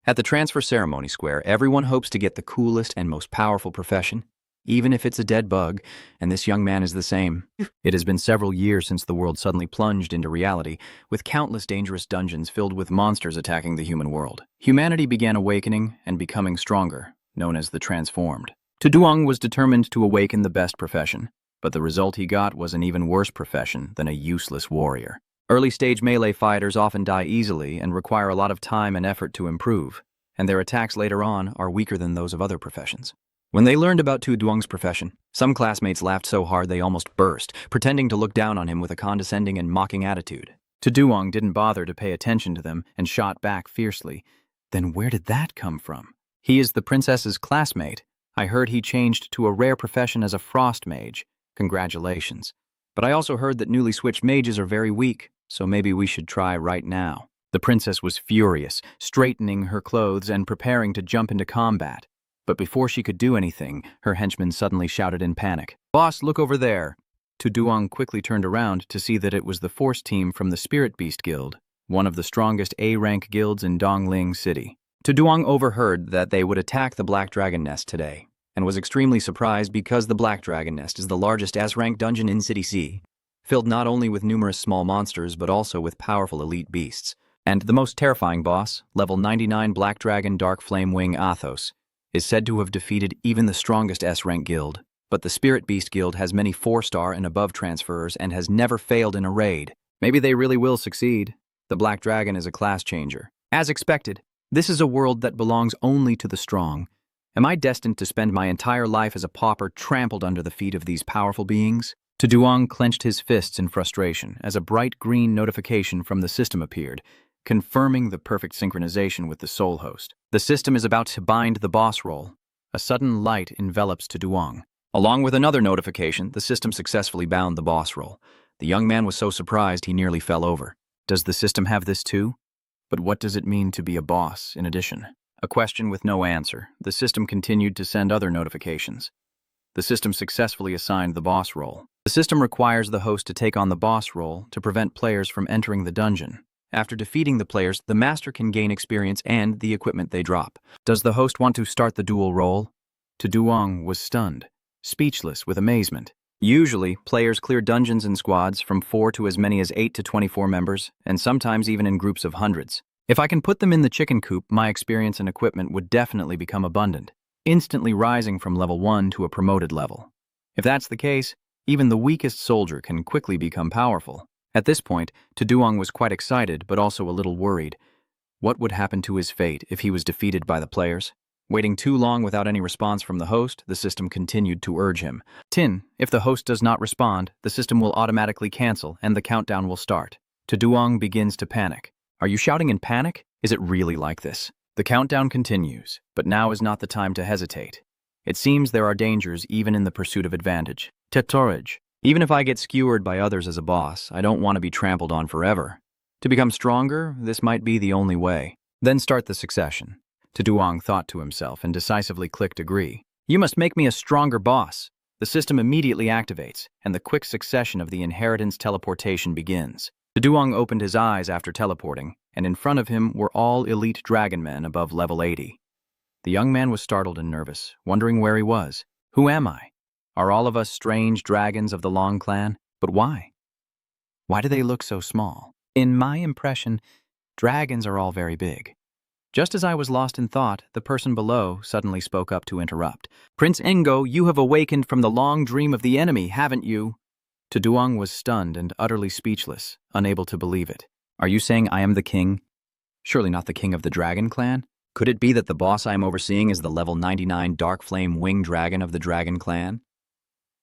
At the transfer ceremony square, everyone hopes to get the coolest and most powerful profession, even if it's a dead bug, and this young man is the same. It has been several years since the world suddenly plunged into reality, with countless dangerous dungeons filled with monsters attacking the human world. Humanity began awakening and becoming stronger, known as the Transformed. Tuduang was determined to awaken the best profession, but the result he got was an even worse profession than a useless warrior. Early-stage melee fighters often die easily and require a lot of time and effort to improve, and their attacks later on are weaker than those of other professions. When they learned about Tuduang's profession, some classmates laughed so hard they almost burst, pretending to look down on him with a condescending and mocking attitude. Tuduang didn't bother to pay attention to them and shot back fiercely. Then where did that come from? He is the princess's classmate. I heard he changed to a rare profession as a frost mage. Congratulations. But I also heard that newly switched mages are very weak, so maybe we should try right now. The princess was furious, straightening her clothes and preparing to jump into combat. But before she could do anything, her henchman suddenly shouted in panic, "Boss, look over there!" Tuduang quickly turned around to see that it was the force team from the Spirit Beast Guild, one of the strongest A-rank guilds in Dongling City. Tuduang overheard that they would attack the Black Dragon Nest today, and was extremely surprised because the Black Dragon Nest is the largest S-rank dungeon in City C, filled not only with numerous small monsters but also with powerful elite beasts. And the most terrifying boss, level 99 Black Dragon Dark Flame Wing Athos, is said to have defeated even the strongest S-rank guild. But the Spirit Beast Guild has many 4-star and above transfers and has never failed in a raid. Maybe they really will succeed. The Black Dragon is a class changer. As expected, this is a world that belongs only to the strong. Am I destined to spend my entire life as a pauper trampled under the feet of these powerful beings? Tuduang clenched his fists in frustration as a bright green notification from the system appeared, confirming the perfect synchronization with the soul host. The system is about to bind the boss roll. A sudden light envelops Tuduang. Along with another notification, the system successfully bound the boss roll. The young man was so surprised he nearly fell over. Does the system have this too? But what does it mean to be a boss in addition? A question with no answer. The system continued to send other notifications. The system successfully assigned the boss roll. The system requires the host to take on the boss roll to prevent players from entering the dungeon. After defeating the players, the master can gain experience and the equipment they drop. Does the host want to start the dual roll? Tuduang was stunned, speechless with amazement. Usually, players clear dungeons in squads from 4 to as many as 8 to 24 members, and sometimes even in groups of hundreds. If I can put them in the chicken coop, my experience and equipment would definitely become abundant, instantly rising from level 1 to a promoted level. If that's the case, even the weakest soldier can quickly become powerful. At this point, Tuduang was quite excited but also a little worried. What would happen to his fate if he was defeated by the players? Waiting too long without any response from the host, the system continued to urge him. Tin, if the host does not respond, the system will automatically cancel and the countdown will start. Tuduang begins to panic. Are you shouting in panic? Is it really like this? The countdown continues, but now is not the time to hesitate. It seems there are dangers even in the pursuit of advantage. Tetorage. Even if I get skewered by others as a boss, I don't want to be trampled on forever. To become stronger, this might be the only way. Then start the succession. Tuduang thought to himself and decisively clicked agree. You must make me a stronger boss. The system immediately activates, and the quick succession of the inheritance teleportation begins. Tuduang opened his eyes after teleporting, and in front of him were all elite dragon men above level 80. The young man was startled and nervous, wondering where he was. Who am I? Are all of us strange dragons of the Long Clan? But why? Why do they look so small? In my impression, dragons are all very big. Just as I was lost in thought, the person below suddenly spoke up to interrupt. Prince Ingo, you have awakened from the long dream of the enemy, haven't you? Tuduang was stunned and utterly speechless, unable to believe it. Are you saying I am the king? Surely not the king of the Dragon Clan? Could it be that the boss I am overseeing is the level 99 Dark Flame Wing Dragon of the Dragon Clan?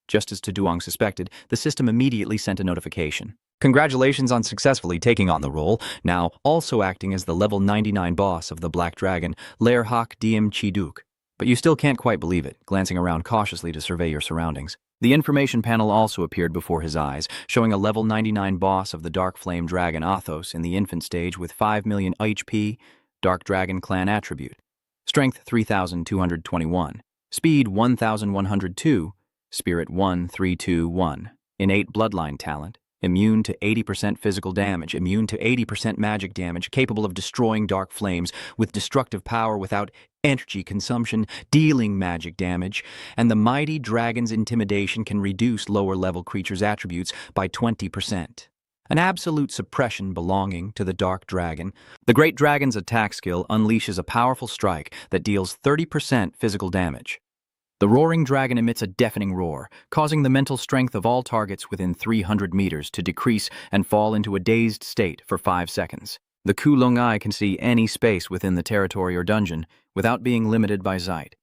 Just as Tuduang suspected, the system immediately sent a notification. Congratulations on successfully taking on the role, now also acting as the level 99 boss of the Black Dragon, Lair Hak Diem Chiduk. But you still can't quite believe it, glancing around cautiously to survey your surroundings. The information panel also appeared before his eyes, showing a level 99 boss of the Dark Flame Dragon Athos in the infant stage with 5 million HP, Dark Dragon Clan attribute. Strength 3,221, Speed 1,102, Spirit 1,321, Innate Bloodline Talent, Immune to 80% physical damage, immune to 80% magic damage, capable of destroying dark flames with destructive power without energy consumption, dealing magic damage, and the mighty dragon's intimidation can reduce lower-level creatures' attributes by 20%. An absolute suppression belonging to the Dark Dragon. The Great Dragon's attack skill unleashes a powerful strike that deals 30% physical damage. The roaring dragon emits a deafening roar, causing the mental strength of all targets within 300 meters to decrease and fall into a dazed state for 5 seconds. The Kulong Eye can see any space within the territory or dungeon without being limited by sight.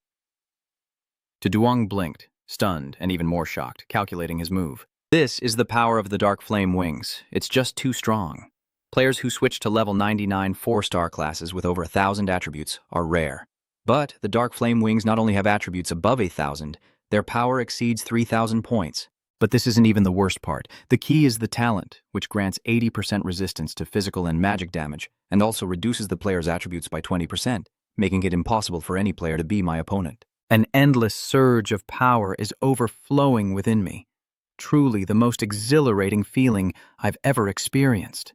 Tuduang blinked, stunned and even more shocked, calculating his move. This is the power of the Dark Flame Wings. It's just too strong. Players who switch to level 99 4-star classes with over 1,000 attributes are rare. But the Dark Flame Wings not only have attributes above 1,000, their power exceeds 3,000 points. But this isn't even the worst part. The key is the talent, which grants 80% resistance to physical and magic damage, and also reduces the player's attributes by 20%, making it impossible for any player to be my opponent. An endless surge of power is overflowing within me. Truly the most exhilarating feeling I've ever experienced.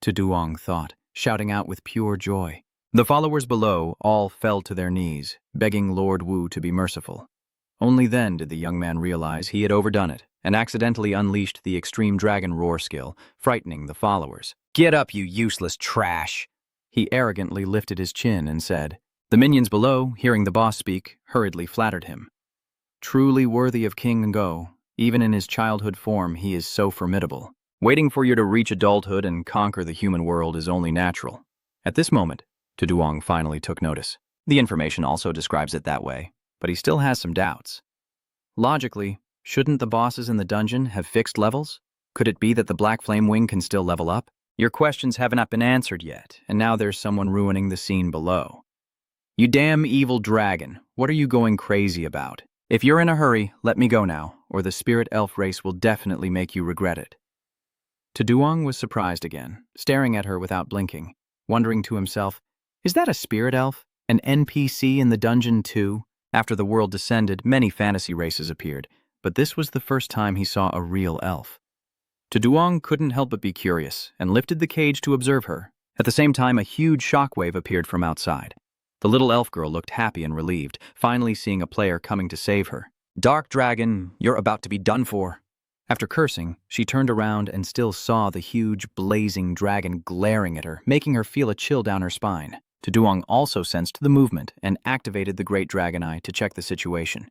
Tuduang thought, shouting out with pure joy. The followers below all fell to their knees, begging Lord Wu to be merciful. Only then did the young man realize he had overdone it and accidentally unleashed the extreme dragon roar skill, frightening the followers. "Get up, you useless trash!" He arrogantly lifted his chin and said. The minions below, hearing the boss speak, hurriedly flattered him. Truly worthy of King Go, even in his childhood form he is so formidable. Waiting for you to reach adulthood and conquer the human world is only natural. At this moment, Tuduang finally took notice. The information also describes it that way, but he still has some doubts. Logically, shouldn't the bosses in the dungeon have fixed levels? Could it be that the Black Flame Wing can still level up? Your questions have not been answered yet, and now there's someone ruining the scene below. You damn evil dragon, what are you going crazy about? If you're in a hurry, let me go now, or the spirit elf race will definitely make you regret it. Tuduang was surprised again, staring at her without blinking, wondering to himself, is that a spirit elf? An NPC in the dungeon too? After the world descended, many fantasy races appeared, but this was the first time he saw a real elf. Tuduang couldn't help but be curious, and lifted the cage to observe her. At the same time, a huge shockwave appeared from outside. The little elf girl looked happy and relieved, finally seeing a player coming to save her. "Dark Dragon, you're about to be done for." After cursing, she turned around and still saw the huge, blazing dragon glaring at her, making her feel a chill down her spine. Tuduang also sensed the movement and activated the Great Dragon Eye to check the situation.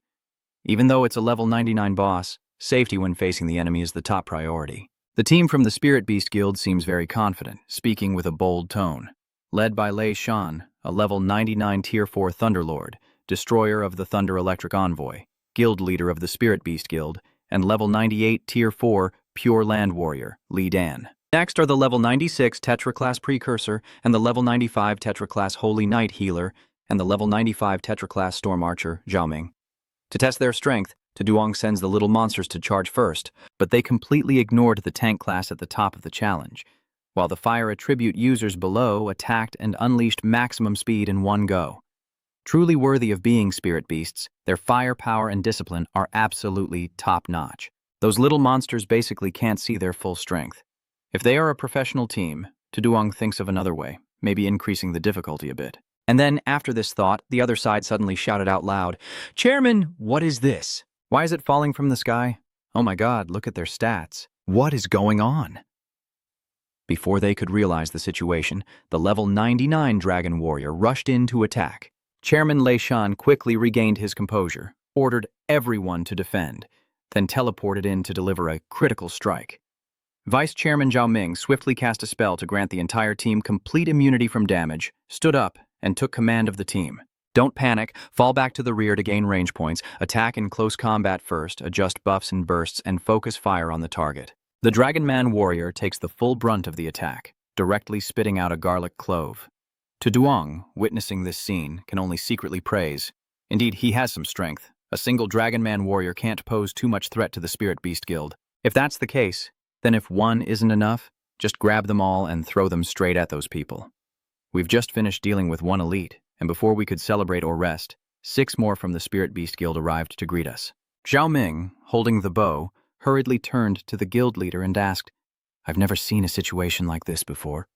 Even though it's a level 99 boss, safety when facing the enemy is the top priority. The team from the Spirit Beast Guild seems very confident, speaking with a bold tone. Led by Lei Shan, a level 99 Tier 4 Thunderlord, destroyer of the Thunder Electric Envoy, guild leader of the Spirit Beast Guild, and level 98 Tier 4 Pure Land Warrior, Li Dan. Next are the level 96 Tetra-class Precursor and the level 95 Tetra-class Holy Knight Healer and the level 95 Tetra-class Storm Archer, Ming. To test their strength, Tuduang sends the little monsters to charge first, but they completely ignored the tank class at the top of the challenge, while the fire attribute users below attacked and unleashed maximum speed in one go. Truly worthy of being spirit beasts, their firepower and discipline are absolutely top-notch. Those little monsters basically can't see their full strength. If they are a professional team, Tuduang thinks of another way, maybe increasing the difficulty a bit. And then, after this thought, the other side suddenly shouted out loud, "Chairman, what is this? Why is it falling from the sky? Oh my god, look at their stats. What is going on?" Before they could realize the situation, the level 99 Dragon Warrior rushed in to attack. Chairman Lei Shan quickly regained his composure, ordered everyone to defend, then teleported in to deliver a critical strike. Vice Chairman Ming swiftly cast a spell to grant the entire team complete immunity from damage, stood up, and took command of the team. Don't panic, fall back to the rear to gain range points, attack in close combat first, adjust buffs and bursts, and focus fire on the target. The Dragon Man Warrior takes the full brunt of the attack, directly spitting out a garlic clove. Tuduang, witnessing this scene, can only secretly praise. Indeed, he has some strength. A single Dragon Man Warrior can't pose too much threat to the Spirit Beast Guild. If that's the case, then if one isn't enough, just grab them all and throw them straight at those people. We've just finished dealing with one elite, and before we could celebrate or rest, 6 more from the Spirit Beast Guild arrived to greet us. Ming, holding the bow, hurriedly turned to the guild leader and asked, "I've never seen a situation like this before."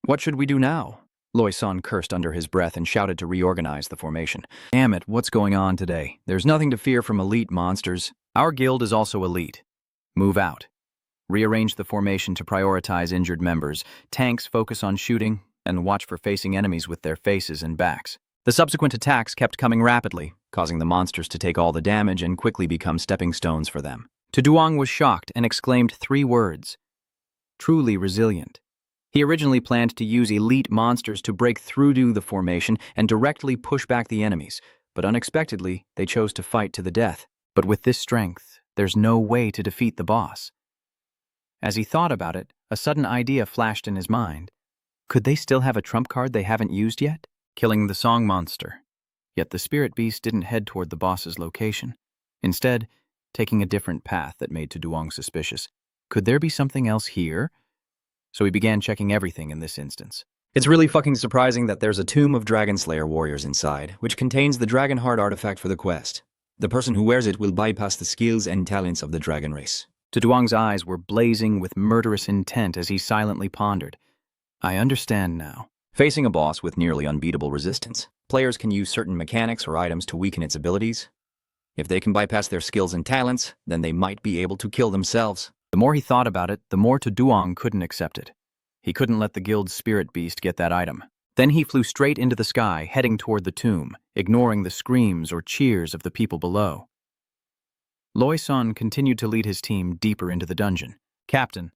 "What should we do now?" Loisan cursed under his breath and shouted to reorganize the formation. "Damn it, what's going on today? There's nothing to fear from elite monsters. Our guild is also elite. Move out. Rearrange the formation to prioritize injured members. Tanks focus on shooting, and watch for facing enemies with their faces and backs." The subsequent attacks kept coming rapidly, causing the monsters to take all the damage and quickly become stepping stones for them. Tuduang was shocked and exclaimed 3 words. Truly resilient. He originally planned to use elite monsters to break through to the formation and directly push back the enemies, but unexpectedly, they chose to fight to the death. But with this strength, there's no way to defeat the boss. As he thought about it, a sudden idea flashed in his mind. Could they still have a trump card they haven't used yet? Killing the song monster. Yet the spirit beast didn't head toward the boss's location. Instead, taking a different path that made Tuduang suspicious. Could there be something else here? So he began checking everything in this instance. It's really fucking surprising that there's a tomb of Dragon Slayer warriors inside, which contains the Dragon Heart artifact for the quest. The person who wears it will bypass the skills and talents of the dragon race. Tuduang's eyes were blazing with murderous intent as he silently pondered. I understand now. Facing a boss with nearly unbeatable resistance, players can use certain mechanics or items to weaken its abilities. If they can bypass their skills and talents, then they might be able to kill themselves. The more he thought about it, the more Tuduang couldn't accept it. He couldn't let the guild's spirit beast get that item. Then he flew straight into the sky, heading toward the tomb, ignoring the screams or cheers of the people below. Loisan continued to lead his team deeper into the dungeon. Captain,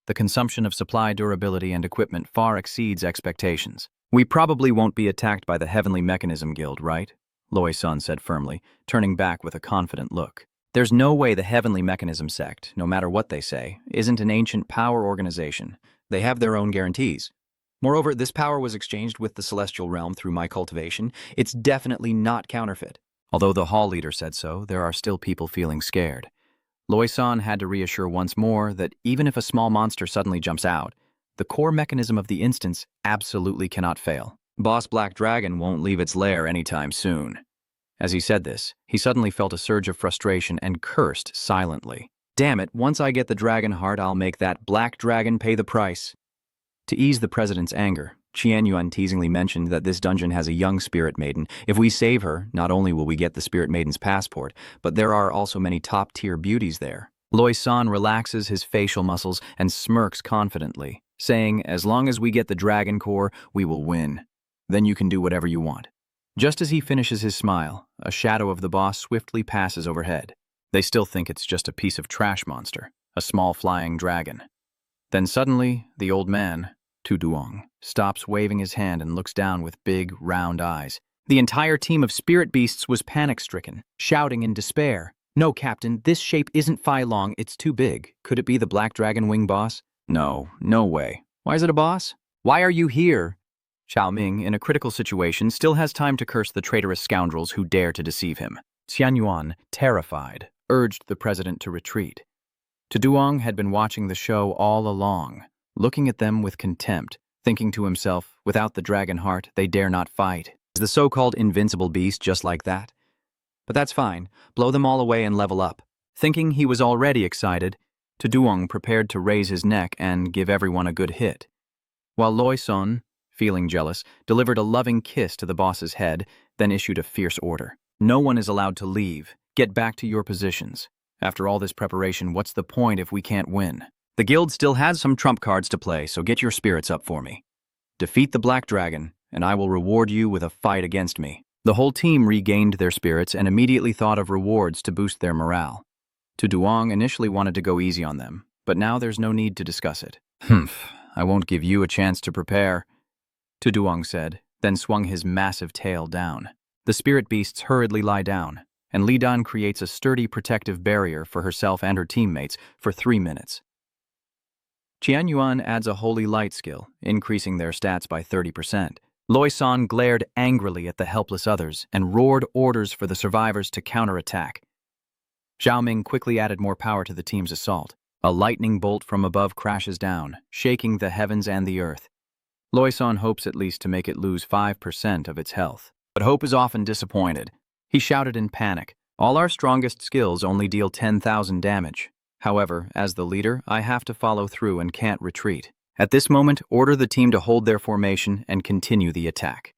the consumption of supply durability and equipment far exceeds expectations. We probably won't be attacked by the Heavenly Mechanism Guild, right? Loisan said firmly, turning back with a confident look. There's no way the Heavenly Mechanism sect, no matter what they say, isn't an ancient power organization. They have their own guarantees. Moreover, this power was exchanged with the Celestial Realm through my cultivation. It's definitely not counterfeit. Although the hall leader said so, there are still people feeling scared. Loisan had to reassure once more that even if a small monster suddenly jumps out, the core mechanism of the instance absolutely cannot fail. Boss Black Dragon won't leave its lair anytime soon. As he said this, he suddenly felt a surge of frustration and cursed silently. Damn it, once I get the dragon heart, I'll make that black dragon pay the price. To ease the president's anger, Qianyuan teasingly mentioned that this dungeon has a young spirit maiden. If we save her, not only will we get the spirit maiden's passport, but there are also many top-tier beauties there. Loisan relaxes his facial muscles and smirks confidently, saying, as long as we get the dragon core, we will win. Then you can do whatever you want. Just as he finishes his smile, a shadow of the boss swiftly passes overhead. They still think it's just a piece of trash monster, a small flying dragon. Then suddenly, the old man, Tuduang, stops waving his hand and looks down with big, round eyes. The entire team of spirit beasts was panic-stricken, shouting in despair. No, Captain, this shape isn't Phi Long, it's too big. Could it be the Black Dragon Wing boss? No, no way. Why is it a boss? Why are you here? Ming, in a critical situation, still has time to curse the traitorous scoundrels who dare to deceive him. Qianyuan, terrified, urged the president to retreat. Tuduang had been watching the show all along, looking at them with contempt, thinking to himself, without the dragon heart, they dare not fight. Is the so-called invincible beast just like that? But that's fine. Blow them all away and level up. Thinking he was already excited, Tuduang prepared to raise his neck and give everyone a good hit. While Loisan, feeling jealous, delivered a loving kiss to the boss's head, then issued a fierce order. No one is allowed to leave. Get back to your positions. After all this preparation, what's the point if we can't win? The guild still has some trump cards to play, so get your spirits up for me. Defeat the Black Dragon, and I will reward you with a fight against me. The whole team regained their spirits and immediately thought of rewards to boost their morale. Tuduang initially wanted to go easy on them, but now there's no need to discuss it. I won't give you a chance to prepare, Tuduang said, then swung his massive tail down. The spirit beasts hurriedly lie down, and Li Dan creates a sturdy protective barrier for herself and her teammates for 3 minutes. Qianyuan adds a holy light skill, increasing their stats by 30%. Loisan glared angrily at the helpless others and roared orders for the survivors to counterattack. Ming quickly added more power to the team's assault. A lightning bolt from above crashes down, shaking the heavens and the earth. Loisan hopes at least to make it lose 5% of its health. But hope is often disappointed. He shouted in panic, "All our strongest skills only deal 10,000 damage. However, as the leader, I have to follow through and can't retreat. At this moment, order the team to hold their formation and continue the attack.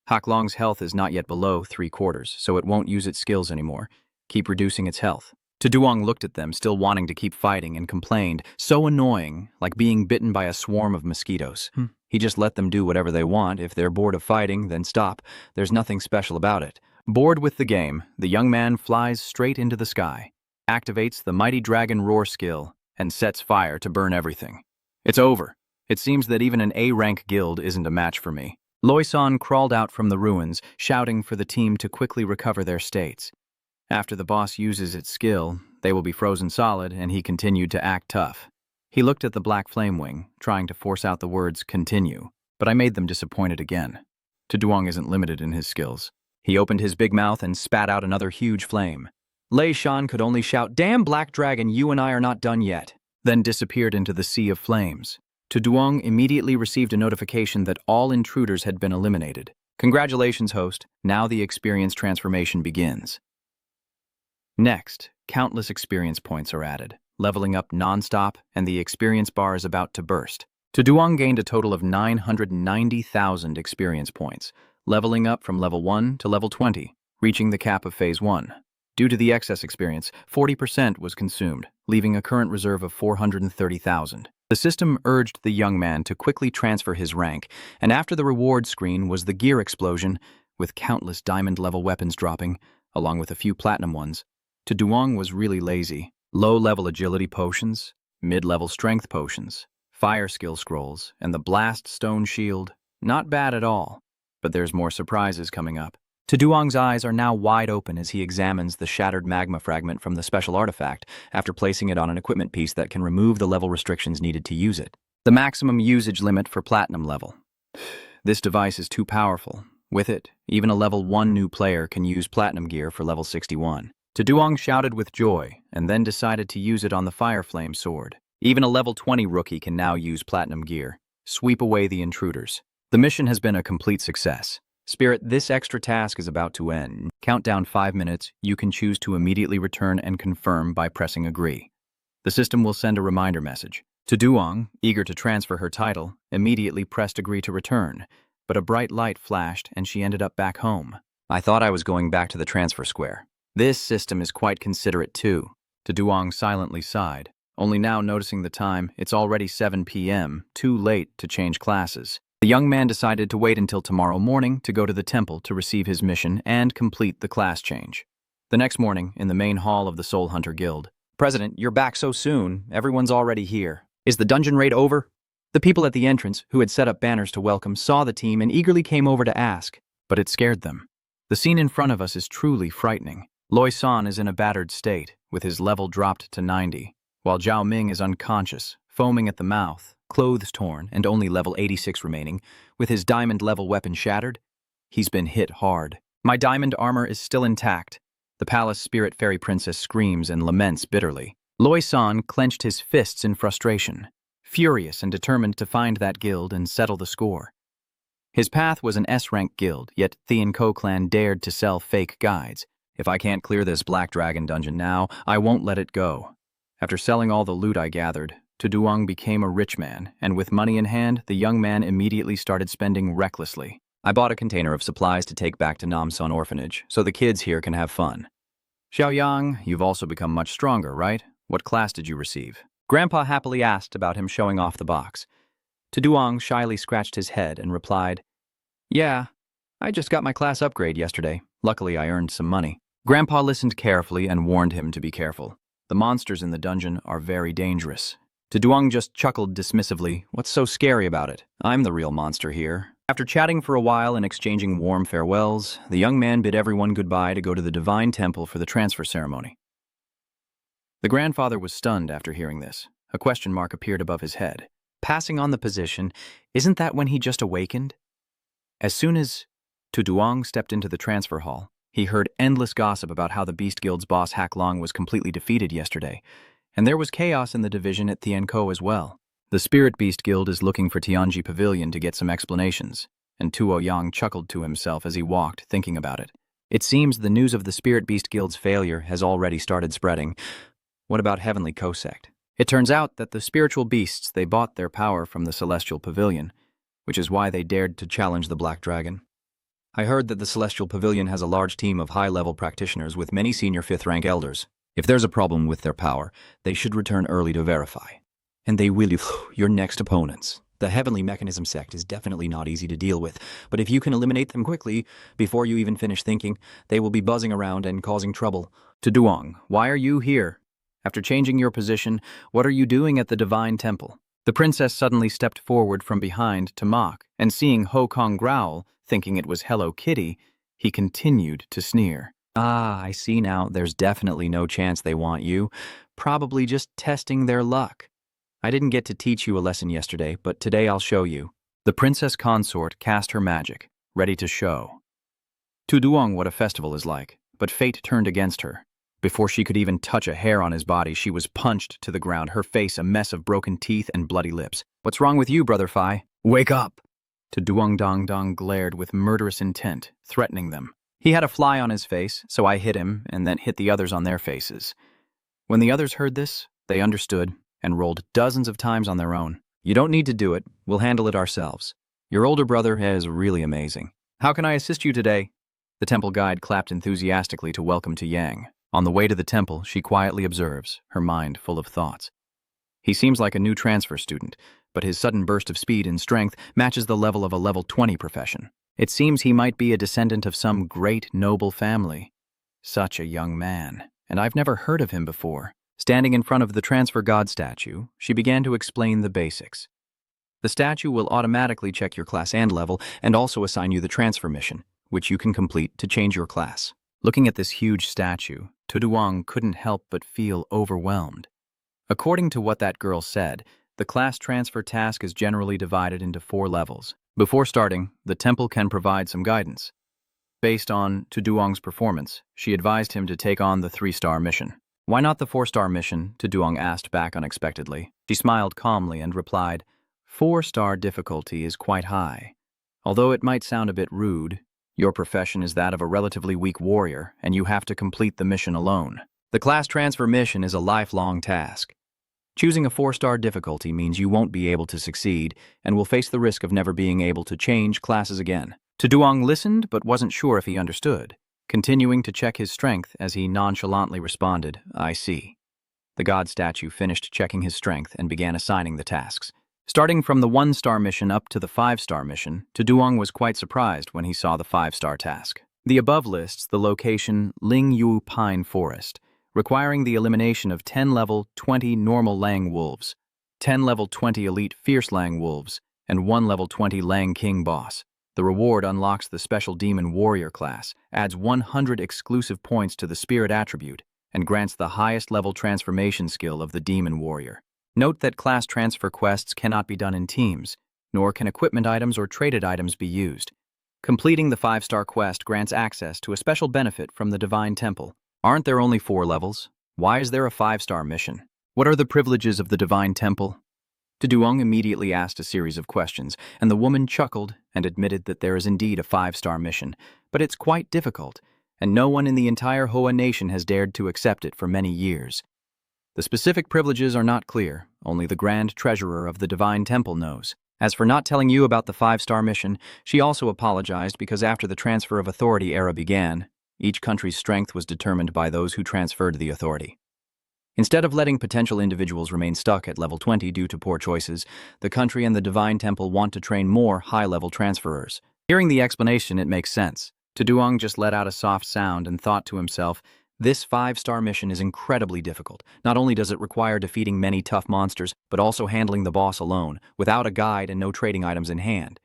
Hak Long's health is not yet below 3/4, so it won't use its skills anymore. Keep reducing its health. Duong looked at them, still wanting to keep fighting, and complained, so annoying, like being bitten by a swarm of mosquitoes. He just let them do whatever they want. If they're bored of fighting, then stop. There's nothing special about it. Bored with the game, the young man flies straight into the sky, activates the mighty dragon roar skill, and sets fire to burn everything. It's over. It seems that even an A-rank guild isn't a match for me. Loisan crawled out from the ruins, shouting for the team to quickly recover their states. After the boss uses its skill, they will be frozen solid, and he continued to act tough. He looked at the black flame wing, trying to force out the words continue, but I made them disappointed again. Duong isn't limited in his skills. He opened his big mouth and spat out another huge flame. Lei Shan could only shout, "Damn Black Dragon, you and I are not done yet," then disappeared into the sea of flames. Duong immediately received a notification that all intruders had been eliminated. Congratulations, host. Now the experience transformation begins. Next, countless experience points are added, leveling up non-stop, and the experience bar is about to burst. Duong gained a total of 990,000 experience points, leveling up from level 1 to level 20, reaching the cap of Phase 1. Due to the excess experience, 40% was consumed, leaving a current reserve of 430,000. The system urged the young man to quickly transfer his rank, and after the reward screen was the gear explosion, with countless diamond-level weapons dropping, along with a few platinum ones. Duong was really lazy. Low-level agility potions, mid-level strength potions, fire skill scrolls, and the blast stone shield. Not bad at all, but there's more surprises coming up. Duong's eyes are now wide open as he examines the shattered magma fragment from the special artifact after placing it on an equipment piece that can remove the level restrictions needed to use it. The maximum usage limit for platinum level. This device is too powerful. With it, even a level 1 new player can use platinum gear for level 61. Duong shouted with joy, and then decided to use it on the Fire Flame sword. Even a level 20 rookie can now use platinum gear. Sweep away the intruders. The mission has been a complete success. Spirit, this extra task is about to end. Countdown 5 minutes. You can choose to immediately return and confirm by pressing agree. The system will send a reminder message. Duong, eager to transfer her title, immediately pressed agree to return, but a bright light flashed and she ended up back home. I thought I was going back to the transfer square. This system is quite considerate too. Duong silently sighed, only now noticing the time. It's already 7 p.m., too late to change classes. The young man decided to wait until tomorrow morning to go to the temple to receive his mission and complete the class change. The next morning, in the main hall of the Soul Hunter Guild. President, you're back so soon. Everyone's already here. Is the dungeon raid over? The people at the entrance, who had set up banners to welcome, saw the team and eagerly came over to ask. But it scared them. The scene in front of us is truly frightening. Loisan is in a battered state, with his level dropped to 90, while Zhao Ming is unconscious, foaming at the mouth, clothes torn, and only level 86 remaining, with his diamond-level weapon shattered. He's been hit hard. My diamond armor is still intact. The palace spirit fairy princess screams and laments bitterly. Loisan clenched his fists in frustration, furious and determined to find that guild and settle the score. His path was an S-rank guild, yet Thean Ko clan dared to sell fake guides. If I can't clear this Black Dragon dungeon now, I won't let it go. After selling all the loot I gathered, Duong became a rich man, and with money in hand, the young man immediately started spending recklessly. I bought a container of supplies to take back to Namsan Orphanage, so the kids here can have fun. Xiaoyang, you've also become much stronger, right? What class did you receive? Grandpa happily asked about him showing off the box. Duong shyly scratched his head and replied, "Yeah, I just got my class upgrade yesterday. Luckily, I earned some money." Grandpa listened carefully and warned him to be careful. The monsters in the dungeon are very dangerous. Duong just chuckled dismissively. What's so scary about it? I'm the real monster here. After chatting for a while and exchanging warm farewells, the young man bid everyone goodbye to go to the Divine Temple for the transfer ceremony. The grandfather was stunned after hearing this. A question mark appeared above his head. Passing on the position, isn't that when he just awakened? As soon as Duong stepped into the transfer hall, he heard endless gossip about how the Beast Guild's boss Hak Long was completely defeated yesterday, and there was chaos in the division at Thean Ko as well. The Spirit Beast Guild is looking for Tianji Pavilion to get some explanations, and Tuo Yang chuckled to himself as he walked, thinking about it. It seems the news of the Spirit Beast Guild's failure has already started spreading. What about Heavenly Co-sect? It turns out that the spiritual beasts, they bought their power from the Celestial Pavilion, which is why they dared to challenge the Black Dragon. I heard that the Celestial Pavilion has a large team of high-level practitioners with many senior 5th-rank elders. If there's a problem with their power, they should return early to verify. And they will your next opponents. The Heavenly Mechanism sect is definitely not easy to deal with, but if you can eliminate them quickly, before you even finish thinking, they will be buzzing around and causing trouble. To Duong, why are you here? After changing your position, what are you doing at the Divine Temple? The princess suddenly stepped forward from behind to mock, and seeing Ho Kong growl, thinking it was Hello Kitty, he continued to sneer. Ah, I see now. There's definitely no chance they want you. Probably just testing their luck. I didn't get to teach you a lesson yesterday, but today I'll show you. The princess consort cast her magic, ready to show to Duong what a festival is like, but fate turned against her. Before she could even touch a hair on his body, she was punched to the ground, her face a mess of broken teeth and bloody lips. What's wrong with you, Brother Phi? Wake up! To Duong Dong Dong glared with murderous intent, threatening them. He had a fly on his face, so I hit him and then hit the others on their faces. When the others heard this, they understood and rolled dozens of times on their own. You don't need to do it. We'll handle it ourselves. Your older brother is really amazing. How can I assist you today? The temple guide clapped enthusiastically to welcome to Yang. On the way to the temple, she quietly observes, her mind full of thoughts. He seems like a new transfer student, but his sudden burst of speed and strength matches the level of a level 20 profession. It seems he might be a descendant of some great noble family. Such a young man, and I've never heard of him before. Standing in front of the transfer god statue, she began to explain the basics. The statue will automatically check your class and level and also assign you the transfer mission, which you can complete to change your class. Looking at this huge statue, Duong couldn't help but feel overwhelmed. According to what that girl said, the class transfer task is generally divided into 4 levels. Before starting, the temple can provide some guidance. Based on Duong's performance, she advised him to take on the 3-star mission. Why not the 4-star mission? Duong asked back unexpectedly. She smiled calmly and replied, 4-star difficulty is quite high. Although it might sound a bit rude, your profession is that of a relatively weak warrior, and you have to complete the mission alone. The class transfer mission is a lifelong task. Choosing a 4-star difficulty means you won't be able to succeed and will face the risk of never being able to change classes again. Duong listened but wasn't sure if he understood, continuing to check his strength as he nonchalantly responded, I see. The god statue finished checking his strength and began assigning the tasks. Starting from the 1-star mission up to the 5-star mission, Duong was quite surprised when he saw the 5-star task. The above lists the location Lingyu Pine Forest, requiring the elimination of 10 level 20 normal Lang wolves, 10 level 20 elite fierce Lang wolves, and 1 level 20 Lang King boss. The reward unlocks the special demon warrior class, adds 100 exclusive points to the spirit attribute, and grants the highest level transformation skill of the demon warrior. Note that class transfer quests cannot be done in teams, nor can equipment items or traded items be used. Completing the 5-star quest grants access to a special benefit from the Divine Temple. Aren't there only 4 levels? Why is there a 5-star mission? What are the privileges of the Divine Temple? Duong immediately asked a series of questions, and the woman chuckled and admitted that there is indeed a 5-star mission, but it's quite difficult, and no one in the entire Hoa nation has dared to accept it for many years. The specific privileges are not clear, only the Grand Treasurer of the Divine Temple knows. As for not telling you about the 5-star mission, she also apologized because after the transfer of authority era began, each country's strength was determined by those who transferred the authority. Instead of letting potential individuals remain stuck at level 20 due to poor choices, the country and the Divine Temple want to train more high-level transferers. Hearing the explanation, it makes sense. Duong just let out a soft sound and thought to himself, this 5-star mission is incredibly difficult. Not only does it require defeating many tough monsters, but also handling the boss alone, without a guide and no trading items in hand.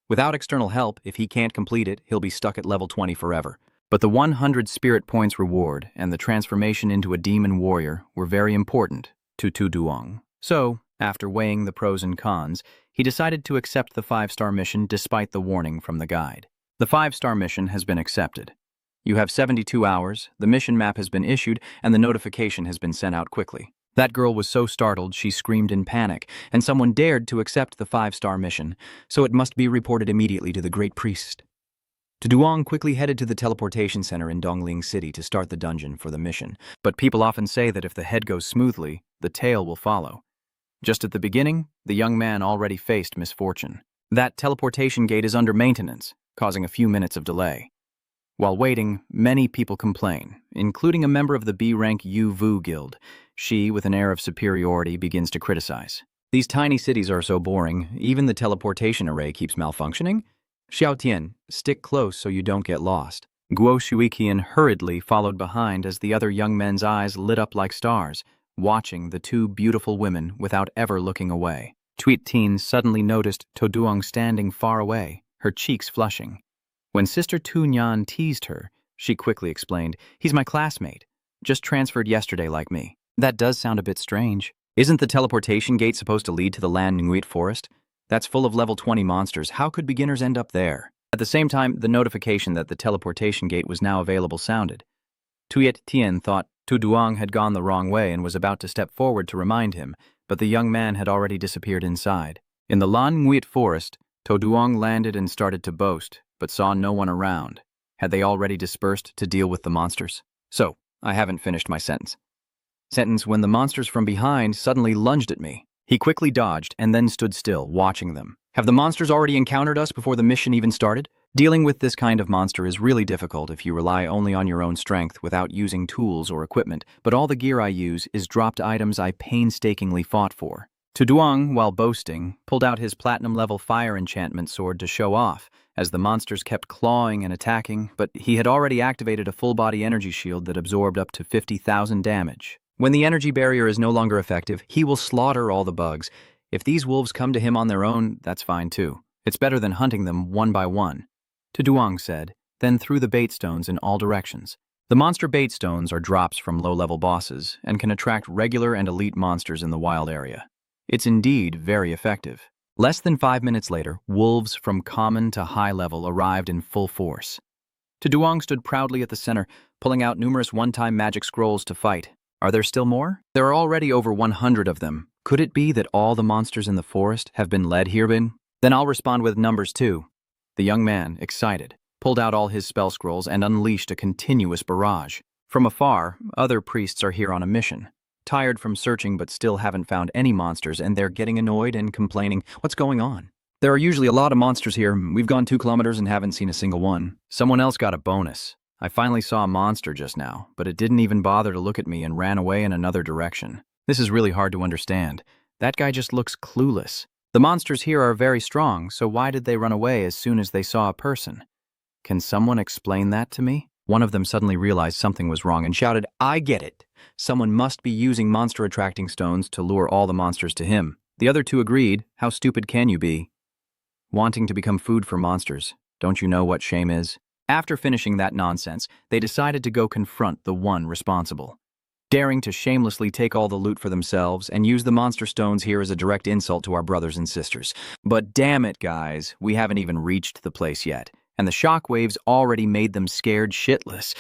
Without external help, if he can't complete it, he'll be stuck at level 20 forever. But the 100 spirit points reward and the transformation into a demon warrior were very important to Duong. So, after weighing the pros and cons, he decided to accept the 5-star mission despite the warning from the guide. The 5-star mission has been accepted. You have 72 hours, the mission map has been issued, and the notification has been sent out quickly. That girl was so startled she screamed in panic, and someone dared to accept the 5-star mission, so it must be reported immediately to the Great Priest. Duong quickly headed to the teleportation center in Dongling City to start the dungeon for the mission. But people often say that if the head goes smoothly, the tail will follow. Just at the beginning, the young man already faced misfortune. That teleportation gate is under maintenance, causing a few minutes of delay. While waiting, many people complain, including a member of the B-rank Uvu Guild. She, with an air of superiority, begins to criticize. These tiny cities are so boring, even the teleportation array keeps malfunctioning. Xiao Tian, stick close so you don't get lost. Guo Shuiqian hurriedly followed behind as the other young men's eyes lit up like stars, watching the two beautiful women without ever looking away. Tweet Teen suddenly noticed Toduong standing far away, her cheeks flushing. When Sister Tu Nyan teased her, she quickly explained, "He's my classmate, just transferred yesterday like me." That does sound a bit strange. Isn't the teleportation gate supposed to lead to the Lan Nguit Forest? That's full of level 20 monsters. How could beginners end up there? At the same time, the notification that the teleportation gate was now available sounded. Tuyet Tien thought Tu Duong had gone the wrong way and was about to step forward to remind him, but the young man had already disappeared inside. In the Lan Nguit Forest, Tu Duong landed and started to boast, but saw no one around. Had they already dispersed to deal with the monsters? So, I haven't finished my sentence. When the monsters from behind suddenly lunged at me. He quickly dodged and then stood still, watching them. Have the monsters already encountered us before the mission even started? Dealing with this kind of monster is really difficult if you rely only on your own strength without using tools or equipment, but all the gear I use is dropped items I painstakingly fought for. Tu Duong, while boasting, pulled out his platinum-level fire enchantment sword to show off, as the monsters kept clawing and attacking, but he had already activated a full-body energy shield that absorbed up to 50,000 damage. When the energy barrier is no longer effective, he will slaughter all the bugs. If these wolves come to him on their own, that's fine too. It's better than hunting them one by one. Tu Duong said, then threw the bait stones in all directions. The monster bait stones are drops from low-level bosses and can attract regular and elite monsters in the wild area. It's indeed very effective. Less than 5 minutes later, wolves from common to high level arrived in full force. Tu Duong stood proudly at the center, pulling out numerous one-time magic scrolls to fight. Are there still more? There are already over 100 of them. Could it be that all the monsters in the forest have been led here? Then I'll respond with numbers too. The young man, excited, pulled out all his spell scrolls and unleashed a continuous barrage. From afar, other priests are here on a mission. Tired from searching but still haven't found any monsters, and they're getting annoyed and complaining. What's going on? There are usually a lot of monsters here. We've gone 2 kilometers and haven't seen a single one. Someone else got a bonus. I finally saw a monster just now, but it didn't even bother to look at me and ran away in another direction. This is really hard to understand. That guy just looks clueless. The monsters here are very strong, so why did they run away as soon as they saw a person? Can someone explain that to me? One of them suddenly realized something was wrong and shouted, "I get it. Someone must be using monster-attracting stones to lure all the monsters to him." The other two agreed. How stupid can you be? Wanting to become food for monsters. Don't you know what shame is? After finishing that nonsense, they decided to go confront the one responsible. Daring to shamelessly take all the loot for themselves and use the monster stones here as a direct insult to our brothers and sisters. But damn it, guys, we haven't even reached the place yet, and the shockwaves already made them scared shitless.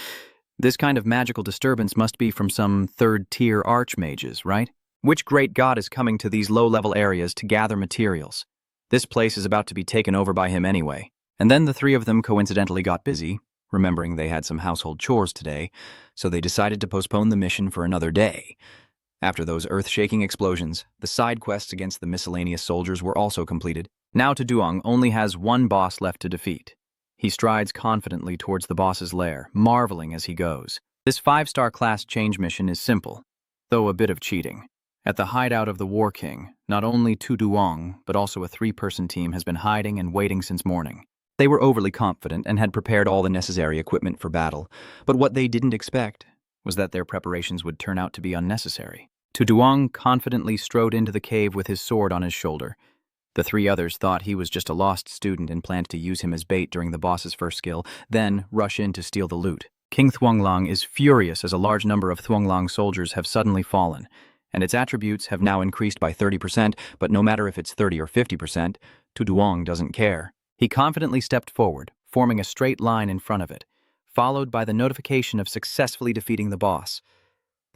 This kind of magical disturbance must be from some third-tier archmages, right? Which great god is coming to these low-level areas to gather materials? This place is about to be taken over by him anyway. And then the three of them coincidentally got busy, remembering they had some household chores today, so they decided to postpone the mission for another day. After those earth-shaking explosions, the side quests against the miscellaneous soldiers were also completed. Now Tu Duong only has one boss left to defeat. He strides confidently towards the boss's lair, marveling as he goes. This 5-star class change mission is simple, though a bit of cheating. At the hideout of the War King, not only Tu Duong, but also a 3-person team has been hiding and waiting since morning. They were overly confident and had prepared all the necessary equipment for battle, but what they didn't expect was that their preparations would turn out to be unnecessary. Tu Duong confidently strode into the cave with his sword on his shoulder. The 3 others thought he was just a lost student and planned to use him as bait during the boss's first skill, then rush in to steal the loot. King Thuonglang is furious as a large number of Thuonglang soldiers have suddenly fallen, and its attributes have now increased by 30%, but no matter if it's 30 or 50%, Tu Duong doesn't care. He confidently stepped forward, forming a straight line in front of it, followed by the notification of successfully defeating the boss.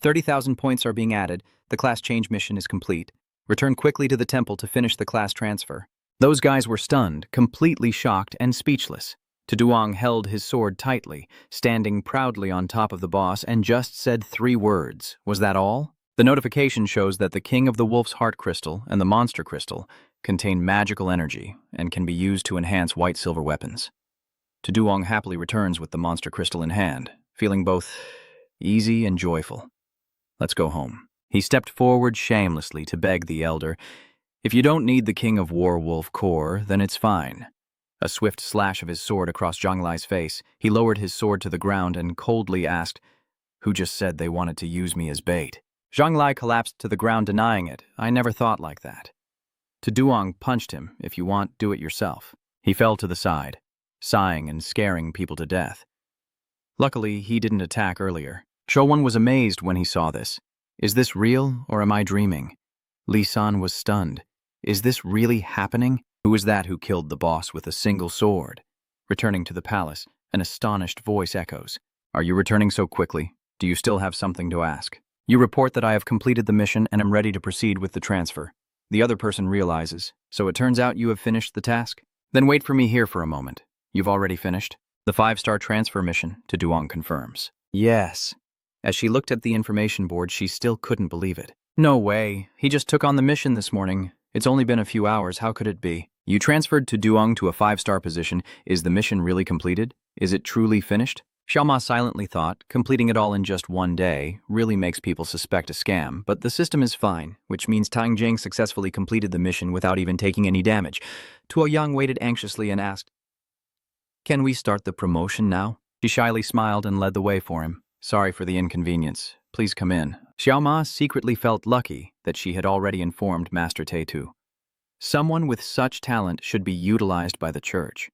30,000 points are being added. The class change mission is complete. Return quickly to the temple to finish the class transfer. Those guys were stunned, completely shocked, and speechless. Duong held his sword tightly, standing proudly on top of the boss, and just said 3 words. Was that all? The notification shows that the King of the Wolf's Heart Crystal and the Monster Crystal contain magical energy and can be used to enhance white-silver weapons. Duong happily returns with the Monster Crystal in hand, feeling both easy and joyful. Let's go home. He stepped forward shamelessly to beg the elder, "If you don't need the King of Warwolf core, then it's fine." A swift slash of his sword across Zhonglai's face, he lowered his sword to the ground and coldly asked, "Who just said they wanted to use me as bait?" Zhonglai collapsed to the ground, denying it. "I never thought like that." Duong punched him. "If you want, do it yourself." He fell to the side, sighing and scaring people to death. Luckily, he didn't attack earlier. Showon was amazed when he saw this. Is this real, or am I dreaming? Lee-san was stunned. Is this really happening? Who is that who killed the boss with a single sword? Returning to the palace, an astonished voice echoes. "Are you returning so quickly? Do you still have something to ask?" "You report that I have completed the mission and am ready to proceed with the transfer." The other person realizes. "So it turns out you have finished the task? Then wait for me here for a moment." "You've already finished?" "The 5-star transfer mission," Duong confirms. "Yes." As she looked at the information board, she still couldn't believe it. "No way. He just took on the mission this morning. It's only been a few hours. How could it be?" "You transferred Duong to a 5-star position. Is the mission really completed? Is it truly finished?" Xiaoma silently thought, completing it all in just 1 day really makes people suspect a scam, but the system is fine, which means Tang Jing successfully completed the mission without even taking any damage. Tuo Yang waited anxiously and asked, "Can we start the promotion now?" She shyly smiled and led the way for him. "Sorry for the inconvenience. Please come in." Xiaoma secretly felt lucky that she had already informed Master Teitu. Someone with such talent should be utilized by the church.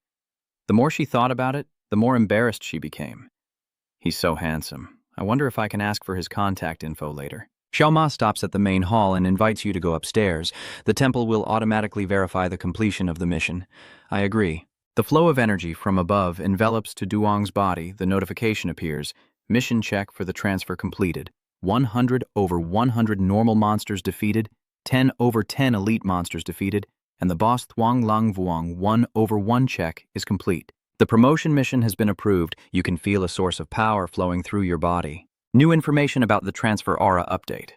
The more she thought about it, the more embarrassed she became. "He's so handsome. I wonder if I can ask for his contact info later." Xiaoma stops at the main hall and invites you to go upstairs. The temple will automatically verify the completion of the mission. I agree. The flow of energy from above envelops Duong's body. The notification appears. Mission check for the transfer completed. 100/100 normal monsters defeated, 10/10 elite monsters defeated, and the boss Thuong Lang Vuong 1/1 check is complete. The promotion mission has been approved. You can feel a source of power flowing through your body. New information about the transfer aura update.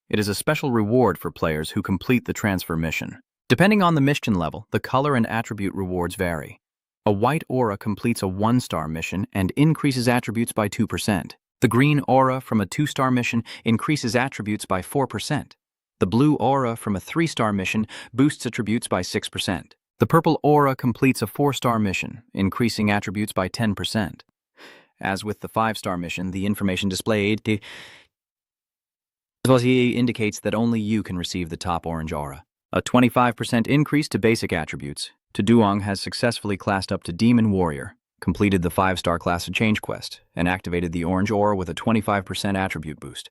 It is a special reward for players who complete the transfer mission. Depending on the mission level, the color and attribute rewards vary. A white aura completes a 1-star mission and increases attributes by 2%. The green aura from a 2-star mission increases attributes by 4%. The blue aura from a 3-star mission boosts attributes by 6%. The purple aura completes a 4-star mission, increasing attributes by 10%. As with the 5-star mission, the information displayed indicates that only you can receive the top orange aura. A 25% increase to basic attributes. Duong has successfully classed up to Demon Warrior, completed the 5-star class of change quest, and activated the orange aura with a 25% attribute boost.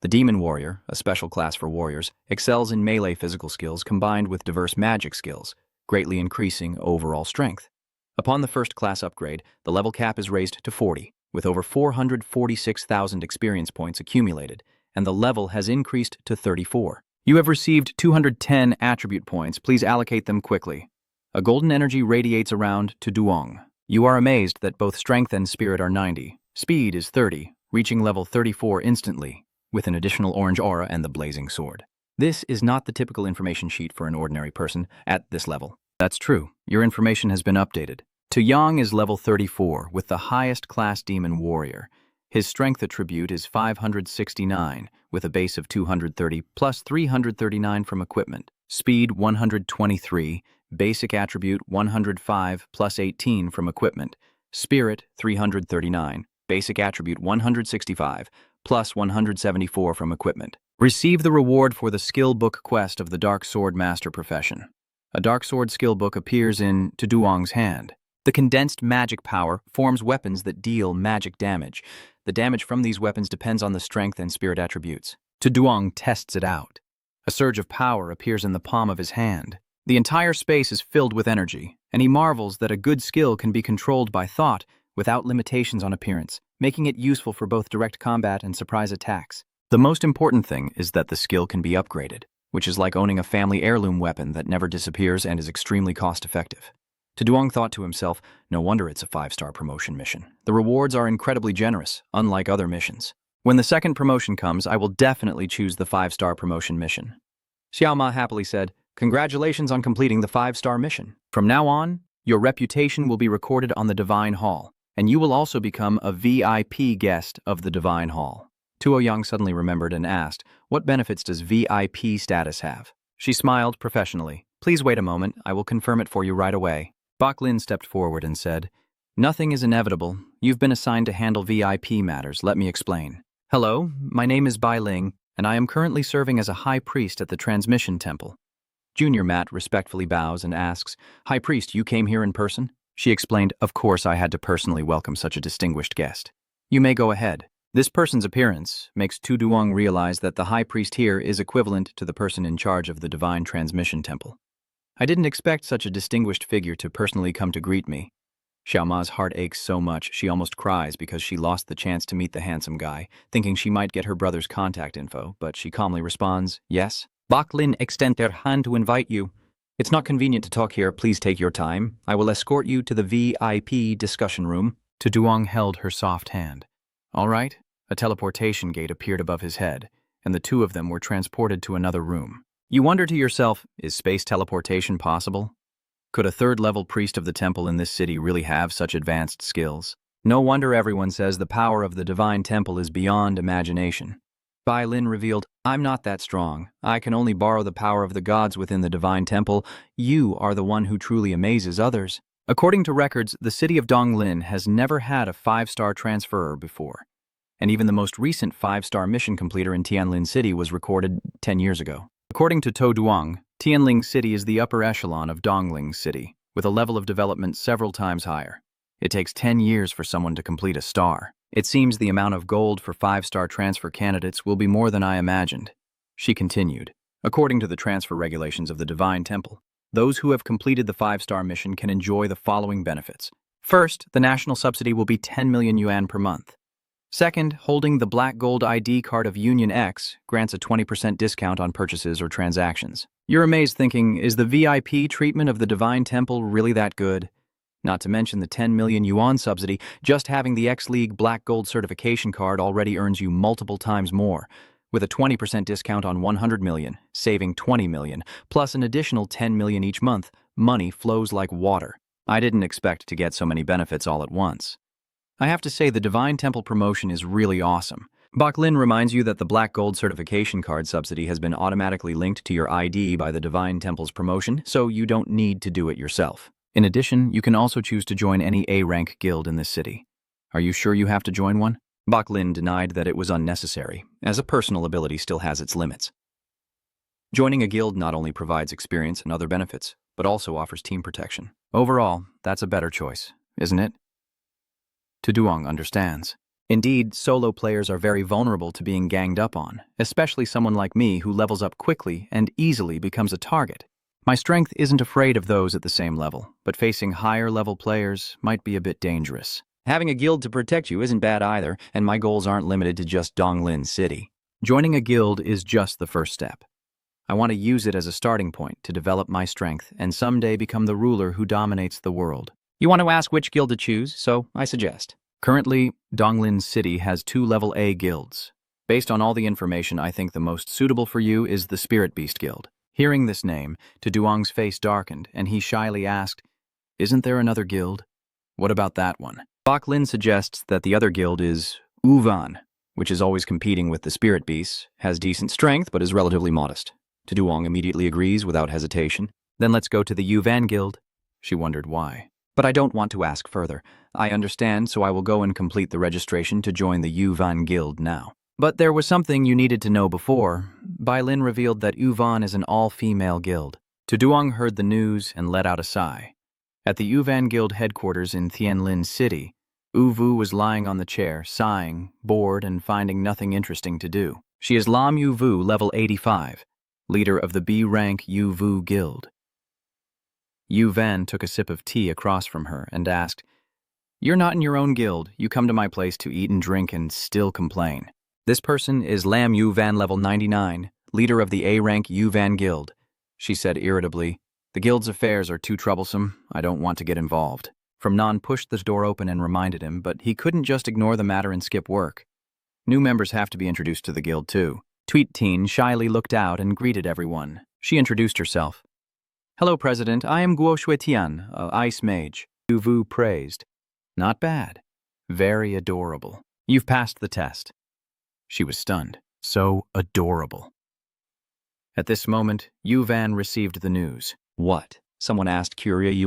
The Demon Warrior, a special class for warriors, excels in melee physical skills combined with diverse magic skills, greatly increasing overall strength. Upon the first class upgrade, the level cap is raised to 40, with over 446,000 experience points accumulated, and the level has increased to 34. You have received 210 attribute points. Please allocate them quickly. A golden energy radiates around Duong. You are amazed that both strength and spirit are 90. Speed is 30, reaching level 34 instantly, with an additional orange aura and the blazing sword. This is not the typical information sheet for an ordinary person at this level. That's true. Your information has been updated. Yang is level 34 with the highest class Demon Warrior. His strength attribute is 569 with a base of 230 plus 339 from equipment. Speed 123, basic attribute 105 plus 18 from equipment. Spirit 339, basic attribute 165 plus 174 from equipment. Receive the reward for the skill book quest of the Dark Sword Master profession. A Dark Sword skill book appears in Duong's hand. The condensed magic power forms weapons that deal magic damage. The damage from these weapons depends on the strength and spirit attributes. Duong tests it out. A surge of power appears in the palm of his hand. The entire space is filled with energy, and he marvels that a good skill can be controlled by thought without limitations on appearance, making it useful for both direct combat and surprise attacks. The most important thing is that the skill can be upgraded, which is like owning a family heirloom weapon that never disappears and is extremely cost-effective. Duong thought to himself, no wonder it's a 5-star promotion mission. The rewards are incredibly generous, unlike other missions. When the second promotion comes, I will definitely choose the 5-star promotion mission. Xiaoma happily said, congratulations on completing the 5-star mission. From now on, your reputation will be recorded on the Divine Hall, and you will also become a VIP guest of the Divine Hall. Tuo Yang suddenly remembered and asked, what benefits does VIP status have? She smiled professionally. Please wait a moment, I will confirm it for you right away. Bak Lin stepped forward and said, nothing is inevitable. You've been assigned to handle VIP matters. Let me explain. Hello, my name is Bai Ling, and I am currently serving as a high priest at the Transmission Temple. Junior Matt respectfully bows and asks, High Priest, you came here in person? She explained, of course I had to personally welcome such a distinguished guest. You may go ahead. This person's appearance makes Tu Duong realize that the High Priest here is equivalent to the person in charge of the Divine Transmission Temple. I didn't expect such a distinguished figure to personally come to greet me. Xiaoma's heart aches so much she almost cries because she lost the chance to meet the handsome guy, thinking she might get her brother's contact info, but she calmly responds, yes. Bak Lin extend their hand to invite you. It's not convenient to talk here, please take your time. I will escort you to the VIP discussion room. Tu Duong held her soft hand. All right. A teleportation gate appeared above his head, and the two of them were transported to another room. You wonder to yourself, is space teleportation possible? Could a third-level priest of the temple in this city really have such advanced skills? No wonder everyone says the power of the divine temple is beyond imagination. Bai Lin revealed, I'm not that strong. I can only borrow the power of the gods within the divine temple. You are the one who truly amazes others. According to records, the city of Donglin has never had a 5-star transferer before. And even the most recent 5-star mission completer in Tianlin City was recorded 10 years ago. According to To Duong, Tianling City is the upper echelon of Dongling City, with a level of development several times higher. It takes 10 years for someone to complete a star. It seems the amount of gold for 5-star transfer candidates will be more than I imagined. She continued, according to the transfer regulations of the Divine Temple, those who have completed the 5-star mission can enjoy the following benefits. First, the national subsidy will be 10 million yuan per month. Second, holding the Black Gold ID card of Union X grants a 20% discount on purchases or transactions. You're amazed thinking, is the VIP treatment of the Divine Temple really that good? Not to mention the 10 million yuan subsidy, just having the X-League Black Gold certification card already earns you multiple times more, with a 20% discount on 100 million, saving 20 million, plus an additional 10 million each month. Money flows like water. I didn't expect to get so many benefits all at once. I have to say the Divine Temple promotion is really awesome. Bak Lin reminds you that the Black Gold certification card subsidy has been automatically linked to your ID by the Divine Temple's promotion, so you don't need to do it yourself. In addition, you can also choose to join any A-rank guild in this city. Are you sure you have to join one? Bak Lin denied that it was unnecessary, as a personal ability still has its limits. Joining a guild not only provides experience and other benefits, but also offers team protection. Overall, that's a better choice, isn't it? Tu Duong understands. Indeed, solo players are very vulnerable to being ganged up on, especially someone like me who levels up quickly and easily becomes a target. My strength isn't afraid of those at the same level, but facing higher-level players might be a bit dangerous. Having a guild to protect you isn't bad either, and my goals aren't limited to just Donglin City. Joining a guild is just the first step. I want to use it as a starting point to develop my strength and someday become the ruler who dominates the world. You want to ask which guild to choose, so I suggest. Currently, Donglin City has 2 level A guilds. Based on all the information, I think the most suitable for you is the Spirit Beast Guild. Hearing this name, Tu Duong's face darkened, and he shyly asked, Isn't there another guild? What about that one? Bak Lin suggests that the other guild is Uvan, which is always competing with the Spirit Beasts, has decent strength but is relatively modest. Tu Duong immediately agrees without hesitation. Then let's go to the Uvan Guild. She wondered why. But I don't want to ask further. I understand, so I will go and complete the registration to join the Uvan Guild now. But there was something you needed to know before. Bai Lin revealed that Uvan is an all-female guild. Tu Duong heard the news and let out a sigh. At the Uvan Guild headquarters in Tianlin City, Uvu was lying on the chair, sighing, bored, and finding nothing interesting to do. She is Lam Uvu, level 85, leader of the B-rank Uvu Guild. Uvan took a sip of tea across from her and asked, You're not in your own guild. You come to my place to eat and drink and still complain. This person is Lam Uvan, level 99, leader of the A-rank Uvan Guild, she said irritably. The guild's affairs are too troublesome. I don't want to get involved. From Non pushed the door open and reminded him, but he couldn't just ignore the matter and skip work. New members have to be introduced to the guild too. Tweet Teen shyly looked out and greeted everyone. She introduced herself. Hello, President. I am Guo Shuetian, Ice Mage. Uvu praised. Not bad. Very adorable. You've passed the test. She was stunned. So adorable. At this moment, Uvan received the news. What? Someone asked curiously.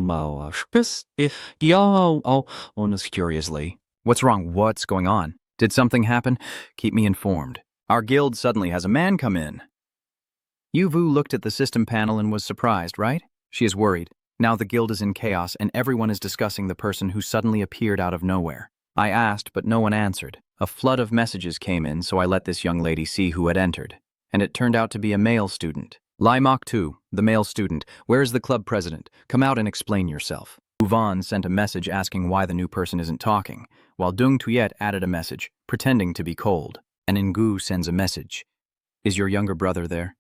What's wrong? What's going on? Did something happen? Keep me informed. Our guild suddenly has a man come in. Uvu looked at the system panel and was surprised, right? She is worried. Now the guild is in chaos and everyone is discussing the person who suddenly appeared out of nowhere. I asked, but no one answered. A flood of messages came in, so I let this young lady see who had entered. And it turned out to be a male student. Limak 2, the male student. Where is the club president? Come out and explain yourself. Uvan sent a message asking why the new person isn't talking, while Dung Tuyet added a message, pretending to be cold. And Ngu sends a message. Is your younger brother there?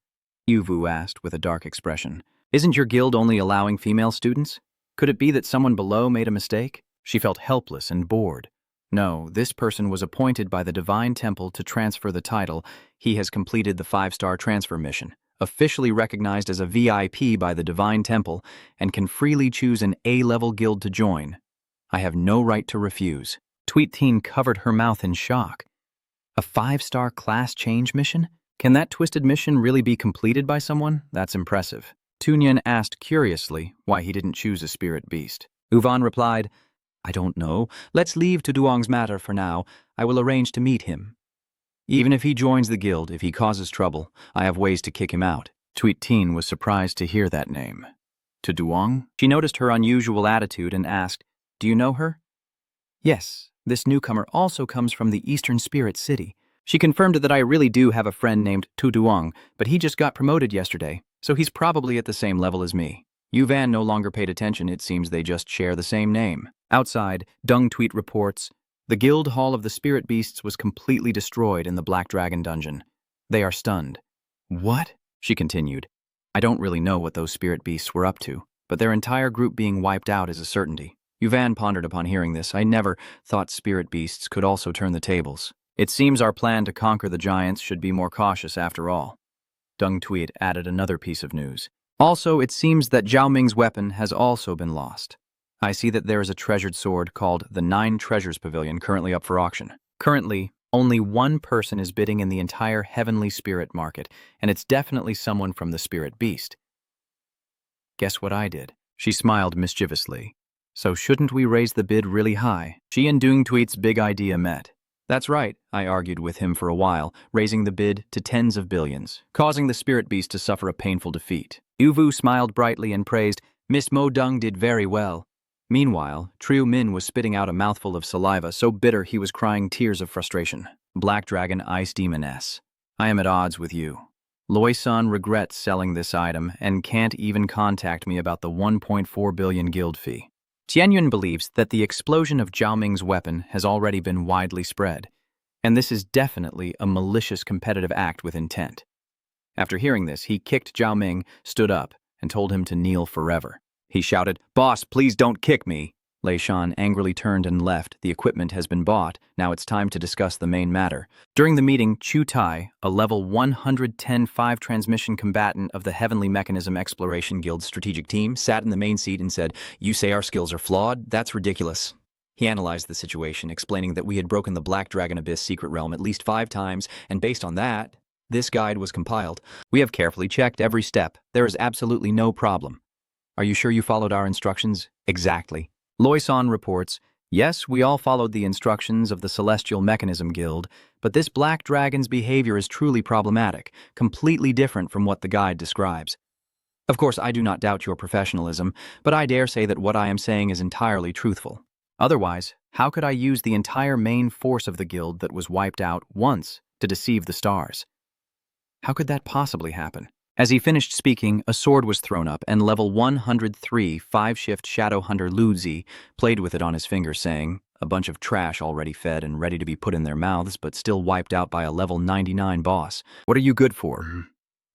Uvu asked with a dark expression. Isn't your guild only allowing female students? Could it be that someone below made a mistake? She felt helpless and bored. No, this person was appointed by the Divine Temple to transfer the title. He has completed the 5-star transfer mission, officially recognized as a VIP by the Divine Temple, and can freely choose an A-level guild to join. I have no right to refuse. Tweet Teen covered her mouth in shock. A 5-star class change mission? Can that twisted mission really be completed by someone? That's impressive. Tunyan asked curiously why he didn't choose a spirit beast. Uvan replied, I don't know. Let's leave to Duong's matter for now. I will arrange to meet him. Even if he joins the guild, if he causes trouble, I have ways to kick him out. Tweet Teen was surprised to hear that name. To Duong? She noticed her unusual attitude and asked, Do you know her? Yes, this newcomer also comes from the Eastern Spirit City. She confirmed that I really do have a friend named Tu Duong, but he just got promoted yesterday, so he's probably at the same level as me. Uvan no longer paid attention. It seems they just share the same name. Outside, Dung Tweet reports, the Guild Hall of the Spirit Beasts was completely destroyed in the Black Dragon dungeon. They are stunned. What? She continued. I don't really know what those spirit beasts were up to, but their entire group being wiped out is a certainty. Uvan pondered upon hearing this. I never thought spirit beasts could also turn the tables. It seems our plan to conquer the giants should be more cautious after all. Dung Tweet added another piece of news. Also, it seems that Zhao Ming's weapon has also been lost. I see that there is a treasured sword called the 9 Treasures Pavilion currently up for auction. Currently, only one person is bidding in the entire Heavenly Spirit market, and it's definitely someone from the Spirit Beast. Guess what I did? She smiled mischievously. So shouldn't we raise the bid really high? She and Dung Tweet's big idea met. That's right, I argued with him for a while, raising the bid to tens of billions, causing the Spirit Beast to suffer a painful defeat. Uvu smiled brightly and praised, Miss Mo Dung did very well. Meanwhile, Triu Min was spitting out a mouthful of saliva so bitter he was crying tears of frustration. Black Dragon Ice Demoness. I am at odds with you. Loi-san regrets selling this item and can't even contact me about the 1.4 billion guild fee. Tianyun believes that the explosion of Zhao Ming's weapon has already been widely spread, and this is definitely a malicious competitive act with intent. After hearing this, he kicked Zhao Ming, stood up, and told him to kneel forever. He shouted, Boss, please don't kick me. Lei Shan angrily turned and left. The equipment has been bought. Now it's time to discuss the main matter. During the meeting, Chu Tai, a level 110-5 transmission combatant of the Heavenly Mechanism Exploration Guild's strategic team, sat in the main seat and said, You say our skills are flawed? That's ridiculous. He analyzed the situation, explaining that we had broken the Black Dragon Abyss secret realm at least 5 times, and based on that, this guide was compiled. We have carefully checked every step. There is absolutely no problem. Are you sure you followed our instructions? Exactly. Loi-san reports, yes, we all followed the instructions of the Celestial Mechanism Guild, but this Black Dragon's behavior is truly problematic, completely different from what the guide describes. Of course, I do not doubt your professionalism, but I dare say that what I am saying is entirely truthful. Otherwise, how could I use the entire main force of the guild that was wiped out once to deceive the stars? How could that possibly happen? As he finished speaking, a sword was thrown up, and level 103 5-shift Shadow Hunter Lu Zi played with it on his finger, saying, a bunch of trash already fed and ready to be put in their mouths, but still wiped out by a level 99 boss. What are you good for?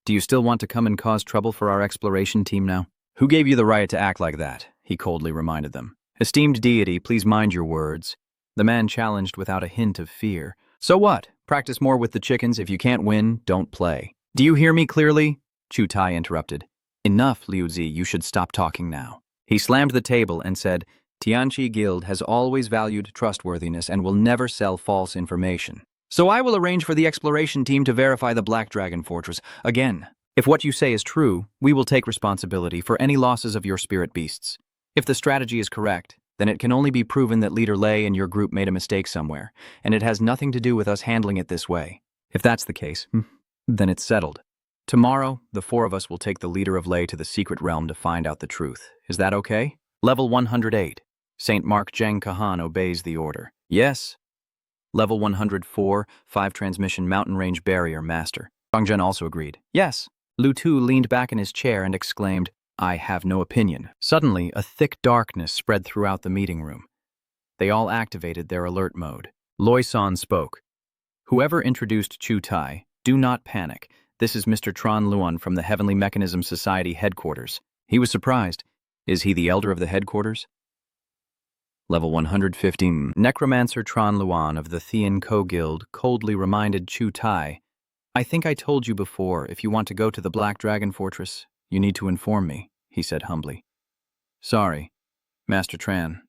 Do you still want to come and cause trouble for our exploration team now? Who gave you the right to act like that? He coldly reminded them. Esteemed deity, please mind your words. The man challenged without a hint of fear. So what? Practice more with the chickens. If you can't win, don't play. Do you hear me clearly? Chu Tai interrupted. Enough, Liu Zi, you should stop talking now. He slammed the table and said, Tianqi Guild has always valued trustworthiness and will never sell false information. So I will arrange for the exploration team to verify the Black Dragon Fortress again. If what you say is true, we will take responsibility for any losses of your spirit beasts. If the strategy is correct, then it can only be proven that Leader Lei and your group made a mistake somewhere, and it has nothing to do with us handling it this way. If that's the case, then it's settled. Tomorrow, the four of us will take the leader of Lei to the secret realm to find out the truth. Is that okay? Level 108. St. Mark Zheng Kahan obeys the order. Yes. Level 104, 5 transmission mountain range barrier master. Zhang Zhen also agreed. Yes. Lu Tu leaned back in his chair and exclaimed, I have no opinion. Suddenly, a thick darkness spread throughout the meeting room. They all activated their alert mode. Loi San spoke. Whoever introduced Chu Tai, do not panic. This is Mr. Tran Luan from the Heavenly Mechanism Society headquarters. He was surprised. Is he the elder of the headquarters? Level 115. Necromancer Tran Luan of the Thean Ko Guild coldly reminded Chu Tai, I think I told you before, if you want to go to the Black Dragon Fortress, you need to inform me, he said humbly. Sorry, Master Tran.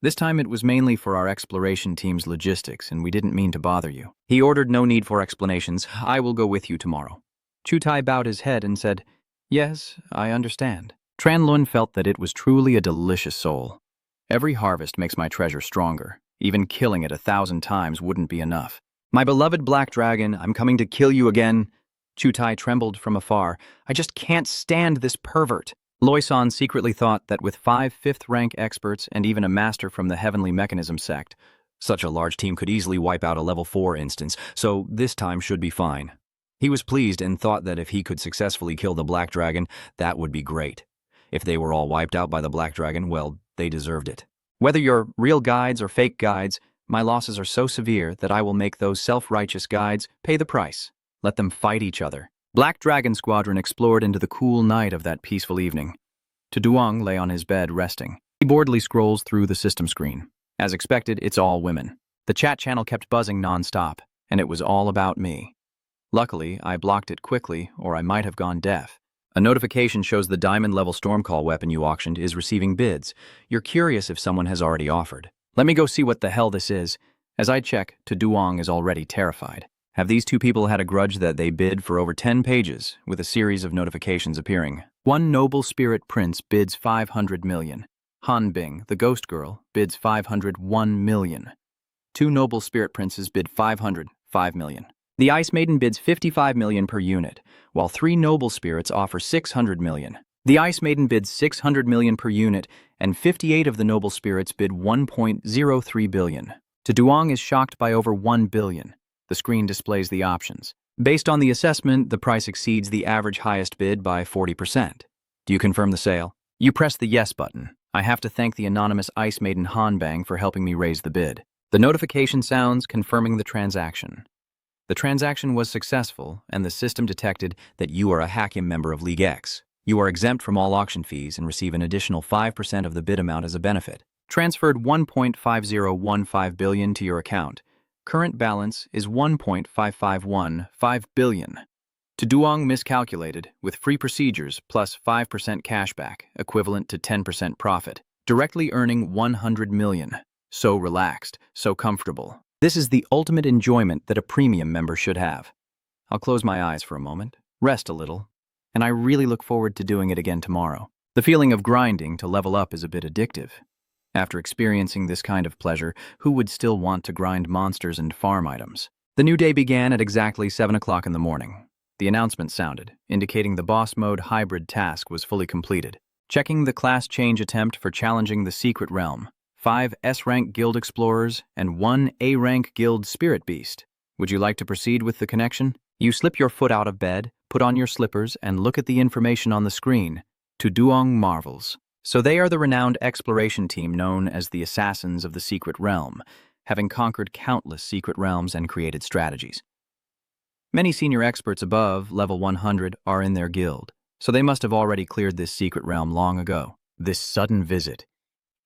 This time it was mainly for our exploration team's logistics, and we didn't mean to bother you. He ordered no need for explanations. I will go with you tomorrow. Chu Tai bowed his head and said, Yes, I understand. Tran Lun felt that it was truly a delicious soul. Every harvest makes my treasure stronger. Even killing it 1,000 times wouldn't be enough. My beloved Black Dragon, I'm coming to kill you again. Chu Tai trembled from afar. I just can't stand this pervert. Loi San secretly thought that with 5 fifth-rank experts and even a master from the Heavenly Mechanism sect, such a large team could easily wipe out a level 4 instance, so this time should be fine. He was pleased and thought that if he could successfully kill the Black Dragon, that would be great. If they were all wiped out by the Black Dragon, well, they deserved it. Whether you're real guides or fake guides, my losses are so severe that I will make those self-righteous guides pay the price. Let them fight each other. Black Dragon Squadron explored into the cool night of that peaceful evening. Tu Duong lay on his bed resting. He boredly scrolls through the system screen. As expected, it's all women. The chat channel kept buzzing non-stop, and it was all about me. Luckily, I blocked it quickly, or I might have gone deaf. A notification shows the diamond-level Stormcall weapon you auctioned is receiving bids. You're curious if someone has already offered. Let me go see what the hell this is. As I check, Tu Duong is already terrified. Have these two people had a grudge that they bid for over 10 pages, with a series of notifications appearing? One noble spirit prince bids 500 million. Han Bing, the ghost girl, bids 501 million. 2 noble spirit princes bid 505 million. The Ice Maiden bids 55 million per unit, while 3 noble spirits offer 600 million. The Ice Maiden bids 600 million per unit, and 58 of the noble spirits bid 1.03 billion. Tu Duong is shocked by over 1 billion. The screen displays the options. Based on the assessment, the price exceeds the average highest bid by 40%. Do you confirm the sale? You press the yes button. I have to thank the anonymous Ice Maiden Han Bang for helping me raise the bid. The notification sounds confirming the transaction. The transaction was successful, and the system detected that you are a Hakim member of League X. You are exempt from all auction fees and receive an additional 5% of the bid amount as a benefit. Transferred 1.5015 billion to your account. Current balance is 1.5515 billion. Tu Duong miscalculated, with free procedures plus 5% cashback, equivalent to 10% profit, directly earning 100 million. So relaxed, so comfortable. This is the ultimate enjoyment that a premium member should have. I'll close my eyes for a moment, rest a little, and I really look forward to doing it again tomorrow. The feeling of grinding to level up is a bit addictive. After experiencing this kind of pleasure, who would still want to grind monsters and farm items? The new day began at exactly 7 o'clock in the morning. The announcement sounded, indicating the boss mode hybrid task was fully completed. Checking the class change attempt for challenging the secret realm. 5 S-rank guild explorers and 1 A-rank guild spirit beast. Would you like to proceed with the connection? You slip your foot out of bed, put on your slippers, and look at the information on the screen. Tu Duong marvels. So they are the renowned exploration team known as the Assassins of the Secret Realm, having conquered countless secret realms and created strategies. Many senior experts above level 100 are in their guild. So they must have already cleared this secret realm long ago. This sudden visit.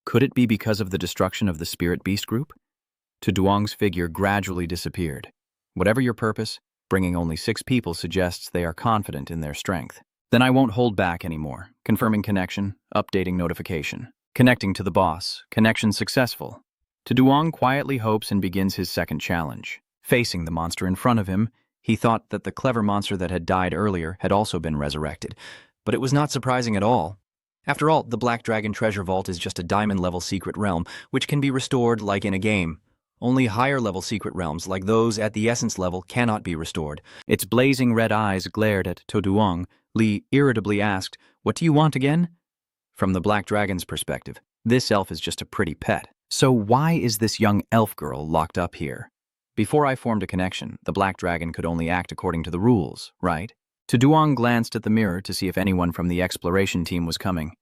Could it be because of the destruction of the Spirit Beast group? Tu Duong's figure gradually disappeared. Whatever your purpose, bringing only 6 people suggests they are confident in their strength. Then I won't hold back anymore. Confirming connection, updating notification. Connecting to the boss, connection successful. Tu Duong quietly hopes and begins his second challenge. Facing the monster in front of him, he thought that the clever monster that had died earlier had also been resurrected. But it was not surprising at all. After all, the Black Dragon Treasure Vault is just a diamond-level secret realm, which can be restored like in a game. Only higher-level secret realms, like those at the essence level, cannot be restored. Its blazing red eyes glared at Tu Duong. Li irritably asked, "What do you want again?" From the Black Dragon's perspective, this elf is just a pretty pet. So why is this young elf girl locked up here? Before I formed a connection, the Black Dragon could only act according to the rules, right? Tu Duong glanced at the mirror to see if anyone from the exploration team was coming.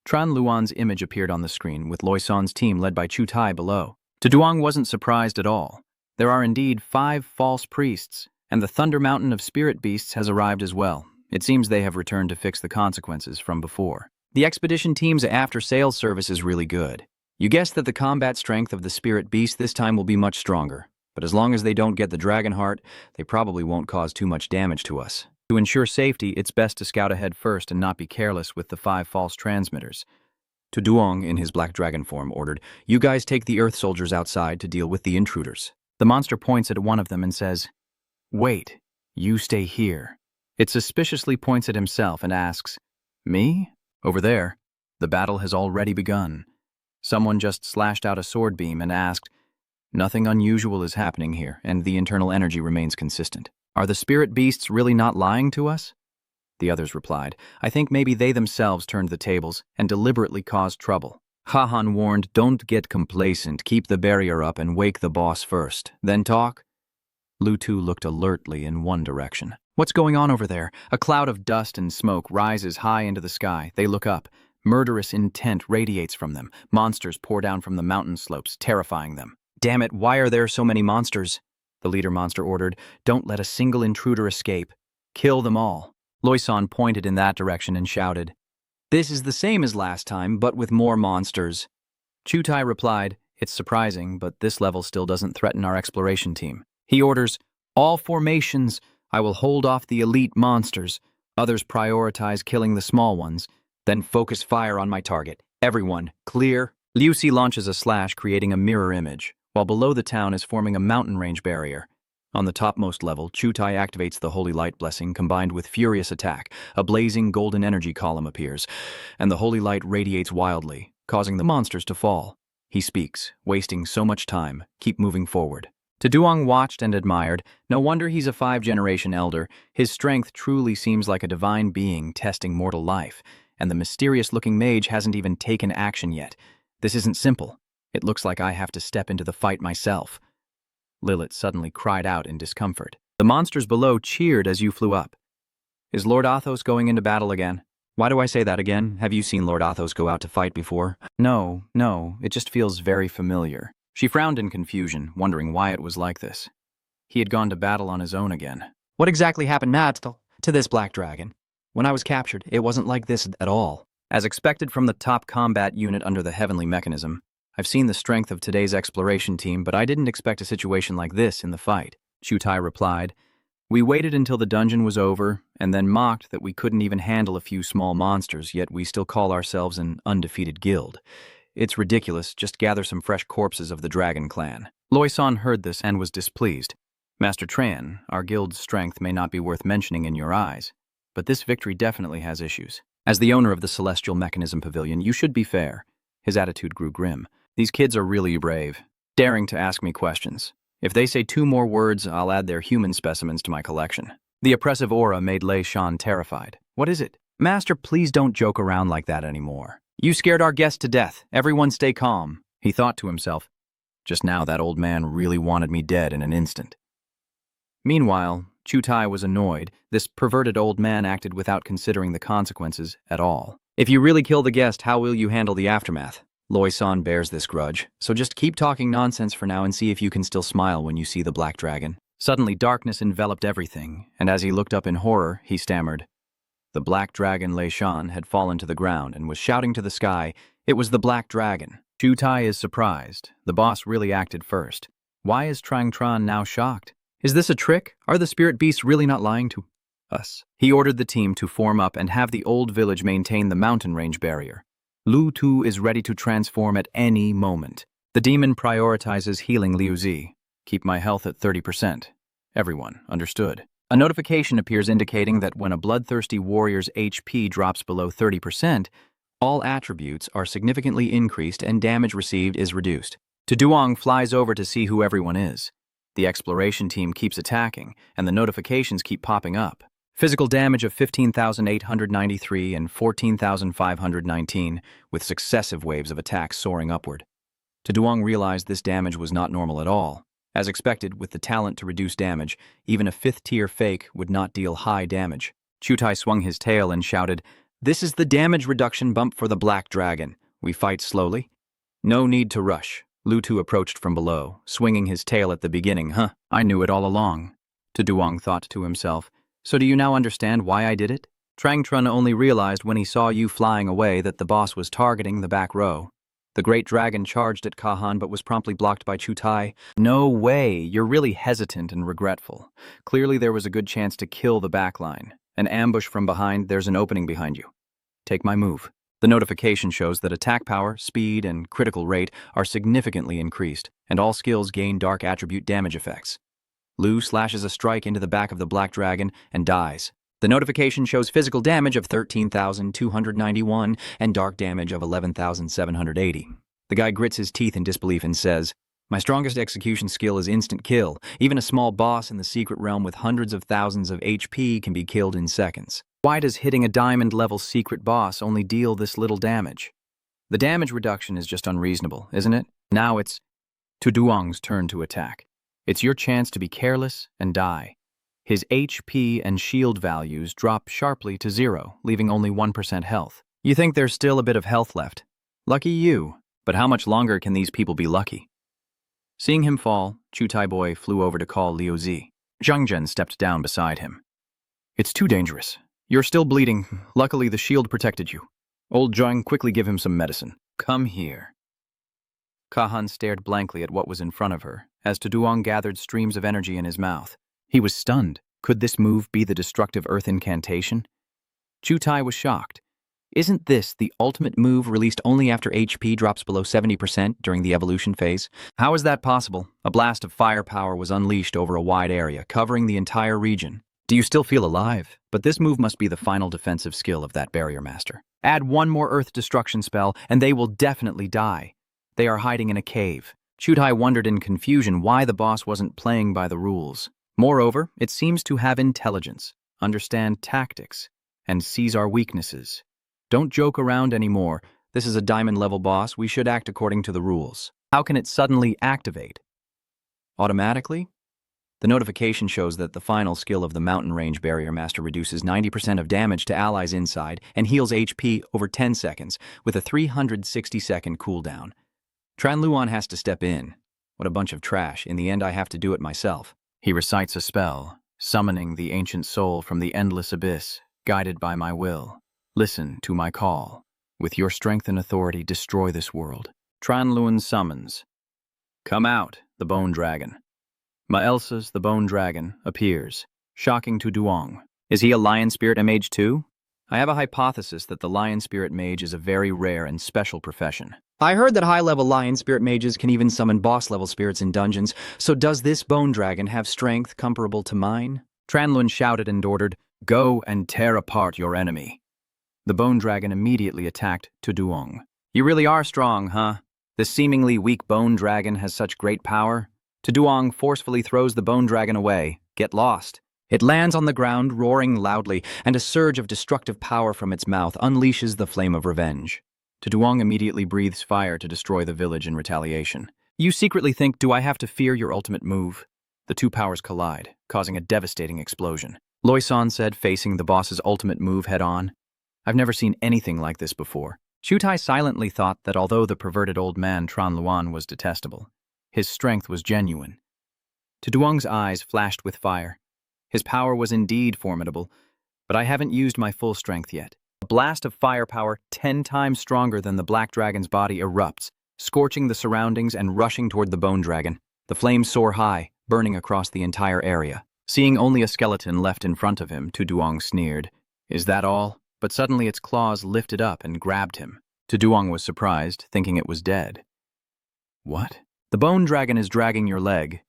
Tran Luan's image appeared on the screen, with Loisan's team led by Chu Tai below. Tu Duong wasn't surprised at all. There are indeed 5 false priests, and the Thunder Mountain of Spirit Beasts has arrived as well. It seems they have returned to fix the consequences from before. The expedition team's after-sales service is really good. You guess that the combat strength of the Spirit Beast this time will be much stronger, but as long as they don't get the Dragon Heart, they probably won't cause too much damage to us. To ensure safety, it's best to scout ahead first and not be careless with the 5 false transmitters. Tu Duong, in his Black Dragon form, ordered, "You guys take the Earth soldiers outside to deal with the intruders." The monster points at one of them and says, "Wait, you stay here." It suspiciously points at himself and asks, "Me?" Over there, the battle has already begun. Someone just slashed out a sword beam and asked, "Nothing unusual is happening here, and the internal energy remains consistent. Are the spirit beasts really not lying to us?" The others replied, "I think maybe they themselves turned the tables and deliberately caused trouble." Hahan warned, "Don't get complacent, keep the barrier up and wake the boss first, then talk." Lu Tu looked alertly in one direction. "What's going on over there?" A cloud of dust and smoke rises high into the sky. They look up. Murderous intent radiates from them. Monsters pour down from the mountain slopes, terrifying them. "Damn it, why are there so many monsters?" The leader monster ordered. "Don't let a single intruder escape. Kill them all." Loisan pointed in that direction and shouted, "This is the same as last time, but with more monsters." Chu Tai replied, "It's surprising, but this level still doesn't threaten our exploration team." He orders, "All formations. I will hold off the elite monsters. Others prioritize killing the small ones. Then focus fire on my target. Everyone, clear." Liu Si launches a slash, creating a mirror image, while below the town is forming a mountain range barrier. On the topmost level, Chu Tai activates the Holy Light Blessing combined with Furious Attack. A blazing golden energy column appears, and the Holy Light radiates wildly, causing the monsters to fall. He speaks, wasting so much time. Keep moving forward. Tu Duong watched and admired. No wonder he's a 5-generation elder. His strength truly seems like a divine being testing mortal life, and the mysterious-looking mage hasn't even taken action yet. This isn't simple. It looks like I have to step into the fight myself. Lilith suddenly cried out in discomfort. The monsters below cheered as you flew up. "Is Lord Athos going into battle again?" "Why do I say that again? Have you seen Lord Athos go out to fight before?" No, it just feels very familiar." She frowned in confusion, wondering why it was like this. He had gone to battle on his own again. "What exactly happened, Madstal, to this Black Dragon? When I was captured, it wasn't like this at all." As expected from the top combat unit under the Heavenly Mechanism, I've seen the strength of today's exploration team, but I didn't expect a situation like this in the fight, Chu Tai replied. "We waited until the dungeon was over, and then mocked that we couldn't even handle a few small monsters, yet we still call ourselves an undefeated guild. It's ridiculous, just gather some fresh corpses of the Dragon Clan." Loisan heard this and was displeased. "Master Tran, our guild's strength may not be worth mentioning in your eyes, but this victory definitely has issues. As the owner of the Celestial Mechanism Pavilion, you should be fair." His attitude grew grim. "These kids are really brave, daring to ask me questions. If they say 2 more words, I'll add their human specimens to my collection." The oppressive aura made Lei Shan terrified. "What is it?" "Master, please don't joke around like that anymore. You scared our guest to death. Everyone stay calm." He thought to himself, "Just now that old man really wanted me dead in an instant." Meanwhile, Chu Tai was annoyed. This perverted old man acted without considering the consequences at all. "If you really kill the guest, how will you handle the aftermath?" Loisan bears this grudge, so just keep talking nonsense for now and see if you can still smile when you see the Black Dragon. Suddenly darkness enveloped everything, and as he looked up in horror, he stammered, The black dragon Lei Shan had fallen to the ground and was shouting to the sky. It was the black dragon. Chutai is surprised. The boss really acted first. Why is Trang Tran now shocked? Is this a trick? Are the spirit beasts really not lying to us? He ordered the team to form up and have the old village maintain the mountain range barrier. Lu Tu is ready to transform at any moment. The demon prioritizes healing Liu Zi. Keep my health at 30%. Everyone, understood. A notification appears indicating that when a bloodthirsty warrior's HP drops below 30%, all attributes are significantly increased and damage received is reduced. Duong flies over to see who everyone is. The exploration team keeps attacking, and the notifications keep popping up. Physical damage of 15,893 and 14,519, with successive waves of attacks soaring upward. Duong realized this damage was not normal at all. As expected, with the talent to reduce damage, even a 5th-tier fake would not deal high damage. Chutai swung his tail and shouted, "This is the damage reduction bump for the Black Dragon. We fight slowly. No need to rush." Lu Tu approached from below, swinging his tail at the beginning. I knew it all along. Duong thought to himself. So do you now understand why I did it? Trang Trun only realized when he saw you flying away that the boss was targeting the back row. The great dragon charged at Kahan but was promptly blocked by Chutai. No way, you're really hesitant and regretful. Clearly there was a good chance to kill the backline. An ambush from behind, there's an opening behind you. Take my move. The notification shows that attack power, speed, and critical rate are significantly increased, and all skills gain dark attribute damage effects. Lu slashes a strike into the back of the black dragon and dies. The notification shows physical damage of 13,291 and dark damage of 11,780. The guy grits his teeth in disbelief and says, "My strongest execution skill is instant kill. Even a small boss in the secret realm with hundreds of thousands of HP can be killed in seconds. Why does hitting a diamond-level secret boss only deal this little damage? The damage reduction is just unreasonable, isn't it? Now it's Duong's turn to attack. It's your chance to be careless and die." His HP and shield values drop sharply to 0, leaving only 1% health. You think there's still a bit of health left. Lucky you. But how much longer can these people be lucky? Seeing him fall, Chutai Boy flew over to call Liu Zi. Zhang Zhen stepped down beside him. "It's too dangerous. You're still bleeding. Luckily, the shield protected you. Old Zhang, quickly give him some medicine. Come here." Kahan stared blankly at what was in front of her, as Duong gathered streams of energy in his mouth. He was stunned. Could this move be the destructive earth incantation? Chutai was shocked. Isn't this the ultimate move released only after HP drops below 70% during the evolution phase? How is that possible? A blast of firepower was unleashed over a wide area, covering the entire region. Do you still feel alive? But this move must be the final defensive skill of that barrier master. Add one more earth destruction spell, and they will definitely die. They are hiding in a cave. Chutai wondered in confusion why the boss wasn't playing by the rules. Moreover, it seems to have intelligence, understand tactics, and sees our weaknesses. Don't joke around anymore. This is a diamond-level boss. We should act according to the rules. How can it suddenly activate? Automatically? The notification shows that the final skill of the mountain range barrier master reduces 90% of damage to allies inside and heals HP over 10 seconds with a 360-second cooldown. Tran Luan has to step in. What a bunch of trash. In the end, I have to do it myself. He recites a spell, summoning the ancient soul from the endless abyss, guided by my will. Listen to my call. With your strength and authority, destroy this world. Tran Luan summons. Come out, the bone dragon. Maelsa's the bone dragon appears, shocking to Duong. Is he a lion spirit mage too? I have a hypothesis that the lion spirit mage is a very rare and special profession. I heard that high-level lion spirit mages can even summon boss-level spirits in dungeons, so does this bone dragon have strength comparable to mine? Tranlun shouted and ordered, "Go and tear apart your enemy." The bone dragon immediately attacked Duong. You really are strong, huh? This seemingly weak bone dragon has such great power? Duong forcefully throws the bone dragon away. Get lost. It lands on the ground, roaring loudly, and a surge of destructive power from its mouth unleashes the flame of revenge. Duong immediately breathes fire to destroy the village in retaliation. You secretly think, do I have to fear your ultimate move? The two powers collide, causing a devastating explosion. Loisan said, facing the boss's ultimate move head-on. I've never seen anything like this before. Chutai silently thought that although the perverted old man Tran Luan was detestable, his strength was genuine. Duong's eyes flashed with fire. His power was indeed formidable, but I haven't used my full strength yet. A blast of firepower 10 times stronger than the black dragon's body erupts, scorching the surroundings and rushing toward the bone dragon. The flames soar high, burning across the entire area. Seeing only a skeleton left in front of him, Duong sneered. Is that all? But suddenly its claws lifted up and grabbed him. Duong was surprised, thinking it was dead. What? The bone dragon is dragging your leg.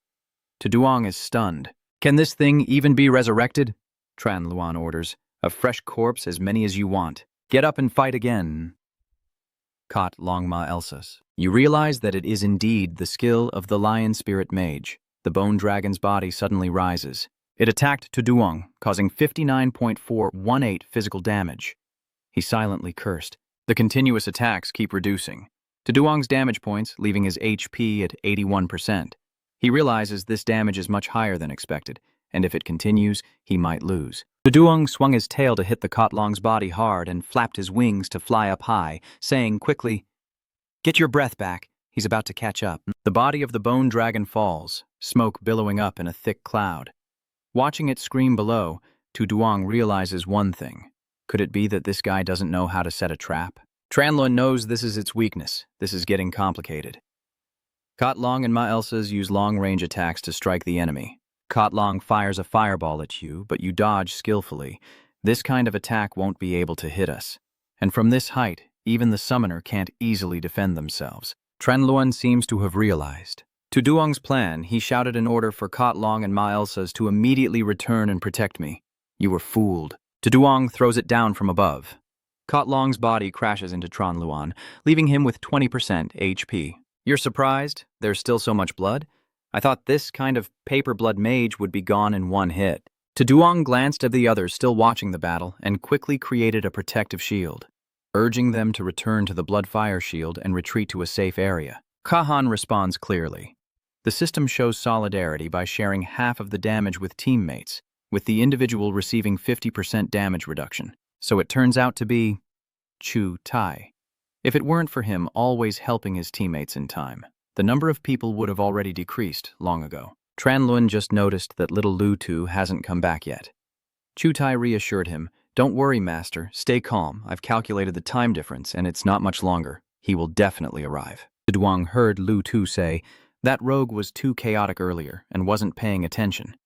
Duong is stunned. Can this thing even be resurrected? Tran Luan orders. A fresh corpse, as many as you want. Get up and fight again. Kot Longma Elsas. You realize that it is indeed the skill of the lion spirit mage. The bone dragon's body suddenly rises. It attacked Duong, causing 59.418 physical damage. He silently cursed. The continuous attacks keep reducing. Duong's damage points, leaving his HP at 81%. He realizes this damage is much higher than expected, and if it continues, he might lose. Duong swung his tail to hit the Kotlong's body hard and flapped his wings to fly up high, saying quickly, "Get your breath back. He's about to catch up." The body of the bone dragon falls, smoke billowing up in a thick cloud. Watching it scream below, Duong realizes one thing. Could it be that this guy doesn't know how to set a trap? Tranlun knows this is its weakness. This is getting complicated. Kotlong and Ma Elsas use long-range attacks to strike the enemy. Kotlong fires a fireball at you, but you dodge skillfully. This kind of attack won't be able to hit us. And from this height, even the summoner can't easily defend themselves. Tranluan seems to have realized. To Duong's plan, he shouted an order for Kotlong and Ma Elsas to immediately return and protect me. You were fooled. Duong throws it down from above. Kotlong's body crashes into Tranluan, leaving him with 20% HP. You're surprised? There's still so much blood? I thought this kind of paper blood mage would be gone in one hit. Duong glanced at the others still watching the battle and quickly created a protective shield, urging them to return to the blood fire shield and retreat to a safe area. Kahan responds clearly. The system shows solidarity by sharing half of the damage with teammates, with the individual receiving 50% damage reduction. So it turns out to be Chu Tai. If it weren't for him always helping his teammates in time, the number of people would have already decreased long ago. Tranlun just noticed that little Lu Tu hasn't come back yet. Chu Tai reassured him, "Don't worry, Master. Stay calm. I've calculated the time difference, and it's not much longer. He will definitely arrive." Duong heard Lu Tu say, "That rogue was too chaotic earlier and wasn't paying attention.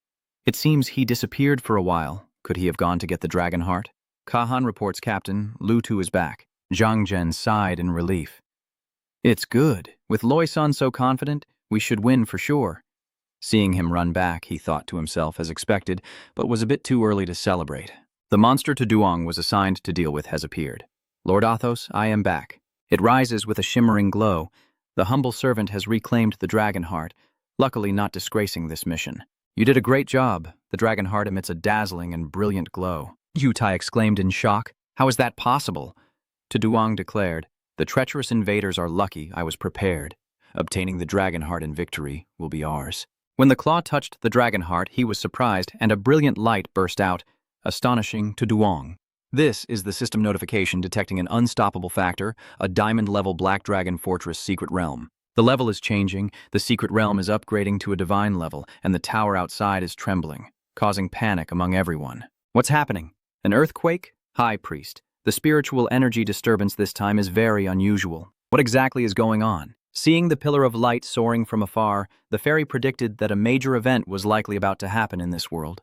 It seems he disappeared for a while. Could he have gone to get the dragon heart?" Kahan reports, "Captain, Lu Tu is back." Zhang Zhen sighed in relief. "It's good. With Loi Sun so confident, we should win for sure." Seeing him run back, he thought to himself as expected, but was a bit too early to celebrate. The monster Duong was assigned to deal with has appeared. "Lord Athos, I am back." It rises with a shimmering glow. The humble servant has reclaimed the dragon heart, luckily not disgracing this mission. "You did a great job." The dragon heart emits a dazzling and brilliant glow. Yu Tai exclaimed in shock. "How is that possible?" Duong declared, "The treacherous invaders are lucky I was prepared. Obtaining the dragon heart in victory will be ours." When the claw touched the dragon heart, he was surprised, and a brilliant light burst out, astonishing Duong. This is the system notification detecting an unstoppable factor, a diamond-level Black Dragon Fortress secret realm. The level is changing, the secret realm is upgrading to a divine level, and the tower outside is trembling, causing panic among everyone. What's happening? An earthquake? High Priest. The spiritual energy disturbance this time is very unusual. What exactly is going on? Seeing the pillar of light soaring from afar, the fairy predicted that a major event was likely about to happen in this world.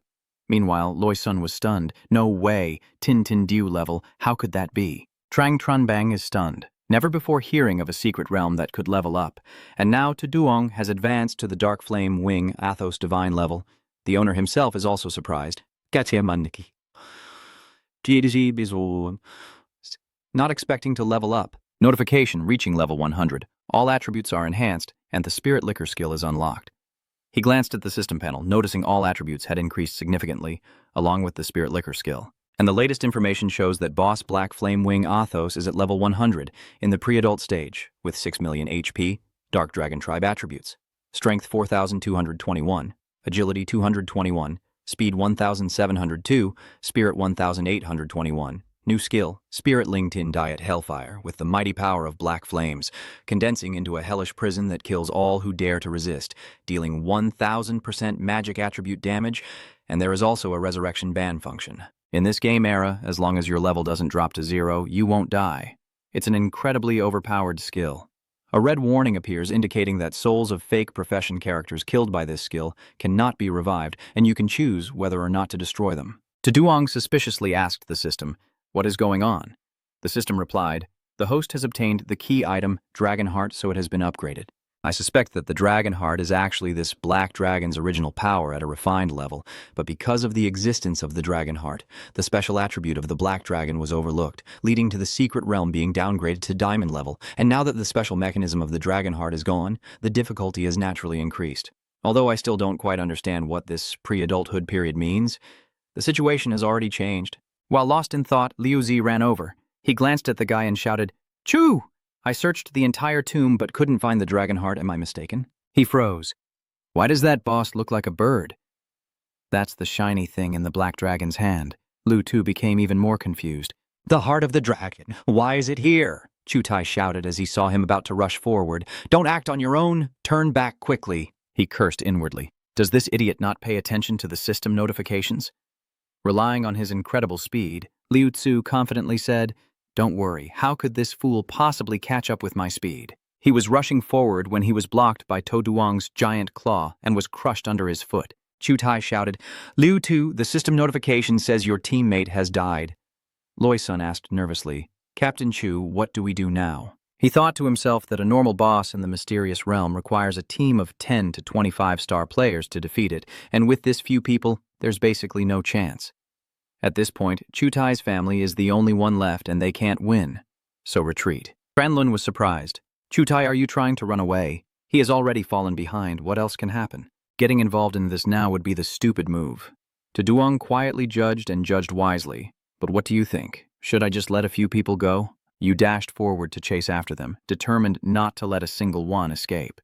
Meanwhile, Loi Sun was stunned. No way. Tin Tin Diu level. How could that be? Trang Trunbang is stunned, never before hearing of a secret realm that could level up. And now Duong has advanced to the Dark Flame Wing Athos Divine level. The owner himself is also surprised. Not expecting to level up. Notification reaching level 100. All attributes are enhanced, and the Spirit Liquor skill is unlocked. He glanced at the system panel, noticing all attributes had increased significantly, along with the Spirit Liquor skill. And the latest information shows that Boss Black Flame Wing Athos is at level 100 in the pre-adult stage, with 6 million HP, Dark Dragon Tribe attributes. Strength 4,221, Agility 221, Speed 1,702, Spirit 1,821. New skill, Spirit Linked in Diet Hellfire, with the mighty power of black flames, condensing into a hellish prison that kills all who dare to resist, dealing 1,000% magic attribute damage, and there is also a resurrection ban function. In this game era, as long as your level doesn't drop to 0, you won't die. It's an incredibly overpowered skill. A red warning appears indicating that souls of fake profession characters killed by this skill cannot be revived, and you can choose whether or not to destroy them. Duong suspiciously asked the system, "What is going on?" The system replied, "The host has obtained the key item, Dragon Heart, so it has been upgraded. I suspect that the Dragon Heart is actually this black dragon's original power at a refined level, but because of the existence of the Dragon Heart, the special attribute of the black dragon was overlooked, leading to the secret realm being downgraded to diamond level, and now that the special mechanism of the Dragon Heart is gone, the difficulty is naturally increased. Although I still don't quite understand what this pre-adulthood period means, the situation has already changed." While lost in thought, Liu Zi ran over. He glanced at the guy and shouted, "Chu! I searched the entire tomb but couldn't find the Dragon Heart, am I mistaken?" He froze. "Why does that boss look like a bird?" "That's the shiny thing in the black dragon's hand." Lu Tu became even more confused. "The heart of the dragon, why is it here?" Chu Tai shouted as he saw him about to rush forward. "Don't act on your own, turn back quickly." He cursed inwardly. Does this idiot not pay attention to the system notifications? Relying on his incredible speed, Liu Tzu confidently said, "Don't worry, how could this fool possibly catch up with my speed?" He was rushing forward when he was blocked by To Duong's giant claw and was crushed under his foot. Chu Tai shouted, "Liu Tu, the system notification says your teammate has died." Loi Sun asked nervously, "Captain Chu, what do we do now?" He thought to himself that a normal boss in the mysterious realm requires a team of 10 to 25-star players to defeat it, and with this few people, there's basically no chance. At this point, Chu Tai's family is the only one left and they can't win. So retreat. Franlun was surprised. "Chu Tai, are you trying to run away? He has already fallen behind. What else can happen? Getting involved in this now would be the stupid move." Duong quietly judged and judged wisely. "But what do you think? Should I just let a few people go?" You dashed forward to chase after them, determined not to let a single one escape.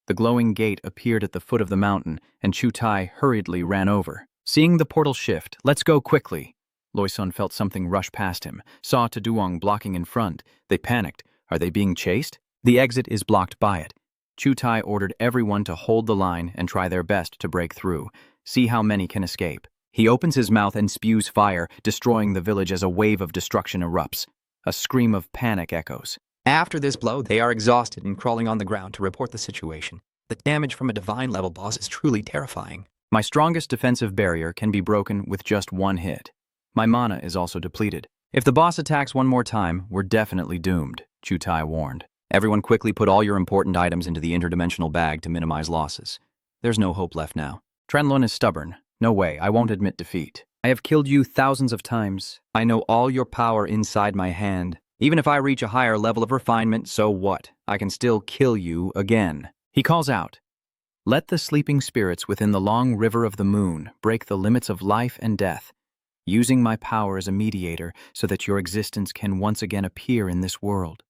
The glowing gate appeared at the foot of the mountain, and Chu Tai hurriedly ran over. Seeing the portal shift, "Let's go quickly." Loi Sun felt something rush past him, saw Duong blocking in front. They panicked. Are they being chased? The exit is blocked by it. Chu Tai ordered everyone to hold the line and try their best to break through. See how many can escape. He opens his mouth and spews fire, destroying the village as a wave of destruction erupts. A scream of panic echoes. After this blow, they are exhausted and crawling on the ground to report the situation. The damage from a divine-level boss is truly terrifying. My strongest defensive barrier can be broken with just one hit. My mana is also depleted. If the boss attacks one more time, we're definitely doomed, Chu Tai warned. Everyone quickly put all your important items into the interdimensional bag to minimize losses. There's no hope left now. Trenlun is stubborn. No way, I won't admit defeat. I have killed you thousands of times. I know all your power inside my hand. Even if I reach a higher level of refinement, so what? I can still kill you again. He calls out, "Let the sleeping spirits within the long river of the moon break the limits of life and death, using my power as a mediator so that your existence can once again appear in this world.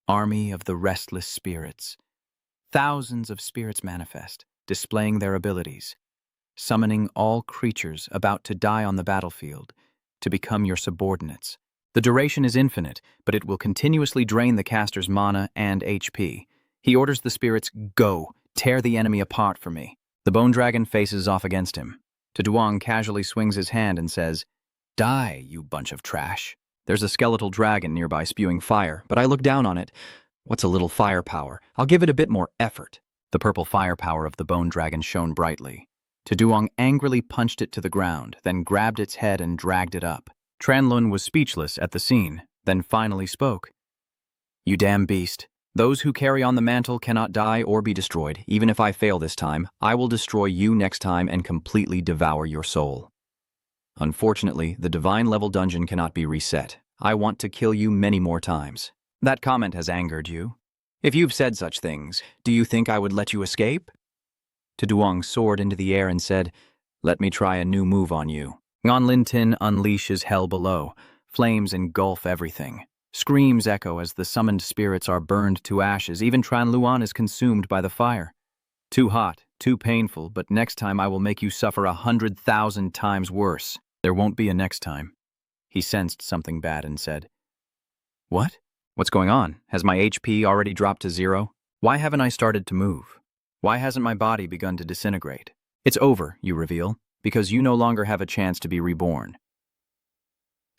Army of the restless spirits." Thousands of spirits manifest, displaying their abilities, summoning all creatures about to die on the battlefield to become your subordinates. The duration is infinite, but it will continuously drain the caster's mana and HP. He orders the spirits, "Go, tear the enemy apart for me." The bone dragon faces off against him. Duong casually swings his hand and says, "Die, you bunch of trash." There's a skeletal dragon nearby spewing fire, but I look down on it. What's a little firepower? I'll give it a bit more effort. The purple firepower of the bone dragon shone brightly. Duong angrily punched it to the ground, then grabbed its head and dragged it up. Tranlun was speechless at the scene, then finally spoke. "You damn beast. Those who carry on the mantle cannot die or be destroyed. Even if I fail this time, I will destroy you next time and completely devour your soul. Unfortunately, the divine-level dungeon cannot be reset. I want to kill you many more times." That comment has angered you. If you've said such things, do you think I would let you escape? Duong soared into the air and said, "Let me try a new move on you." Ngan Lin Tin unleashes hell below. Flames engulf everything. Screams echo as the summoned spirits are burned to ashes. Even Tran Luan is consumed by the fire. Too hot, too painful, but next time I will make you suffer 100,000 times worse. There won't be a next time. He sensed something bad and said, "What? What's going on? Has my HP already dropped to 0? Why haven't I started to move? Why hasn't my body begun to disintegrate?" "It's over," you reveal, "because you no longer have a chance to be reborn."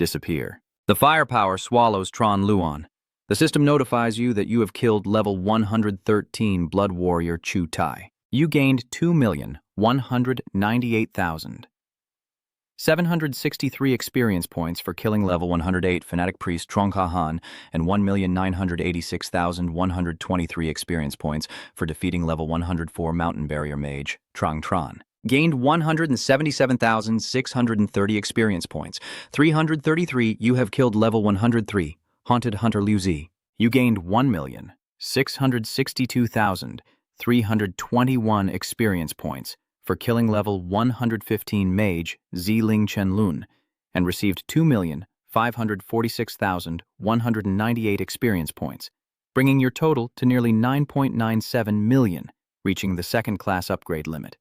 disappear. The firepower swallows Tron Luan. The system notifies you that you have killed level 113 Blood Warrior Chu Tai. You gained 2,198,763 experience points for killing level 108 Fanatic Priest Trong Ka Han and 1,986,123 experience points for defeating level 104 Mountain Barrier Mage Trong Tron. Gained 177,630 experience points. 333, you have killed level 103 Haunted Hunter Liu Zi. You gained 1,662,321 experience points for killing level 115 Mage Ziling Chenlun and received 2,546,198 experience points, bringing your total to nearly 9.97 million, reaching the second class upgrade limit.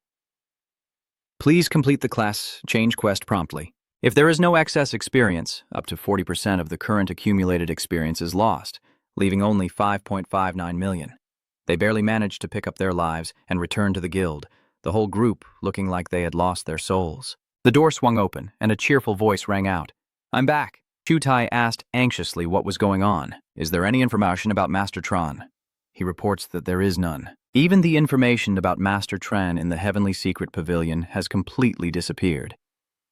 Please complete the class change quest promptly. If there is no excess experience, up to 40% of the current accumulated experience is lost, leaving only 5.59 million. They barely managed to pick up their lives and return to the guild, the whole group looking like they had lost their souls. The door swung open, and a cheerful voice rang out. "I'm back." Chu Tai asked anxiously what was going on. "Is there any information about Master Tron?" He reports that there is none. Even the information about Master Tran in the Heavenly Secret Pavilion has completely disappeared.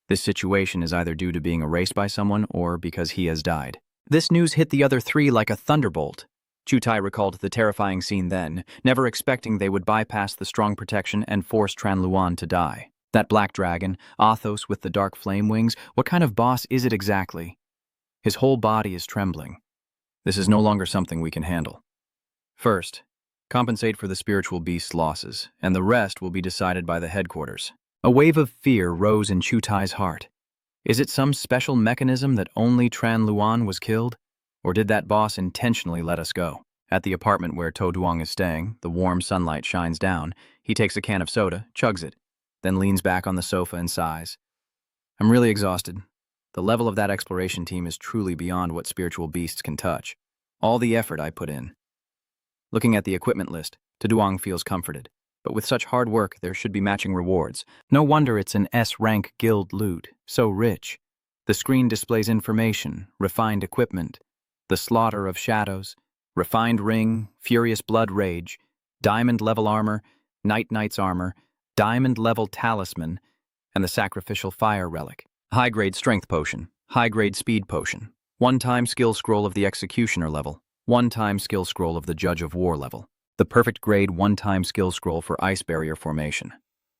This situation is either due to being erased by someone or because he has died. This news hit the other three like a thunderbolt. Chu Tai recalled the terrifying scene then, never expecting they would bypass the strong protection and force Tran Luan to die. That black dragon, Athos with the dark flame wings, what kind of boss is it exactly? His whole body is trembling. This is no longer something we can handle. First, compensate for the spiritual beast's losses, and the rest will be decided by the headquarters. A wave of fear rose in Chu Tai's heart. Is it some special mechanism that only Tran Luan was killed? Or did that boss intentionally let us go? At the apartment where To Duong is staying, the warm sunlight shines down. He takes a can of soda, chugs it, then leans back on the sofa and sighs. I'm really exhausted. The level of that exploration team is truly beyond what spiritual beasts can touch. All the effort I put in. Looking at the equipment list, To Duong feels comforted. But with such hard work, there should be matching rewards. No wonder it's an S-rank guild loot, so rich. The screen displays information, refined equipment, the slaughter of shadows, refined ring, furious blood rage, diamond-level armor, Knight's armor, diamond-level talisman, and the sacrificial fire relic. High-grade strength potion, high-grade speed potion, one-time skill scroll of the executioner level, one-time skill scroll of the Judge of War level. The perfect grade one-time skill scroll for ice barrier formation.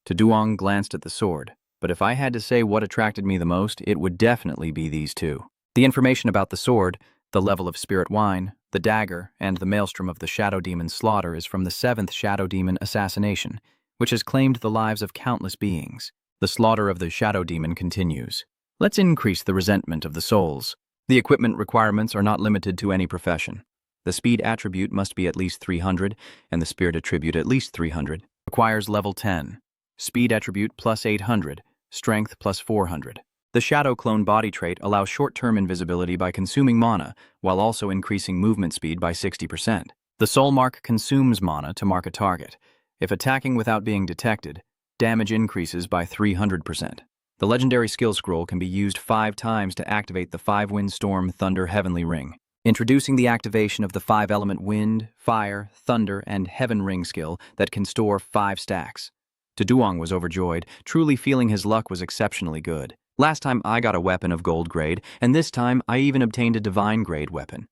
To Duong glanced at the sword, but if I had to say what attracted me the most, it would definitely be these two. The information about the sword, the level of spirit wine, the dagger, and the maelstrom of the Shadow Demon's slaughter is from the 7th Shadow Demon assassination, which has claimed the lives of countless beings. The slaughter of the Shadow Demon continues. Let's increase the resentment of the souls. The equipment requirements are not limited to any profession. The speed attribute must be at least 300, and the spirit attribute at least 300. Requires level 10. Speed attribute plus 800, strength plus 400. The Shadow Clone body trait allows short-term invisibility by consuming mana, while also increasing movement speed by 60%. The Soul Mark consumes mana to mark a target. If attacking without being detected, damage increases by 300%. The legendary skill scroll can be used 5 times to activate the 5-Wind Storm Thunder Heavenly Ring. Introducing the activation of the 5-element Wind, Fire, Thunder, and Heaven Ring skill that can store 5 stacks. To Duong was overjoyed, truly feeling his luck was exceptionally good. Last time I got a weapon of gold grade, and this time I even obtained a divine grade weapon.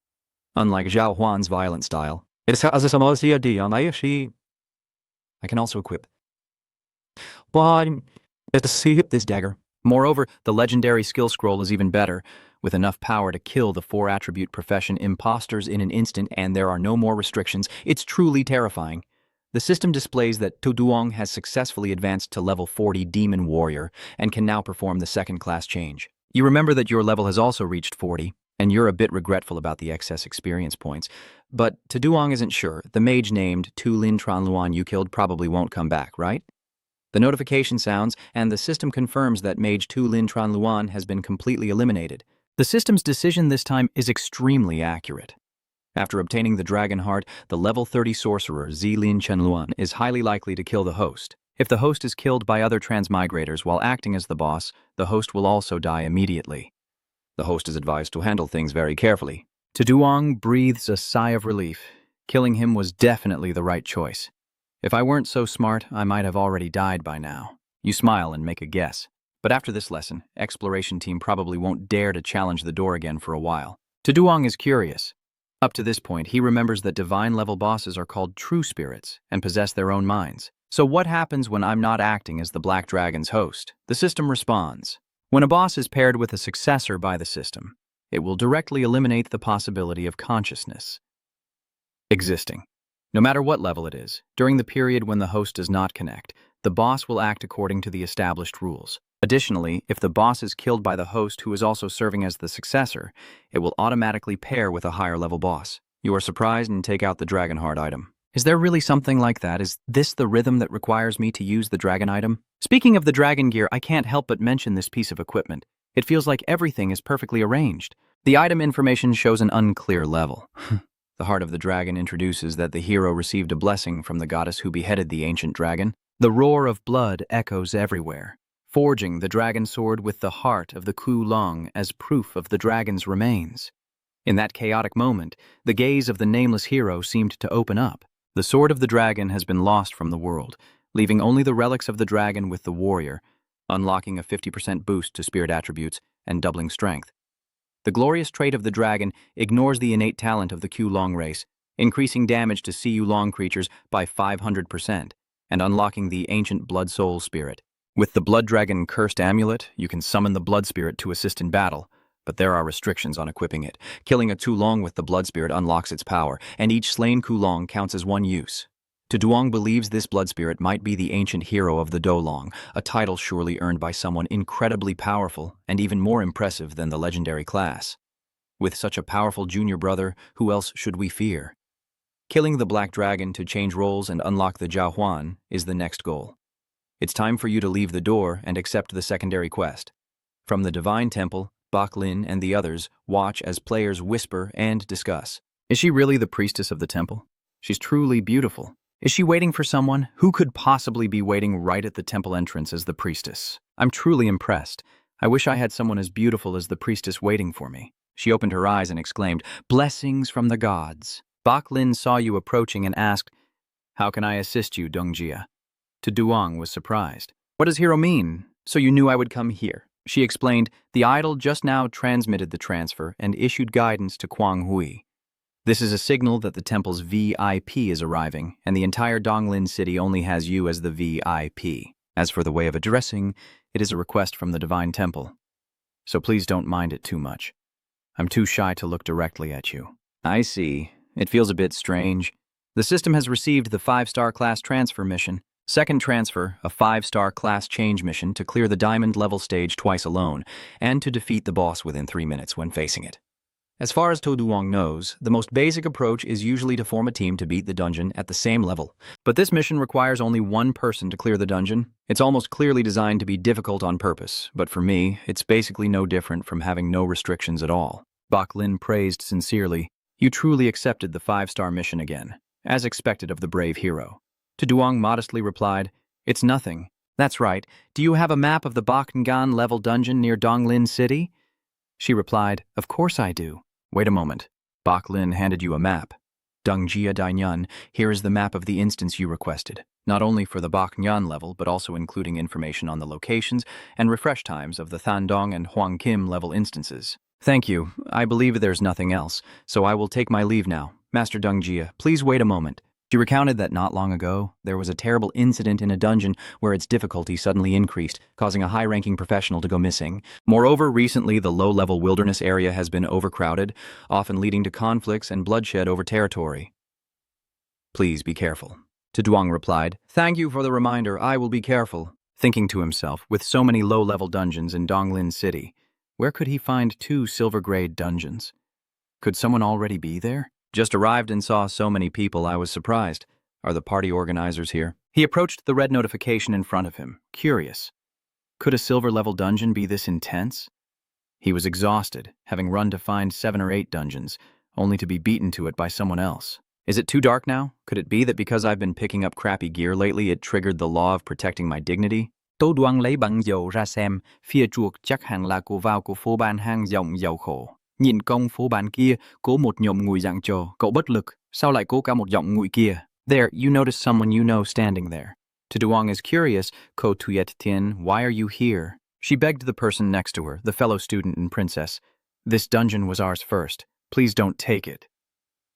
Unlike Zhao Huan's violent style, I can also equip this dagger. Moreover, the legendary skill scroll is even better, with enough power to kill the 4-attribute profession imposters in an instant, and there are no more restrictions. It's truly terrifying. The system displays that To Duong has successfully advanced to level 40 Demon Warrior and can now perform the second-class change. You remember that your level has also reached 40, and you're a bit regretful about the excess experience points. But To Duong isn't sure. The mage named Tu Lin Tran Luan you killed probably won't come back, right? The notification sounds, and the system confirms that mage Tu Lin Tran Luan has been completely eliminated. The system's decision this time is extremely accurate. After obtaining the Dragon Heart, the level 30 sorcerer Zilin Chenluan is highly likely to kill the host. If the host is killed by other transmigrators while acting as the boss, the host will also die immediately. The host is advised to handle things very carefully. Duong breathes a sigh of relief. Killing him was definitely the right choice. If I weren't so smart, I might have already died by now. You smile and make a guess. But after this lesson, exploration team probably won't dare to challenge the door again for a while. Duong is curious. Up to this point, he remembers that divine-level bosses are called true spirits and possess their own minds. So what happens when I'm not acting as the Black Dragon's host? The system responds. When a boss is paired with a successor by the system, it will directly eliminate the possibility of consciousness existing. No matter what level it is, during the period when the host does not connect, the boss will act according to the established rules. Additionally, if the boss is killed by the host who is also serving as the successor, it will automatically pair with a higher-level boss. You are surprised and take out the Dragon Heart item. Is there really something like that? Is this the rhythm that requires me to use the dragon item? Speaking of the dragon gear, I can't help but mention this piece of equipment. It feels like everything is perfectly arranged. The item information shows an unclear level. The Heart of the Dragon introduces that the hero received a blessing from the goddess who beheaded the ancient dragon. The roar of blood echoes everywhere, forging the dragon sword with the heart of the Kulong as proof of the dragon's remains. In that chaotic moment, the gaze of the nameless hero seemed to open up. The sword of the dragon has been lost from the world, leaving only the relics of the dragon with the warrior, unlocking a 50% boost to spirit attributes and doubling strength. The glorious trait of the dragon ignores the innate talent of the Kulong race, increasing damage to Cu-Long creatures by 500% and unlocking the ancient blood soul spirit. With the Blood Dragon Cursed Amulet, you can summon the Blood Spirit to assist in battle, but there are restrictions on equipping it. Killing a Kulong with the Blood Spirit unlocks its power, and each slain Kulong counts as one use. Duong believes this Blood Spirit might be the ancient hero of the Dolong, a title surely earned by someone incredibly powerful and even more impressive than the legendary class. With such a powerful junior brother, who else should we fear? Killing the Black Dragon to change roles and unlock the Jiao Huan is the next goal. It's time for you to leave the door and accept the secondary quest. From the Divine Temple, Bak Lin and the others watch as players whisper and discuss. Is she really the priestess of the temple? She's truly beautiful. Is she waiting for someone? Who could possibly be waiting right at the temple entrance as the priestess? I'm truly impressed. I wish I had someone as beautiful as the priestess waiting for me. She opened her eyes and exclaimed, "Blessings from the gods." Bak Lin saw you approaching and asked, "How can I assist you, Dongjia?" Duong was surprised. "What does hero mean? So you knew I would come here?" She explained, "The idol just now transmitted the transfer and issued guidance to Quang Hui. This is a signal that the temple's VIP is arriving, and the entire Donglin city only has you as the VIP. As for the way of addressing, it is a request from the Divine Temple. So please don't mind it too much. I'm too shy to look directly at you." "I see. It feels a bit strange. The system has received the 5-star class transfer mission. Second transfer, a 5-star class change mission to clear the diamond level stage twice alone, and to defeat the boss within 3 minutes when facing it. As far as Duong knows, the most basic approach is usually to form a team to beat the dungeon at the same level. But this mission requires only one person to clear the dungeon. It's almost clearly designed to be difficult on purpose, but for me, it's basically no different from having no restrictions at all." Bak Lin praised sincerely, "You truly accepted the 5-star mission again, as expected of the brave hero." Duong modestly replied, "It's nothing." "That's right. Do you have a map of the Bakngan level dungeon near Donglin City?" She replied, "Of course I do." "Wait a moment." Bak Lin handed you a map. "Dongjia Dainyan, here is the map of the instance you requested, not only for the Bakngan level, but also including information on the locations and refresh times of the Thandong and Huang Kim level instances." "Thank you. I believe there's nothing else, so I will take my leave now. Master Dongjia, please wait a moment." She recounted that not long ago, there was a terrible incident in a dungeon where its difficulty suddenly increased, causing a high-ranking professional to go missing. Moreover, recently the low-level wilderness area has been overcrowded, often leading to conflicts and bloodshed over territory. "Please be careful." Duong replied, "Thank you for the reminder, I will be careful." Thinking to himself, with so many low-level dungeons in Donglin City, where could he find 2 silver-grade dungeons? Could someone already be there? "Just arrived and saw so many people, I was surprised. Are the party organizers here?" He approached the red notification in front of him, curious. Could a silver-level dungeon be this intense? He was exhausted, having run to find 7 or 8 dungeons, only to be beaten to it by someone else. "Is it too dark now? Could it be that because I've been picking up crappy gear lately, it triggered the law of protecting my dignity?" Tô Đoan lấy bằng dầu ra xem, phía chuột chắc hẳn là cô vào của phố bán hàng rong giàu khổ. Nhìn công phố bán kia, có một nhộng ngùi dạng trồ, cậu bất lực, sao lại có cả một giọng ngùi kia? There, you notice someone you know standing there. To Duong is curious, Ko Tuyet Tien, why are you here? She begged the person next to her, the fellow student and princess. This dungeon was ours first. Please don't take it.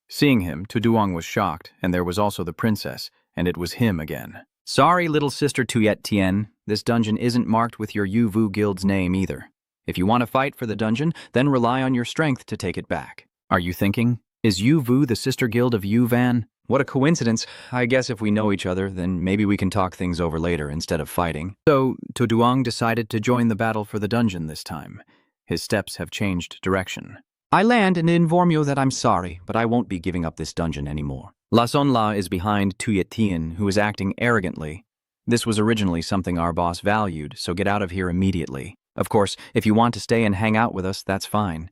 Seeing him, Tu Duong was shocked, and there was also the princess, and it was him again. Sorry, little sister Tuyet Tien, this dungeon isn't marked with your Yu Vu Guild's name either. If you want to fight for the dungeon, then rely on your strength to take it back. Are you thinking, is Yu Vu the sister guild of Uvan? What a coincidence. I guess if we know each other, then maybe we can talk things over later instead of fighting. So, Tu Duong decided to join the battle for the dungeon this time. His steps have changed direction. I land and inform you that I'm sorry, but I won't be giving up this dungeon anymore. La Son La is behind Tuyet Tien, who is acting arrogantly. This was originally something our boss valued, so get out of here immediately. Of course, if you want to stay and hang out with us, that's fine.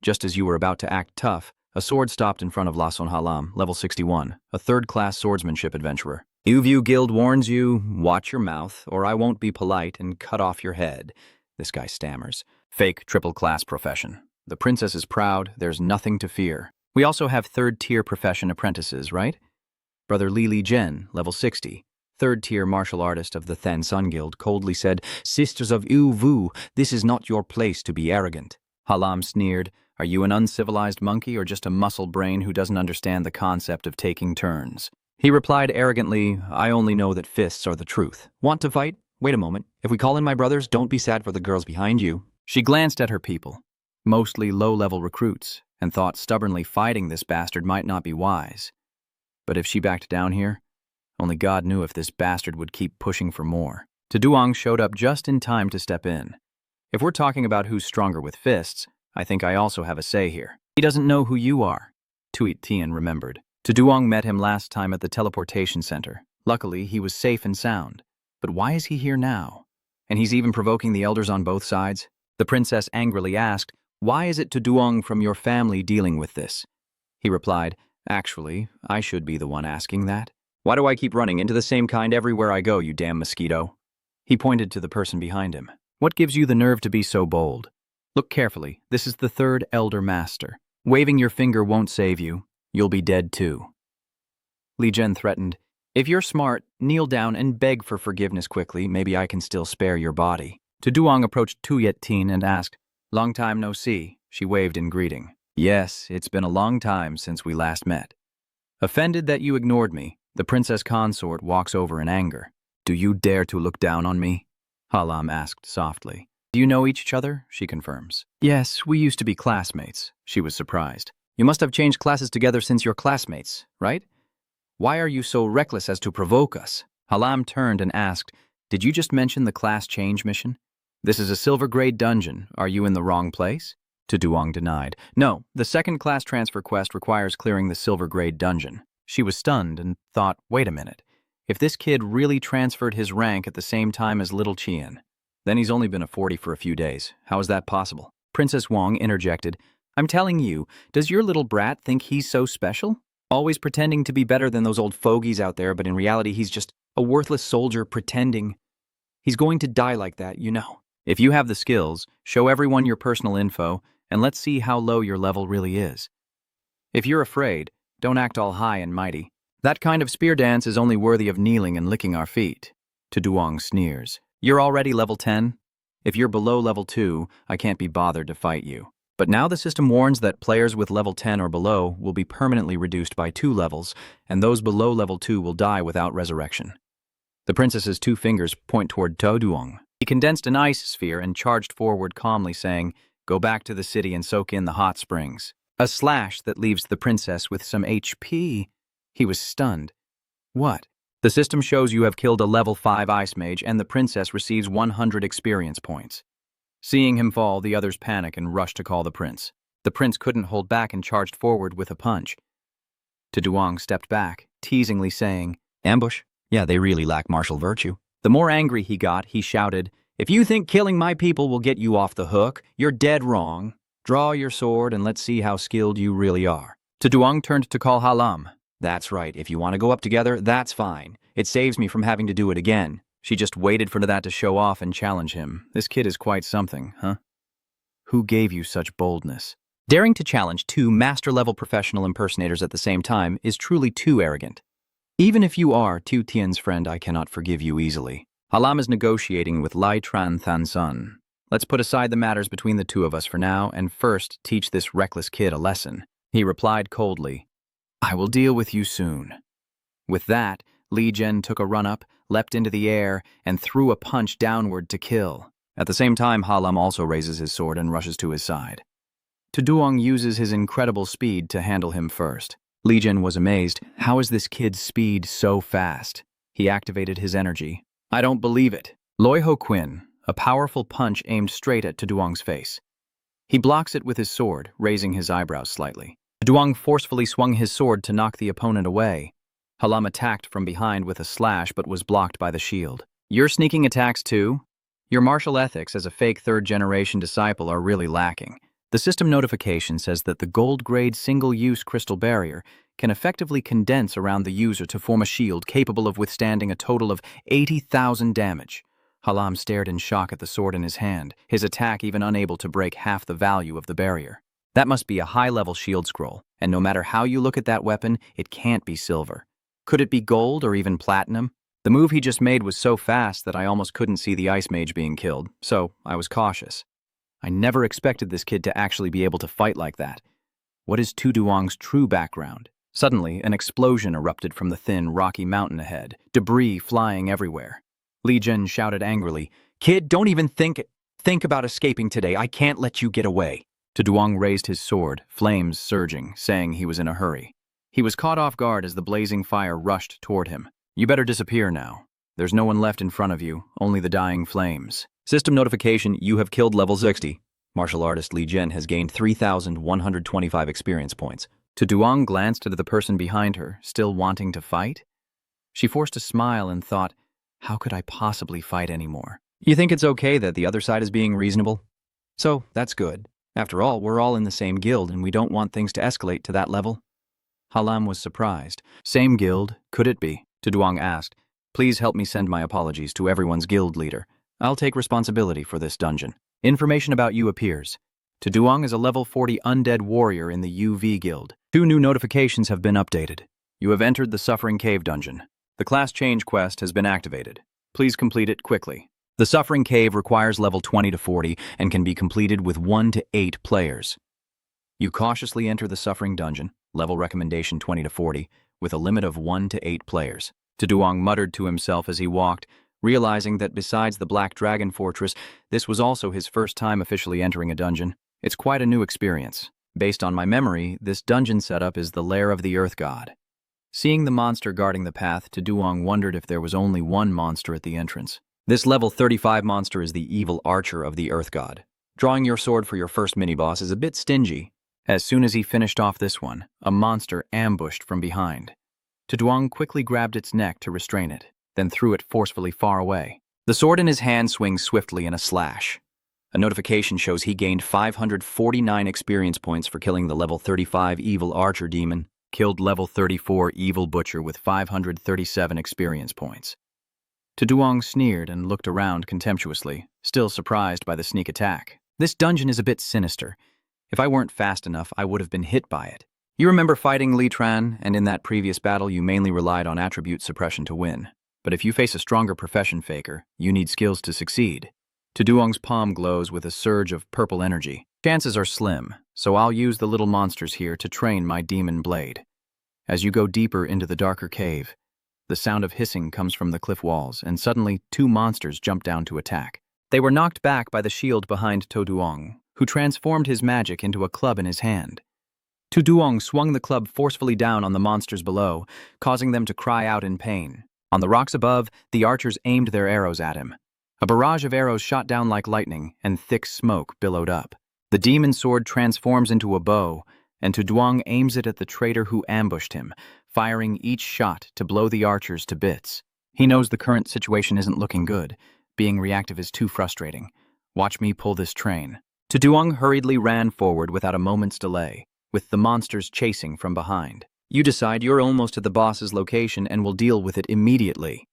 Just as you were about to act tough, a sword stopped in front of La Son Halam, level 61, a third-class swordsmanship adventurer. Yu Vu Guild warns you, watch your mouth, or I won't be polite and cut off your head. This guy stammers. Fake triple-class profession. The princess is proud, there's nothing to fear. We also have third-tier profession apprentices, right? Brother Li Li Zhen, level 60, third-tier martial artist of the Then Sun Guild, coldly said, Sisters of Yu Vu, this is not your place to be arrogant. Halam sneered, are you an uncivilized monkey or just a muscle brain who doesn't understand the concept of taking turns? He replied arrogantly, I only know that fists are the truth. Want to fight? Wait a moment. If we call in my brothers, don't be sad for the girls behind you. She glanced at her people, mostly low-level recruits, and thought stubbornly fighting this bastard might not be wise. But if she backed down here, only God knew if this bastard would keep pushing for more. Tu Duong showed up just in time to step in. If we're talking about who's stronger with fists, I think I also have a say here. He doesn't know who you are, Tuyet Tien remembered. Tu Duong met him last time at the teleportation center. Luckily, he was safe and sound. But why is he here now? And he's even provoking the elders on both sides? The princess angrily asked, why is it Tu Duong from your family dealing with this? He replied, actually, I should be the one asking that. Why do I keep running into the same kind everywhere I go, you damn mosquito? He pointed to the person behind him. What gives you the nerve to be so bold? Look carefully, this is the third elder master. Waving your finger won't save you. You'll be dead too. Li Zhen threatened, if you're smart, kneel down and beg for forgiveness quickly, maybe I can still spare your body. Tu Duong approached Tuyet Tien and asked, long time no see. She waved in greeting. Yes, it's been a long time since we last met. Offended that you ignored me, the princess consort walks over in anger. Do you dare to look down on me? Halam asked softly. Do you know each other? She confirms. Yes, we used to be classmates. She was surprised. You must have changed classes together since you're classmates, right? Why are you so reckless as to provoke us? Halam turned and asked, did you just mention the class change mission? This is a silver-grade dungeon. Are you in the wrong place? Tu Duong denied. No, the second class transfer quest requires clearing the silver-grade dungeon. She was stunned and thought, wait a minute. If this kid really transferred his rank at the same time as Little Qian, then he's only been a 40 for a few days. How is that possible? Princess Wang interjected, I'm telling you, does your little brat think he's so special? Always pretending to be better than those old fogies out there, but in reality he's just a worthless soldier pretending. He's going to die like that, you know. If you have the skills, show everyone your personal info, and let's see how low your level really is. If you're afraid, don't act all high and mighty. That kind of spear dance is only worthy of kneeling and licking our feet. Tu Duong sneers. You're already level 10? If you're below level 2, I can't be bothered to fight you. But now the system warns that players with level 10 or below will be permanently reduced by 2 levels, and those below level 2 will die without resurrection. The princess's 2 fingers point toward Tu Duong. He condensed an ice sphere and charged forward calmly, saying, go back to the city and soak in the hot springs. A slash that leaves the princess with some HP. He was stunned. What? The system shows you have killed a level 5 ice mage and the princess receives 100 experience points. Seeing him fall, the others panic and rush to call the prince. The prince couldn't hold back and charged forward with a punch. Tu Duong stepped back, teasingly saying, ambush? Yeah, they really lack martial virtue. The more angry he got, he shouted, if you think killing my people will get you off the hook, you're dead wrong. Draw your sword and let's see how skilled you really are. Tu Duong turned to call Halam. That's right, if you want to go up together, that's fine. It saves me from having to do it again. She just waited for that to show off and challenge him. This kid is quite something, huh? Who gave you such boldness? Daring to challenge two master-level professional impersonators at the same time is truly too arrogant. Even if you are Tu Tian's friend, I cannot forgive you easily. Halam is negotiating with Lai Tran Than Sun. Let's put aside the matters between the two of us for now and first teach this reckless kid a lesson. He replied coldly, I will deal with you soon. With that, Li Zhen took a run-up, leapt into the air, and threw a punch downward to kill. At the same time, Halam also raises his sword and rushes to his side. Tuduong uses his incredible speed to handle him first. Li Zhen was amazed. How is this kid's speed so fast? He activated his energy. I don't believe it. Loi Ho Quinn, a powerful punch aimed straight at Tuduong's face. He blocks it with his sword, raising his eyebrows slightly. Tuduong forcefully swung his sword to knock the opponent away. Halam attacked from behind with a slash but was blocked by the shield. Your sneaking attacks too? Your martial ethics as a fake third-generation disciple are really lacking. The system notification says that the gold-grade single-use crystal barrier can effectively condense around the user to form a shield capable of withstanding a total of 80,000 damage. Halam stared in shock at the sword in his hand, his attack even unable to break half the value of the barrier. That must be a high-level shield scroll, and no matter how you look at that weapon, it can't be silver. Could it be gold or even platinum? The move he just made was so fast that I almost couldn't see the ice mage being killed, so I was cautious. I never expected this kid to actually be able to fight like that. What is Tuduong's true background? Suddenly, an explosion erupted from the thin, rocky mountain ahead, debris flying everywhere. Li Zhen shouted angrily, Kid, don't even think about escaping today. I can't let you get away. Tuduong raised his sword, flames surging, saying he was in a hurry. He was caught off guard as the blazing fire rushed toward him. You better disappear now. There's no one left in front of you, only the dying flames. System notification, you have killed level 60. Martial artist Li Zhen has gained 3,125 experience points. Tuduong glanced at the person behind her, still wanting to fight. She forced a smile and thought, how could I possibly fight anymore? You think it's okay that the other side is being reasonable? So, that's good. After all, we're all in the same guild and we don't want things to escalate to that level. Halam was surprised. Same guild, could it be? Tuduong asked. Please help me send my apologies to everyone's guild leader. I'll take responsibility for this dungeon. Information about you appears. Tuduong is a level 40 undead warrior in the UV guild. 2 new notifications have been updated. You have entered the Suffering Cave dungeon. The class change quest has been activated. Please complete it quickly. The Suffering Cave requires level 20 to 40 and can be completed with 1 to 8 players. You cautiously enter the Suffering dungeon, level recommendation 20 to 40, with a limit of 1 to 8 players. Tuduong muttered to himself as he walked, realizing that besides the Black Dragon Fortress, this was also his first time officially entering a dungeon. It's quite a new experience. Based on my memory, this dungeon setup is the lair of the Earth God. Seeing the monster guarding the path, Tuduong wondered if there was only one monster at the entrance. This level 35 monster is the evil archer of the Earth God. Drawing your sword for your first mini-boss is a bit stingy. As soon as he finished off this one, a monster ambushed from behind. Tuduong quickly grabbed its neck to restrain it, then threw it forcefully far away. The sword in his hand swings swiftly in a slash. A notification shows he gained 549 experience points for killing the level 35 evil archer demon, killed level 34 evil butcher with 537 experience points. Tuduong sneered and looked around contemptuously, still surprised by the sneak attack. This dungeon is a bit sinister. If I weren't fast enough, I would have been hit by it. You remember fighting Li Tran, and in that previous battle you mainly relied on attribute suppression to win. But if you face a stronger profession faker, you need skills to succeed. Tuduong's palm glows with a surge of purple energy. Chances are slim, so I'll use the little monsters here to train my demon blade. As you go deeper into the darker cave, the sound of hissing comes from the cliff walls, and suddenly 2 monsters jump down to attack. They were knocked back by the shield behind Tuduong, who transformed his magic into a club in his hand. Tuduong swung the club forcefully down on the monsters below, causing them to cry out in pain. On the rocks above, the archers aimed their arrows at him. A barrage of arrows shot down like lightning, and thick smoke billowed up. The demon sword transforms into a bow, and Tuduong aims it at the traitor who ambushed him, firing each shot to blow the archers to bits. He knows the current situation isn't looking good. Being reactive is too frustrating. Watch me pull this train. Tuduong hurriedly ran forward without a moment's delay, with the monsters chasing from behind. You decide you're almost at the boss's location and will deal with it immediately.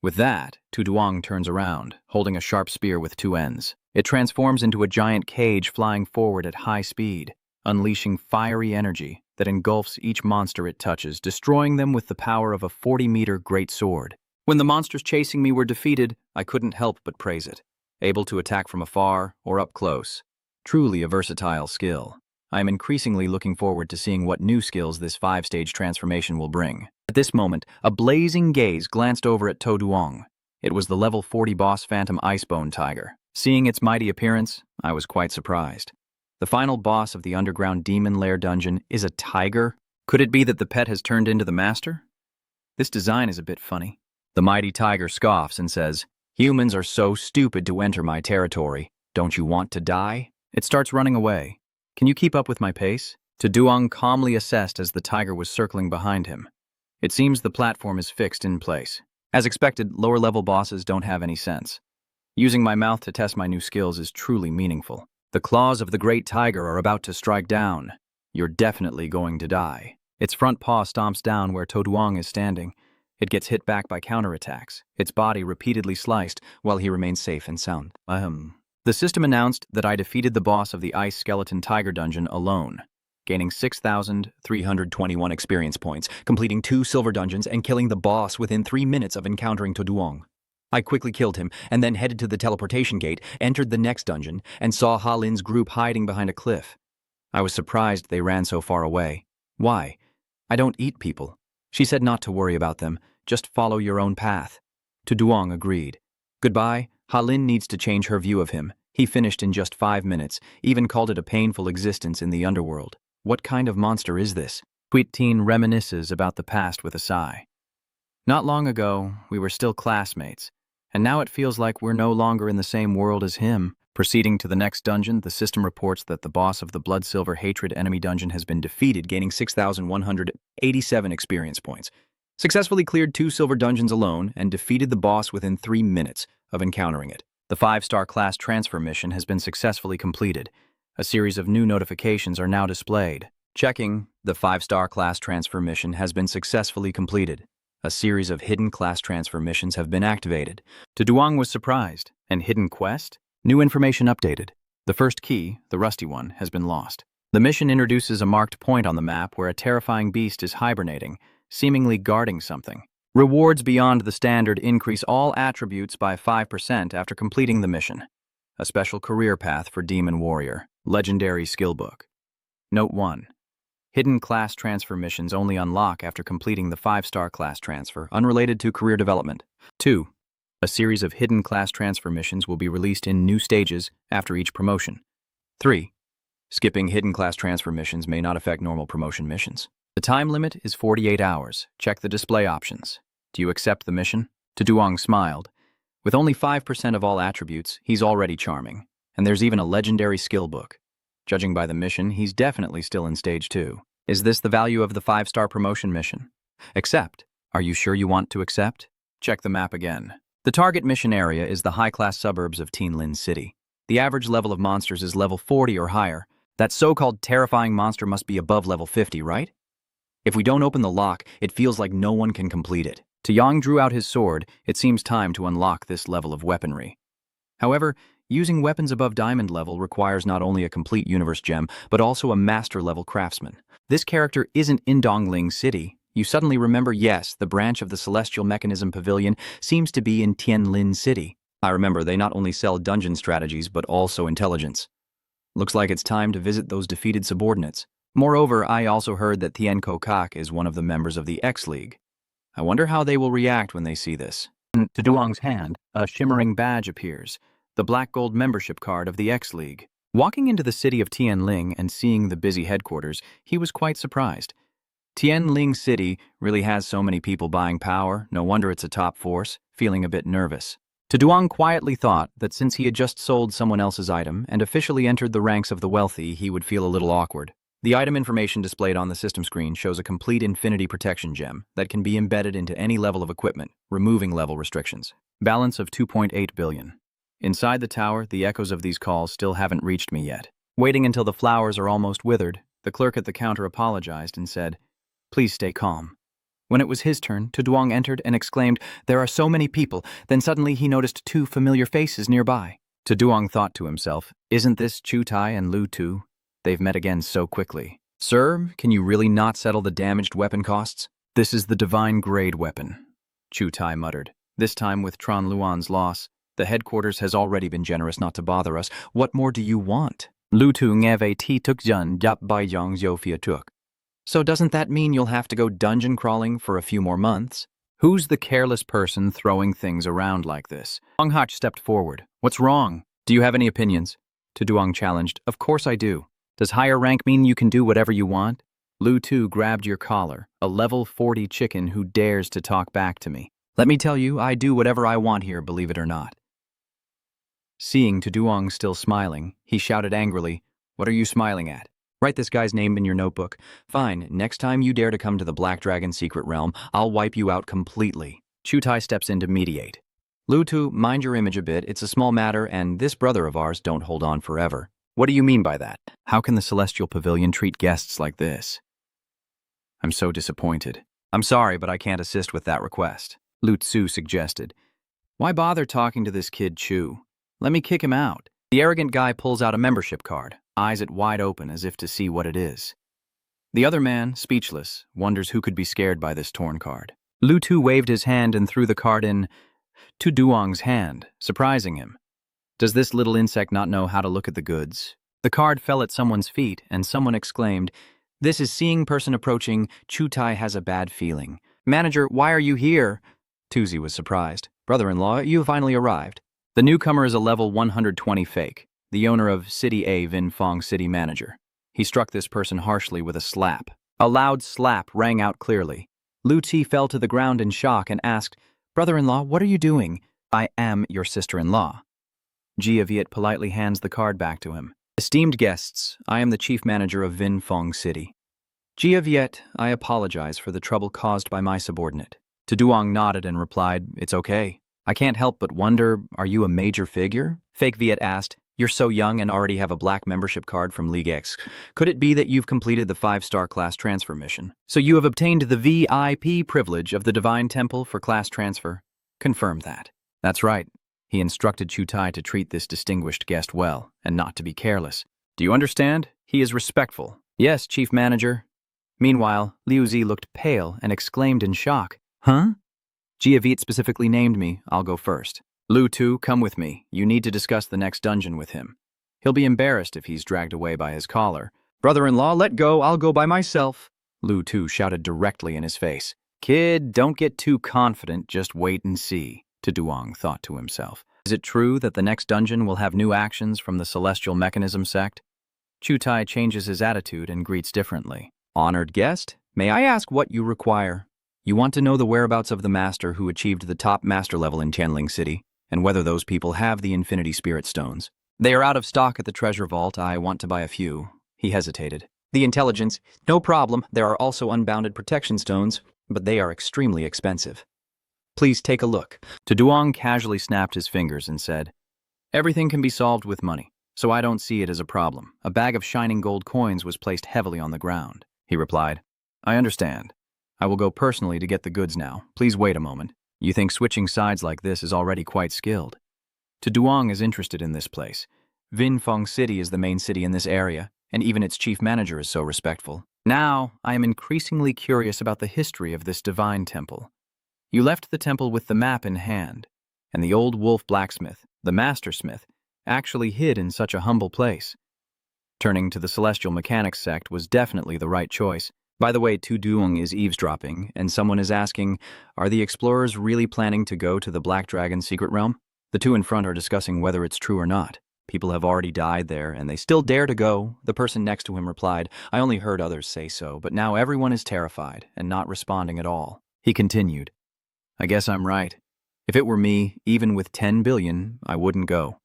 With that, Tuduang turns around, holding a sharp spear with two ends. It transforms into a giant cage flying forward at high speed, unleashing fiery energy that engulfs each monster it touches, destroying them with the power of a 40-meter great sword. When the monsters chasing me were defeated, I couldn't help but praise it. Able to attack from afar or up close. Truly a versatile skill. I am increasingly looking forward to seeing what new skills this 5-stage transformation will bring. At this moment, a blazing gaze glanced over at Tuduang. It was the level 40 boss Phantom Icebone Tiger. Seeing its mighty appearance, I was quite surprised. The final boss of the underground demon lair dungeon is a tiger? Could it be that the pet has turned into the master? This design is a bit funny. The mighty tiger scoffs and says, "Humans are so stupid to enter my territory. Don't you want to die?" It starts running away. "Can you keep up with my pace?" Tuduang calmly assessed as the tiger was circling behind him. It seems the platform is fixed in place. As expected, lower-level bosses don't have any sense. Using my mouth to test my new skills is truly meaningful. The claws of the great tiger are about to strike down. You're definitely going to die. Its front paw stomps down where Tuduang is standing. It gets hit back by counterattacks, its body repeatedly sliced while he remains safe and sound. The system announced that I defeated the boss of the Ice Skeleton Tiger Dungeon alone, gaining 6,321 experience points, completing 2 silver dungeons, and killing the boss within 3 minutes of encountering Tuduang. I quickly killed him, and then headed to the teleportation gate, entered the next dungeon, and saw Ha Lin's group hiding behind a cliff. I was surprised they ran so far away. Why? I don't eat people. She said not to worry about them, just follow your own path. Tuduang agreed. Goodbye, Ha Lin needs to change her view of him. He finished in just 5 minutes, even called it a painful existence in the underworld. What kind of monster is this? Sweet Teen reminisces about the past with a sigh. Not long ago, we were still classmates, and now it feels like we're no longer in the same world as him. Proceeding to the next dungeon, the system reports that the boss of the Blood Silver Hatred enemy dungeon has been defeated, gaining 6,187 experience points. Successfully cleared 2 silver dungeons alone and defeated the boss within 3 minutes of encountering it. The 5-star class transfer mission has been successfully completed. A series of new notifications are now displayed. Checking, the 5-star class transfer mission has been successfully completed. A series of hidden class transfer missions have been activated. Tuduang was surprised. And hidden quest? New information updated. The first key, the rusty one, has been lost. The mission introduces a marked point on the map where a terrifying beast is hibernating, seemingly guarding something. Rewards beyond the standard increase all attributes by 5% after completing the mission. A special career path for Demon Warrior. Legendary skill book. Note 1. Hidden class transfer missions only unlock after completing the 5-star class transfer, unrelated to career development. 2. A series of hidden class transfer missions will be released in new stages after each promotion. 3. Skipping hidden class transfer missions may not affect normal promotion missions. The time limit is 48 hours. Check the display options. Do you accept the mission? Tuduang smiled. With only 5% of all attributes, he's already charming. And there's even a legendary skill book. Judging by the mission, he's definitely still in stage 2. Is this the value of the 5-star promotion mission? Accept. Are you sure you want to accept? Check the map again. The target mission area is the high-class suburbs of Tianlin City. The average level of monsters is level 40 or higher. That so-called terrifying monster must be above level 50, right? If we don't open the lock, it feels like no one can complete it. Yang drew out his sword. It seems time to unlock this level of weaponry. However, using weapons above diamond level requires not only a complete universe gem, but also a master-level craftsman. This character isn't in Dongling City. You suddenly remember, yes, the branch of the Celestial Mechanism Pavilion seems to be in Tianlin City. I remember they not only sell dungeon strategies, but also intelligence. Looks like it's time to visit those defeated subordinates. Moreover, I also heard that Tian Kokak is one of the members of the X-League. I wonder how they will react when they see this. In Tuduang's hand, a shimmering badge appears, the black gold membership card of the X-League. Walking into the city of Tianling and seeing the busy headquarters, he was quite surprised. Tianling City really has so many people buying power, no wonder it's a top force, feeling a bit nervous. Tuduang quietly thought that since he had just sold someone else's item and officially entered the ranks of the wealthy, he would feel a little awkward. The item information displayed on the system screen shows a complete infinity protection gem that can be embedded into any level of equipment, removing level restrictions. Balance of 2.8 billion. Inside the tower, the echoes of these calls still haven't reached me yet. Waiting until the flowers are almost withered, the clerk at the counter apologized and said, "Please stay calm. When it was his turn, Tuduang entered and exclaimed, "There are so many people." Then suddenly he noticed two familiar faces nearby. Tuduang thought to himself, "Isn't this Chutai and Lu Tu? They've met again so quickly." "Sir, can you really not settle the damaged weapon costs?" "This is the divine grade weapon," Chutai muttered. "This time with Tran Luan's loss, the headquarters has already been generous not to bother us. What more do you want?" "Lu Tu ngeve ti tuk jun yap bai yang Zofia tuk." "So doesn't that mean you'll have to go dungeon crawling for a few more months?" "Who's the careless person throwing things around like this?" Wang Hach stepped forward. "What's wrong? Do you have any opinions?" Tuduang challenged. "Of course I do. Does higher rank mean you can do whatever you want?" "Lu Tu grabbed your collar, a level 40 chicken who dares to talk back to me. Let me tell you, I do whatever I want here, believe it or not." Seeing Tuduang still smiling, he shouted angrily, "What are you smiling at? Write this guy's name in your notebook. Fine, next time you dare to come to the Black Dragon secret realm, I'll wipe you out completely." Chutai steps in to mediate. "Lu Tu, mind your image a bit. It's a small matter, and this brother of ours don't hold on forever." "What do you mean by that? How can the Celestial Pavilion treat guests like this?" "I'm so disappointed. I'm sorry, but I can't assist with that request," Lu Tzu suggested. "Why bother talking to this kid Chu? Let me kick him out." The arrogant guy pulls out a membership card, eyes it wide open as if to see what it is. The other man, speechless, wonders who could be scared by this torn card. Lu Tu waved his hand and threw the card in Tuduang's hand, surprising him. Does this little insect not know how to look at the goods? The card fell at someone's feet, and someone exclaimed, "This is seeing person approaching. Chutai has a bad feeling." "Manager, why are you here?" Tuzi was surprised. "Brother-in-law, you finally arrived." The newcomer is a level 120 fake, the owner of City A Vin Fong City Manager. He struck this person harshly with a slap. A loud slap rang out clearly. Lu Ti fell to the ground in shock and asked, "Brother-in-law, what are you doing?" "I am your sister-in-law." Jia Viet politely hands the card back to him. "Esteemed guests, I am the chief manager of Vin Fong City. Jia Viet, I apologize for the trouble caused by my subordinate." Tuduang nodded and replied, "It's okay. I can't help but wonder, are you a major figure?" Fake Viet asked, "You're so young and already have a black membership card from League X. Could it be that you've completed the 5-star class transfer mission? So you have obtained the VIP privilege of the Divine Temple for class transfer?" "Confirm that." "That's right." He instructed Chutai to treat this distinguished guest well and not to be careless. "Do you understand? He is respectful." "Yes, Chief Manager." Meanwhile, Liu Zi looked pale and exclaimed in shock, "Huh? Jia Viet specifically named me. I'll go first." "Lu Tu, come with me. You need to discuss the next dungeon with him. He'll be embarrassed if he's dragged away by his collar." "Brother-in-law, let go. I'll go by myself," Lu Tu shouted directly in his face. "Kid, don't get too confident. Just wait and see," Tuduang thought to himself. Is it true that the next dungeon will have new actions from the Celestial Mechanism sect? Chutai changes his attitude and greets differently. "Honored guest, may I ask what you require? You want to know the whereabouts of the master who achieved the top master level in Tianling City, and whether those people have the Infinity Spirit Stones. They are out of stock at the treasure vault. I want to buy a few." He hesitated. "The intelligence, no problem. There are also unbounded protection stones, but they are extremely expensive. Please take a look." Tuduang casually snapped his fingers and said, "Everything can be solved with money, so I don't see it as a problem." A bag of shining gold coins was placed heavily on the ground. He replied, "I understand. I will go personally to get the goods now. Please wait a moment. You think switching sides like this is already quite skilled?" Tuduang is interested in this place. Vin Fong City is the main city in this area, and even its chief manager is so respectful. "Now, I am increasingly curious about the history of this divine temple. You left the temple with the map in hand, and the old wolf blacksmith, the master smith, actually hid in such a humble place. Turning to the Celestial Mechanics sect was definitely the right choice. By the way, Tuduang is eavesdropping, and someone is asking, are the explorers really planning to go to the Black Dragon secret realm? The two in front are discussing whether it's true or not. People have already died there, and they still dare to go. The person next to him replied, "I only heard others say so, but now everyone is terrified and not responding at all." He continued, "I guess I'm right. If it were me, even with 10 billion, I wouldn't go."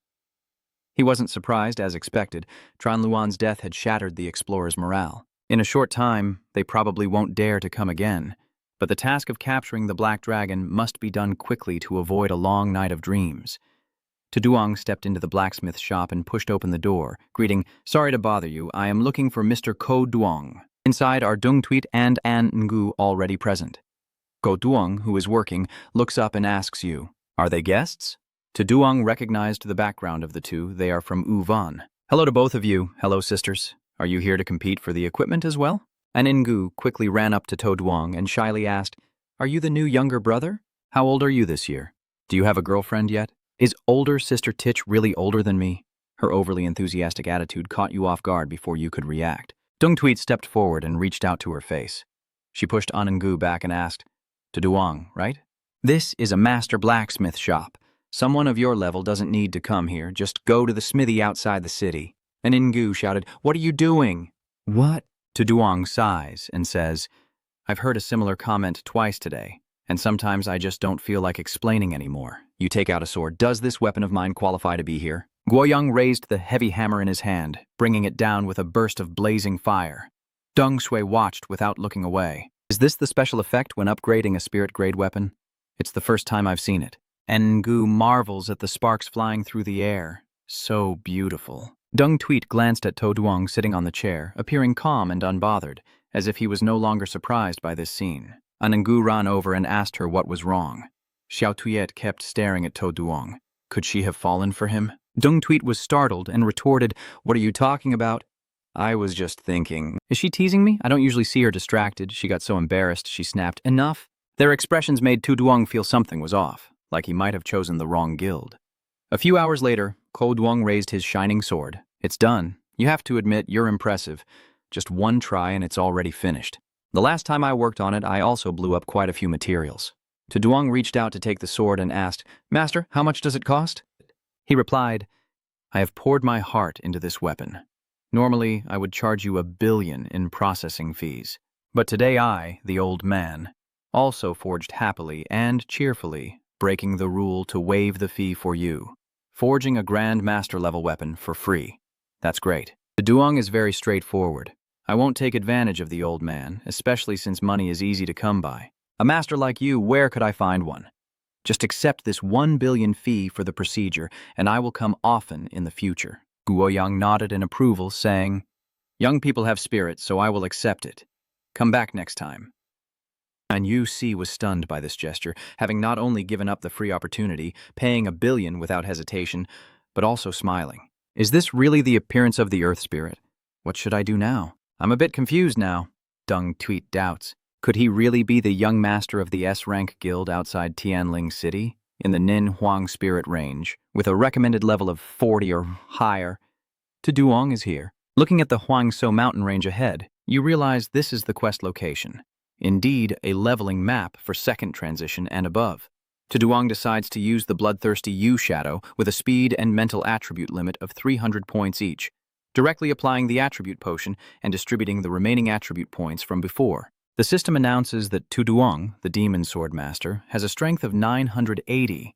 He wasn't surprised, as expected. Tran Luan's death had shattered the explorers' morale. In a short time, they probably won't dare to come again, but the task of capturing the Black Dragon must be done quickly to avoid a long night of dreams. Tuduang stepped into the blacksmith shop and pushed open the door, greeting, "Sorry to bother you, I am looking for Mr. Ko Duong." Inside are Dung Tweet and An Ngu already present. Ko Duong, who is working, looks up and asks you, "Are they guests?" To Duong recognized the background of the two. They are from Uvan. "Hello to both of you. Hello, sisters. Are you here to compete for the equipment as well?" An Ingu quickly ran up to To Duong and shyly asked, "Are you the new younger brother? How old are you this year? Do you have a girlfriend yet? Is older sister Titch really older than me?" Her overly enthusiastic attitude caught you off guard before you could react. Dung Tweet stepped forward and reached out to her face. She pushed Anangu back and asked, "To Duong, right? This is a master blacksmith shop. Someone of your level doesn't need to come here. Just go to the smithy outside the city." An Ingu shouted, "What are you doing?" "What?" To Duong sighs and says, "I've heard a similar comment twice today, and sometimes I just don't feel like explaining anymore." You take out a sword. "Does this weapon of mine qualify to be here?" Guoyang raised the heavy hammer in his hand, bringing it down with a burst of blazing fire. Deng Shui watched without looking away. "Is this the special effect when upgrading a spirit-grade weapon? It's the first time I've seen it." Ngu marvels at the sparks flying through the air. So beautiful. Dung Tweet glanced at To Duong sitting on the chair, appearing calm and unbothered, as if he was no longer surprised by this scene. Anangu ran over and asked her what was wrong. Xiao Tuyet kept staring at To Duong. Could she have fallen for him? Dung Tweet was startled and retorted, "What are you talking about?" "I was just thinking." "Is she teasing me? I don't usually see her distracted." She got so embarrassed, she snapped, "Enough." Their expressions made To Duong feel something was off, like he might have chosen the wrong guild. A few hours later, Ko Duong raised his shining sword. "It's done. You have to admit, you're impressive. Just one try and it's already finished. The last time I worked on it, I also blew up quite a few materials." To Duong reached out to take the sword and asked, "Master, how much does it cost?" He replied, "I have poured my heart into this weapon. Normally, I would charge you 1 billion in processing fees. But today I, the old man, also forged happily and cheerfully, breaking the rule to waive the fee for you, forging a Grand Master level weapon for free. That's great." The Duong is very straightforward. "I won't take advantage of the old man, especially since money is easy to come by. A master like you, where could I find one? Just accept this 1 billion fee for the procedure, and I will come often in the future." Guoyang nodded in approval, saying, "Young people have spirit, so I will accept it. Come back next time." And Yu Si was stunned by this gesture, having not only given up the free opportunity, paying 1 billion without hesitation, but also smiling. "Is this really the appearance of the Earth Spirit? What should I do now? I'm a bit confused now." Dung Tweet doubts. Could he really be the young master of the S-rank guild outside Tianling City, in the Nin Huang Spirit range, with a recommended level of 40 or higher? To Duong is here. Looking at the Huangzhou mountain range ahead, you realize this is the quest location. Indeed, a leveling map for second transition and above. To Duong decides to use the bloodthirsty Yu Shadow with a speed and mental attribute limit of 300 points each, directly applying the attribute potion and distributing the remaining attribute points from before. The system announces that Tu Duong, the Demon Sword Master, has a strength of 980,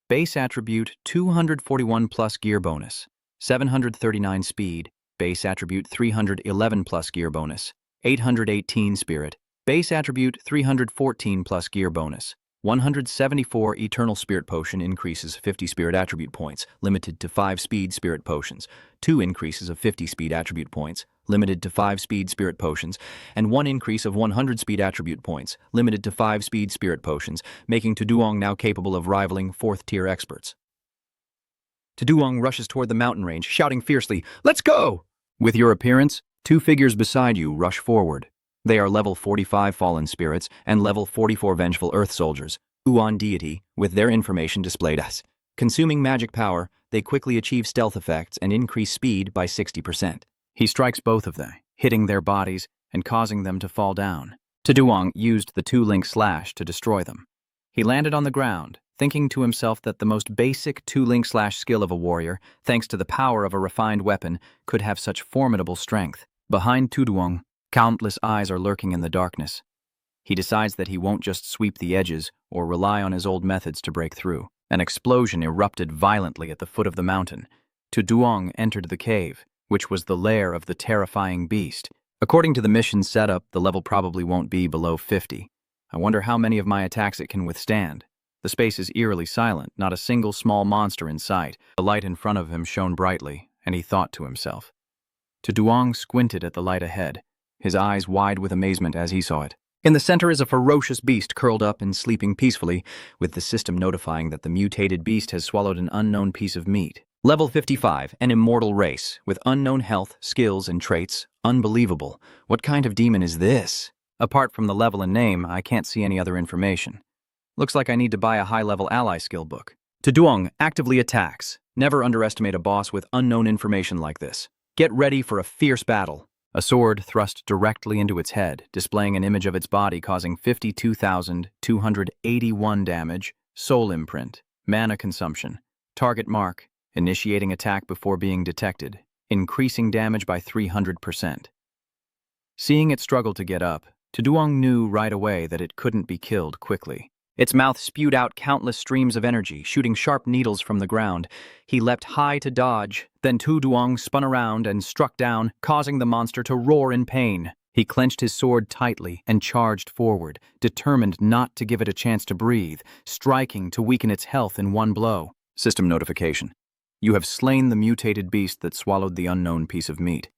base attribute 241 plus gear bonus, 739 speed, base attribute 311 plus gear bonus, 818 spirit, base attribute 314 plus gear bonus, 174 Eternal Spirit Potion increases 50 Spirit Attribute Points, limited to 5 Speed Spirit Potions, 2 increases of 50 Speed Attribute Points, limited to 5 Speed Spirit Potions, and 1 increase of 100 Speed Attribute Points, limited to 5 Speed Spirit Potions, making Tu Duong now capable of rivaling 4th-tier experts. Tu Duong rushes toward the mountain range, shouting fiercely, "Let's go!" With your appearance, 2 figures beside you rush forward. They are level 45 Fallen Spirits and level 44 Vengeful Earth Soldiers, Uvan deity, with their information displayed as. Consuming magic power, they quickly achieve stealth effects and increase speed by 60%. He strikes both of them, hitting their bodies and causing them to fall down. Tu Duong used the 2-link slash to destroy them. He landed on the ground, thinking to himself that the most basic 2-link slash skill of a warrior, thanks to the power of a refined weapon, could have such formidable strength. Behind Tu Duong, countless eyes are lurking in the darkness. He decides that he won't just sweep the edges or rely on his old methods to break through. An explosion erupted violently at the foot of the mountain. Tu Duong entered the cave, which was the lair of the terrifying beast. According to the mission setup, the level probably won't be below 50. I wonder how many of my attacks it can withstand. The space is eerily silent, not a single small monster in sight. The light in front of him shone brightly, and he thought to himself. Tu Duong squinted at the light ahead, his eyes wide with amazement as he saw it. In the center is a ferocious beast curled up and sleeping peacefully, with the system notifying that the mutated beast has swallowed an unknown piece of meat. Level 55, an immortal race, with unknown health, skills, and traits. Unbelievable. What kind of demon is this? Apart from the level and name, I can't see any other information. Looks like I need to buy a high-level ally skill book. Tuduong actively attacks. Never underestimate a boss with unknown information like this. Get ready for a fierce battle. A sword thrust directly into its head, displaying an image of its body causing 52,281 damage, soul imprint, mana consumption, target mark, initiating attack before being detected, increasing damage by 300%. Seeing it struggle to get up, Tuduong knew right away that it couldn't be killed quickly. Its mouth spewed out countless streams of energy, shooting sharp needles from the ground. He leapt high to dodge, then Tuduong spun around and struck down, causing the monster to roar in pain. He clenched his sword tightly and charged forward, determined not to give it a chance to breathe, striking to weaken its health in one blow. System notification. You have slain the mutated beast that swallowed the unknown piece of meat.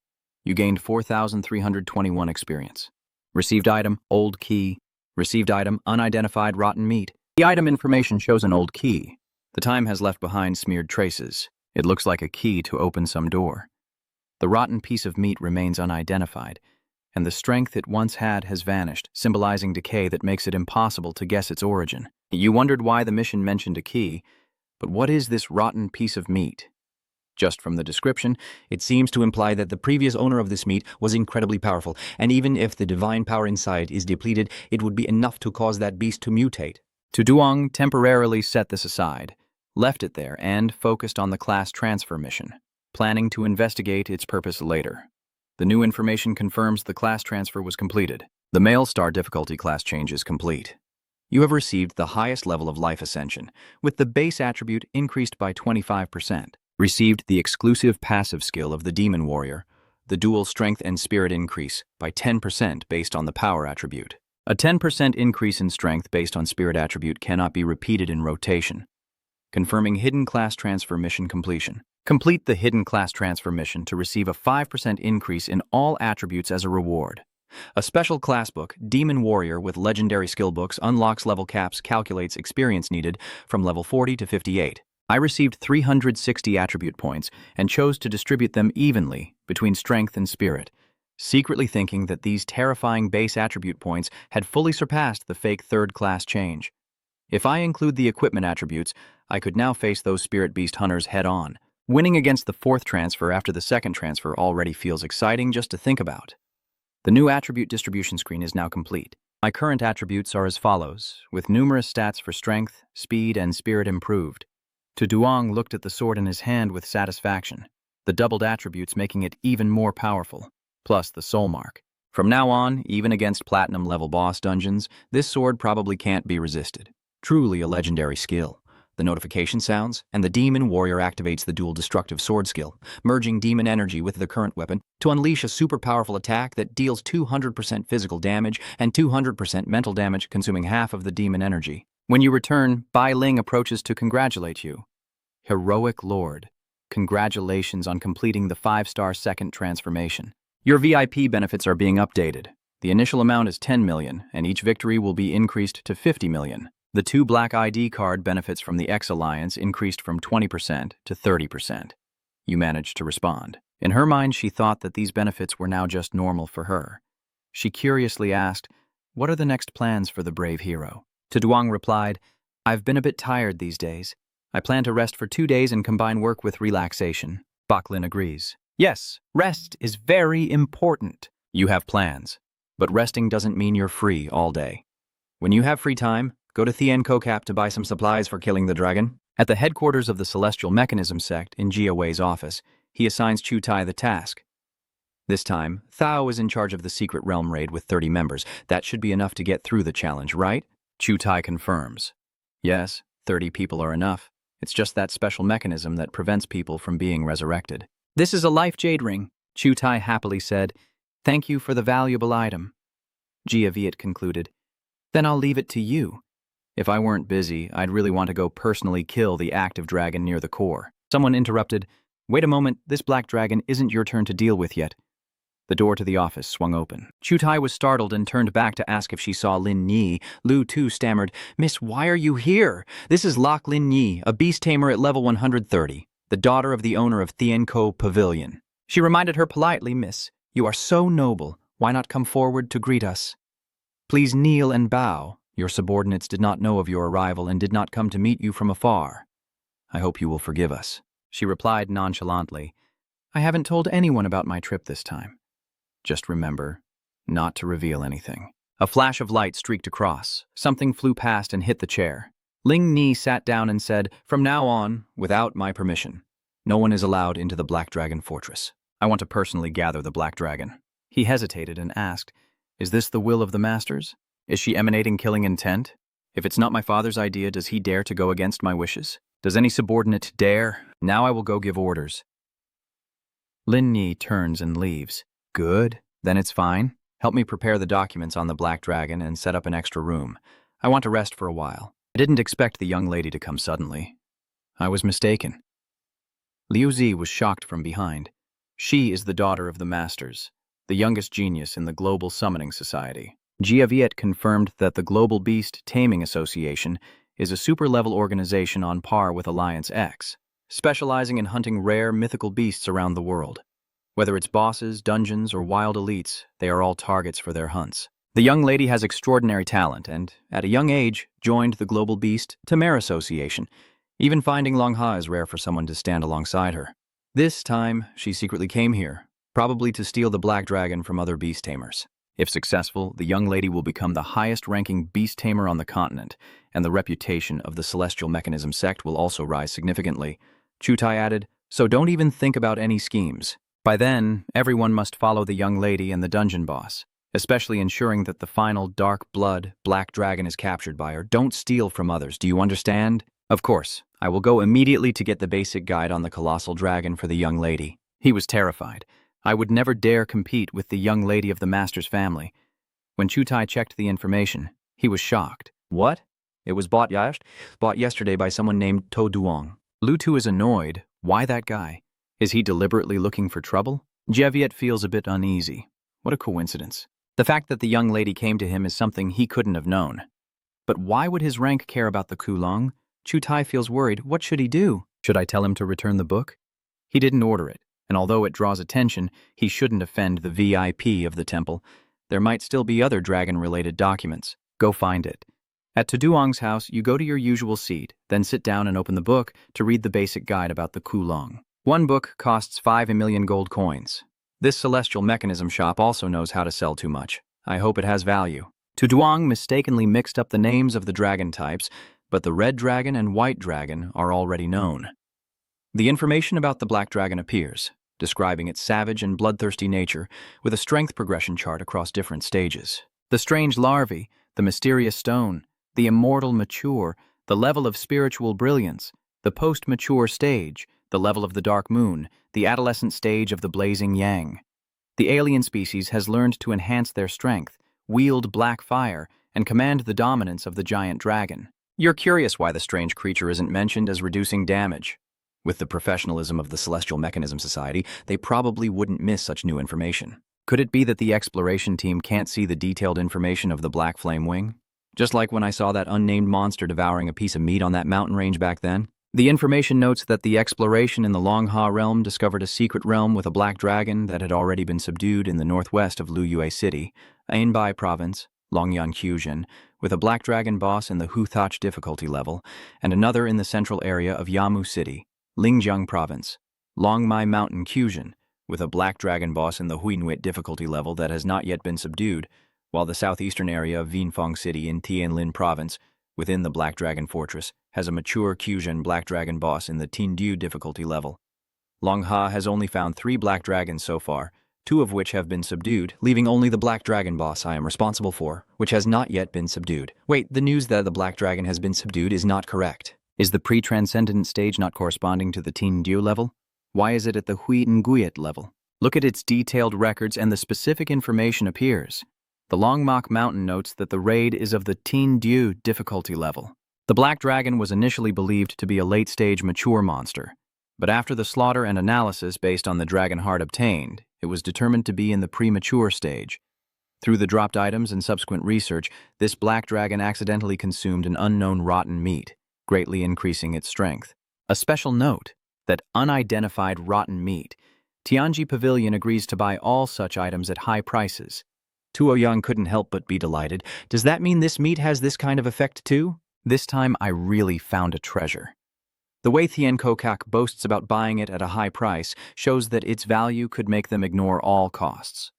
You gained 4,321 experience. Received item, old key. Received item, unidentified rotten meat. The item information shows an old key. The time has left behind smeared traces. It looks like a key to open some door. The rotten piece of meat remains unidentified, and the strength it once had has vanished, symbolizing decay that makes it impossible to guess its origin. You wondered why the mission mentioned a key, but what is this rotten piece of meat? Just from the description, it seems to imply that the previous owner of this meat was incredibly powerful, and even if the divine power inside is depleted, it would be enough to cause that beast to mutate. Tuduong temporarily set this aside, left it there, and focused on the class transfer mission, planning to investigate its purpose later. The new information confirms the class transfer was completed. The male star difficulty class change is complete. You have received the highest level of life ascension, with the base attribute increased by 25%. Received the exclusive passive skill of the Demon Warrior, the dual strength and spirit increase by 10% based on the power attribute. A 10% increase in strength based on spirit attribute cannot be repeated in rotation. Confirming hidden class transfer mission completion. Complete the hidden class transfer mission to receive a 5% increase in all attributes as a reward. A special class book, Demon Warrior with legendary skill books, unlocks level caps, calculates experience needed from level 40 to 58. I received 360 attribute points and chose to distribute them evenly between strength and spirit, secretly thinking that these terrifying base attribute points had fully surpassed the fake third-class change. If I include the equipment attributes, I could now face those spirit beast hunters head-on. Winning against the fourth transfer after the second transfer already feels exciting just to think about. The new attribute distribution screen is now complete. My current attributes are as follows, with numerous stats for strength, speed, and spirit improved. Tuduong looked at the sword in his hand with satisfaction, the doubled attributes making it even more powerful, plus the soul mark. From now on, even against platinum-level boss dungeons, this sword probably can't be resisted. Truly a legendary skill. The notification sounds, and the Demon Warrior activates the dual destructive sword skill, merging demon energy with the current weapon to unleash a super powerful attack that deals 200% physical damage and 200% mental damage, consuming half of the demon energy. When you return, Bai Ling approaches to congratulate you. Heroic Lord, congratulations on completing the 5-star second transformation. Your VIP benefits are being updated. The initial amount is 10 million, and each victory will be increased to 50 million. The 2 Black ID card benefits from the X Alliance increased from 20% to 30%. You managed to respond. In her mind, she thought that these benefits were now just normal for her. She curiously asked, "What are the next plans for the brave hero?" Tuduong replied, "I've been a bit tired these days. I plan to rest for 2 days and combine work with relaxation." Baklin agrees. Yes, rest is very important. You have plans, but resting doesn't mean you're free all day. When you have free time, go to Thien Kokap to buy some supplies for killing the dragon. At the headquarters of the Celestial Mechanism sect in Jia Wei's office, he assigns Chu Tai the task. This time, Thao is in charge of the Secret Realm raid with 30 members. That should be enough to get through the challenge, right? Chu Tai confirms. Yes, 30 people are enough. It's just that special mechanism that prevents people from being resurrected. This is a life jade ring, Chu Tai happily said. Thank you for the valuable item. Jia Viet concluded. Then I'll leave it to you. If I weren't busy, I'd really want to go personally kill the active dragon near the core. Someone interrupted. Wait a moment, this black dragon isn't your turn to deal with yet. The door to the office swung open. Chutai was startled and turned back to ask if she saw Lin Yi. Lu, too, stammered, "Miss, why are you here? This is Lok Lin Yi, a beast tamer at level 130, the daughter of the owner of Heavenly Pavilion." She reminded her politely, "Miss, you are so noble. Why not come forward to greet us? Please kneel and bow. Your subordinates did not know of your arrival and did not come to meet you from afar. I hope you will forgive us." She replied nonchalantly, "I haven't told anyone about my trip this time. Just remember, not to reveal anything." A flash of light streaked across. Something flew past and hit the chair. Ling Ni sat down and said, "From now on, without my permission, no one is allowed into the Black Dragon Fortress. I want to personally gather the Black Dragon." He hesitated and asked, "Is this the will of the Masters? Is she emanating killing intent? If it's not my father's idea, does he dare to go against my wishes? Does any subordinate dare? Now I will go give orders." Lin Ni turns and leaves. "Good, then it's fine. Help me prepare the documents on the Black Dragon and set up an extra room. I want to rest for a while. I didn't expect the young lady to come suddenly. I was mistaken." Liu Zi was shocked from behind. She is the daughter of the Masters, the youngest genius in the Global Summoning Society. Jia Viet confirmed that the Global Beast Taming Association is a super-level organization on par with Alliance X, specializing in hunting rare mythical beasts around the world. Whether it's bosses, dungeons, or wild elites, they are all targets for their hunts. The young lady has extraordinary talent and, at a young age, joined the Global Beast Tamer Association. Even finding Longha is rare for someone to stand alongside her. This time, she secretly came here, probably to steal the Black Dragon from other beast tamers. If successful, the young lady will become the highest-ranking beast tamer on the continent, and the reputation of the Celestial Mechanism sect will also rise significantly. Chutai added, "So don't even think about any schemes. By then, everyone must follow the young lady and the dungeon boss, especially ensuring that the final dark blood Black Dragon is captured by her. Don't steal from others, do you understand?" "Of course, I will go immediately to get the basic guide on the colossal dragon for the young lady." He was terrified. I would never dare compete with the young lady of the Master's family. When Chutai checked the information, he was shocked. "What? It was bought yesterday by someone named To Duong." Lu Tu is annoyed. Why that guy? Is he deliberately looking for trouble? Jeviet feels a bit uneasy. What a coincidence. The fact that the young lady came to him is something he couldn't have known. But why would his rank care about the Kulong? Chutai feels worried. What should he do? Should I tell him to return the book? He didn't order it, and although it draws attention, he shouldn't offend the VIP of the temple. There might still be other dragon-related documents. Go find it. At Tuduong's house, you go to your usual seat, then sit down and open the book to read the basic guide about the Kulong. One book costs 5 million gold coins. This celestial mechanism shop also knows how to sell too much. I hope it has value. Tuduong mistakenly mixed up the names of the dragon types, but the red dragon and white dragon are already known. The information about the black dragon appears, describing its savage and bloodthirsty nature with a strength progression chart across different stages. The strange larvae, the mysterious stone, the immortal mature, the level of spiritual brilliance, the post-mature stage, the level of the dark moon, the adolescent stage of the blazing yang. The alien species has learned to enhance their strength, wield black fire, and command the dominance of the giant dragon. You're curious why the strange creature isn't mentioned as reducing damage. With the professionalism of the Celestial Mechanism Society, they probably wouldn't miss such new information. Could it be that the exploration team can't see the detailed information of the Black Flame Wing? Just like when I saw that unnamed monster devouring a piece of meat on that mountain range back then? The information notes that the exploration in the Longha realm discovered a secret realm with a black dragon that had already been subdued in the northwest of Luyue City, Anbai Province, Longyan Kyujin, with a black dragon boss in the Huthach difficulty level, and another in the central area of Yamu City, Lingjiang Province, Longmai Mountain Kyujin, with a black dragon boss in the Huinwit difficulty level that has not yet been subdued, while the southeastern area of Vinfong City in Tianlin Province, within the Black Dragon Fortress, has a mature Kyujin Black Dragon boss in the Tindu difficulty level. Longha has only found 3 Black Dragons so far, 2 of which have been subdued, leaving only the Black Dragon boss I am responsible for, which has not yet been subdued. Wait, the news that the Black Dragon has been subdued is not correct. Is the pre-transcendent stage not corresponding to the Tindu level? Why is it at the Hui Nguyet level? Look at its detailed records and the specific information appears. The Longmok Mountain notes that the raid is of the Tindu difficulty level. The Black Dragon was initially believed to be a late-stage mature monster, but after the slaughter and analysis based on the dragon heart obtained, It was determined to be in the premature stage. Through the dropped items and subsequent research, this black dragon accidentally consumed an unknown rotten meat, greatly increasing its strength. A special note, that unidentified rotten meat. Tianji Pavilion agrees to buy all such items at high prices. Tuo Yang couldn't help but be delighted. Does that mean this meat has this kind of effect too? This time I really found a treasure. The way Thien Kokak boasts about buying it at a high price shows that its value could make them ignore all costs.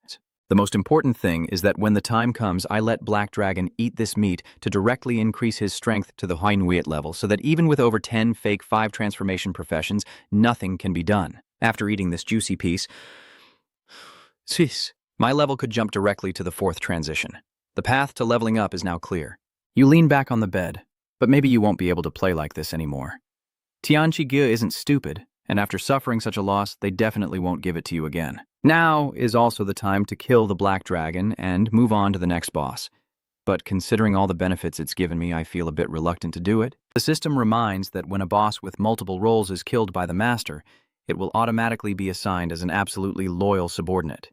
The most important thing is that when the time comes, I let Black Dragon eat this meat to directly increase his strength to the Huinuit level so that even with over 10 fake 5 transformation professions, nothing can be done. After eating this juicy piece, my level could jump directly to the 4th transition. The path to leveling up is now clear. You lean back on the bed, but maybe you won't be able to play like this anymore. Tianchi Ge isn't stupid, and after suffering such a loss, they definitely won't give it to you again. Now is also the time to kill the Black Dragon and move on to the next boss. But considering all the benefits it's given me, I feel a bit reluctant to do it. The system reminds that when a boss with multiple roles is killed by the master, it will automatically be assigned as an absolutely loyal subordinate.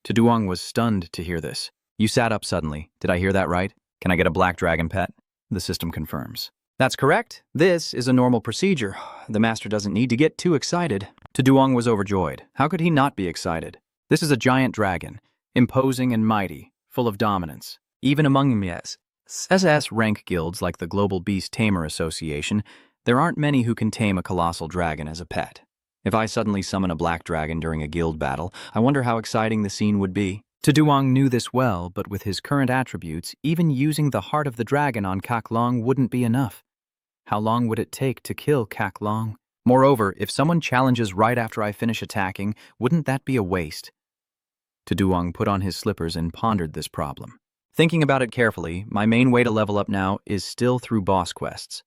Tuduang was stunned to hear this. You sat up suddenly. Did I hear that right? Can I get a Black Dragon pet? The system confirms. That's correct. This is a normal procedure. The master doesn't need to get too excited. Tuduang was overjoyed. How could he not be excited? This is a giant dragon, imposing and mighty, full of dominance. Even among SSS rank guilds like the Global Beast Tamer Association, there aren't many who can tame a colossal dragon as a pet. If I suddenly summon a black dragon during a guild battle, I wonder how exciting the scene would be. Tuduang knew this well, but with his current attributes, even using the heart of the dragon on Kak Long wouldn't be enough. How long would it take to kill Kak Long? Moreover, if someone challenges right after I finish attacking, wouldn't that be a waste? Tuduang put on his slippers and pondered this problem. Thinking about it carefully, my main way to level up now is still through boss quests.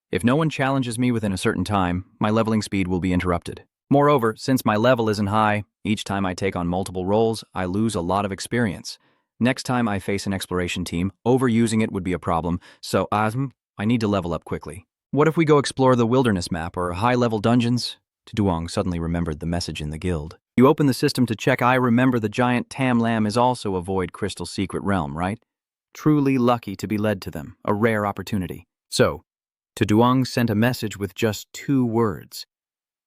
If no one challenges me within a certain time, my leveling speed will be interrupted. Moreover, since my level isn't high, each time I take on multiple roles, I lose a lot of experience. Next time I face an exploration team, overusing it would be a problem, so I need to level up quickly. What if we go explore the wilderness map or high-level dungeons? Tuduang suddenly remembered the message in the guild. You open the system to check. I remember the giant Tam Lam is also a Void Crystal secret realm, right? Truly lucky to be led to them, a rare opportunity. So, Tuduang sent a message with just 2 words.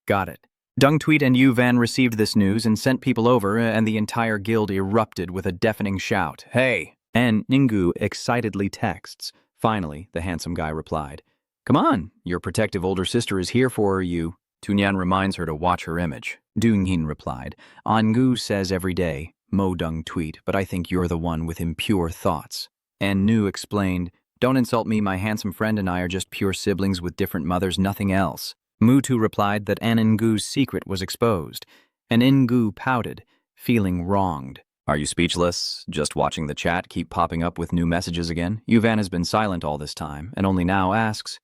Got it. Dung Tweet and Uvan received this news and sent people over, and the entire guild erupted with a deafening shout. Hey! And Ningu excitedly texts. Finally, the handsome guy replied. Come on, your protective older sister is here for you. Tunyan reminds her to watch her image. Dunghin replied. Angu says every day, Mo Dung Tweet, but I think you're the one with impure thoughts. And Nu explained, Don't insult me, my handsome friend and I are just pure siblings with different mothers, nothing else. Mutu replied that Aningu's secret was exposed, and Ingu pouted, feeling wronged. Are you speechless? Just watching the chat keep popping up with new messages again? Uvan has been silent all this time, and only now asks,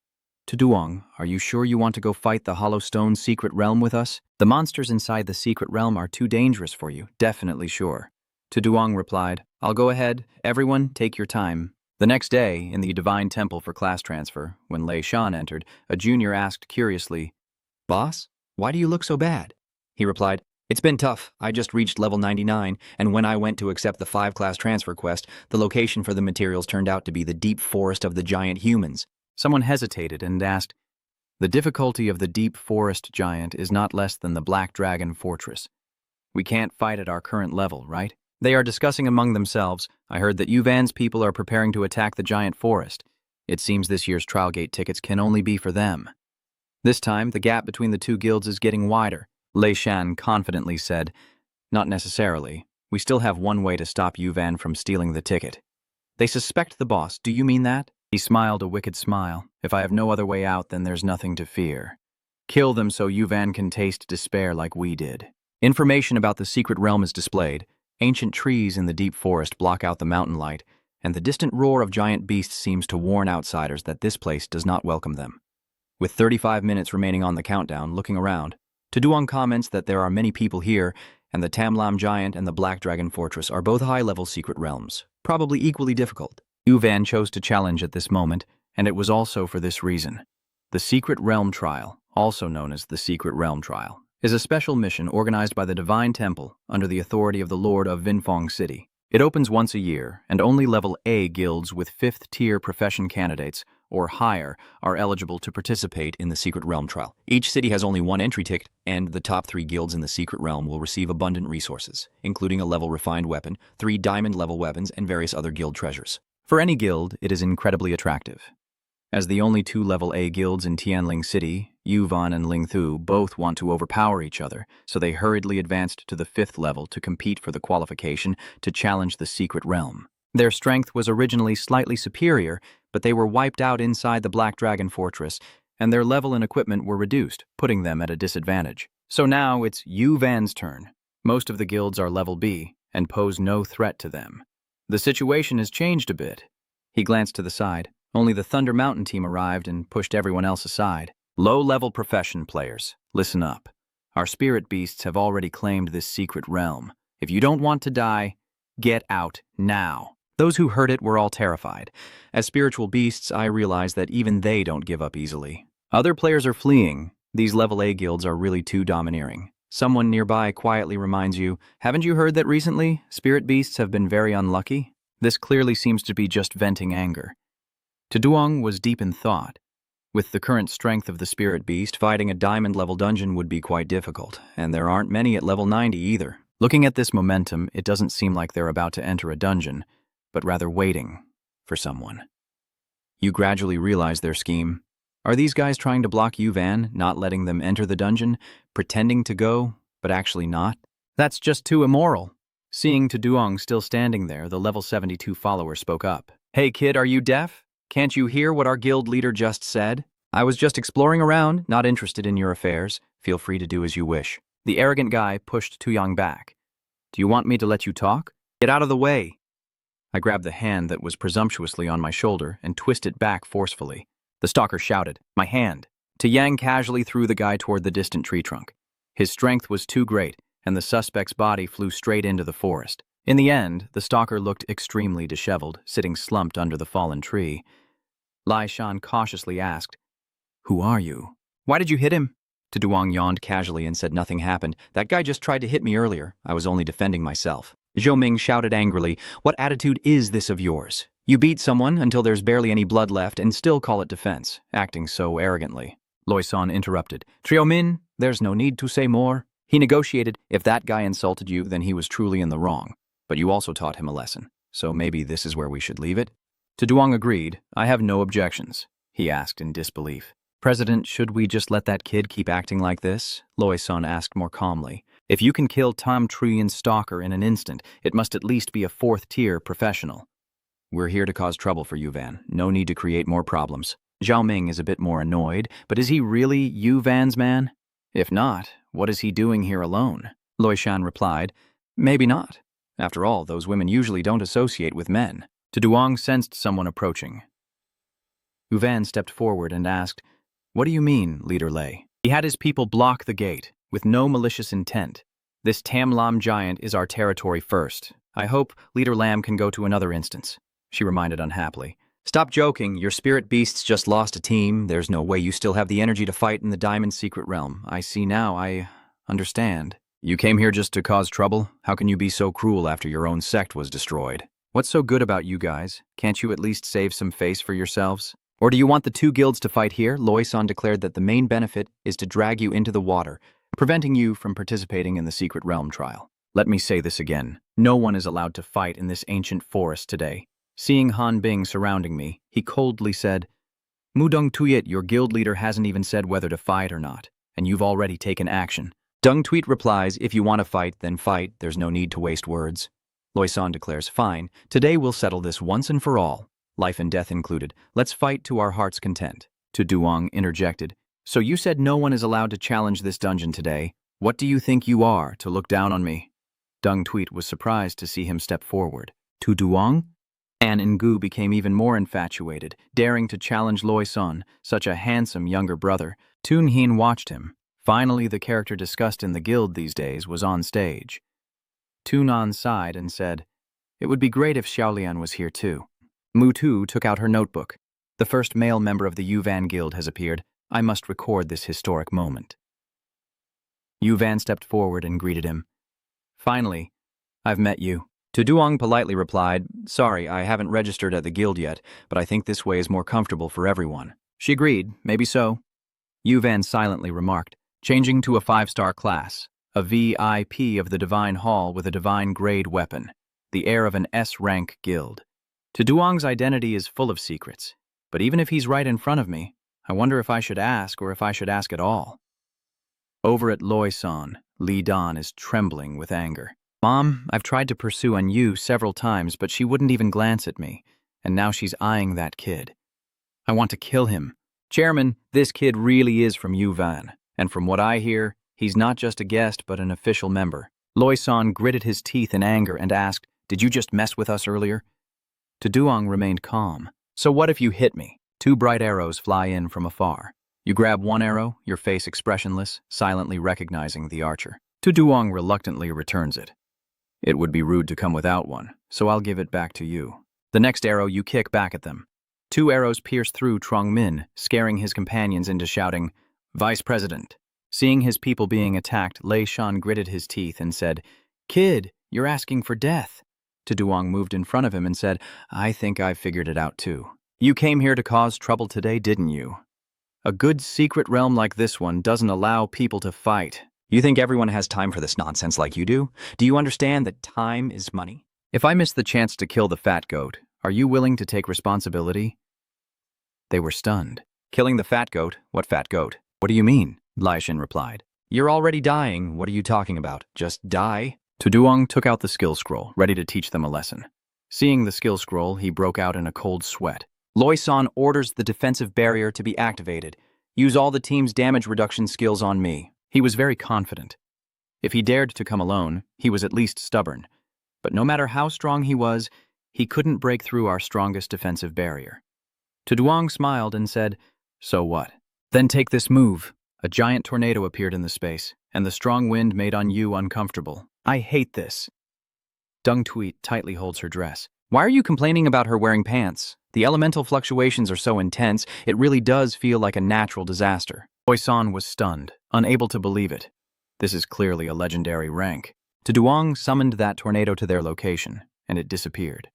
Tuduang, are you sure you want to go fight the Hollow Stone secret realm with us? The monsters inside the secret realm are too dangerous for you, definitely sure. Tuduang replied, I'll go ahead, everyone take your time. The next day, in the Divine Temple for class transfer, when Lei Shan entered, a junior asked curiously, Boss, why do you look so bad? He replied, It's been tough. I just reached level 99, and when I went to accept the 5-class transfer quest, the location for the materials turned out to be the deep forest of the giant humans. Someone hesitated and asked, The difficulty of the deep forest giant is not less than the Black Dragon Fortress. We can't fight at our current level, right? They are discussing among themselves. I heard that Uvan's people are preparing to attack the giant forest. It seems this year's trial gate tickets can only be for them. This time, the gap between the 2 guilds is getting wider. Lei Shan confidently said, Not necessarily. We still have one way to stop Uvan from stealing the ticket. They suspect the boss. Do you mean that? He smiled a wicked smile. If I have no other way out, then there's nothing to fear. Kill them so Uvan can taste despair like we did. Information about the secret realm is displayed. Ancient trees in the deep forest block out the mountain light, and the distant roar of giant beasts seems to warn outsiders that this place does not welcome them. With 35 minutes remaining on the countdown, looking around, Tuduang comments that there are many people here, and the Tamlam Giant and the Black Dragon Fortress are both high-level secret realms, probably equally difficult. Uvan chose to challenge at this moment, and it was also for this reason. The Secret Realm Trial, also known as the Secret Realm Trial, is a special mission organized by the Divine Temple under the authority of the Lord of Vinfong City. It opens once a year, and only level A guilds with 5th-tier profession candidates or higher are eligible to participate in the Secret Realm trial. Each city has only one entry ticket, and the top 3 guilds in the Secret Realm will receive abundant resources, including a level-refined weapon, 3 diamond-level weapons, and various other guild treasures. For any guild, it is incredibly attractive. As the only 2 level A guilds in Tianling City, Uvan and Lingthu both want to overpower each other, so they hurriedly advanced to the 5th level to compete for the qualification to challenge the Secret Realm. Their strength was originally slightly superior, but they were wiped out inside the Black Dragon Fortress, and their level and equipment were reduced, putting them at a disadvantage. So now it's Uvan's turn. Most of the guilds are level B and pose no threat to them. The situation has changed a bit. He glanced to the side. Only the Thunder Mountain team arrived and pushed everyone else aside. Low-level profession players, listen up. Our spirit beasts have already claimed this secret realm. If you don't want to die, get out now. Those who heard it were all terrified. As spiritual beasts, I realize that even they don't give up easily. Other players are fleeing. These level A guilds are really too domineering. Someone nearby quietly reminds you, haven't you heard that recently spirit beasts have been very unlucky? This clearly seems to be just venting anger. Tuduong was deep in thought. With the current strength of the spirit beast, fighting a diamond-level dungeon would be quite difficult, and there aren't many at level 90 either. Looking at this momentum, it doesn't seem like they're about to enter a dungeon, but rather waiting for someone. You gradually realize their scheme. Are these guys trying to block Uvan, not letting them enter the dungeon, pretending to go, but actually not? That's just too immoral. Seeing Tuduong still standing there, the level 72 follower spoke up. Hey kid, are you deaf? Can't you hear what our guild leader just said? I was just exploring around, not interested in your affairs. Feel free to do as you wish. The arrogant guy pushed Tuyang back. Do you want me to let you talk? Get out of the way. I grabbed the hand that was presumptuously on my shoulder and twisted it back forcefully. The stalker shouted, my hand. Tuyang casually threw the guy toward the distant tree trunk. His strength was too great, and the suspect's body flew straight into the forest. In the end, the stalker looked extremely disheveled, sitting slumped under the fallen tree. Lai Shan cautiously asked, Who are you? Why did you hit him? Tuduong yawned casually and said nothing happened. That guy just tried to hit me earlier. I was only defending myself. Zhou Ming shouted angrily, What attitude is this of yours? You beat someone until there's barely any blood left and still call it defense, acting so arrogantly. Loi San interrupted. Trio Min, there's no need to say more. He negotiated. If that guy insulted you, then he was truly in the wrong. But you also taught him a lesson, so maybe this is where we should leave it? Tuduong agreed. I have no objections, he asked in disbelief. President, should we just let that kid keep acting like this? Loi San asked more calmly. If you can kill Tom Truyan's stalker in an instant, it must at least be a 4th-tier professional. We're here to cause trouble for Uvan. No need to create more problems. Zhao Ming is a bit more annoyed, but is he really Uvan's man? If not, what is he doing here alone? Loi Shan replied, Maybe not. After all, those women usually don't associate with men. Tuduong sensed someone approaching. Uvan stepped forward and asked, What do you mean, Leader Lei? He had his people block the gate, with no malicious intent. This Tam Lam giant is our territory first. I hope Leader Lam can go to another instance, she reminded unhappily. Stop joking, your spirit beasts just lost a team. There's no way you still have the energy to fight in the Diamond Secret Realm. I see now, I understand. You came here just to cause trouble? How can you be so cruel after your own sect was destroyed? What's so good about you guys? Can't you at least save some face for yourselves? Or do you want the 2 guilds to fight here? Loi San declared that the main benefit is to drag you into the water, preventing you from participating in the Secret Realm trial. Let me say this again. No one is allowed to fight in this ancient forest today. Seeing Han Bing surrounding me, he coldly said, Mudong Tuyet, your guild leader hasn't even said whether to fight or not, and you've already taken action. Dung Tweet replies, If you want to fight, then fight. There's no need to waste words. Loi San declares, Fine. Today we'll settle this once and for all. Life and death included. Let's fight to our heart's content. Tuduong interjected, So you said no one is allowed to challenge this dungeon today. What do you think you are to look down on me? Dung Tweet was surprised to see him step forward. Tuduong? An Ngu became even more infatuated, daring to challenge Loi San, such a handsome younger brother. Tun Hien watched him. Finally, the character discussed in the guild these days was on stage. Tunan sighed and said, It would be great if Xiaolian was here too. Mutu took out her notebook. The first male member of the Uvan Guild has appeared. I must record this historic moment. Uvan stepped forward and greeted him. Finally, I've met you. Duong politely replied, sorry, I haven't registered at the guild yet, but I think this way is more comfortable for everyone. She agreed, maybe so. Uvan silently remarked, changing to a 5-star class, a VIP of the Divine Hall with a divine-grade weapon, the heir of an S-rank guild. Duong's identity is full of secrets, but even if he's right in front of me, I wonder if I should ask or if I should ask at all. Over at Loisan, Li Dan is trembling with anger. Mom, I've tried to pursue on you several times, but she wouldn't even glance at me, and now she's eyeing that kid. I want to kill him. Chairman, this kid really is from Uvan, and from what I hear, he's not just a guest but an official member. Loisan gritted his teeth in anger and asked, did you just mess with us earlier? Duong remained calm. So what if you hit me? 2 bright arrows fly in from afar. You grab one arrow, your face expressionless, silently recognizing the archer. Duong reluctantly returns it. It would be rude to come without one, so I'll give it back to you. The next arrow you kick back at them. 2 arrows pierce through Trong Min, scaring his companions into shouting, Vice President. Seeing his people being attacked, Lei Shan gritted his teeth and said, Kid, you're asking for death. Duong moved in front of him and said, I think I've figured it out too. You came here to cause trouble today, didn't you? A good secret realm like this one doesn't allow people to fight. You think everyone has time for this nonsense like you do? Do you understand that time is money? If I miss the chance to kill the fat goat, are you willing to take responsibility? They were stunned. Killing the fat goat? What fat goat? What do you mean? Laishin replied. You're already dying. What are you talking about? Just die? Duong took out the skill scroll, ready to teach them a lesson. Seeing the skill scroll, he broke out in a cold sweat. Loisan orders the defensive barrier to be activated. Use all the team's damage reduction skills on me. He was very confident. If he dared to come alone, he was at least stubborn. But no matter how strong he was, he couldn't break through our strongest defensive barrier. Duong smiled and said, so what? Then take this move. A giant tornado appeared in the space, and the strong wind made on you uncomfortable. I hate this. Dung Tweet tightly holds her dress. Why are you complaining about her wearing pants? The elemental fluctuations are so intense, it really does feel like a natural disaster. Loisan was stunned, unable to believe it. This is clearly a legendary rank. Duong summoned that tornado to their location, and it disappeared.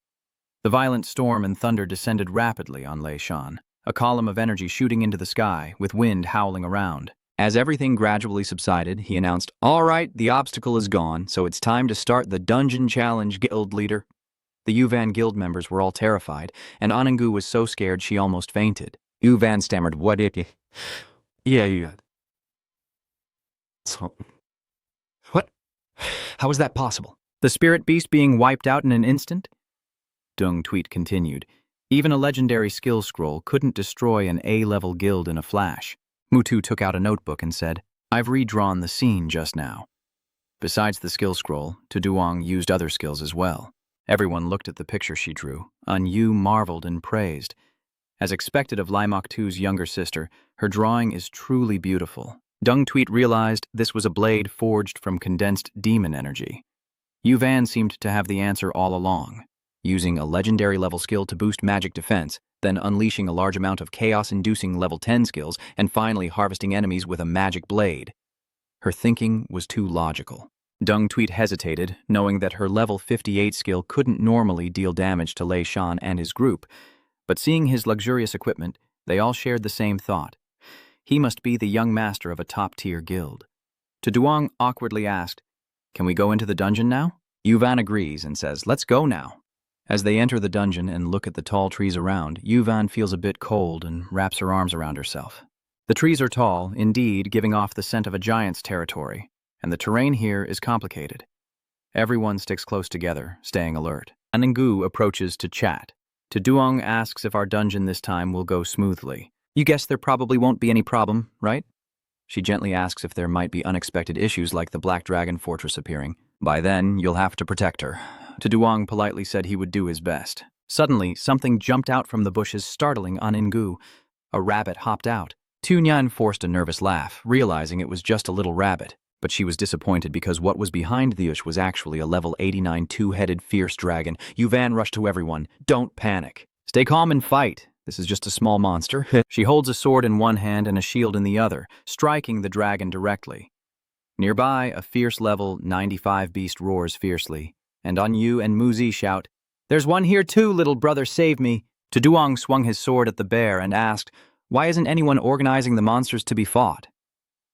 The violent storm and thunder descended rapidly on Lei Shan, a column of energy shooting into the sky, with wind howling around. As everything gradually subsided, he announced, all right, the obstacle is gone, so it's time to start the Dungeon Challenge, Guild Leader. The Uvan Guild members were all terrified, and Anangu was so scared she almost fainted. Uvan stammered, what it? Yeah. So, what? How is that possible? The spirit beast being wiped out in an instant? Dung Tweet continued. Even a legendary skill scroll couldn't destroy an A-level guild in a flash. Mutu took out a notebook and said, I've redrawn the scene just now. Besides the skill scroll, Duong used other skills as well. Everyone looked at the picture she drew. Yu marveled and praised. As expected of Laimok Tu's younger sister, her drawing is truly beautiful. Dung Tweet realized this was a blade forged from condensed demon energy. Uvan seemed to have the answer all along, using a legendary level skill to boost magic defense, then unleashing a large amount of chaos-inducing level 10 skills, and finally harvesting enemies with a magic blade. Her thinking was too logical. Dung Tweet hesitated, knowing that her level 58 skill couldn't normally deal damage to Lei Shan and his group, but seeing his luxurious equipment, they all shared the same thought. He must be the young master of a top-tier guild. Duong awkwardly asked, can we go into the dungeon now? Uvan agrees and says, let's go now. As they enter the dungeon and look at the tall trees around, Uvan feels a bit cold and wraps her arms around herself. The trees are tall, indeed, giving off the scent of a giant's territory, and the terrain here is complicated. Everyone sticks close together, staying alert. Anangu approaches to chat. Duong asks if our dungeon this time will go smoothly. You guess there probably won't be any problem, right? She gently asks if there might be unexpected issues like the Black Dragon Fortress appearing. By then, you'll have to protect her. Duong politely said he would do his best. Suddenly, something jumped out from the bushes, startling Anangu. A rabbit hopped out. Tunyan forced a nervous laugh, realizing it was just a little rabbit. But she was disappointed because what was behind the ush was actually a level 89 two-headed fierce dragon. Uvan rushed to everyone. Don't panic. Stay calm and fight. This is just a small monster. She holds a sword in one hand and a shield in the other, striking the dragon directly. Nearby, a fierce level 95 beast roars fiercely, and Anyu and Muzi shout, "There's one here too, little brother, save me." Tuduang swung his sword at the bear and asked, "Why isn't anyone organizing the monsters to be fought?"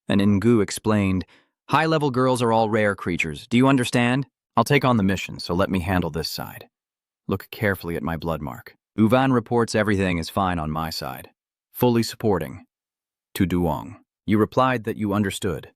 And Ngu explained, "High-level girls are all rare creatures, do you understand? I'll take on the mission, so let me handle this side. Look carefully at my blood mark. Uvan reports everything is fine on my side. Fully supporting." Tuduang, you replied that you understood.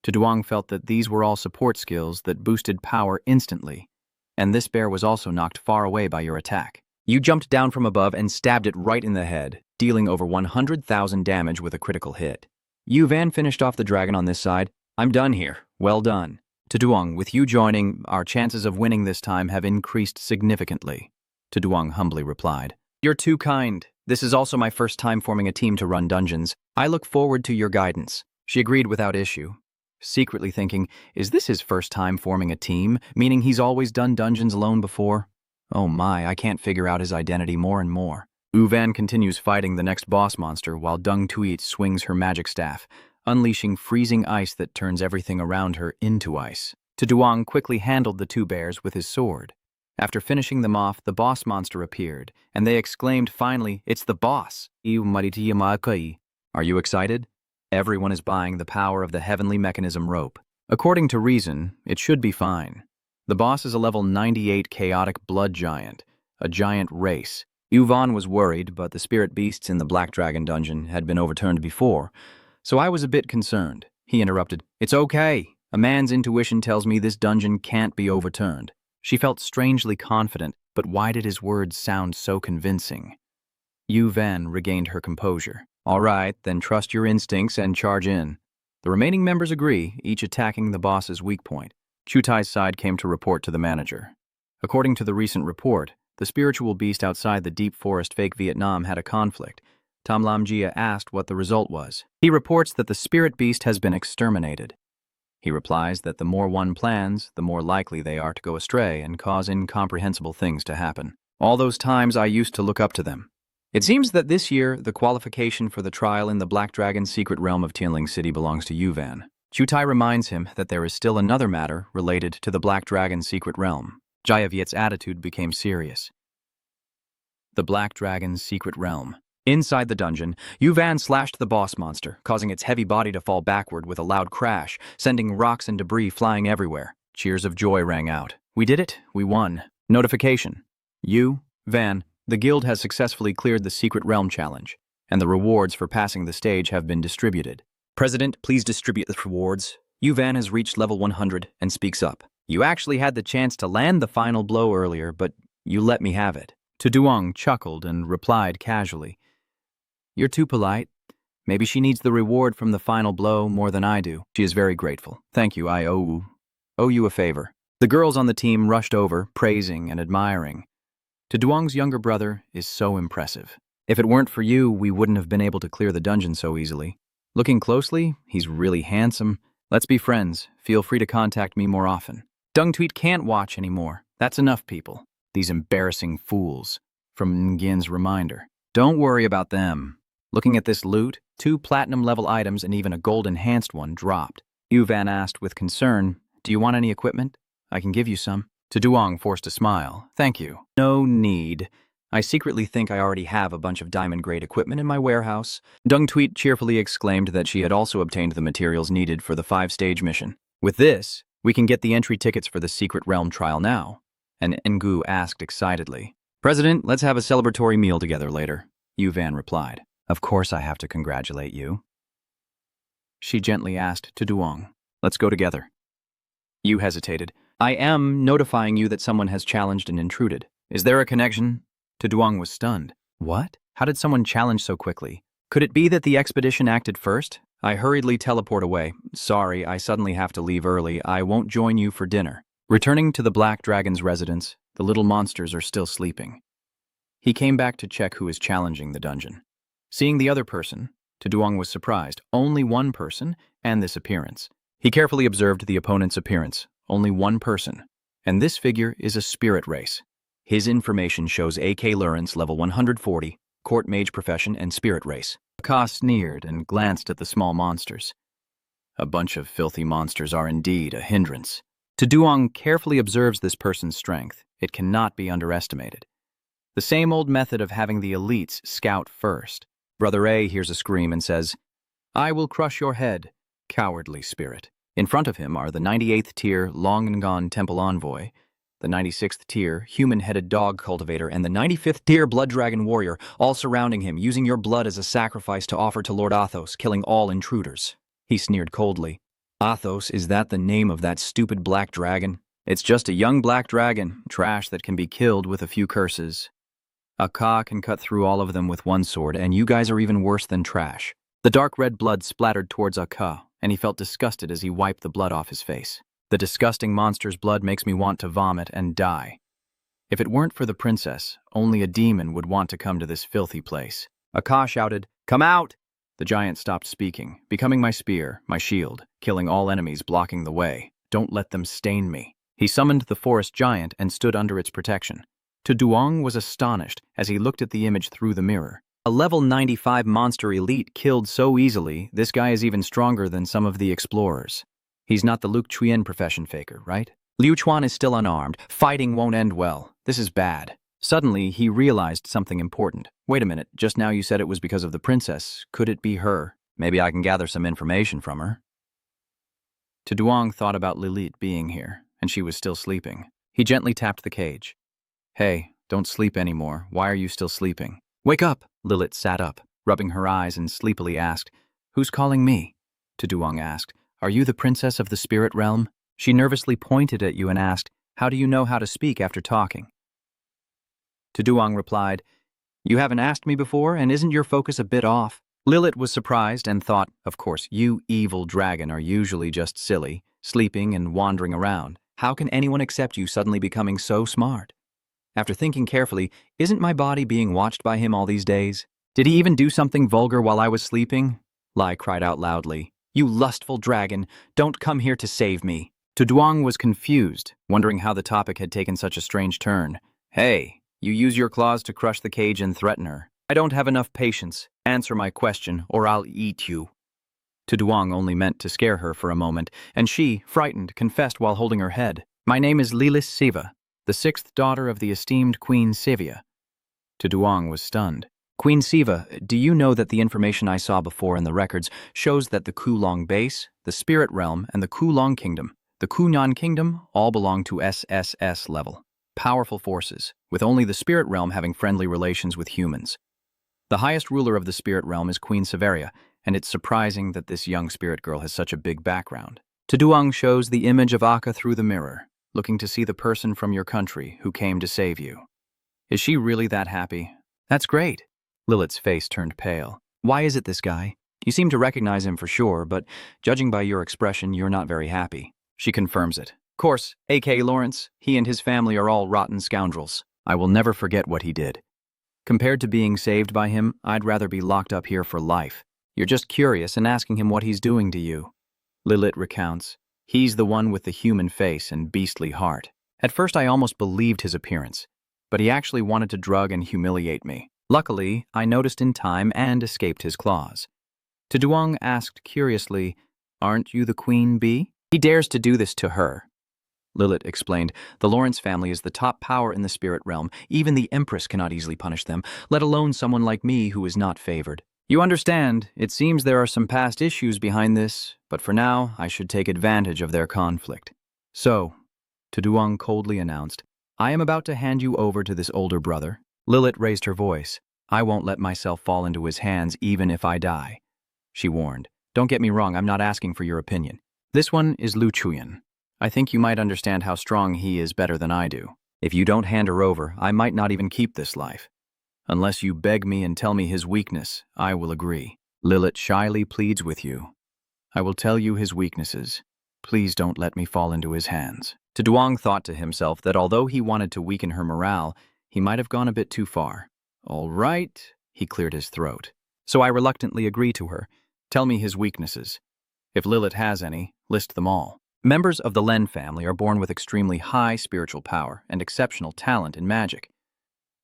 Tuduang felt that these were all support skills that boosted power instantly, and this bear was also knocked far away by your attack. You jumped down from above and stabbed it right in the head, dealing over 100,000 damage with a critical hit. Uvan finished off the dragon on this side. "I'm done here. Well done." Tuduang, with you joining, our chances of winning this time have increased significantly. Tuduang humbly replied, "You're too kind. This is also my first time forming a team to run dungeons. I look forward to your guidance." She agreed without issue, secretly thinking, is this his first time forming a team, meaning he's always done dungeons alone before? Oh my, I can't figure out his identity more and more. Uvan continues fighting the next boss monster while Dung Tuit swings her magic staff, unleashing freezing ice that turns everything around her into ice. Tuduang quickly handled the two bears with his sword. After finishing them off, the boss monster appeared, and they exclaimed finally, "It's the boss!" Are you excited? Everyone is buying the power of the heavenly mechanism rope. According to reason, it should be fine. The boss is a level 98 chaotic blood giant, a giant race. Uvan was worried, but the spirit beasts in the Black Dragon dungeon had been overturned before, so I was a bit concerned. He interrupted, "It's okay. A man's intuition tells me this dungeon can't be overturned." She felt strangely confident, but why did his words sound so convincing? Uvan regained her composure. "All right, then trust your instincts and charge in." The remaining members agree, each attacking the boss's weak point. Chutai's side came to report to the manager. According to the recent report, the spiritual beast outside the deep forest fake Vietnam had a conflict. Tam Lam Jia asked what the result was. He reports that the spirit beast has been exterminated. He replies that the more one plans, the more likely they are to go astray and cause incomprehensible things to happen. All those times I used to look up to them. It seems that this year, the qualification for the trial in the Black Dragon's secret realm of Tianling City belongs to Uvan. Chutai reminds him that there is still another matter related to the Black Dragon's secret realm. Jayaviet's attitude became serious. The Black Dragon's secret realm. Inside the dungeon, Uvan slashed the boss monster, causing its heavy body to fall backward with a loud crash, sending rocks and debris flying everywhere. Cheers of joy rang out. "We did it. We won." Notification. Van, the guild has successfully cleared the secret realm challenge, and the rewards for passing the stage have been distributed. President, please distribute the rewards. Uvan has reached level 100 and speaks up. "You actually had the chance to land the final blow earlier, but you let me have it." Tuduang chuckled and replied casually, "You're too polite. Maybe she needs the reward from the final blow more than I do." She is very grateful. "Thank you, I owe you a favor." The girls on the team rushed over, praising and admiring. Tuduang's younger brother is so impressive. "If it weren't for you, we wouldn't have been able to clear the dungeon so easily. Looking closely, he's really handsome. Let's be friends. Feel free to contact me more often." Dung Tweet can't watch anymore. That's enough, people. These embarrassing fools. From Nguyen's reminder. Don't worry about them. Looking at this loot, 2 platinum-level items and even a gold-enhanced one dropped. Uvan asked with concern, "Do you want any equipment? I can give you some." Tuduang forced a smile. "Thank you." "No need. I secretly think I already have a bunch of diamond-grade equipment in my warehouse." Dung Tweet cheerfully exclaimed that she had also obtained the materials needed for the 5-stage mission. "With this, we can get the entry tickets for the secret realm trial now." And Ngu asked excitedly, "President, let's have a celebratory meal together later." Uvan replied, "Of course I have to congratulate you." She gently asked Tuduang, "Let's go together." You hesitated. "I am notifying you that someone has challenged and intruded. Is there a connection?" Tuduang was stunned. "What? How did someone challenge so quickly? Could it be that the expedition acted first?" I hurriedly teleport away. "Sorry, I suddenly have to leave early. I won't join you for dinner." Returning to the Black Dragon's residence, the little monsters are still sleeping. He came back to check who is challenging the dungeon. Seeing the other person, Tuduang was surprised. Only one person, and this appearance. He carefully observed the opponent's appearance. Only one person. And this figure is a spirit race. His information shows AK Lawrence, level 140, court mage profession and spirit race. Ka sneered and glanced at the small monsters. A bunch of filthy monsters are indeed a hindrance. Duong carefully observes this person's strength. It cannot be underestimated. The same old method of having the elites scout first. Brother A hears a scream and says, "I will crush your head, cowardly spirit." In front of him are the 98th tier long-and-gone temple envoy, the 96th tier human-headed dog cultivator, and the 95th tier blood dragon warrior, all surrounding him, using your blood as a sacrifice to offer to Lord Athos, killing all intruders. He sneered coldly. Athos, is that the name of that stupid black dragon? It's just a young black dragon, trash that can be killed with a few curses. A Ka can cut through all of them with one sword, and you guys are even worse than trash. The dark red blood splattered towards Ka, and he felt disgusted as he wiped the blood off his face. The disgusting monster's blood makes me want to vomit and die. If it weren't for the princess, only a demon would want to come to this filthy place. Ka shouted, "Come out!" The giant stopped speaking, becoming my spear, my shield, killing all enemies blocking the way. Don't let them stain me. He summoned the forest giant and stood under its protection. Duong was astonished as he looked at the image through the mirror. A level 95 monster elite killed so easily, this guy is even stronger than some of the explorers. He's not the Luke Chuan profession faker, right? Liu Chuan is still unarmed. Fighting won't end well. This is bad. Suddenly, he realized something important. Wait a minute, just now you said it was because of the princess. Could it be her? Maybe I can gather some information from her. Duong thought about Lilith being here, and she was still sleeping. He gently tapped the cage. "Hey, don't sleep anymore. Why are you still sleeping?" "Wake up!" Lilith sat up, rubbing her eyes and sleepily asked, "Who's calling me?" Duong asked, "Are you the princess of the spirit realm?" She nervously pointed at you and asked, "How do you know how to speak after talking?" Duong replied, "You haven't asked me before, and isn't your focus a bit off?" Lilith was surprised and thought, "Of course, you evil dragon are usually just silly, sleeping and wandering around. How can anyone accept you suddenly becoming so smart?" After thinking carefully, isn't my body being watched by him all these days? Did he even do something vulgar while I was sleeping? Lai cried out loudly, "You lustful dragon, don't come here to save me." Duong was confused, wondering how the topic had taken such a strange turn. "Hey, you use your claws to crush the cage and threaten her. I don't have enough patience. Answer my question, or I'll eat you." Duong only meant to scare her for a moment, and she, frightened, confessed while holding her head. "My name is Lilis Siva, the 6th daughter of the esteemed Queen Sivia." Duong was stunned. "Queen Siva, do you know that the information I saw before in the records shows that the Kulong Base, the Spirit Realm, and the Kulong Kingdom, the Kunyan Kingdom, all belong to SSS level. Powerful forces, with only the Spirit Realm having friendly relations with humans. The highest ruler of the Spirit Realm is Queen Severia, and it's surprising that this young spirit girl has such a big background." Duong shows the image of Aka through the mirror, looking to see the person from your country who came to save you. "Is she really that happy?" "That's great." Lilith's face turned pale. "Why is it this guy? You seem to recognize him for sure, but judging by your expression, you're not very happy." She confirms it. "Course, A.K. Lawrence, he and his family are all rotten scoundrels. I will never forget what he did. Compared to being saved by him, I'd rather be locked up here for life. You're just curious and asking him what he's doing to you." Lilith recounts, "He's the one with the human face and beastly heart. At first I almost believed his appearance, but he actually wanted to drug and humiliate me. Luckily, I noticed in time and escaped his claws." Duong asked curiously, "Aren't you the queen bee?" "He dares to do this to her." Lilith explained, "The Lawrence family is the top power in the spirit realm. Even the Empress cannot easily punish them, let alone someone like me who is not favored. You understand, it seems there are some past issues behind this, but for now, I should take advantage of their conflict." "So," Duong coldly announced, "I am about to hand you over to this older brother." Lilith raised her voice. "I won't let myself fall into his hands even if I die," she warned. "Don't get me wrong, I'm not asking for your opinion. This one is Lu Chuyan. I think you might understand how strong he is better than I do. If you don't hand her over, I might not even keep this life. Unless you beg me and tell me his weakness, I will agree. Lilith shyly pleads with you. I will tell you his weaknesses. Please don't let me fall into his hands." Duong thought to himself that although he wanted to weaken her morale, he might have gone a bit too far. "All right," he cleared his throat. "So I reluctantly agree to her. Tell me his weaknesses. If Lilith has any, list them all." Members of the Len family are born with extremely high spiritual power and exceptional talent in magic.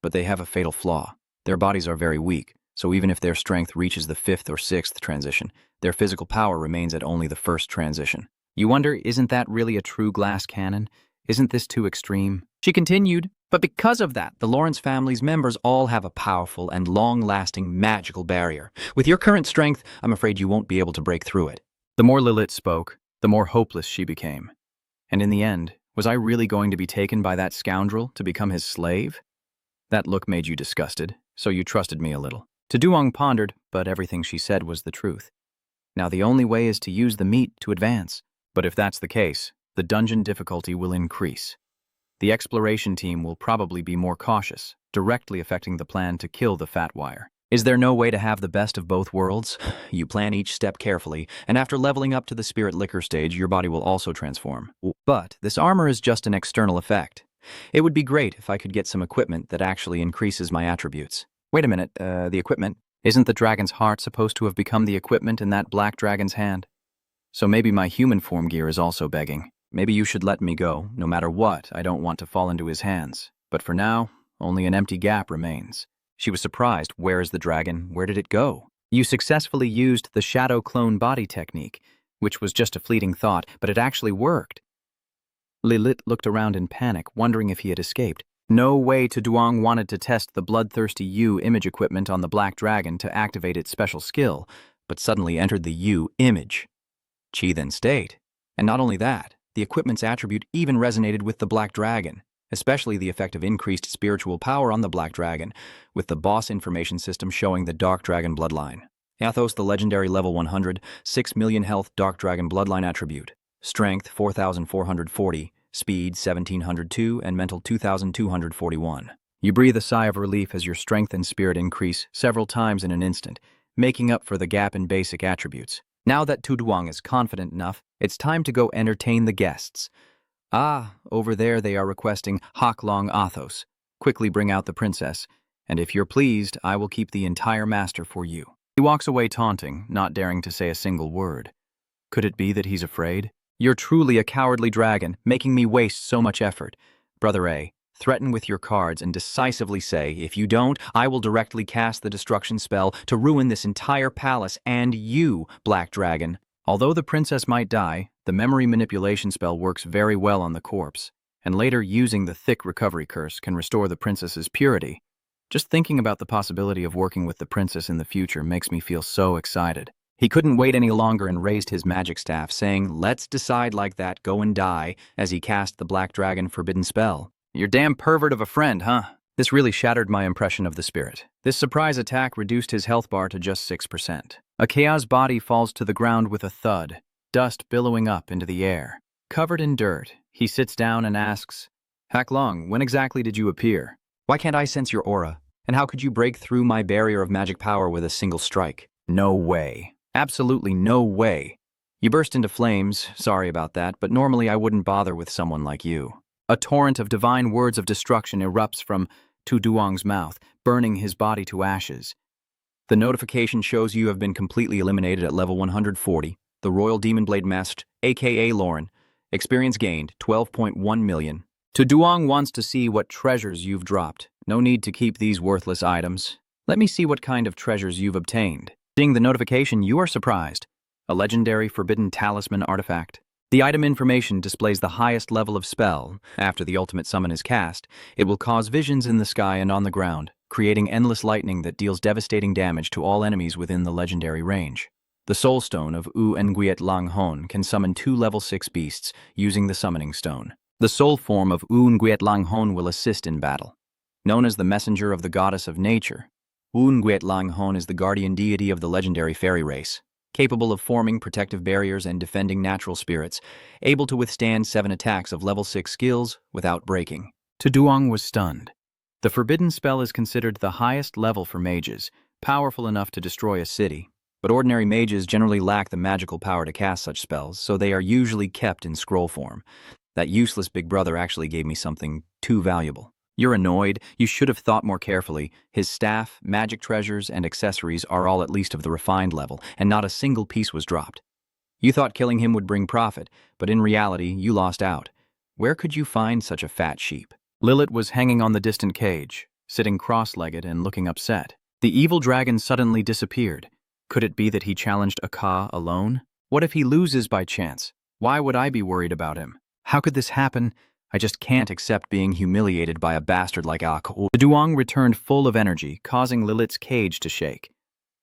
But they have a fatal flaw. Their bodies are very weak, So even if their strength reaches the 5th or 6th transition, their physical power remains at only the 1st transition. You wonder, isn't that really a true glass cannon? Isn't this too extreme? She continued, but because of that, the Lawrence family's members all have a powerful and long-lasting magical barrier. With your current strength, I'm afraid you won't be able to break through it. The more Lilith spoke, the more hopeless she became. And in the end, was I really going to be taken by that scoundrel to become his slave? That look made you disgusted, so you trusted me a little. Duong pondered, but everything she said was the truth. Now the only way is to use the meat to advance. But if that's the case, the dungeon difficulty will increase. The exploration team will probably be more cautious, directly affecting the plan to kill the fat wire. Is there no way to have the best of both worlds? You plan each step carefully, and after leveling up to the spirit liquor stage, your body will also transform. But this armor is just an external effect. It would be great if I could get some equipment that actually increases my attributes. Wait a minute, the equipment? Isn't the dragon's heart supposed to have become the equipment in that black dragon's hand? So maybe my human form gear is also begging. Maybe you should let me go. No matter what, I don't want to fall into his hands. But for now, only an empty gap remains. She was surprised. Where is the dragon? Where did it go? You successfully used the shadow clone body technique, which was just a fleeting thought, but it actually worked. Lilith looked around in panic, wondering if he had escaped. No way. Duong wanted to test the bloodthirsty U image equipment on the black dragon to activate its special skill, but suddenly entered the U image. Chi then stayed. And not only that, the equipment's attribute even resonated with the black dragon, especially the effect of increased spiritual power on the black dragon, with the boss information system showing the dark dragon bloodline. Athos, the legendary level 100, 6 million health dark dragon bloodline attribute. Strength 4,440, speed 1,702, and mental 2,241. You breathe a sigh of relief as your strength and spirit increase several times in an instant, making up for the gap in basic attributes. Now that Duong is confident enough, it's time to go entertain the guests. Ah, over there they are requesting Hak Long Athos. Quickly bring out the princess, and if you're pleased, I will keep the entire master for you. He walks away taunting, not daring to say a single word. Could it be that he's afraid? You're truly a cowardly dragon, making me waste so much effort. Brother A, threaten with your cards and decisively say, if you don't, I will directly cast the destruction spell to ruin this entire palace and you, Black Dragon. Although the princess might die, the memory manipulation spell works very well on the corpse, and later using the thick recovery curse can restore the princess's purity. Just thinking about the possibility of working with the princess in the future makes me feel so excited. He couldn't wait any longer and raised his magic staff, saying, let's decide like that, go and die, as he cast the Black Dragon forbidden spell. You're damn pervert of a friend, huh? This really shattered my impression of the spirit. This surprise attack reduced his health bar to just 6%. A chaos body falls to the ground with a thud, dust billowing up into the air. Covered in dirt, he sits down and asks, Hak Long, when exactly did you appear? Why can't I sense your aura? And how could you break through my barrier of magic power with a single strike? No way. Absolutely no way. You burst into flames, sorry about that, but normally I wouldn't bother with someone like you. A torrent of divine words of destruction erupts from Duong's mouth, burning his body to ashes. The notification shows you have been completely eliminated at level 140, the Royal Demon Blade Master, aka Lauren. Experience gained, 12.1 million. Duong wants to see what treasures you've dropped. No need to keep these worthless items. Let me see what kind of treasures you've obtained. Seeing the notification, you are surprised. A legendary forbidden talisman artifact. The item information displays the highest level of spell. After the ultimate summon is cast, it will cause visions in the sky and on the ground, creating endless lightning that deals devastating damage to all enemies within the legendary range. The Soul Stone of U Nguyen Lang Hon can summon 2 level 6 beasts using the Summoning Stone. The soul form of U Nguyen Lang Hon will assist in battle. Known as the messenger of the goddess of nature, U Nguyen Lang Hon is the guardian deity of the legendary fairy race, capable of forming protective barriers and defending natural spirits, able to withstand 7 attacks of level 6 skills without breaking. Duong was stunned. The forbidden spell is considered the highest level for mages, powerful enough to destroy a city. But ordinary mages generally lack the magical power to cast such spells, so they are usually kept in scroll form. That useless big brother actually gave me something too valuable. You're annoyed. You should have thought more carefully. His staff, magic treasures, and accessories are all at least of the refined level, and not a single piece was dropped. You thought killing him would bring profit, but in reality, you lost out. Where could you find such a fat sheep? Lilith was hanging on the distant cage, sitting cross-legged and looking upset. The evil dragon suddenly disappeared. Could it be that he challenged Aka alone? What if he loses by chance? Why would I be worried about him? How could this happen? I just can't accept being humiliated by a bastard like Aka. The Duong returned full of energy, causing Lilith's cage to shake.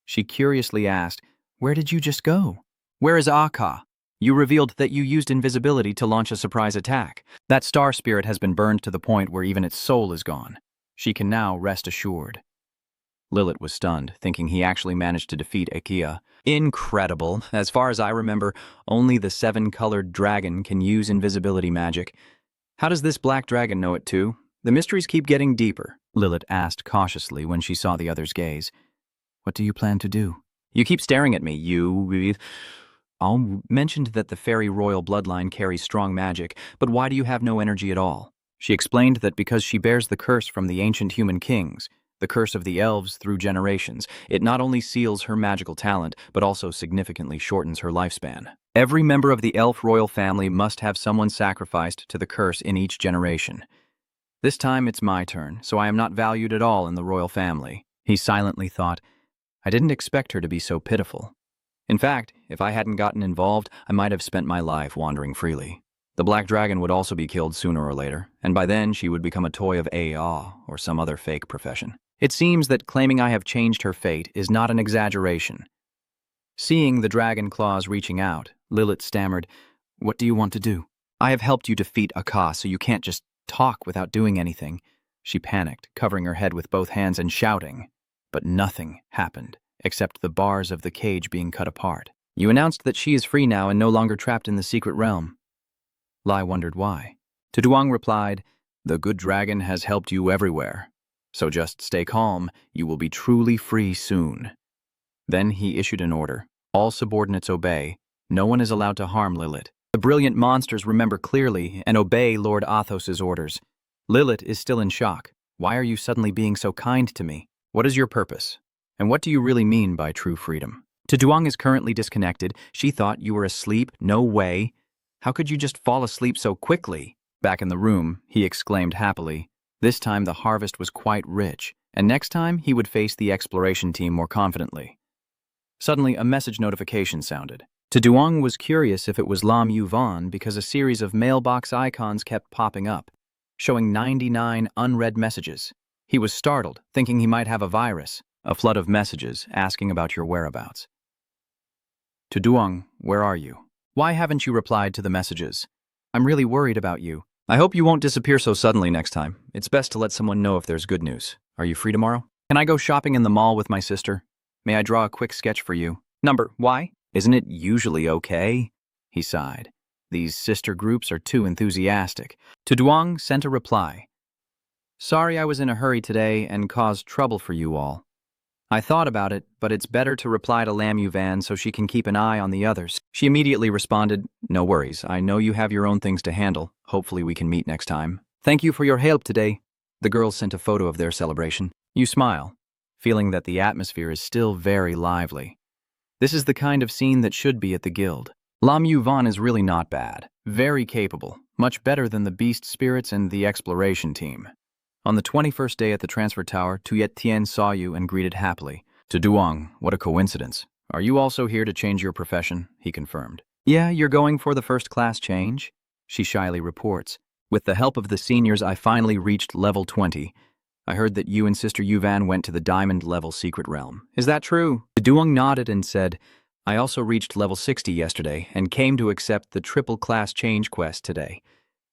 She curiously asked, "Where did you just go? Where is Aka? You revealed that you used invisibility to launch a surprise attack. That star spirit has been burned to the point where even its soul is gone. She can now rest assured." Lilith was stunned, thinking he actually managed to defeat Akia. Incredible. As far as I remember, only the 7-colored dragon can use invisibility magic. How does this black dragon know it too? The mysteries keep getting deeper, Lilith asked cautiously when she saw the other's gaze. "What do you plan to do?" "You keep staring at me, you... I'll mentioned that the fairy royal bloodline carries strong magic, but why do you have no energy at all?" She explained that because she bears the curse from the ancient human kings, the curse of the elves through generations, it not only seals her magical talent, but also significantly shortens her lifespan. Every member of the elf royal family must have someone sacrificed to the curse in each generation. This time it's my turn, so I am not valued at all in the royal family. He silently thought, I didn't expect her to be so pitiful. In fact, if I hadn't gotten involved, I might have spent my life wandering freely. The black dragon would also be killed sooner or later, and by then she would become a toy of AA or some other fake profession. It seems that claiming I have changed her fate is not an exaggeration. Seeing the dragon claws reaching out, Lilith stammered, "What do you want to do?" "I have helped you defeat Aka, so you can't just talk without doing anything." She panicked, covering her head with both hands and shouting. But nothing happened, except the bars of the cage being cut apart. "You announced that she is free now and no longer trapped in the secret realm." Lai wondered why. Tuduang replied, "The good dragon has helped you everywhere. So just stay calm, you will be truly free soon." Then he issued an order. All subordinates obey. No one is allowed to harm Lilith. The brilliant monsters remember clearly and obey Lord Athos's orders. Lilith is still in shock. "Why are you suddenly being so kind to me? What is your purpose? And what do you really mean by true freedom?" Tuduang is currently disconnected. "She thought you were asleep? No way. How could you just fall asleep so quickly?" Back in the room, he exclaimed happily. This time the harvest was quite rich, and next time he would face the exploration team more confidently. Suddenly, a message notification sounded. Tuduang was curious if it was Lam Uvan because a series of mailbox icons kept popping up, showing 99 unread messages. He was startled, thinking he might have a virus. A flood of messages asking about your whereabouts. "Tuduang, where are you? Why haven't you replied to the messages? I'm really worried about you." "I hope you won't disappear so suddenly next time. It's best to let someone know if there's good news. Are you free tomorrow?" "Can I go shopping in the mall with my sister? May I draw a quick sketch for you?" Why? Isn't it usually okay?" He sighed. These sister groups are too enthusiastic. Tuduang sent a reply. "Sorry I was in a hurry today and caused trouble for you all. I thought about it, but it's better to reply to Lam Uvan so she can keep an eye on the others." She immediately responded, "No worries. I know you have your own things to handle. Hopefully we can meet next time." "Thank you for your help today." The girls sent a photo of their celebration. You smile, feeling that the atmosphere is still very lively. This is the kind of scene that should be at the guild. Lam Uvan is really not bad. Very capable. Much better than the beast spirits and the exploration team. On the 21st day at the transfer tower, Tuyet Tien saw you and greeted happily. "Tuduang, what a coincidence. Are you also here to change your profession?" he confirmed. "Yeah, you're going for the first-class change?" She shyly reports. "With the help of the seniors, I finally reached level 20. I heard that you and Sister Uvan went to the diamond-level secret realm. Is that true?" Tuduang nodded and said, "I also reached level 60 yesterday and came to accept the triple-class change quest today."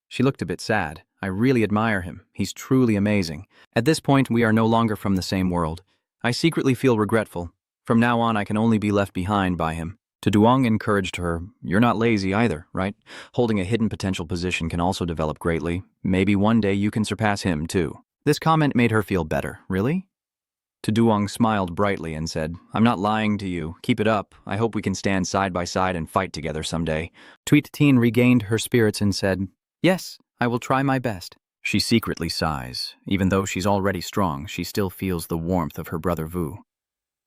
She looked a bit sad. "I really admire him. He's truly amazing. At this point, we are no longer from the same world. I secretly feel regretful. From now on, I can only be left behind by him." Tuduang encouraged her, "You're not lazy either, right? Holding a hidden potential position can also develop greatly. Maybe one day you can surpass him, too." This comment made her feel better. "Really?" Tuduang smiled brightly and said, "I'm not lying to you. Keep it up. I hope we can stand side by side and fight together someday." Tweet Teen regained her spirits and said, "Yes, I will try my best." She secretly sighs. Even though she's already strong, she still feels the warmth of her brother Vu.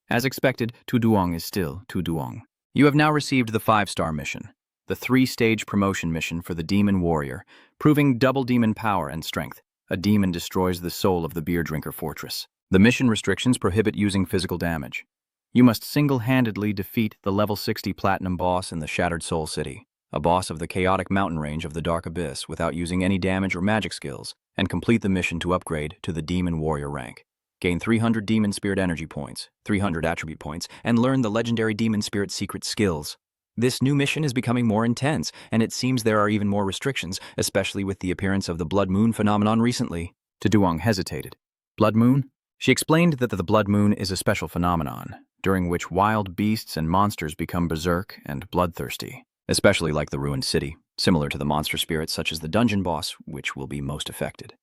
As expected, Tuduang is still Tuduang. You have now received the 5-star mission, the 3-stage promotion mission for the Demon Warrior, proving double demon power and strength. A demon destroys the soul of the beer drinker fortress. The mission restrictions prohibit using physical damage. You must single-handedly defeat the level 60 platinum boss in the Shattered Soul City, a boss of the chaotic mountain range of the Dark Abyss without using any damage or magic skills, and complete the mission to upgrade to the Demon Warrior rank. Gain 300 Demon Spirit Energy Points, 300 Attribute Points, and learn the legendary Demon Spirit secret skills. This new mission is becoming more intense, and it seems there are even more restrictions, especially with the appearance of the Blood Moon phenomenon recently. Duong hesitated. Blood Moon? She explained that the Blood Moon is a special phenomenon, during which wild beasts and monsters become berserk and bloodthirsty, especially like the ruined city, similar to the monster spirits such as the dungeon boss, which will be most affected.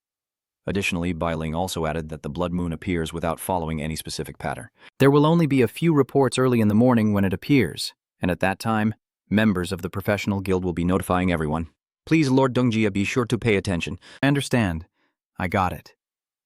Additionally, Bailing also added that the Blood Moon appears without following any specific pattern. There will only be a few reports early in the morning when it appears, and at that time, members of the professional guild will be notifying everyone. Please, Lord Dongjia, be sure to pay attention. I understand. I got it.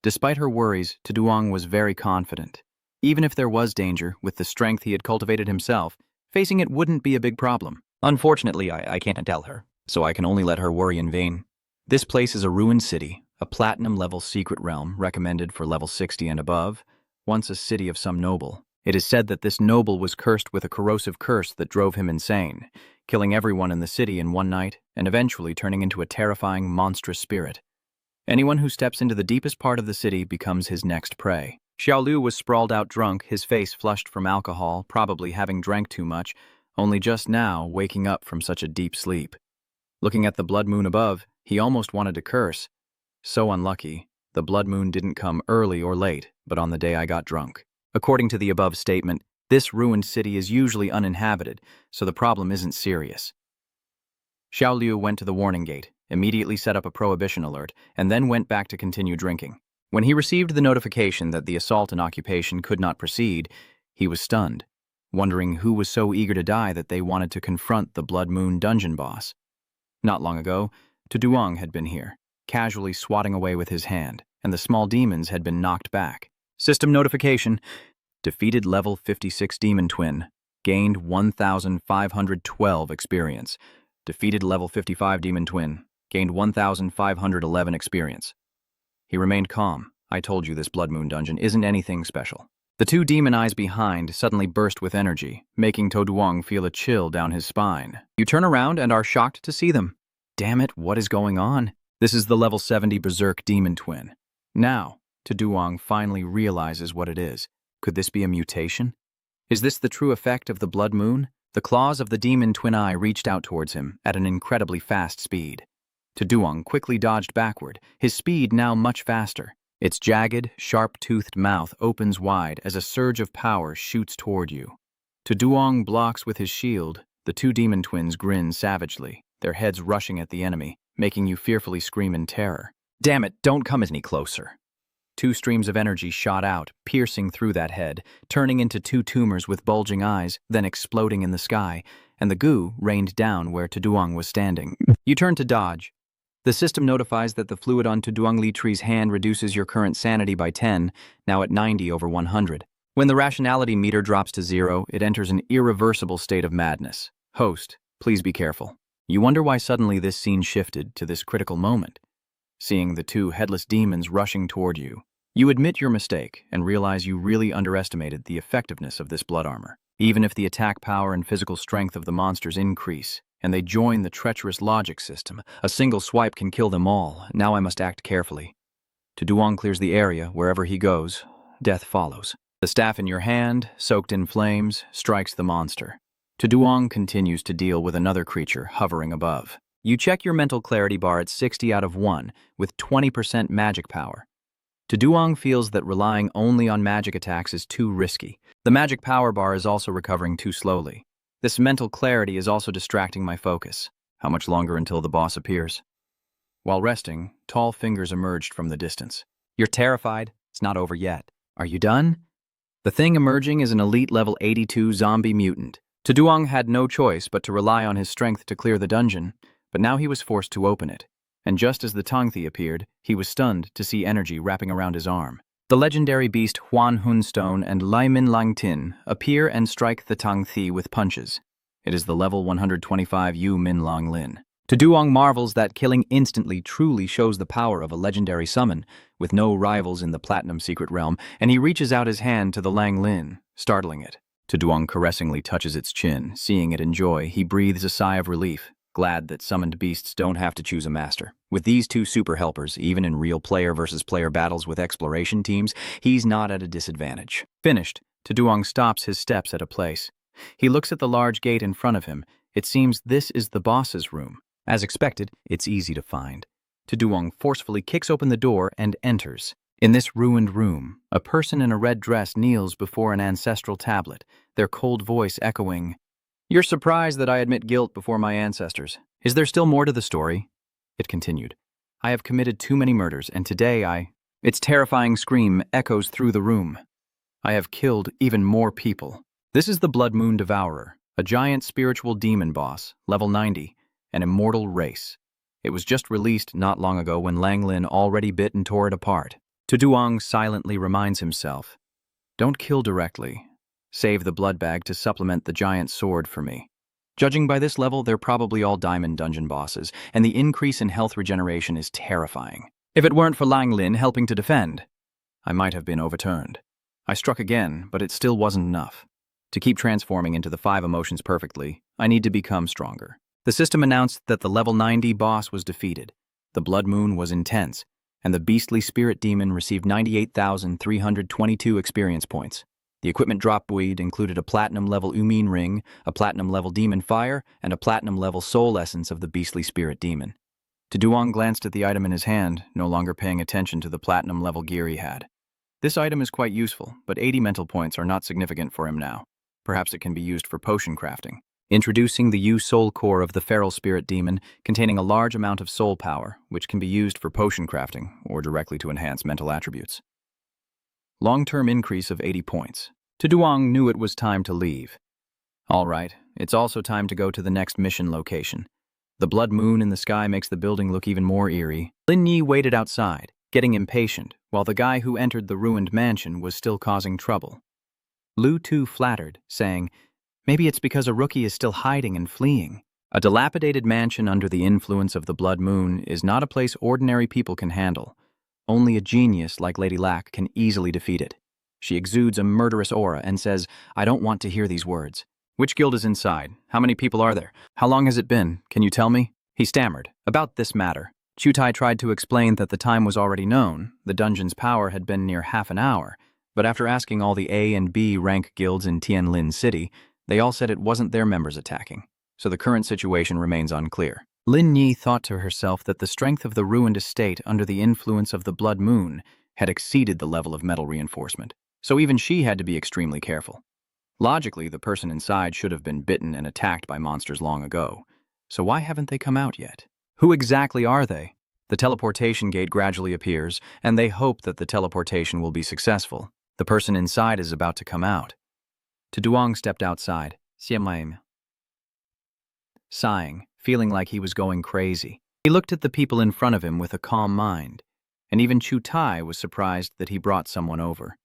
Despite her worries, Duong was very confident. Even if there was danger, with the strength he had cultivated himself, facing it wouldn't be a big problem. Unfortunately, I can't tell her, so I can only let her worry in vain. This place is a ruined city, a platinum-level secret realm recommended for level 60 and above, once a city of some noble. It is said that this noble was cursed with a corrosive curse that drove him insane, killing everyone in the city in one night and eventually turning into a terrifying, monstrous spirit. Anyone who steps into the deepest part of the city becomes his next prey. Xiaolu was sprawled out drunk, his face flushed from alcohol, probably having drank too much, only just now waking up from such a deep sleep. Looking at the blood moon above, he almost wanted to curse. So unlucky, the blood moon didn't come early or late, but on the day I got drunk. According to the above statement, this ruined city is usually uninhabited, so the problem isn't serious. Xiaolu went to the warning gate, immediately set up a prohibition alert, and then went back to continue drinking. When he received the notification that the assault and occupation could not proceed, he was stunned, wondering who was so eager to die that they wanted to confront the Blood Moon dungeon boss. Not long ago, Duong had been here, casually swatting away with his hand, and the small demons had been knocked back. System notification: defeated level 56 demon twin, gained 1,512 experience. Defeated level 55 demon twin, gained 1,511 experience. He remained calm. I told you this Blood Moon dungeon isn't anything special. The two demon eyes behind suddenly burst with energy, making Duong feel a chill down his spine. You turn around and are shocked to see them. Damn it, what is going on? This is the level 70 berserk demon twin. Now, Duong finally realizes what it is. Could this be a mutation? Is this the true effect of the Blood Moon? The claws of the demon twin eye reached out towards him at an incredibly fast speed. Duong quickly dodged backward, his speed now much faster. Its jagged, sharp-toothed mouth opens wide as a surge of power shoots toward you. Duong blocks with his shield. The two demon twins grin savagely, their heads rushing at the enemy, making you fearfully scream in terror. Damn it, don't come any closer. Two streams of energy shot out, piercing through that head, turning into two tumors with bulging eyes, then exploding in the sky, and the goo rained down where Duong was standing. You turn to dodge. The system notifies that the fluid on Duong Litree's hand reduces your current sanity by 10, now at 90/100. When the rationality meter drops to 0, it enters an irreversible state of madness. Host, please be careful. You wonder why suddenly this scene shifted to this critical moment. Seeing the two headless demons rushing toward you, you admit your mistake and realize you really underestimated the effectiveness of this blood armor. Even if the attack power and physical strength of the monsters increase, and they join the treacherous logic system, a single swipe can kill them all. Now I must act carefully. Duong clears the area. Wherever he goes, death follows. The staff in your hand, soaked in flames, strikes the monster. Duong continues to deal with another creature hovering above. You check your mental clarity bar at 60 out of 1, with 20% magic power. Duong feels that relying only on magic attacks is too risky. The magic power bar is also recovering too slowly. This mental clarity is also distracting my focus. How much longer until the boss appears? While resting, tall fingers emerged from the distance. You're terrified. It's not over yet. Are you done? The thing emerging is an elite level 82 zombie mutant. Duong had no choice but to rely on his strength to clear the dungeon, but now he was forced to open it. And just as the Tongthi appeared, he was stunned to see energy wrapping around his arm. The legendary beast Huan Hunstone and Lai Min Lang Tin appear and strike the Tongthi with punches. It is the level 125 Yu Min Long Lin. Duong marvels that killing instantly truly shows the power of a legendary summon, with no rivals in the Platinum Secret Realm, and he reaches out his hand to the Lang Lin, startling it. Duong caressingly touches its chin. Seeing it enjoy, he breathes a sigh of relief, glad that summoned beasts don't have to choose a master. With these two super helpers, even in real player versus player battles with exploration teams, he's not at a disadvantage. Finished, Duong stops his steps at a place. He looks at the large gate in front of him. It seems this is the boss's room. As expected, it's easy to find. Duong forcefully kicks open the door and enters. In this ruined room, a person in a red dress kneels before an ancestral tablet, their cold voice echoing, "You're surprised that I admit guilt before my ancestors. Is there still more to the story?" It continued, "I have committed too many murders, and today Its terrifying scream echoes through the room. "I have killed even more people." This is the Blood Moon Devourer, a giant spiritual demon boss, level 90, an immortal race. It was just released not long ago when Lang Lin already bit and tore it apart. Duong silently reminds himself, "Don't kill directly. Save the blood bag to supplement the giant sword for me." Judging by this level, they're probably all diamond dungeon bosses, and the increase in health regeneration is terrifying. If it weren't for Lang Lin helping to defend, I might have been overturned. I struck again, but it still wasn't enough. To keep transforming into the 5 emotions perfectly, I need to become stronger. The system announced that the level 90 boss was defeated. The Blood Moon was intense, and the beastly spirit demon received 98,322 experience points. The equipment drop buoyed included a platinum-level Umin ring, a platinum-level demon fire, and a platinum-level soul essence of the beastly spirit demon. Duong glanced at the item in his hand, no longer paying attention to the platinum-level gear he had. This item is quite useful, but 80 mental points are not significant for him now. Perhaps it can be used for potion crafting. Introducing the U-Soul Core of the Feral Spirit Demon, containing a large amount of soul power, which can be used for potion crafting or directly to enhance mental attributes. Long-term increase of 80 points. Duong knew it was time to leave. All right, it's also time to go to the next mission location. The blood moon in the sky makes the building look even more eerie. Lin Yi waited outside, getting impatient, while the guy who entered the ruined mansion was still causing trouble. Lu Tu flattered, saying, "Maybe it's because a rookie is still hiding and fleeing." A dilapidated mansion under the influence of the blood moon is not a place ordinary people can handle. Only a genius like Lady Lack can easily defeat it. She exudes a murderous aura and says, "I don't want to hear these words." "Which guild is inside? How many people are there? How long has it been? Can you tell me?" He stammered. About this matter, Chutai tried to explain that the time was already known. The dungeon's power had been near half an hour. But after asking all the A and B rank guilds in Tianlin City, they all said it wasn't their members attacking. So the current situation remains unclear. Lin Yi thought to herself that the strength of the ruined estate under the influence of the blood moon had exceeded the level of metal reinforcement. So even she had to be extremely careful. Logically, the person inside should have been bitten and attacked by monsters long ago. So why haven't they come out yet? Who exactly are they? The teleportation gate gradually appears, and they hope that the teleportation will be successful. The person inside is about to come out. Duong stepped outside, sighing, feeling like he was going crazy. He looked at the people in front of him with a calm mind, and even Chutai was surprised that he brought someone over.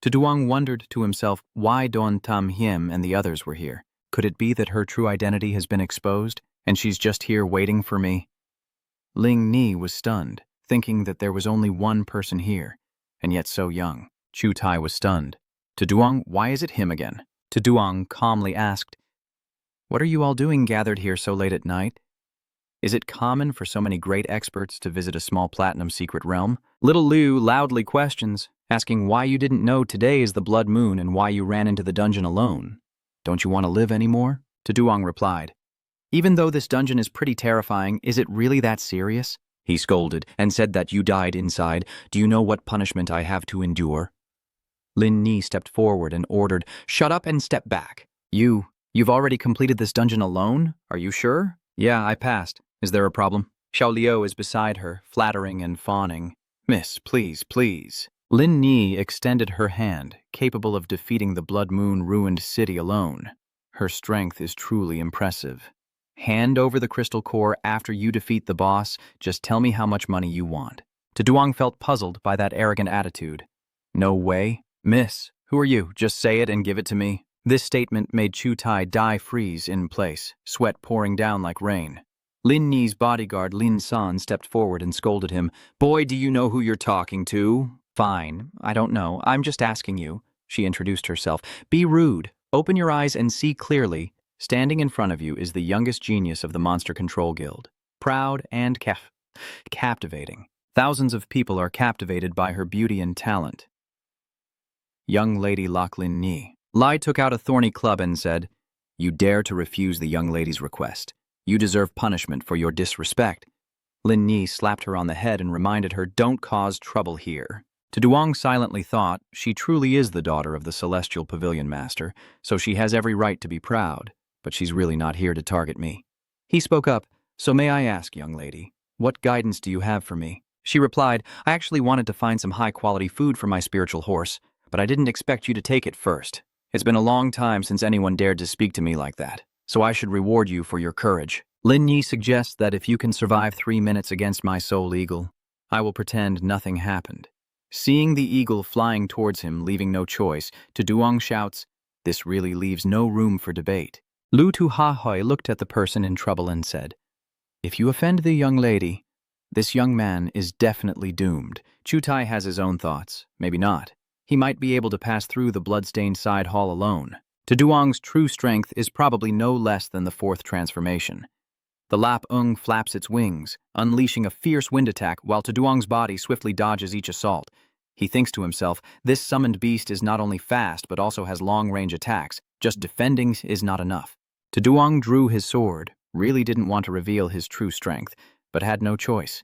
Duong wondered to himself why Don Tam Hiem and the others were here. Could it be that her true identity has been exposed, and she's just here waiting for me? Ling Ni was stunned, thinking that there was only one person here, and yet so young. Chutai was stunned. Duong, why is it him again? Duong calmly asked, "What are you all doing gathered here so late at night? Is it common for so many great experts to visit a small platinum secret realm?" Little Liu loudly questions, asking why you didn't know today is the blood moon and why you ran into the dungeon alone. "Don't you want to live anymore?" Duong replied, "Even though this dungeon is pretty terrifying, is it really that serious?" He scolded and said that you died inside. "Do you know what punishment I have to endure?" Lin Ni stepped forward and ordered, "Shut up and step back." You've already completed this dungeon alone? Are you sure?" "Yeah, I passed. Is there a problem?" Xiao Liu is beside her, flattering and fawning. "Miss, please, please." Lin Ni extended her hand, capable of defeating the Blood Moon ruined city alone. Her strength is truly impressive. "Hand over the crystal core after you defeat the boss. Just tell me how much money you want." Duong felt puzzled by that arrogant attitude. "No way. Miss, who are you? Just say it and give it to me." This statement made Chutai die freeze in place, sweat pouring down like rain. Lin Ni's bodyguard Lin San stepped forward and scolded him. "Boy, do you know who you're talking to?" "Fine, I don't know. I'm just asking you." She introduced herself. "Be rude. Open your eyes and see clearly." Standing in front of you is the youngest genius of the Monster Control Guild. Proud and captivating. Thousands of people are captivated by her beauty and talent. Young Lady Lin Ni. Lai took out a thorny club and said, "You dare to refuse the young lady's request. You deserve punishment for your disrespect." Lin Ni slapped her on the head and reminded her, "Don't cause trouble here." Duong silently thought, she truly is the daughter of the Celestial Pavilion Master, so she has every right to be proud, but she's really not here to target me. He spoke up, "So may I ask, young lady, what guidance do you have for me?" She replied, "I actually wanted to find some high-quality food for my spiritual horse, but I didn't expect you to take it first. It's been a long time since anyone dared to speak to me like that, so I should reward you for your courage. Lin Yi suggests that if you can survive 3 minutes against my soul eagle, I will pretend nothing happened." Seeing the eagle flying towards him, leaving no choice, Duong shouts, "This really leaves no room for debate." Lu Tu Ha Hoi looked at the person in trouble and said, "If you offend the young lady, this young man is definitely doomed." Chutai has his own thoughts. Maybe not. He might be able to pass through the blood-stained side hall alone. Duong's true strength is probably no less than the 4th transformation. The Lap Ung flaps its wings, unleashing a fierce wind attack while Duong's body swiftly dodges each assault. He thinks to himself, this summoned beast is not only fast but also has long-range attacks. Just defending is not enough. Duong drew his sword, really didn't want to reveal his true strength, but had no choice.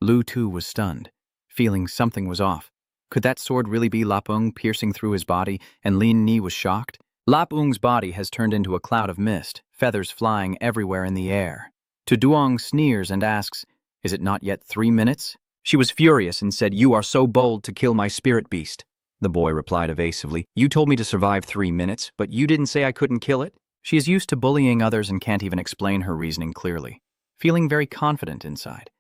Lu Tu was stunned, feeling something was off. Could that sword really be Lap Ung piercing through his body, and Lin Ni was shocked? Lap Ung's body has turned into a cloud of mist, feathers flying everywhere in the air. Duong sneers and asks, "Is it not yet 3 minutes?" She was furious and said, "You are so bold to kill my spirit beast." The boy replied evasively, "You told me to survive 3 minutes, but you didn't say I couldn't kill it." She is used to bullying others and can't even explain her reasoning clearly, feeling very confident inside.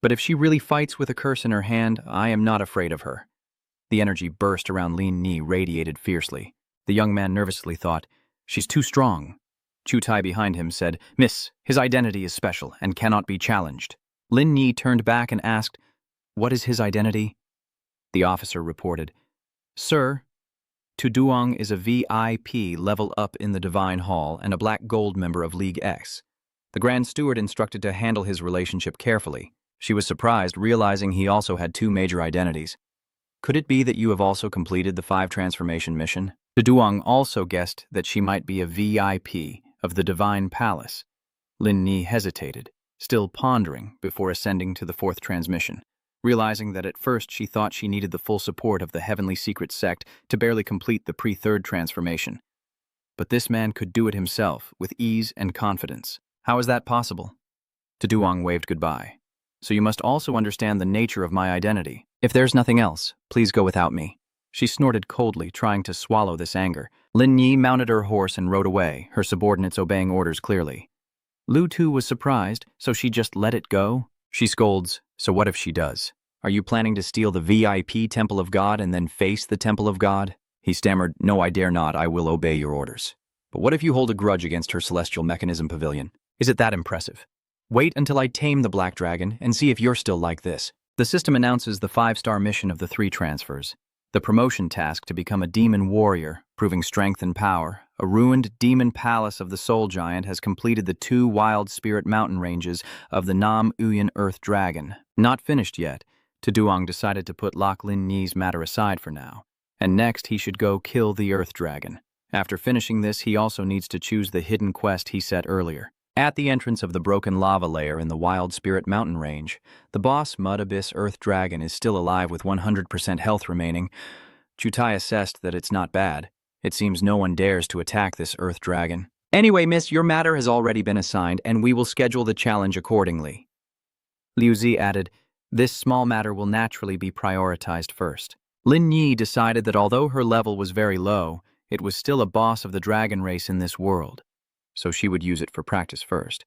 But if she really fights with a curse in her hand, I am not afraid of her. The energy burst around Lin Ni radiated fiercely. The young man nervously thought, "She's too strong." Chutai behind him said, "Miss, his identity is special and cannot be challenged." Lin Ni turned back and asked, "What is his identity?" The officer reported, "Sir, Duong is a VIP level up in the Divine Hall and a Black Gold member of League X. The Grand Steward instructed to handle his relationship carefully." She was surprised, realizing he also had 2 major identities. "Could it be that you have also completed the 5 transformation mission?" Duong also guessed that she might be a VIP of the Divine Palace. Lin Ni hesitated, still pondering before ascending to the 4th transmission, realizing that at first she thought she needed the full support of the Heavenly Secret Sect to barely complete the pre-3rd transformation. But this man could do it himself, with ease and confidence. How is that possible? Duong waved goodbye. "So you must also understand the nature of my identity. If there's nothing else, please go without me." She snorted coldly, trying to swallow this anger. Lin Yi mounted her horse and rode away, her subordinates obeying orders clearly. Lu Tu was surprised, so she just let it go? She scolds, "So what if she does? Are you planning to steal the VIP Temple of God and then face the Temple of God?" He stammered, "No, I dare not. I will obey your orders." "But what if you hold a grudge against her Celestial Mechanism Pavilion? Is it that impressive? Wait until I tame the Black Dragon and see if you're still like this." The system announces the 5-star mission of the 3 transfers. The promotion task to become a demon warrior, proving strength and power. A ruined demon palace of the Soul Giant has completed the 2 wild spirit mountain ranges of the Nam Uyan Earth Dragon. Not finished yet, Duong decided to put Lin Ni's matter aside for now, and next he should go kill the Earth Dragon. After finishing this, he also needs to choose the hidden quest he set earlier. At the entrance of the broken lava layer in the Wild Spirit Mountain Range, the boss Mud Abyss Earth Dragon is still alive with 100% health remaining. Chutai assessed that it's not bad. It seems no one dares to attack this Earth Dragon. "Anyway, miss, your matter has already been assigned, and we will schedule the challenge accordingly." Liu Zi added, "This small matter will naturally be prioritized first." Lin Yi decided that although her level was very low, it was still a boss of the dragon race in this world, so she would use it for practice first.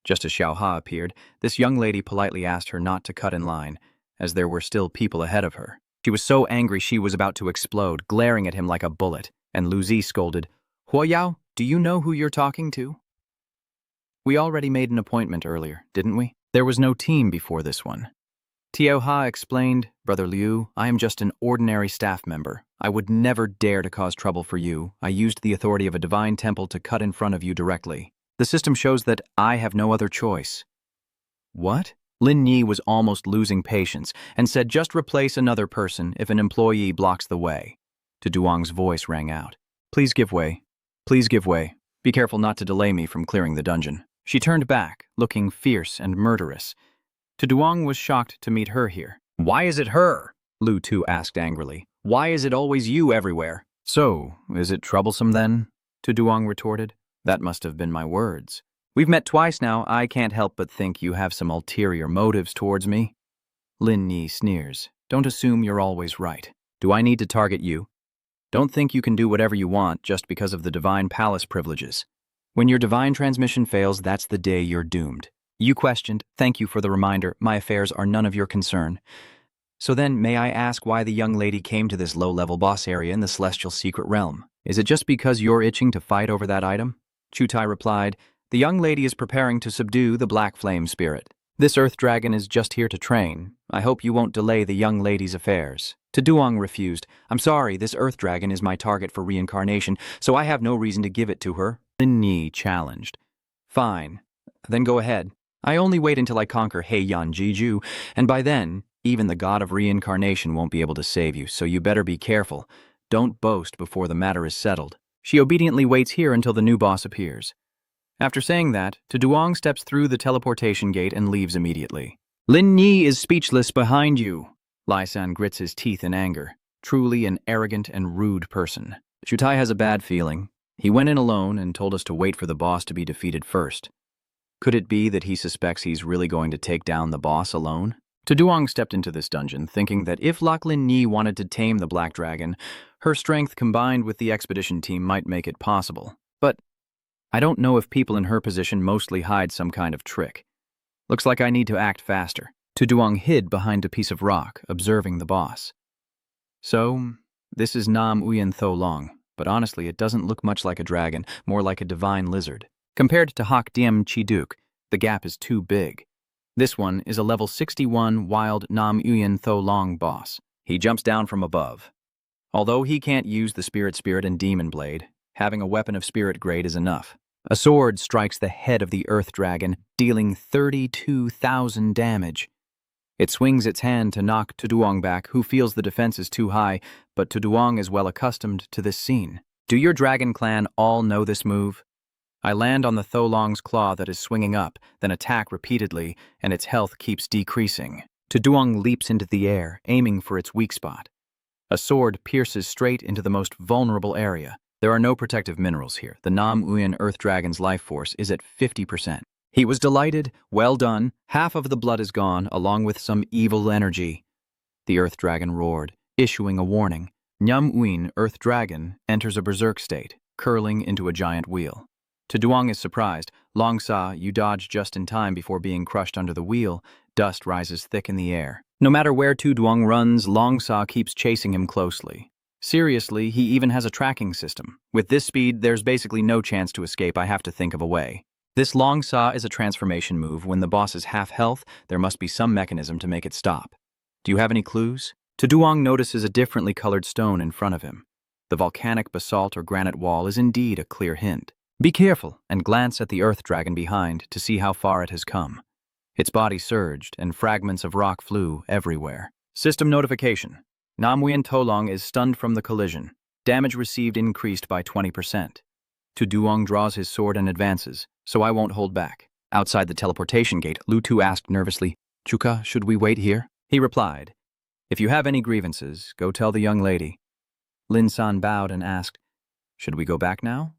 Just as Xiao Ha appeared, this young lady politely asked her not to cut in line, as there were still people ahead of her. She was so angry she was about to explode, glaring at him like a bullet. And Lu Zi scolded, Huoyao, do you know who you're talking to? We already made an appointment earlier, didn't we? There was no team before this one. Tio Ha explained, Brother Liu, I am just an ordinary staff member. I would never dare to cause trouble for you. I used the authority of a divine temple to cut in front of you directly. The system shows that I have no other choice. What? Lin Yi was almost losing patience and said just replace another person if an employee blocks the way. To Duong's voice rang out. Please give way. Please give way. Be careful not to delay me from clearing the dungeon. She turned back, looking fierce and murderous. To Duong was shocked to meet her here. Why is it her? Lu Tu asked angrily. Why is it always you everywhere? So, is it troublesome then? To Duong retorted. That must have been my words. We've met twice now. I can't help but think you have some ulterior motives towards me. Lin Yi sneers. Don't assume you're always right. Do I need to target you? Don't think you can do whatever you want just because of the divine palace privileges. When your divine transmission fails, that's the day you're doomed. You questioned. Thank you for the reminder. My affairs are none of your concern. So then, may I ask why the young lady came to this low-level boss area in the celestial secret realm? Is it just because you're itching to fight over that item? Chutai replied, the young lady is preparing to subdue the black flame spirit. This earth dragon is just here to train. I hope you won't delay the young lady's affairs. To Duong refused. I'm sorry, this earth dragon is my target for reincarnation, so I have no reason to give it to her. Lin Yi challenged. Fine. Then go ahead. I only wait until I conquer Heian Jiju, and by then, even the god of reincarnation won't be able to save you, so you better be careful. Don't boast before the matter is settled. She obediently waits here until the new boss appears. After saying that, To Duong steps through the teleportation gate and leaves immediately. Lin Yi is speechless behind you. Lai San grits his teeth in anger. Truly an arrogant and rude person. Chutai has a bad feeling. He went in alone and told us to wait for the boss to be defeated first. Could it be that he suspects he's really going to take down the boss alone? To Duong stepped into this dungeon, thinking that if Lin Yi wanted to tame the black dragon, her strength combined with the expedition team might make it possible. But I don't know if people in her position mostly hide some kind of trick. Looks like I need to act faster. To Duong hid behind a piece of rock, observing the boss. So, this is Nam Uyen Tho Long, but honestly it doesn't look much like a dragon, more like a divine lizard. Compared to Hak Diem Chiduk, the gap is too big. This one is a level 61 wild Nam Uyen Tho Long boss. He jumps down from above. Although he can't use the spirit and demon blade, having a weapon of spirit grade is enough. A sword strikes the head of the earth dragon, dealing 32,000 damage. It swings its hand to knock To Duong back, who feels the defense is too high, but To Duong is well accustomed to this scene. Do your dragon clan all know this move? I land on the Tho Long's claw that is swinging up, then attack repeatedly, and its health keeps decreasing. To Duong leaps into the air, aiming for its weak spot. A sword pierces straight into the most vulnerable area. There are no protective minerals here. The Nam Uyen Earth Dragon's life force is at 50%. He was delighted. Well done. Half of the blood is gone, along with some evil energy. The Earth Dragon roared, issuing a warning. Nam Uyen Earth Dragon enters a berserk state, curling into a giant wheel. To Duong is surprised. Long Sa, you dodged just in time before being crushed under the wheel. Dust rises thick in the air. No matter where To Duong runs, Long Sa keeps chasing him closely. Seriously, he even has a tracking system. With this speed, there's basically no chance to escape. I have to think of a way. This Long Sa is a transformation move. When the boss is half health, there must be some mechanism to make it stop. Do you have any clues? To Duong notices a differently colored stone in front of him. The volcanic basalt or granite wall is indeed a clear hint. Be careful and glance at the earth dragon behind to see how far it has come. Its body surged and fragments of rock flew everywhere. System notification. Nam Uyen Tho Long is stunned from the collision. Damage received increased by 20%. To Duong draws his sword and advances, so I won't hold back. Outside the teleportation gate, Lu Tu asked nervously, Chuka, should we wait here? He replied, if you have any grievances, go tell the young lady. Lin San bowed and asked, should we go back now?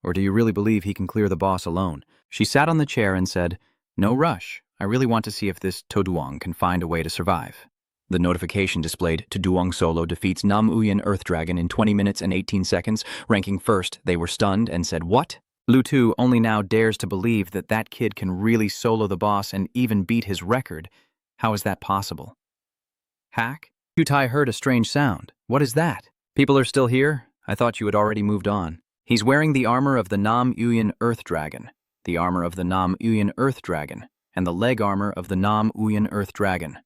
Or do you really believe he can clear the boss alone? She sat on the chair and said, no rush. I really want to see if this To Duong can find a way to survive. The notification displayed To Duong solo defeats Nam Uyen Earth Dragon in 20 minutes and 18 seconds. Ranking first, they were stunned and said, what? Lu Tu only now dares to believe that that kid can really solo the boss and even beat his record. How is that possible? Hack? Chutai heard a strange sound. What is that? People are still here? I thought you had already moved on. He's wearing the armor of the Nam Uyan Earth Dragon, the armor of the Nam Uyan Earth Dragon, and the leg armor of the Nam Uyan Earth Dragon.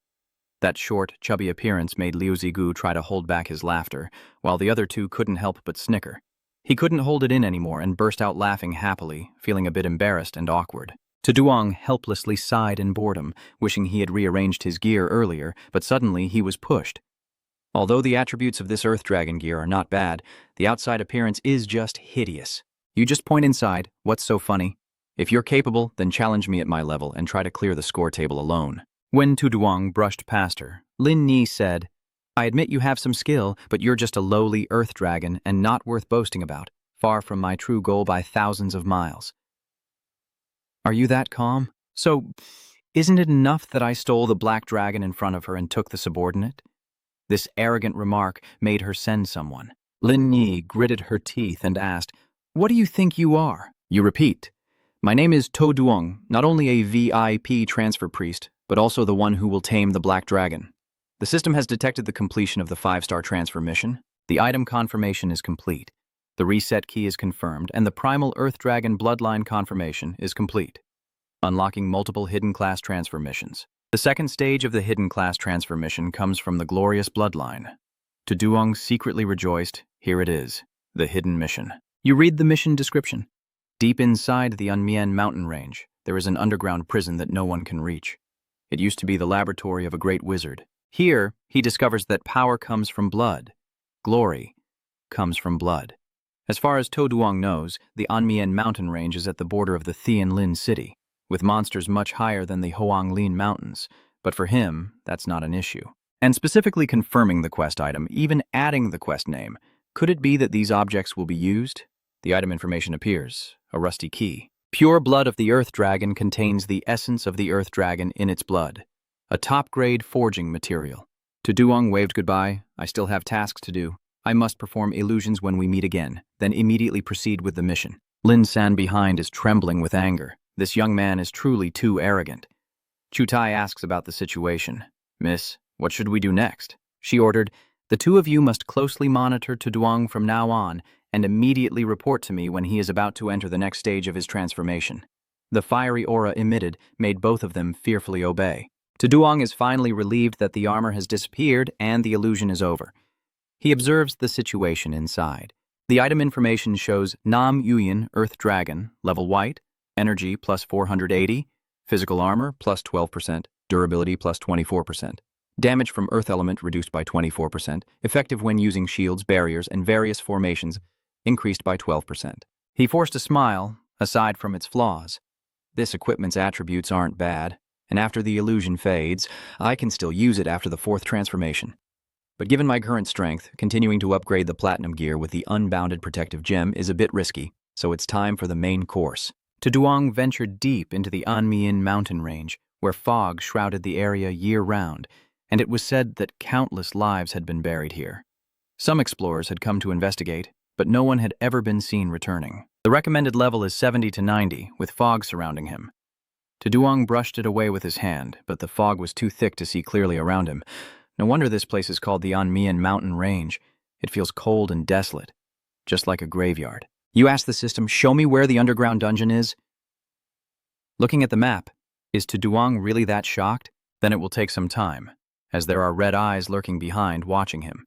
That short, chubby appearance made Liu Zigu try to hold back his laughter, while the other two couldn't help but snicker. He couldn't hold it in anymore and burst out laughing happily, feeling a bit embarrassed and awkward. Tuduang helplessly sighed in boredom, wishing he had rearranged his gear earlier, but suddenly he was pushed. Although the attributes of this Earth Dragon gear are not bad, the outside appearance is just hideous. You just point inside, what's so funny? If you're capable, then challenge me at my level and try to clear the score table alone. When Tuduang brushed past her, Lin Ni said, I admit you have some skill, but you're just a lowly Earth Dragon and not worth boasting about, far from my true goal by thousands of miles. Are you that calm? So, isn't it enough that I stole the black dragon in front of her and took the subordinate? This arrogant remark made her send someone. Lin Yi gritted her teeth and asked, What do you think you are? You repeat. My name is To Duong, not only a VIP transfer priest, but also the one who will tame the black dragon. The system has detected the completion of the 5-star transfer mission. The item confirmation is complete. The reset key is confirmed, and the primal Earth Dragon bloodline confirmation is complete. Unlocking multiple hidden class transfer missions. The second stage of the hidden class transfer mission comes from the glorious bloodline. To Duong secretly rejoiced, here it is, the hidden mission. You read the mission description. Deep inside the Unmien mountain range, there is an underground prison that no one can reach. It used to be the laboratory of a great wizard. Here, he discovers that power comes from blood. Glory comes from blood. As far as To Duong knows, the Anmien mountain range is at the border of the Thian Lin city, with monsters much higher than the Hoang Lin mountains, but for him, that's not an issue. And specifically confirming the quest item, even adding the quest name, could it be that these objects will be used? The item information appears, a rusty key. Pure blood of the Earth Dragon contains the essence of the Earth Dragon in its blood, a top-grade forging material. To Duong waved goodbye. I still have tasks to do. I must perform illusions when we meet again, then immediately proceed with the mission. Lin San behind is trembling with anger. This young man is truly too arrogant. Chu Tai asks about the situation. Miss, what should we do next? She ordered, the two of you must closely monitor To Duong from now on and immediately report to me when he is about to enter the next stage of his transformation. The fiery aura emitted made both of them fearfully obey. To Duong is finally relieved that the armor has disappeared and the illusion is over. He observes the situation inside. The item information shows Nam Yuyin Earth Dragon, level white, energy plus 480, physical armor plus 12%, durability plus 24%. Damage from earth element reduced by 24%, effective when using shields, barriers, and various formations, increased by 12%. He forced a smile, aside from its flaws. This equipment's attributes aren't bad, and after the illusion fades, I can still use it after the 4th transformation. But given my current strength, continuing to upgrade the platinum gear with the unbounded protective gem is a bit risky, so it's time for the main course. To Duong ventured deep into the Anmien mountain range, where fog shrouded the area year-round, and it was said that countless lives had been buried here. Some explorers had come to investigate, but no one had ever been seen returning. The recommended level is 70 to 90, with fog surrounding him. To Duong brushed it away with his hand, but the fog was too thick to see clearly around him. No wonder this place is called the Anmien mountain range. It feels cold and desolate, just like a graveyard. You ask the system, show me where the underground dungeon is? Looking at the map, is To Duong really that shocked? Then it will take some time, as there are red eyes lurking behind watching him.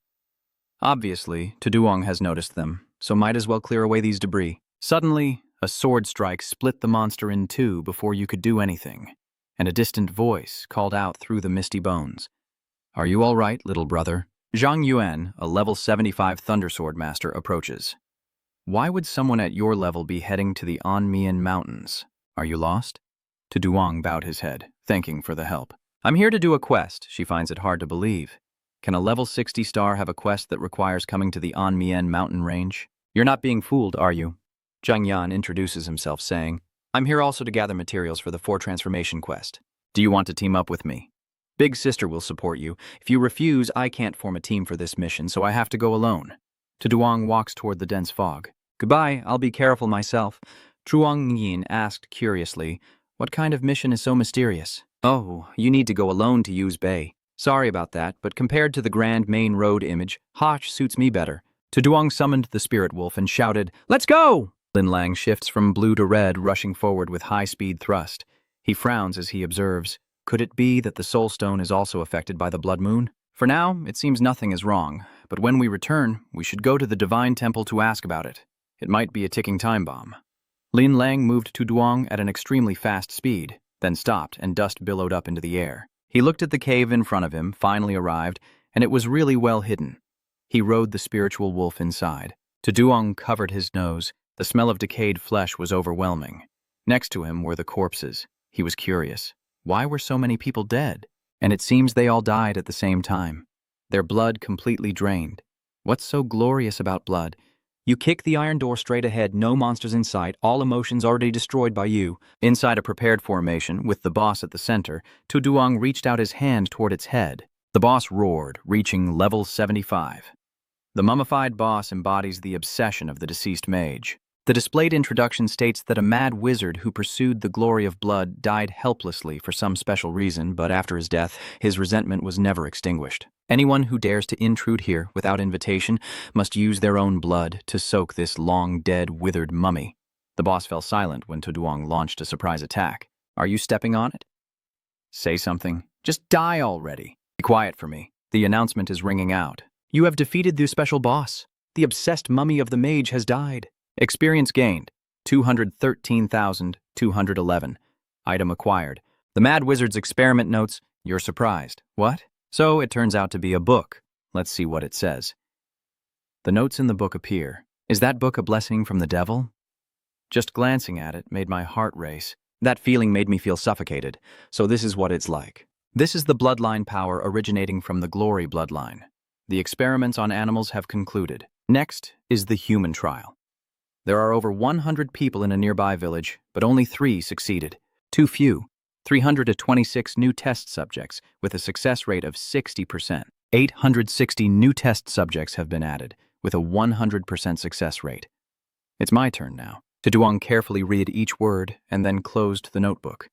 Obviously, To Duong has noticed them, so might as well clear away these debris. Suddenly, a sword strike split the monster in two before you could do anything, and a distant voice called out through the misty bones. Are you all right, little brother? Zhang Yuan, a level 75 Thundersword Master, approaches. Why would someone at your level be heading to the Anmien Mountains? Are you lost? To Duong bowed his head, thanking for the help. I'm here to do a quest. She finds it hard to believe. Can a level 60 star have a quest that requires coming to the Anmien mountain range? You're not being fooled, are you? Zhang Yan introduces himself, saying, I'm here also to gather materials for the 4 transformation quest. Do you want to team up with me? Big Sister will support you. If you refuse, I can't form a team for this mission, so I have to go alone. To Duong walks toward the dense fog. Goodbye, I'll be careful myself. Truong Yin asked curiously, what kind of mission is so mysterious? Oh, you need to go alone to use Bay. Sorry about that, but compared to the grand main road image, Hoch suits me better. Duong summoned the spirit wolf and shouted, "Let's go!" Lin Lang shifts from blue to red, rushing forward with high-speed thrust. He frowns as he observes. Could it be that the soul stone is also affected by the blood moon? For now, it seems nothing is wrong, but when we return, we should go to the divine temple to ask about it. It might be a ticking time bomb. Lin Lang moved to Duong at an extremely fast speed, then stopped and dust billowed up into the air. He looked at the cave in front of him, finally arrived, and it was really well hidden. He rode the spiritual wolf inside. Duong covered his nose. The smell of decayed flesh was overwhelming. Next to him were the corpses. He was curious. Why were so many people dead? And it seems they all died at the same time. Their blood completely drained. What's so glorious about blood? You kick the iron door straight ahead, no monsters in sight, all emotions already destroyed by you. Inside a prepared formation, with the boss at the center, Duong reached out his hand toward its head. The boss roared, reaching level 75. The mummified boss embodies the obsession of the deceased mage. The displayed introduction states that a mad wizard who pursued the glory of blood died helplessly for some special reason, but after his death, his resentment was never extinguished. Anyone who dares to intrude here without invitation must use their own blood to soak this long-dead, withered mummy. The boss fell silent when Duong launched a surprise attack. Are you stepping on it? Say something. Just die already. Be quiet for me. The announcement is ringing out. You have defeated the special boss. The obsessed mummy of the mage has died. Experience gained, 213,211. Item acquired. The Mad Wizard's experiment notes, you're surprised. What? So it turns out to be a book. Let's see what it says. The notes in the book appear. Is that book a blessing from the devil? Just glancing at it made my heart race. That feeling made me feel suffocated. So this is what it's like. This is the bloodline power originating from the glory bloodline. The experiments on animals have concluded. Next is the human trial. There are over 100 people in a nearby village, but only 3 succeeded. Too few. 326 new test subjects, with a success rate of 60%. 860 new test subjects have been added, with a 100% success rate. It's my turn now. Duong carefully read each word and then closed the notebook.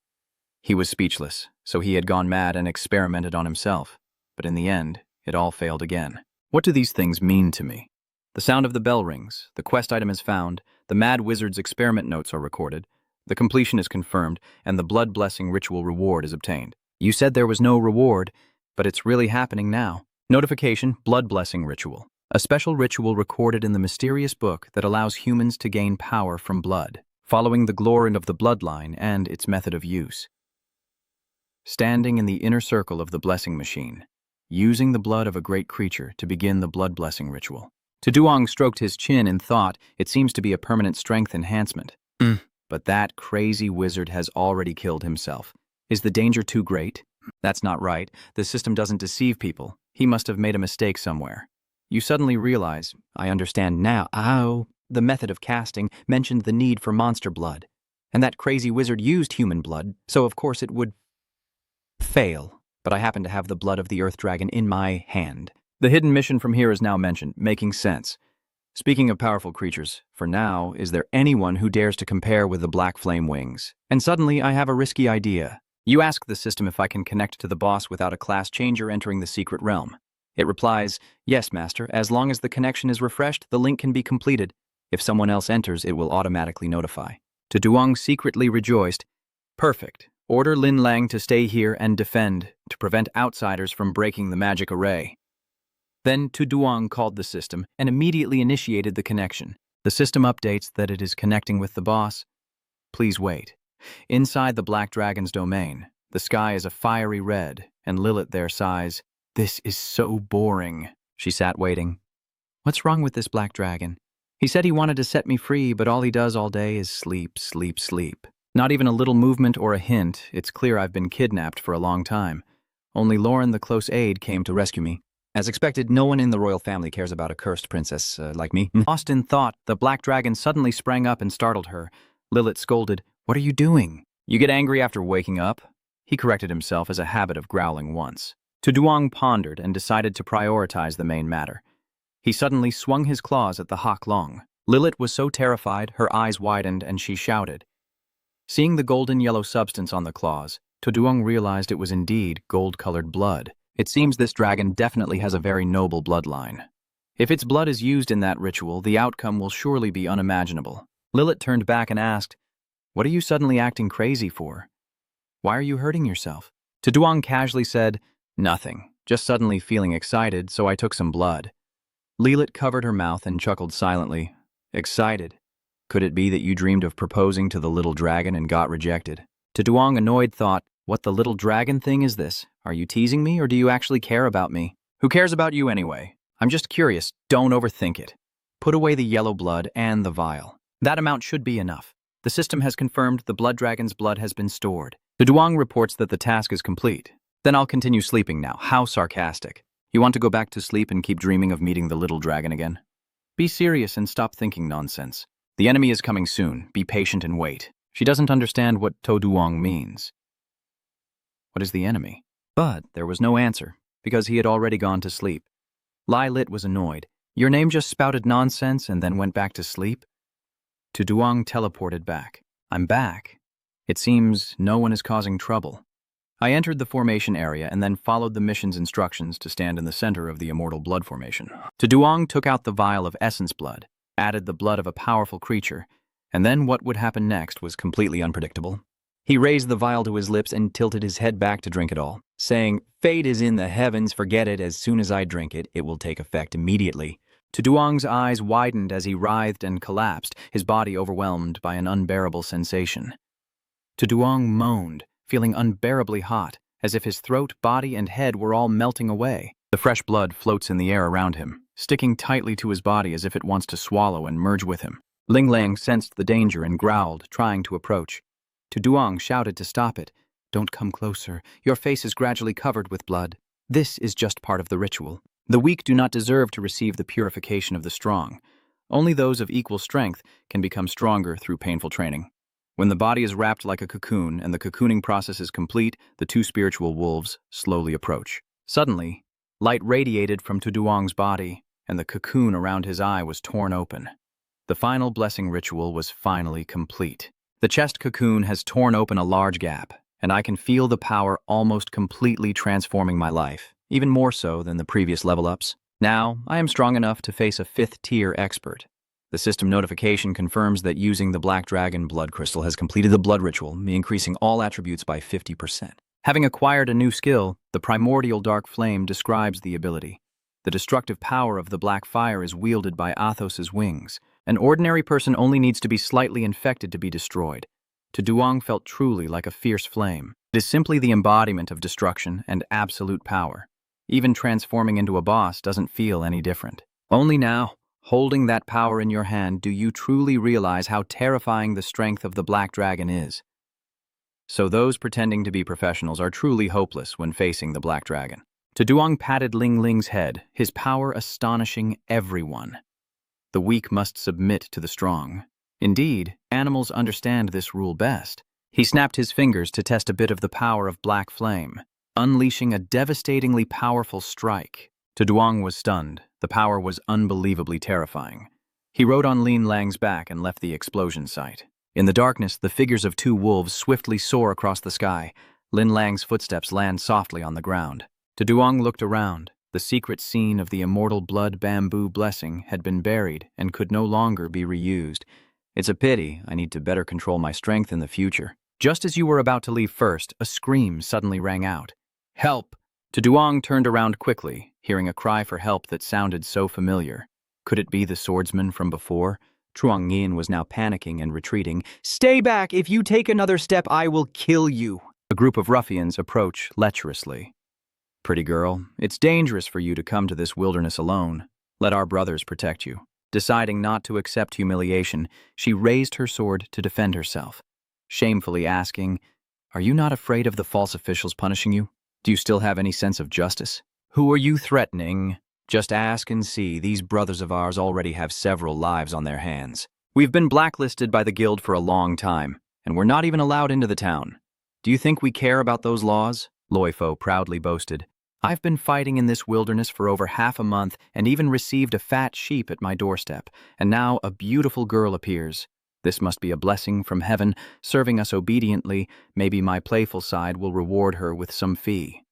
He was speechless, so he had gone mad and experimented on himself. But in the end, it all failed again. What do these things mean to me? The sound of the bell rings, the quest item is found, the Mad Wizard's experiment notes are recorded, the completion is confirmed, and the blood blessing ritual reward is obtained. You said there was no reward, but it's really happening now. Notification, blood blessing ritual. A special ritual recorded in the mysterious book that allows humans to gain power from blood, following the glory of the bloodline and its method of use. Standing in the inner circle of the blessing machine, using the blood of a great creature to begin the blood blessing ritual. Duong stroked his chin in thought. It seems to be a permanent strength enhancement. But that crazy wizard has already killed himself. Is the danger too great? That's not right. The system doesn't deceive people. He must have made a mistake somewhere. You suddenly realize, I understand now, the method of casting mentioned the need for monster blood. And that crazy wizard used human blood, so of course it would fail. But I happen to have the blood of the earth dragon in my hand. The hidden mission from here is now mentioned, making sense. Speaking of powerful creatures, for now, is there anyone who dares to compare with the black flame wings? And suddenly, I have a risky idea. You ask the system if I can connect to the boss without a class changer entering the secret realm. It replies, yes, master, as long as the connection is refreshed, the link can be completed. If someone else enters, it will automatically notify. Duong secretly rejoiced. Perfect. Order Lin Lang to stay here and defend, to prevent outsiders from breaking the magic array. Then Duong called the system and immediately initiated the connection. The system updates that it is connecting with the boss. Please wait. Inside the Black Dragon's domain, the sky is a fiery red, and Lilith there sighs, "This is so boring." She sat waiting. What's wrong with this Black Dragon? He said he wanted to set me free, but all he does all day is sleep, sleep, sleep. Not even a little movement or a hint. It's clear I've been kidnapped for a long time. Only Lauren, the close aide, came to rescue me. As expected, no one in the royal family cares about a cursed princess like me. Lost in thought, the Black Dragon suddenly sprang up and startled her. Lilith scolded, "What are you doing? You get angry after waking up?" He corrected himself as a habit of growling once. Duong pondered and decided to prioritize the main matter. He suddenly swung his claws at the Hak Long. Lilith was so terrified, her eyes widened, and she shouted. Seeing the golden yellow substance on the claws, Duong realized it was indeed gold-colored blood. It seems this dragon definitely has a very noble bloodline. If its blood is used in that ritual, the outcome will surely be unimaginable. Lilith turned back and asked, "What are you suddenly acting crazy for? Why are you hurting yourself?" Tuduang casually said, "Nothing, just suddenly feeling excited, so I took some blood." Lilith covered her mouth and chuckled silently. "Excited? Could it be that you dreamed of proposing to the little dragon and got rejected?" Tuduang, annoyed, thought, "What the little dragon thing is this? Are you teasing me, or do you actually care about me?" "Who cares about you anyway? I'm just curious, don't overthink it. Put away the yellow blood and the vial. That amount should be enough. The system has confirmed the blood dragon's blood has been stored. Tuduang reports that the task is complete. Then I'll continue sleeping now." How sarcastic. You want to go back to sleep and keep dreaming of meeting the little dragon again? Be serious and stop thinking nonsense. The enemy is coming soon. Be patient and wait. She doesn't understand what Tuduang means. What is the enemy? But there was no answer, because he had already gone to sleep. Lilith was annoyed. Your name just spouted nonsense and then went back to sleep? Tuduang teleported back. I'm back. It seems no one is causing trouble. I entered the formation area and then followed the mission's instructions to stand in the center of the immortal blood formation. Tuduang took out the vial of essence blood, added the blood of a powerful creature, and then what would happen next was completely unpredictable. He raised the vial to his lips and tilted his head back to drink it all, saying, "Fate is in the heavens, forget it. As soon as I drink it, it will take effect immediately." Tuduang's eyes widened as he writhed and collapsed, his body overwhelmed by an unbearable sensation. Tuduang moaned, feeling unbearably hot, as if his throat, body, and head were all melting away. The fresh blood floats in the air around him, sticking tightly to his body as if it wants to swallow and merge with him. Ling Lang sensed the danger and growled, trying to approach. Tuduang shouted to stop it. "Don't come closer. Your face is gradually covered with blood. This is just part of the ritual. The weak do not deserve to receive the purification of the strong. Only those of equal strength can become stronger through painful training." When the body is wrapped like a cocoon and the cocooning process is complete, the two spiritual wolves slowly approach. Suddenly, light radiated from Tuduang's body, and the cocoon around his eye was torn open. The final blessing ritual was finally complete. The chest cocoon has torn open a large gap, and I can feel the power almost completely transforming my life, even more so than the previous level-ups. Now, I am strong enough to face a 5th-tier expert. The system notification confirms that using the Black Dragon blood crystal has completed the blood ritual, increasing all attributes by 50%. Having acquired a new skill, the primordial dark flame describes the ability. The destructive power of the black fire is wielded by Athos's wings. An ordinary person only needs to be slightly infected to be destroyed. Tuduang felt truly like a fierce flame. It is simply the embodiment of destruction and absolute power. Even transforming into a boss doesn't feel any different. Only now, holding that power in your hand, do you truly realize how terrifying the strength of the Black Dragon is. So those pretending to be professionals are truly hopeless when facing the Black Dragon. Tuduang patted Ling Ling's head, his power astonishing everyone. The weak must submit to the strong. Indeed, animals understand this rule best. He snapped his fingers to test a bit of the power of black flame, unleashing a devastatingly powerful strike. Tuduang was stunned. The power was unbelievably terrifying. He rode on Lin Lang's back and left the explosion site. In the darkness, the figures of two wolves swiftly soar across the sky. Lin Lang's footsteps land softly on the ground. Tuduang looked around. The secret scene of the immortal blood bamboo blessing had been buried and could no longer be reused. It's a pity. I need to better control my strength in the future. Just as you were about to leave first, a scream suddenly rang out. "Help!" Tuduang turned around quickly, hearing a cry for help that sounded so familiar. Could it be the swordsman from before? Truong Yin was now panicking and retreating. "Stay back! If you take another step, I will kill you!" A group of ruffians approach lecherously. "Pretty girl, it's dangerous for you to come to this wilderness alone. Let our brothers protect you." Deciding not to accept humiliation, she raised her sword to defend herself, shamefully asking, "Are you not afraid of the false officials punishing you? Do you still have any sense of justice? Who are you threatening? Just ask and see. These brothers of ours already have several lives on their hands. We've been blacklisted by the guild for a long time, and we're not even allowed into the town. Do you think we care about those laws?" Loifo proudly boasted. "I've been fighting in this wilderness for over half a month and even received a fat sheep at my doorstep, and now a beautiful girl appears. This must be a blessing from heaven, serving us obediently. Maybe my playful side will reward her with some fee."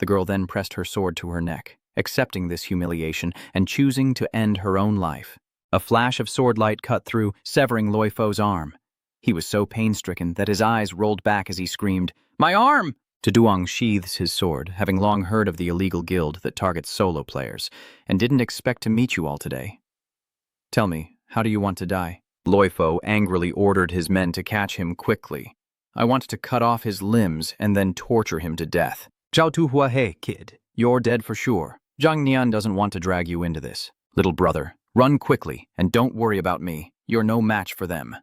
The girl then pressed her sword to her neck. accepting this humiliation and choosing to end her own life. A flash of sword light cut through, severing Loi Fo's arm. He was so pain-stricken that his eyes rolled back as he screamed, "My arm!" Tuduang sheathes his sword, having long heard of the illegal guild that targets solo players, and didn't expect to meet you all today. "Tell me, how do you want to die?" Loi Fo angrily ordered his men to catch him quickly. "I want to cut off his limbs and then torture him to death." "Zhao Tu Hua He, kid. You're dead for sure. Zhang Nian doesn't want to drag you into this. Little brother, run quickly and don't worry about me. You're no match for them."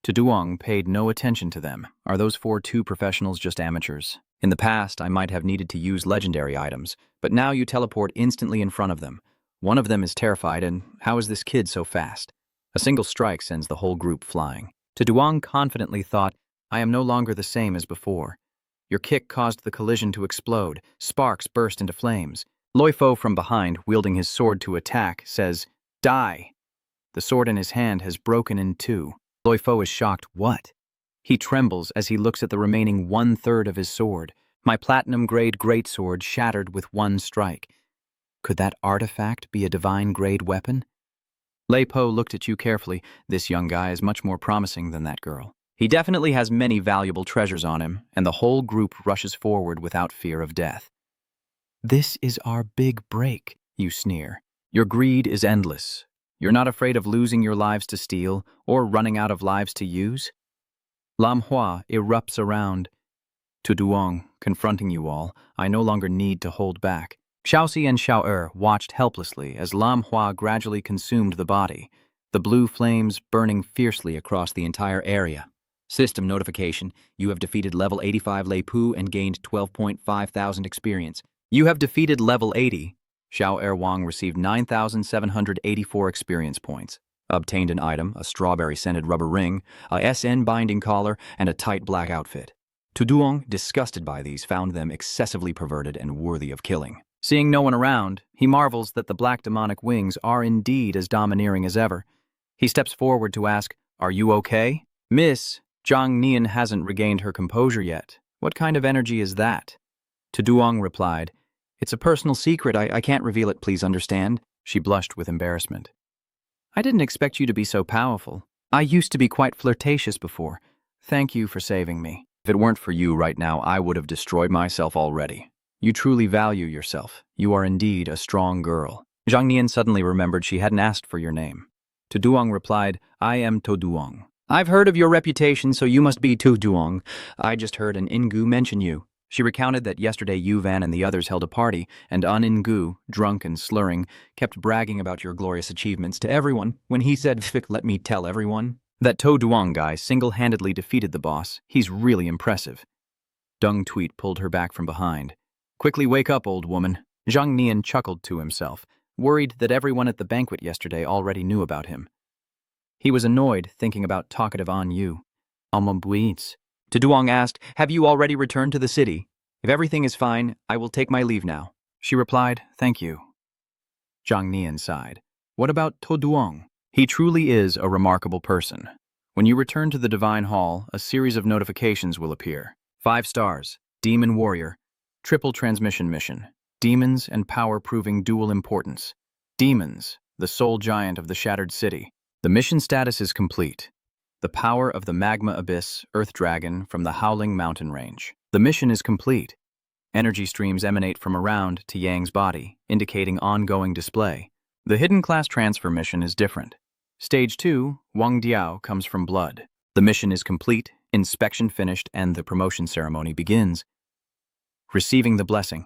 Tuduang paid no attention to them. Are those 4-2 professionals just amateurs? In the past, I might have needed to use legendary items, but now you teleport instantly in front of them. One of them is terrified, and how is this kid so fast? A single strike sends the whole group flying. Tuduang confidently thought, "I am no longer the same as before. Your kick caused the collision to explode. Sparks burst into flames." Loi Fo from behind, wielding his sword to attack, says, "Die." The sword in his hand has broken in two. Loi Fo is shocked. What? He trembles as he looks at the remaining 1/3 of his sword. My platinum-grade greatsword shattered with one strike. Could that artifact be a divine-grade weapon? Lei Po looked at you carefully. This young guy is much more promising than that girl. He definitely has many valuable treasures on him, and the whole group rushes forward without fear of death. "This is our big break," you sneer. Your greed is endless. You're not afraid of losing your lives to steal or running out of lives to use? Lam Hua erupts around. Tuduang, confronting you all, I no longer need to hold back. Xiaoxi and Xiao watched helplessly as Lam Hua gradually consumed the body, the blue flames burning fiercely across the entire area. System notification: you have defeated level 85 Lei Pu and gained 12.5 thousand experience. You have defeated level 80. Xiao Wang received 9,784 experience points. Obtained an item, a strawberry-scented rubber ring, a SN binding collar, and a tight black outfit. Tuduang, disgusted by these, found them excessively perverted and worthy of killing. Seeing no one around, he marvels that the black demonic wings are indeed as domineering as ever. He steps forward to ask, "Are you okay?" "Miss, Zhang Nian hasn't regained her composure yet. What kind of energy is that?" Tuduang replied, "It's a personal secret. I can't reveal it, please understand." She blushed with embarrassment. "I didn't expect you to be so powerful. I used to be quite flirtatious before. Thank you for saving me." "If it weren't for you right now, I would have destroyed myself already. You truly value yourself. You are indeed a strong girl." Zhang Nian suddenly remembered she hadn't asked for your name. Tuduang replied, "I am Tuduang." "I've heard of your reputation, so you must be Tuduang. I just heard an Ingu mention you." She recounted that yesterday Uvan and the others held a party, and Ingu, drunk and slurring, kept bragging about your glorious achievements to everyone. When he said, "Fick, let me tell everyone," that Tuduang guy single-handedly defeated the boss. He's really impressive. Dung Tweet pulled her back from behind. "Quickly wake up, old woman." Zhang Nian chuckled to himself, worried that everyone at the banquet yesterday already knew about him. He was annoyed thinking about talkative Yu. Tuduang asked, "Have you already returned to the city? If everything is fine, I will take my leave now." She replied, "Thank you." Zhang Nian sighed. "What about Tuduang? He truly is a remarkable person. When you return to the Divine Hall, a series of notifications will appear. 5 stars, Demon Warrior, Triple Transmission Mission, Demons and Power proving dual importance. Demons, the sole giant of the Shattered City. The mission status is complete. The power of the Magma Abyss, Earth Dragon from the Howling Mountain Range. The mission is complete. Energy streams emanate from around to Yang's body, indicating ongoing display. The hidden class transfer mission is different. Stage 2, Wang Diao comes from blood. The mission is complete, inspection finished, and the promotion ceremony begins. Receiving the blessing.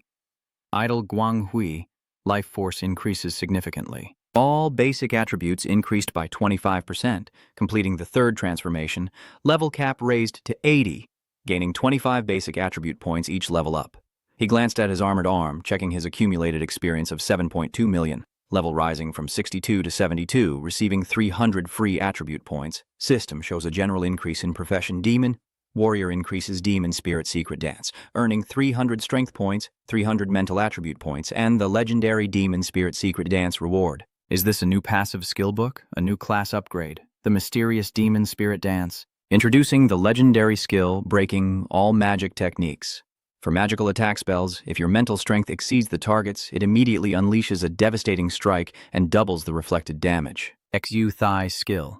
Idle Guang Hui, life force increases significantly. All basic attributes increased by 25%, completing the 3rd transformation, level cap raised to 80, gaining 25 basic attribute points each level up. He glanced at his armored arm, checking his accumulated experience of 7.2 million, level rising from 62 to 72, receiving 300 free attribute points. System shows a general increase in profession demon. Warrior increases Demon Spirit Secret Dance, earning 300 strength points, 300 mental attribute points, and the legendary Demon Spirit Secret Dance reward. Is this a new passive skill book? A new class upgrade? The mysterious Demon Spirit Dance? Introducing the legendary skill breaking all magic techniques. For magical attack spells, if your mental strength exceeds the target's, it immediately unleashes a devastating strike and doubles the reflected damage. XU Thigh skill.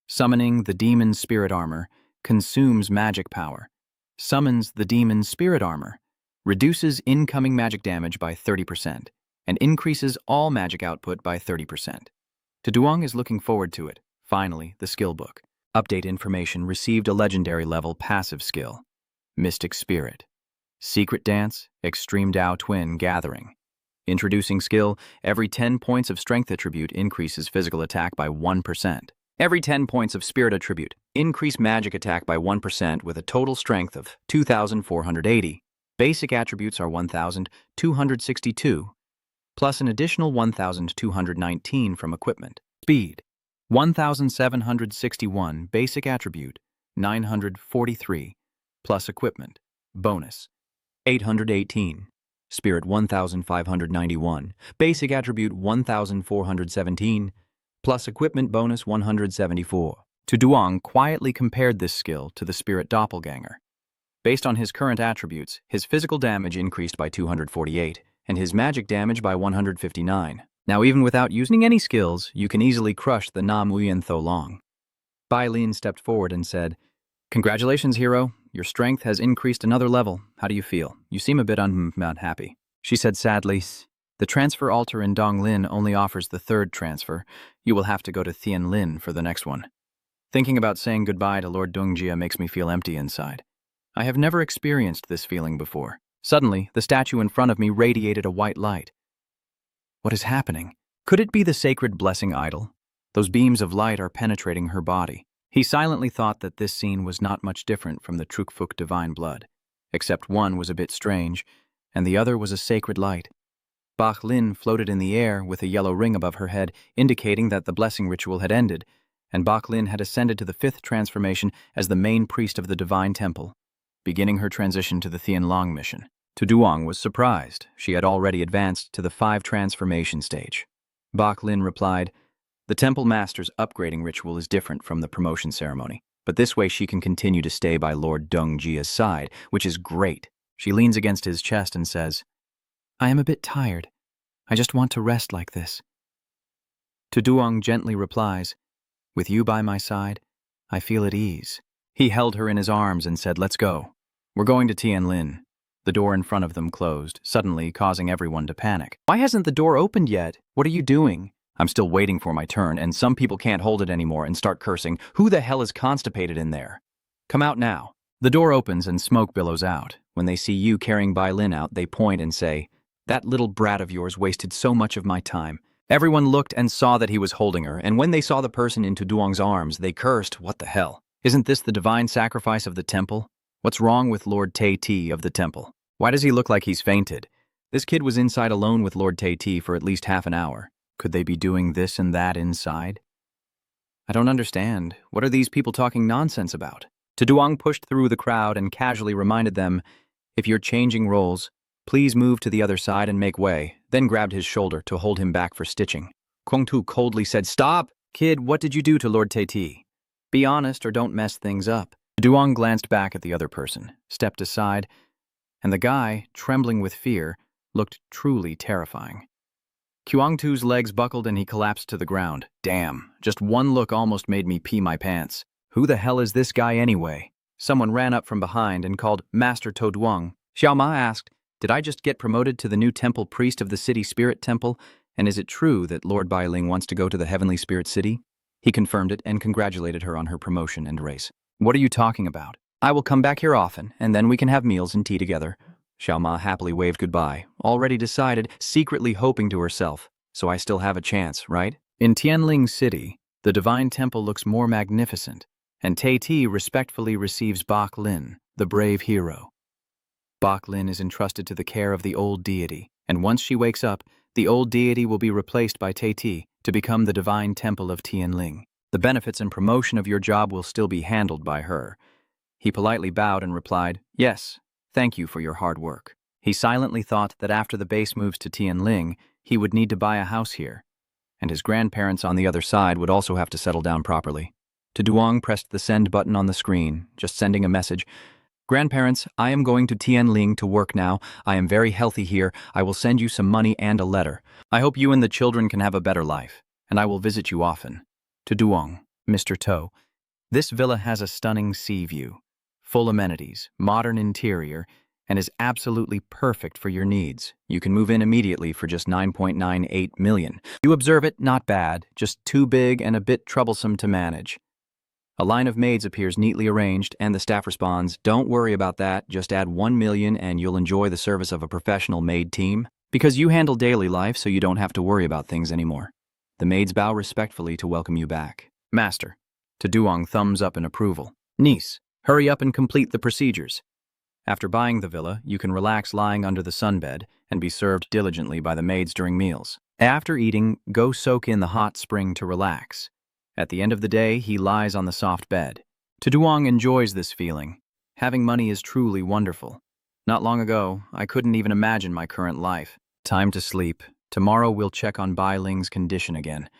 Summoning the Demon's Spirit Armor consumes magic power. Summons the Demon's Spirit Armor. Reduces incoming magic damage by 30% and increases all magic output by 30%. Tuduang is looking forward to it. Finally, the skill book. Update information received a legendary level passive skill. Mystic Spirit. Secret Dance, Extreme Dao Twin Gathering. Introducing skill, every 10 points of strength attribute increases physical attack by 1%. Every 10 points of spirit attribute increase magic attack by 1% with a total strength of 2,480. Basic attributes are 1,262, plus an additional 1,219 from equipment. Speed, 1,761 basic attribute, 943, plus equipment. Bonus, 818. Spirit 1,591. Basic attribute 1,417. Plus equipment bonus 174. Tuduang quietly compared this skill to the Spirit Doppelganger. Based on his current attributes, his physical damage increased by 248, and his magic damage by 159. Now even without using any skills, you can easily crush the Nam Uyen Tho Long. Bai Lin stepped forward and said, "Congratulations, hero. Your strength has increased another level. How do you feel? You seem a bit unhappy." She said sadly, "The transfer altar in Donglin only offers the third transfer. You will have to go to Tianlin for the next one. Thinking about saying goodbye to Lord Dongjia makes me feel empty inside. I have never experienced this feeling before." Suddenly, the statue in front of me radiated a white light. What is happening? Could it be the sacred blessing idol? Those beams of light are penetrating her body. He silently thought that this scene was not much different from the Trukfuk divine blood, except one was a bit strange, and the other was a sacred light. Bach Lin floated in the air with a yellow ring above her head, indicating that the blessing ritual had ended, and Bach Lin had ascended to the 5th transformation as the main priest of the divine temple, beginning her transition to the Tianlong mission. Tuduang was surprised. She had already advanced to the 5 transformation stage. Bach Lin replied, "The temple master's upgrading ritual is different from the promotion ceremony, but this way she can continue to stay by Lord Dongjia's side, which is great." She leans against his chest and says, "I am a bit tired. I just want to rest like this." Tuduang gently replies, "With you by my side, I feel at ease." He held her in his arms and said, "Let's go. We're going to Tianlin." The door in front of them closed, suddenly causing everyone to panic. "Why hasn't the door opened yet? What are you doing?" "I'm still waiting for my turn, and some people can't hold it anymore and start cursing. Who the hell is constipated in there? Come out now." The door opens and smoke billows out. When they see you carrying Bai Lin out, they point and say, "That little brat of yours wasted so much of my time." Everyone looked and saw that he was holding her, and when they saw the person in Tuduang's arms, they cursed, "What the hell? Isn't this the divine sacrifice of the temple? What's wrong with Lord Tai of the temple? Why does he look like he's fainted? This kid was inside alone with Lord Tai for at least half an hour. Could they be doing this and that inside? I don't understand. What are these people talking nonsense about?" Tuduang pushed through the crowd and casually reminded them, "If you're changing roles, please move to the other side and make way," then grabbed his shoulder to hold him back for stitching. Kongtu coldly said, "Stop! Kid, what did you do to Lord Tai? Be honest or don't mess things up." Tuduang glanced back at the other person, stepped aside, and the guy, trembling with fear, looked truly terrifying. Kuangtu's legs buckled and he collapsed to the ground. Damn, just one look almost made me pee my pants. Who the hell is this guy anyway? Someone ran up from behind and called Master Tuduang. Xiao Ma asked, "Did I just get promoted to the new temple priest of the city spirit temple? And is it true that Lord Bailing wants to go to the Heavenly Spirit City?" He confirmed it and congratulated her on her promotion and race. "What are you talking about? I will come back here often, and then we can have meals and tea together." Xiao Ma happily waved goodbye, already decided, secretly hoping to herself, "So I still have a chance, right?" In Tianling City, the divine temple looks more magnificent, and Tai respectfully receives Bach Lin, the brave hero. Bach Lin is entrusted to the care of the old deity, and once she wakes up, the old deity will be replaced by Tai to become the divine temple of Tianling. The benefits and promotion of your job will still be handled by her. He politely bowed and replied, "Yes, thank you for your hard work." He silently thought that after the base moves to Tianling, he would need to buy a house here, and his grandparents on the other side would also have to settle down properly. Tuduang pressed the send button on the screen, just sending a message. Grandparents, I am going to Tianling to work now. I am very healthy here. I will send you some money and a letter. I hope you and the children can have a better life, and I will visit you often. To Duong, Mr. To. This villa has a stunning sea view, full amenities, modern interior, and is absolutely perfect for your needs. You can move in immediately for just 9.98 million. You observe it, not bad, just too big and a bit troublesome to manage. A line of maids appears neatly arranged, and the staff responds, "Don't worry about that, just add 1 million and you'll enjoy the service of a professional maid team, because you handle daily life so you don't have to worry about things anymore." The maids bow respectfully to welcome you back. Master. To Duong, thumbs up in approval. Niece, hurry up and complete the procedures. After buying the villa, you can relax lying under the sunbed and be served diligently by the maids during meals. After eating, go soak in the hot spring to relax. At the end of the day, he lies on the soft bed. To Duong enjoys this feeling. Having money is truly wonderful. Not long ago, I couldn't even imagine my current life. Time to sleep. Tomorrow we'll check on Bai Ling's condition again.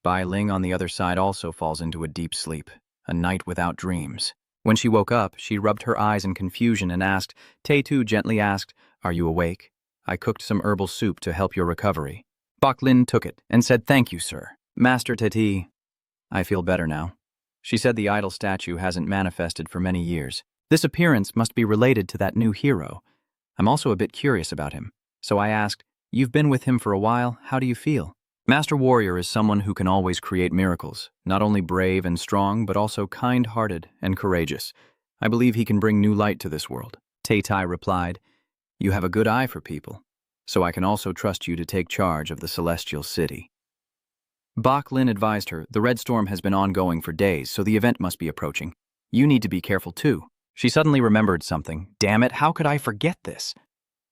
Bai Ling on the other side also falls into a deep sleep, a night without dreams. When she woke up, she rubbed her eyes in confusion and asked, Tu gently asked, "Are you awake? I cooked some herbal soup to help your recovery." Bak Lin took it and said, "Thank you, sir." Master Teti, I feel better now. She said the idol statue hasn't manifested for many years. This appearance must be related to that new hero. I'm also a bit curious about him. So I asked, "You've been with him for a while, how do you feel?" Master Warrior is someone who can always create miracles, not only brave and strong, but also kind-hearted and courageous. I believe he can bring new light to this world. Tai replied, "You have a good eye for people, so I can also trust you to take charge of the celestial city." Bak Lin advised her, "The red storm has been ongoing for days, so the event must be approaching. You need to be careful too." She suddenly remembered something. Damn it, how could I forget this?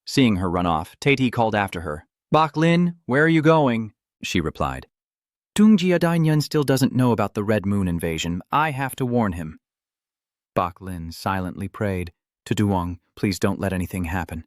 Seeing her run off, Tati called after her. "Bak Lin, where are you going?" She replied. "Dungjia Dainyan still doesn't know about the Red Moon invasion. I have to warn him." Bak Lin silently prayed, "To Duong, please don't let anything happen."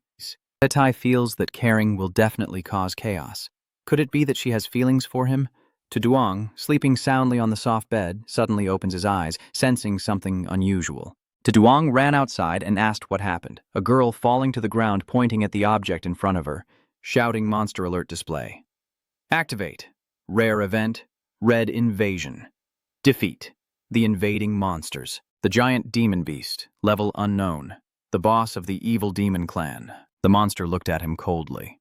Tai feels that caring will definitely cause chaos. Could it be that she has feelings for him? To Duong, sleeping soundly on the soft bed, suddenly opens his eyes, sensing something unusual. To Duong ran outside and asked what happened. A girl falling to the ground pointing at the object in front of her, shouting monster alert display. Activate. Rare event. Red invasion. Defeat. The invading monsters. The giant demon beast, level unknown. The boss of the evil demon clan. The monster looked at him coldly.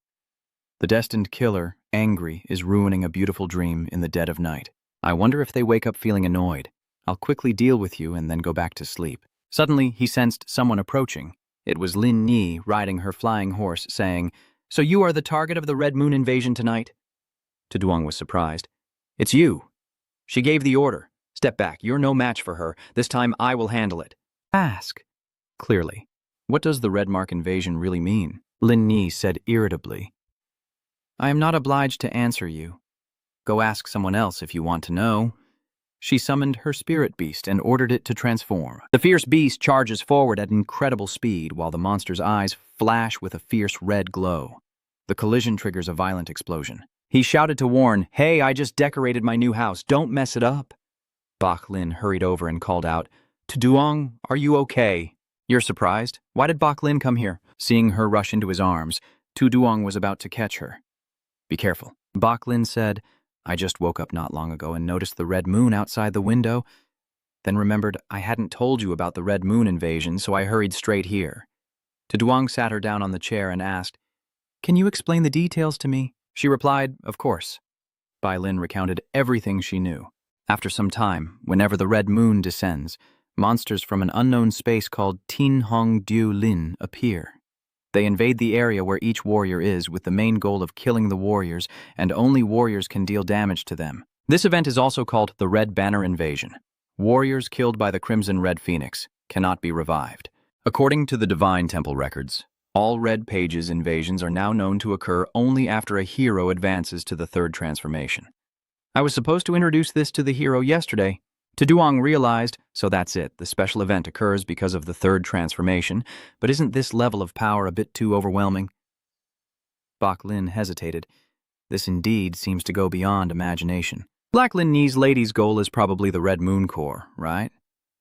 The destined killer, angry, is ruining a beautiful dream in the dead of night. I wonder if they wake up feeling annoyed. I'll quickly deal with you and then go back to sleep. Suddenly, he sensed someone approaching. It was Lin Ni riding her flying horse, saying, "So you are the target of the Red Moon invasion tonight?" To Duong was surprised. "It's you." She gave the order. "Step back, you're no match for her. This time I will handle it." Ask. Clearly. What does the Red Mark invasion really mean? Lin Ni said irritably. "I am not obliged to answer you. Go ask someone else if you want to know." She summoned her spirit beast and ordered it to transform. The fierce beast charges forward at incredible speed while the monster's eyes flash with a fierce red glow. The collision triggers a violent explosion. He shouted to warn, "Hey, I just decorated my new house. Don't mess it up." Bak Lin hurried over and called out, "To Duong, are you okay?" "You're surprised? Why did Bak Lin come here?" Seeing her rush into his arms, Tu Duong was about to catch her. "Be careful." Bak Lin said, "I just woke up not long ago and noticed the red moon outside the window, then remembered I hadn't told you about the Red Moon invasion, so I hurried straight here." Tu Duong sat her down on the chair and asked, "Can you explain the details to me?" She replied, "Of course." Bai Lin recounted everything she knew. After some time, whenever the Red Moon descends, monsters from an unknown space called Tin Hong Du Lin appear. They invade the area where each warrior is with the main goal of killing the warriors, and only warriors can deal damage to them. This event is also called the Red Banner Invasion. Warriors killed by the Crimson Red Phoenix cannot be revived. According to the Divine Temple records, all Red Pages invasions are now known to occur only after a hero advances to the third transformation. I was supposed to introduce this to the hero yesterday. To Duong realized, so that's it, the special event occurs because of the third transformation, but isn't this level of power a bit too overwhelming? Bak Lin hesitated. This indeed seems to go beyond imagination. Black Lin Ni's lady's goal is probably the Red Moon Core, right?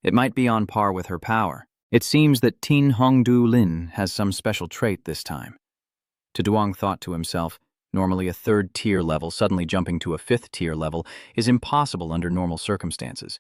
It might be on par with her power. It seems that Tin Hongdu Lin has some special trait this time. Tuduang thought to himself, normally a third-tier level suddenly jumping to a fifth-tier level is impossible under normal circumstances,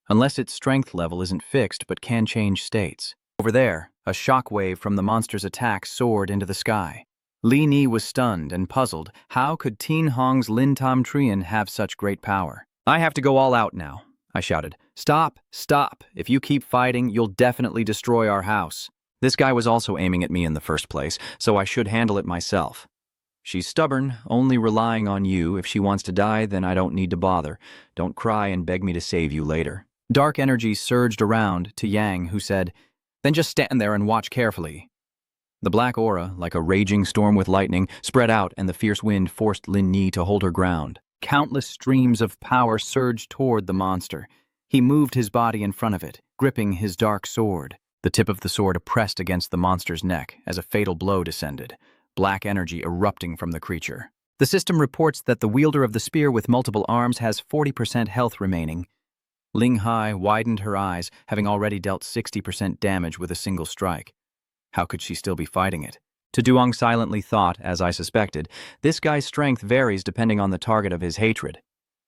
unless its strength level isn't fixed but can change states. Over there, a shockwave from the monster's attack soared into the sky. Li Ni was stunned and puzzled. How could Tin Hong's Lin Tam Trian have such great power? "I have to go all out now," I shouted. "Stop, stop. If you keep fighting, you'll definitely destroy our house." This guy was also aiming at me in the first place, so I should handle it myself. "She's stubborn, only relying on you. If she wants to die, then I don't need to bother. Don't cry and beg me to save you later." Dark energy surged around to Yang, who said, "Then just stand there and watch carefully." The black aura, like a raging storm with lightning, spread out, and the fierce wind forced Lin Yi to hold her ground. Countless streams of power surged toward the monster. He moved his body in front of it, gripping his dark sword. The tip of the sword pressed against the monster's neck as a fatal blow descended, black energy erupting from the creature. The system reports that the wielder of the spear with multiple arms has 40% health remaining. Ling Hai widened her eyes, having already dealt 60% damage with a single strike. How could she still be fighting it? Tuduang silently thought, as I suspected, this guy's strength varies depending on the target of his hatred.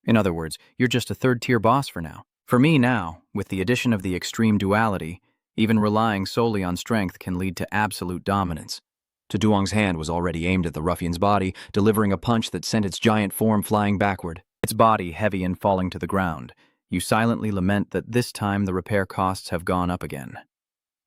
In other words, you're just a third-tier boss for now. For me now, with the addition of the extreme duality, even relying solely on strength can lead to absolute dominance. Tuduang's hand was already aimed at the ruffian's body, delivering a punch that sent its giant form flying backward. Its body heavy and falling to the ground. You silently lament that this time the repair costs have gone up again.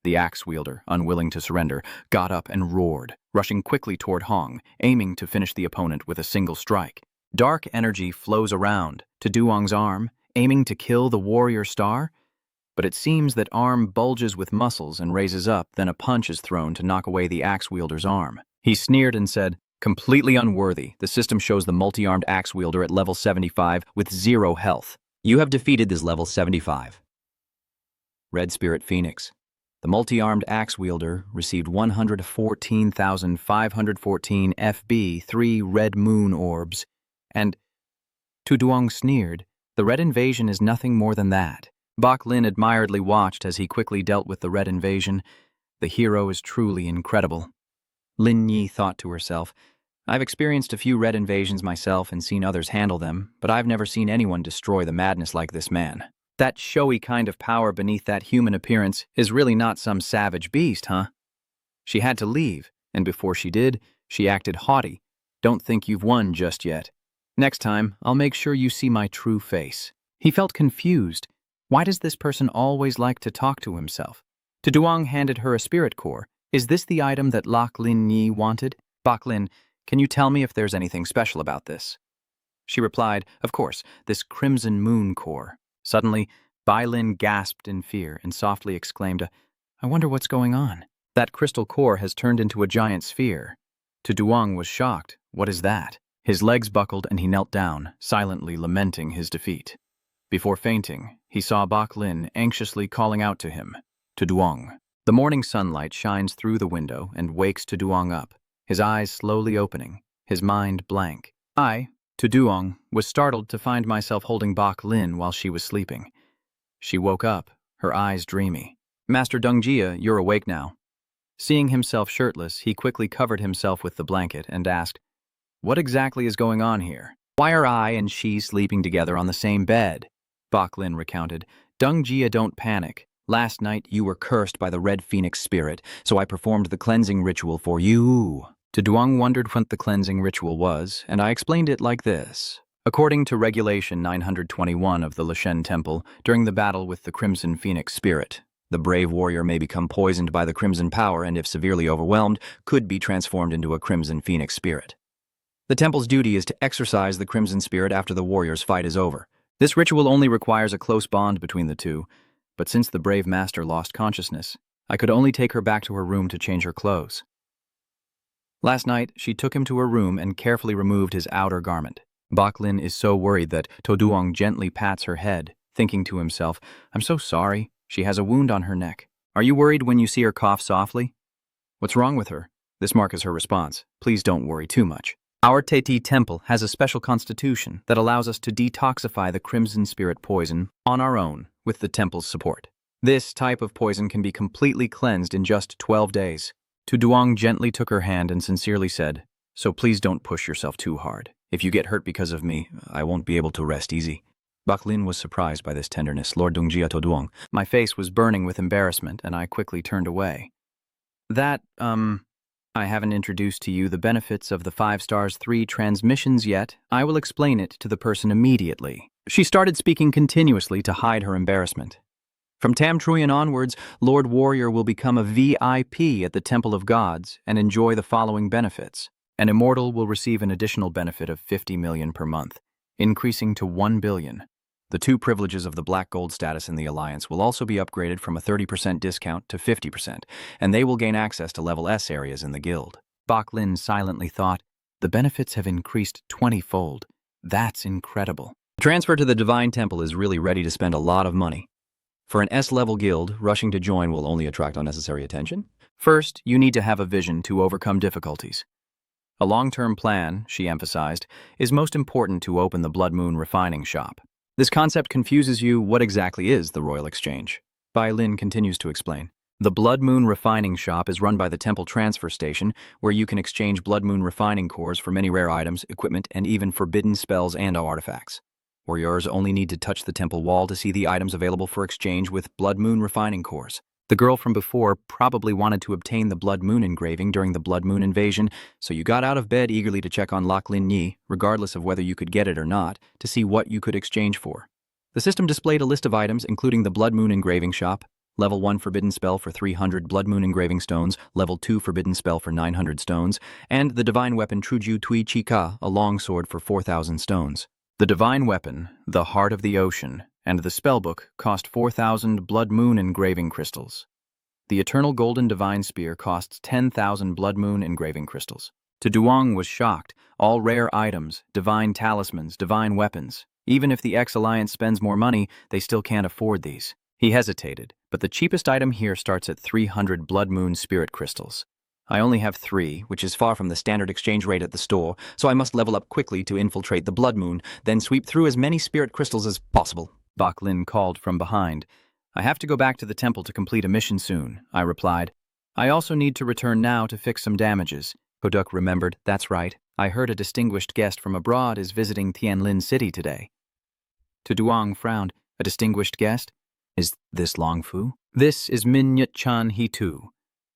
The axe wielder, unwilling to surrender, got up and roared, rushing quickly toward Hong, aiming to finish the opponent with a single strike. Dark energy flows around to Duong's arm, aiming to kill the warrior star. But it seems that arm bulges with muscles and raises up, then a punch is thrown to knock away the axe wielder's arm. He sneered and said, "Completely unworthy. The system shows the multi-armed axe wielder at level 75 with 0 health. You have defeated this level 75. Red Spirit Phoenix. The multi-armed axe wielder received 114,514 FB, 3 red moon orbs, and..." Tuduang sneered, "The red invasion is nothing more than that." Bak Lin admiredly watched as he quickly dealt with the red invasion. The hero is truly incredible. Lin Yi thought to herself, "I've experienced a few red invasions myself and seen others handle them, but I've never seen anyone destroy the madness like this man. That showy kind of power beneath that human appearance is really not some savage beast, huh?" She had to leave, and before she did, she acted haughty. "Don't think you've won just yet. Next time, I'll make sure you see my true face." He felt confused. Why does this person always like to talk to himself? Tuduang handed her a spirit core. "Is this the item that Lak Lin Yi wanted?" "Bak Lin, can you tell me if there's anything special about this?" She replied, "Of course, this Crimson Moon core." Suddenly, Bai Lin gasped in fear and softly exclaimed, "I wonder what's going on." "That crystal core has turned into a giant sphere." Tuduang was shocked. "What is that?" His legs buckled and he knelt down, silently lamenting his defeat. Before fainting, he saw Bak Lin anxiously calling out to him, "Tuduang." The morning sunlight shines through the window and wakes Tuduang up, his eyes slowly opening, his mind blank. I, Tuduang, was startled to find myself holding Bak Lin while she was sleeping. She woke up, her eyes dreamy. "Master Dongjia, you're awake now." Seeing himself shirtless, he quickly covered himself with the blanket and asked, "What exactly is going on here? Why are I and she sleeping together on the same bed?" Bak Lin recounted, "Dongjia, don't panic. Last night you were cursed by the Red Phoenix spirit, so I performed the cleansing ritual for you." Tuduang wondered what the cleansing ritual was, and I explained it like this. According to Regulation 921 of the Lashen Temple, during the battle with the Crimson Phoenix spirit, the brave warrior may become poisoned by the crimson power and, if severely overwhelmed, could be transformed into a Crimson Phoenix spirit. The temple's duty is to exorcise the crimson spirit after the warrior's fight is over. This ritual only requires a close bond between the two, but since the brave master lost consciousness, I could only take her back to her room to change her clothes. Last night, she took him to her room and carefully removed his outer garment. Bak Lin is so worried that Tuduang gently pats her head, thinking to himself, "I'm so sorry. She has a wound on her neck. Are you worried when you see her cough softly?" "What's wrong with her?" This mark is her response. "Please don't worry too much." Our Teti Temple has a special constitution that allows us to detoxify the Crimson Spirit poison on our own with the temple's support. This type of poison can be completely cleansed in just 12 days. Tu Duong gently took her hand and sincerely said, "So please don't push yourself too hard. If you get hurt because of me, I won't be able to rest easy." Bak Lin was surprised by this tenderness. Lord Dongjia To Duong. My face was burning with embarrassment, and I quickly turned away. I haven't introduced to you the benefits of the 5 stars 3 transmissions yet. I will explain it to the person immediately. She started speaking continuously to hide her embarrassment. From Tam Truyen onwards, Lord Warrior will become a VIP at the Temple of Gods and enjoy the following benefits. An immortal will receive an additional benefit of 50 million per month, increasing to 1 billion. The 2 privileges of the Black Gold status in the Alliance will also be upgraded from a 30% discount to 50%, and they will gain access to level S areas in the guild. Bak Lin silently thought, the benefits have increased 20-fold. That's incredible. The transfer to the Divine Temple is really ready to spend a lot of money. For an S-level guild, rushing to join will only attract unnecessary attention. First, you need to have a vision to overcome difficulties. A long-term plan, she emphasized, is most important to open the Blood Moon refining shop. This concept confuses you. What exactly is the Royal Exchange? Bai Lin continues to explain. The Blood Moon refining shop is run by the Temple Transfer Station, where you can exchange Blood Moon refining cores for many rare items, equipment, and even forbidden spells and artifacts. Warriors only need to touch the temple wall to see the items available for exchange with Blood Moon refining cores. The girl from before probably wanted to obtain the Blood Moon engraving during the Blood Moon invasion, so you got out of bed eagerly to check on Lok Lin Yi, regardless of whether you could get it or not, to see what you could exchange for. The system displayed a list of items including the Blood Moon engraving shop, Level 1 Forbidden Spell for 300 Blood Moon engraving stones, Level 2 Forbidden Spell for 900 stones, and the Divine Weapon Truju Tui Chi Ka, a longsword for 4,000 stones. The Divine Weapon, the Heart of the Ocean, and the Spellbook cost 4,000 Blood Moon engraving crystals. The Eternal Golden Divine Spear costs 10,000 Blood Moon engraving crystals. Tu Duong was shocked. All rare items, divine talismans, divine weapons. Even if the X-Alliance spends more money, they still can't afford these. He hesitated, but the cheapest item here starts at 300 Blood Moon Spirit Crystals. I only have 3, which is far from the standard exchange rate at the store, so I must level up quickly to infiltrate the Blood Moon, then sweep through as many Spirit Crystals as possible. Bak Lin called from behind. I have to go back to the temple to complete a mission soon, I replied. I also need to return now to fix some damages. Koduk remembered, that's right. I heard a distinguished guest from abroad is visiting Tianlin City today. Tu Duong frowned. A distinguished guest? Is this Long Fu? This is Minyut Chan He Tu,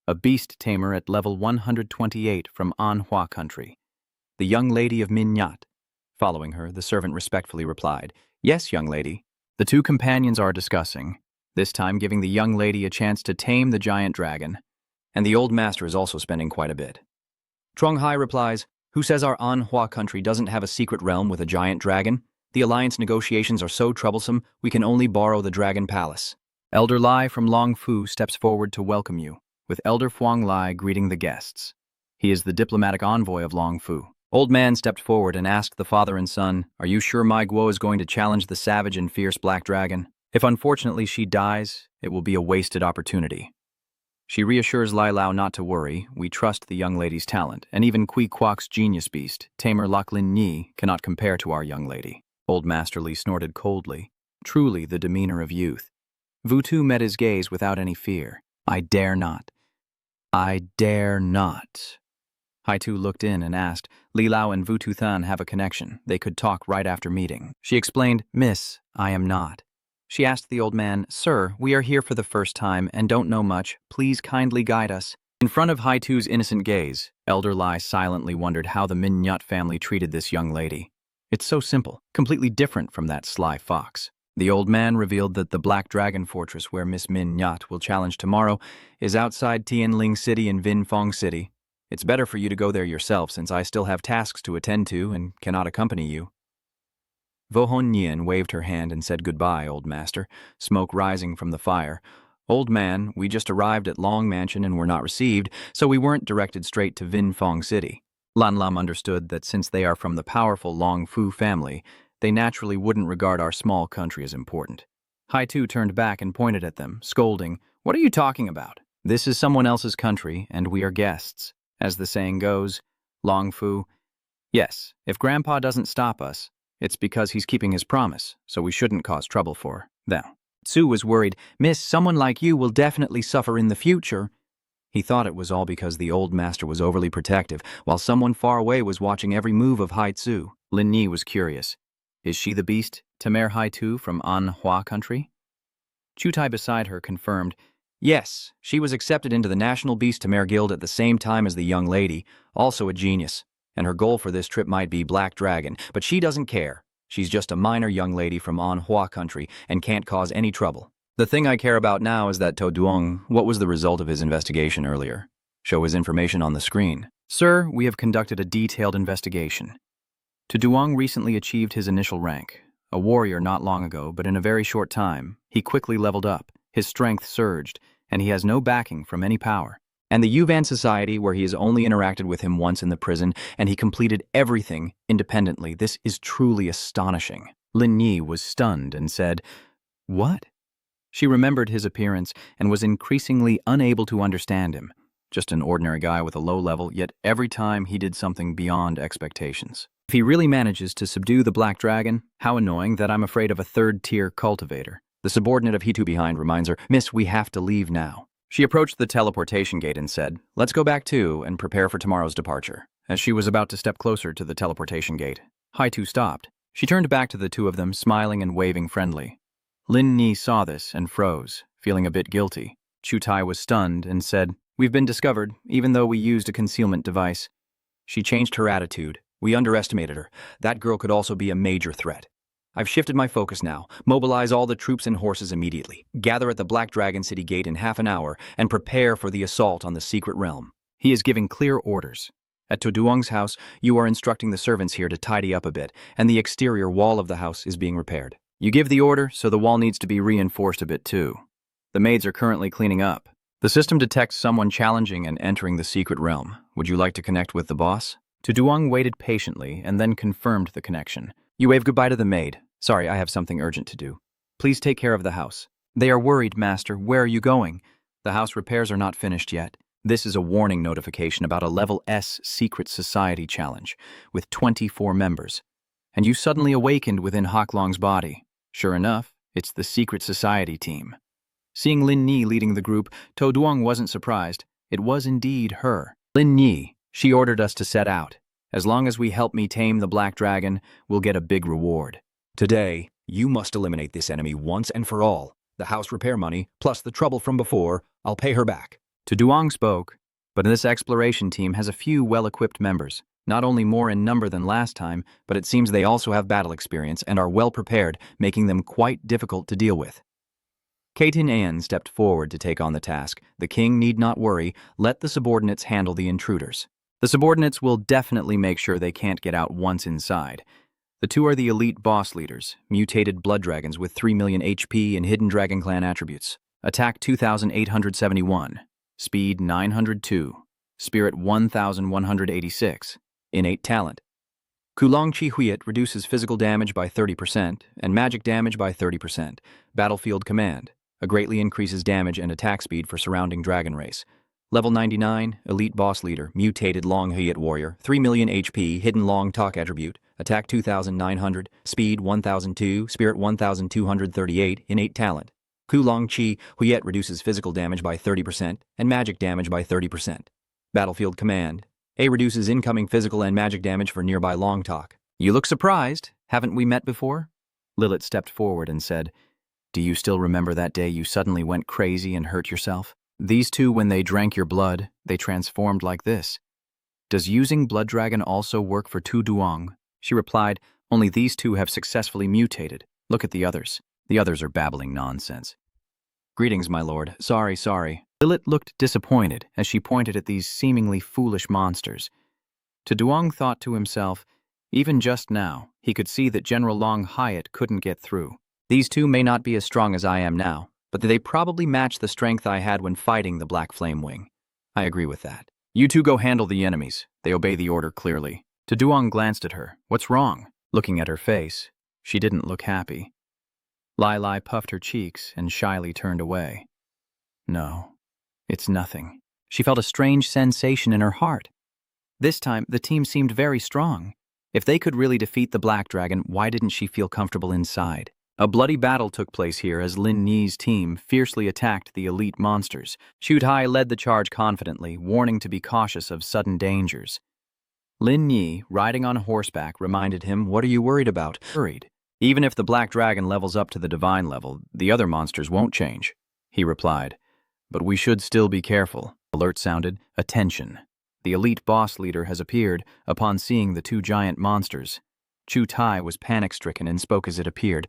a beast tamer at level 128 from Anhwa country. The young lady of Minyat. Following her, the servant respectfully replied, Yes, young lady. The 2 companions are discussing, this time giving the young lady a chance to tame the giant dragon. And the old master is also spending quite a bit. Trong Hai replies, Who says our Anhua country doesn't have a secret realm with a giant dragon? The alliance negotiations are so troublesome, we can only borrow the Dragon Palace. Elder Lai from Long Fu steps forward to welcome you, with Elder Phuong Lai greeting the guests. He is the diplomatic envoy of Long Fu. Old man stepped forward and asked the father and son, Are you sure Mai Guo is going to challenge the savage and fierce black dragon? If unfortunately she dies, it will be a wasted opportunity. She reassures Lai Lao not to worry. We trust the young lady's talent, and even Kui Kwok's genius beast, Tamer Lok Lin Yi, cannot compare to our young lady. Old Master Li snorted coldly. Truly the demeanor of youth. Vu Tu met his gaze without any fear. I dare not. I dare not. Hai Tu looked in and asked, Li Lao and Vu Tu Than have a connection. They could talk right after meeting. She explained, Miss, I am not. She asked the old man, Sir, we are here for the first time and don't know much. Please kindly guide us. In front of Hai Tu's innocent gaze, Elder Lai silently wondered how the Minyat family treated this young lady. It's so simple, completely different from that sly fox. The old man revealed that the Black Dragon Fortress where Miss Minyat will challenge tomorrow is outside Tianling City and Vinfong City. It's better for you to go there yourself since I still have tasks to attend to and cannot accompany you. Vohon Nien waved her hand and said goodbye, old master, smoke rising from the fire. Old man, we just arrived at Long Mansion and were not received, so we weren't directed straight to Vinfong City. Lan Lam understood that since they are from the powerful Long Fu family, they naturally wouldn't regard our small country as important. Hai Tu turned back and pointed at them, scolding, What are you talking about? This is someone else's country, and we are guests. As the saying goes, Long Fu. Yes, if Grandpa doesn't stop us, it's because he's keeping his promise, so we shouldn't cause trouble for them. Tsu was worried. Miss, someone like you will definitely suffer in the future. He thought it was all because the old master was overly protective, while someone far away was watching every move of Hai Tsu. Lin Yi was curious. Is she the beast, Tamer Hai Tu from Manhwa country? Chutai beside her confirmed. Yes, she was accepted into the National Beast Tamer Guild at the same time as the young lady, also a genius. And her goal for this trip might be Black Dragon, but she doesn't care. She's just a minor young lady from Manhwa country and can't cause any trouble. The thing I care about now is that To Duong, what was the result of his investigation earlier? Show his information on the screen. Sir, we have conducted a detailed investigation. To Duong recently achieved his initial rank, a warrior not long ago, but in a very short time, he quickly leveled up, his strength surged, and he has no backing from any power. And the Uvan Society, where he has only interacted with him once in the prison, and he completed everything independently. This is truly astonishing. Lin Yi was stunned and said, What? She remembered his appearance and was increasingly unable to understand him. Just an ordinary guy with a low level, yet every time he did something beyond expectations. If he really manages to subdue the Black Dragon, how annoying that I'm afraid of a third-tier cultivator. The subordinate of Hitu behind reminds her, Miss, we have to leave now. She approached the teleportation gate and said, Let's go back too and prepare for tomorrow's departure. As she was about to step closer to the teleportation gate, Hai-Tu stopped. She turned back to the two of them, smiling and waving friendly. Lin Yi saw this and froze, feeling a bit guilty. Chutai was stunned and said, We've been discovered, even though we used a concealment device. She changed her attitude. We underestimated her. That girl could also be a major threat. I've shifted my focus now. Mobilize all the troops and horses immediately. Gather at the Black Dragon City Gate in half an hour and prepare for the assault on the secret realm. He is giving clear orders. At To Duong's house, you are instructing the servants here to tidy up a bit, and the exterior wall of the house is being repaired. You give the order, so the wall needs to be reinforced a bit too. The maids are currently cleaning up. The system detects someone challenging and entering the secret realm. Would you like to connect with the boss? To Duong waited patiently and then confirmed the connection. You wave goodbye to the maid. Sorry, I have something urgent to do. Please take care of the house. They are worried, Master. Where are you going? The house repairs are not finished yet. This is a warning notification about a Level S Secret Society challenge with 24 members. And you suddenly awakened within Hoklong's body. Sure enough, it's the Secret Society team. Seeing Lin Yi leading the group, To Duong wasn't surprised. It was indeed her. Lin Yi, she ordered us to set out. As long as we help me tame the Black Dragon, we'll get a big reward. Today, you must eliminate this enemy once and for all. The house repair money, plus the trouble from before, I'll pay her back. To Duong spoke, but this exploration team has a few well-equipped members. Not only more in number than last time, but it seems they also have battle experience and are well-prepared, making them quite difficult to deal with. Kaitin An stepped forward to take on the task. The king need not worry. Let the subordinates handle the intruders. The subordinates will definitely make sure they can't get out once inside. The two are the elite boss leaders, mutated blood dragons with 3 million HP and hidden Dragon Clan attributes. Attack 2,871, Speed 902, Spirit 1,186, Innate Talent. Kulong Chi Huyet reduces physical damage by 30% and magic damage by 30%. Battlefield Command. Greatly increases damage and attack speed for surrounding dragon race. Level 99, Elite Boss Leader, Mutated Long Huyet Warrior, 3 million HP, Hidden Long Talk Attribute, Attack 2,900, Speed 1,002, Spirit 1,238, Innate Talent. Kulong Chi Huyet reduces physical damage by 30% and magic damage by 30%. Battlefield Command. A reduces incoming physical and magic damage for nearby Long Talk. You look surprised. Haven't we met before? Lilith stepped forward and said, Do you still remember that day you suddenly went crazy and hurt yourself? These two, when they drank your blood, they transformed like this. Does using Blood Dragon also work for To Duong? She replied, Only these two have successfully mutated. Look at the others. The others are babbling nonsense. Greetings, my lord. Sorry. Lilith looked disappointed as she pointed at these seemingly foolish monsters. To Duong thought to himself, even just now, he could see that General Long Hyatt couldn't get through. These two may not be as strong as I am now, but they probably match the strength I had when fighting the Black Flame Wing. I agree with that. You two go handle the enemies. They obey the order clearly. To Duong glanced at her. What's wrong? Looking at her face, she didn't look happy. Lai Lai puffed her cheeks and shyly turned away. No, it's nothing. She felt a strange sensation in her heart. This time, the team seemed very strong. If they could really defeat the Black Dragon, why didn't she feel comfortable inside? A bloody battle took place here as Lin Yi's team fiercely attacked the elite monsters. Chu Tai led the charge confidently, warning to be cautious of sudden dangers. Lin Yi, riding on horseback, reminded him, "What are you worried about?" "Worried. Even if the Black Dragon levels up to the divine level, the other monsters won't change," he replied. "But we should still be careful." Alert sounded. "Attention. The elite boss leader has appeared upon seeing the two giant monsters." Chu Tai was panic-stricken and spoke as it appeared.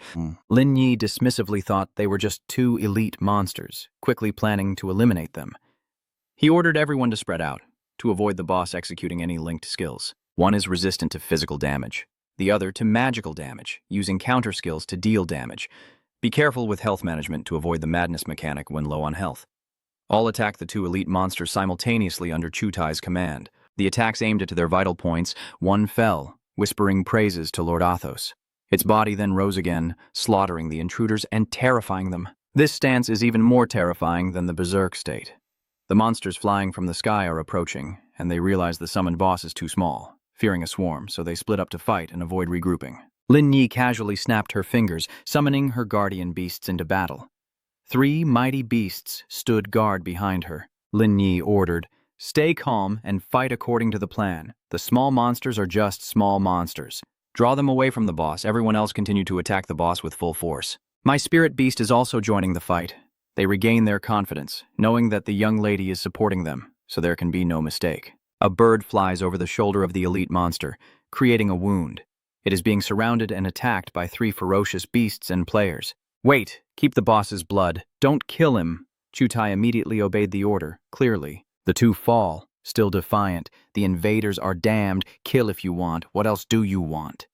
Lin Yi dismissively thought they were just two elite monsters, quickly planning to eliminate them. He ordered everyone to spread out, to avoid the boss executing any linked skills. One is resistant to physical damage, the other to magical damage, using counter skills to deal damage. Be careful with health management to avoid the madness mechanic when low on health. All attacked the two elite monsters simultaneously under Chu Tai's command. The attacks aimed at their vital points. One fell, whispering praises to Lord Athos. Its body then rose again, slaughtering the intruders and terrifying them. This stance is even more terrifying than the berserk state. The monsters flying from the sky are approaching, and they realize the summoned boss is too small, fearing a swarm, so they split up to fight and avoid regrouping. Lin Yi casually snapped her fingers, summoning her guardian beasts into battle. 3 mighty beasts stood guard behind her. Lin Yi ordered, "Stay calm and fight according to the plan. The small monsters are just small monsters. Draw them away from the boss. Everyone else continue to attack the boss with full force." My spirit beast is also joining the fight. They regain their confidence, knowing that the young lady is supporting them, so there can be no mistake. A bird flies over the shoulder of the elite monster, creating a wound. It is being surrounded and attacked by 3 ferocious beasts and players. "Wait, keep the boss's blood. Don't kill him." Chu Tai immediately obeyed the order, clearly. The 2 fall, still defiant. "The invaders are damned. Kill if you want. What else do you want?"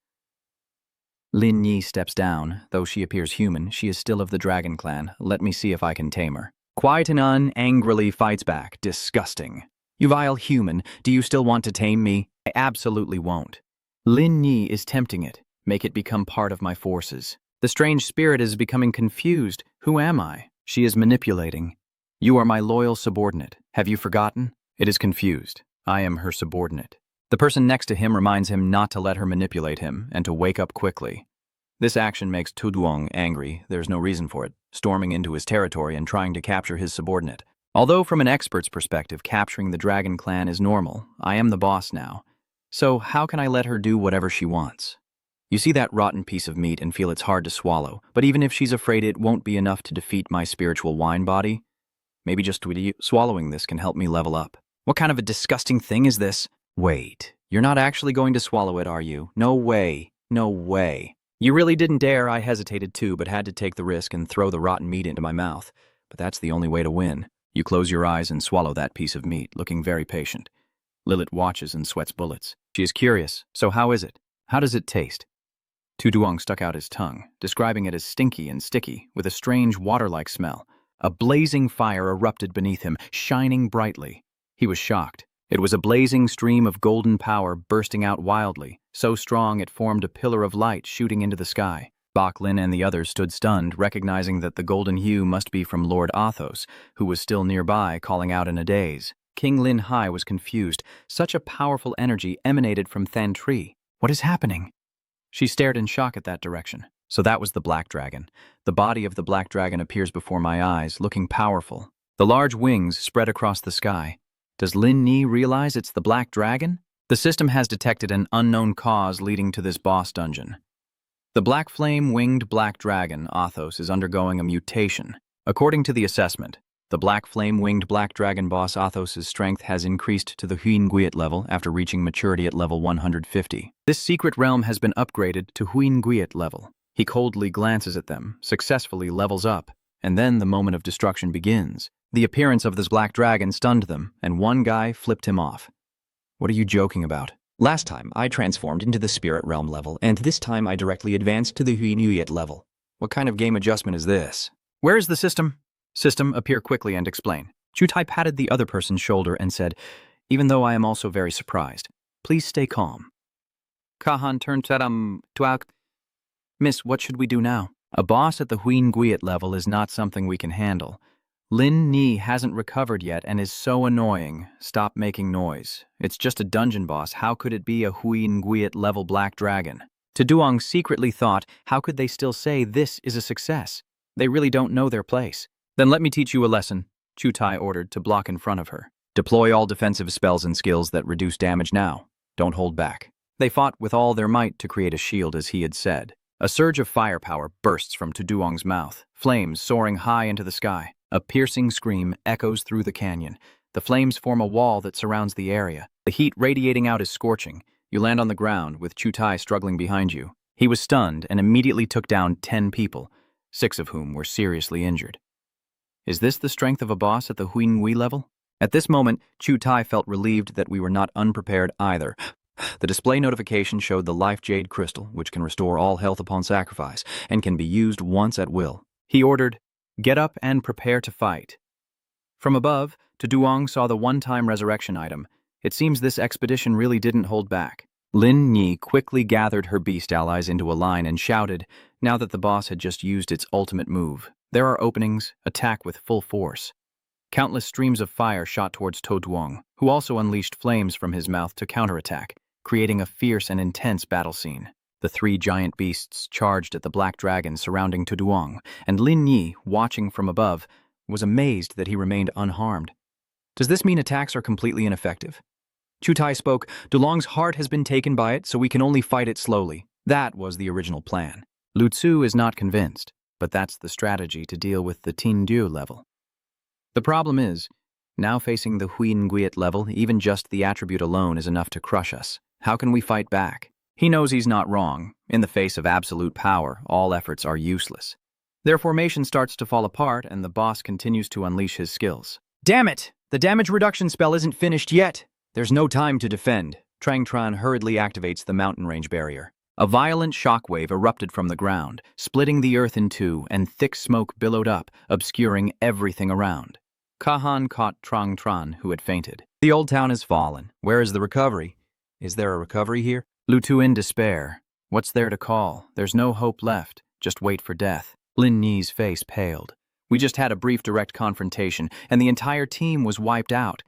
Lin Yi steps down. Though she appears human, she is still of the Dragon Clan. "Let me see if I can tame her." Quiet angrily fights back. "Disgusting. You vile human, do you still want to tame me?" "I absolutely won't." Lin Yi is tempting it. "Make it become part of my forces." The strange spirit is becoming confused. "Who am I?" She is manipulating. "You are my loyal subordinate. Have you forgotten?" It is confused. "I am her subordinate." The person next to him reminds him not to let her manipulate him and to wake up quickly. This action makes Tu Duong angry. There's no reason for it, storming into his territory and trying to capture his subordinate. Although from an expert's perspective, capturing the Dragon Clan is normal, I am the boss now. So how can I let her do whatever she wants? You see that rotten piece of meat and feel it's hard to swallow, but even if she's afraid it won't be enough to defeat my spiritual wine body, maybe just swallowing this can help me level up. What kind of a disgusting thing is this? Wait, you're not actually going to swallow it, are you? No way. No way. You really didn't dare. I hesitated too, but had to take the risk and throw the rotten meat into my mouth. But that's the only way to win. You close your eyes and swallow that piece of meat, looking very patient. Lilith watches and sweats bullets. She is curious. "So how is it? How does it taste?" Tu Duong stuck out his tongue, describing it as stinky and sticky, with a strange water-like smell. A blazing fire erupted beneath him, shining brightly. He was shocked. It was a blazing stream of golden power bursting out wildly, so strong it formed a pillar of light shooting into the sky. Bak Lin and the others stood stunned, recognizing that the golden hue must be from Lord Athos, who was still nearby, calling out in a daze. King Lin Hai was confused. Such a powerful energy emanated from Than Tree. What is happening? She stared in shock at that direction. So that was the Black Dragon. The body of the Black Dragon appears before my eyes, looking powerful. The large wings spread across the sky. Does Lin Yi realize it's the Black Dragon? The system has detected an unknown cause leading to this boss dungeon. The Black Flame-winged Black Dragon, Athos, is undergoing a mutation. According to the assessment, the Black Flame-winged Black Dragon boss Athos' strength has increased to the Huinguiat level after reaching maturity at level 150. This secret realm has been upgraded to Huinguiat level. He coldly glances at them, successfully levels up, and then the moment of destruction begins. The appearance of this Black Dragon stunned them, and one guy flipped him off. "What are you joking about?" "Last time, I transformed into the spirit realm level, and this time I directly advanced to the Huinuyet level." "What kind of game adjustment is this?" "Where is the system?" "System, appear quickly and explain." Chu Tai patted the other person's shoulder and said, "Even though I am also very surprised, please stay calm." Kahan turned to "Miss, what should we do now?" "A boss at the Huinguiat level is not something we can handle. Lin Yi hasn't recovered yet and is so annoying. Stop making noise. It's just a dungeon boss. How could it be a Huinguiat level Black Dragon?" Duong secretly thought, how could they still say this is a success? They really don't know their place. Then let me teach you a lesson, Chutai ordered to block in front of her. Deploy all defensive spells and skills that reduce damage now. Don't hold back. They fought with all their might to create a shield as he had said. A surge of firepower bursts from Duong's mouth, flames soaring high into the sky. A piercing scream echoes through the canyon. The flames form a wall that surrounds the area. The heat radiating out is scorching. You land on the ground with Chutai struggling behind you. He was stunned and immediately took down 10 people, 6 of whom were seriously injured. Is this the strength of a boss at the Huingui level? At this moment, Chutai felt relieved that we were not unprepared either. The display notification showed the Life Jade Crystal, which can restore all health upon sacrifice, and can be used once at will. He ordered, "Get up and prepare to fight." From above, Duong saw the one-time resurrection item. It seems this expedition really didn't hold back. Lin Yi quickly gathered her beast allies into a line and shouted, now that the boss had just used its ultimate move. There are openings, attack with full force. Countless streams of fire shot towards Duong, who also unleashed flames from his mouth to counterattack, creating a fierce and intense battle scene. The 3 giant beasts charged at the black dragon surrounding Duong, and Lin Yi, watching from above, was amazed that he remained unharmed. Does this mean attacks are completely ineffective? Chutai spoke, Dulong's heart has been taken by it, so we can only fight it slowly. That was the original plan. Lu Tzu is not convinced, but that's the strategy to deal with the Tindu level. The problem is, now facing the Huingui level, even just the attribute alone is enough to crush us. How can we fight back? He knows he's not wrong. In the face of absolute power, all efforts are useless. Their formation starts to fall apart, and the boss continues to unleash his skills. Damn it! The damage reduction spell isn't finished yet! There's no time to defend. Trang Tran hurriedly activates the mountain range barrier. A violent shockwave erupted from the ground, splitting the earth in two, and thick smoke billowed up, obscuring everything around. Kahan caught Trang Tran, who had fainted. The old town has fallen. Where is the recovery? Is there a recovery here? Lu Tu in despair. What's there to call? There's no hope left. Just wait for death. Lin Yi's face paled. We just had a brief direct confrontation, and the entire team was wiped out.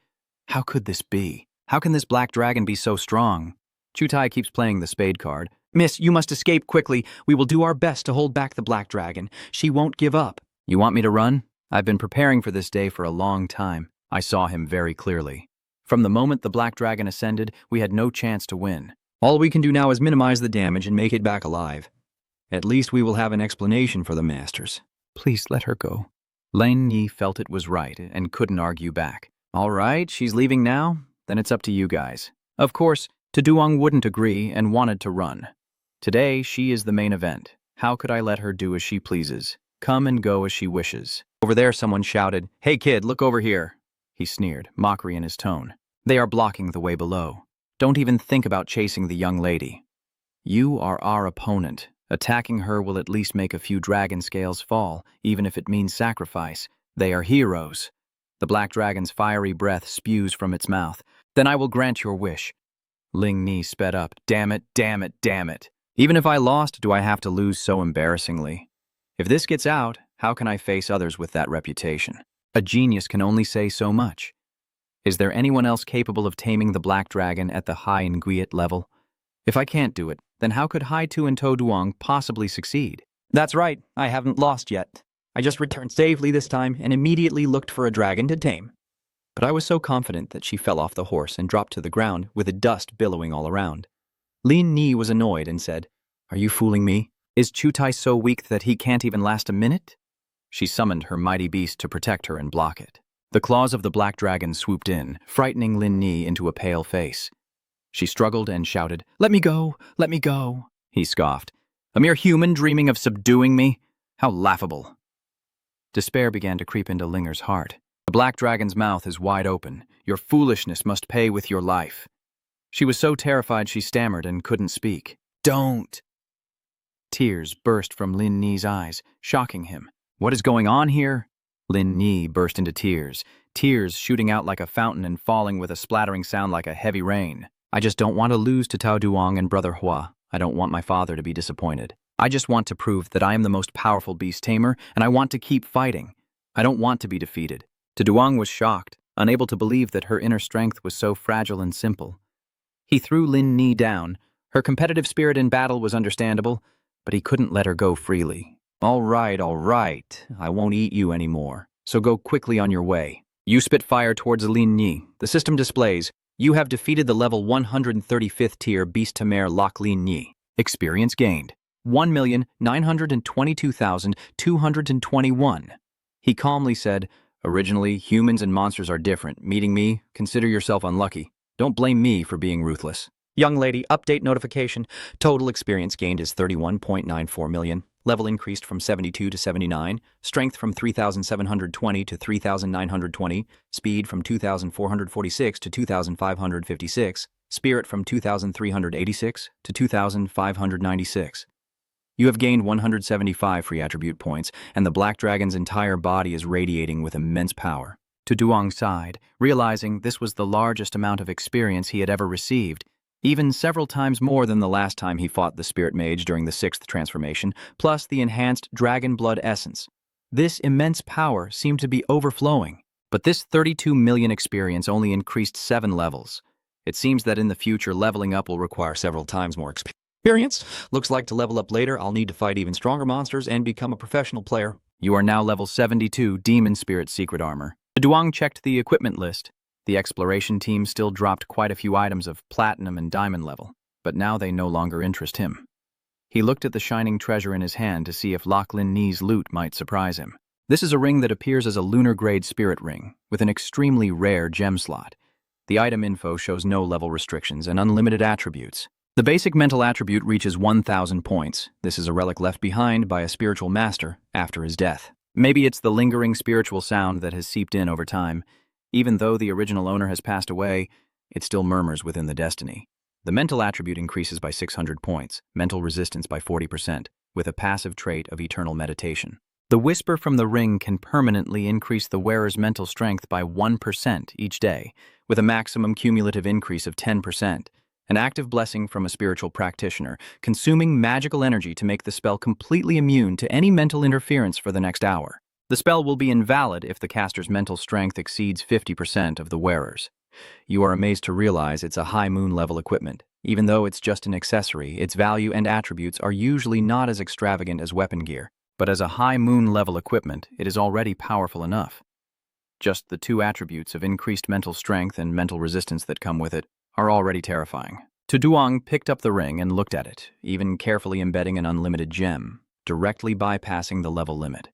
How could this be? How can this black dragon be so strong? Chutai keeps playing the spade card. Miss, you must escape quickly. We will do our best to hold back the black dragon. She won't give up. You want me to run? I've been preparing for this day for a long time. I saw him very clearly. From the moment the black dragon ascended, we had no chance to win. All we can do now is minimize the damage and make it back alive. At least we will have an explanation for the masters. Please let her go. Lin Yi felt it was right and couldn't argue back. All right, she's leaving now? Then it's up to you guys. Of course, Duong wouldn't agree and wanted to run. Today, she is the main event. How could I let her do as she pleases? Come and go as she wishes. Over there, someone shouted, Hey kid, look over here. He sneered, mockery in his tone. They are blocking the way below. Don't even think about chasing the young lady. You are our opponent. Attacking her will at least make a few dragon scales fall, even if it means sacrifice. They are heroes. The black dragon's fiery breath spews from its mouth. Then I will grant your wish. Ling Ni sped up. Damn it, damn it, damn it. Even if I lost, do I have to lose so embarrassingly? If this gets out, how can I face others with that reputation? A genius can only say so much. Is there anyone else capable of taming the black dragon at the high Nguyen level? If I can't do it, then how could Hai Tu and To Duong possibly succeed? That's right, I haven't lost yet. I just returned safely this time and immediately looked for a dragon to tame. But I was so confident that she fell off the horse and dropped to the ground with the dust billowing all around. Lin Ni was annoyed and said, Are you fooling me? Is Chutai so weak that he can't even last a minute? She summoned her mighty beast to protect her and block it. The claws of the black dragon swooped in, frightening Lin Ni into a pale face. She struggled and shouted, Let me go, let me go. He scoffed. A mere human dreaming of subduing me? How laughable. Despair began to creep into Linger's heart. The black dragon's mouth is wide open. Your foolishness must pay with your life. She was so terrified she stammered and couldn't speak. Don't! Tears burst from Lin Ni's eyes, shocking him. What is going on here? Lin Ni burst into tears, tears shooting out like a fountain and falling with a splattering sound like a heavy rain. I just don't want to lose to Tao Duong and Brother Hua. I don't want my father to be disappointed. I just want to prove that I am the most powerful beast tamer, and I want to keep fighting. I don't want to be defeated. To Duong was shocked, unable to believe that her inner strength was so fragile and simple. He threw Lin Ni down, Her competitive spirit in battle was understandable, but he couldn't let her go freely. All right, I won't eat you anymore, so go quickly on your way. You spit fire towards Lin Yi. The system displays, you have defeated the level 135th tier Beast Tamer Lok Lin Yi. Experience gained, 1,922,221. He calmly said, originally, humans and monsters are different. Meeting me, consider yourself unlucky. Don't blame me for being ruthless. Young lady, update notification. Total experience gained is 31.94 million. Level increased from 72 to 79. Strength from 3,720 to 3,920. Speed from 2,446 to 2,556. Spirit from 2,386 to 2,596. You have gained 175 free attribute points, and the Black Dragon's entire body is radiating with immense power. To Duong sighed, realizing this was the largest amount of experience he had ever received, even several times more than the last time he fought the Spirit Mage during the 6th transformation, plus the enhanced Dragon Blood Essence. This immense power seemed to be overflowing, but this 32 million experience only increased 7 levels. It seems that in the future, leveling up will require several times more experience. Looks like to level up later, I'll need to fight even stronger monsters and become a professional player. You are now level 72 Demon Spirit Secret Armor. Duong checked the equipment list. The exploration team still dropped quite a few items of platinum and diamond level, but now they no longer interest him. He looked at the shining treasure in his hand to see if Lok Lin Yi's loot might surprise him. This is a ring that appears as a lunar-grade spirit ring, with an extremely rare gem slot. The item info shows no level restrictions and unlimited attributes. The basic mental attribute reaches 1,000 points. This is a relic left behind by a spiritual master after his death. Maybe it's the lingering spiritual sound that has seeped in over time. Even though the original owner has passed away, it still murmurs within the destiny. The mental attribute increases by 600 points, mental resistance by 40%, with a passive trait of eternal meditation. The whisper from the ring can permanently increase the wearer's mental strength by 1% each day, with a maximum cumulative increase of 10%. An active blessing from a spiritual practitioner, consuming magical energy to make the spell completely immune to any mental interference for the next hour. The spell will be invalid if the caster's mental strength exceeds 50% of the wearer's. You are amazed to realize it's a high moon level equipment. Even though it's just an accessory, its value and attributes are usually not as extravagant as weapon gear. But as a high moon level equipment, it is already powerful enough. Just the 2 attributes of increased mental strength and mental resistance that come with it are already terrifying. Duong picked up the ring and looked at it, even carefully embedding an unlimited gem, directly bypassing the level limit.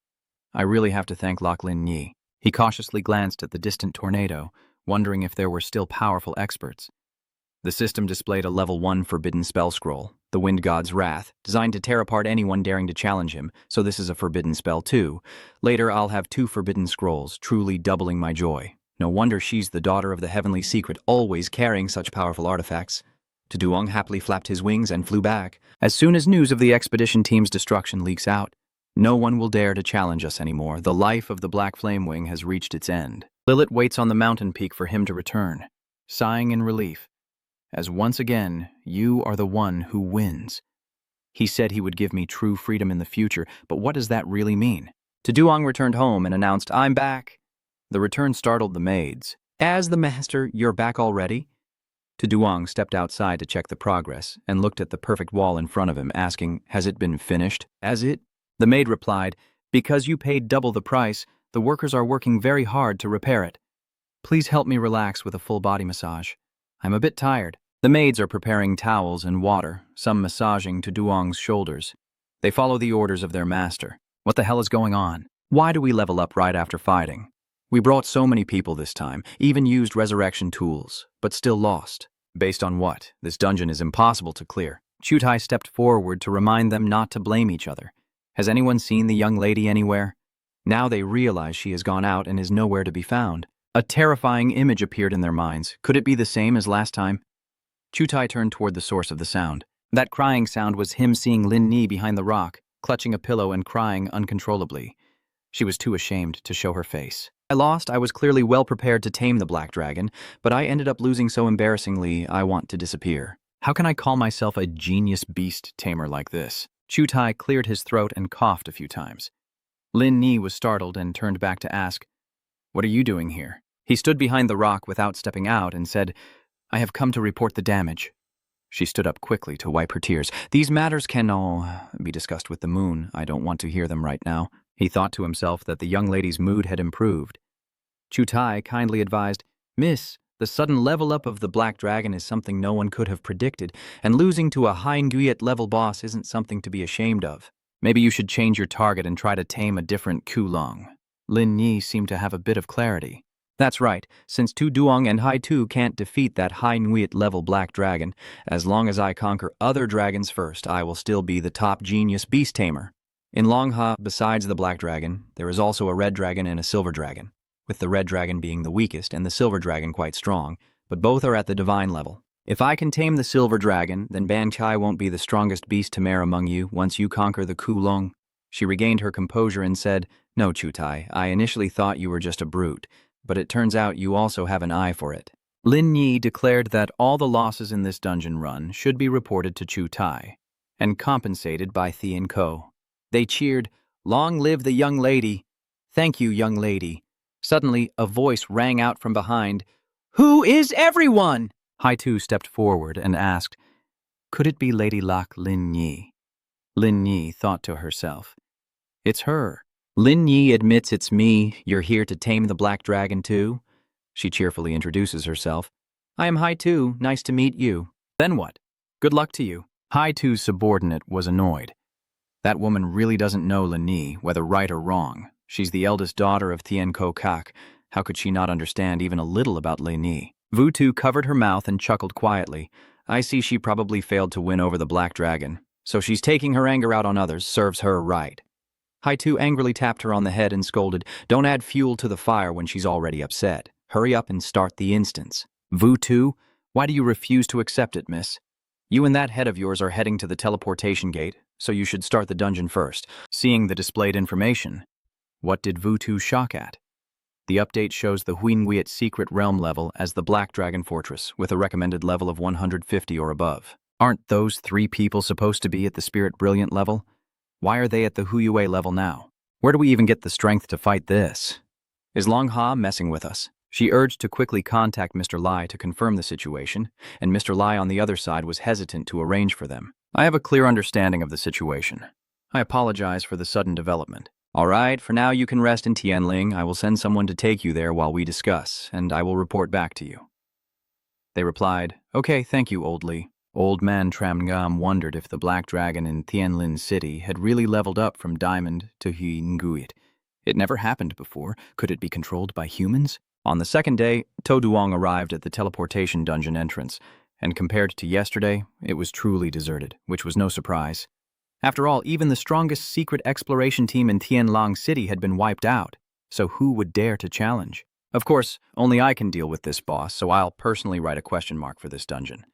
I really have to thank Lok Lin Yi. He cautiously glanced at the distant tornado, wondering if there were still powerful experts. The system displayed a level 1 forbidden spell scroll, the Wind God's Wrath, designed to tear apart anyone daring to challenge him, so this is a forbidden spell too. Later I'll have 2 forbidden scrolls, truly doubling my joy. No wonder she's the daughter of the Heavenly Secret, always carrying such powerful artifacts. Duong happily flapped his wings and flew back. As soon as news of the expedition team's destruction leaks out, no one will dare to challenge us anymore. The life of the Black Flame Wing has reached its end. Lilith waits on the mountain peak for him to return, sighing in relief, as once again, you are the one who wins. He said he would give me true freedom in the future, but what does that really mean? Duong returned home and announced, I'm back. The return startled the maids. As the master, you're back already? Duong stepped outside to check the progress and looked at the perfect wall in front of him, asking, has it been finished? Has it? The maid replied, because you paid double the price, the workers are working very hard to repair it. Please help me relax with a full body massage. I'm a bit tired. The maids are preparing towels and water, some massaging Duong's shoulders. They follow the orders of their master. What the hell is going on? Why do we level up right after fighting? We brought so many people this time, even used resurrection tools, but still lost. Based on what? This dungeon is impossible to clear. Chutai stepped forward to remind them not to blame each other. Has anyone seen the young lady anywhere? Now they realize she has gone out and is nowhere to be found. A terrifying image appeared in their minds. Could it be the same as last time? Chutai turned toward the source of the sound. That crying sound was him seeing Lin Yi behind the rock, clutching a pillow and crying uncontrollably. She was too ashamed to show her face. I lost. I was clearly well prepared to tame the Black Dragon, but I ended up losing so embarrassingly I want to disappear. How can I call myself a genius beast tamer like this? Chutai cleared his throat and coughed a few times. Lin Yi was startled and turned back to ask, what are you doing here? He stood behind the rock without stepping out and said, I have come to report the damage. She stood up quickly to wipe her tears. These matters can all be discussed with the moon. I don't want to hear them right now. He thought to himself that the young lady's mood had improved. Chutai kindly advised, Miss, the sudden level up of the Black Dragon is something no one could have predicted, and losing to a high Nguyen level boss isn't something to be ashamed of. Maybe you should change your target and try to tame a different Kulong. Lin Yi seemed to have a bit of clarity. That's right, since Tu Duong and Hai Tu can't defeat that high Nguyen level Black Dragon, as long as I conquer other dragons first, I will still be the top genius beast tamer. In Longha, besides the Black Dragon, there is also a Red Dragon and a Silver Dragon, with the Red Dragon being the weakest and the Silver Dragon quite strong, but both are at the divine level. If I can tame the Silver Dragon, then Ban Chai won't be the strongest beast tamer among you once you conquer the Kulong. She regained her composure and said, No, Chutai, I initially thought you were just a brute, but it turns out you also have an eye for it. Lin Yi declared that all the losses in this dungeon run should be reported to Chutai and compensated by Thien Ko. They cheered, Long live the young lady. Thank you, young lady. Suddenly, a voice rang out from behind, Who is everyone? Hai Tu stepped forward and asked, Could it be Lady Lak Lin Yi? Lin Yi thought to herself, It's her. Lin Yi admits it's me. You're here to tame the Black Dragon too? She cheerfully introduces herself. I am Hai Tu. Nice to meet you. Then what? Good luck to you. Hai Tu's subordinate was annoyed. That woman really doesn't know Lin Yi, whether right or wrong. She's the eldest daughter of Thien Ko Kak. How could she not understand even a little about Lin Yi? Vu Tu covered her mouth and chuckled quietly. I see she probably failed to win over the Black Dragon, so she's taking her anger out on others. Serves her right. Hai Tu angrily tapped her on the head and scolded, Don't add fuel to the fire when she's already upset. Hurry up and start the instance. Vu Tu, why do you refuse to accept it, miss? You and that head of yours are heading to the teleportation gate, so you should start the dungeon first. Seeing the displayed information, what did Vu Tu shock at? The update shows the Huinguiat secret realm level as the Black Dragon Fortress, with a recommended level of 150 or above. Aren't those 3 people supposed to be at the Spirit Brilliant level? Why are they at the Huyue level now? Where do we even get the strength to fight this? Is Long Ha messing with us? She urged to quickly contact Mr. Lai to confirm the situation, and Mr. Lai on the other side was hesitant to arrange for them. I have a clear understanding of the situation. I apologize for the sudden development. All right, for now you can rest in Tianling. I will send someone to take you there while we discuss, and I will report back to you. They replied, Okay, thank you, Old Li. Old man Tramngam wondered if the Black Dragon in Tianlin City had really leveled up from Diamond to Huinguiat. It never happened before. Could it be controlled by humans? On the second day, To Duong arrived at the teleportation dungeon entrance, and compared to yesterday, it was truly deserted, which was no surprise. After all, even the strongest secret exploration team in Tianlang City had been wiped out, so who would dare to challenge? Of course, only I can deal with this boss, so I'll personally write a question mark for this dungeon.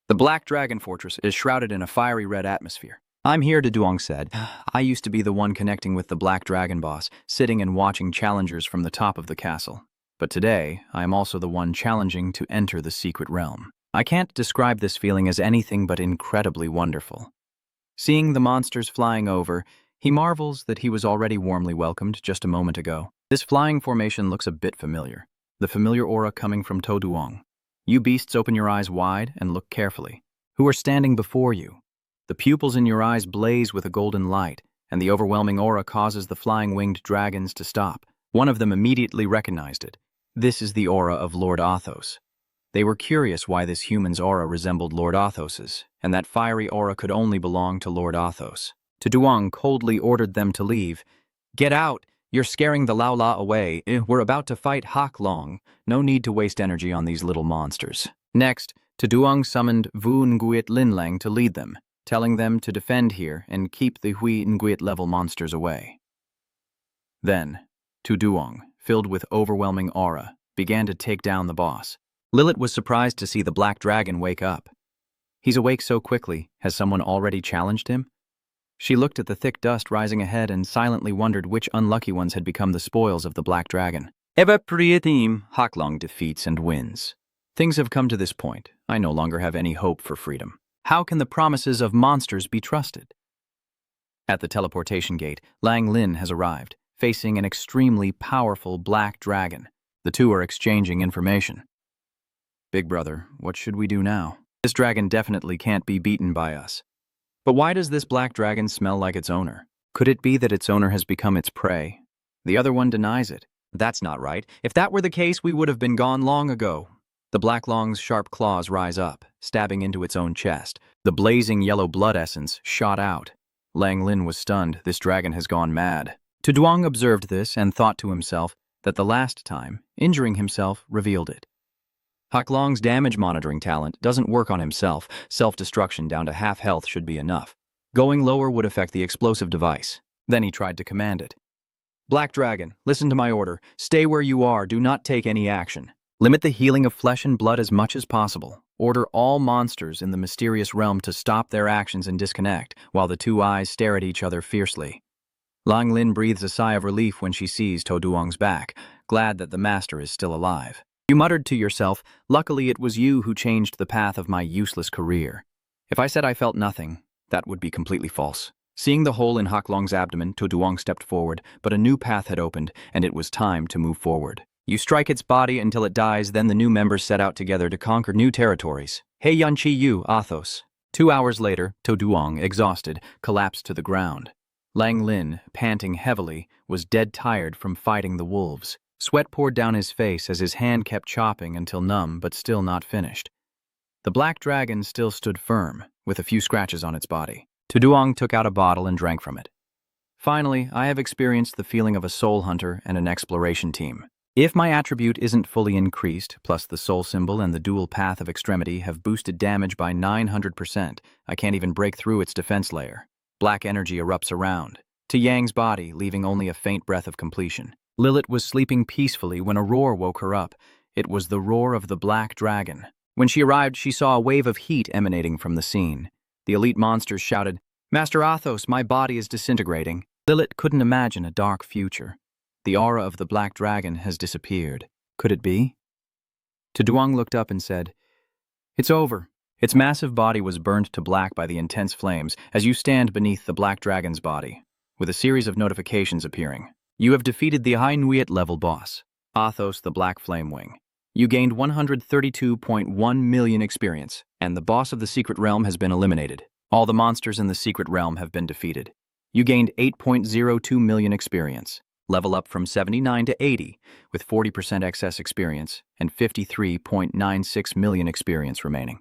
The Black Dragon Fortress is shrouded in a fiery red atmosphere. I'm here, De Duong said. I used to be the one connecting with the Black Dragon boss, sitting and watching challengers from the top of the castle. But today, I am also the one challenging to enter the secret realm. I can't describe this feeling as anything but incredibly wonderful. Seeing the monsters flying over, he marvels that he was already warmly welcomed just a moment ago. This flying formation looks a bit familiar. The familiar aura coming from To Duong. You beasts open your eyes wide and look carefully. Who are standing before you? The pupils in your eyes blaze with a golden light, and the overwhelming aura causes the flying winged dragons to stop. One of them immediately recognized it. This is the aura of Lord Athos. They were curious why this human's aura resembled Lord Athos's, and that fiery aura could only belong to Lord Athos. To Duong coldly ordered them to leave. Get out! You're scaring the Lao La away. We're about to fight Hak Long. No need to waste energy on these little monsters. Next, To Duong summoned Vu Nguyen Linlang to lead them, telling them to defend here and keep the Hui Nguyen level monsters away. Then, To Duong, filled with overwhelming aura, began to take down the boss. Lilith was surprised to see the Black Dragon wake up. He's awake so quickly. Has someone already challenged him? She looked at the thick dust rising ahead and silently wondered which unlucky ones had become the spoils of the Black Dragon. Evapriatim, Haklong defeats and wins. Things have come to this point. I no longer have any hope for freedom. How can the promises of monsters be trusted? At the teleportation gate, Lang Lin has arrived, facing an extremely powerful Black Dragon. The two are exchanging information. Big brother, what should we do now? This dragon definitely can't be beaten by us. But why does this black dragon smell like its owner? Could it be that its owner has become its prey? The other one denies it. That's not right. If that were the case, we would have been gone long ago. The black long's sharp claws rise up, stabbing into its own chest. The blazing yellow blood essence shot out. Lang Lin was stunned. This dragon has gone mad. Tuduang observed this and thought to himself that the last time, injuring himself revealed it. Haklong's damage monitoring talent doesn't work on himself. Self-destruction down to half health should be enough. Going lower would affect the explosive device. Then he tried to command it. Black Dragon, listen to my order. Stay where you are. Do not take any action. Limit the healing of flesh and blood as much as possible. Order all monsters in the mysterious realm to stop their actions and disconnect, while the two eyes stare at each other fiercely. Lang Lin breathes a sigh of relief when she sees Tuduang's back, glad that the master is still alive. You muttered to yourself, luckily it was you who changed the path of my useless career. If I said I felt nothing, that would be completely false. Seeing the hole in Haklong's abdomen, Tuduang stepped forward, but a new path had opened, and it was time to move forward. You strike its body until it dies, then the new members set out together to conquer new territories. Hey Yanchi Yu, Athos. 2 hours later, Tuduang, exhausted, collapsed to the ground. Lang Lin, panting heavily, was dead tired from fighting the wolves. Sweat poured down his face as his hand kept chopping until numb but still not finished. The black dragon still stood firm, with a few scratches on its body. Tuduang took out a bottle and drank from it. Finally, I have experienced the feeling of a soul hunter and an exploration team. If my attribute isn't fully increased, plus the soul symbol and the dual path of extremity have boosted damage by 900%, I can't even break through its defense layer. Black energy erupts around, to Yang's body, leaving only a faint breath of completion. Lilith was sleeping peacefully when a roar woke her up. It was the roar of the black dragon. When she arrived, she saw a wave of heat emanating from the scene. The elite monsters shouted, "Master Athos, my body is disintegrating." Lilith couldn't imagine a dark future. The aura of the black dragon has disappeared. Could it be? Tuduang looked up and said, "It's over." Its massive body was burned to black by the intense flames as you stand beneath the black dragon's body, with a series of notifications appearing. You have defeated the high Nuit level boss, Athos the Black Flame Wing. You gained 132.1 million experience, and the boss of the secret realm has been eliminated. All the monsters in the secret realm have been defeated. You gained 8.02 million experience. Level up from 79 to 80, with 40% excess experience and 53.96 million experience remaining.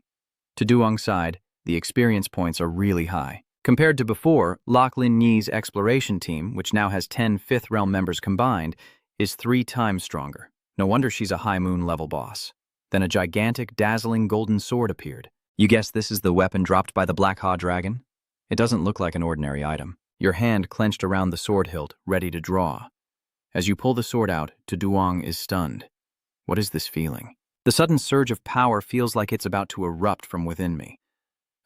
To Duong's side, the experience points are really high. Compared to before, Lachlan Yi's exploration team, which now has 10 Fifth Realm members combined, is 3 times stronger. No wonder she's a High Moon level boss. Then a gigantic, dazzling golden sword appeared. You guess this is the weapon dropped by the Black Ha dragon? It doesn't look like an ordinary item. Your hand clenched around the sword hilt, ready to draw. As you pull the sword out, Tuduang is stunned. What is this feeling? The sudden surge of power feels like it's about to erupt from within me.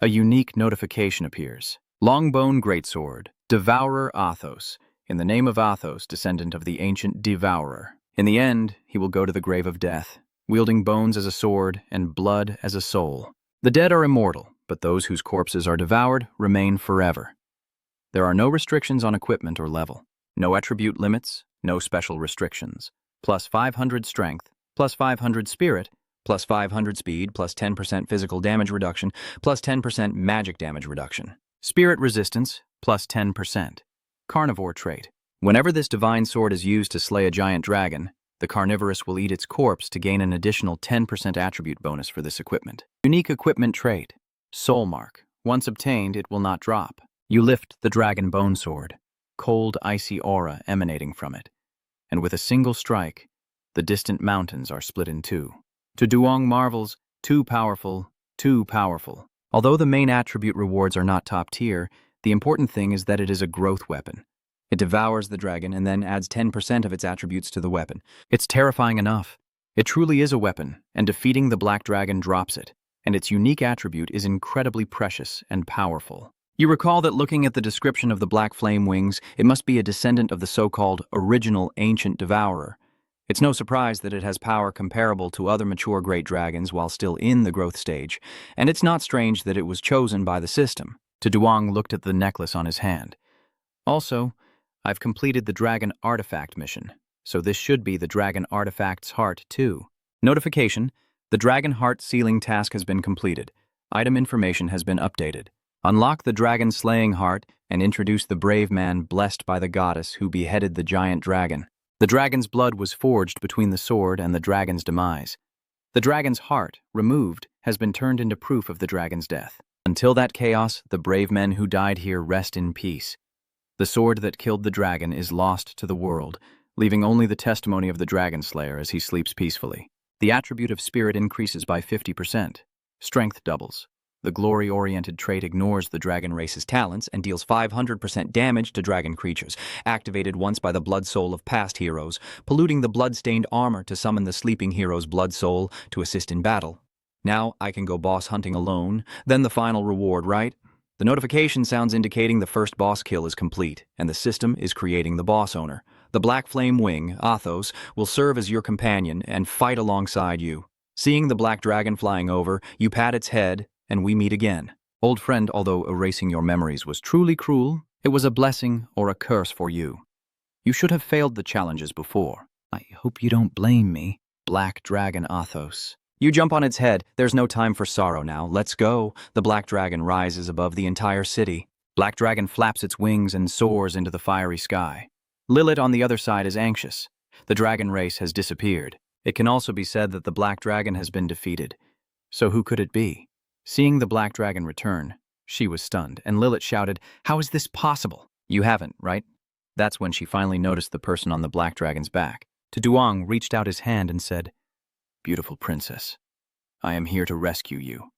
A unique notification appears. Longbone Greatsword, Devourer Athos. In the name of Athos, descendant of the ancient Devourer. In the end, he will go to the grave of death, wielding bones as a sword and blood as a soul. The dead are immortal, but those whose corpses are devoured remain forever. There are no restrictions on equipment or level. No attribute limits, no special restrictions. Plus 500 strength, plus 500 spirit, plus 500 speed, plus 10% physical damage reduction, plus 10% magic damage reduction. Spirit resistance, plus 10%. Carnivore trait. Whenever this divine sword is used to slay a giant dragon, the carnivorous will eat its corpse to gain an additional 10% attribute bonus for this equipment. Unique equipment trait. Soul Mark. Once obtained, it will not drop. You lift the dragon bone sword, cold, icy aura emanating from it. And with a single strike, the distant mountains are split in two. Tuduang marvels, too powerful, too powerful. Although the main attribute rewards are not top tier, the important thing is that it is a growth weapon. It devours the dragon and then adds 10% of its attributes to the weapon. It's terrifying enough. It truly is a weapon, and defeating the black dragon drops it, and its unique attribute is incredibly precious and powerful. You recall that looking at the description of the Black Flame Wings, it must be a descendant of the so-called original ancient Devourer. It's no surprise that it has power comparable to other mature great dragons while still in the growth stage, and it's not strange that it was chosen by the system. Tuduang looked at the necklace on his hand. Also, I've completed the Dragon Artifact mission, so this should be the Dragon Artifact's heart too. Notification: the Dragon Heart sealing task has been completed. Item information has been updated. Unlock the dragon-slaying heart and introduce the brave man blessed by the goddess who beheaded the giant dragon. The dragon's blood was forged between the sword and the dragon's demise. The dragon's heart, removed, has been turned into proof of the dragon's death. Until that chaos, the brave men who died here rest in peace. The sword that killed the dragon is lost to the world, leaving only the testimony of the dragon slayer as he sleeps peacefully. The attribute of spirit increases by 50%. Strength doubles. The glory-oriented trait ignores the dragon race's talents and deals 500% damage to dragon creatures, activated once by the blood soul of past heroes, polluting the blood-stained armor to summon the sleeping hero's blood soul to assist in battle. Now I can go boss hunting alone, then the final reward, right? The notification sounds indicating the first boss kill is complete, and the system is creating the boss owner. The Black Flame Wing, Athos, will serve as your companion and fight alongside you. Seeing the black dragon flying over, you pat its head, and we meet again. Old friend, although erasing your memories was truly cruel, it was a blessing or a curse for you. You should have failed the challenges before. I hope you don't blame me, Black Dragon Athos. You jump on its head. There's no time for sorrow now. Let's go. The black dragon rises above the entire city. Black dragon flaps its wings and soars into the fiery sky. Lilith on the other side is anxious. The dragon race has disappeared. It can also be said that the black dragon has been defeated. So who could it be? Seeing the black dragon return, she was stunned, and Lilith shouted, "How is this possible?" You haven't, right? That's when she finally noticed the person on the black dragon's back. Duong reached out his hand and said, "Beautiful princess, I am here to rescue you."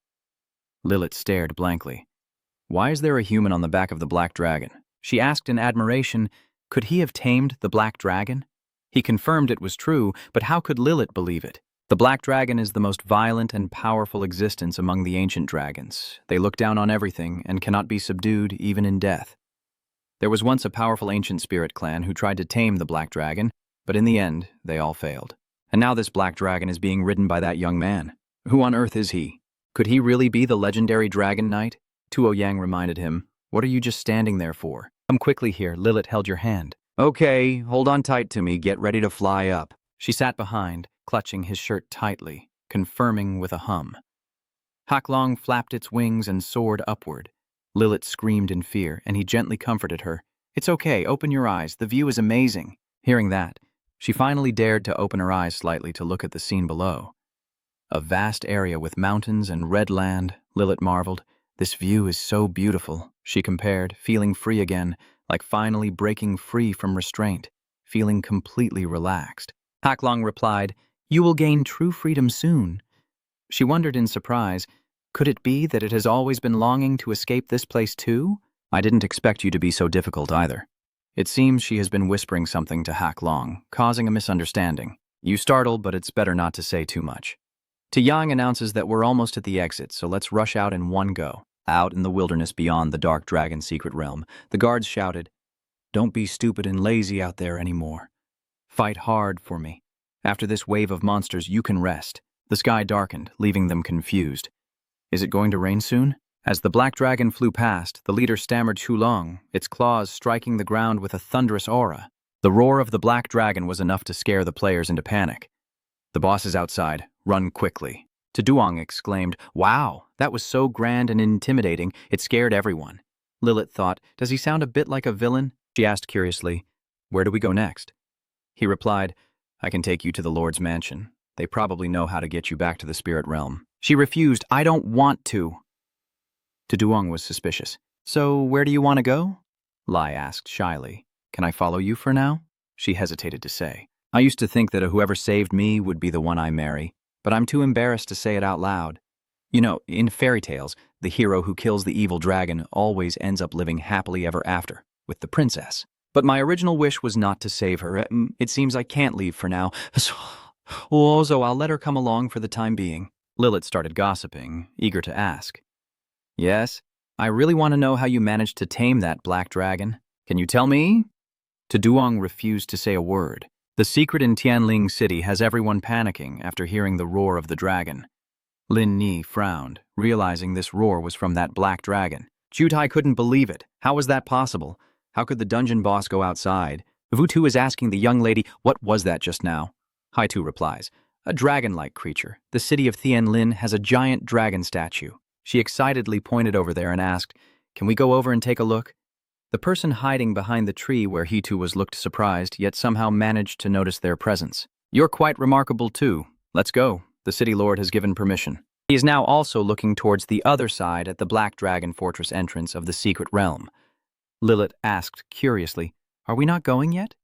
Lilith stared blankly. Why is there a human on the back of the black dragon? She asked in admiration, could he have tamed the black dragon? He confirmed it was true, but how could Lilith believe it? The black dragon is the most violent and powerful existence among the ancient dragons. They look down on everything and cannot be subdued even in death. There was once a powerful ancient spirit clan who tried to tame the black dragon, but in the end, they all failed. And now this black dragon is being ridden by that young man. Who on earth is he? Could he really be the legendary Dragon Knight? Tuo Yang reminded him, "What are you just standing there for? Come quickly here." Lilith held your hand. "Okay, hold on tight to me. Get ready to fly up." She sat behind, clutching his shirt tightly, confirming with a hum. Hak Long flapped its wings and soared upward. Lilith screamed in fear, and he gently comforted her. "It's okay, open your eyes. The view is amazing." Hearing that, she finally dared to open her eyes slightly to look at the scene below. A vast area with mountains and red land, Lilith marveled. "This view is so beautiful," she compared, feeling free again, like finally breaking free from restraint, feeling completely relaxed. Hak Long replied, "You will gain true freedom soon." She wondered in surprise, could it be that it has always been longing to escape this place too? "I didn't expect you to be so difficult either." It seems she has been whispering something to Hak Long, causing a misunderstanding. You startle, but it's better not to say too much. Yang announces that we're almost at the exit, so let's rush out in one go. Out in the wilderness beyond the Dark Dragon's secret realm, the guards shouted, "Don't be stupid and lazy out there anymore. Fight hard for me. After this wave of monsters, you can rest." The sky darkened, leaving them confused. Is it going to rain soon? As the black dragon flew past, the leader stammered Chulong, its claws striking the ground with a thunderous aura. The roar of the black dragon was enough to scare the players into panic. "The boss is outside. Run quickly." Duong exclaimed, "Wow, that was so grand and intimidating, it scared everyone." Lilith thought, "Does he sound a bit like a villain?" She asked curiously, "Where do we go next?" He replied, "I can take you to the Lord's mansion. They probably know how to get you back to the spirit realm." She refused, "I don't want to." Duong was suspicious. "So where do you want to go?" Lai asked shyly. "Can I follow you for now?" She hesitated to say. "I used to think that whoever saved me would be the one I marry, but I'm too embarrassed to say it out loud. You know, in fairy tales, the hero who kills the evil dragon always ends up living happily ever after, with the princess. But my original wish was not to save her. It seems I can't leave for now, so I'll let her come along for the time being." Lilith started gossiping, eager to ask. "Yes, I really want to know how you managed to tame that black dragon. Can you tell me?" Duong refused to say a word. The secret in Tianling City has everyone panicking after hearing the roar of the dragon. Lin Ni frowned, realizing this roar was from that black dragon. Jutai couldn't believe it. How was that possible? How could the dungeon boss go outside? Vutu is asking the young lady, "What was that just now?" Haitu replies, "A dragon-like creature. The city of Tianlin has a giant dragon statue." She excitedly pointed over there and asked, "Can we go over and take a look?" The person hiding behind the tree where he too was looked surprised, yet somehow managed to notice their presence. "You're quite remarkable too. Let's go. The city lord has given permission." He is now also looking towards the other side at the Black Dragon Fortress entrance of the secret realm. Lilith asked curiously, "Are we not going yet?"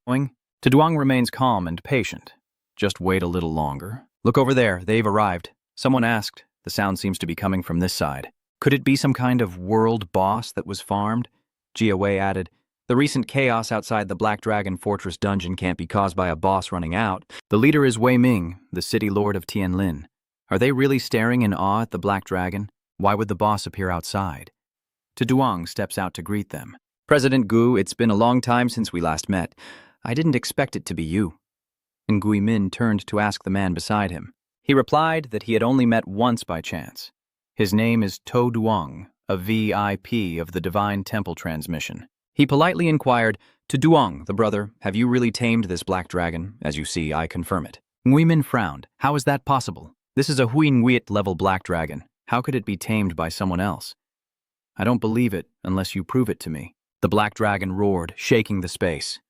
Tuduang remains calm and patient. "Just wait a little longer. Look over there, they've arrived." Someone asked. The sound seems to be coming from this side. "Could it be some kind of world boss that was farmed?" Jia Wei added, "The recent chaos outside the Black Dragon Fortress dungeon can't be caused by a boss running out. The leader is Wei Ming, the city lord of Tianlin. Are they really staring in awe at the Black Dragon? Why would the boss appear outside?" Tuduang steps out to greet them. "President Gu, it's been a long time since we last met. I didn't expect it to be you." And Gui Min turned to ask the man beside him. He replied that he had only met once by chance. His name is To Duong, a VIP of the Divine Temple Transmission. He politely inquired, "To Duong, the brother, have you really tamed this black dragon? As you see, I confirm it." Ngui Min frowned. "How is that possible? This is a Hui Nguyen level black dragon. How could it be tamed by someone else?" "I don't believe it unless you prove it to me." The black dragon roared, shaking the space.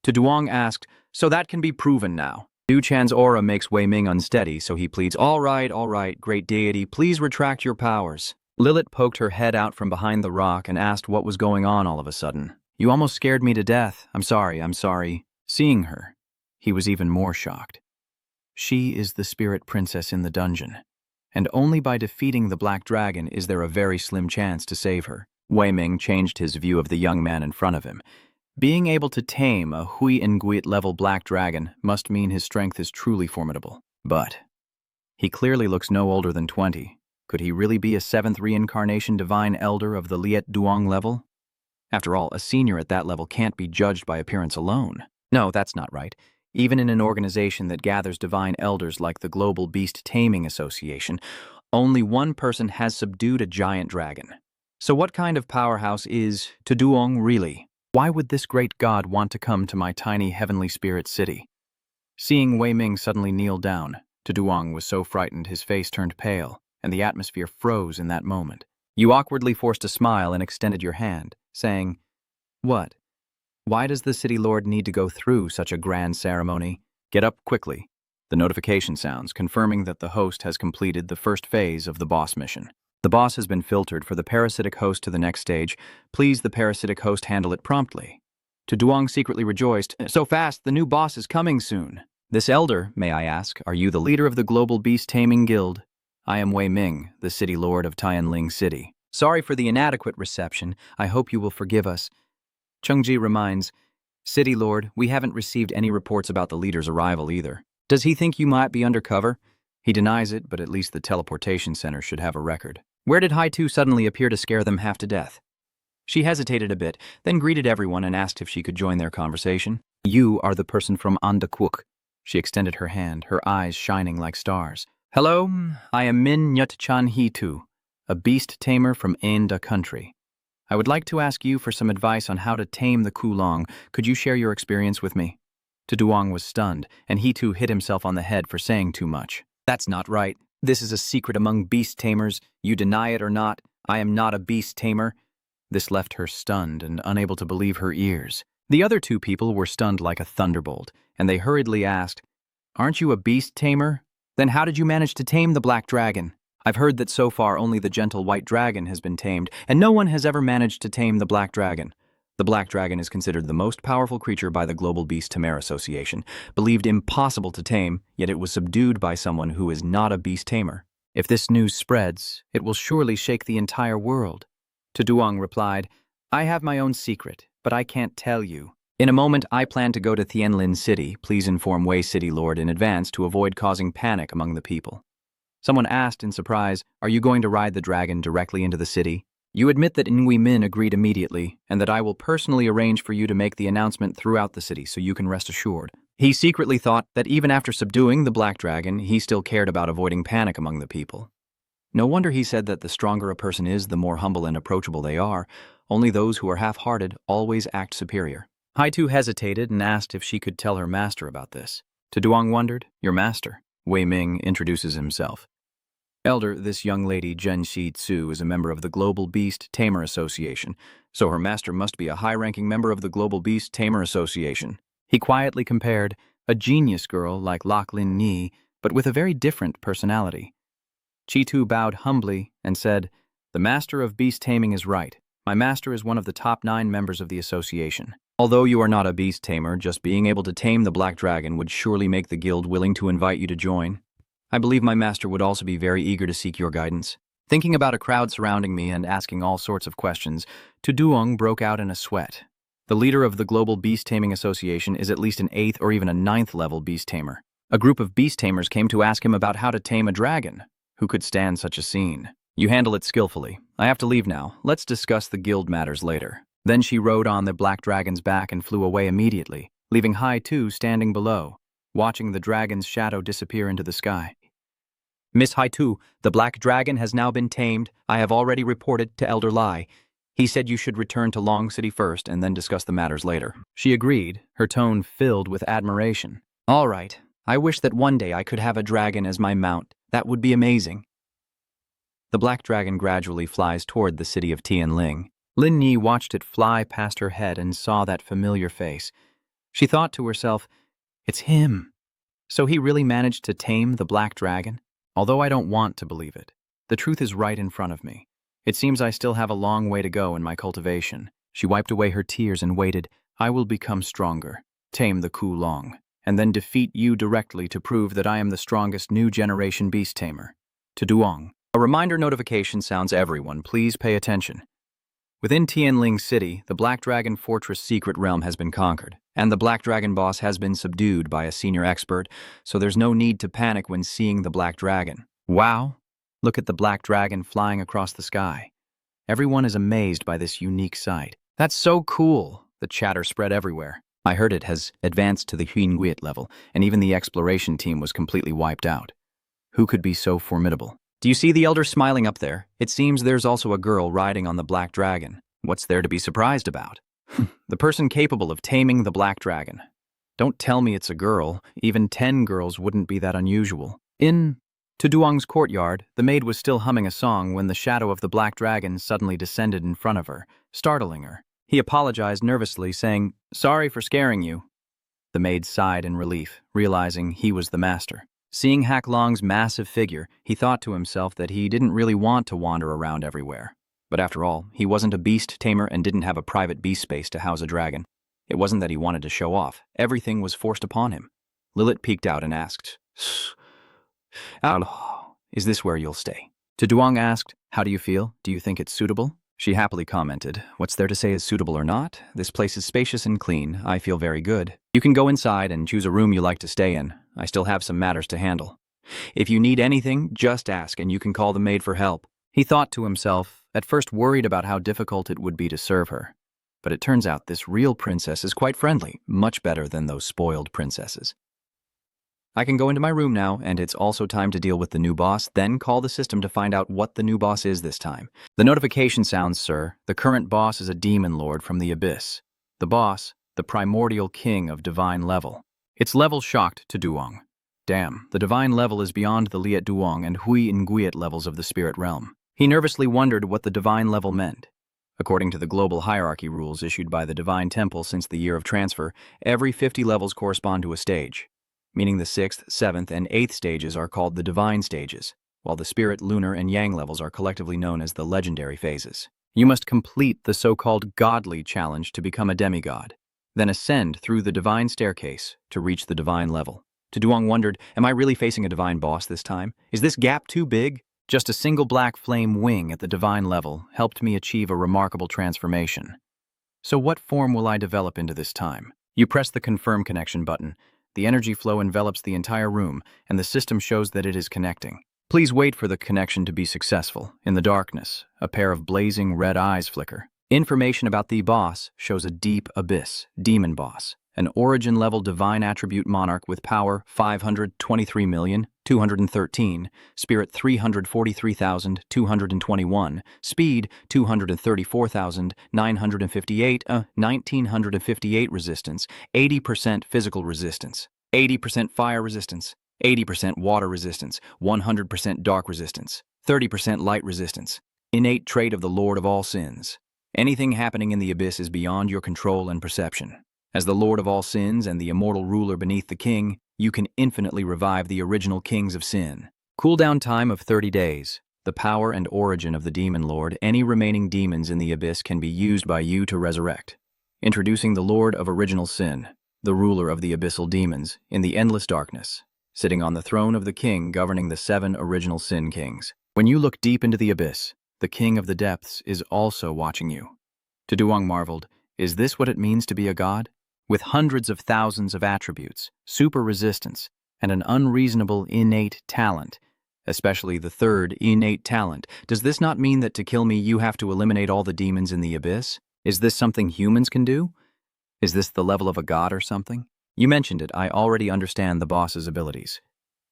To Duong asked, "So that can be proven now?" Du Chan's aura makes Wei Ming unsteady, so he pleads, all right, great deity, please retract your powers." Lilith poked her head out from behind the rock and asked what was going on all of a sudden. "You almost scared me to death. I'm sorry. Seeing her, he was even more shocked. She is the spirit princess in the dungeon, and only by defeating the black dragon is there a very slim chance to save her. Wei Ming changed his view of the young man in front of him. Being able to tame a Hui Nguyen level black dragon must mean his strength is truly formidable. But he clearly looks no older than 20. Could he really be a 7th reincarnation divine elder of the Liet Duong level? After all, a senior at that level can't be judged by appearance alone. No, that's not right. Even in an organization that gathers divine elders like the Global Beast Taming Association, only one person has subdued a giant dragon. So what kind of powerhouse is To Duong really? Why would this great god want to come to my tiny heavenly spirit city? Seeing Wei Ming suddenly kneel down, To Duong was so frightened his face turned pale, and the atmosphere froze in that moment. You awkwardly forced a smile and extended your hand, saying, "What? Why does the city lord need to go through such a grand ceremony? Get up quickly." The notification sounds, confirming that the host has completed the first phase of the boss mission. The boss has been filtered for the parasitic host to the next stage. Please the parasitic host handle it promptly. To Duong secretly rejoiced, "So fast, the new boss is coming soon." This elder, may I ask, are you the leader of the Global Beast Taming Guild? I am Wei Ming, the city lord of Tianling City. Sorry for the inadequate reception. I hope you will forgive us. Chengji reminds, "City lord, we haven't received any reports about the leader's arrival either. Does he think you might be undercover?" He denies it, but at least the teleportation center should have a record. Where did Hai-Tu suddenly appear to scare them half to death? She hesitated a bit, then greeted everyone and asked if she could join their conversation. "You are the person from Andakuk." She extended her hand, her eyes shining like stars. "Hello, I am Min Nyut Chan Hai-Tu, a beast tamer from Enda country. I would like to ask you for some advice on how to tame the Kulong. Could you share your experience with me?" To Duong was stunned, and Hai-Tu hit himself on the head for saying too much. "That's not right. This is a secret among beast tamers. You deny it or not, I am not a beast tamer." This left her stunned and unable to believe her ears. The other two people were stunned like a thunderbolt, and they hurriedly asked, "Aren't you a beast tamer? Then how did you manage to tame the black dragon? I've heard that so far only the gentle white dragon has been tamed, and no one has ever managed to tame the black dragon. The black dragon is considered the most powerful creature by the Global Beast Tamer Association, believed impossible to tame, yet it was subdued by someone who is not a beast tamer. If this news spreads, it will surely shake the entire world." To Duong replied, "I have my own secret, but I can't tell you. In a moment, I plan to go to Tianlin City. Please inform Wei City Lord in advance to avoid causing panic among the people." Someone asked in surprise, "Are you going to ride the dragon directly into the city?" You admit that Ngui Min agreed immediately, and that I will personally arrange for you to make the announcement throughout the city so you can rest assured. He secretly thought that even after subduing the black dragon, he still cared about avoiding panic among the people. No wonder he said that the stronger a person is, the more humble and approachable they are. Only those who are half-hearted always act superior. Hai-Tu hesitated and asked if she could tell her master about this. To Duong wondered, "Your master?" Wei Ming introduces himself. Elder, this young lady, Jen Shi Tzu, is a member of the Global Beast Tamer Association, so her master must be a high-ranking member of the Global Beast Tamer Association. He quietly compared a genius girl like Lachlan Ni, but with a very different personality. Chi Tu bowed humbly and said, "The master of beast taming is right. My master is one of the top 9 members of the association. Although you are not a beast tamer, just being able to tame the black dragon would surely make the guild willing to invite you to join. I believe my master would also be very eager to seek your guidance." Thinking about a crowd surrounding me and asking all sorts of questions, Tuduong broke out in a sweat. The leader of the Global Beast Taming Association is at least an 8th or even a 9th level beast tamer. A group of beast tamers came to ask him about how to tame a dragon. Who could stand such a scene? "You handle it skillfully. I have to leave now. Let's discuss the guild matters later." Then she rode on the black dragon's back and flew away immediately, leaving Hai Tu standing below, watching the dragon's shadow disappear into the sky. "Miss Hai Tu, the black dragon has now been tamed. I have already reported to Elder Lai. He said you should return to Long City first and then discuss the matters later." She agreed, her tone filled with admiration. "All right. I wish that one day I could have a dragon as my mount. That would be amazing." The black dragon gradually flies toward the city of Tianling. Lin Yi watched it fly past her head and saw that familiar face. She thought to herself, "It's him." So he really managed to tame the black dragon? Although I don't want to believe it, the truth is right in front of me. It seems I still have a long way to go in my cultivation. She wiped away her tears and waited. "I will become stronger, tame the Kulong, and then defeat you directly to prove that I am the strongest new generation beast tamer." To Duong. A reminder notification sounds. Everyone, please pay attention. Within Tianling City, the Black Dragon Fortress secret realm has been conquered, and the Black Dragon boss has been subdued by a senior expert, so there's no need to panic when seeing the Black Dragon. Wow! Look at the Black Dragon flying across the sky. Everyone is amazed by this unique sight. "That's so cool!" The chatter spread everywhere. I heard it has advanced to the Huinguit level, and even the exploration team was completely wiped out. Who could be so formidable? Do you see the elder smiling up there? It seems there's also a girl riding on the Black Dragon. What's there to be surprised about? The person capable of taming the Black Dragon. Don't tell me it's a girl. Even 10 girls wouldn't be that unusual. In Tuduong's courtyard, the maid was still humming a song when the shadow of the Black Dragon suddenly descended in front of her, startling her. He apologized nervously, saying, "Sorry for scaring you." The maid sighed in relief, realizing he was the master. Seeing Hak Long's massive figure, he thought to himself that he didn't really want to wander around everywhere. But after all, he wasn't a beast tamer and didn't have a private beast space to house a dragon. It wasn't that he wanted to show off. Everything was forced upon him. Lilith peeked out and asked, "Is this where you'll stay?" Tuduong asked, "How do you feel? Do you think it's suitable?" She happily commented, "What's there to say is suitable or not? This place is spacious and clean. I feel very good. You can go inside and choose a room you like to stay in. I still have some matters to handle. If you need anything, just ask and you can call the maid for help." He thought to himself, at first worried about how difficult it would be to serve her. But it turns out this real princess is quite friendly, much better than those spoiled princesses. "I can go into my room now, and it's also time to deal with the new boss, then call the system to find out what the new boss is this time." The notification sounds, "Sir, the current boss is a demon lord from the abyss. The boss, the primordial king of divine level." Its level shocked to Duong. Damn, the divine level is beyond the Liat Duong and Hui Nguyen levels of the spirit realm. He nervously wondered what the divine level meant. According to the global hierarchy rules issued by the Divine Temple since the year of transfer, every 50 levels correspond to a stage, meaning the 6th, 7th, and 8th stages are called the divine stages, while the spirit, lunar, and yang levels are collectively known as the legendary phases. You must complete the so-called godly challenge to become a demigod, then ascend through the divine staircase to reach the divine level. Tuduong wondered, am I really facing a divine boss this time? Is this gap too big? Just a single black flame wing at the divine level helped me achieve a remarkable transformation. So what form will I develop into this time? You press the confirm connection button. The energy flow envelops the entire room, and the system shows that it is connecting. Please wait for the connection to be successful. In the darkness, a pair of blazing red eyes flicker. Information about the boss shows a deep abyss, demon boss, an origin-level divine attribute monarch with power 523,213, spirit 343,221, speed 234,958, 1,958 resistance, 80% physical resistance, 80% fire resistance, 80% water resistance, 100% dark resistance, 30% light resistance. Innate trait of the Lord of all sins. Anything happening in the abyss is beyond your control and perception. As the Lord of all sins and the immortal ruler beneath the king, you can infinitely revive the original kings of sin. Cooldown time of 30 days. The power and origin of the demon lord, any remaining demons in the abyss can be used by you to resurrect. Introducing the Lord of original sin, the ruler of the abyssal demons, in the endless darkness, sitting on the throne of the king governing the 7 original sin kings. When you look deep into the abyss, the king of the depths is also watching you. Tuduang marveled, is this what it means to be a god? With hundreds of thousands of attributes, super resistance, and an unreasonable innate talent, especially the third innate talent, does this not mean that to kill me you have to eliminate all the demons in the abyss? Is this something humans can do? Is this the level of a god or something? You mentioned it, I already understand the boss's abilities.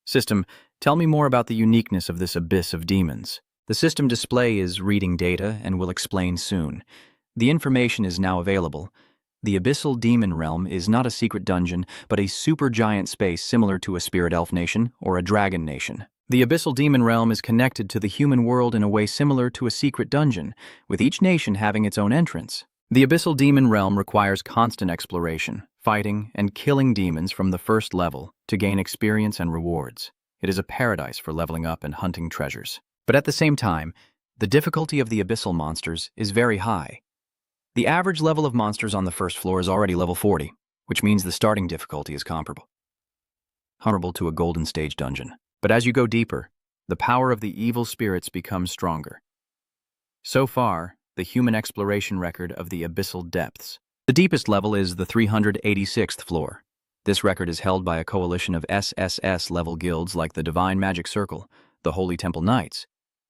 System, tell me more about the uniqueness of this abyss of demons. The system display is reading data and will explain soon. The information is now available. The abyssal demon realm is not a secret dungeon, but a supergiant space similar to a spirit elf nation or a dragon nation. The abyssal demon realm is connected to the human world in a way similar to a secret dungeon, with each nation having its own entrance. The abyssal demon realm requires constant exploration, fighting, and killing demons from the first level to gain experience and rewards. It is a paradise for leveling up and hunting treasures. But at the same time, the difficulty of the abyssal monsters is very high. The average level of monsters on the first floor is already level 40, which means the starting difficulty is comparable to a golden stage dungeon. But as you go deeper, the power of the evil spirits becomes stronger. So far, the human exploration record of the abyssal depths. The deepest level is the 386th floor. This record is held by a coalition of SSS level guilds like the Divine Magic Circle, the Holy Temple Knights,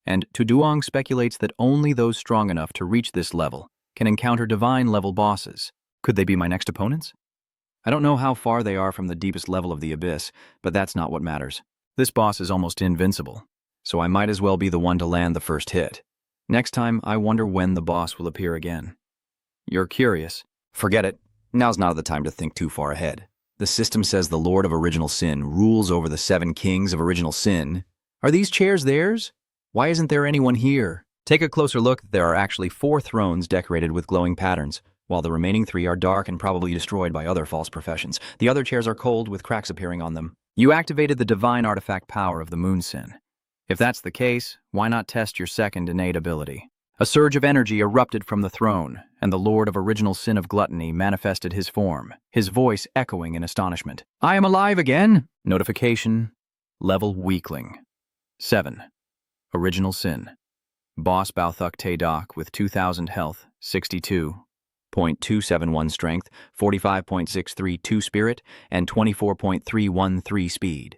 and Tuduang speculates that only those strong enough to reach this level can encounter divine-level bosses. Could they be my next opponents? I don't know how far they are from the deepest level of the abyss, but that's not what matters. This boss is almost invincible, so I might as well be the one to land the first hit. Next time, I wonder when the boss will appear again. You're curious. Forget it. Now's not the time to think too far ahead. The system says the Lord of Original Sin rules over the 7 kings of Original Sin. Are these chairs theirs? Why isn't there anyone here? Take a closer look. There are actually 4 thrones decorated with glowing patterns, while the remaining 3 are dark and probably destroyed by other false professions. The other chairs are cold with cracks appearing on them. You activated the divine artifact power of the Moon Sin. If that's the case, why not test your second innate ability? A surge of energy erupted from the throne, and the Lord of Original Sin of Gluttony manifested his form, his voice echoing in astonishment. I am alive again! Notification. Level Weakling. 7. Original Sin. Boss Balthuk Taydok with 2,000 health, 62.271 strength, 45.632 spirit, and 24.313 speed.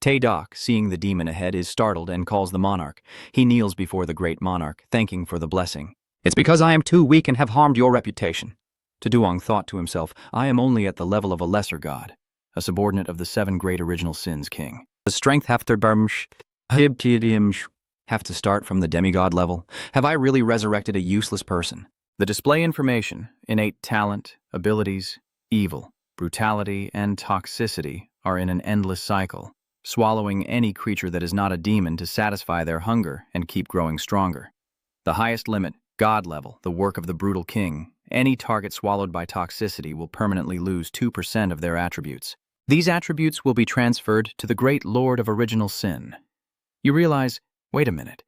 Taydok, seeing the demon ahead, is startled and calls the monarch. He kneels before the great monarch, thanking for the blessing. It's because I am too weak and have harmed your reputation. Tuduang thought to himself, I am only at the level of a lesser god, a subordinate of the 7 great original sins king. The strength have to start from the demigod level. Have I really resurrected a useless person? The display information, innate talent, abilities, evil, brutality, and toxicity are in an endless cycle, swallowing any creature that is not a demon to satisfy their hunger and keep growing stronger. The highest limit, God level, the work of the brutal king, any target swallowed by toxicity will permanently lose 2% of their attributes. These attributes will be transferred to the great Lord of Original Sin. You realize, wait a minute,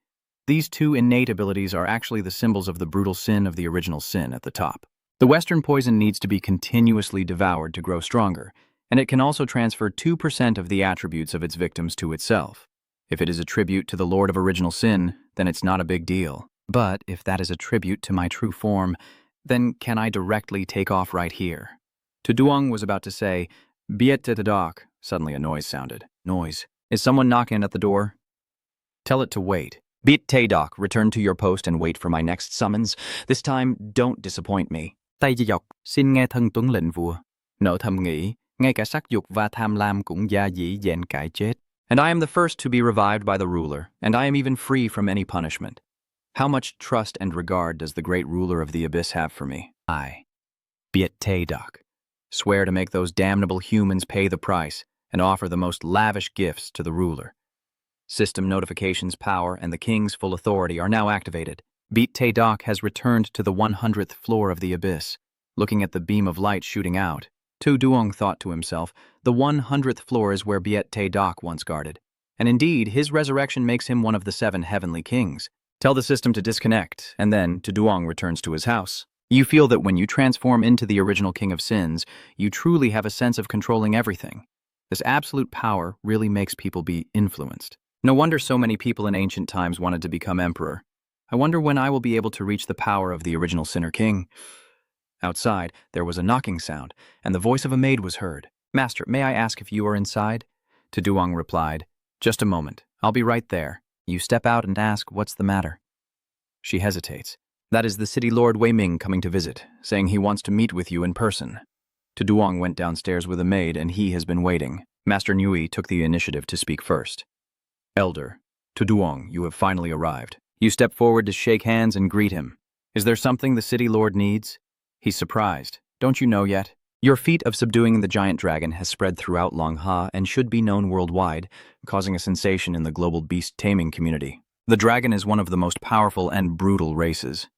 these 2 innate abilities are actually the symbols of the brutal sin of the original sin at the top. The Western poison needs to be continuously devoured to grow stronger, and it can also transfer 2% of the attributes of its victims to itself. If it is a tribute to the Lord of Original Sin, then it's not a big deal. But if that is a tribute to my true form, then can I directly take off right here? Tuduang was about to say, Biet Taydok. Suddenly a noise sounded. Noise. Is someone knocking at the door? Tell it to wait. Biet Taydok, return to your post and wait for my next summons. This time, don't disappoint me. Taydok, xin nghe thân tuân lệnh vua. Nợ thầm nghĩ, ngay cả sắc dục và tham lam cũng gia dĩ dẹn cải chết. And I am the first to be revived by the ruler, and I am even free from any punishment. How much trust and regard does the great ruler of the abyss have for me? I, Biet Taydok, swear to make those damnable humans pay the price, and offer the most lavish gifts to the ruler. System notifications power and the king's full authority are now activated. Beat Tae-dak has returned to the 100th floor of the abyss. Looking at the beam of light shooting out, Tu Duong thought to himself, the 100th floor is where Beat Tae-dak once guarded. And indeed, his resurrection makes him one of the 7 heavenly kings. Tell the system to disconnect, and then Tu Duong returns to his house. You feel that when you transform into the original King of Sins, you truly have a sense of controlling everything. This absolute power really makes people be influenced. No wonder so many people in ancient times wanted to become emperor. I wonder when I will be able to reach the power of the original Sinner King. Outside, there was a knocking sound, and the voice of a maid was heard. Master, may I ask if you are inside? Tu Duong replied, just a moment. I'll be right there. You step out and ask what's the matter. She hesitates. That is the city lord Wei Ming coming to visit, saying he wants to meet with you in person. Tu Duong went downstairs with a maid, and he has been waiting. Master Nui took the initiative to speak first. Elder, Tu Duong, you have finally arrived. You step forward to shake hands and greet him. Is there something the city lord needs? He's surprised. Don't you know yet? Your feat of subduing the giant dragon has spread throughout Longha and should be known worldwide, causing a sensation in the global beast taming community. The dragon is one of the most powerful and brutal races.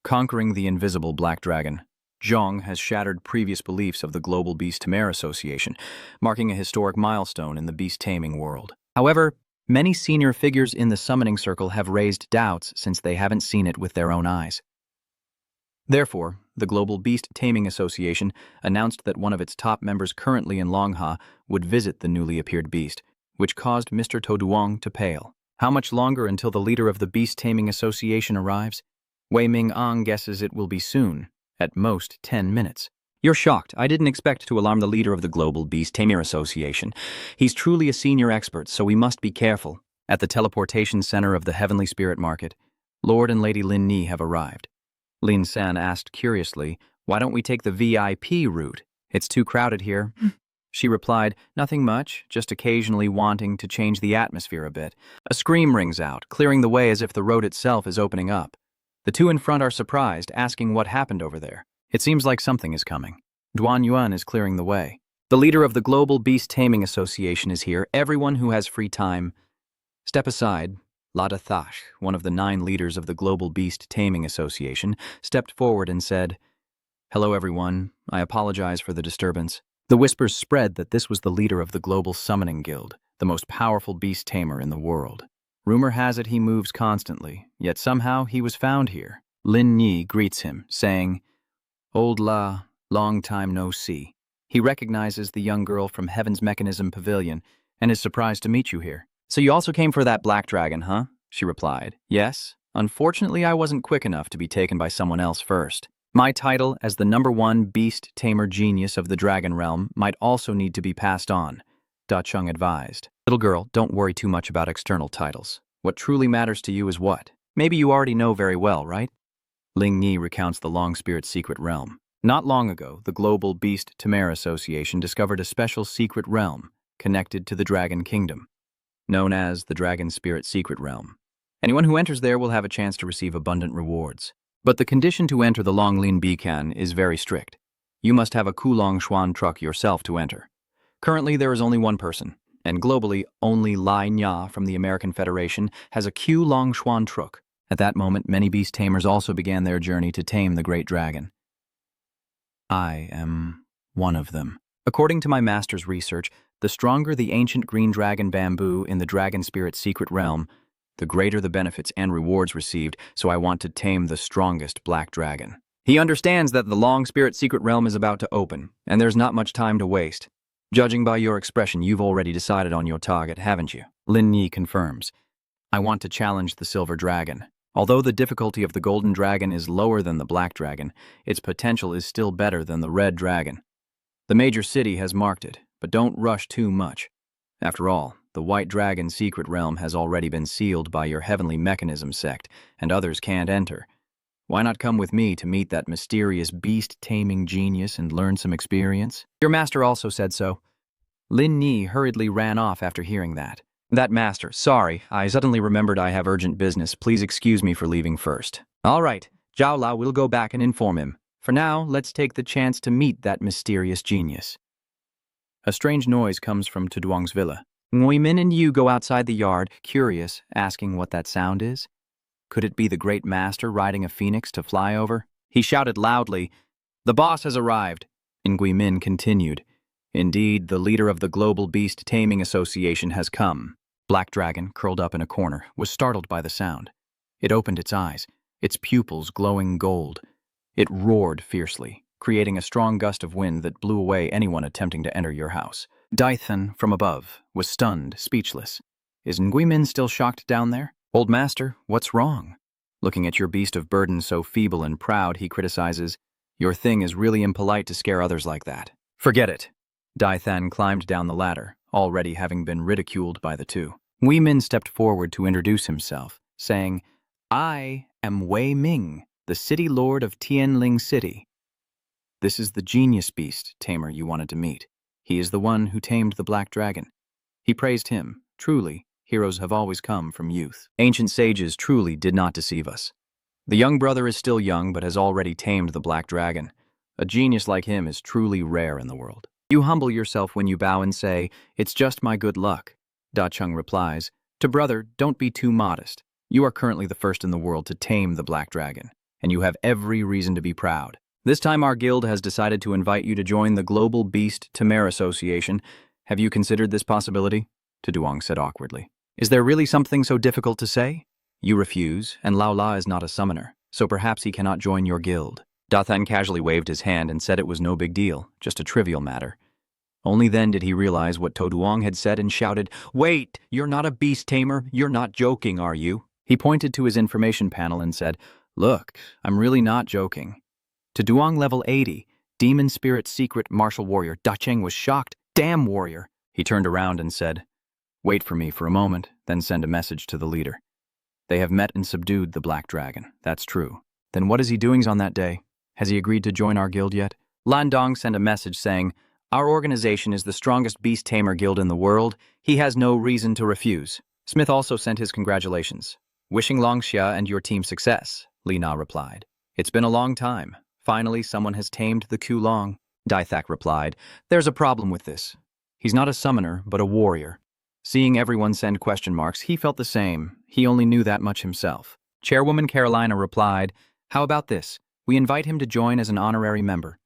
Conquering the invisible black dragon, Zhong has shattered previous beliefs of the Global Beast Tamer Association, marking a historic milestone in the beast taming world. However, many senior figures in the summoning circle have raised doubts since they haven't seen it with their own eyes. Therefore, the Global Beast Taming Association announced that one of its top members currently in Longha would visit the newly appeared beast, which caused Mr. Tu Duong to pale. How much longer until the leader of the Beast Taming Association arrives? Wei Ming Ang guesses it will be soon, at most 10 minutes. You're shocked. I didn't expect to alarm the leader of the Global Beast Tamer Association. He's truly a senior expert, so we must be careful. At the teleportation center of the Heavenly Spirit Market, Lord and Lady Lin Ni have arrived. Lin San asked curiously, why don't we take the VIP route? It's too crowded here. She replied, nothing much, just occasionally wanting to change the atmosphere a bit. A scream rings out, clearing the way as if the road itself is opening up. The two in front are surprised, asking what happened over there. It seems like something is coming. Duan Yuan is clearing the way. The leader of the Global Beast Taming Association is here. Everyone who has free time, step aside. Lada Thash, one of the 9 leaders of the Global Beast Taming Association, stepped forward and said, hello everyone, I apologize for the disturbance. The whispers spread that this was the leader of the Global Summoning Guild, the most powerful beast tamer in the world. Rumor has it he moves constantly, yet somehow he was found here. Lin Yi greets him, saying, Old La, long time no see. He recognizes the young girl from Heaven's Mechanism Pavilion and is surprised to meet you here. So you also came for that black dragon, huh? She replied, yes. Unfortunately, I wasn't quick enough to be taken by someone else first. My title as the #1 beast tamer genius of the dragon realm might also need to be passed on, Da Chung advised. Little girl, don't worry too much about external titles. What truly matters to you is what? Maybe you already know very well, right? Ling Ni recounts the Long Spirit secret realm. Not long ago, the Global Beast Tamer Association discovered a special secret realm connected to the Dragon Kingdom, known as the Dragon Spirit Secret Realm. Anyone who enters there will have a chance to receive abundant rewards. But the condition to enter the Longlin Beacon is very strict. You must have a Kulong Xuan truck yourself to enter. Currently, there is only one person, and globally, only Lai Nya from the American Federation has a Kulong Xuan truck. At that moment, many beast tamers also began their journey to tame the great dragon. I am one of them. According to my master's research, the stronger the ancient green dragon bamboo in the Dragon Spirit Secret Realm, the greater the benefits and rewards received, so I want to tame the strongest black dragon. He understands that the Long Spirit Secret Realm is about to open, and there's not much time to waste. Judging by your expression, you've already decided on your target, haven't you? Lin Yi confirms. I want to challenge the Silver Dragon. Although the difficulty of the Golden Dragon is lower than the Black Dragon, its potential is still better than the Red Dragon. The major city has marked it, but don't rush too much. After all, the White Dragon Secret Realm has already been sealed by your Heavenly Mechanism sect, and others can't enter. Why not come with me to meet that mysterious beast-taming genius and learn some experience? Your master also said so. Lin Yi hurriedly ran off after hearing that. That master, sorry, I suddenly remembered I have urgent business. Please excuse me for leaving first. All right, Zhao Lao will go back and inform him. For now, let's take the chance to meet that mysterious genius. A strange noise comes from Tuduang's villa. Nguyen and you go outside the yard, curious, asking what that sound is. Could it be the great master riding a phoenix to fly over? He shouted loudly, "The boss has arrived!" Ngui Min continued, "Indeed, the leader of the Global Beast Taming Association has come." Black Dragon, curled up in a corner, was startled by the sound. It opened its eyes, its pupils glowing gold. It roared fiercely, creating a strong gust of wind that blew away anyone attempting to enter your house. Daithan, from above, was stunned, speechless. "Is Ngui Min still shocked down there? Old master, what's wrong?" Looking at your beast of burden so feeble and proud, he criticizes, "Your thing is really impolite to scare others like that." "Forget it." Daithan climbed down the ladder, already having been ridiculed by the two. Ngui Min stepped forward to introduce himself, saying, "I am Wei Ming, the city lord of Tianling City. This is the genius beast tamer you wanted to meet. He is the one who tamed the Black Dragon." He praised him. Truly, heroes have always come from youth. Ancient sages truly did not deceive us. The young brother is still young, but has already tamed the Black Dragon. A genius like him is truly rare in the world. You humble yourself when you bow and say, "It's just my good luck." Da Cheng replies, "To brother, don't be too modest. You are currently the first in the world to tame the Black Dragon, and you have every reason to be proud. This time our guild has decided to invite you to join the Global Beast Tamer Association. Have you considered this possibility?" Tuduang said awkwardly. "Is there really something so difficult to say?" "You refuse, and Lao La is not a summoner, so perhaps he cannot join your guild." Dathan casually waved his hand and said it was no big deal, just a trivial matter. Only then did he realize what Tuduang had said and shouted, "Wait, you're not a beast tamer, you're not joking, are you?" He pointed to his information panel and said, "Look, I'm really not joking." Tuduang level 80, Demon Spirit Secret Martial Warrior. Da Cheng was shocked. "Damn warrior." He turned around and said, "Wait for me for a moment, then send a message to the leader. They have met and subdued the Black Dragon. That's true. Then what is he doing on that day? Has he agreed to join our guild yet?" Landong sent a message saying, "Our organization is the strongest beast tamer guild in the world. He has no reason to refuse." Smith also sent his congratulations. "Wishing Longxia and your team success," Li Na replied. "It's been a long time. Finally, someone has tamed the Kulong." Daithak replied, "There's a problem with this. He's not a summoner, but a warrior." Seeing everyone send question marks, he felt the same. He only knew that much himself. Chairwoman Carolina replied, "How about this? We invite him to join as an honorary member.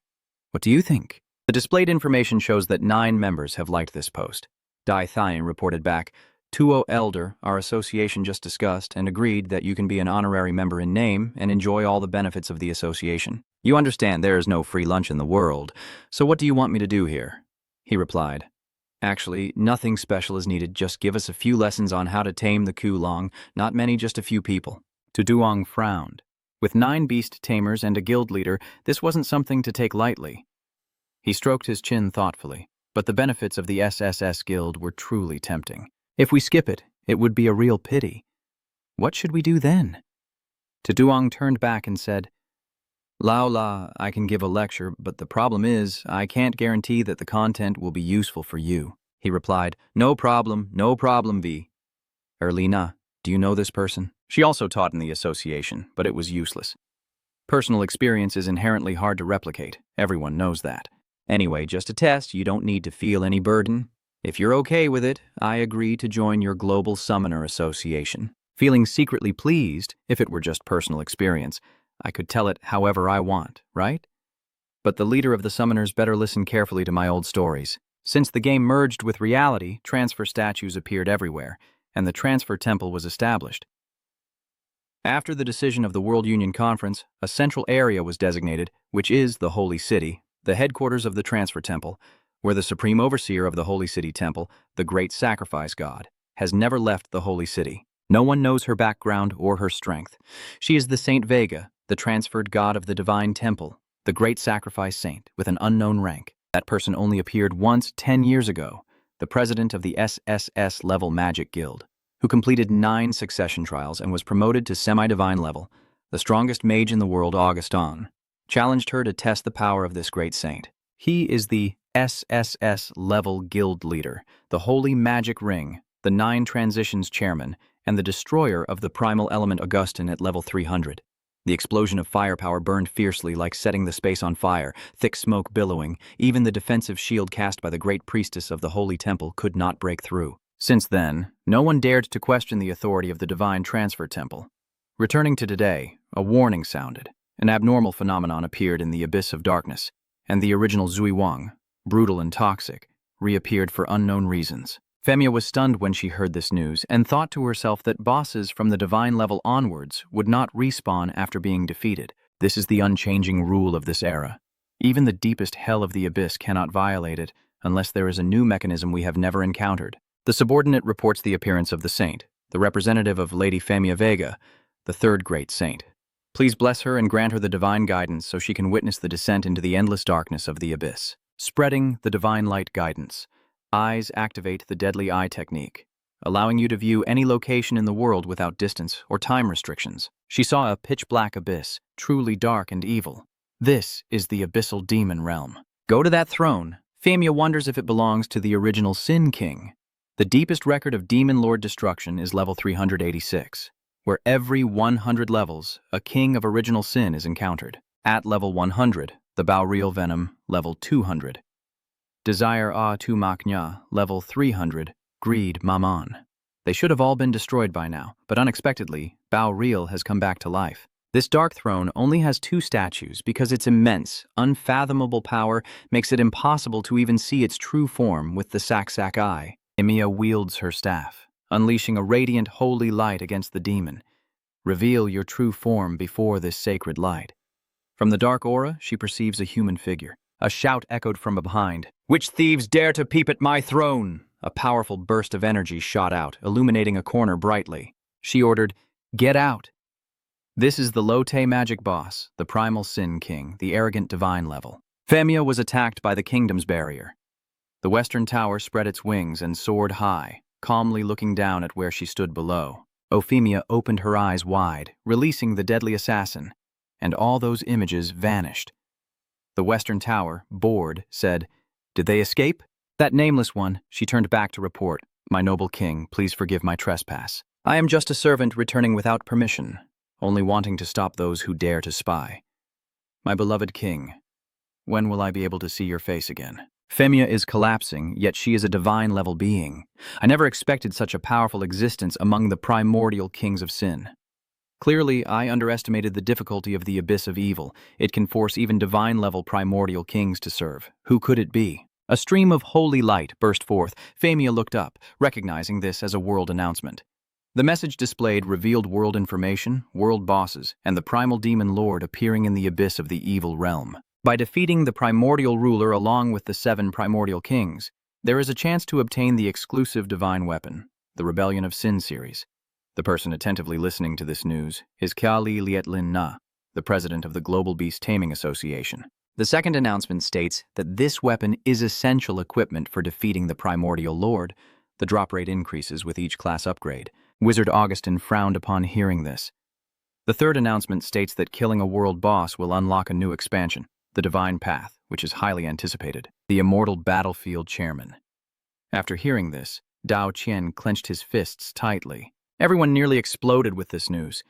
What do you think?" The displayed information shows that 9 members have liked this post. Dai Thien reported back, "Tuo Elder, our association just discussed and agreed that you can be an honorary member in name and enjoy all the benefits of the association. You understand there is no free lunch in the world, so what do you want me to do here?" He replied, "Actually, nothing special is needed. Just give us a few lessons on how to tame the Kulong. Not many, just a few people." Tuduang frowned. With 9 beast tamers and a guild leader, this wasn't something to take lightly. He stroked his chin thoughtfully, but the benefits of the SSS guild were truly tempting. If we skip it, it would be a real pity. What should we do then? Tuduang turned back and said, "Lao La, I can give a lecture, but the problem is, I can't guarantee that the content will be useful for you." He replied, no problem, V. "Erlina, do you know this person?" She also taught in the association, but it was useless. Personal experience is inherently hard to replicate. Everyone knows that. Anyway, just a test. You don't need to feel any burden. If you're okay with it, I agree to join your Global Summoner Association. Feeling secretly pleased, if it were just personal experience, I could tell it however I want, right? But the leader of the summoners better listen carefully to my old stories. Since the game merged with reality, transfer statues appeared everywhere, and the transfer temple was established. After the decision of the World Union Conference, a central area was designated, which is the Holy City, the headquarters of the Transfer Temple, where the supreme overseer of the Holy City Temple, the Great Sacrifice God, has never left the Holy City. No one knows her background or her strength. She is the Saint Vega, the transferred god of the Divine Temple, the Great Sacrifice Saint, with an unknown rank. That person only appeared once 10 years ago, the president of the SSS level Magic Guild, who completed 9 succession trials and was promoted to semi-divine level. The strongest mage in the world, Augustin, challenged her to test the power of this great saint. He is the SSS level guild leader, the Holy Magic Ring, the 9 Transitions chairman, and the destroyer of the primal element Augustin at level 300. The explosion of firepower burned fiercely, like setting the space on fire, thick smoke billowing. Even the defensive shield cast by the great priestess of the holy temple could not break through. Since then, no one dared to question the authority of the divine transfer temple. Returning to today, a warning sounded. An abnormal phenomenon appeared in the abyss of darkness, and the original Zui Wang, brutal and toxic, reappeared for unknown reasons. Femia was stunned when she heard this news and thought to herself that bosses from the divine level onwards would not respawn after being defeated. This is the unchanging rule of this era. Even the deepest hell of the abyss cannot violate it unless there is a new mechanism we have never encountered. The subordinate reports the appearance of the saint, the representative of Lady Femia Vega, the third great saint. Please bless her and grant her the divine guidance so she can witness the descent into the endless darkness of the abyss. Spreading the divine light guidance. Eyes activate the deadly eye technique, allowing you to view any location in the world without distance or time restrictions. She saw a pitch-black abyss, truly dark and evil. This is the abyssal demon realm. Go to that throne. Femia wonders if it belongs to the original Sin King. The deepest record of demon lord destruction is level 386, where every 100 levels, a king of original sin is encountered. At level 100, the Baoreal Venom, level 200. Desire A Tu Maknya, level 300, Greed Maman. They should have all been destroyed by now, but unexpectedly, Baoreal has come back to life. This dark throne only has 2 statues because its immense, unfathomable power makes it impossible to even see its true form with the Sak eye. Emiya wields her staff, unleashing a radiant holy light against the demon. Reveal your true form before this sacred light. From the dark aura, she perceives a human figure. A shout echoed from behind. "Which thieves dare to peep at my throne?" A powerful burst of energy shot out, illuminating a corner brightly. She ordered, "Get out!" This is the Lotte magic boss, the primal Sin King, the arrogant divine level. Femia was attacked by the kingdom's barrier. The western tower spread its wings and soared high, calmly looking down at where she stood below. Femia opened her eyes wide, releasing the deadly assassin, and all those images vanished. The western tower, bored, said, "Did they escape?" That nameless one, she turned back to report, "My noble king, please forgive my trespass. I am just a servant returning without permission, only wanting to stop those who dare to spy. My beloved king, when will I be able to see your face again?" Femia is collapsing, yet she is a divine-level being. I never expected such a powerful existence among the primordial kings of sin. Clearly, I underestimated the difficulty of the abyss of evil. It can force even divine-level primordial kings to serve. Who could it be? A stream of holy light burst forth. Femia looked up, recognizing this as a world announcement. The message displayed revealed world information, world bosses, and the primal demon lord appearing in the abyss of the evil realm. By defeating the primordial ruler along with the 7 primordial kings, there is a chance to obtain the exclusive divine weapon, the Rebellion of Sin series. The person attentively listening to this news is Kali Lietlin Na, the president of the Global Beast Taming Association. The second announcement states that this weapon is essential equipment for defeating the primordial lord. The drop rate increases with each class upgrade. Wizard Augustin frowned upon hearing this. The third announcement states that killing a world boss will unlock a new expansion, the Divine Path, which is highly anticipated. The Immortal Battlefield Chairman. After hearing this, Dao Qian clenched his fists tightly. Everyone nearly exploded with this news.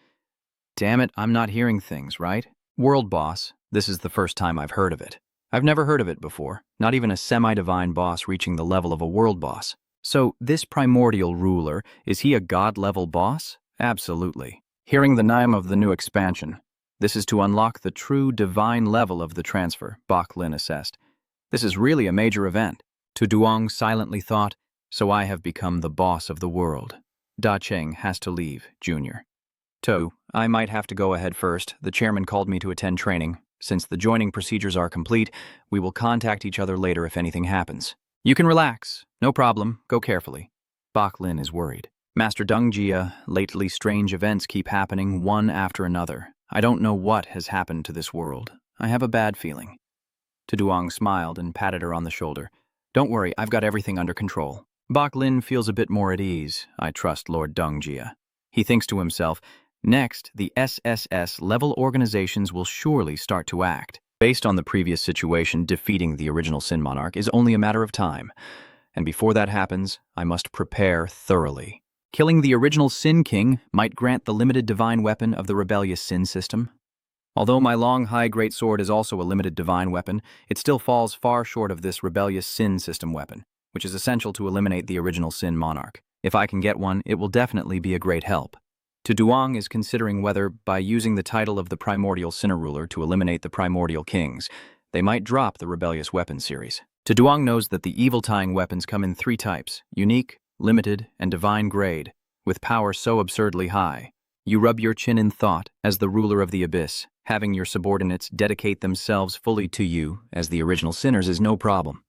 Damn it, I'm not hearing things, right? World boss, this is the first time I've heard of it. I've never heard of it before, not even a semi-divine boss reaching the level of a world boss. So, this primordial ruler, is he a god-level boss? Absolutely. Hearing the name of the new expansion, this is to unlock the true divine level of the transfer, Bak Lin assessed. This is really a major event. Tu Duong silently thought, so I have become the boss of the world. Da Cheng has to leave, Junior. To, I might have to go ahead first. The chairman called me to attend training. Since the joining procedures are complete, we will contact each other later if anything happens. You can relax. No problem. Go carefully. Bak Lin is worried. Master Deng Jia, lately strange events keep happening one after another. I don't know what has happened to this world. I have a bad feeling. Tu Duong smiled and patted her on the shoulder. Don't worry, I've got everything under control. Bak Lin feels a bit more at ease. I trust Lord Deng Jia. He thinks to himself, next, the SSS-level organizations will surely start to act. Based on the previous situation, defeating the original Sin Monarch is only a matter of time. And before that happens, I must prepare thoroughly. Killing the original Sin King might grant the limited divine weapon of the rebellious Sin system, Although my long, high greatsword is also a limited divine weapon, it still falls far short of this rebellious sin system weapon, which is essential to eliminate the original sin monarch. If I can get one, it will definitely be a great help. To Duong is considering whether, by using the title of the primordial sinner ruler to eliminate the primordial kings, they might drop the rebellious weapon series. To Duong knows that the evil-tying weapons come in 3 types: unique, limited, and divine grade, with power so absurdly high. You rub your chin in thought as the ruler of the abyss. Having your subordinates dedicate themselves fully to you as the original sinners is no problem.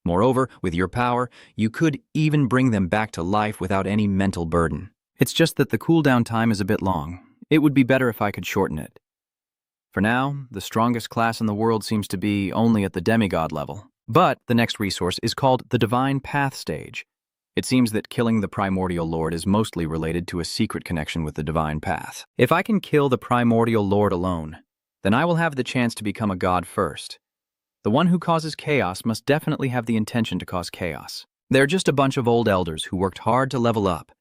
Moreover, with your power, you could even bring them back to life without any mental burden. It's just that the cooldown time is a bit long. It would be better if I could shorten it. For now, the strongest class in the world seems to be only at the demigod level. But the next resource is called the Divine Path Stage. It seems that killing the Primordial Lord is mostly related to a secret connection with the Divine Path. If I can kill the Primordial Lord alone, then I will have the chance to become a god first. The one who causes chaos must definitely have the intention to cause chaos. They're just a bunch of old elders who worked hard to level up.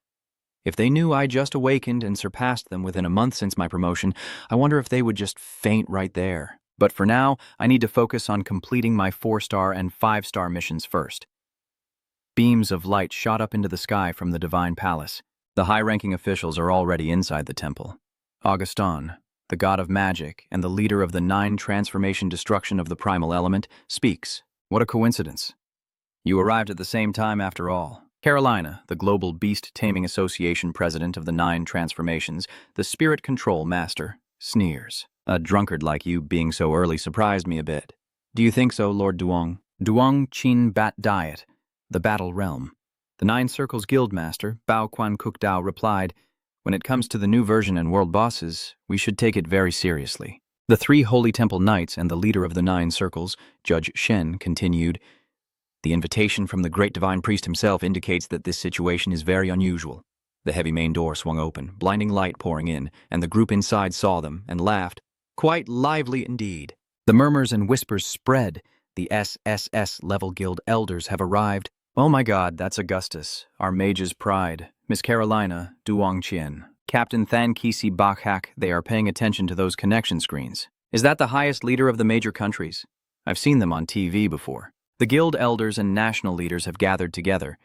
If they knew I just awakened and surpassed them within a month since my promotion, I wonder if they would just faint right there. But for now, I need to focus on completing my 4-star and 5-star missions first. Beams of light shot up into the sky from the Divine Palace. The high-ranking officials are already inside the temple. Augustin, the god of magic and the leader of the 9 transformation destruction of the primal element, speaks. What a coincidence. You arrived at the same time after all. Carolina, the Global Beast Taming Association president of the 9 transformations, the spirit control master, sneers. A drunkard like you being so early surprised me a bit. Do you think so, Lord Duong? Duong Chin Bat Diet, the Battle Realm. The 9 Circles Guildmaster, Bao Quan Kuk Dao, replied, when it comes to the new version and world bosses, we should take it very seriously. The 3 Holy Temple Knights and the leader of the 9 Circles, Judge Shen, continued, the invitation from the great divine priest himself indicates that this situation is very unusual. The heavy main door swung open, blinding light pouring in, and the group inside saw them and laughed. Quite lively indeed. The murmurs and whispers spread. The SSS level guild elders have arrived. Oh my god, that's Augustus, our mage's pride. Miss Carolina, Duong Chien, Captain Than Kisi Bakhak, they are paying attention to those connection screens. Is that the highest leader of the major countries? I've seen them on TV before. The guild elders and national leaders have gathered together.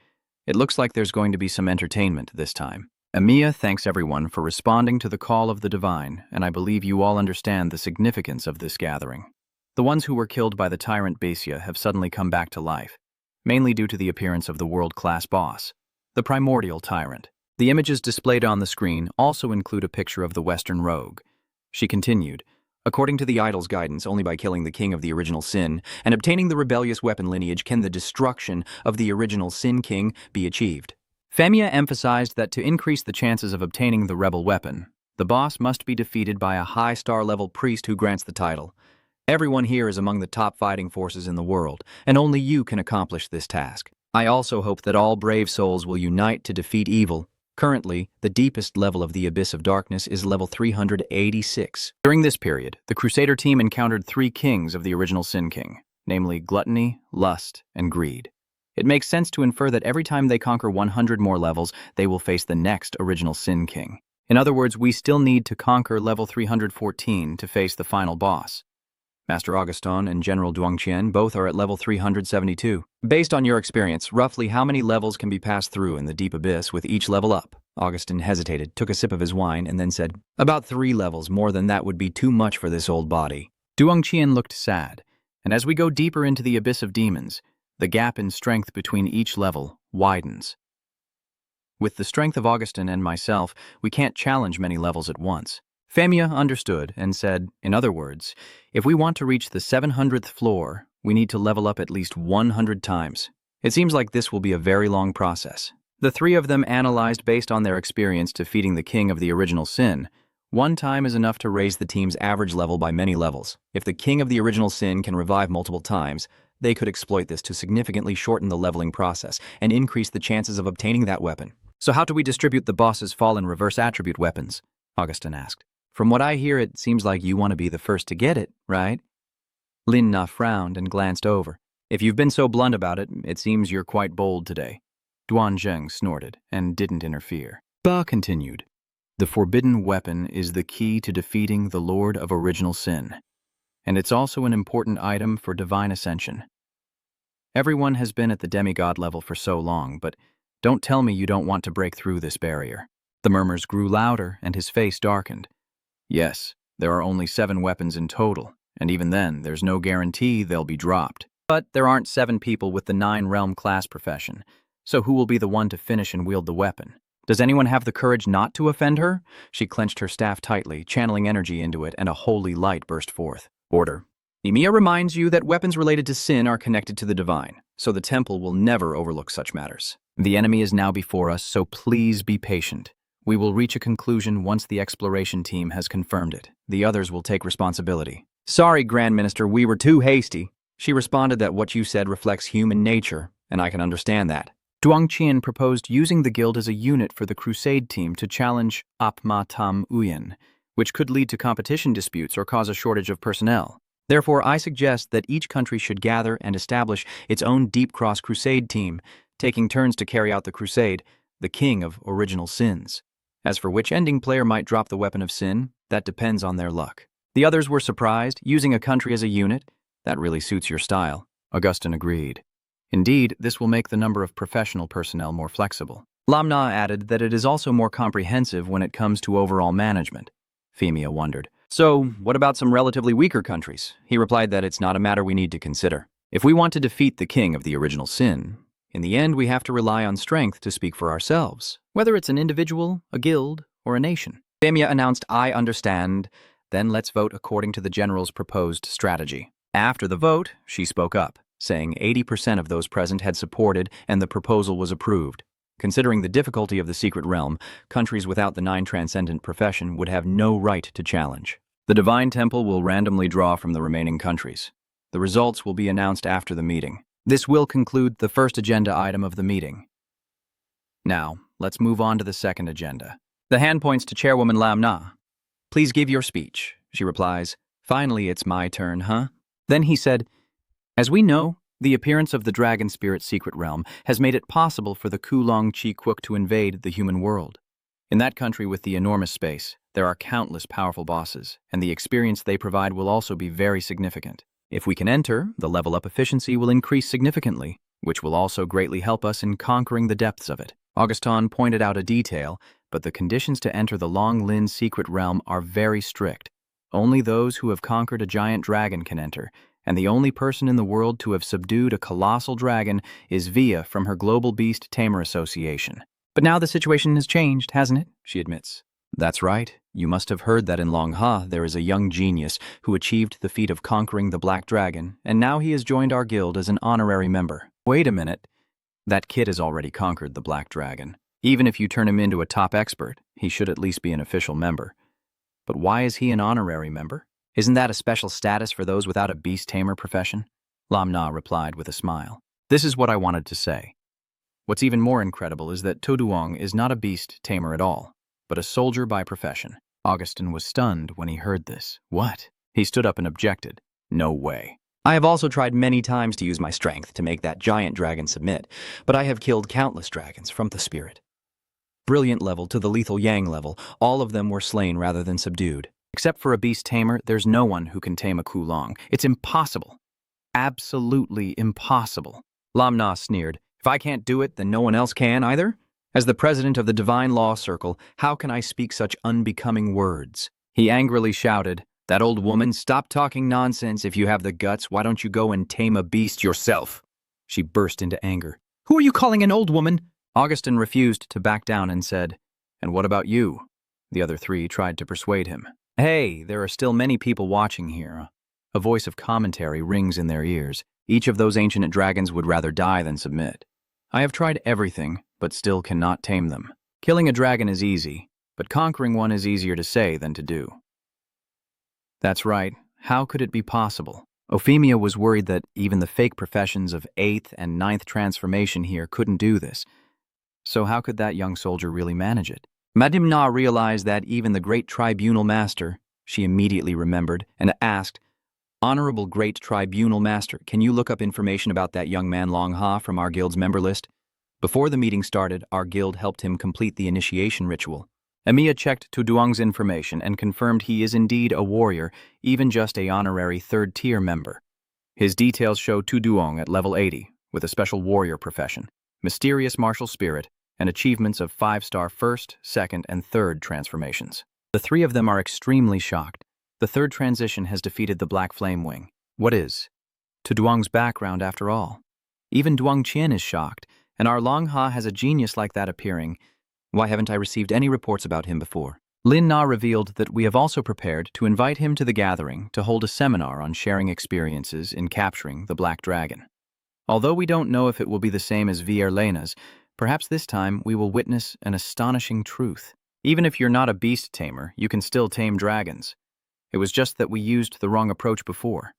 It looks like there's going to be some entertainment this time. Amiya thanks everyone for responding to the call of the divine, and I believe you all understand the significance of this gathering. The ones who were killed by the tyrant Basia have suddenly come back to life, mainly due to the appearance of the world-class boss, the primordial tyrant. The images displayed on the screen also include a picture of the Western rogue. She continued, according to the idol's guidance, only by killing the king of the original sin and obtaining the rebellious weapon lineage can the destruction of the original sin king be achieved. Femia emphasized that to increase the chances of obtaining the rebel weapon, the boss must be defeated by a high-star level priest who grants the title. Everyone here is among the top fighting forces in the world, and only you can accomplish this task. I also hope that all brave souls will unite to defeat evil. Currently, the deepest level of the Abyss of Darkness is level 386. During this period, the Crusader team encountered 3 kings of the original Sin King, namely gluttony, lust, and greed. It makes sense to infer that every time they conquer 100 more levels, they will face the next original Sin King. In other words, we still need to conquer level 314 to face the final boss. Master Augustin and General Duongqian both are at level 372. Based on your experience, roughly how many levels can be passed through in the deep abyss with each level up? Augustin hesitated, took a sip of his wine, and then said, about 3 levels. More than that would be too much for this old body. Duongqian looked sad, and as we go deeper into the abyss of demons, the gap in strength between each level widens. With the strength of Augustin and myself, we can't challenge many levels at once. Femia understood and said, in other words, if we want to reach the 700th floor, we need to level up at least 100 times. It seems like this will be a very long process. The 3 of them analyzed based on their experience defeating the king of the original sin. 1 time is enough to raise the team's average level by many levels. If the king of the original sin can revive multiple times, they could exploit this to significantly shorten the leveling process and increase the chances of obtaining that weapon. So how do we distribute the boss's fallen reverse attribute weapons? Augustin asked. From what I hear, it seems like you want to be the first to get it, right? Lin Na frowned and glanced over. If you've been so blunt about it, it seems you're quite bold today. Duan Zheng snorted and didn't interfere. Ba continued. The forbidden weapon is the key to defeating the Lord of Original Sin, and it's also an important item for divine ascension. Everyone has been at the demigod level for so long, but don't tell me you don't want to break through this barrier. The murmurs grew louder, and his face darkened. Yes, there are only 7 weapons in total, and even then, there's no guarantee they'll be dropped. But there aren't 7 people with the 9-realm class profession, so who will be the one to finish and wield the weapon? Does anyone have the courage not to offend her? She clenched her staff tightly, channeling energy into it, and a holy light burst forth. Order. Emiya reminds you that weapons related to sin are connected to the divine, so the temple will never overlook such matters. The enemy is now before us, so please be patient. We will reach a conclusion once the exploration team has confirmed it. The others will take responsibility. Sorry, Grand Minister, we were too hasty. She responded that what you said reflects human nature, and I can understand that. Duang Qian proposed using the guild as a unit for the crusade team to challenge Apma Tam Uyen, which could lead to competition disputes or cause a shortage of personnel. Therefore, I suggest that each country should gather and establish its own Deep Cross Crusade team, taking turns to carry out the crusade, the king of original sins. As for which ending player might drop the weapon of sin, that depends on their luck. The others were surprised, using a country as a unit. That really suits your style. Augustin agreed. Indeed, this will make the number of professional personnel more flexible. Lam Na added that it is also more comprehensive when it comes to overall management. Femia wondered. So, what about some relatively weaker countries? He replied that it's not a matter we need to consider. If we want to defeat the king of the original sin, in the end we have to rely on strength to speak for ourselves, whether it's an individual, a guild, or a nation. Femia announced, I understand. Then let's vote according to the general's proposed strategy. After the vote, she spoke up, saying 80% of those present had supported and the proposal was approved. Considering the difficulty of the secret realm, countries without the 9 transcendent profession would have no right to challenge. The Divine Temple will randomly draw from the remaining countries. The results will be announced after the meeting. This will conclude the first agenda item of the meeting. Now, let's move on to the second agenda. The hand points to Chairwoman Lam Na. Please give your speech, she replies. Finally, it's my turn, huh? Then he said, as we know, the appearance of the Dragon Spirit's secret realm has made it possible for the Kulong Chi Kwuk to invade the human world. In that country with the enormous space, there are countless powerful bosses, and the experience they provide will also be very significant. If we can enter, the level-up efficiency will increase significantly, which will also greatly help us in conquering the depths of it. Augustin pointed out a detail, but the conditions to enter the Long Lin secret realm are very strict. Only those who have conquered a giant dragon can enter, and the only person in the world to have subdued a colossal dragon is Via from her Global Beast Tamer Association. But now the situation has changed, hasn't it? She admits. That's right. You must have heard that in Longha there is a young genius who achieved the feat of conquering the Black Dragon, and now he has joined our guild as an honorary member. Wait a minute. That kid has already conquered the Black Dragon. Even if you turn him into a top expert, he should at least be an official member. But why is he an honorary member? Isn't that a special status for those without a beast tamer profession? Lam Na replied with a smile. This is what I wanted to say. What's even more incredible is that Toduong is not a beast tamer at all, but a soldier by profession. Augustin was stunned when he heard this. What? He stood up and objected. No way. I have also tried many times to use my strength to make that giant dragon submit, but I have killed countless dragons from the spirit. Brilliant level to the lethal yang level, all of them were slain rather than subdued. Except for a beast tamer, there's no one who can tame a Kulong. It's impossible. Absolutely impossible. Lam Na sneered. If I can't do it, then no one else can either? As the president of the Divine Law Circle, how can I speak such unbecoming words? He angrily shouted, That old woman, stop talking nonsense. If you have the guts, why don't you go and tame a beast yourself? She burst into anger. Who are you calling an old woman? Augustin refused to back down and said, And what about you? The other 3 tried to persuade him. Hey, there are still many people watching here. A voice of commentary rings in their ears. Each of those ancient dragons would rather die than submit. I have tried everything, but still cannot tame them. Killing a dragon is easy, but conquering one is easier to say than to do. That's right. How could it be possible? Euphemia was worried that even the fake professions of 8th and 9th transformation here couldn't do this. So how could that young soldier really manage it? Madame Na realized that even the great tribunal master, she immediately remembered, and asked, Honorable Great Tribunal Master, can you look up information about that young man Long Ha from our guild's member list? Before the meeting started, our guild helped him complete the initiation ritual, Emiya checked Tuduang's information and confirmed he is indeed a warrior, even just a honorary third-tier member. His details show Tuduang at level 80, with a special warrior profession, mysterious martial spirit, and achievements of 5-star first, second, and third transformations. The three of them are extremely shocked. The third transition has defeated the Black Flame Wing. What is Tuduang's background after all? Even Duang Qian is shocked, and our Long Ha has a genius like that appearing. Why haven't I received any reports about him before? Lin Na revealed that we have also prepared to invite him to the gathering to hold a seminar on sharing experiences in capturing the Black Dragon. Although we don't know if it will be the same as Vierlena's, perhaps this time we will witness an astonishing truth. Even if you're not a beast tamer, you can still tame dragons. It was just that we used the wrong approach before.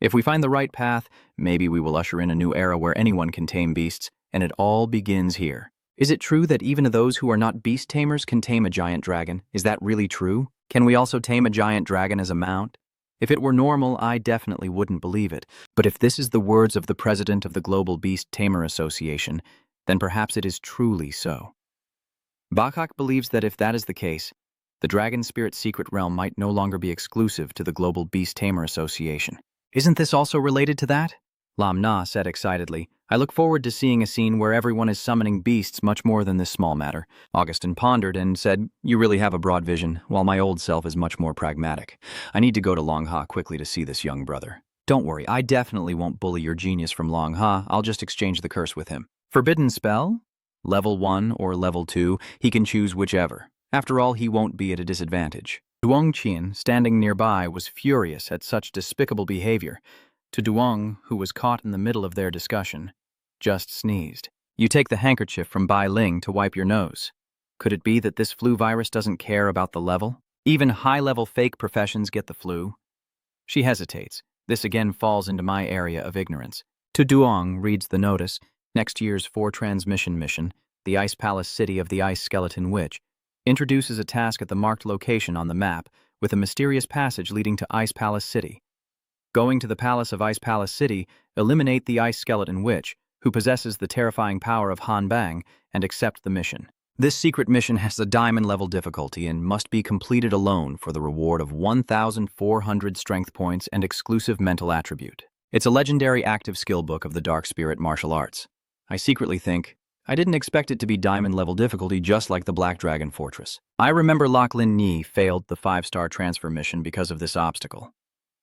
If we find the right path, maybe we will usher in a new era where anyone can tame beasts, and it all begins here. Is it true that even those who are not beast tamers can tame a giant dragon? Is that really true? Can we also tame a giant dragon as a mount? If it were normal, I definitely wouldn't believe it. But if this is the words of the president of the Global Beast Tamer Association, then perhaps it is truly so. Bakak believes that if that is the case, the Dragon Spirit Secret Realm might no longer be exclusive to the Global Beast Tamer Association. Isn't this also related to that? Lam Na said excitedly, I look forward to seeing a scene where everyone is summoning beasts much more than this small matter. Augustin pondered and said, You really have a broad vision, while my old self is much more pragmatic. I need to go to Long Ha quickly to see this young brother. Don't worry, I definitely won't bully your genius from Long Ha. I'll just exchange the curse with him. Forbidden spell? Level 1 or level 2, he can choose whichever. After all, he won't be at a disadvantage. Duang Qian, standing nearby, was furious at such despicable behavior. To Duang, who was caught in the middle of their discussion, just sneezed. You take the handkerchief from Bai Ling to wipe your nose. Could it be that this flu virus doesn't care about the level? Even high-level fake professions get the flu. She hesitates. This again falls into my area of ignorance. To Duang reads the notice, next year's 4-transmission mission, the Ice Palace City of the Ice Skeleton Witch, introduces a task at the marked location on the map with a mysterious passage leading to Ice Palace City. Going to the palace of Ice Palace City, eliminate the Ice Skeleton Witch, who possesses the terrifying power of Han Bang, and accept the mission. This secret mission has a diamond-level difficulty and must be completed alone for the reward of 1,400 strength points and exclusive mental attribute. It's a legendary active skill book of the Dark Spirit martial arts. I secretly think, I didn't expect it to be diamond-level difficulty just like the Black Dragon Fortress. I remember Lok Lin Yi failed the 5-star transfer mission because of this obstacle.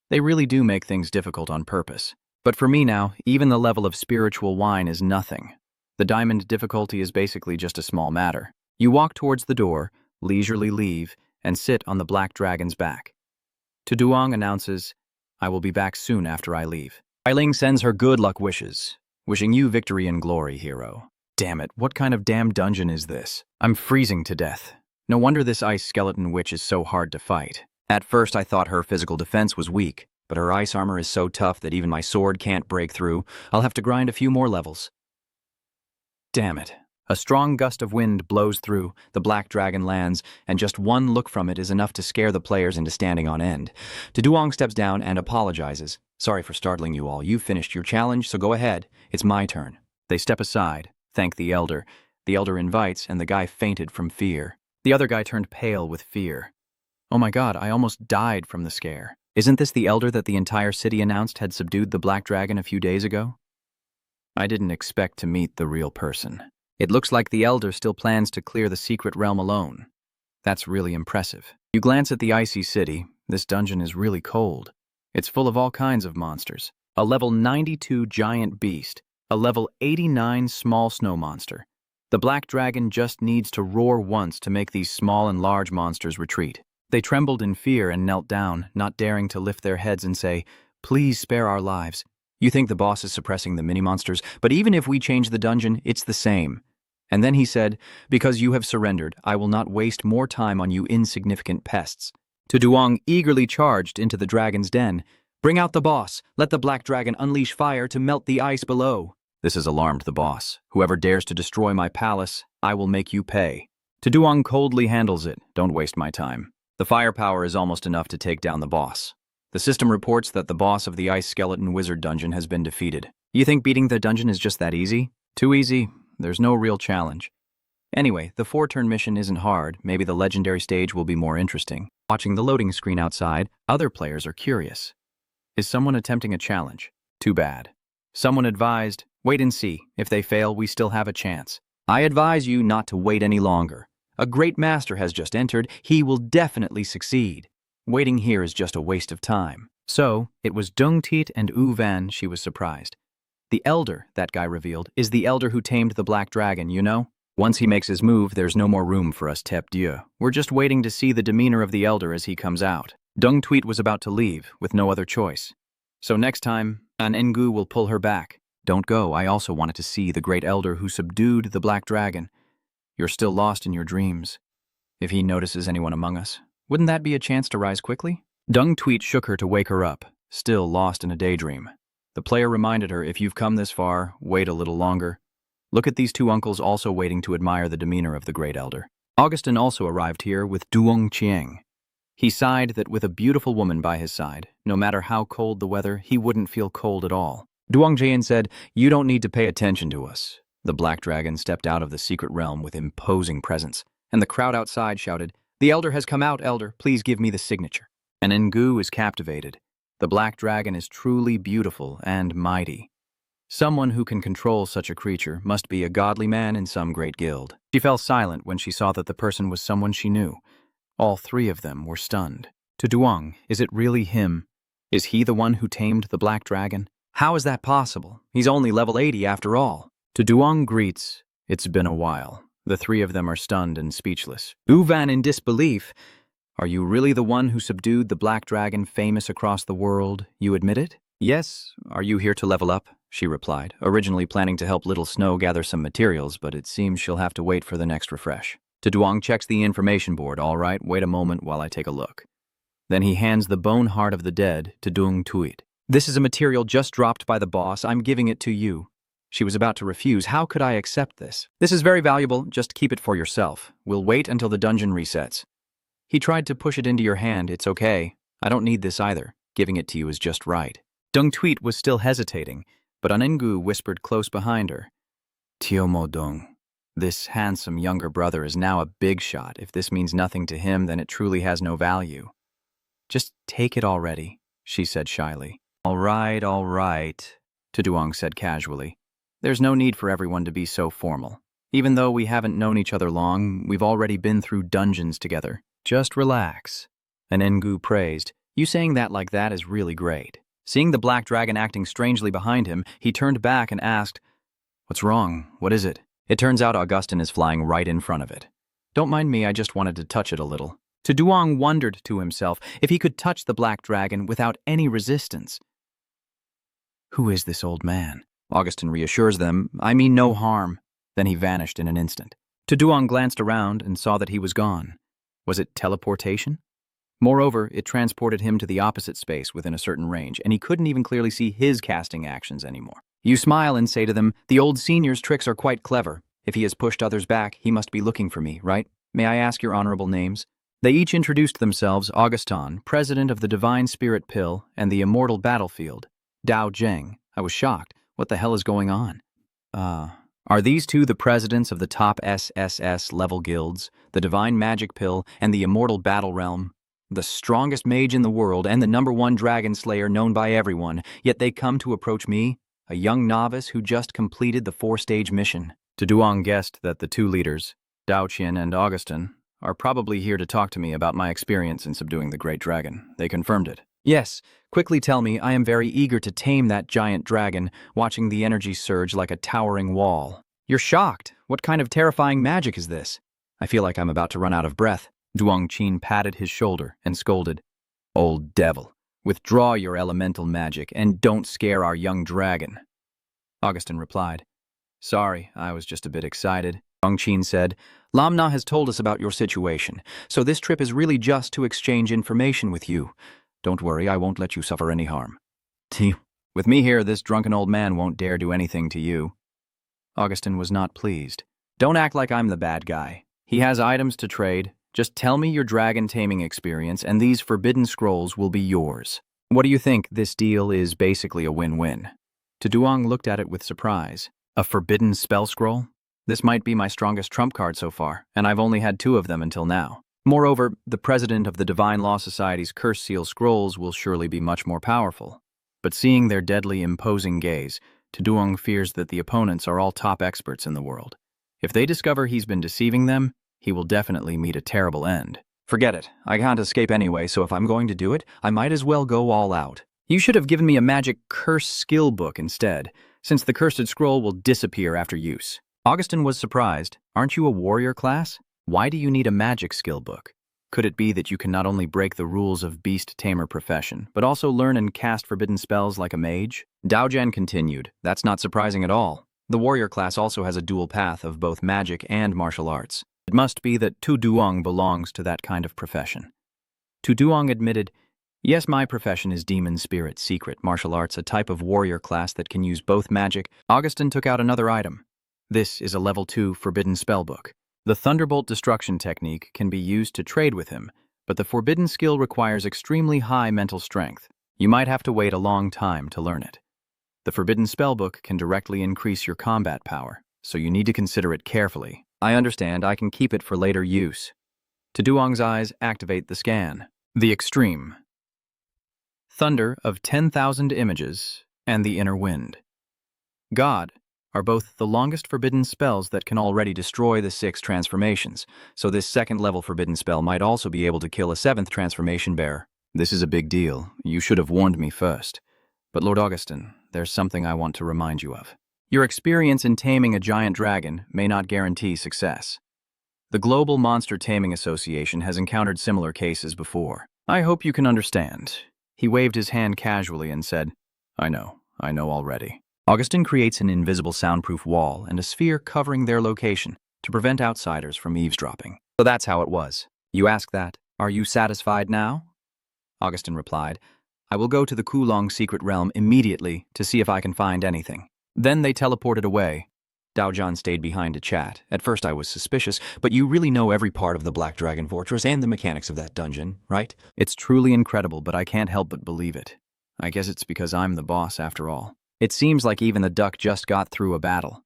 They really do make things difficult on purpose. But for me now, even the level of spiritual wine is nothing. The diamond difficulty is basically just a small matter. You walk towards the door, leisurely leave, and sit on the Black Dragon's back. To Duang announces, I will be back soon after I leave. Bai Ling sends her good luck wishes, wishing you victory and glory, hero. Damn it, what kind of damn dungeon is this? I'm freezing to death. No wonder this Ice Skeleton Witch is so hard to fight. At first I thought her physical defense was weak, but her ice armor is so tough that even my sword can't break through. I'll have to grind a few more levels. Damn it. A strong gust of wind blows through, the Black Dragon lands, and just one look from it is enough to scare the players into standing on end. Duang steps down and apologizes. Sorry for startling you all. You've finished your challenge, so go ahead. It's my turn. They step aside, thank the elder. The elder invites, and the guy fainted from fear. The other guy turned pale with fear. Oh my god, I almost died from the scare. Isn't this the elder that the entire city announced had subdued the Black Dragon a few days ago? I didn't expect to meet the real person. It looks like the elder still plans to clear the secret realm alone. That's really impressive. You glance at the icy city. This dungeon is really cold. It's full of all kinds of monsters. A level 92 giant beast. A level 89 small snow monster. The Black Dragon just needs to roar once to make these small and large monsters retreat. They trembled in fear and knelt down, not daring to lift their heads and say, Please spare our lives. You think the boss is suppressing the mini-monsters, but even if we change the dungeon, it's the same. And then he said, Because you have surrendered, I will not waste more time on you insignificant pests. To Duang eagerly charged into the dragon's den. Bring out the boss. Let the Black Dragon unleash fire to melt the ice below. This has alarmed the boss. Whoever dares to destroy my palace, I will make you pay. To Duang coldly handles it. Don't waste my time. The firepower is almost enough to take down the boss. The system reports that the boss of the Ice Skeleton Wizard dungeon has been defeated. You think beating the dungeon is just that easy? Too easy. There's no real challenge. Anyway, the 4-turn mission isn't hard. Maybe the legendary stage will be more interesting. Watching the loading screen outside, other players are curious. Is someone attempting a challenge? Too bad. Someone advised, wait and see. If they fail, we still have a chance. I advise you not to wait any longer. A great master has just entered. He will definitely succeed. Waiting here is just a waste of time. So, it was Dungtit and Uvan. She was surprised. The elder, that guy revealed, is the elder who tamed the black dragon, you know? Once he makes his move, there's no more room for us tep dieu. We're just waiting to see the demeanor of the elder as he comes out. Dungtit was about to leave, with no other choice. So next time, an Engu will pull her back. Don't go, I also wanted to see the great elder who subdued the black dragon. You're still lost in your dreams. If he notices anyone among us, wouldn't that be a chance to rise quickly? Dungtit shook her to wake her up, still lost in a daydream. The player reminded her, if you've come this far, wait a little longer. Look at these two uncles also waiting to admire the demeanor of the great elder. Augustin also arrived here with Duong Chieng. He sighed that with a beautiful woman by his side, no matter how cold the weather, he wouldn't feel cold at all. Duong Chieng said, you don't need to pay attention to us. The black dragon stepped out of the secret realm with imposing presence, and the crowd outside shouted, the elder has come out, elder, please give me the signature. An Engu is captivated. The black dragon is truly beautiful and mighty. Someone who can control such a creature must be a godly man in some great guild. She fell silent when she saw that the person was someone she knew. All 3 of them were stunned. To Duong, is it really him? Is he the one who tamed the black dragon? How is that possible? He's only level 80 after all. To Duong greets, it's been a while. The 3 of them are stunned and speechless. Uvan in disbelief. Are you really the one who subdued the black dragon famous across the world? You admit it? Yes. Are you here to level up? She replied, originally planning to help Little Snow gather some materials, but it seems she'll have to wait for the next refresh. To Duong checks the information board. All right, wait a moment while I take a look. Then he hands the bone heart of the dead to Dung Tuit. This is a material just dropped by the boss. I'm giving it to you. She was about to refuse. How could I accept this? This is very valuable. Just keep it for yourself. We'll wait until the dungeon resets. He tried to push it into your hand. It's okay. I don't need this either. Giving it to you is just right. Dung Tuit was still hesitating, but Anengu whispered close behind her. Tio Mo Dung. This handsome younger brother is now a big shot. If this means nothing to him, then it truly has no value. Just take it already, she said shyly. All right, Tuduong said casually. There's no need for everyone to be so formal. Even though we haven't known each other long, we've already been through dungeons together. Just relax. Anengu praised. You saying that like that is really great. Seeing the black dragon acting strangely behind him, he turned back and asked, What's wrong? What is it? It turns out Augustin is flying right in front of it. Don't mind me, I just wanted to touch it a little. Tuduong wondered to himself if he could touch the black dragon without any resistance. Who is this old man? Augustin reassures them, I mean no harm. Then he vanished in an instant. Tuduong glanced around and saw that he was gone. Was it teleportation? Moreover, it transported him to the opposite space within a certain range, and he couldn't even clearly see his casting actions anymore. You smile and say to them, the old senior's tricks are quite clever. If he has pushed others back, he must be looking for me, right? May I ask your honorable names? They each introduced themselves, Augustin, president of the Divine Spirit Pill and the Immortal Battlefield. Dao Zheng. I was shocked. What the hell is going on? Are these two the presidents of the top SSS level guilds, the Divine Magic Pill and the Immortal Battle Realm? The strongest mage in the world and the #1 dragon slayer known by everyone, yet they come to approach me, a young novice who just completed the 4-stage mission. Tuduong guessed that the two leaders, Dao Qian and Augustin, are probably here to talk to me about my experience in subduing the great dragon. They confirmed it. Yes, quickly tell me. I am very eager to tame that giant dragon, watching the energy surge like a towering wall. You're shocked. What kind of terrifying magic is this? I feel like I'm about to run out of breath. Duong Qin patted his shoulder and scolded. Old devil, withdraw your elemental magic and don't scare our young dragon. Augustin replied. Sorry, I was just a bit excited. Duong Qin said, Lamna has told us about your situation, so this trip is really just to exchange information with you. Don't worry, I won't let you suffer any harm. With me here, this drunken old man won't dare do anything to you. Augustin was not pleased. Don't act like I'm the bad guy. He has items to trade. Just tell me your dragon taming experience, and these forbidden scrolls will be yours. What do you think? This deal is basically a win-win. Tuduong looked at it with surprise. A forbidden spell scroll? This might be my strongest trump card so far, and I've only had 2 of them until now. Moreover, the president of the Divine Law Society's Curse Seal Scrolls will surely be much more powerful. But seeing their deadly, imposing gaze, Tuduong fears that the opponents are all top experts in the world. If they discover he's been deceiving them, he will definitely meet a terrible end. Forget it. I can't escape anyway, so if I'm going to do it, I might as well go all out. You should have given me a magic curse skill book instead, since the cursed scroll will disappear after use. Augustin was surprised. Aren't you a warrior class? Why do you need a magic skill book? Could it be that you can not only break the rules of beast tamer profession, but also learn and cast forbidden spells like a mage? Daojian continued. That's not surprising at all. The warrior class also has a dual path of both magic and martial arts. It must be that Tuduong belongs to that kind of profession. Tuduong admitted, yes, my profession is demon spirit secret martial arts, a type of warrior class that can use both magic. Augustin took out another item. This is a level 2 forbidden spellbook. The Thunderbolt Destruction technique can be used to trade with him, but the forbidden skill requires extremely high mental strength. You might have to wait a long time to learn it. The forbidden spellbook can directly increase your combat power, so you need to consider it carefully. I understand. I can keep it for later use. Tuduong's eyes activate the scan. The Extreme. Thunder of 10,000 images and the Inner Wind. God are both the longest forbidden spells that can already destroy the 6 transformations, so this 2nd level forbidden spell might also be able to kill a 7th transformation bearer. This is a big deal. You should have warned me first. But Lord Augustin, there's something I want to remind you of. Your experience in taming a giant dragon may not guarantee success. The Global Monster Taming Association has encountered similar cases before. I hope you can understand. He waved his hand casually and said, I know already. Augustin creates an invisible soundproof wall and a sphere covering their location to prevent outsiders from eavesdropping. So that's how it was. You ask that, are you satisfied now? Augustin replied, I will go to the Kulong secret realm immediately to see if I can find anything. Then they teleported away. Daojian stayed behind to chat. At first I was suspicious, but you really know every part of the Black Dragon Fortress and the mechanics of that dungeon, right? It's truly incredible, but I can't help but believe it. I guess it's because I'm the boss after all. It seems like even the duck just got through a battle.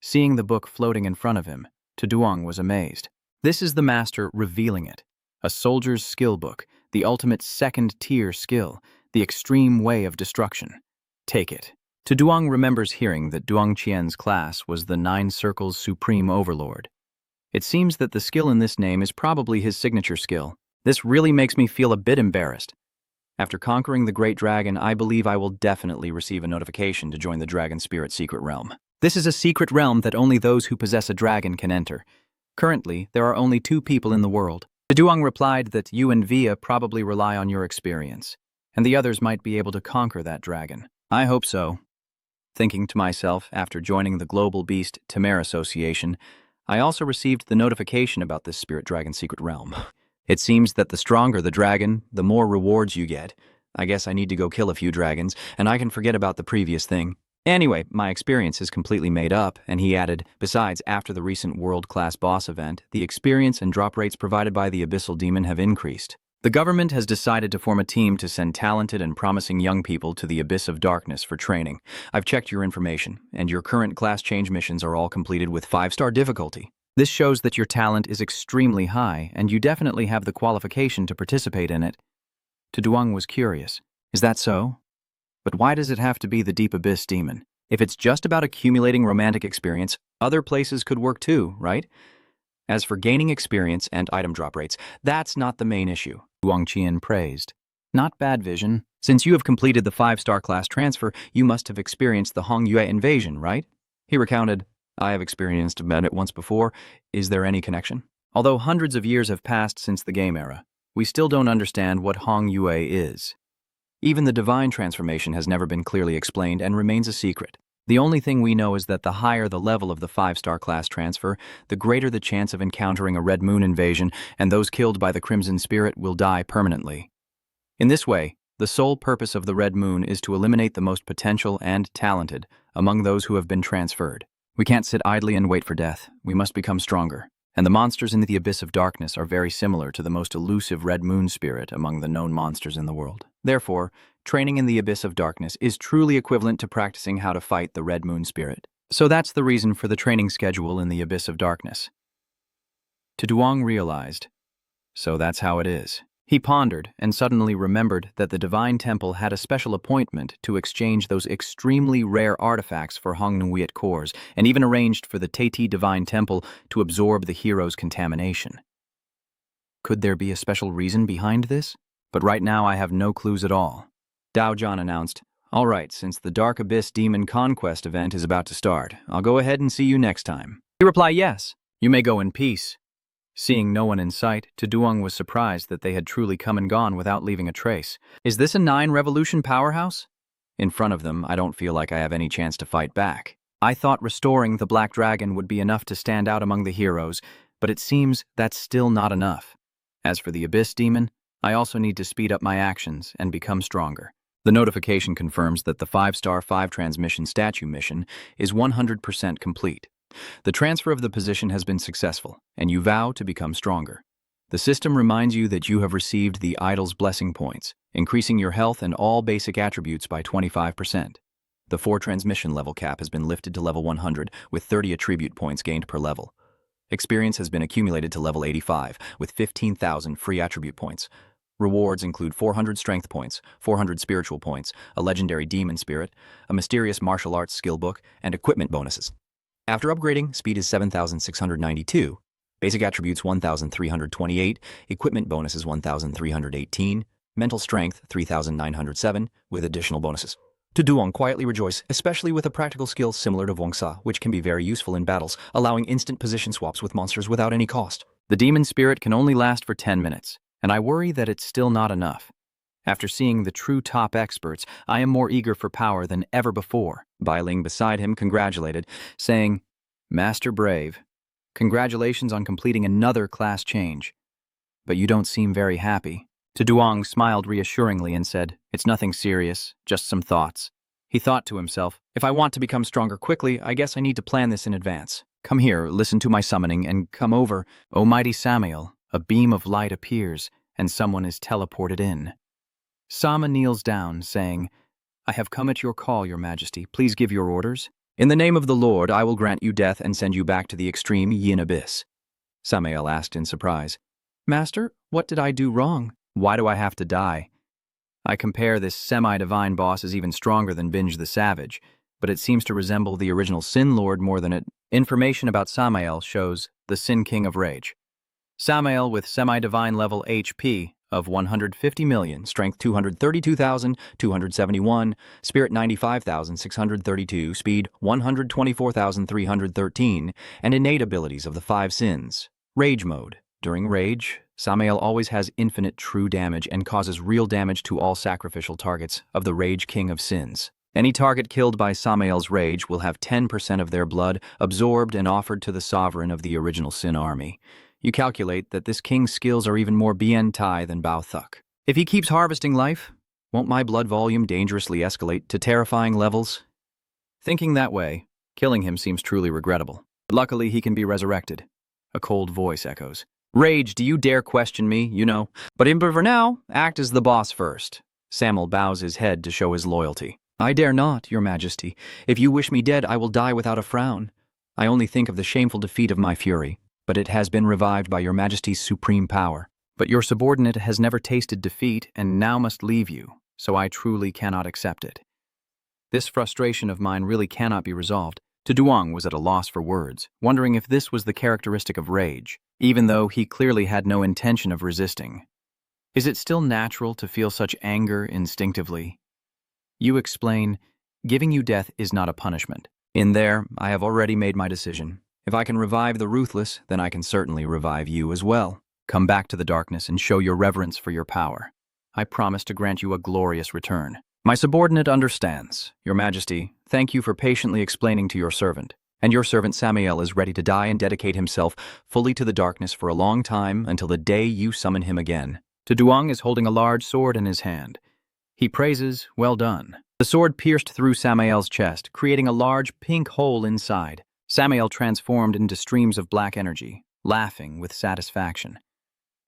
Seeing the book floating in front of him, Tuduong was amazed. This is the master revealing it. A soldier's skill book, the ultimate 2nd-tier skill, the extreme way of destruction. Take it. Tuduong remembers hearing that Duong Qian's class was the 9 Circles Supreme Overlord. It seems that the skill in this name is probably his signature skill. This really makes me feel a bit embarrassed. After conquering the Great Dragon, I believe I will definitely receive a notification to join the Dragon Spirit Secret Realm. This is a secret realm that only those who possess a dragon can enter. Currently, there are only 2 people in the world. Tuduong replied that you and Via probably rely on your experience, and the others might be able to conquer that dragon. I hope so. Thinking to myself, after joining the Global Beast Tamer Association, I also received the notification about this Spirit Dragon Secret Realm. It seems that the stronger the dragon, the more rewards you get. I guess I need to go kill a few dragons, and I can forget about the previous thing. Anyway, my experience is completely made up, and he added, besides, after the recent world-class boss event, the experience and drop rates provided by the Abyssal Demon have increased. The government has decided to form a team to send talented and promising young people to the Abyss of Darkness for training. I've checked your information, and your current class change missions are all completed with 5-star difficulty. This shows that your talent is extremely high, and you definitely have the qualification to participate in it. Tuduong was curious. Is that so? But why does it have to be the Deep Abyss Demon? If it's just about accumulating romantic experience, other places could work too, right? As for gaining experience and item drop rates, that's not the main issue. Duong Qian praised. Not bad vision. Since you have completed the 5-star class transfer, you must have experienced the Hongyue invasion, right? He recounted, I have experienced it once before. Is there any connection? Although hundreds of years have passed since the game era, we still don't understand what Hongyue is. Even the divine transformation has never been clearly explained and remains a secret. The only thing we know is that the higher the level of the 5-star class transfer, the greater the chance of encountering a Red Moon invasion, and those killed by the Crimson Spirit will die permanently. In this way, the sole purpose of the Red Moon is to eliminate the most potential and talented among those who have been transferred. We can't sit idly and wait for death. We must become stronger. And the monsters in the Abyss of Darkness are very similar to the most elusive Red Moon spirit among the known monsters in the world. Therefore, training in the Abyss of Darkness is truly equivalent to practicing how to fight the Red Moon spirit. So that's the reason for the training schedule in the Abyss of Darkness. Duong realized, so that's how it is. He pondered and suddenly remembered that the Divine Temple had a special appointment to exchange those extremely rare artifacts for Hongnuiet cores, and even arranged for the Teti Divine Temple to absorb the hero's contamination. Could there be a special reason behind this? But right now I have no clues at all. Dao John announced, "All right, since the Dark Abyss Demon Conquest event is about to start, I'll go ahead and see you next time." He replied, "Yes, you may go in peace." Seeing no one in sight, Duong was surprised that they had truly come and gone without leaving a trace. Is this a 9-revolution powerhouse? In front of them, I don't feel like I have any chance to fight back. I thought restoring the Black Dragon would be enough to stand out among the heroes, but it seems that's still not enough. As for the Abyss Demon, I also need to speed up my actions and become stronger. The notification confirms that the 5-star 5 transmission statue mission is 100% complete. The transfer of the position has been successful, and you vow to become stronger. The system reminds you that you have received the Idol's Blessing points, increasing your health and all basic attributes by 25%. The 4 transmission level cap has been lifted to level 100, with 30 attribute points gained per level. Experience has been accumulated to level 85, with 15,000 free attribute points. Rewards include 400 strength points, 400 spiritual points, a legendary demon spirit, a mysterious martial arts skill book, and equipment bonuses. After upgrading, speed is 7,692, basic attributes 1,328, equipment bonuses 1,318, mental strength 3,907, with additional bonuses. Duong quietly rejoice, especially with a practical skill similar to Wongsa, which can be very useful in battles, allowing instant position swaps with monsters without any cost. The demon spirit can only last for 10 minutes, and I worry that it's still not enough. After seeing the true top experts, I am more eager for power than ever before. Bai Ling beside him congratulated, saying, "Master Brave, congratulations on completing another class change. But you don't seem very happy." Duong smiled reassuringly and said, "It's nothing serious, just some thoughts." He thought to himself, "If I want to become stronger quickly, I guess I need to plan this in advance. Come here, listen to my summoning, and come over." "O mighty Samael," a beam of light appears, and someone is teleported in. Sama kneels down, saying, "I have come at your call, your majesty. Please give your orders." "In the name of the Lord, I will grant you death and send you back to the extreme Yin Abyss." Samael asked in surprise, "Master, what did I do wrong? Why do I have to die? I compare this semi-divine boss as even stronger than Binge the Savage, but it seems to resemble the original Sin Lord more than it." Information about Samael shows the Sin King of Rage. Samael with semi-divine level HP of 150 million, strength 232,271, spirit 95,632, speed 124,313, and innate abilities of the 5 sins. Rage mode. During rage, Samael always has infinite true damage and causes real damage to all sacrificial targets of the Rage King of Sins. Any target killed by Samael's rage will have 10% of their blood absorbed and offered to the sovereign of the original Sin army. You calculate that this king's skills are even more Bien Tai than Bao Thuk. If he keeps harvesting life, won't my blood volume dangerously escalate to terrifying levels? Thinking that way, killing him seems truly regrettable. But luckily, he can be resurrected. A cold voice echoes. "Rage, do you dare question me? You know. But for now, act as the boss first." Samuel bows his head to show his loyalty. "I dare not, your majesty. If you wish me dead, I will die without a frown. I only think of the shameful defeat of my fury, but it has been revived by your majesty's supreme power." "But your subordinate has never tasted defeat and now must leave you, so I truly cannot accept it." This frustration of mine really cannot be resolved. Duong was at a loss for words, wondering if this was the characteristic of rage, even though he clearly had no intention of resisting. Is it still natural to feel such anger instinctively? You explain, "Giving you death is not a punishment." In there, I have already made my decision. If I can revive the ruthless, then I can certainly revive you as well. Come back to the darkness and show your reverence for your power. I promise to grant you a glorious return. My subordinate understands. Your Majesty, thank you for patiently explaining to your servant. And your servant Samael is ready to die and dedicate himself fully to the darkness for a long time until the day you summon him again. Duong is holding a large sword in his hand. He praises, "Well done." The sword pierced through Samael's chest, creating a large pink hole inside. Samael transformed into streams of black energy, laughing with satisfaction.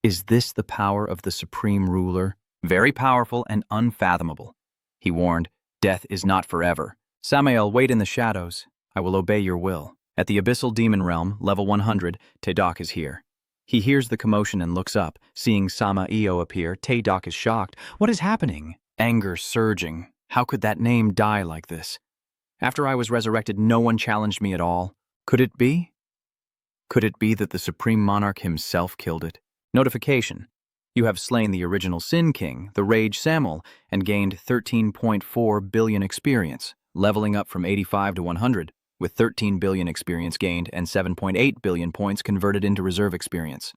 Is this the power of the supreme ruler? Very powerful and unfathomable. He warned, "Death is not forever." Samael, wait in the shadows. I will obey your will. At the Abyssal Demon Realm, level 100, Taedak is here. He hears the commotion and looks up. Seeing Sama-io appear, Taedak is shocked. What is happening? Anger surging. How could that name die like this? After I was resurrected, no one challenged me at all. Could it be? Could it be that the Supreme Monarch himself killed it? Notification. You have slain the original Sin King, the Rage Samel, and gained 13.4 billion experience, leveling up from 85 to 100, with 13 billion experience gained and 7.8 billion points converted into reserve experience.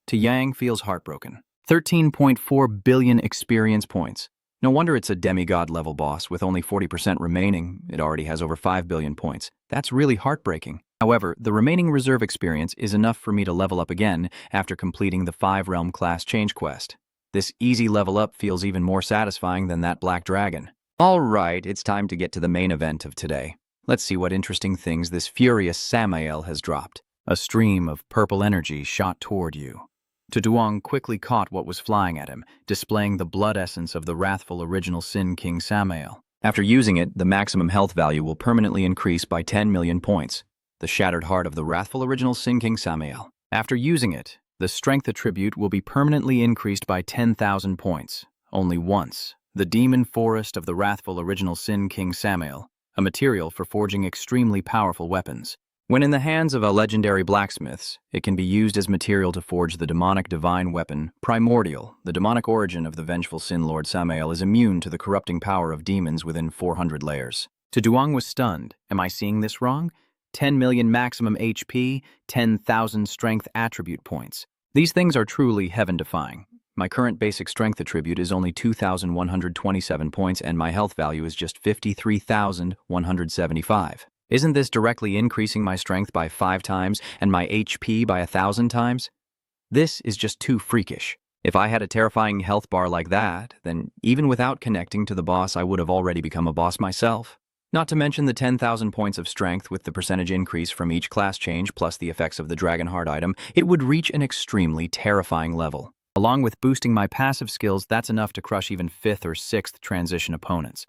To Yang feels heartbroken. 13.4 billion experience points. No wonder it's a demigod level boss with only 40% remaining. It already has over 5 billion points. That's really heartbreaking. However, the remaining reserve experience is enough for me to level up again after completing the 5-realm class change quest. This easy level up feels even more satisfying than that black dragon. Alright, it's time to get to the main event of today. Let's see what interesting things this furious Samael has dropped. A stream of purple energy shot toward you. Duong quickly caught what was flying at him, displaying the blood essence of the wrathful original Sin King Samael. After using it, the maximum health value will permanently increase by 10 million points. The shattered heart of the wrathful original Sin King Samael. After using it, the strength attribute will be permanently increased by 10,000 points. Only once. The demon forest of the wrathful original Sin King Samael, a material for forging extremely powerful weapons. When in the hands of a legendary blacksmiths, it can be used as material to forge the demonic divine weapon, Primordial. The demonic origin of the vengeful Sin Lord Samael is immune to the corrupting power of demons within 400 layers. Duong was stunned. Am I seeing this wrong? 10 million maximum HP, 10,000 strength attribute points. These things are truly heaven-defying. My current basic strength attribute is only 2,127 points and my health value is just 53,175. Isn't this directly increasing my strength by 5 times and my HP by 1,000 times? This is just too freakish. If I had a terrifying health bar like that, then even without connecting to the boss, I would have already become a boss myself. Not to mention the 10,000 points of strength with the percentage increase from each class change plus the effects of the Dragonheart item, it would reach an extremely terrifying level. Along with boosting my passive skills, that's enough to crush even 5th or 6th transition opponents.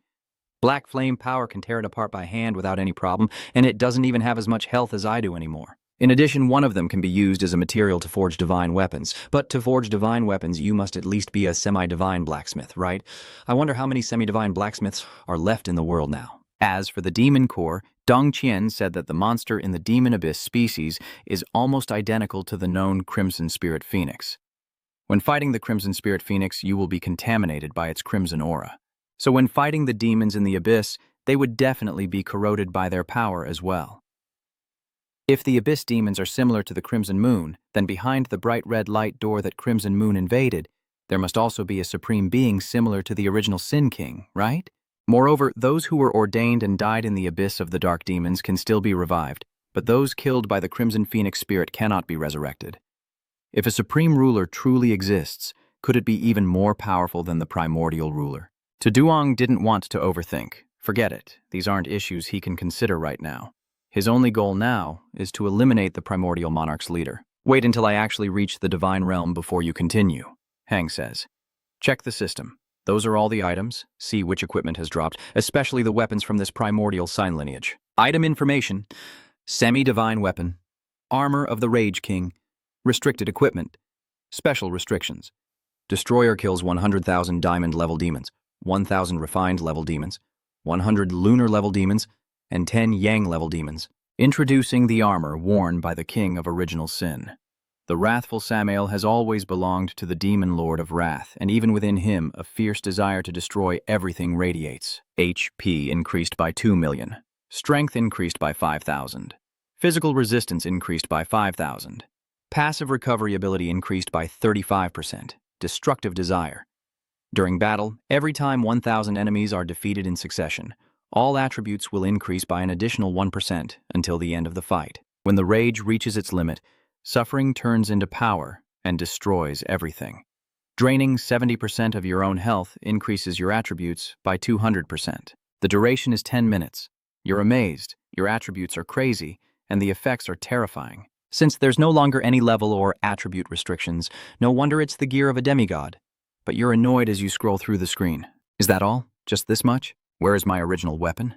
Black Flame Power can tear it apart by hand without any problem, and it doesn't even have as much health as I do anymore. In addition, one of them can be used as a material to forge divine weapons. But to forge divine weapons, you must at least be a semi-divine blacksmith, right? I wonder how many semi-divine blacksmiths are left in the world now. As for the demon core, Dong Qian said that the monster in the demon abyss species is almost identical to the known Crimson Spirit Phoenix. When fighting the Crimson Spirit Phoenix, you will be contaminated by its crimson aura. So when fighting the demons in the abyss, they would definitely be corroded by their power as well. If the abyss demons are similar to the Crimson Moon, then behind the bright red light door that Crimson Moon invaded, there must also be a supreme being similar to the original Sin King, right? Moreover, those who were ordained and died in the abyss of the dark demons can still be revived, but those killed by the Crimson Phoenix spirit cannot be resurrected. If a supreme ruler truly exists, could it be even more powerful than the primordial ruler? Duong didn't want to overthink. Forget it. These aren't issues he can consider right now. His only goal now is to eliminate the primordial monarch's leader. Wait until I actually reach the divine realm before you continue, Hang says. Check the system. Those are all the items. See which equipment has dropped, especially the weapons from this primordial sign lineage. Item information: semi-divine weapon, armor of the Rage King, restricted equipment, special restrictions. Destroyer kills 100,000 diamond level demons, 1,000 refined level demons, 100 lunar level demons, and 10 yang level demons. Introducing the armor worn by the King of Original Sin. The wrathful Samael has always belonged to the demon lord of wrath, and even within him, a fierce desire to destroy everything radiates. HP increased by 2 million. Strength increased by 5,000. Physical resistance increased by 5,000. Passive recovery ability increased by 35%. Destructive desire. During battle, every time 1,000 enemies are defeated in succession, all attributes will increase by an additional 1% until the end of the fight. When the rage reaches its limit, suffering turns into power and destroys everything. Draining 70% of your own health increases your attributes by 200%. The duration is 10 minutes. You're amazed, your attributes are crazy, and the effects are terrifying. Since there's no longer any level or attribute restrictions, no wonder it's the gear of a demigod. But you're annoyed as you scroll through the screen. Is that all? Just this much? Where is my original weapon?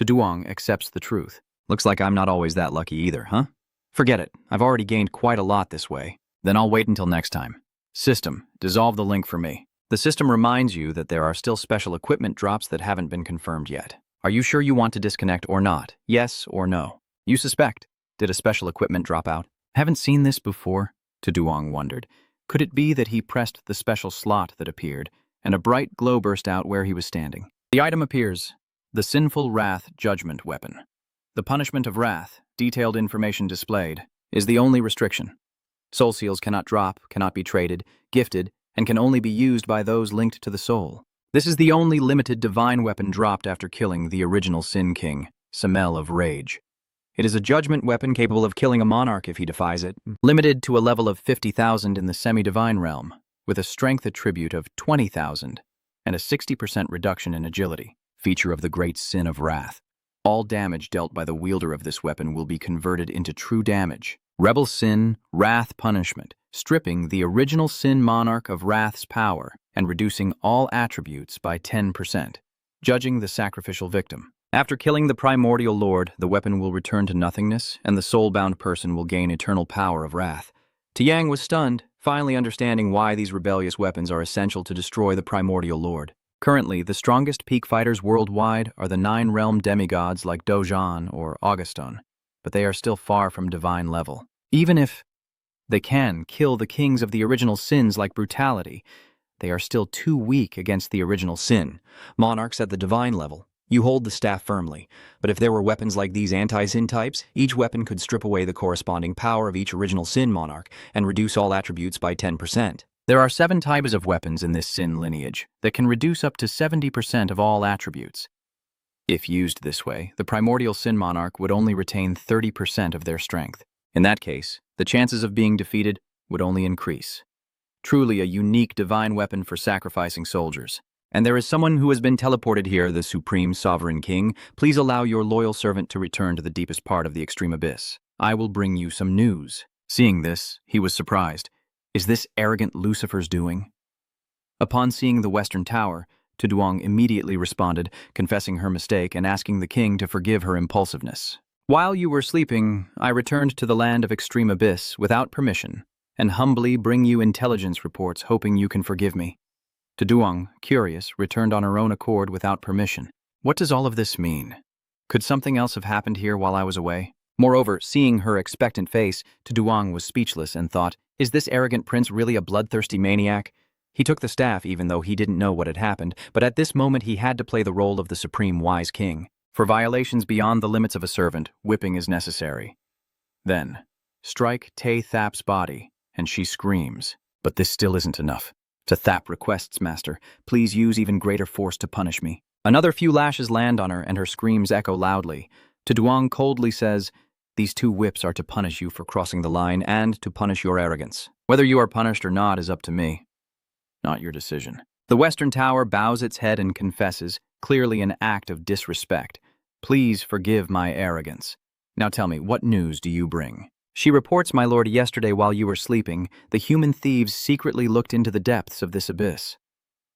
Duong accepts the truth. Looks like I'm not always that lucky either, huh? Forget it. I've already gained quite a lot this way. Then I'll wait until next time. System, dissolve the link for me. The system reminds you that there are still special equipment drops that haven't been confirmed yet. Are you sure you want to disconnect or not? Yes or no? You suspect. Did a special equipment drop out? Haven't seen this before, Duong wondered. Could it be that he pressed the special slot that appeared, and a bright glow burst out where he was standing? The item appears. The Sinful Wrath Judgment Weapon. The punishment of wrath, detailed information displayed, is the only restriction. Soul seals cannot drop, cannot be traded, gifted, and can only be used by those linked to the soul. This is the only limited divine weapon dropped after killing the original Sin King, Samel of Rage. It is a judgment weapon capable of killing a monarch if he defies it, limited to a level of 50,000 in the semi-divine realm, with a strength attribute of 20,000 and a 60% reduction in agility, feature of the great Sin of Wrath. All damage dealt by the wielder of this weapon will be converted into true damage. Rebel Sin, Wrath Punishment, stripping the original Sin Monarch of Wrath's power and reducing all attributes by 10%, judging the sacrificial victim. After killing the primordial lord, the weapon will return to nothingness, and the soul-bound person will gain eternal power of wrath. Tiang was stunned, finally understanding why these rebellious weapons are essential to destroy the primordial lord. Currently, the strongest peak fighters worldwide are the 9-realm demigods like Dojan or Auguston, but they are still far from divine level. Even if they can kill the kings of the original sins like brutality, they are still too weak against the original sin. Monarchs at the divine level. You hold the staff firmly, but if there were weapons like these anti-sin types, each weapon could strip away the corresponding power of each original sin monarch and reduce all attributes by 10%. There are 7 types of weapons in this sin lineage that can reduce up to 70% of all attributes. If used this way, the primordial sin monarch would only retain 30% of their strength. In that case, the chances of being defeated would only increase. Truly a unique divine weapon for sacrificing soldiers. And there is someone who has been teleported here, the Supreme Sovereign King. Please allow your loyal servant to return to the deepest part of the extreme abyss. I will bring you some news. Seeing this, he was surprised. Is this arrogant Lucifer's doing? Upon seeing the Western Tower, Duong immediately responded, confessing her mistake and asking the king to forgive her impulsiveness. While you were sleeping, I returned to the land of extreme abyss without permission, and humbly bring you intelligence reports hoping you can forgive me. Duong, curious, returned on her own accord without permission. What does all of this mean? Could something else have happened here while I was away? Moreover, seeing her expectant face, Duong was speechless and thought, is this arrogant prince really a bloodthirsty maniac? He took the staff even though he didn't know what had happened, but at this moment he had to play the role of the supreme wise king. For violations beyond the limits of a servant, whipping is necessary. Then, strike Tay Thap's body, and she screams. But this still isn't enough. To Thap requests, Master, please use even greater force to punish me. Another few lashes land on her, and her screams echo loudly. Duong coldly says, these 2 whips are to punish you for crossing the line and to punish your arrogance. Whether you are punished or not is up to me. Not your decision. The Western Tower bows its head and confesses, clearly an act of disrespect. Please forgive my arrogance. Now tell me, what news do you bring? She reports, my lord, yesterday while you were sleeping, the human thieves secretly looked into the depths of this abyss.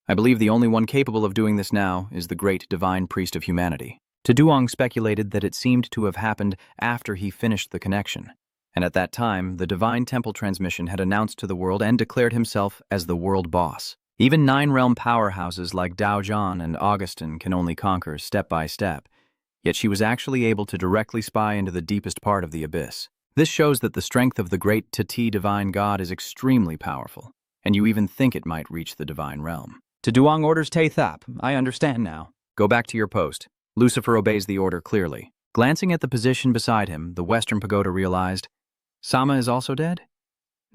I believe the only one capable of doing this now is the great divine priest of humanity. Duong speculated that it seemed to have happened after he finished the connection, and at that time the divine temple transmission had announced to the world and declared himself as the world boss. Even 9-realm powerhouses like Daojan and Augustin can only conquer step by step, yet she was actually able to directly spy into the deepest part of the abyss. This shows that the strength of the great Tati divine god is extremely powerful, and you even think it might reach the divine realm. Duong orders Tay Thap. I understand now. Go back to your post. Lucifer obeys the order clearly. Glancing at the position beside him, the Western Pagoda realized, Sama is also dead?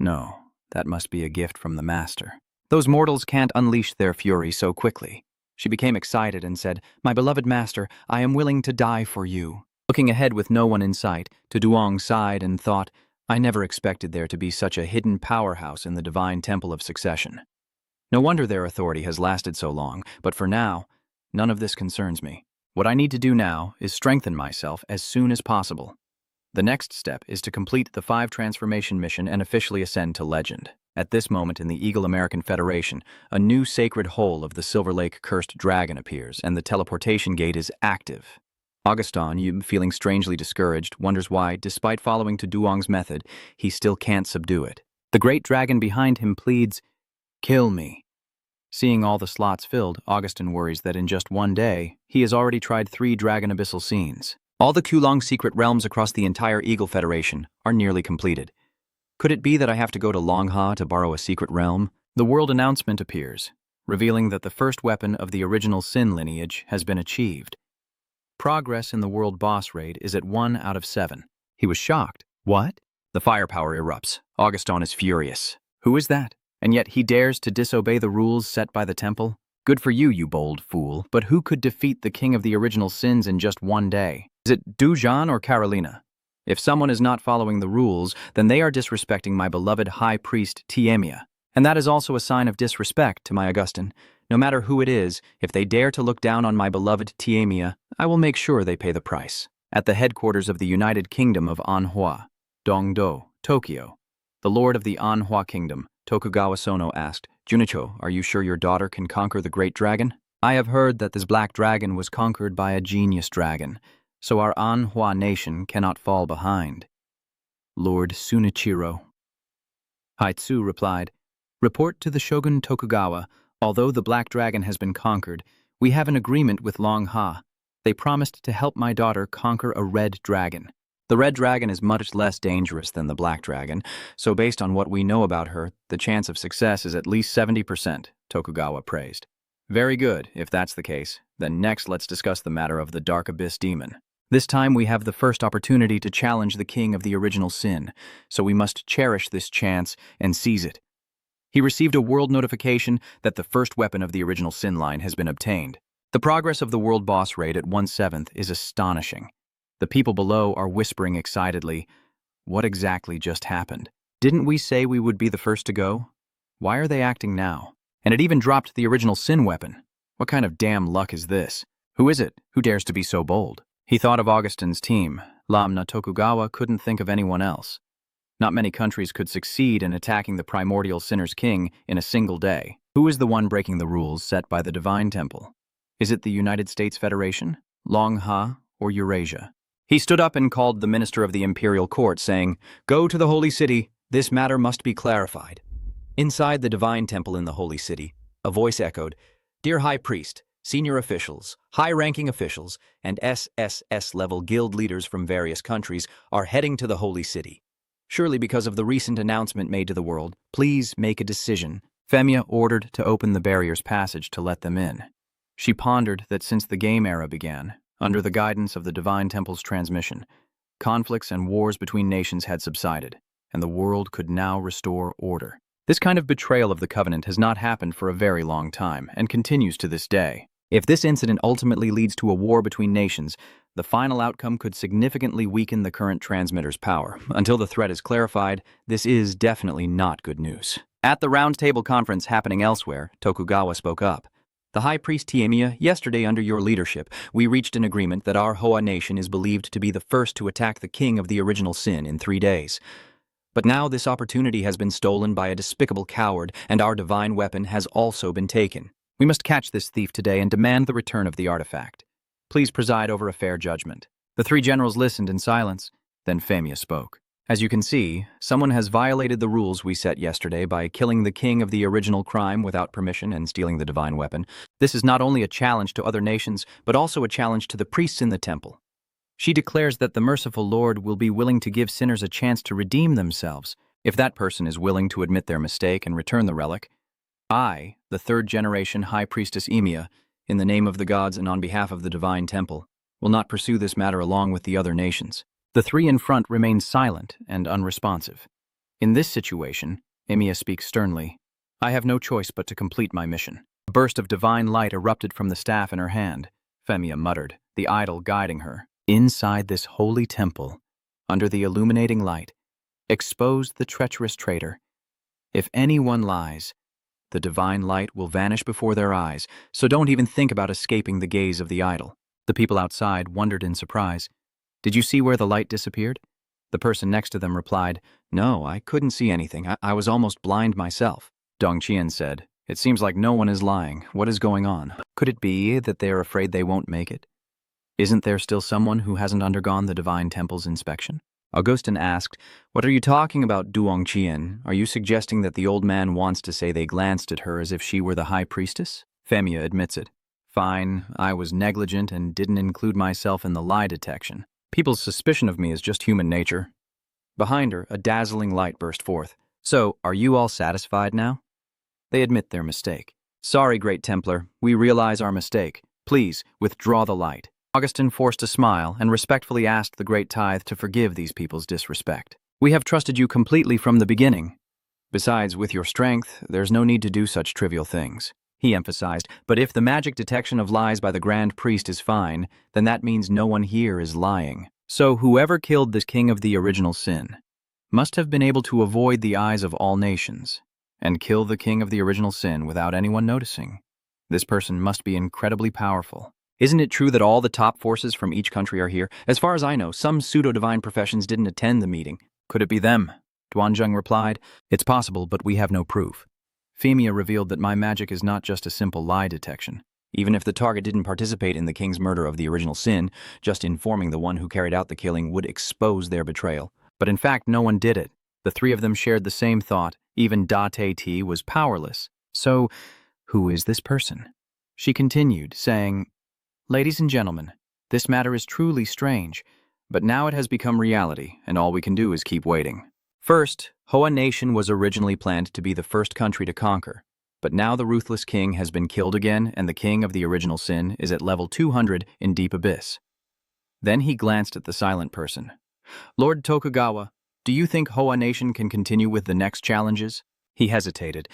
No, that must be a gift from the Master. Those mortals can't unleash their fury so quickly. She became excited and said, my beloved Master, I am willing to die for you. Looking ahead with no one in sight, Duong sighed and thought, I never expected there to be such a hidden powerhouse in the divine temple of succession. No wonder their authority has lasted so long, but for now, none of this concerns me. What I need to do now is strengthen myself as soon as possible. The next step is to complete the 5 transformation mission and officially ascend to legend. At this moment in the Eagle American Federation, a new sacred hole of the Silver Lake Cursed Dragon appears, and the teleportation gate is active. Augustin, feeling strangely discouraged, wonders why, despite following to Duong's method, he still can't subdue it. The great dragon behind him pleads, "Kill me." Seeing all the slots filled, Augustin worries that in just one day, he has already tried 3 dragon abyssal scenes. All the Kulong secret realms across the entire Eagle Federation are nearly completed. Could it be that I have to go to Longha to borrow a secret realm? The world announcement appears, revealing that the first weapon of the original Sin lineage has been achieved. Progress in the world boss raid is at 1 out of 7. He was shocked. What? The firepower erupts. Augustin is furious. Who is that? And yet he dares to disobey the rules set by the temple? Good for you, you bold fool, but who could defeat the king of the original sins in just one day? Is it Dujan or Carolina? If someone is not following the rules, then they are disrespecting my beloved high priest Tiemia. And that is also a sign of disrespect to my Augustin. No matter who it is, if they dare to look down on my beloved Tiemia, I will make sure they pay the price. At the headquarters of the United Kingdom of Manhwa, Dongdo, Tokyo, the lord of the Manhwa kingdom, Tokugawa Sono asked, "Junicho, are you sure your daughter can conquer the great dragon? I have heard that this black dragon was conquered by a genius dragon, so our Manhwa nation cannot fall behind." Lord Sunichiro. Haitsu replied, "Report to the Shogun Tokugawa. Although the black dragon has been conquered, we have an agreement with Longha. They promised to help my daughter conquer a red dragon. The red dragon is much less dangerous than the black dragon, so based on what we know about her, the chance of success is at least 70%, Tokugawa praised. Very good, if that's the case. Then next let's discuss the matter of the Dark Abyss demon. This time we have the first opportunity to challenge the king of the original sin, so we must cherish this chance and seize it. He received a world notification that the first weapon of the original sin line has been obtained. The progress of the world boss raid at 1/7 is astonishing. The people below are whispering excitedly, "What exactly just happened? Didn't we say we would be the first to go? Why are they acting now? And it even dropped the original sin weapon. What kind of damn luck is this? Who is it? Who dares to be so bold?" He thought of Augustin's team. Lamna Tokugawa couldn't think of anyone else. Not many countries could succeed in attacking the primordial sinner's king in a single day. Who is the one breaking the rules set by the Divine Temple? Is it the United States Federation, Longha, or Eurasia? He stood up and called the minister of the imperial court, saying, "Go to the holy city. This matter must be clarified." Inside the Divine Temple in the holy city, a voice echoed, "Dear High Priest, senior officials, high-ranking officials, and SSS-level guild leaders from various countries are heading to the holy city. Surely because of the recent announcement made to the world, please make a decision." Femia ordered to open the barrier's passage to let them in. She pondered that since the game era began, under the guidance of the Divine Temple's transmission, conflicts and wars between nations had subsided, and the world could now restore order. This kind of betrayal of the Covenant has not happened for a very long time, and continues to this day. If this incident ultimately leads to a war between nations, the final outcome could significantly weaken the current transmitter's power. Until the threat is clarified, this is definitely not good news. At the roundtable conference happening elsewhere, Tokugawa spoke up. "The High Priest Tiemia, yesterday under your leadership, we reached an agreement that our Hoa nation is believed to be the first to attack the king of the original sin in 3 days. But now this opportunity has been stolen by a despicable coward, and our divine weapon has also been taken. We must catch this thief today and demand the return of the artifact. Please preside over a fair judgment." The 3 generals listened in silence. Then Femia spoke. "As you can see, someone has violated the rules we set yesterday by killing the king of the original crime without permission and stealing the divine weapon. This is not only a challenge to other nations, but also a challenge to the priests in the temple. She declares that the merciful Lord will be willing to give sinners a chance to redeem themselves, if that person is willing to admit their mistake and return the relic. I, the 3rd-generation High Priestess Emia, in the name of the gods and on behalf of the Divine Temple, will not pursue this matter along with the other nations." The 3 in front remain silent and unresponsive. In this situation, Emia speaks sternly, "I have no choice but to complete my mission." A burst of divine light erupted from the staff in her hand. Femia muttered, the idol guiding her. Inside this holy temple, under the illuminating light, exposed the treacherous traitor. If anyone lies, the divine light will vanish before their eyes, so don't even think about escaping the gaze of the idol. The people outside wondered in surprise. "Did you see where the light disappeared?" The person next to them replied, "No, I couldn't see anything. I was almost blind myself." Dong Qian said, "It seems like no one is lying. What is going on? Could it be that they are afraid they won't make it?" Isn't there still someone who hasn't undergone the Divine Temple's inspection? Augustin asked, "What are you talking about, Duongqian? Are you suggesting that the old man wants to say they glanced at her as if she were the high priestess?" Femia admits it. "Fine, I was negligent and didn't include myself in the lie detection. People's suspicion of me is just human nature." Behind her, a dazzling light burst forth. "So, are you all satisfied now?" They admit their mistake. "Sorry, Great Templar, we realize our mistake. Please, withdraw the light." Augustin forced a smile and respectfully asked the Great Tithe to forgive these people's disrespect. "We have trusted you completely from the beginning. Besides, with your strength, there's no need to do such trivial things," he emphasized. "But if the magic detection of lies by the Grand Priest is fine, then that means no one here is lying. So whoever killed the king of the original sin must have been able to avoid the eyes of all nations and kill the king of the original sin without anyone noticing. This person must be incredibly powerful. Isn't it true that all the top forces from each country are here? As far as I know, some pseudo-divine professions didn't attend the meeting." "Could it be them?" Duanzheng replied. "It's possible, but we have no proof." Femia revealed that my magic is not just a simple lie detection. Even if the target didn't participate in the king's murder of the original sin, just informing the one who carried out the killing would expose their betrayal. But in fact, no one did it. The three of them shared the same thought. Even Da Te Ti was powerless. So, who is this person? She continued, saying, "Ladies and gentlemen, this matter is truly strange, but now it has become reality, and all we can do is keep waiting. First, Hoa Nation was originally planned to be the first country to conquer, but now the ruthless king has been killed again, and the king of the original sin is at level 200 in Deep Abyss." Then he glanced at the silent person. "Lord Tokugawa, do you think Hoa Nation can continue with the next challenges?" He hesitated.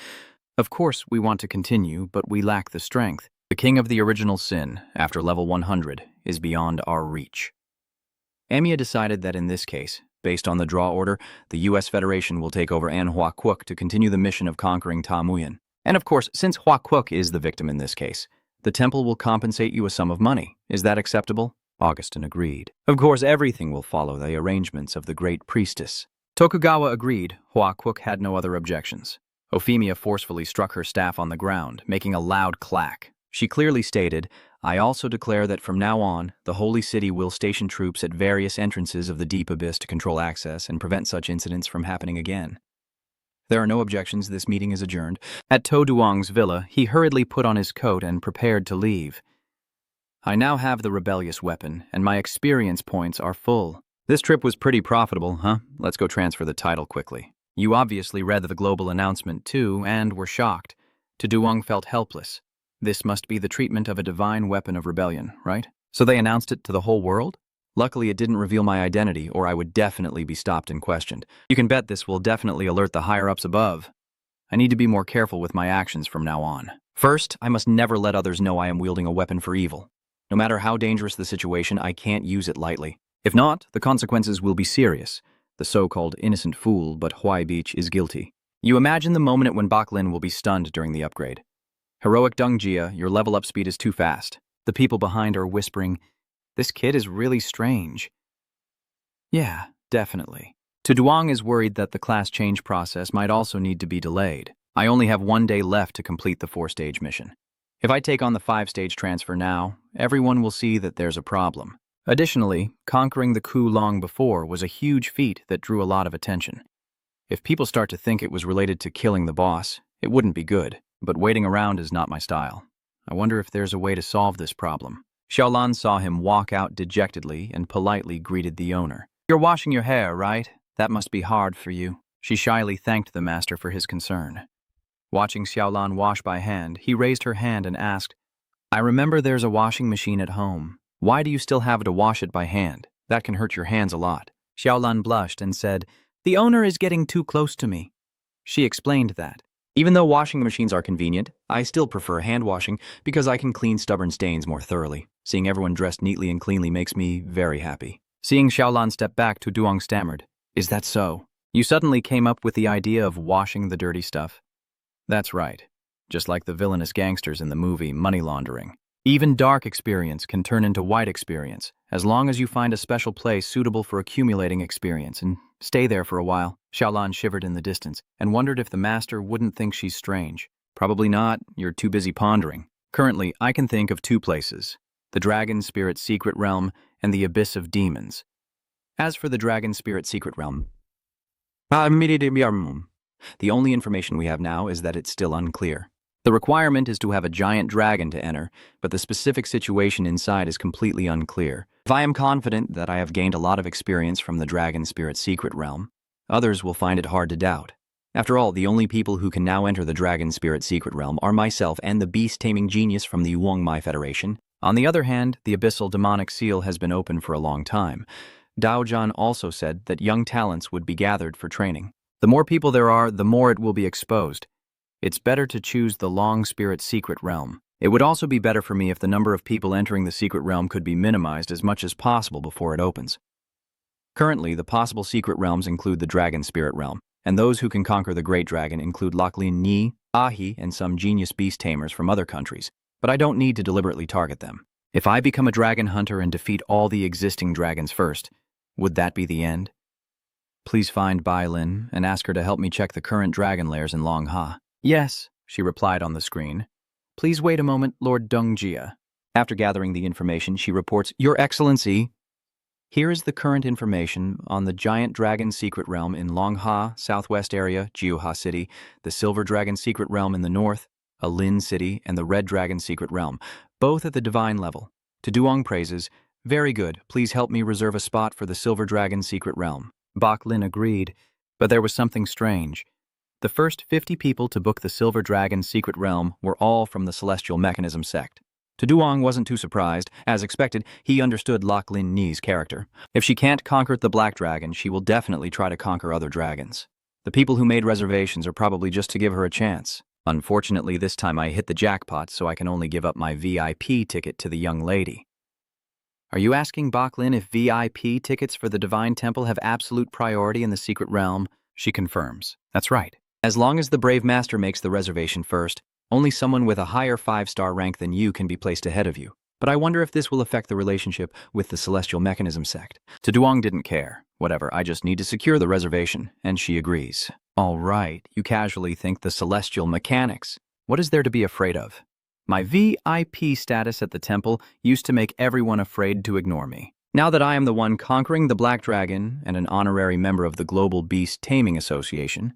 "Of course we want to continue, but we lack the strength. The king of the original sin, after level 100, is beyond our reach." Amiya decided that in this case, based on the draw order, the U.S. Federation will take over Anhwa Kwuk to continue the mission of conquering Ta Muyen. And of course, since Hua Kwuk is the victim in this case, the temple will compensate you a sum of money. Is that acceptable? Augustin agreed. Of course, everything will follow the arrangements of the great priestess. Tokugawa agreed. Hua Kwuk had no other objections. Euphemia forcefully struck her staff on the ground, making a loud clack. She clearly stated, "I also declare that from now on, the Holy City will station troops at various entrances of the Deep Abyss to control access and prevent such incidents from happening again." There are no objections. This meeting is adjourned. At To Duong's villa, he hurriedly put on his coat and prepared to leave. "I now have the rebellious weapon, and my experience points are full. This trip was pretty profitable, huh? Let's go transfer the title quickly. You obviously read the global announcement too, and were shocked." To Duong felt helpless. This must be the treatment of a divine weapon of rebellion, right? So they announced it to the whole world? Luckily, it didn't reveal my identity, or I would definitely be stopped and questioned. You can bet this will definitely alert the higher-ups above. I need to be more careful with my actions from now on. First, I must never let others know I am wielding a weapon for evil. No matter how dangerous the situation, I can't use it lightly. If not, the consequences will be serious. The so-called innocent fool, but Huai Beach, is guilty. You imagine the moment when Bak Lin will be stunned during the upgrade. "Heroic Dungjia, your level-up speed is too fast." The people behind are whispering, "This kid is really strange." Yeah, definitely. To Duong is worried that the class change process might also need to be delayed. I only have 1 day left to complete the 4-stage mission. If I take on the 5-stage transfer now, everyone will see that there's a problem. Additionally, conquering the coup long before was a huge feat that drew a lot of attention. If people start to think it was related to killing the boss, it wouldn't be good. But waiting around is not my style. I wonder if there's a way to solve this problem. Xiaolan saw him walk out dejectedly and politely greeted the owner. "You're washing your hair, right? That must be hard for you." She shyly thanked the master for his concern. Watching Xiaolan wash by hand, he raised her hand and asked, "I remember there's a washing machine at home. Why do you still have to wash it by hand? That can hurt your hands a lot." Xiaolan blushed and said, "The owner is getting too close to me." She explained that, "Even though washing machines are convenient, I still prefer hand washing because I can clean stubborn stains more thoroughly. Seeing everyone dressed neatly and cleanly makes me very happy." Seeing Xiaolan step back, Tu Duong stammered, "Is that so? You suddenly came up with the idea of washing the dirty stuff?" "That's right. Just like the villainous gangsters in the movie Money Laundering. Even dark experience can turn into white experience, as long as you find a special place suitable for accumulating experience and stay there for a while." Xiaolan shivered in the distance and wondered if the master wouldn't think she's strange. "Probably not. You're too busy pondering. Currently, I can think of 2 places. the Dragon Spirit Secret Realm, and the Abyss of Demons. As for the Dragon Spirit Secret Realm, the only information we have now is that it's still unclear. The requirement is to have a giant dragon to enter, but the specific situation inside is completely unclear. If I am confident that I have gained a lot of experience from the Dragon Spirit Secret Realm, others will find it hard to doubt. After all, the only people who can now enter the Dragon Spirit Secret Realm are myself and the beast-taming genius from the Uvan Federation. On the other hand, the Abyssal Demonic Seal has been open for a long time. Daojan also said that young talents would be gathered for training. The more people there are, the more it will be exposed. It's better to choose the Long Spirit Secret Realm. It would also be better for me if the number of people entering the Secret Realm could be minimized as much as possible before it opens. Currently, the possible secret realms include the Dragon Spirit Realm, and those who can conquer the Great Dragon include Lachlan Ni, Ahi, and some genius beast tamers from other countries, but I don't need to deliberately target them. If I become a dragon hunter and defeat all the existing dragons first, would that be the end? Please find Bai Lin and ask her to help me check the current dragon lairs in Long Ha. Yes, she replied on the screen. Please wait a moment, Lord Dongjia. After gathering the information, she reports, Your Excellency, here is the current information on the Giant Dragon Secret Realm in Long Ha, Southwest Area, Jiuha City, the Silver Dragon Secret Realm in the north, Alin City, and the Red Dragon Secret Realm, both at the divine level. To Duong praises, Very good, please help me reserve a spot for the Silver Dragon Secret Realm. Bak Lin agreed, but there was something strange. The first 50 people to book the Silver Dragon Secret Realm were all from the Celestial Mechanism sect. Duong wasn't too surprised. As expected, he understood Lachlan Ni's character. If she can't conquer the Black Dragon, she will definitely try to conquer other dragons. The people who made reservations are probably just to give her a chance. Unfortunately, this time I hit the jackpot, so I can only give up my VIP ticket to the young lady. Are you asking Bak Lin if VIP tickets for the Divine Temple have absolute priority in the Secret Realm? She confirms. That's right. As long as the Brave Master makes the reservation first, only someone with a higher 5-star rank than you can be placed ahead of you. But I wonder if this will affect the relationship with the Celestial Mechanism sect. Duong didn't care. Whatever, I just need to secure the reservation, and she agrees. All right, you casually think the Celestial Mechanics. What is there to be afraid of? My VIP status at the temple used to make everyone afraid to ignore me. Now that I am the one conquering the Black Dragon and an honorary member of the Global Beast Taming Association,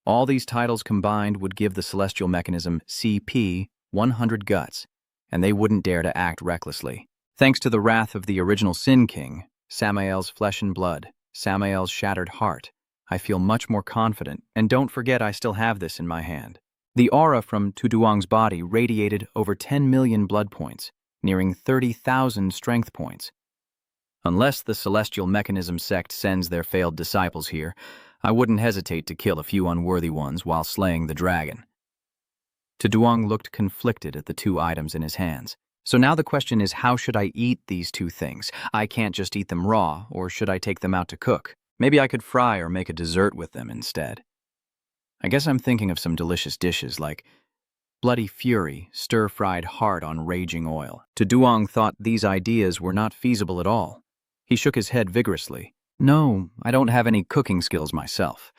all these titles combined would give the Celestial Mechanism CP 100 guts, and they wouldn't dare to act recklessly. Thanks to the wrath of the original Sin King, Samael's flesh and blood, Samael's shattered heart, I feel much more confident, and don't forget I still have this in my hand. The aura from Duong's body radiated over 10 million blood points, nearing 30,000 strength points. Unless the Celestial Mechanism sect sends their failed disciples here, I wouldn't hesitate to kill a few unworthy ones while slaying the dragon. Duong looked conflicted at the two items in his hands. So now the question is, how should I eat these two things? I can't just eat them raw, or should I take them out to cook? Maybe I could fry or make a dessert with them instead. I guess I'm thinking of some delicious dishes like Bloody Fury, stir-fried heart on raging oil. Duong thought these ideas were not feasible at all. He shook his head vigorously. No, I don't have any cooking skills myself.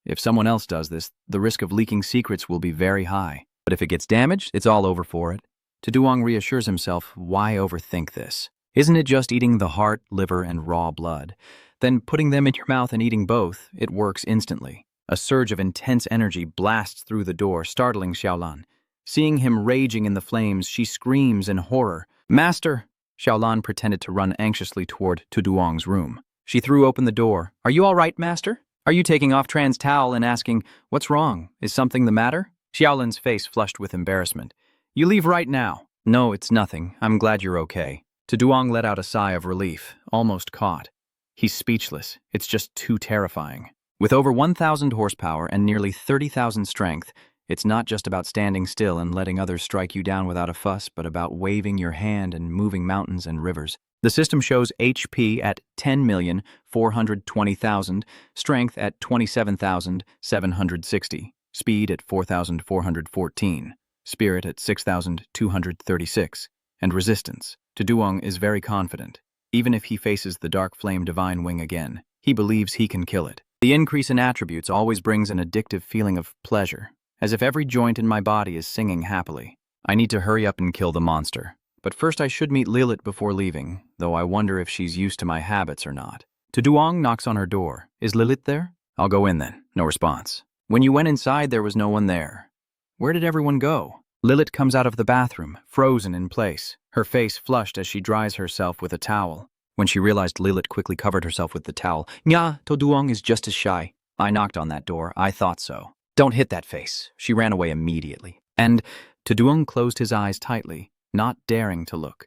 If someone else does this, the risk of leaking secrets will be very high. But if it gets damaged, it's all over for it. Duong reassures himself, why overthink this? Isn't it just eating the heart, liver, and raw blood? Then putting them in your mouth and eating both, it works instantly. A surge of intense energy blasts through the door, startling Xiaolan. Seeing him raging in the flames, she screams in horror. Master! Xiaolan pretended to run anxiously toward Duong's room. She threw open the door. Are you all right, Master? Are you taking off Tran's towel and asking, what's wrong? Is something the matter? Xiaolan's face flushed with embarrassment. You leave right now. No, it's nothing. I'm glad you're okay. Duong let out a sigh of relief, almost caught. He's speechless. It's just too terrifying. With over 1,000 horsepower and nearly 30,000 strength, it's not just about standing still and letting others strike you down without a fuss, but about waving your hand and moving mountains and rivers. The system shows HP at 10,420,000, strength at 27,760, speed at 4,414, spirit at 6,236, and resistance. Duong is very confident. Even if he faces the Dark Flame Divine Wing again, he believes he can kill it. The increase in attributes always brings an addictive feeling of pleasure, as if every joint in my body is singing happily. I need to hurry up and kill the monster. But first I should meet Lilith before leaving, though I wonder if she's used to my habits or not. Duong knocks on her door. Is Lilith there? I'll go in then. No response. When you went inside, there was no one there. Where did everyone go? Lilith comes out of the bathroom, frozen in place, her face flushed as she dries herself with a towel. When she realized Lilith quickly covered herself with the towel, Nya, Duong is just as shy. I knocked on that door. I thought so. Don't hit that face. She ran away immediately. And Duong closed his eyes tightly, not daring to look.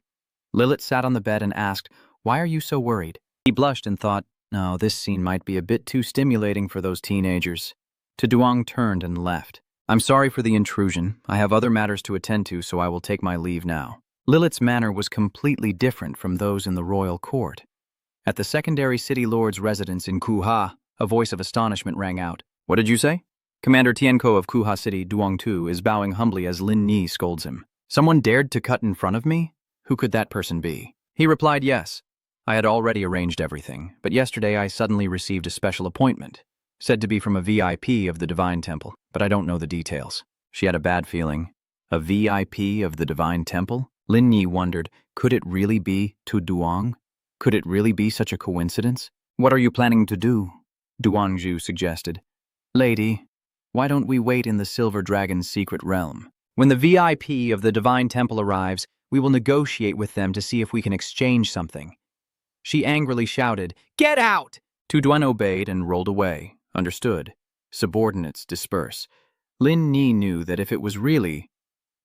Lilith sat on the bed and asked, "Why are you so worried?" He blushed and thought, "No, this scene might be a bit too stimulating for those teenagers." Duong turned and left. "I'm sorry for the intrusion. I have other matters to attend to, so I will take my leave now." Lilith's manner was completely different from those in the royal court. At the secondary city lord's residence in Kuha, a voice of astonishment rang out. "What did you say?" Commander Tianko of Kuha City, Duong Tu, is bowing humbly as Lin Yi scolds him. "Someone dared to cut in front of me? Who could that person be?" He replied, "Yes. I had already arranged everything, but yesterday I suddenly received a special appointment, said to be from a VIP of the Divine Temple, but I don't know the details." She had a bad feeling. A VIP of the Divine Temple? Lin Yi wondered, could it really be Duong? Could it really be such a coincidence? "What are you planning to do?" Duangju suggested. "Lady, why don't we wait in the Silver Dragon's secret realm? When the VIP of the Divine Temple arrives, we will negotiate with them to see if we can exchange something." She angrily shouted, "Get out!" Duan obeyed and rolled away. Understood. Subordinates disperse. Lin Yi knew that if it was really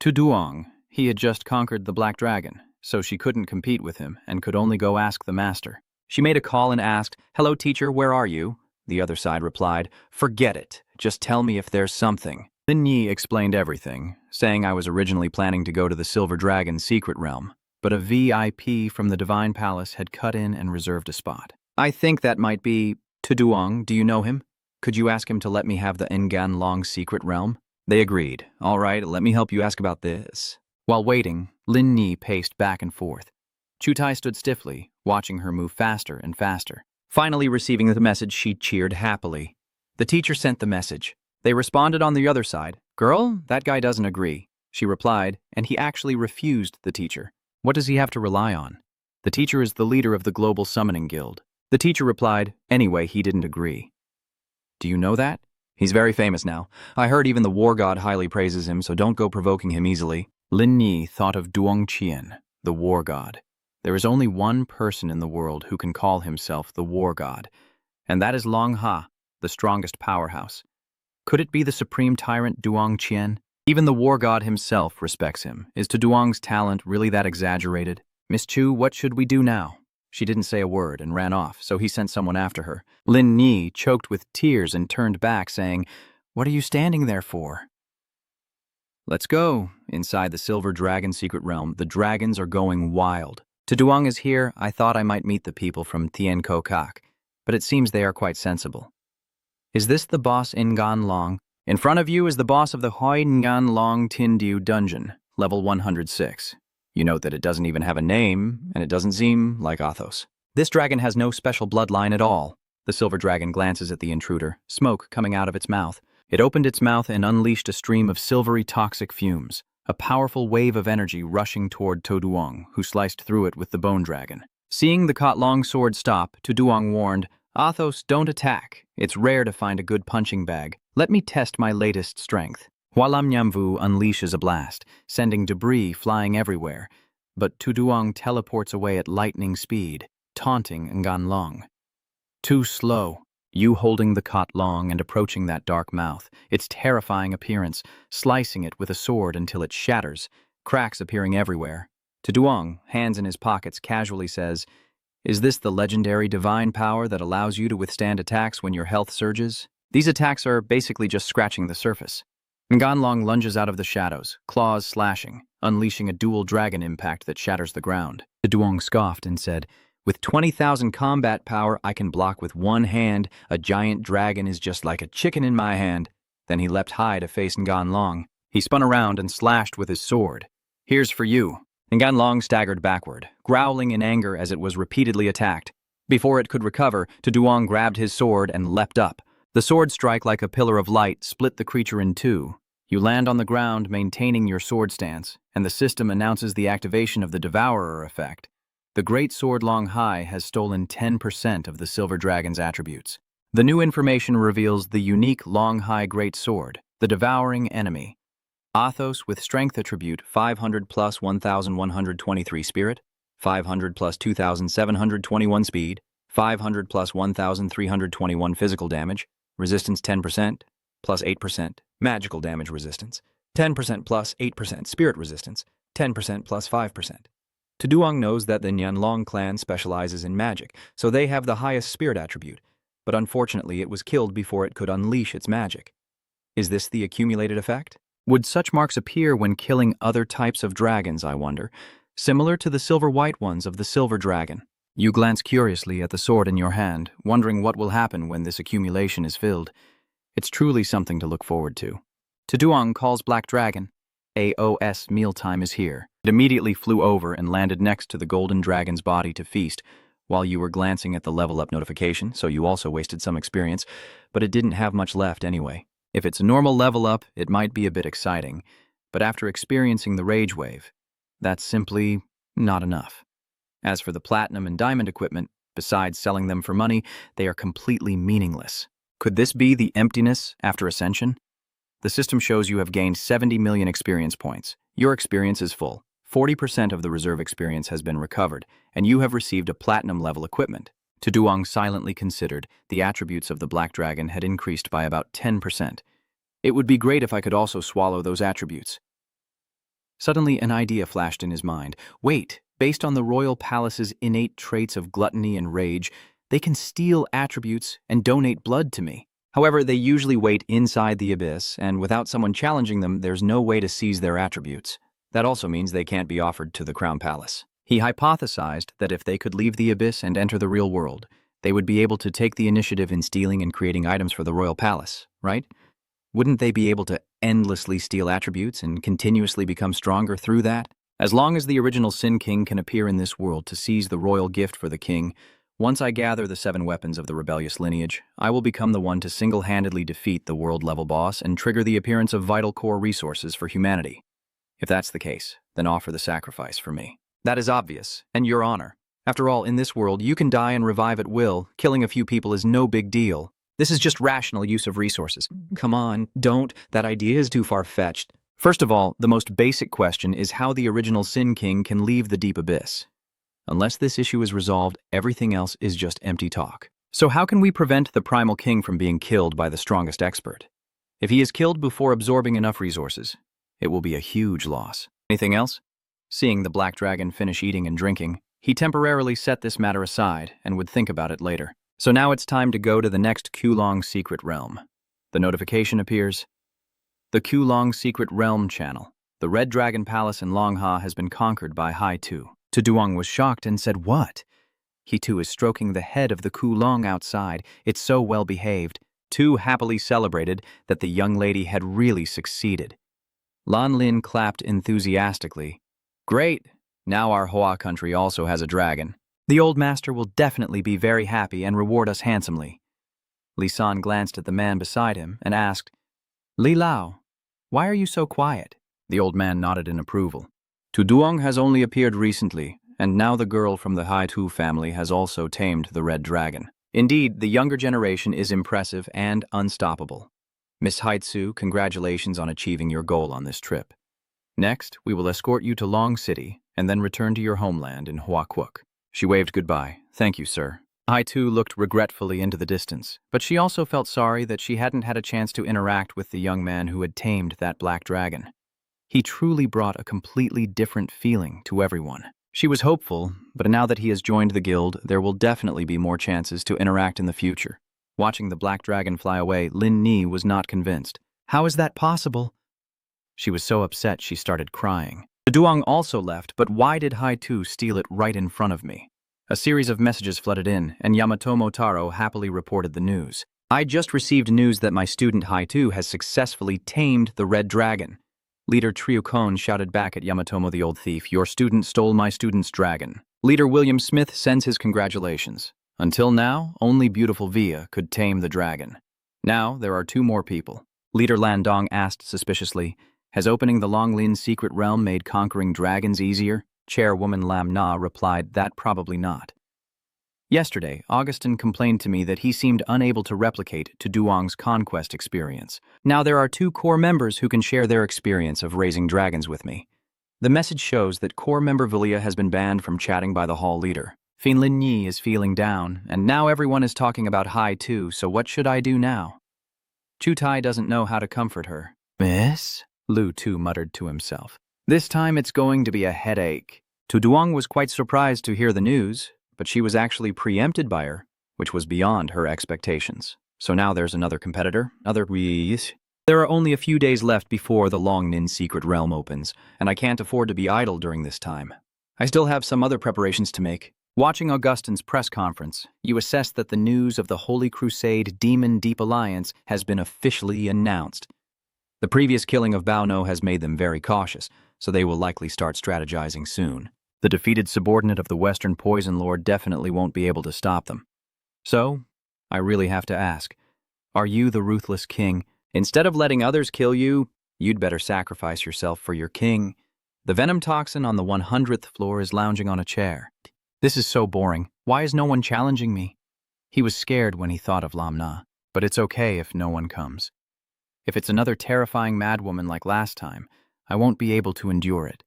Duong, he had just conquered the Black Dragon, so she couldn't compete with him and could only go ask the master. She made a call and asked, "Hello, teacher, where are you?" The other side replied, "Forget it. Just tell me if there's something." Lin Yi explained everything, saying I was originally planning to go to the Silver Dragon's secret realm, but a VIP from the Divine Palace had cut in and reserved a spot. "I think that might be Duong. Do you know him? Could you ask him to let me have the Ngan Long secret realm?" They agreed. "All right, let me help you ask about this." While waiting, Lin Yi paced back and forth. Chutai stood stiffly, watching her move faster and faster. Finally receiving the message, she cheered happily. The teacher sent the message. They responded on the other side. "Girl, that guy doesn't agree," she replied, and he actually refused the teacher. What does he have to rely on? The teacher is the leader of the Global Summoning Guild. The teacher replied, anyway, he didn't agree. "Do you know that?" "He's very famous now. I heard even the war god highly praises him, so don't go provoking him easily." Lin Yi thought of Duong Qian, the war god. There is only one person in the world who can call himself the war god, and that is Long Ha, the strongest powerhouse. Could it be the supreme tyrant Duong Qian? Even the war god himself respects him. Is Duong's talent really that exaggerated? "Miss Chu, what should we do now?" She didn't say a word and ran off, so he sent someone after her. Lin Yi choked with tears and turned back, saying, "What are you standing there for?" Let's go. Inside the Silver Dragon secret realm, the dragons are going wild. Duong is here. I thought I might meet the people from Tien Ko Kak, but it seems they are quite sensible. Is this the boss Ngan Long? In front of you is the boss of the Hoi Ngan Long Tindiu dungeon, level 106. You note that it doesn't even have a name, and it doesn't seem like Athos. This dragon has no special bloodline at all. The silver dragon glances at the intruder, smoke coming out of its mouth. It opened its mouth and unleashed a stream of silvery toxic fumes, a powerful wave of energy rushing toward Duong, who sliced through it with the bone dragon. Seeing the Kot Long sword stop, Duong warned, "Athos, don't attack. It's rare to find a good punching bag. Let me test my latest strength." Hualam Nyamvu unleashes a blast, sending debris flying everywhere, but Duong teleports away at lightning speed, taunting Ngan Long. "Too slow. You holding the Kot Long and approaching that dark mouth, its terrifying appearance, slicing it with a sword until it shatters, cracks appearing everywhere." Duong, hands in his pockets, casually says, "Is this the legendary divine power that allows you to withstand attacks when your health surges?" These attacks are basically just scratching the surface. Ngan Long lunges out of the shadows, claws slashing, unleashing a dual dragon impact that shatters the ground. Duong scoffed and said, "With 20,000 combat power, I can block with one hand. A giant dragon is just like a chicken in my hand." Then he leapt high to face Ngan Long. He spun around and slashed with his sword. "Here's for you." Ngan Long staggered backward, growling in anger as it was repeatedly attacked. Before it could recover, Duong grabbed his sword and leapt up. The sword strike, like a pillar of light, split the creature in two. You land on the ground, maintaining your sword stance, and the system announces the activation of the Devourer effect. The Great Sword Long High has stolen 10% of the Silver Dragon's attributes. The new information reveals the unique Long High Great Sword, the Devouring Enemy. Athos with Strength attribute 500 plus 1,123 Spirit, 500 plus 2,721 Speed, 500 plus 1,321 Physical Damage, Resistance 10%, plus 8%, Magical Damage Resistance, 10% plus 8% Spirit Resistance, 10% plus 5%. Tuduang knows that the Nyanlong clan specializes in magic, so they have the highest spirit attribute, but unfortunately it was killed before it could unleash its magic. Is this the accumulated effect? Would such marks appear when killing other types of dragons, I wonder, similar to the silver-white ones of the silver dragon? You glance curiously at the sword in your hand, wondering what will happen when this accumulation is filled. It's truly something to look forward to. Tuduang calls Black Dragon. AOS mealtime is here. It immediately flew over and landed next to the golden dragon's body to feast, while you were glancing at the level up notification, so you also wasted some experience, but it didn't have much left anyway. If it's a normal level up, it might be a bit exciting, but after experiencing the rage wave, that's simply not enough. As for the platinum and diamond equipment, besides selling them for money, they are completely meaningless. Could this be the emptiness after ascension? The system shows you have gained 70 million experience points. Your experience is full. 40% of the reserve experience has been recovered, and you have received a platinum-level equipment. Tuduang silently considered the attributes of the Black Dragon had increased by about 10%. It would be great if I could also swallow those attributes. Suddenly, an idea flashed in his mind. Wait, based on the royal palace's innate traits of gluttony and rage, they can steal attributes and donate blood to me. However, they usually wait inside the abyss, and without someone challenging them, there's no way to seize their attributes. That also means they can't be offered to the Crown Palace. He hypothesized that if they could leave the abyss and enter the real world, they would be able to take the initiative in stealing and creating items for the royal palace, right? Wouldn't they be able to endlessly steal attributes and continuously become stronger through that? As long as the original Sin King can appear in this world to seize the royal gift for the king, once I gather the 7 weapons of the rebellious lineage, I will become the one to single-handedly defeat the world-level boss and trigger the appearance of vital core resources for humanity. If that's the case, then offer the sacrifice for me. That is obvious, and your honor. After all, in this world, you can die and revive at will. Killing a few people is no big deal. This is just rational use of resources. Come on, don't. That idea is too far-fetched. First of all, the most basic question is how the original Sin King can leave the deep abyss. Unless this issue is resolved, everything else is just empty talk. So how can we prevent the Primal King from being killed by the strongest expert? If he is killed before absorbing enough resources, it will be a huge loss. Anything else? Seeing the Black Dragon finish eating and drinking, he temporarily set this matter aside and would think about it later. So now it's time to go to the next Kulong Secret Realm. The notification appears. The Kulong Secret Realm channel. The Red Dragon Palace in Longha has been conquered by Hai Tu. Tuduang was shocked and said, "What?" He too is stroking the head of the Kulong outside. It's so well behaved. Tu happily celebrated that the young lady had really succeeded. Lan Lin clapped enthusiastically. "Great! Now our Hoa country also has a dragon. The old master will definitely be very happy and reward us handsomely." Li San glanced at the man beside him and asked, "Li Lao, why are you so quiet?" The old man nodded in approval. "Tuduang has only appeared recently, and now the girl from the Hai Tu family has also tamed the red dragon. Indeed, the younger generation is impressive and unstoppable. Miss Haitsu, congratulations on achieving your goal on this trip. Next, we will escort you to Long City and then return to your homeland in Huaquoc." She waved goodbye. "Thank you, sir." Hai Tu looked regretfully into the distance, but she also felt sorry that she hadn't had a chance to interact with the young man who had tamed that black dragon. He truly brought a completely different feeling to everyone. She was hopeful, but now that he has joined the guild, there will definitely be more chances to interact in the future. Watching the black dragon fly away, Lin Ni was not convinced. How is that possible? She was so upset she started crying. The Duong also left, but why did Hai Tu steal it right in front of me? A series of messages flooded in, and Yamatomo Taro happily reported the news. "I just received news that my student Hai Tu has successfully tamed the red dragon." Leader Triukon shouted back at Yamatomo the old thief, "Your student stole my student's dragon." Leader William Smith sends his congratulations. Until now, only beautiful Via could tame the dragon. Now, there are 2 more people. Leader Landong asked suspiciously. Has opening the Longlin secret realm made conquering dragons easier? Chairwoman Lam Na replied that probably not. Yesterday, Augustin complained to me that he seemed unable to replicate Tu Duong's conquest experience. Now there are 2 core members who can share their experience of raising dragons with me. The message shows that core member Vilia has been banned from chatting by the hall leader. Finlin Yi is feeling down, and now everyone is talking about Hai too, so what should I do now? Chu Tai doesn't know how to comfort her. Miss? Lu Tu muttered to himself. This time it's going to be a headache. Tu Duong was quite surprised to hear the news, but she was actually preempted by her, which was beyond her expectations. So now there's another competitor, There are only a few days left before the Longnin secret realm opens, and I can't afford to be idle during this time. I still have some other preparations to make. Watching Augustin's press conference, you assess that the news of the Holy Crusade Demon Deep Alliance has been officially announced. The previous killing of Bao No has made them very cautious, so they will likely start strategizing soon. The defeated subordinate of the Western Poison Lord definitely won't be able to stop them. So, I really have to ask, are you the ruthless king? Instead of letting others kill you, you'd better sacrifice yourself for your king. The venom toxin on the 100th floor is lounging on a chair. This is so boring. Why is no one challenging me? He was scared when he thought of Lam Na, but it's okay if no one comes. If it's another terrifying madwoman like last time, I won't be able to endure it.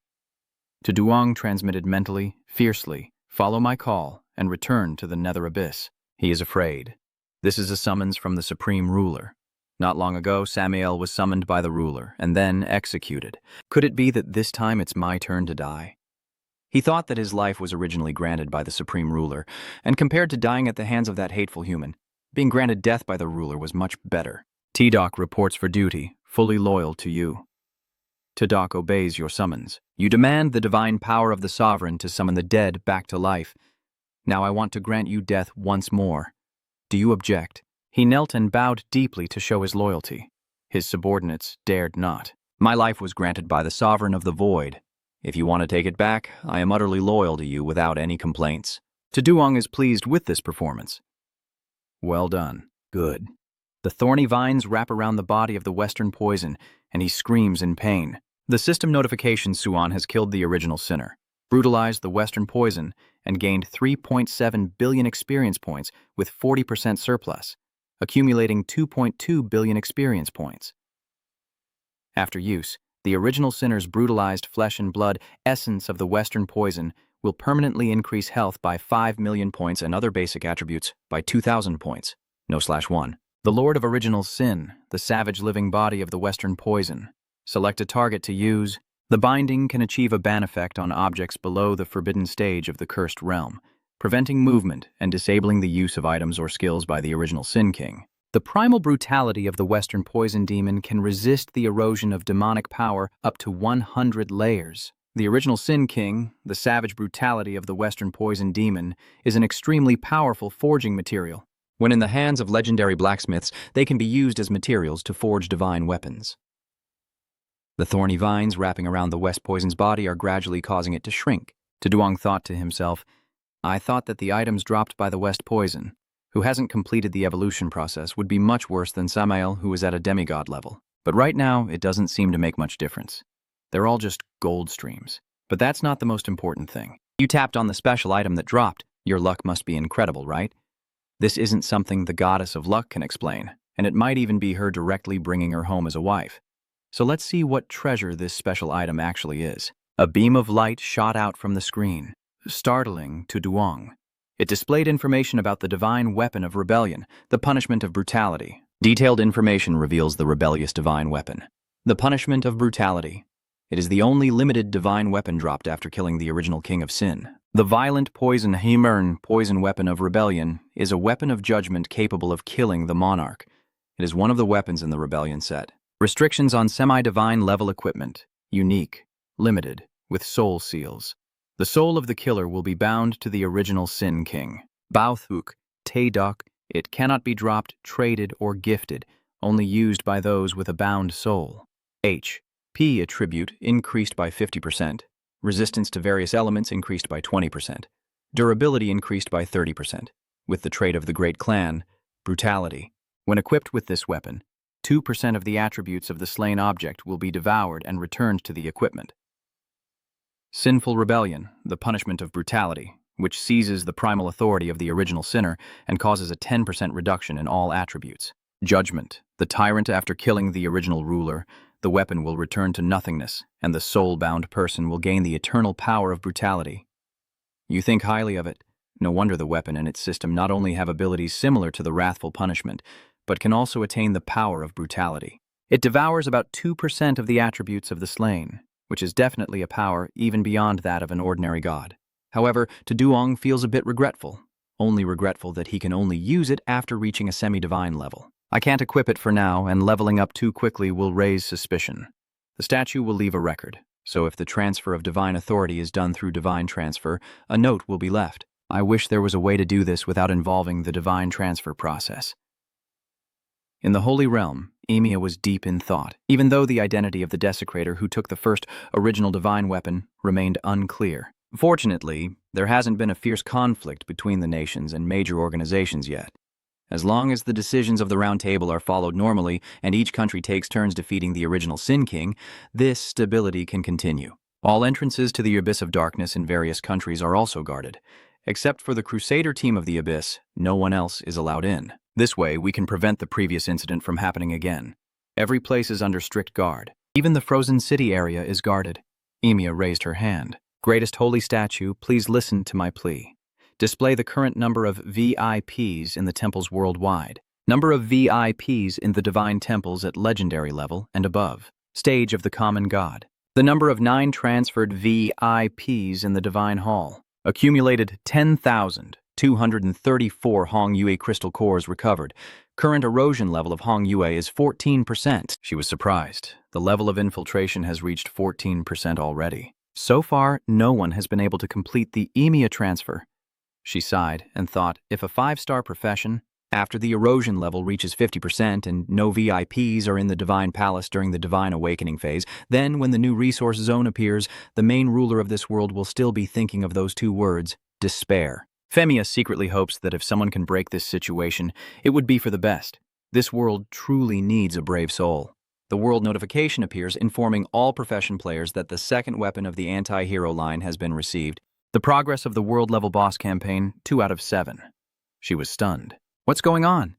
Tu Duong transmitted mentally, fiercely, follow my call, and return to the nether abyss. He is afraid. This is a summons from the supreme ruler. Not long ago, Samael was summoned by the ruler, and then executed. Could it be that this time it's my turn to die? He thought that his life was originally granted by the supreme ruler, and compared to dying at the hands of that hateful human, being granted death by the ruler was much better. T-Doc reports for duty, fully loyal to you. T-Doc obeys your summons. You demand the divine power of the sovereign to summon the dead back to life. Now I want to grant you death once more. Do you object? He knelt and bowed deeply to show his loyalty. His subordinates dared not. My life was granted by the sovereign of the void. If you want to take it back, I am utterly loyal to you without any complaints. Tu Duong is pleased with this performance. Well done. Good. The thorny vines wrap around the body of the Western Poison, and he screams in pain. The system notification Suan has killed the original sinner, brutalized the Western Poison, and gained 3.7 billion experience points with 40% surplus, accumulating 2.2 billion experience points. After use, the original sinner's brutalized flesh and blood essence of the Western Poison will permanently increase health by 5 million points and other basic attributes by 2,000 points. No/1. The Lord of Original Sin, the savage living body of the Western Poison. Select a target to use. The binding can achieve a ban effect on objects below the forbidden stage of the cursed realm, preventing movement and disabling the use of items or skills by the original Sin King. The primal brutality of the Western Poison Demon can resist the erosion of demonic power up to 100 layers. The original Sin King, the savage brutality of the Western Poison Demon, is an extremely powerful forging material. When in the hands of legendary blacksmiths, they can be used as materials to forge divine weapons. The thorny vines wrapping around the West Poison's body are gradually causing it to shrink. Tu Duong thought to himself, I thought that the items dropped by the West Poison, who hasn't completed the evolution process, would be much worse than Samael, who is at a demigod level. But right now, it doesn't seem to make much difference. They're all just gold streams. But that's not the most important thing. You tapped on the special item that dropped. Your luck must be incredible, right? This isn't something the goddess of luck can explain, and it might even be her directly bringing her home as a wife. So let's see what treasure this special item actually is. A beam of light shot out from the screen, startling Tu Duong. It displayed information about the divine weapon of rebellion, the punishment of brutality. Detailed information reveals the rebellious divine weapon. The punishment of brutality. It is the only limited divine weapon dropped after killing the original king of sin. The violent poison Himern poison weapon of rebellion is a weapon of judgment capable of killing the monarch. It is one of the weapons in the rebellion set. Restrictions on semi-divine level equipment. Unique. Limited. With soul seals. The soul of the killer will be bound to the original Sin King. Baothuk, Taydok, it cannot be dropped, traded, or gifted, only used by those with a bound soul. P attribute increased by 50%. Resistance to various elements increased by 20%. Durability increased by 30%. With the trait of the Great Clan, brutality. When equipped with this weapon, 2% of the attributes of the slain object will be devoured and returned to the equipment. Sinful rebellion, the punishment of brutality, which seizes the primal authority of the original sinner and causes a 10% reduction in all attributes. Judgment, the tyrant after killing the original ruler, the weapon will return to nothingness, and the soul-bound person will gain the eternal power of brutality. You think highly of it. No wonder the weapon and its system not only have abilities similar to the wrathful punishment, but can also attain the power of brutality. It devours about 2% of the attributes of the slain, which is definitely a power even beyond that of an ordinary god. However, Duong feels a bit regretful, only regretful that he can only use it after reaching a semi-divine level. I can't equip it for now, and leveling up too quickly will raise suspicion. The statue will leave a record, so if the transfer of divine authority is done through divine transfer, a note will be left. I wish there was a way to do this without involving the divine transfer process. In the Holy Realm, Emiya was deep in thought, even though the identity of the desecrator who took the first original divine weapon remained unclear. Fortunately, there hasn't been a fierce conflict between the nations and major organizations yet. As long as the decisions of the Round Table are followed normally and each country takes turns defeating the original Sin King, this stability can continue. All entrances to the Abyss of Darkness in various countries are also guarded. Except for the Crusader team of the Abyss, no one else is allowed in. This way, we can prevent the previous incident from happening again. Every place is under strict guard. Even the Frozen City area is guarded. Emiya raised her hand. Greatest Holy Statue, please listen to my plea. Display the current number of VIPs in the temples worldwide. Number of VIPs in the divine temples at legendary level and above. Stage of the common god. The number of 9 transferred VIPs in the divine hall. Accumulated 10,234 Hong Yue crystal cores recovered. Current erosion level of Hong Yue is 14%. She was surprised. The level of infiltration has reached 14% already. So far, no one has been able to complete the Emiya transfer. She sighed and thought, if a 5-star profession, after the erosion level reaches 50% and no VIPs are in the Divine Palace during the Divine Awakening phase, then when the new resource zone appears, the main ruler of this world will still be thinking of those 2 words, despair. Femia secretly hopes that if someone can break this situation, it would be for the best. This world truly needs a brave soul. The world notification appears informing all profession players that the second weapon of the anti-hero line has been received. The progress of the world-level boss campaign, 2 out of 7. She was stunned. What's going on?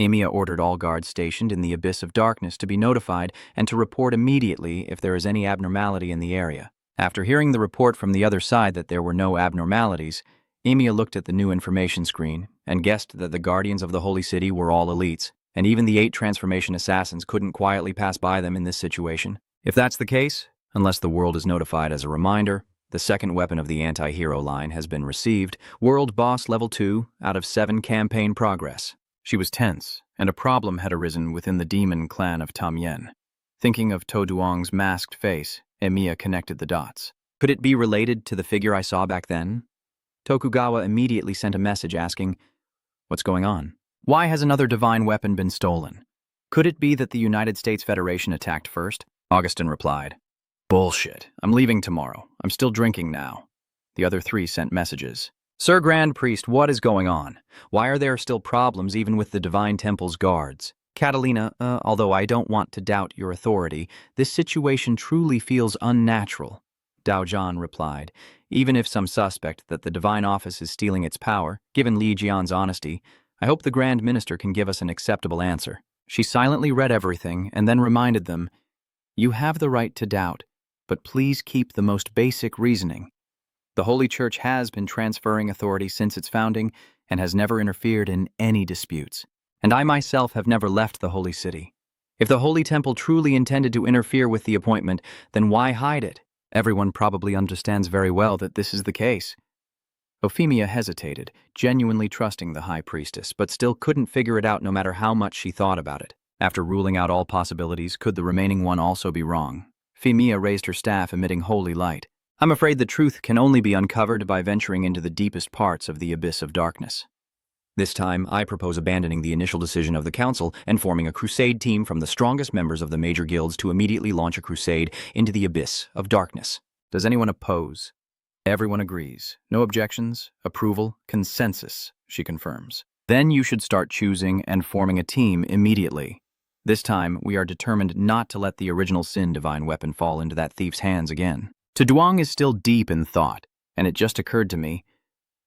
Emiya ordered all guards stationed in the Abyss of Darkness to be notified and to report immediately if there is any abnormality in the area. After hearing the report from the other side that there were no abnormalities, Emiya looked at the new information screen and guessed that the Guardians of the Holy City were all elites, and even the 8 transformation assassins couldn't quietly pass by them in this situation. If that's the case, unless the world is notified as a reminder, the second weapon of the anti-hero line has been received. World Boss Level 2 out of 7 campaign progress. She was tense, and a problem had arisen within the demon clan of Taming. Thinking of Duong's masked face, Emiya connected the dots. Could it be related to the figure I saw back then? Tokugawa immediately sent a message asking, "What's going on? Why has another divine weapon been stolen? Could it be that the United States Federation attacked first?" Augustin replied, "Bullshit. I'm leaving tomorrow. I'm still drinking now." The other 3 sent messages. "Sir Grand Priest, what is going on? Why are there still problems even with the Divine Temple's guards? Catalina, although I don't want to doubt your authority, this situation truly feels unnatural." Dao Zhan replied, "Even if some suspect that the Divine Office is stealing its power, given Li Jian's honesty, I hope the Grand Minister can give us an acceptable answer." She silently read everything and then reminded them, "You have the right to doubt, but please keep the most basic reasoning. The Holy Church has been transferring authority since its founding and has never interfered in any disputes. And I myself have never left the Holy City. If the Holy Temple truly intended to interfere with the appointment, then why hide it? Everyone probably understands very well that this is the case." Euphemia hesitated, genuinely trusting the High Priestess, but still couldn't figure it out no matter how much she thought about it. After ruling out all possibilities, could the remaining one also be wrong? Femia raised her staff, emitting holy light. "I'm afraid the truth can only be uncovered by venturing into the deepest parts of the Abyss of Darkness. This time, I propose abandoning the initial decision of the Council and forming a crusade team from the strongest members of the major guilds to immediately launch a crusade into the Abyss of Darkness." Does anyone oppose? Everyone agrees. No objections, approval, consensus, she confirms. Then you should start choosing and forming a team immediately. This time, we are determined not to let the original sin divine weapon fall into that thief's hands again. Duong is still deep in thought, and it just occurred to me,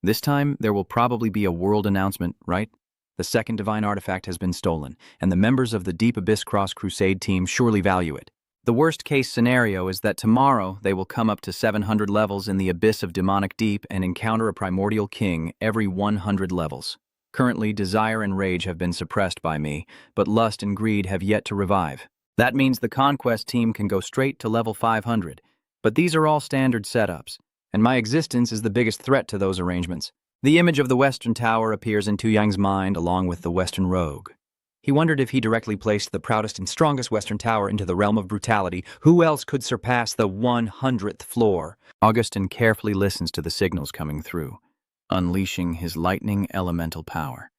this time there will probably be a world announcement, right? The second divine artifact has been stolen, and the members of the Deep Abyss Cross Crusade team surely value it. The worst-case scenario is that tomorrow they will come up to 700 levels in the abyss of demonic deep and encounter a primordial king every 100 levels. Currently, desire and rage have been suppressed by me, but lust and greed have yet to revive. That means the Conquest team can go straight to level 500, but these are all standard setups, and my existence is the biggest threat to those arrangements. The image of the Western Tower appears in Tu Yang's mind along with the Western Rogue. He wondered if he directly placed the proudest and strongest Western Tower into the realm of brutality, who else could surpass the 100th floor? Augustin carefully listens to the signals coming through, unleashing his lightning elemental power.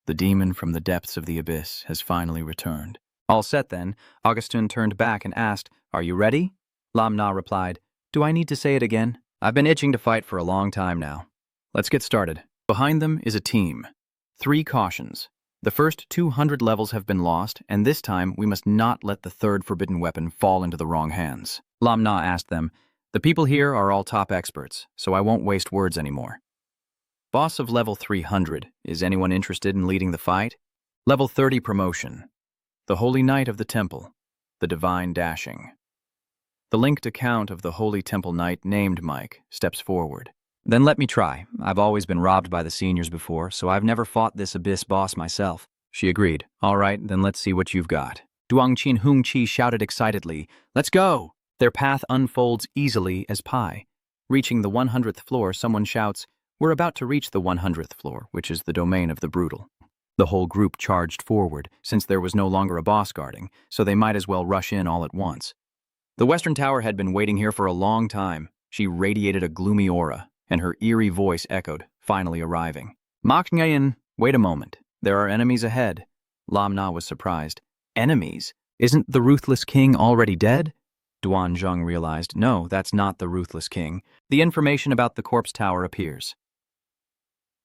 The demon from the depths of the abyss has finally returned. All set then, Augustin turned back and asked, "Are you ready?" Lam Na replied, "Do I need to say it again? I've been itching to fight for a long time now. Let's get started." Behind them is a team. 3 cautions. The first 200 levels have been lost, and this time we must not let the third forbidden weapon fall into the wrong hands. Lam Na asked them, "The people here are all top experts, so I won't waste words anymore. Boss of level 300, is anyone interested in leading the fight? Level 30 promotion. The Holy Knight of the Temple, the Divine Dashing." The linked account of the Holy Temple Knight named Mike steps forward. "Then let me try. I've always been robbed by the seniors before, so I've never fought this abyss boss myself." She agreed. "All right, then let's see what you've got." Duong Chin Hung Chi shouted excitedly, "Let's go!" Their path unfolds easily as pie. Reaching the 100th floor, someone shouts, "We're about to reach the 100th floor, which is the domain of the brutal." The whole group charged forward, since there was no longer a boss guarding, so they might as well rush in all at once. The Western Tower had been waiting here for a long time. She radiated a gloomy aura, and her eerie voice echoed, finally arriving. "Mak Ngayon, wait a moment. There are enemies ahead." Lam Na was surprised. "Enemies? Isn't the Ruthless King already dead?" Duan Zheng realized, no, that's not the Ruthless King. The information about the Corpse Tower appears.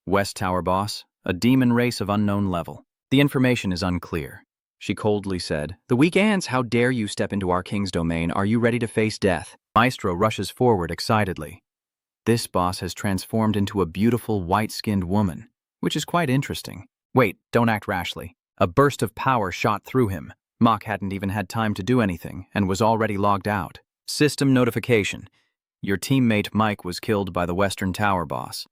West Tower boss, a demon race of unknown level. The information is unclear. She coldly said, "The weak ants, how dare you step into our king's domain? Are you ready to face death?" Maestro rushes forward excitedly. This boss has transformed into a beautiful white-skinned woman, which is quite interesting. Wait, don't act rashly. A burst of power shot through him. Mach hadn't even had time to do anything and was already logged out. System notification. Your teammate Mike was killed by the Western Tower boss.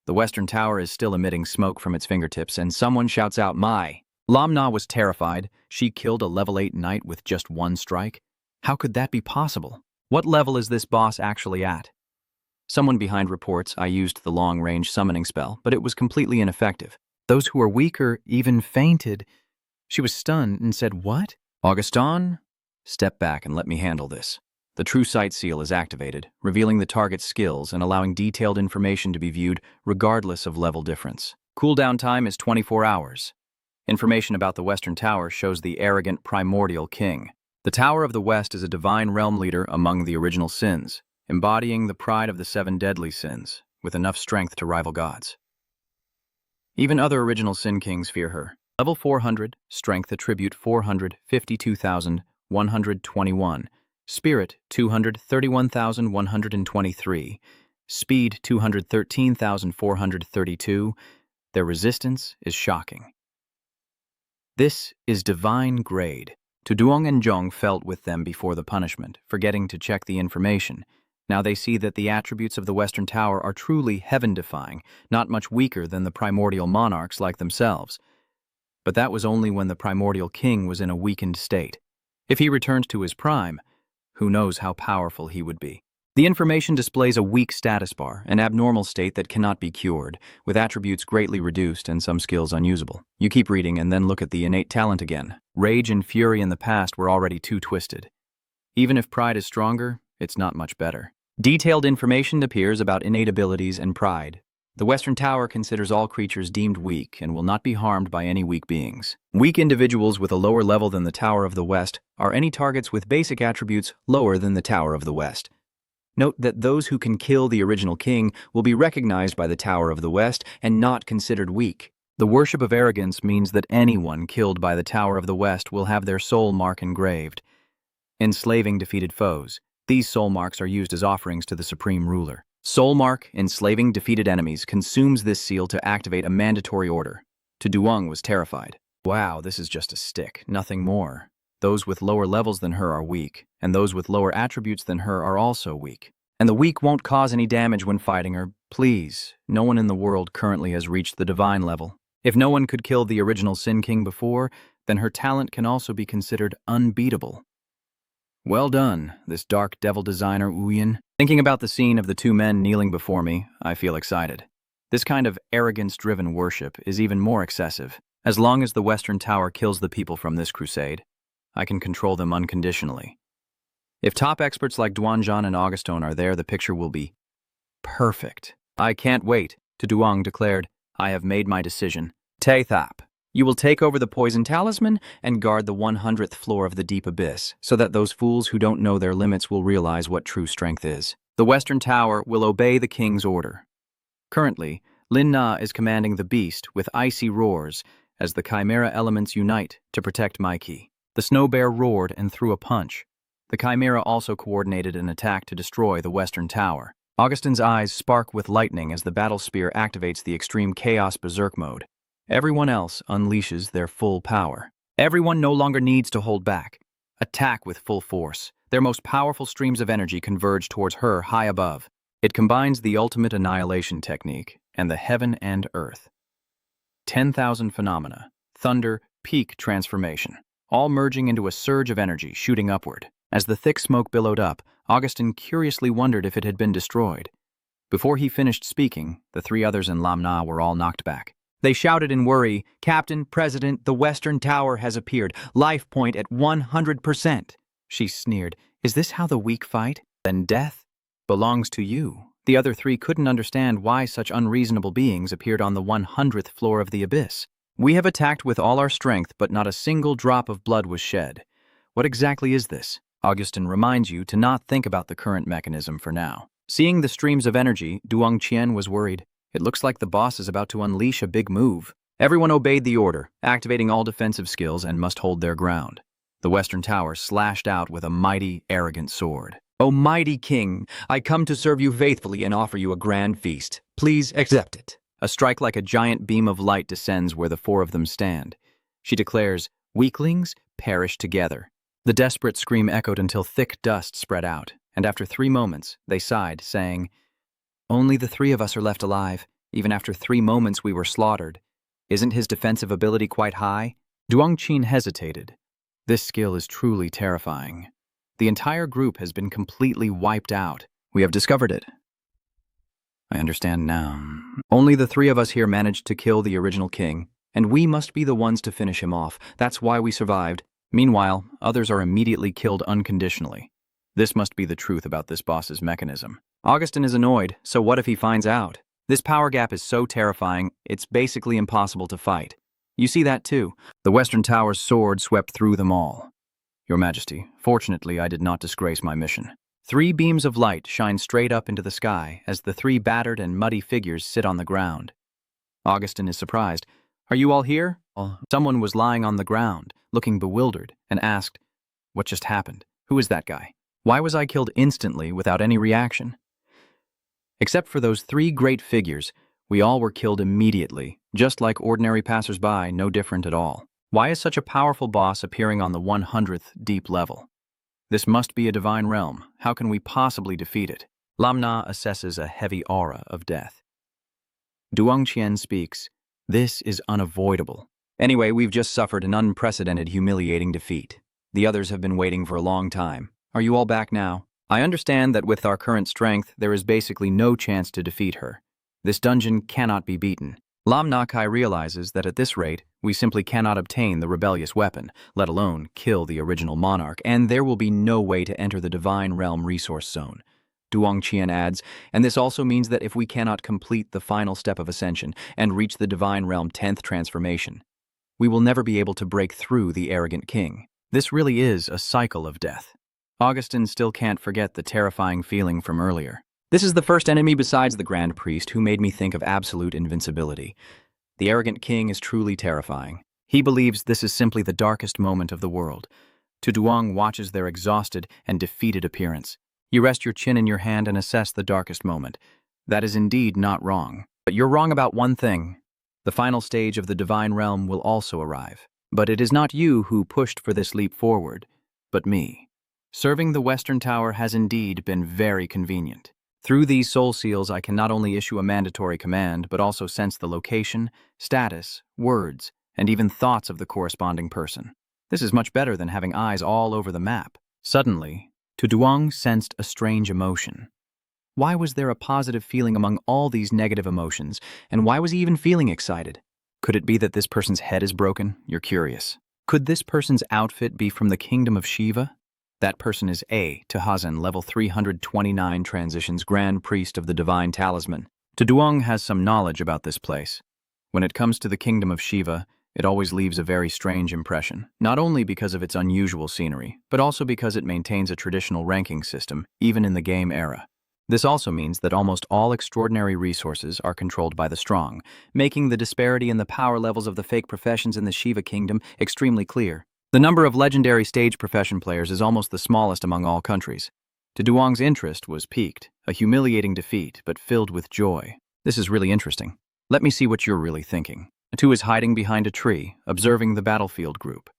The Western Tower is still emitting smoke from its fingertips, and someone shouts out, "My." Lam Na was terrified. She killed a level 8 knight with just 1 strike. How could that be possible? What level is this boss actually at? Someone behind reports I used the long-range summoning spell, but it was completely ineffective. Those who were weaker even fainted. She was stunned and said, "What?" "Augustin, step back and let me handle this." The True Sight seal is activated, revealing the target's skills and allowing detailed information to be viewed regardless of level difference. Cooldown time is 24 hours. Information about the Western Tower shows the arrogant primordial king. The Tower of the West is a divine realm leader among the original sins, embodying the pride of the 7 deadly sins, with enough strength to rival gods. Even other original sin kings fear her. Level 400, strength attribute 452,121, spirit 231,123, speed 213,432. Their resistance is shocking. This is divine grade. Duong and Zhong felt with them before the punishment, forgetting to check the information. Now they see that the attributes of the Western Tower are truly heaven-defying, not much weaker than the primordial monarchs like themselves. But that was only when the primordial king was in a weakened state. If he returned to his prime, who knows how powerful he would be. The information displays a weak status bar, an abnormal state that cannot be cured, with attributes greatly reduced and some skills unusable. You keep reading and then look at the innate talent again. Rage and fury in the past were already too twisted. Even if pride is stronger, it's not much better. Detailed information appears about innate abilities and pride. The Western Tower considers all creatures deemed weak and will not be harmed by any weak beings. Weak individuals with a lower level than the Tower of the West are any targets with basic attributes lower than the Tower of the West. Note that those who can kill the original king will be recognized by the Tower of the West and not considered weak. The worship of arrogance means that anyone killed by the Tower of the West will have their soul mark engraved. Enslaving defeated foes, these soul marks are used as offerings to the supreme ruler. Soul mark, enslaving defeated enemies, consumes this seal to activate a mandatory order. Duong was terrified. Wow, this is just a stick, nothing more. Those with lower levels than her are weak, and those with lower attributes than her are also weak. And the weak won't cause any damage when fighting her. Please, no one in the world currently has reached the divine level. If no one could kill the original Sin King before, then her talent can also be considered unbeatable. Well done, this dark devil designer Uvan. Thinking about the scene of the two men kneeling before me, I feel excited. This kind of arrogance-driven worship is even more excessive. As long as the Western Tower kills the people from this crusade, I can control them unconditionally. If top experts like Duanzhan and Augustin are there, the picture will be perfect. I can't wait, Duong declared. I have made my decision. Taethap, you will take over the poison talisman and guard the 100th floor of the deep abyss, so that those fools who don't know their limits will realize what true strength is. The Western Tower will obey the king's order. Currently, Lin Na is commanding the beast with icy roars as the chimera elements unite to protect Maiki. The snow bear roared and threw a punch. The chimera also coordinated an attack to destroy the Western Tower. Augustin's eyes spark with lightning as the battle spear activates the extreme chaos berserk mode. Everyone else unleashes their full power. Everyone no longer needs to hold back. Attack with full force. Their most powerful streams of energy converge towards her high above. It combines the ultimate annihilation technique and the heaven and earth. 10,000 phenomena, thunder, peak transformation, all merging into a surge of energy shooting upward. As the thick smoke billowed up, Augustin curiously wondered if it had been destroyed. Before he finished speaking, the three others in Lam Na were all knocked back. They shouted in worry, "Captain, President, the Western Tower has appeared. Life point at 100%. She sneered, "Is this how the weak fight? Then death belongs to you." The other three couldn't understand why such unreasonable beings appeared on the 100th floor of the abyss. "We have attacked with all our strength, but not a single drop of blood was shed. What exactly is this?" Augustin reminds you to not think about the current mechanism for now. Seeing the streams of energy, Duong Qian was worried. It looks like the boss is about to unleash a big move. Everyone obeyed the order, activating all defensive skills and must hold their ground. The Western Tower slashed out with a mighty, arrogant sword. "O mighty king, I come to serve you faithfully and offer you a grand feast. Please accept it." A strike like a giant beam of light descends where the four of them stand. She declares, "Weaklings, perish together." The desperate scream echoed until thick dust spread out, and after 3 moments, they sighed, saying, "Only the 3 of us are left alive. Even after 3 moments we were slaughtered. Isn't his defensive ability quite high?" Duong Qin hesitated. This skill is truly terrifying. The entire group has been completely wiped out. We have discovered it. I understand now. Only the 3 of us here managed to kill the original king, and we must be the ones to finish him off. That's why we survived. Meanwhile, others are immediately killed unconditionally. This must be the truth about this boss's mechanism. Augustin is annoyed, so what if he finds out? This power gap is so terrifying, it's basically impossible to fight. You see that too. The Western Tower's sword swept through them all. Your Majesty, fortunately I did not disgrace my mission. 3 beams of light shine straight up into the sky as the 3 battered and muddy figures sit on the ground. Augustin is surprised. "Are you all here?" Someone was lying on the ground, looking bewildered, and asked, "What just happened? Who is that guy? Why was I killed instantly without any reaction?" Except for those 3 great figures, we all were killed immediately, just like ordinary passers-by, no different at all. Why is such a powerful boss appearing on the 100th deep level? This must be a divine realm. How can we possibly defeat it? Lam Na assesses a heavy aura of death. Duong Qian speaks, "This is unavoidable. Anyway, we've just suffered an unprecedented, humiliating defeat. The others have been waiting for a long time. Are you all back now? I understand that with our current strength, there is basically no chance to defeat her. This dungeon cannot be beaten." Lam Na Kai realizes that at this rate, we simply cannot obtain the rebellious weapon, let alone kill the original monarch, and there will be no way to enter the Divine Realm resource zone. Duong Qian adds, and this also means that if we cannot complete the final step of ascension and reach the Divine Realm 10th transformation, we will never be able to break through the arrogant king. This really is a cycle of death. Augustin still can't forget the terrifying feeling from earlier. This is the first enemy besides the Grand Priest who made me think of absolute invincibility. The arrogant king is truly terrifying. He believes this is simply the darkest moment of the world. Tuduang watches their exhausted and defeated appearance. You rest your chin in your hand and assess the darkest moment. That is indeed not wrong. But you're wrong about one thing. The final stage of the divine realm will also arrive. But it is not you who pushed for this leap forward, but me. Serving the Western Tower has indeed been very convenient. Through these soul seals, I can not only issue a mandatory command, but also sense the location, status, words, and even thoughts of the corresponding person. This is much better than having eyes all over the map. Suddenly, Tuduang sensed a strange emotion. Why was there a positive feeling among all these negative emotions, and why was he even feeling excited? Could it be that this person's head is broken? You're curious. Could this person's outfit be from the kingdom of Shiva? That person is A. Tahazen, level 329 transitions Grand Priest of the Divine Talisman. Tuduang has some knowledge about this place. When it comes to the kingdom of Shiva, it always leaves a very strange impression, not only because of its unusual scenery, but also because it maintains a traditional ranking system, even in the game era. This also means that almost all extraordinary resources are controlled by the strong, making the disparity in the power levels of the fake professions in the Shiva kingdom extremely clear. The number of legendary stage profession players is almost the smallest among all countries. Tuduang's interest was piqued, a humiliating defeat, but filled with joy. This is really interesting. Let me see what you're really thinking. Tu is hiding behind a tree, observing the battlefield group.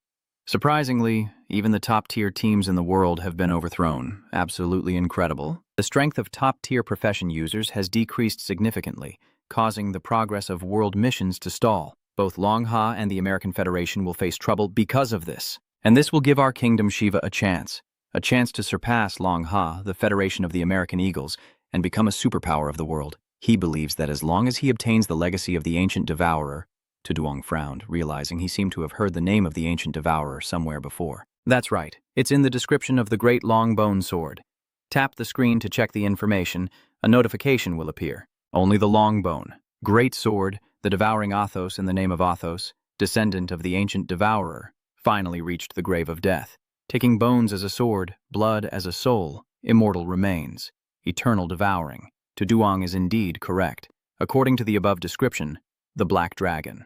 Surprisingly, even the top-tier teams in the world have been overthrown. Absolutely incredible. The strength of top-tier profession users has decreased significantly, causing the progress of world missions to stall. Both Long Ha and the American Federation will face trouble because of this. And this will give our kingdom Shiva a chance to surpass Long Ha, the Federation of the American Eagles, and become a superpower of the world. He believes that as long as he obtains the legacy of the ancient Devourer, Tuduang frowned, realizing he seemed to have heard the name of the ancient Devourer somewhere before. That's right. It's in the description of the Great Long Bone Sword. Tap the screen to check the information. A notification will appear. Only the Long Bone, Great Sword, the devouring Athos in the name of Athos, descendant of the ancient Devourer, finally reached the grave of death. Taking bones as a sword, blood as a soul, immortal remains, eternal devouring. Tuduang is indeed correct. According to the above description, the Black Dragon.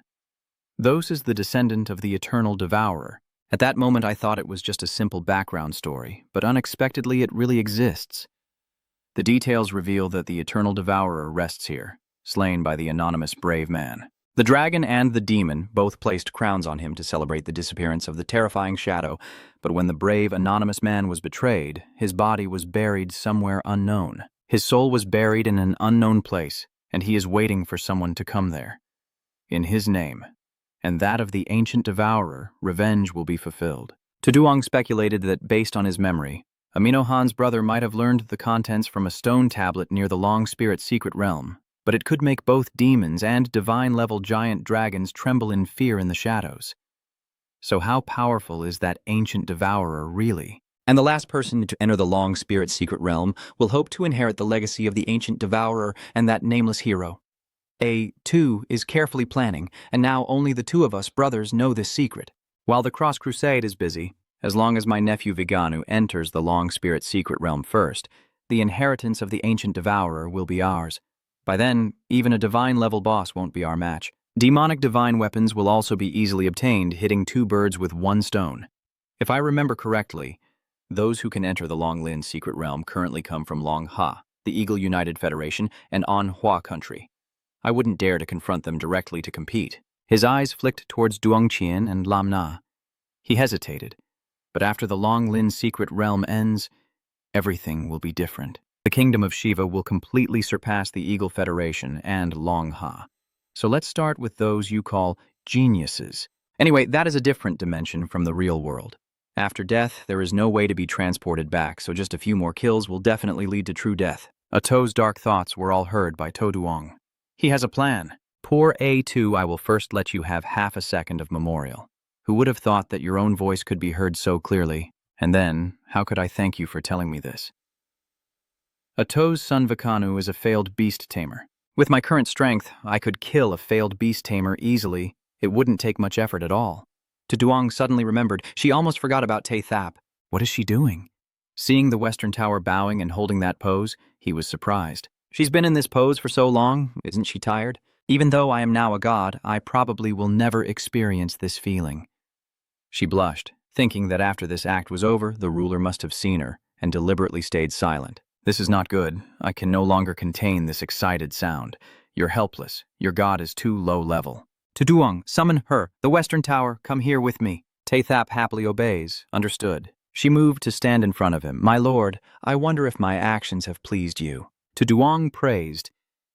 Those is the descendant of the eternal devourer. At that moment I thought it was just a simple background story, but unexpectedly it really exists. The details reveal that the eternal devourer rests here, slain by the anonymous brave man. The dragon and the demon both placed crowns on him to celebrate the disappearance of the terrifying shadow, but when the brave anonymous man was betrayed, his body was buried somewhere unknown. His soul was buried in an unknown place, and he is waiting for someone to come there. In his name, and that of the ancient devourer, revenge will be fulfilled. Tuduang speculated that, based on his memory, Amino Han's brother might have learned the contents from a stone tablet near the Long Spirit's secret realm, but it could make both demons and divine-level giant dragons tremble in fear in the shadows. So how powerful is that ancient devourer really? And the last person to enter the Long Spirit's secret realm will hope to inherit the legacy of the ancient devourer and that nameless hero. A2 is carefully planning, and now only the two of us brothers know this secret. While the Cross Crusade is busy, as long as my nephew Viganu enters the Long Spirit's secret realm first, the inheritance of the ancient devourer will be ours. By then, even a divine-level boss won't be our match. Demonic divine weapons will also be easily obtained, hitting two birds with one stone. If I remember correctly, those who can enter the Long Lin secret realm currently come from Long Ha, the Eagle United Federation, and Anhua country. I wouldn't dare to confront them directly to compete. His eyes flicked towards Duongqian and Lam Na. He hesitated, but after the Long Lin secret realm ends, everything will be different. The kingdom of Shiva will completely surpass the Eagle Federation and Long Ha. So let's start with those you call geniuses. Anyway, that is a different dimension from the real world. After death, there is no way to be transported back, so just a few more kills will definitely lead to true death. Ato's dark thoughts were all heard by Tuduang. He has a plan. Poor A2, I will first let you have half a second of memorial. Who would have thought that your own voice could be heard so clearly? And then, how could I thank you for telling me this? Ato's son Vikanu is a failed beast tamer. With my current strength, I could kill a failed beast tamer easily. It wouldn't take much effort at all. Tuduang suddenly remembered. She almost forgot about Tay Thap. What is she doing? Seeing the Western Tower bowing and holding that pose, he was surprised. She's been in this pose for so long, isn't she tired? Even though I am now a god, I probably will never experience this feeling. She blushed, thinking that after this act was over, the ruler must have seen her, and deliberately stayed silent. This is not good. I can no longer contain this excited sound. You're helpless. Your god is too low level. To Duong, summon her. The Western Tower, come here with me. Tathap happily obeys. Understood. She moved to stand in front of him. My lord, I wonder if my actions have pleased you. To Duong praised.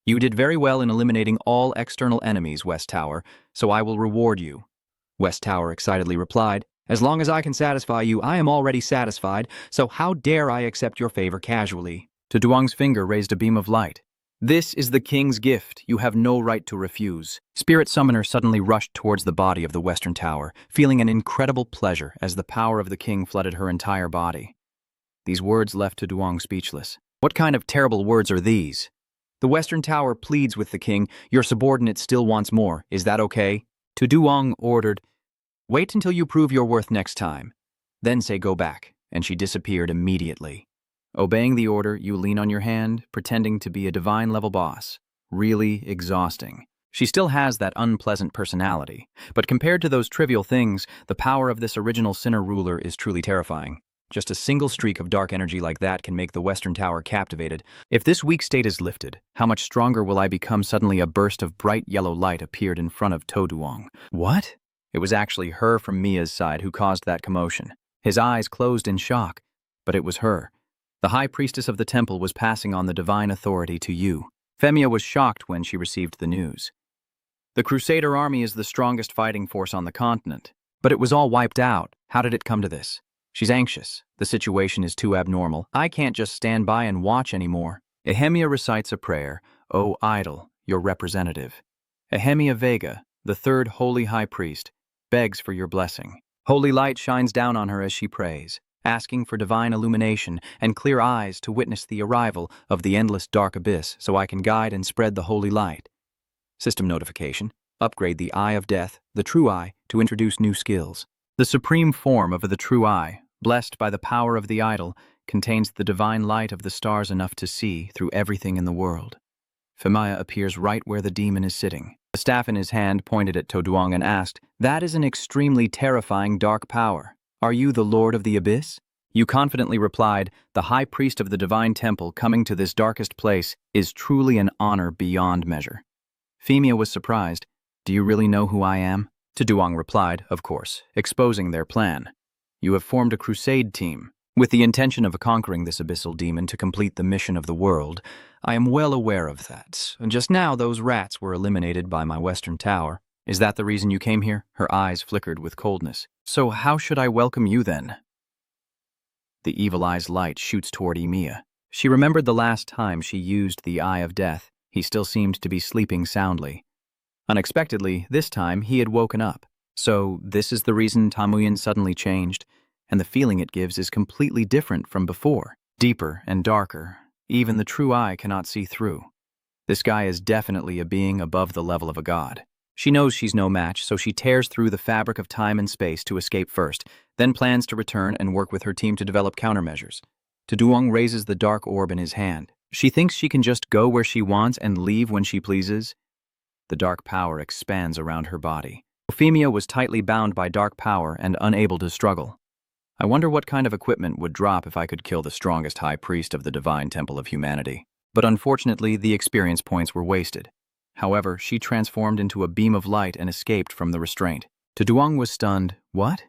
You did very well in eliminating all external enemies, West Tower, so I will reward you. West Tower excitedly replied, as long as I can satisfy you, I am already satisfied, so how dare I accept your favor casually? To Duong's finger raised a beam of light. This is the king's gift. You have no right to refuse. Spirit Summoner suddenly rushed towards the body of the Western Tower, feeling an incredible pleasure as the power of the king flooded her entire body. These words left to Duong speechless. What kind of terrible words are these? The Western Tower pleads with the king. Your subordinate still wants more. Is that okay? To Duong ordered, wait until you prove your worth next time. Then say go back, and she disappeared immediately. Obeying the order, you lean on your hand, pretending to be a divine-level boss. Really exhausting. She still has that unpleasant personality, but compared to those trivial things, the power of this original sinner ruler is truly terrifying. Just a single streak of dark energy like that can make the Western Tower captivated. If this weak state is lifted, how much stronger will I become? Suddenly a burst of bright yellow light appeared in front of To Duong. What? It was actually her from Mia's side who caused that commotion. His eyes closed in shock, but it was her. The high priestess of the temple was passing on the divine authority to you. Femia was shocked when she received the news. The Crusader army is the strongest fighting force on the continent, but it was all wiped out. How did it come to this? She's anxious. The situation is too abnormal. I can't just stand by and watch anymore. Ehemia recites a prayer. O idol, your representative. Ehemia Vega, the third holy high priest, begs for your blessing. Holy light shines down on her as she prays, asking for divine illumination and clear eyes to witness the arrival of the endless dark abyss so I can guide and spread the holy light. System notification. Upgrade the Eye of Death, the True Eye, to introduce new skills. The supreme form of the True Eye, blessed by the power of the idol, contains the divine light of the stars enough to see through everything in the world. Femia appears right where the demon is sitting. The staff in his hand pointed at To Duong and asked, that is an extremely terrifying dark power. Are you the Lord of the Abyss? You confidently replied, the High Priest of the Divine Temple coming to this darkest place is truly an honor beyond measure. Femia was surprised. Do you really know who I am? To Duong replied, of course, exposing their plan. You have formed a crusade team, with the intention of conquering this abyssal demon to complete the mission of the world. I am well aware of that. Just now those rats were eliminated by my Western Tower. Is that the reason you came here? Her eyes flickered with coldness. So how should I welcome you then? The evil eye's light shoots toward Emia. She remembered the last time she used the Eye of Death. He still seemed to be sleeping soundly. Unexpectedly, this time he had woken up. So this is the reason Tamuyan suddenly changed, and the feeling it gives is completely different from before. Deeper and darker. Even the true eye cannot see through. This guy is definitely a being above the level of a god. She knows she's no match, so she tears through the fabric of time and space to escape first, then plans to return and work with her team to develop countermeasures. To Duong raises the dark orb in his hand. She thinks she can just go where she wants and leave when she pleases. The dark power expands around her body. Femia was tightly bound by dark power and unable to struggle. I wonder what kind of equipment would drop if I could kill the strongest high priest of the divine temple of humanity. But unfortunately, the experience points were wasted. However, she transformed into a beam of light and escaped from the restraint. To Duong was stunned. What?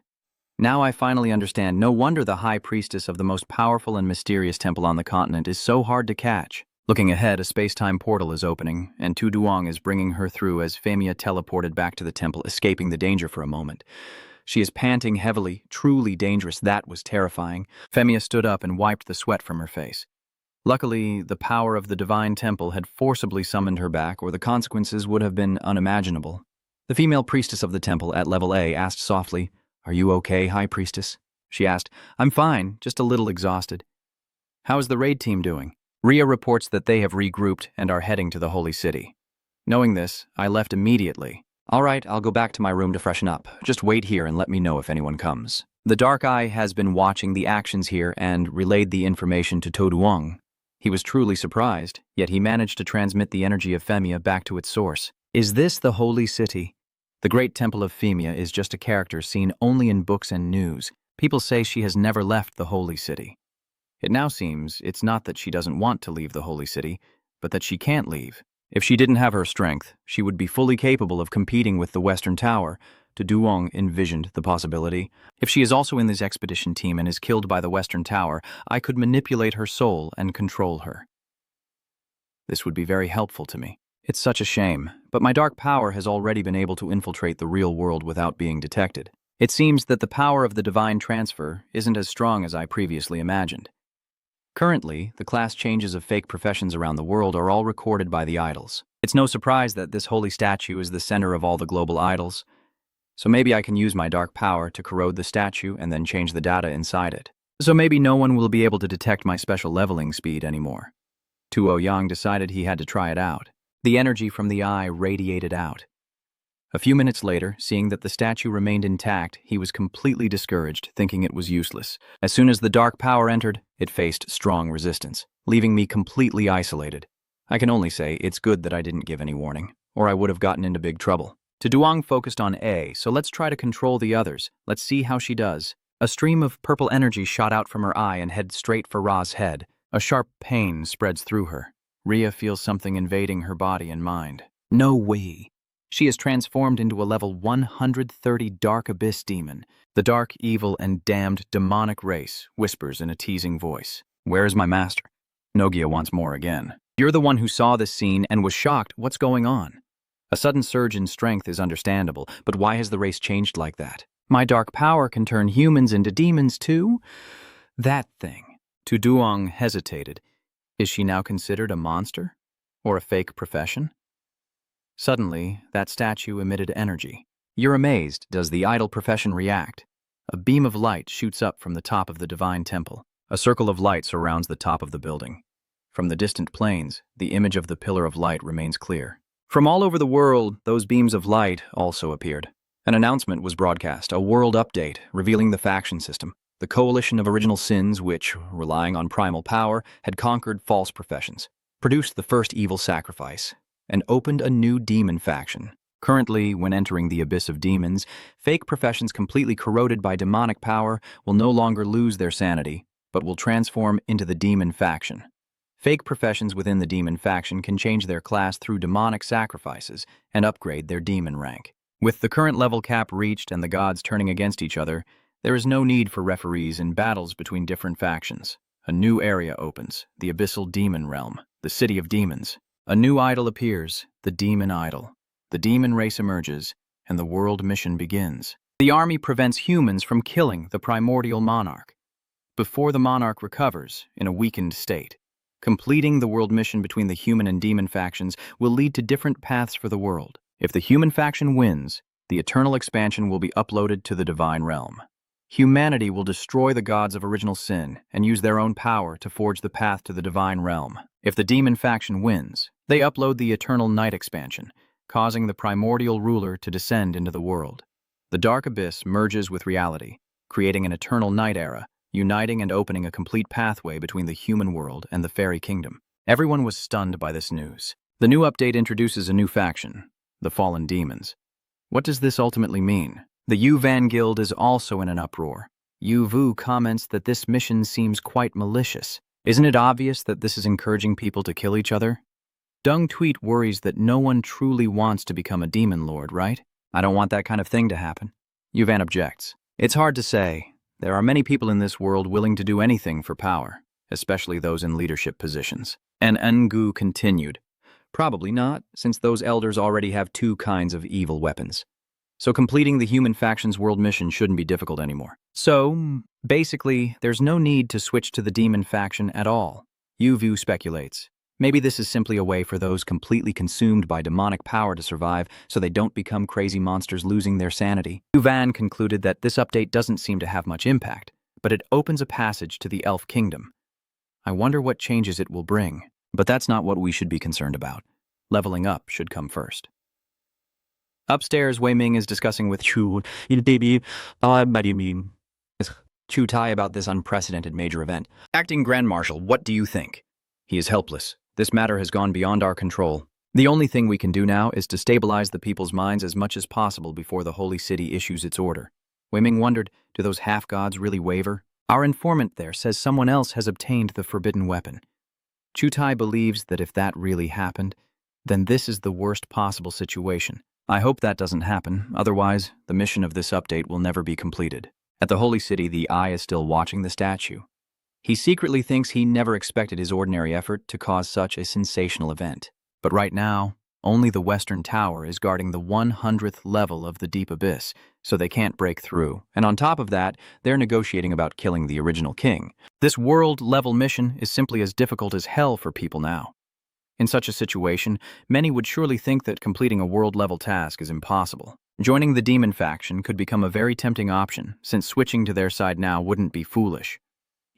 Now I finally understand. No wonder the high priestess of the most powerful and mysterious temple on the continent is so hard to catch. Looking ahead, a space-time portal is opening, and Tu Duong is bringing her through as Femia teleported back to the temple, escaping the danger for a moment. She is panting heavily, truly dangerous. That was terrifying. Femia stood up and wiped the sweat from her face. Luckily, the power of the divine temple had forcibly summoned her back, or the consequences would have been unimaginable. The female priestess of the temple at level A asked softly, "Are you okay, High Priestess?" She asked, "I'm fine, just a little exhausted." "How is the raid team doing?" Ria reports that they have regrouped and are heading to the Holy City. Knowing this, I left immediately. "All right, I'll go back to my room to freshen up. Just wait here and let me know if anyone comes." The Dark Eye has been watching the actions here and relayed the information to To Duong. He was truly surprised, yet he managed to transmit the energy of Femia back to its source. Is this the holy city? The great temple of Femia is just a character seen only in books and news. People say she has never left the holy city. It now seems it's not that she doesn't want to leave the holy city, but that she can't leave. If she didn't have her strength, she would be fully capable of competing with the Western Tower. To Duong envisioned the possibility. If she is also in this expedition team and is killed by the Western Tower, I could manipulate her soul and control her. This would be very helpful to me. It's such a shame, but my dark power has already been able to infiltrate the real world without being detected. It seems that the power of the divine transfer isn't as strong as I previously imagined. Currently, the class changes of fake professions around the world are all recorded by the idols. It's no surprise that this holy statue is the center of all the global idols. So maybe I can use my dark power to corrode the statue and then change the data inside it. So maybe no one will be able to detect my special leveling speed anymore. Tuo Yang decided he had to try it out. The energy from the eye radiated out. A few minutes later, seeing that the statue remained intact, he was completely discouraged, thinking it was useless. As soon as the dark power entered, it faced strong resistance, leaving me completely isolated. I can only say it's good that I didn't give any warning, or I would have gotten into big trouble. Duong focused on A, so let's try to control the others. Let's see how she does. A stream of purple energy shot out from her eye and head straight for Ra's head. A sharp pain spreads through her. Rhea feels something invading her body and mind. No way. She is transformed into a level 130 Dark Abyss demon. The dark, evil, and damned demonic race whispers in a teasing voice. Where is my master? Nogia wants more again. You're the one who saw this scene and was shocked. What's going on? A sudden surge in strength is understandable, but why has the race changed like that? My dark power can turn humans into demons too? That thing. Duong hesitated. Is she now considered a monster? Or a fake profession? Suddenly, that statue emitted energy. You're amazed. Does the idol profession react? A beam of light shoots up from the top of the divine temple. A circle of light surrounds the top of the building. From the distant plains, the image of the pillar of light remains clear. From all over the world, those beams of light also appeared. An announcement was broadcast, a world update, revealing the faction system. The coalition of original sins which, relying on primal power, had conquered false professions, produced the first evil sacrifice, and opened a new demon faction. Currently, when entering the abyss of demons, fake professions completely corroded by demonic power will no longer lose their sanity, but will transform into the demon faction. Fake professions within the demon faction can change their class through demonic sacrifices and upgrade their demon rank. With the current level cap reached and the gods turning against each other, there is no need for referees in battles between different factions. A new area opens, the abyssal demon realm, the city of demons. A new idol appears, the demon idol. The demon race emerges, and the world mission begins. The army prevents humans from killing the primordial monarch. Before the monarch recovers, in a weakened state, completing the world mission between the human and demon factions will lead to different paths for the world. If the human faction wins, the eternal expansion will be uploaded to the divine realm. Humanity will destroy the gods of original sin and use their own power to forge the path to the divine realm. If the demon faction wins, they upload the eternal night expansion, causing the primordial ruler to descend into the world. The dark abyss merges with reality, creating an eternal night era, uniting and opening a complete pathway between the human world and the fairy kingdom. Everyone was stunned by this news. The new update introduces a new faction, the Fallen Demons. What does this ultimately mean? The Uvan Guild is also in an uproar. Yu Vu comments that this mission seems quite malicious. Isn't it obvious that this is encouraging people to kill each other? Dung Tweet worries that no one truly wants to become a demon lord, right? I don't want that kind of thing to happen. Uvan objects. It's hard to say. There are many people in this world willing to do anything for power, especially those in leadership positions. And Ngu continued. Probably not, since those elders already have two kinds of evil weapons. So completing the human faction's world mission shouldn't be difficult anymore. So, basically, there's no need to switch to the demon faction at all. Yu Vu speculates. Maybe this is simply a way for those completely consumed by demonic power to survive so they don't become crazy monsters losing their sanity. Uvan concluded that this update doesn't seem to have much impact, but it opens a passage to the Elf Kingdom. I wonder what changes it will bring. But that's not what we should be concerned about. Leveling up should come first. Upstairs, Wei Ming is discussing with Chu Tai about this unprecedented major event. Acting Grand Marshal, what do you think? He is helpless. This matter has gone beyond our control. The only thing we can do now is to stabilize the people's minds as much as possible before the holy city issues its order. Weiming wondered, do those half-gods really waver? Our informant there says someone else has obtained the forbidden weapon. Chutai believes that if that really happened, then this is the worst possible situation. I hope that doesn't happen, otherwise the mission of this update will never be completed. At the holy city, the Eye is still watching the statue. He secretly thinks he never expected his ordinary effort to cause such a sensational event. But right now, only the Western Tower is guarding the 100th level of the Deep Abyss, so they can't break through. And on top of that, they're negotiating about killing the original king. This world-level mission is simply as difficult as hell for people now. In such a situation, many would surely think that completing a world-level task is impossible. Joining the demon faction could become a very tempting option, since switching to their side now wouldn't be foolish.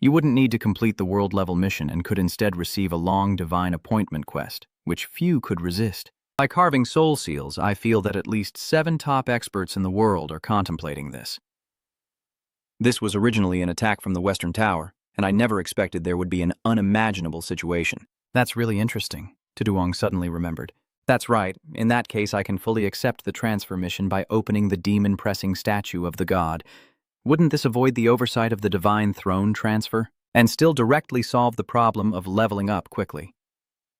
You wouldn't need to complete the world-level mission and could instead receive a long divine appointment quest, which few could resist. By carving soul seals, I feel that at least 7 top experts in the world are contemplating this. This was originally an attack from the Western Tower, and I never expected there would be an unimaginable situation. That's really interesting, Tuduong suddenly remembered. That's right, in that case I can fully accept the transfer mission by opening the demon-pressing statue of the god. Wouldn't this avoid the oversight of the divine throne transfer, and still directly solve the problem of leveling up quickly?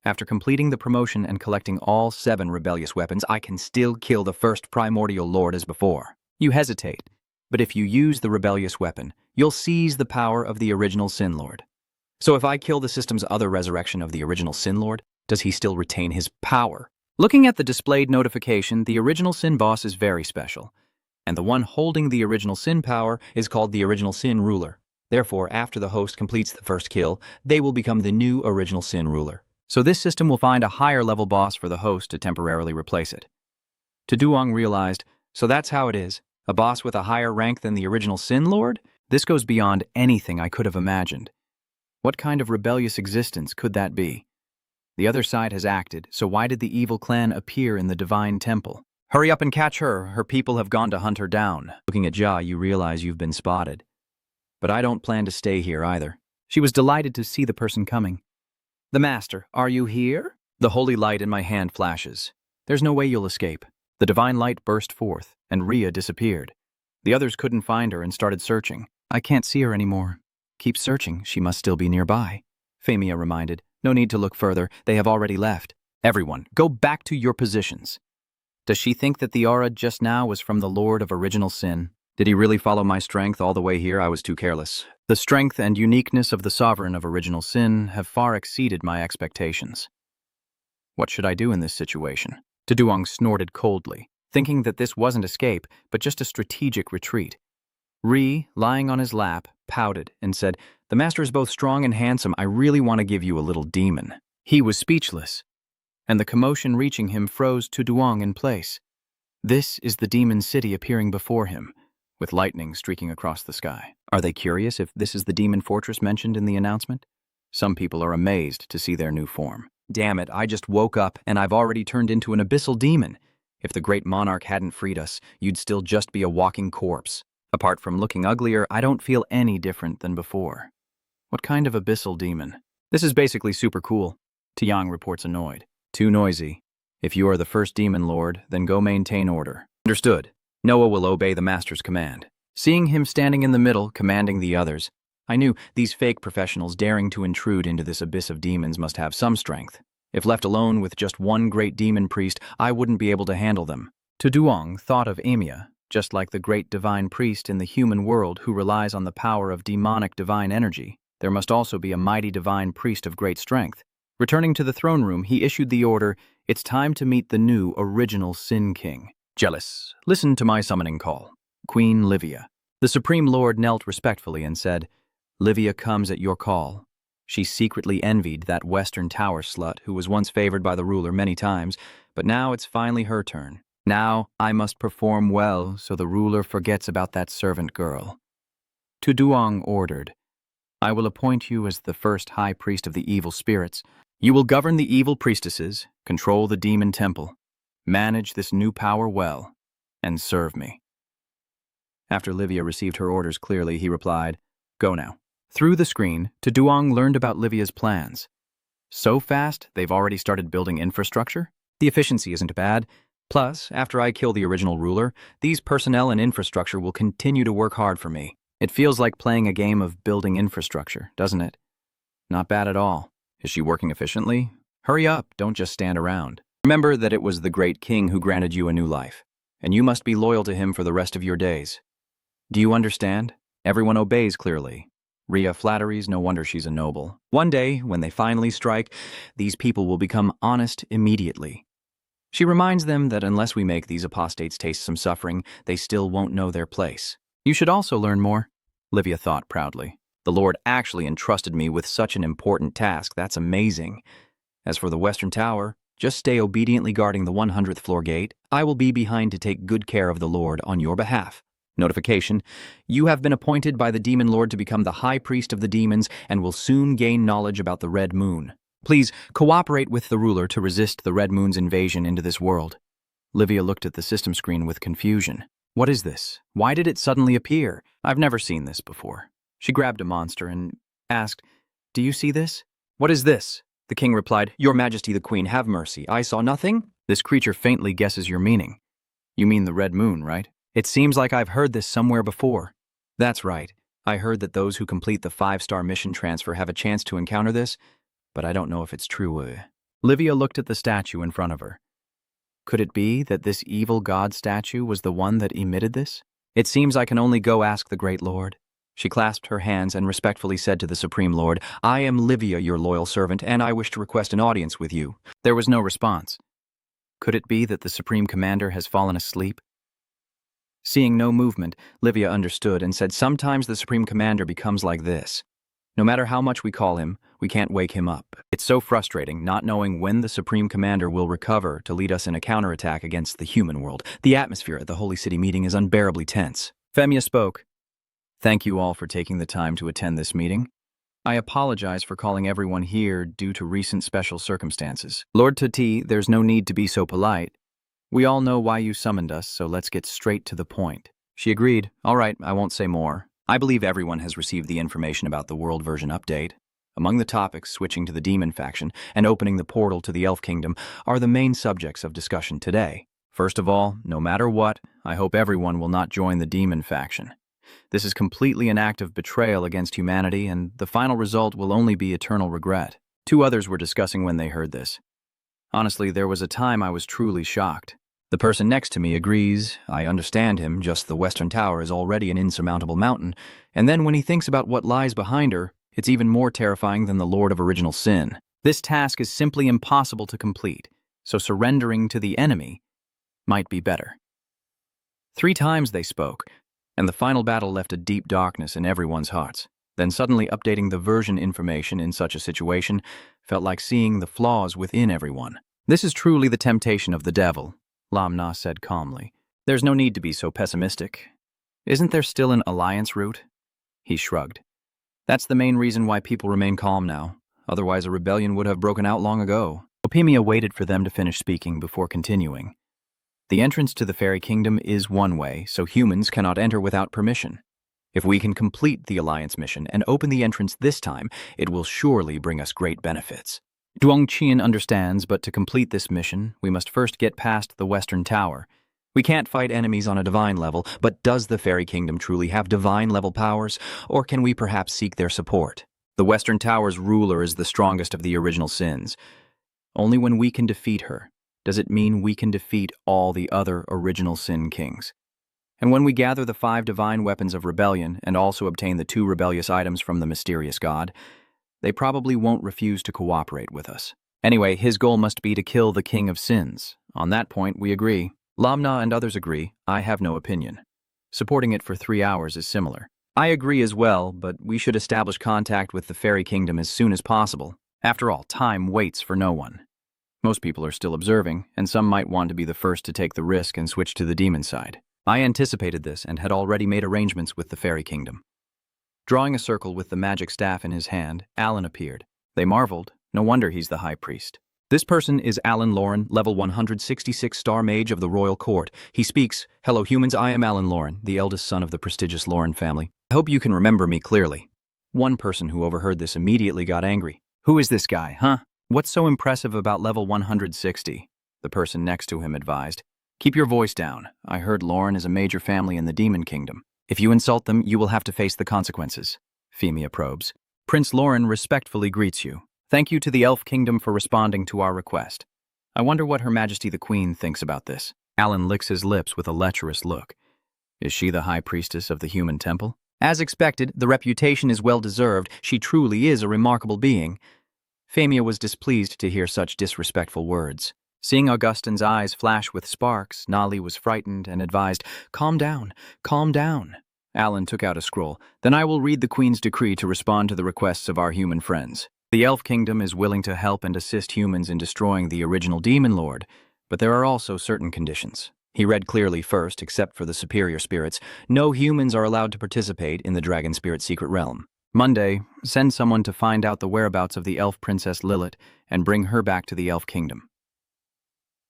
After completing the promotion and collecting all 7 rebellious weapons, I can still kill the first primordial lord as before. You hesitate, but if you use the rebellious weapon, you'll seize the power of the original Sin Lord. So if I kill the system's other resurrection of the original Sin Lord, does he still retain his power? Looking at the displayed notification, the original Sin boss is very special, and the one holding the original Sin power is called the original Sin ruler. Therefore, after the host completes the first kill, they will become the new original Sin ruler. So this system will find a higher-level boss for the host to temporarily replace it. Tuduong realized, so that's how it is. A boss with a higher rank than the original Sin Lord? This goes beyond anything I could have imagined. What kind of rebellious existence could that be? The other side has acted, so why did the evil clan appear in the divine temple? Hurry up and catch her. Her people have gone to hunt her down. Looking at Ja, you realize you've been spotted. But I don't plan to stay here either. She was delighted to see the person coming. The Master, are you here? The holy light in my hand flashes. There's no way you'll escape. The divine light burst forth, and Rhea disappeared. The others couldn't find her and started searching. I can't see her anymore. Keep searching, she must still be nearby. Famia reminded. No need to look further, they have already left. Everyone, go back to your positions. Does she think that the aura just now was from the Lord of Original Sin? Did he really follow my strength all the way here? I was too careless. The strength and uniqueness of the Sovereign of Original Sin have far exceeded my expectations. What should I do in this situation? Tuduong snorted coldly, thinking that this wasn't escape, but just a strategic retreat. Ri, lying on his lap, pouted and said, The Master is both strong and handsome. I really want to give you a little demon. He was speechless, and the commotion reaching him froze Tuduong in place. This is the demon city appearing before him, with lightning streaking across the sky. Are they curious if this is the demon fortress mentioned in the announcement? Some people are amazed to see their new form. Damn it, I just woke up and I've already turned into an abyssal demon. If the great monarch hadn't freed us, you'd still just be a walking corpse. Apart from looking uglier, I don't feel any different than before. What kind of abyssal demon? This is basically super cool. Tiang reports annoyed. Too noisy. If you are the first demon lord, then go maintain order. Understood. Noah will obey the Master's command. Seeing him standing in the middle, commanding the others, I knew these fake professionals daring to intrude into this abyss of demons must have some strength. If left alone with just one great demon priest, I wouldn't be able to handle them. Tuduong thought of Amia, just like the great divine priest in the human world who relies on the power of demonic divine energy. There must also be a mighty divine priest of great strength. Returning to the throne room, he issued the order, It's time to meet the new original Sin King. Jealous, listen to my summoning call. Queen Livia. The Supreme Lord knelt respectfully and said, Livia comes at your call. She secretly envied that Western Tower slut who was once favored by the ruler many times, but now it's finally her turn. Now I must perform well so the ruler forgets about that servant girl. Tuduong ordered, I will appoint you as the first high priest of the evil spirits. You will govern the evil priestesses, control the demon temple, manage this new power well, and serve me. After Livia received her orders clearly, he replied, Go now. Through the screen, Tuduong learned about Livia's plans. So fast, they've already started building infrastructure? The efficiency isn't bad. Plus, after I kill the original ruler, these personnel and infrastructure will continue to work hard for me. It feels like playing a game of building infrastructure, doesn't it? Not bad at all. Is she working efficiently? Hurry up, don't just stand around. Remember that it was the great king who granted you a new life, and you must be loyal to him for the rest of your days. Do you understand? Everyone obeys clearly. Rhea flatteries, no wonder she's a noble. One day, when they finally strike, these people will become honest immediately. She reminds them that unless we make these apostates taste some suffering, they still won't know their place. You should also learn more, Livia thought proudly. The Lord actually entrusted me with such an important task. That's amazing. As for the Western Tower, just stay obediently guarding the 100th floor gate. I will be behind to take good care of the Lord on your behalf. Notification: you have been appointed by the Demon Lord to become the High Priest of the Demons and will soon gain knowledge about the Red Moon. Please cooperate with the ruler to resist the Red Moon's invasion into this world. Livia looked at the system screen with confusion. What is this? Why did it suddenly appear? I've never seen this before. She grabbed a monster and asked, "Do you see this?" "What is this?" The king replied, "Your Majesty the Queen, have mercy. I saw nothing." This creature faintly guesses your meaning. You mean the Red Moon, right? It seems like I've heard this somewhere before. That's right. I heard that those who complete the 5-star mission transfer have a chance to encounter this, but I don't know if it's true. Livia looked at the statue in front of her. Could it be that this evil god statue was the one that emitted this? It seems I can only go ask the great lord. She clasped her hands and respectfully said to the Supreme Lord, "I am Livia, your loyal servant, and I wish to request an audience with you." There was no response. Could it be that the Supreme Commander has fallen asleep? Seeing no movement, Livia understood and said, "Sometimes the Supreme Commander becomes like this. No matter how much we call him, we can't wake him up. It's so frustrating not knowing when the Supreme Commander will recover to lead us in a counterattack against the human world. The atmosphere at the Holy City meeting is unbearably tense." Femia spoke. "Thank you all for taking the time to attend this meeting. I apologize for calling everyone here due to recent special circumstances. Lord Tuti, there's no need to be so polite. We all know why you summoned us, so let's get straight to the point." She agreed. "All right, I won't say more. I believe everyone has received the information about the world version update. Among the topics, switching to the demon faction and opening the portal to the Elf Kingdom are the main subjects of discussion today. First of all, no matter what, I hope everyone will not join the demon faction. This is completely an act of betrayal against humanity, and the final result will only be eternal regret." 2 others were discussing when they heard this. Honestly, there was a time I was truly shocked. The person next to me agrees. I understand him, just the Western Tower is already an insurmountable mountain, and then when he thinks about what lies behind her, it's even more terrifying than the Lord of Original Sin. This task is simply impossible to complete, so surrendering to the enemy might be better. 3 times they spoke, and the final battle left a deep darkness in everyone's hearts. Then suddenly updating the version information in such a situation felt like seeing the flaws within everyone. "This is truly the temptation of the devil," Lamna said calmly. "There's no need to be so pessimistic. Isn't there still an alliance route?" He shrugged. "That's the main reason why people remain calm now. Otherwise a rebellion would have broken out long ago." Opimia waited for them to finish speaking before continuing. "The entrance to the Fairy Kingdom is one way, so humans cannot enter without permission. If we can complete the Alliance mission and open the entrance this time, it will surely bring us great benefits." Duongqian understands, but to complete this mission, we must first get past the Western Tower. We can't fight enemies on a divine level, but does the Fairy Kingdom truly have divine-level powers, or can we perhaps seek their support? The Western Tower's ruler is the strongest of the original sins. Only when we can defeat her does it mean we can defeat all the other original sin kings. And when we gather the 5 divine weapons of rebellion and also obtain the 2 rebellious items from the mysterious god, they probably won't refuse to cooperate with us. Anyway, his goal must be to kill the king of sins. On that point, we agree. Lamna and others agree. I have no opinion. Supporting it for 3 hours is similar. I agree as well, but we should establish contact with the Fairy Kingdom as soon as possible. After all, time waits for no one. Most people are still observing, and some might want to be the first to take the risk and switch to the demon side. I anticipated this and had already made arrangements with the Fairy Kingdom. Drawing a circle with the magic staff in his hand, Alan appeared. They marveled. No wonder he's the High Priest. "This person is Alan Lauren, level 166 Star Mage of the Royal Court. He speaks, 'Hello humans, I am Alan Lauren, the eldest son of the prestigious Lauren family. I hope you can remember me clearly.'" One person who overheard this immediately got angry. "Who is this guy, huh? What's so impressive about level 160? the person next to him advised. Keep your voice down. I heard Lauren is a major family in the Demon Kingdom. If you insult them, you will have to face the consequences. Femia probes. Prince Lauren respectfully greets you. Thank you to the Elf Kingdom for responding to our request. I wonder what Her Majesty the Queen thinks about this. Alan licks his lips with a lecherous look. Is she the High Priestess of the Human Temple? As expected, the reputation is well-deserved. She truly is a remarkable being. Femia was displeased to hear such disrespectful words. Seeing Augustine's eyes flash with sparks, Nali was frightened and advised, Calm down, calm down. Alan took out a scroll. Then I will read the Queen's decree to respond to the requests of our human friends. The Elf Kingdom is willing to help and assist humans in destroying the original Demon Lord, but there are also certain conditions. He read clearly first, except for the superior spirits. No humans are allowed to participate in the Dragon Spirit Secret Realm. Monday, send someone to find out the whereabouts of the Elf Princess Lilith and bring her back to the Elf Kingdom.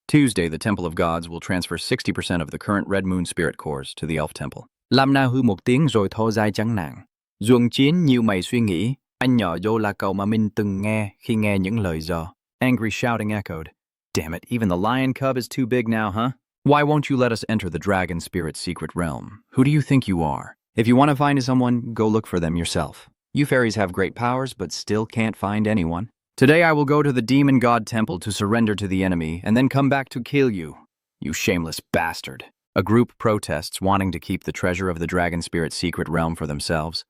Tuesday, the Temple of Gods will transfer 60% of the current Red Moon Spirit Cores to the Elf Temple. Lam Na hư một tiếng rồi thở dài chán nản. Duẩn chiến như mày suy nghĩ, anh nhỏ vô là cậu mà mình từng nghe khi nghe những lời dò. Angry shouting echoed. Damn it, even the lion cub is too big now, huh? Why won't you let us enter the Dragon Spirit Secret Realm? Who do you think you are? If you want to find someone, go look for them yourself. You fairies have great powers, but still can't find anyone. Today I will go to the Demon God Temple to surrender to the enemy and then come back to kill you. You shameless bastard. A group protests, wanting to keep the treasure of the Dragon Spirit Secret Realm for themselves.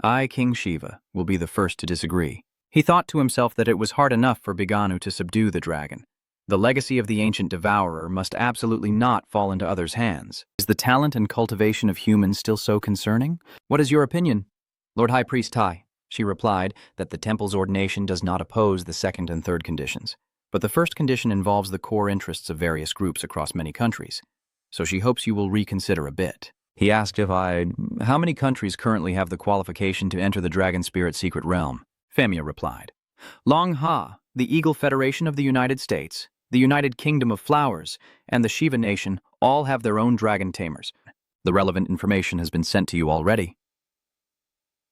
I, King Shiva, will be the first to disagree. He thought to himself that it was hard enough for Biganu to subdue the dragon. The legacy of the ancient devourer must absolutely not fall into others' hands. Is the talent and cultivation of humans still so concerning? What is your opinion? Lord High Priest Tai, she replied that the temple's ordination does not oppose the second and third conditions. But the first condition involves the core interests of various groups across many countries. So she hopes you will reconsider a bit. He asked how many countries currently have the qualification to enter the Dragon Spirit Secret Realm? Femia replied. Long Ha, the Eagle Federation of the United States, the United Kingdom of Flowers, and the Shiva Nation all have their own dragon tamers. The relevant information has been sent to you already.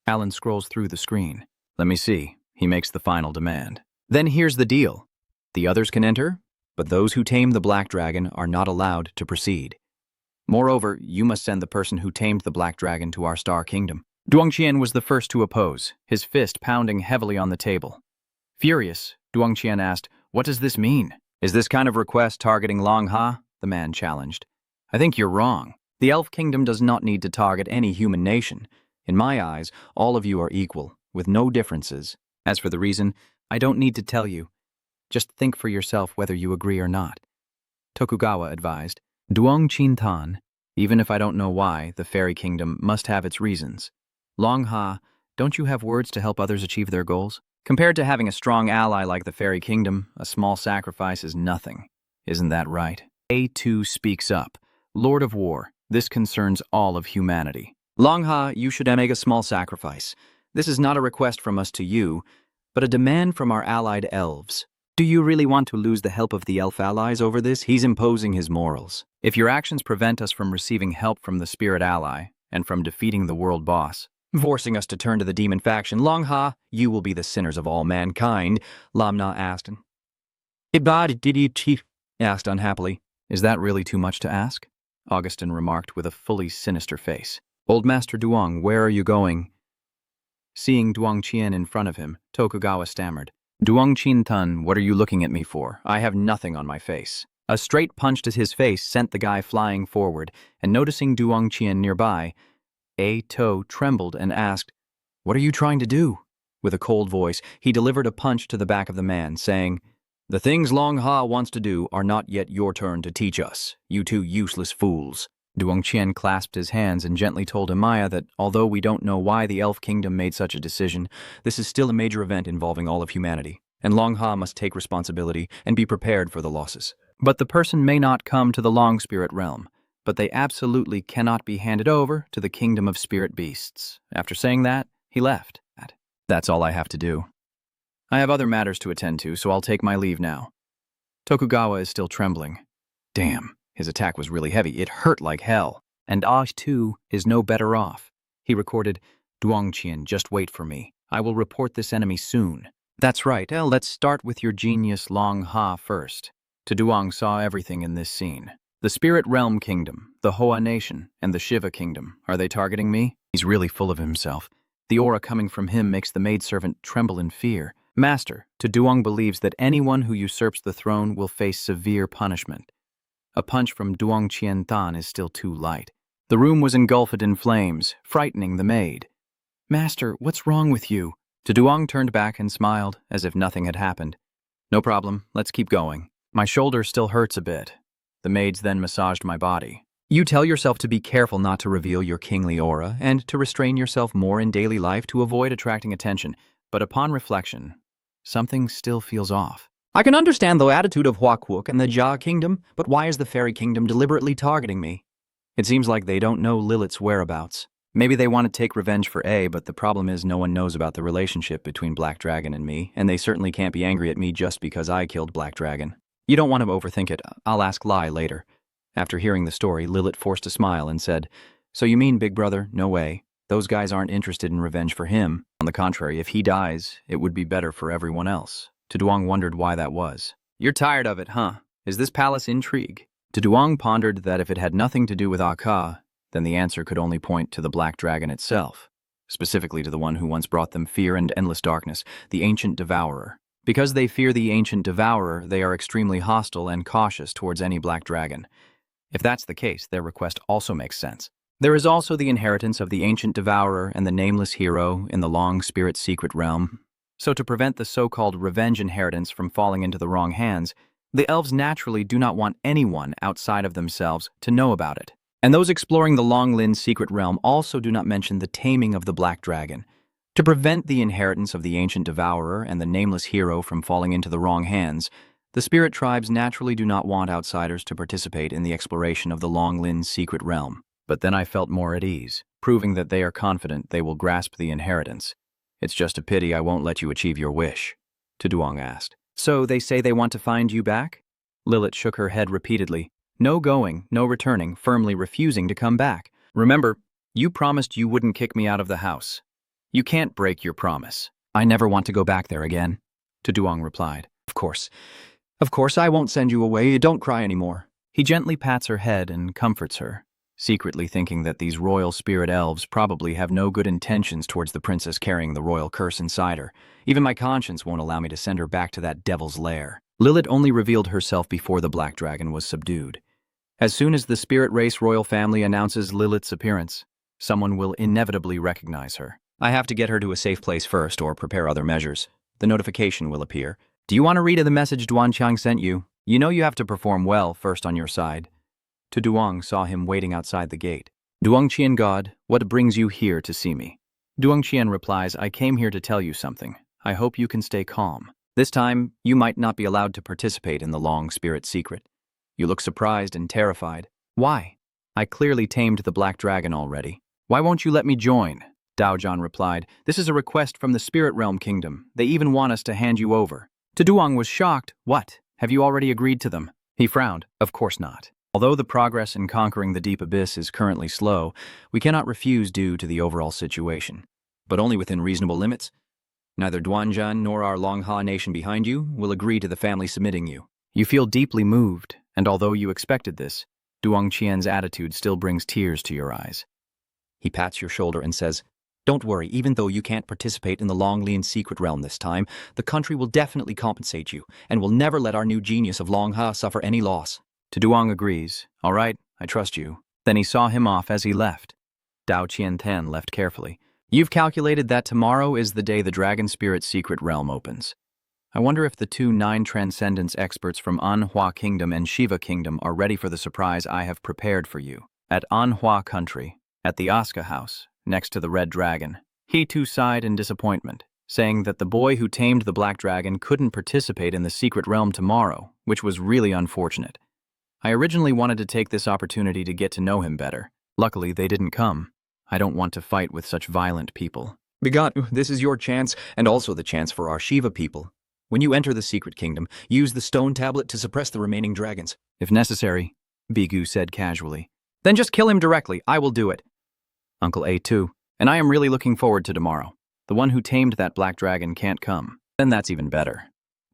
Alan scrolls through the screen. Let me see. He makes the final demand. Then here's the deal. The others can enter, but those who tame the Black Dragon are not allowed to proceed. Moreover, you must send the person who tamed the Black Dragon to our Star Kingdom. Duangqian was the first to oppose, his fist pounding heavily on the table. Furious, Duangqian asked, What does this mean? Is this kind of request targeting Long Ha? The man challenged. I think you're wrong. The Elf Kingdom does not need to target any human nation. In my eyes, all of you are equal, with no differences. As for the reason, I don't need to tell you. Just think for yourself whether you agree or not. Tokugawa advised. Duong Chin-tan, even if I don't know why, the Fairy Kingdom must have its reasons. Long Ha, don't you have words to help others achieve their goals? Compared to having a strong ally like the Fairy Kingdom, a small sacrifice is nothing. Isn't that right? A2 speaks up. Lord of War, this concerns all of humanity. Long Ha, you should make a small sacrifice. This is not a request from us to you, but a demand from our allied elves. Do you really want to lose the help of the elf allies over this? He's imposing his morals. If your actions prevent us from receiving help from the spirit ally and from defeating the world boss, forcing us to turn to the demon faction, Long Ha, you will be the sinners of all mankind, Lamna asked. Chief asked unhappily. Is that really too much to ask? Augustin remarked with a fully sinister face. Old Master Duong, where are you going? Seeing Duong Qian in front of him, Tokugawa stammered. Duong Chin-tan, what are you looking at me for? I have nothing on my face. A straight punch to his face sent the guy flying forward, and noticing Duong Qian nearby, A-To trembled and asked, What are you trying to do? With a cold voice, he delivered a punch to the back of the man, saying, The things Long Ha wants to do are not yet your turn to teach us, you two useless fools. Duong Qian clasped his hands and gently told Amaya that although we don't know why the Elf Kingdom made such a decision, this is still a major event involving all of humanity, and Long Ha must take responsibility and be prepared for the losses. But the person may not come to the Long Spirit Realm, but they absolutely cannot be handed over to the Kingdom of Spirit Beasts. After saying that, he left. That's all I have to do. I have other matters to attend to, so I'll take my leave now. Tokugawa is still trembling. Damn. His attack was really heavy. It hurt like hell. And Ash, too, is no better off. He recorded, Duongqian, just wait for me. I will report this enemy soon. That's right. Let's start with your genius Long Ha first. Duong saw everything in this scene. The Spirit Realm Kingdom, the Hoa Nation, and the Shiva Kingdom. Are they targeting me? He's really full of himself. The aura coming from him makes the maidservant tremble in fear. Master, Duong believes that anyone who usurps the throne will face severe punishment. A punch from Duong Chien Tan is still too light. The room was engulfed in flames, frightening the maid. Master, what's wrong with you? Duong turned back and smiled, as if nothing had happened. No problem, let's keep going. My shoulder still hurts a bit. The maids then massaged my body. You tell yourself to be careful not to reveal your kingly aura and to restrain yourself more in daily life to avoid Attracting attention, but upon reflection, something still feels off. I can understand the attitude of Huaquoc and the Jia Kingdom, but why is the Fairy Kingdom deliberately targeting me? It seems like they don't know Lilith's whereabouts. Maybe they want to take revenge for A, but the problem is no one knows about the relationship between Black Dragon and me, and they certainly can't be angry at me just because I killed Black Dragon. You don't want to overthink it. I'll ask Lai later. After hearing the story, Lilith forced a smile and said, So you mean, big brother? No way. Those guys aren't interested in revenge for him. On the contrary, if he dies, it would be better for everyone else. Duong wondered why that was. You're tired of it, huh? Is this palace intrigue? Duong pondered that if it had nothing to do with Aka, then the answer could only point to the Black Dragon itself, specifically to the one who once brought them fear and endless darkness, the Ancient Devourer. Because they fear the Ancient Devourer, they are extremely hostile and cautious towards any Black Dragon. If that's the case, their request also makes sense. There is also the inheritance of the Ancient Devourer and the Nameless Hero in the Long Spirit Secret Realm. So to prevent the so-called revenge inheritance from falling into the wrong hands, the elves naturally do not want anyone outside of themselves to know about it. And those exploring the Longlin Secret Realm also do not mention the taming of the Black Dragon. To prevent the inheritance of the Ancient Devourer and the Nameless Hero from falling into the wrong hands, the spirit tribes naturally do not want outsiders to participate in the exploration of the Longlin Secret Realm. But then I felt more at ease, proving that they are confident they will grasp the inheritance. It's just a pity I won't let you achieve your wish, Duong asked. So they say they want to find you back? Lilith shook her head repeatedly. No going, no returning, firmly refusing to come back. Remember, you promised you wouldn't kick me out of the house. You can't break your promise. I never want to go back there again, Duong replied. Of course I won't send you away. Don't cry anymore. He gently pats her head and comforts her, secretly thinking that these royal spirit elves probably have no good intentions towards the princess carrying the royal curse inside her. Even my conscience won't allow me to send her back to that devil's lair. Lilith only revealed herself before the Black Dragon was subdued. As soon as the spirit race royal family announces Lilith's appearance, someone will inevitably recognize her. I have to get her to a safe place first or prepare other measures. The notification will appear. Do you want to read the message Duanqiang sent you? You know you have to perform well first on your side. Duong saw him waiting outside the gate. Duongqian God, what brings you here to see me? Duongqian replies, I came here to tell you something. I hope you can stay calm. This time, you might not be allowed to participate in the Long Spirit secret. You look surprised and terrified. Why? I clearly tamed the Black Dragon already. Why won't you let me join? Daojian replied, This is a request from the Spirit Realm Kingdom. They even want us to hand you over. Duong was shocked. What? Have you already agreed to them? He frowned. Of course not. Although the progress in conquering the deep abyss is currently slow, we cannot refuse due to the overall situation. But only within reasonable limits. Neither Duanjian nor our Longha nation behind you will agree to the family submitting you. You feel deeply moved, and although you expected this, Duongqian's attitude still brings tears to your eyes. He pats your shoulder and says, Don't worry, even though you can't participate in the Longlin Secret Realm this time, the country will definitely compensate you, and will never let our new genius of Longha suffer any loss. Duong agrees. All right, I trust you. Then he saw him off as he left. Dao Qiantan left carefully. You've calculated that tomorrow is the day the Dragon Spirit Secret Realm opens. I wonder if the two 9 Transcendence experts from Anhwa Kingdom and Shiva Kingdom are ready for the surprise I have prepared for you. At Anhwa Country, at the Asuka House, next to the Red Dragon, he too sighed in disappointment, saying that the boy who tamed the Black Dragon couldn't participate in the Secret Realm tomorrow, which was really unfortunate. I originally wanted to take this opportunity to get to know him better. Luckily, they didn't come. I don't want to fight with such violent people. Bigot, this is your chance, and also the chance for our Shiva people. When you enter the Secret Kingdom, use the stone tablet to suppress the remaining dragons. If necessary, Bigu said casually. Then just kill him directly. I will do it. Uncle A too. And I am really looking forward to tomorrow. The one who tamed that Black Dragon can't come. Then that's even better.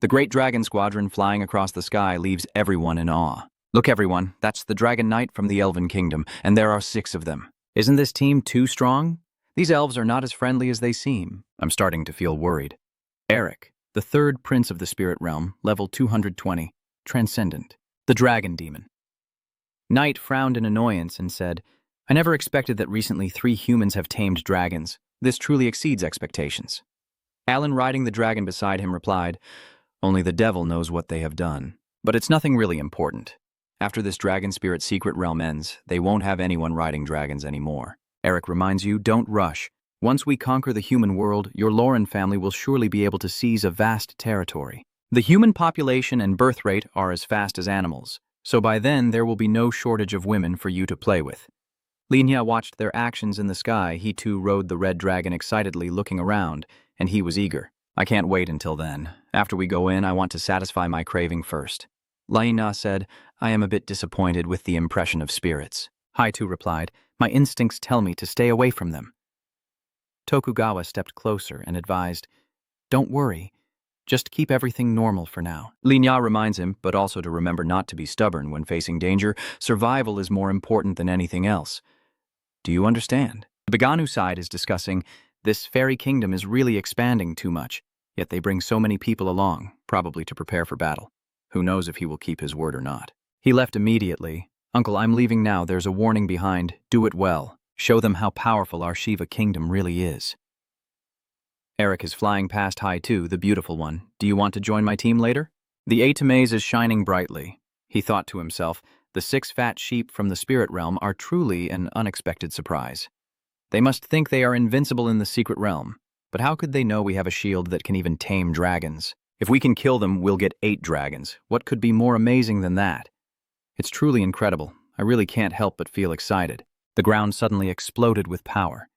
The great dragon squadron flying across the sky leaves everyone in awe. Look, everyone, that's the Dragon Knight from the Elven Kingdom, and there are 6 of them. Isn't this team too strong? These elves are not as friendly as they seem. I'm starting to feel worried. Eric, the 3rd Prince of the Spirit Realm, level 220, Transcendent, the Dragon Demon. Knight frowned in annoyance and said, I never expected that recently 3 humans have tamed dragons. This truly exceeds expectations. Alan, riding the dragon beside him, replied, Only the devil knows what they have done. But it's nothing really important. After this dragon spirit secret realm ends, they won't have anyone riding dragons anymore. Eric reminds you, don't rush. Once we conquer the human world, your Lauren family will surely be able to seize a vast territory. The human population and birth rate are as fast as animals, so by then there will be no shortage of women for you to play with. Linya watched their actions in the sky. He too rode the red dragon excitedly, looking around, and he was eager. I can't wait until then. After we go in, I want to satisfy my craving first. Laina said, I am a bit disappointed with the impression of spirits. Haitu replied, My instincts tell me to stay away from them. Tokugawa stepped closer and advised, Don't worry. Just keep everything normal for now. Linya reminds him, but also to remember not to be stubborn when facing danger. Survival is more important than anything else. Do you understand? The Beganu side is discussing, this fairy kingdom is really expanding too much, yet they bring so many people along, probably to prepare for battle. Who knows if he will keep his word or not. He left immediately. Uncle, I'm leaving now. There's a warning behind. Do it well. Show them how powerful our Shiva kingdom really is. Eric is flying past Haitu, the beautiful one. Do you want to join my team later? The Atamaze is shining brightly. He thought to himself, the 6 fat sheep from the spirit realm are truly an unexpected surprise. They must think they are invincible in the secret realm, but how could they know we have a shield that can even tame dragons? If we can kill them, we'll get 8 dragons. What could be more amazing than that? It's truly incredible. I really can't help but feel excited. The ground suddenly exploded with power.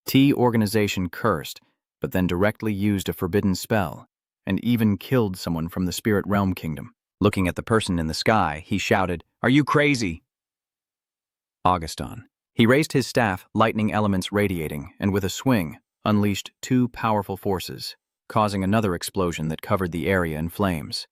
T organization cursed, but then directly used a forbidden spell, and even killed someone from the spirit realm kingdom. Looking at the person in the sky, he shouted, Are you crazy? Augustin. He raised his staff, lightning elements radiating, and with a swing, unleashed 2 powerful forces, causing another explosion that covered the area in flames.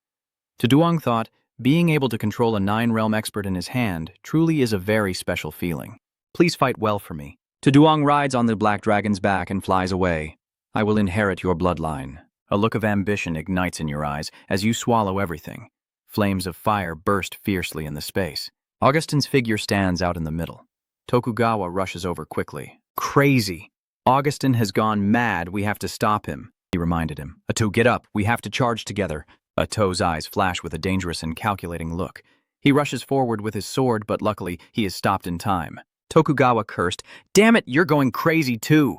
Tuduang thought, being able to control a 9-realm expert in his hand truly is a very special feeling. Please fight well for me. Tuduang rides on the black dragon's back and flies away. I will inherit your bloodline. A look of ambition ignites in your eyes as you swallow everything. Flames of fire burst fiercely in the space. Augustin's figure stands out in the middle. Tokugawa rushes over quickly. Crazy! Augustin has gone mad. We have to stop him. He reminded him. Ato, get up. We have to charge together. Ato's eyes flash with a dangerous and calculating look. He rushes forward with his sword, but luckily he is stopped in time. Tokugawa cursed, Damn it, you're going crazy too!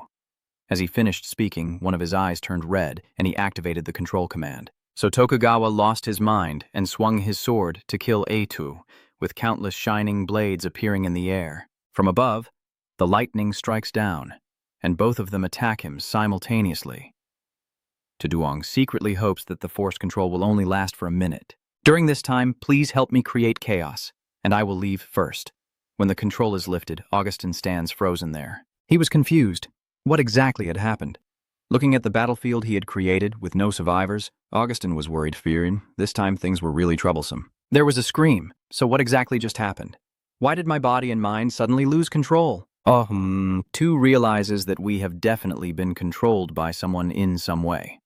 As he finished speaking, one of his eyes turned red, and he activated the control command. So Tokugawa lost his mind and swung his sword to kill Atu, with countless shining blades appearing in the air. From above, the lightning strikes down, and both of them attack him simultaneously. Tuduang secretly hopes that the force control will only last for a minute. During this time, please help me create chaos, and I will leave first. When the control is lifted, Augustin stands frozen there. He was confused. What exactly had happened? Looking at the battlefield he had created, with no survivors, Augustin was worried, fearing this time things were really troublesome. There was a scream. So what exactly just happened? Why did my body and mind suddenly lose control? Tu realizes that we have definitely been controlled by someone in some way.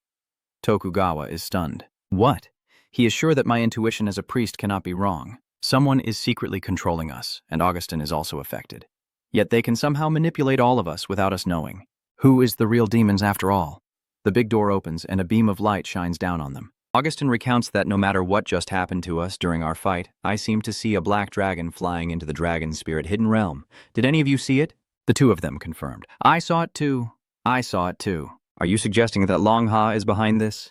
Tokugawa is stunned. What? He is sure that my intuition as a priest cannot be wrong. Someone is secretly controlling us, and Augustin is also affected. Yet they can somehow manipulate all of us without us knowing. Who is the real demons after all? The big door opens and a beam of light shines down on them. Augustin recounts that no matter what just happened to us during our fight, I seemed to see a black dragon flying into the dragon spirit hidden realm. Did any of you see it? The 2 of them confirmed. I saw it too. I saw it too. Are you suggesting that Long Ha is behind this?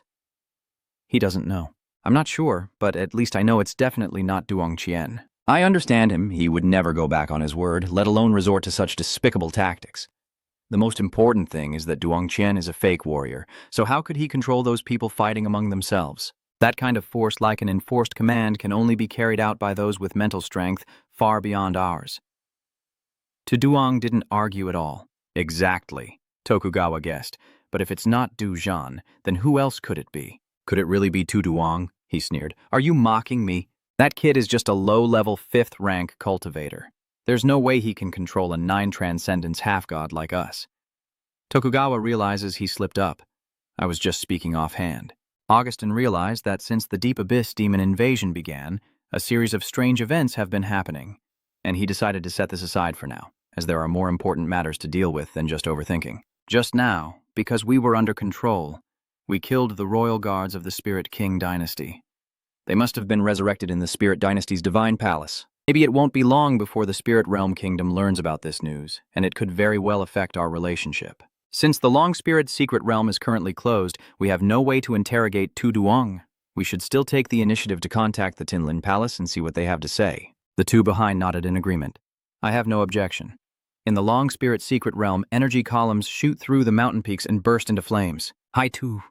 He doesn't know. I'm not sure, but at least I know it's definitely not Duong Qian. I understand him. He would never go back on his word, let alone resort to such despicable tactics. The most important thing is that Duong Qian is a fake warrior, so how could he control those people fighting among themselves? That kind of force, like an enforced command, can only be carried out by those with mental strength far beyond ours. Duong didn't argue at all. Exactly, Tokugawa guessed. But if it's not Du Zhan, then who else could it be? Could it really be Tuduong? He sneered. Are you mocking me? That kid is just a low-level 5th-rank cultivator. There's no way he can control a 9 transcendence half-god like us. Tokugawa realizes he slipped up. I was just speaking offhand. Augustin realized that since the Deep Abyss demon invasion began, a series of strange events have been happening, and he decided to set this aside for now, as there are more important matters to deal with than just overthinking. Just now, because we were under control, we killed the royal guards of the Spirit King dynasty. They must have been resurrected in the Spirit Dynasty's divine palace. Maybe it won't be long before the Spirit Realm Kingdom learns about this news, and it could very well affect our relationship. Since the Long Spirit Secret Realm is currently closed, we have no way to interrogate Tuduong. We should still take the initiative to contact the Tinlin Palace and see what they have to say. The two behind nodded in agreement. I have no objection. In the Long Spirit Secret Realm, energy columns shoot through the mountain peaks and burst into flames. Haitu,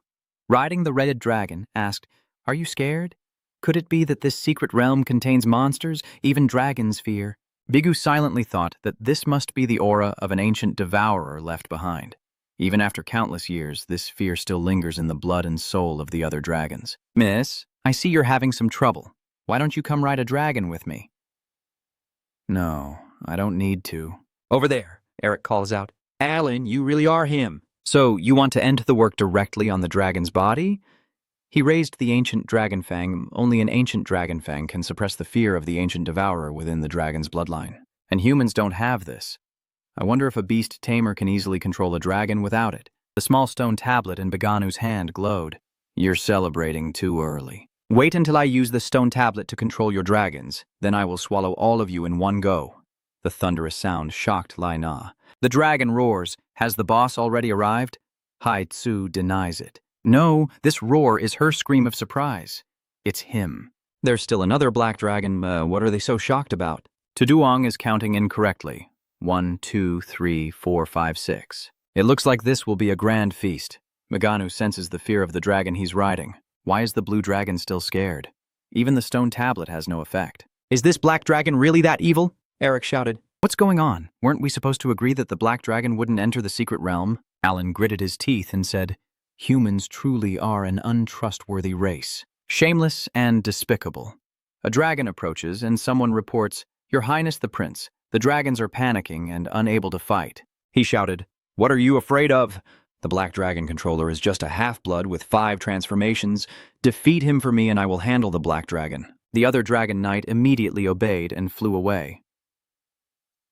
riding the Red Dragon, asked, "Are you scared? Could it be that this secret realm contains monsters? Even dragons fear." Bigu silently thought that this must be the aura of an ancient devourer left behind. Even after countless years, this fear still lingers in the blood and soul of the other dragons. "Miss, I see you're having some trouble. Why don't you come ride a dragon with me?" "No, I don't need to." Over there, Eric calls out. "Alan, you really are him." "So, you want to end the work directly on the dragon's body?" He raised the ancient dragon fang. Only an ancient dragon fang can suppress the fear of the ancient devourer within the dragon's bloodline. And humans don't have this. I wonder if a beast tamer can easily control a dragon without it. The small stone tablet in Beganu's hand glowed. "You're celebrating too early." "Wait until I use the stone tablet to control your dragons. Then I will swallow all of you in one go." The thunderous sound shocked Lai Na. The dragon roars. Has the boss already arrived? Hai Tzu denies it. No, this roar is her scream of surprise. It's him. "There's still another black dragon. What are they so shocked about?" Tuduong is counting incorrectly. 1, 2, 3, 4, 5, 6. It looks like this will be a grand feast. Meganu senses the fear of the dragon he's riding. Why is the blue dragon still scared? Even the stone tablet has no effect. "Is this black dragon really that evil?" Eric shouted. "What's going on? Weren't we supposed to agree that the black dragon wouldn't enter the secret realm?" Alan gritted his teeth and said, "Humans truly are an untrustworthy race. Shameless and despicable." A dragon approaches and someone reports, "Your Highness the Prince, the dragons are panicking and unable to fight." He shouted, "What are you afraid of? The black dragon controller is just a half-blood with 5 transformations. Defeat him for me and I will handle the black dragon." The other dragon knight immediately obeyed and flew away.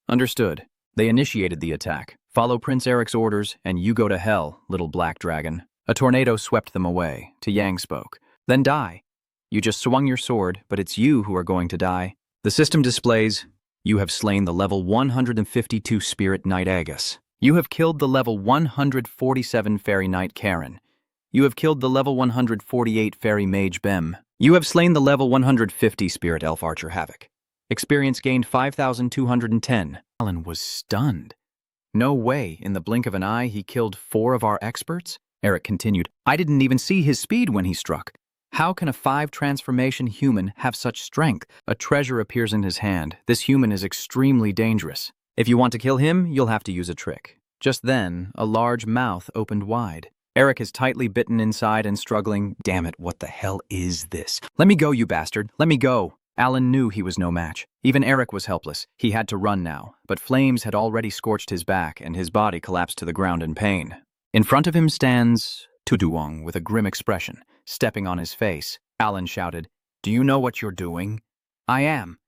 Understood. They initiated the attack. Follow Prince Eric's orders and you go to hell, little black dragon. A tornado swept them away. To Yang spoke. "Then die. You just swung your sword, but it's you who are going to die." The system displays, "You have slain the level 152 Spirit Knight Agus. You have killed the level 147 Fairy Knight Karen. You have killed the level 148 Fairy Mage Bem. You have slain the level 150 Spirit Elf Archer Havoc. Experience gained 5,210. Alan was stunned. "No way, in the blink of an eye, he killed 4 of our experts?" Eric continued. "I didn't even see his speed when he struck. How can a 5-transformation human have such strength?" A treasure appears in his hand. This human is extremely dangerous. "If you want to kill him, you'll have to use a trick." Just then, a large mouth opened wide. Eric is tightly bitten inside and struggling. "Damn it, what the hell is this?" "Let me go, you bastard. Let me go." Alan knew he was no match. Even Eric was helpless. He had to run now, but flames had already scorched his back and his body collapsed to the ground in pain. In front of him stands Tuduong with a grim expression, stepping on his face. Alan shouted, "Do you know what you're doing?" "I am."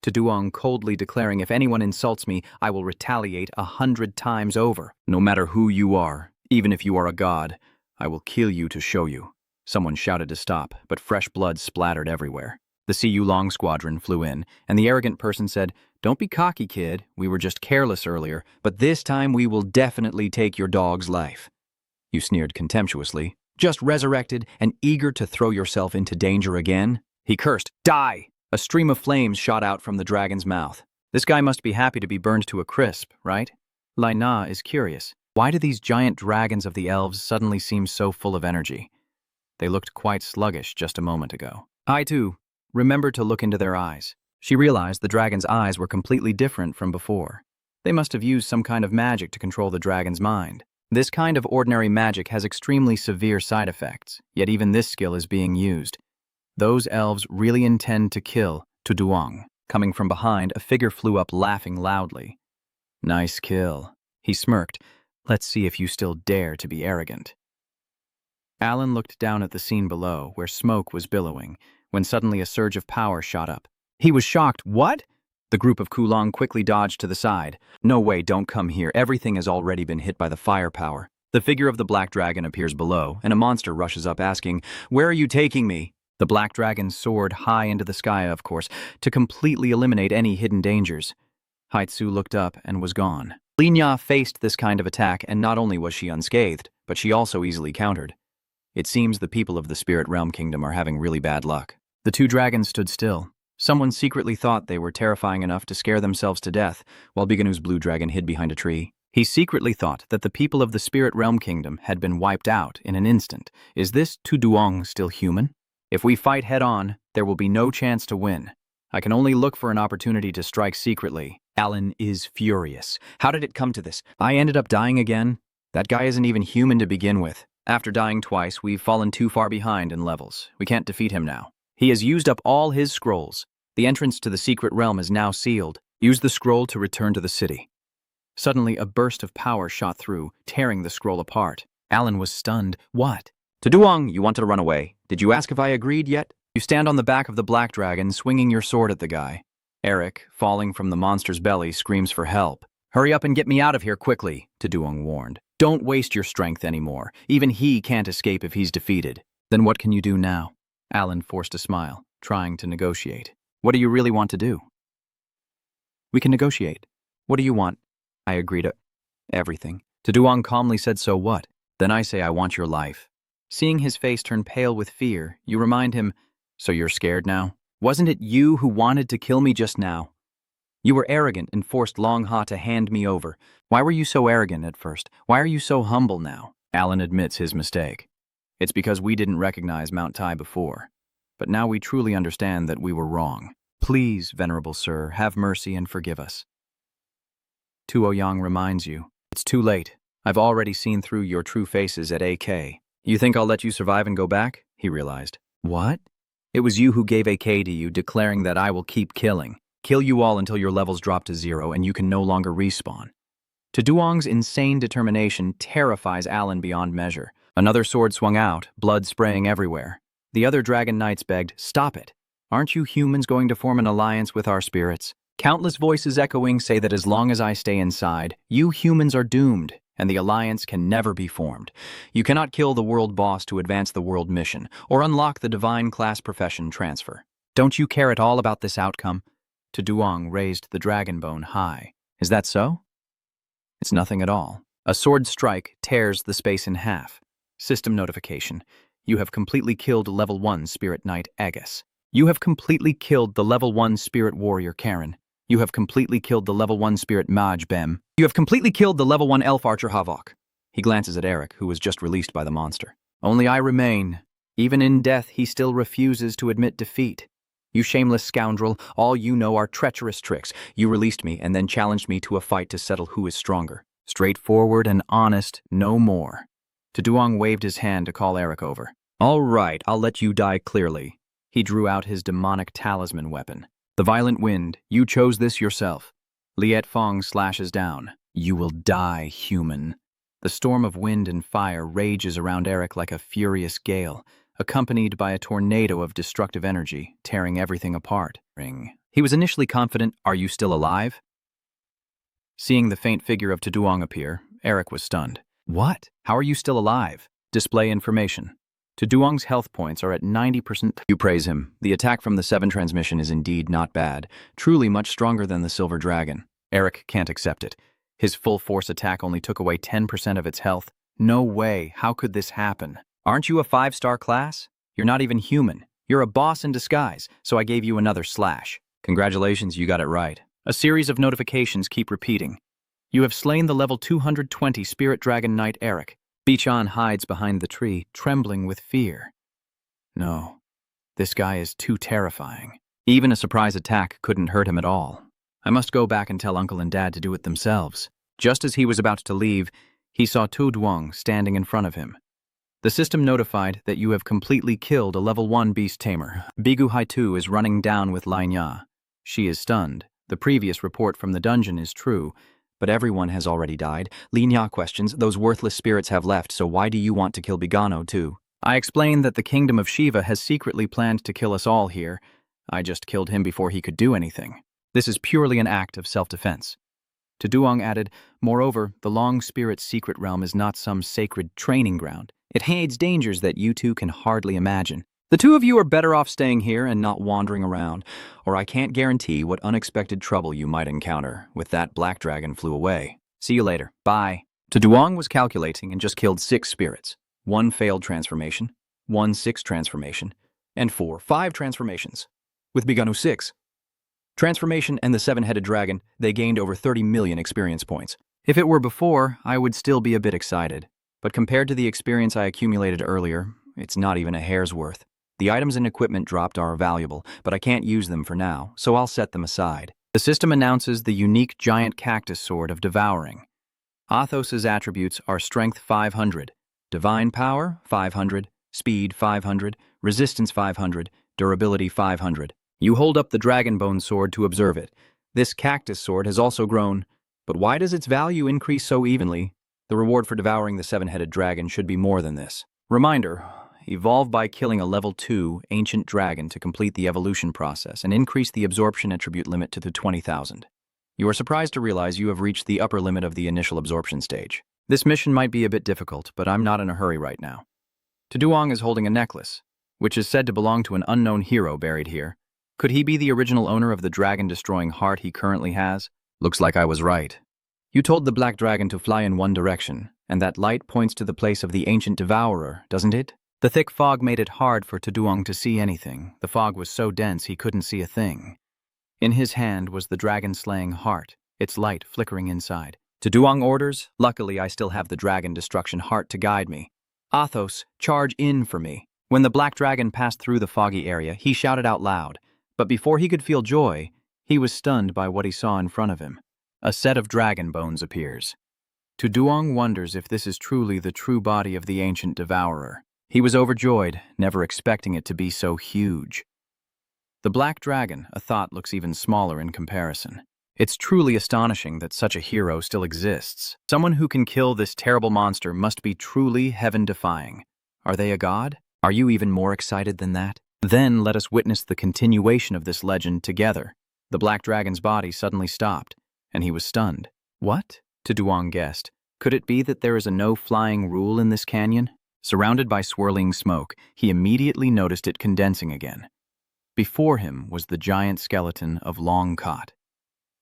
Tuduong coldly declaring, "If anyone insults me, I will retaliate 100 times over. No matter who you are, even if you are a god, I will kill you to show you." Someone shouted to stop, but fresh blood splattered everywhere. The CU Long Squadron flew in, and the arrogant person said, "Don't be cocky, kid. We were just careless earlier, but this time we will definitely take your dog's life." You sneered contemptuously. "Just resurrected and eager to throw yourself into danger again?" He cursed, "Die!" A stream of flames shot out from the dragon's mouth. This guy must be happy to be burned to a crisp, right? Lai Na is curious. Why do these giant dragons of the elves suddenly seem so full of energy? They looked quite sluggish just a moment ago. I, too, remembered to look into their eyes. She realized the dragon's eyes were completely different from before. They must have used some kind of magic to control the dragon's mind. This kind of ordinary magic has extremely severe side effects, yet even this skill is being used. Those elves really intend to kill Tuduang. Coming from behind, a figure flew up laughing loudly. Nice kill. He smirked. Let's see if you still dare to be arrogant. Alan looked down at the scene below, where smoke was billowing, when suddenly a surge of power shot up. He was shocked. What? The group of Kulong quickly dodged to the side. No way, don't come here. Everything has already been hit by the firepower. The figure of the black dragon appears below, and a monster rushes up asking, "Where are you taking me?" The black dragon soared high into the sky, of course, to completely eliminate any hidden dangers. Haitsu looked up and was gone. Linya faced this kind of attack, and not only was she unscathed, but she also easily countered. It seems the people of the Spirit Realm Kingdom are having really bad luck. The two dragons stood still. Someone secretly thought they were terrifying enough to scare themselves to death, while Biganu's blue dragon hid behind a tree. He secretly thought that the people of the Spirit Realm Kingdom had been wiped out in an instant. Is this Tuduang still human? If we fight head-on, there will be no chance to win. I can only look for an opportunity to strike secretly. Alan is furious. How did it come to this? I ended up dying again? That guy isn't even human to begin with. After dying twice, we've fallen too far behind in levels. We can't defeat him now. He has used up all his scrolls. The entrance to the secret realm is now sealed. Use the scroll to return to the city. Suddenly, a burst of power shot through, tearing the scroll apart. Alan was stunned. What? Tuduang, you wanted to run away. Did you ask if I agreed yet? You stand on the back of the black dragon, swinging your sword at the guy. Eric, falling from the monster's belly, screams for help. Hurry up and get me out of here quickly, Tuduang warned. Don't waste your strength anymore. Even he can't escape if he's defeated. Then what can you do now? Alan forced a smile, trying to negotiate. What do you really want to do? We can negotiate. What do you want? I agree to everything. Tuduang calmly said, so what? Then I say I want your life. Seeing his face turn pale with fear, you remind him, so you're scared now? Wasn't it you who wanted to kill me just now? You were arrogant and forced Long Ha to hand me over. Why were you so arrogant at first? Why are you so humble now? Alan admits his mistake. It's because we didn't recognize Mount Tai before. But now we truly understand that we were wrong. Please, venerable sir, have mercy and forgive us. Tuo Yang reminds you, it's too late. I've already seen through your true faces at AK. You think I'll let you survive and go back? He realized. What? It was you who gave AK to you, declaring that I will keep killing. Kill you all until your levels drop to 0 and you can no longer respawn. Tuduang's insane determination terrifies Alan beyond measure. Another sword swung out, blood spraying everywhere. The other dragon knights begged, stop it. Aren't you humans going to form an alliance with our spirits? Countless voices echoing say that as long as I stay inside, you humans are doomed, and the alliance can never be formed. You cannot kill the world boss to advance the world mission, or unlock the divine class profession transfer. Don't you care at all about this outcome? Tuduang raised the dragon bone high. Is that so? It's nothing at all. A sword strike tears the space in half. System notification. You have completely killed level 1 Spirit Knight Agus. You have completely killed the level 1 Spirit Warrior Karen. You have completely killed the level 1 Spirit Maj Bem. You have completely killed the level 1 Elf Archer Havok. He glances at Eric, who was just released by the monster. Only I remain. Even in death, he still refuses to admit defeat. You shameless scoundrel, all you know are treacherous tricks. You released me and then challenged me to a fight to settle who is stronger. Straightforward and honest, no more. Tuduang waved his hand to call Eric over. All right, I'll let you die clearly. He drew out his demonic talisman weapon. The violent wind, you chose this yourself. Liet Fong slashes down. You will die, human. The storm of wind and fire rages around Eric like a furious gale, accompanied by a tornado of destructive energy, tearing everything apart. He was initially confident, are you still alive? Seeing the faint figure of Tuduang appear, Eric was stunned. What? How are you still alive? Display information. Tuduang's health points are at 90%. You praise him. The attack from the 7 transmission is indeed not bad, truly much stronger than the Silver Dragon. Eric can't accept it. His full force attack only took away 10% of its health. No way, how could this happen? Aren't you a 5-star class? You're not even human. You're a boss in disguise, so I gave you another slash. Congratulations, you got it right. A series of notifications keep repeating. You have slain the level 220 Spirit Dragon Knight Eric. Bichan hides behind the tree, trembling with fear. No, this guy is too terrifying. Even a surprise attack couldn't hurt him at all. I must go back and tell Uncle and Dad to do it themselves. Just as he was about to leave, He saw Tu Duong standing in front of him. The system notified that you have completely killed a level 1 beast tamer. Bigu Haitu is running down with Lainya. She is stunned. The previous report from the dungeon is true. But everyone has already died. Linya questions, those worthless spirits have left, so why do you want to kill Bigano too? I explained that the kingdom of Shiva has secretly planned to kill us all here. I just killed him before he could do anything. This is purely an act of self-defense. Tu Duong added, moreover, the Long Spirit's secret realm is not some sacred training ground. It hides dangers that you two can hardly imagine. The two of you are better off staying here and not wandering around, or I can't guarantee what unexpected trouble you might encounter. With that, Black Dragon flew away. See you later. Bye. Tu Duong was calculating and just killed 6 spirits. 1 failed transformation, 1 6 transformation, and 4 5 transformations. With Biganu 6 transformation and the 7-headed dragon, they gained over 30 million experience points. If it were before, I would still be a bit excited. But compared to the experience I accumulated earlier, it's not even a hair's worth. The items and equipment dropped are valuable, but I can't use them for now, so I'll set them aside. The system announces the unique giant cactus sword of Devouring. Athos's attributes are Strength 500, Divine Power 500, Speed 500, Resistance 500, Durability 500. You hold up the Dragonbone sword to observe it. This cactus sword has also grown, but why does its value increase so evenly? The reward for devouring the 7-headed dragon should be more than this. Reminder, evolve by killing a level 2 ancient dragon to complete the evolution process and increase the absorption attribute limit to 20,000. You are surprised to realize you have reached the upper limit of the initial absorption stage. This mission might be a bit difficult, but I'm not in a hurry right now. Tu Duong is holding a necklace, which is said to belong to an unknown hero buried here. Could he be the original owner of the dragon-destroying heart he currently has? Looks like I was right. You told the black dragon to fly in one direction, and that light points to the place of the ancient devourer, doesn't it? The thick fog made it hard for Tu Duong to see anything. The fog was so dense he couldn't see a thing. In his hand was the dragon-slaying heart, its light flickering inside. Tu Duong orders, luckily I still have the dragon destruction heart to guide me. Athos, charge in for me. When the black dragon passed through the foggy area, he shouted out loud. But before he could feel joy, he was stunned by what he saw in front of him. A set of dragon bones appears. Tu Duong wonders if this is truly the true body of the ancient devourer. He was overjoyed, never expecting it to be so huge. The black dragon, a thought, looks even smaller in comparison. It's truly astonishing that such a hero still exists. Someone who can kill this terrible monster must be truly heaven-defying. Are they a god? Are you even more excited than that? Then let us witness the continuation of this legend together. The black dragon's body suddenly stopped, and he was stunned. What? Tu Duong guessed. Could it be that there is a no-flying rule in this canyon? Surrounded by swirling smoke, he immediately noticed it condensing again. Before him was the giant skeleton of Long Cot.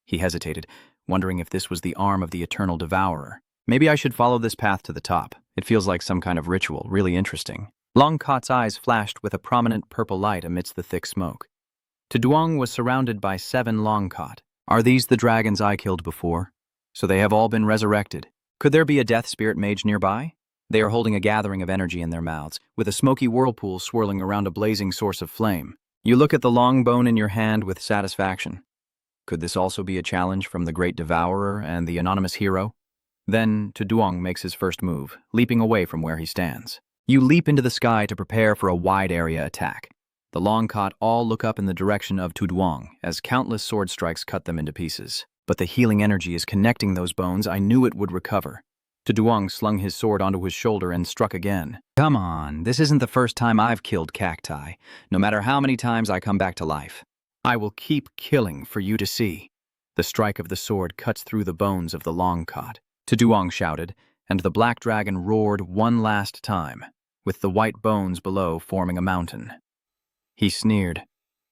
He hesitated, wondering if this was the arm of the eternal devourer. Maybe I should follow this path to the top. It feels like some kind of ritual, really interesting. Long Cot's eyes flashed with a prominent purple light amidst the thick smoke. Tu Duong was surrounded by 7 Long Cot. Are these the dragons I killed before? So they have all been resurrected. Could there be a death spirit mage nearby? They are holding a gathering of energy in their mouths, with a smoky whirlpool swirling around a blazing source of flame. You look at the long bone in your hand with satisfaction. Could this also be a challenge from the great devourer and the anonymous hero? Then Tu Duong makes his first move, leaping away from where he stands. You leap into the sky to prepare for a wide-area attack. The Long Cot all look up in the direction of Tu Duong as countless sword strikes cut them into pieces. But the healing energy is connecting those bones. I knew it would recover. Tu Duong slung his sword onto his shoulder and struck again. Come on, this isn't the first time I've killed cacti, no matter how many times I come back to life. I will keep killing for you to see. The strike of the sword cuts through the bones of the Long Cot. Tu Duong shouted, and the black dragon roared one last time, with the white bones below forming a mountain. He sneered.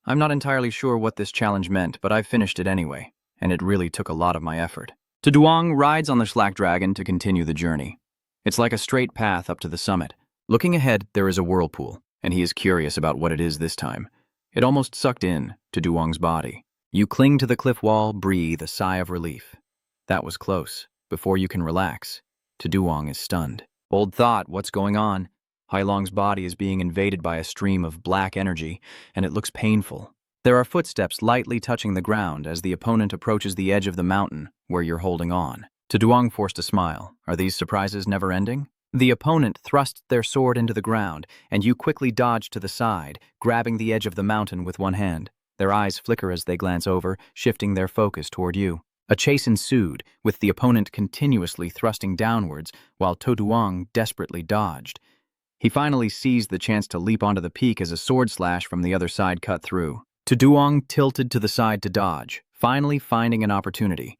I'm not entirely sure what this challenge meant, but I finished it anyway, and it really took a lot of my effort. Tu Duong rides on the black dragon to continue the journey. It's like a straight path up to the summit. Looking ahead, there is a whirlpool, and he is curious about what it is this time. It almost sucked in Tu Duong's body. You cling to the cliff wall, breathe a sigh of relief. That was close. Before you can relax, Tu Duong is stunned. Old thought, what's going on? Hai Long's body is being invaded by a stream of black energy, and it looks painful. There are footsteps lightly touching the ground as the opponent approaches the edge of the mountain where you're holding on. Tuduang forced a smile. Are these surprises never ending? The opponent thrust their sword into the ground, and you quickly dodge to the side, grabbing the edge of the mountain with one hand. Their eyes flicker as they glance over, shifting their focus toward you. A chase ensued, with the opponent continuously thrusting downwards, while Tuduang desperately dodged. He finally seized the chance to leap onto the peak as a sword slash from the other side cut through. Tuduang tilted to the side to dodge, finally finding an opportunity.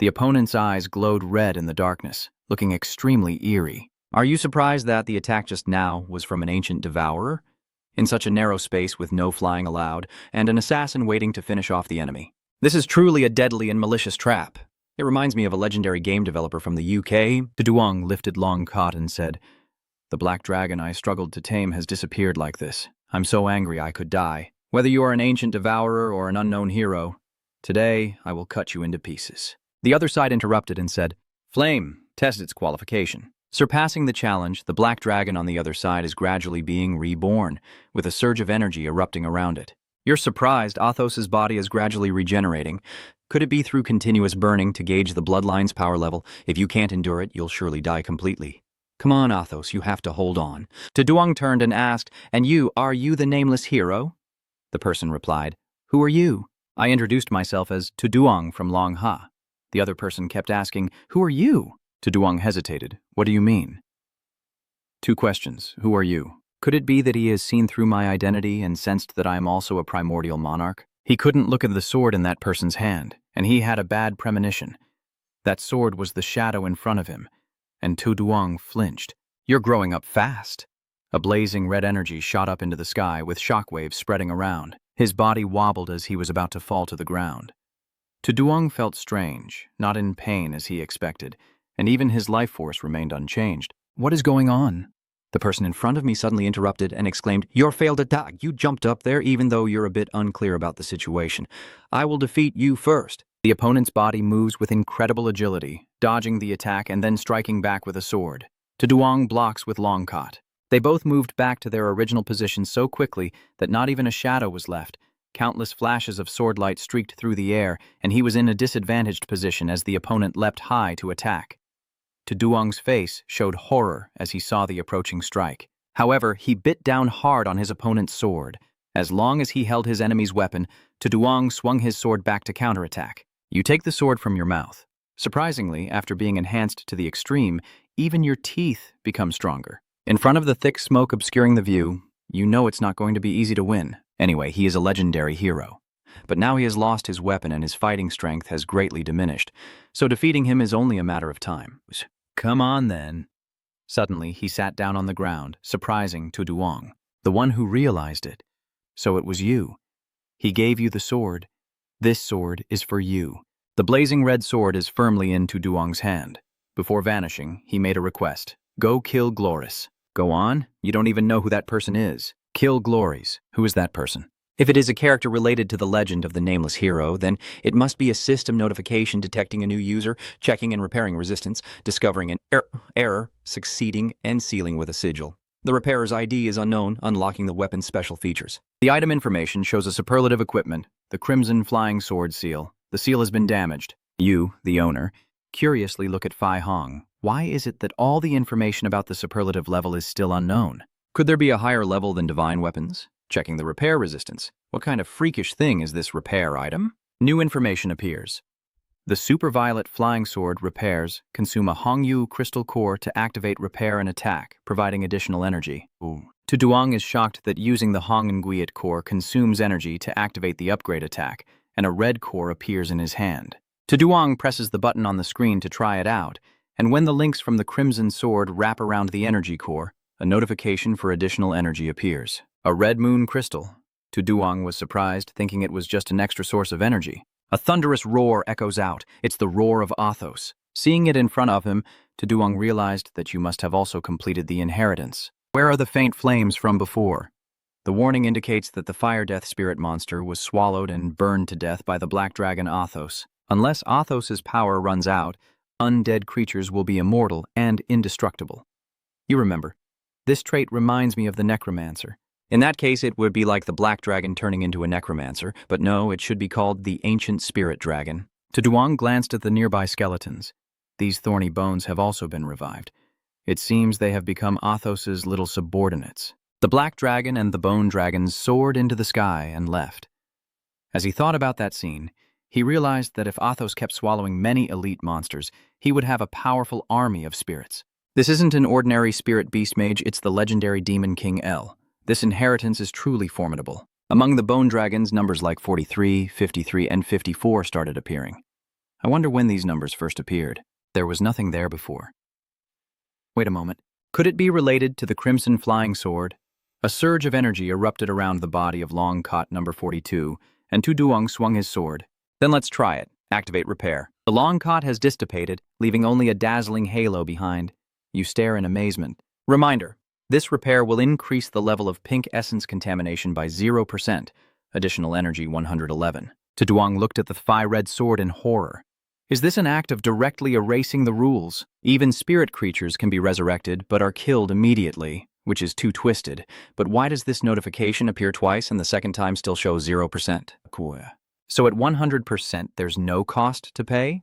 The opponent's eyes glowed red in the darkness, looking extremely eerie. Are you surprised that the attack just now was from an ancient devourer? In such a narrow space with no flying allowed, and an assassin waiting to finish off the enemy. This is truly a deadly and malicious trap. It reminds me of a legendary game developer from the UK. Tuduang lifted long cot and said, "The black dragon I struggled to tame has disappeared like this. I'm so angry I could die. Whether you are an ancient devourer or an unknown hero, today I will cut you into pieces." The other side interrupted and said, "Flame, test its qualification." Surpassing the challenge, the black dragon on the other side is gradually being reborn, with a surge of energy erupting around it. You're surprised Athos's body is gradually regenerating. Could it be through continuous burning to gauge the bloodline's power level? If you can't endure it, you'll surely die completely. Come on, Athos, you have to hold on. Tuduang turned and asked, "And you, are you the nameless hero?" The person replied, "Who are you?" I introduced myself as Tuduang from Long Ha. The other person kept asking, "Who are you?" Tuduang hesitated. "What do you mean?" Two questions. Who are you? Could it be that he has seen through my identity and sensed that I am also a primordial monarch? He couldn't look at the sword in that person's hand, and he had a bad premonition. That sword was the shadow in front of him, and Tuduang flinched. "You're growing up fast." A blazing red energy shot up into the sky with shockwaves spreading around. His body wobbled as he was about to fall to the ground. Tuduang felt strange, not in pain as he expected, and even his life force remained unchanged. "What is going on?" The person in front of me suddenly interrupted and exclaimed, "Your failed attack! You jumped up there even though you're a bit unclear about the situation. I will defeat you first." The opponent's body moves with incredible agility, dodging the attack and then striking back with a sword. Tuduang blocks with long cot. They both moved back to their original positions so quickly that not even a shadow was left. Countless flashes of sword light streaked through the air, and he was in a disadvantaged position as the opponent leapt high to attack. Tuduang's face showed horror as he saw the approaching strike. However, he bit down hard on his opponent's sword. As long as he held his enemy's weapon, Tuduang swung his sword back to counterattack. You take the sword from your mouth. Surprisingly, after being enhanced to the extreme, even your teeth become stronger. In front of the thick smoke obscuring the view, you know it's not going to be easy to win. Anyway, he is a legendary hero. But now he has lost his weapon and his fighting strength has greatly diminished, so defeating him is only a matter of time. "Come on, then." Suddenly, he sat down on the ground, surprising Tuduang, the one who realized it. "So it was you. He gave you the sword. This sword is for you." The blazing red sword is firmly in Tuduang's hand. Before vanishing, he made a request. "Go kill Gloris." "Go on? You don't even know who that person is." "Kill Glories." "Who is that person?" If it is a character related to the legend of the nameless hero, then it must be a system notification detecting a new user, checking and repairing resistance, discovering an error, succeeding, and sealing with a sigil. The repairer's ID is unknown, unlocking the weapon's special features. The item information shows a superlative equipment, the Crimson Flying Sword seal. The seal has been damaged. You, the owner, curiously look at Fai Hong. Why is it that all the information about the superlative level is still unknown? Could there be a higher level than divine weapons? Checking the repair resistance. What kind of freakish thing is this repair item? New information appears. The Superviolet Flying Sword repairs consume a Hongyu crystal core to activate repair and attack, providing additional energy. Tuduang is shocked that using the Hongnguyet core consumes energy to activate the upgrade attack, and a red core appears in his hand. Tuduang presses the button on the screen to try it out, and when the links from the Crimson Sword wrap around the energy core, a notification for additional energy appears. A red moon crystal. Tuduang was surprised, thinking it was just an extra source of energy. A thunderous roar echoes out. It's the roar of Athos. Seeing it in front of him, Tuduang realized that you must have also completed the inheritance. Where are the faint flames from before? The warning indicates that the fire death spirit monster was swallowed and burned to death by the black dragon Athos. Unless Athos's power runs out, undead creatures will be immortal and indestructible. You remember, this trait reminds me of the necromancer. In that case, it would be like the black dragon turning into a necromancer, but no, it should be called the ancient spirit dragon. Tuduang glanced at the nearby skeletons. These thorny bones have also been revived. It seems they have become Athos's little subordinates. The black dragon and the bone dragons soared into the sky and left. As he thought about that scene, he realized that if Athos kept swallowing many elite monsters, he would have a powerful army of spirits. This isn't an ordinary spirit beast mage, it's the legendary demon king El. This inheritance is truly formidable. Among the bone dragons, numbers like 43, 53, and 54 started appearing. I wonder when these numbers first appeared. There was nothing there before. Wait a moment. Could it be related to the crimson flying sword? A surge of energy erupted around the body of Long Cot number 42, and Tuduang swung his sword. Then let's try it. Activate repair. The Long Cot has dissipated, leaving only a dazzling halo behind. You stare in amazement. Reminder, this repair will increase the level of pink essence contamination by 0%. Additional energy 111. Tuduang looked at the fire-red sword in horror. Is this an act of directly erasing the rules? Even spirit creatures can be resurrected, but are killed immediately, which is too twisted. But why does this notification appear twice and the second time still show 0%? So at 100%, there's no cost to pay?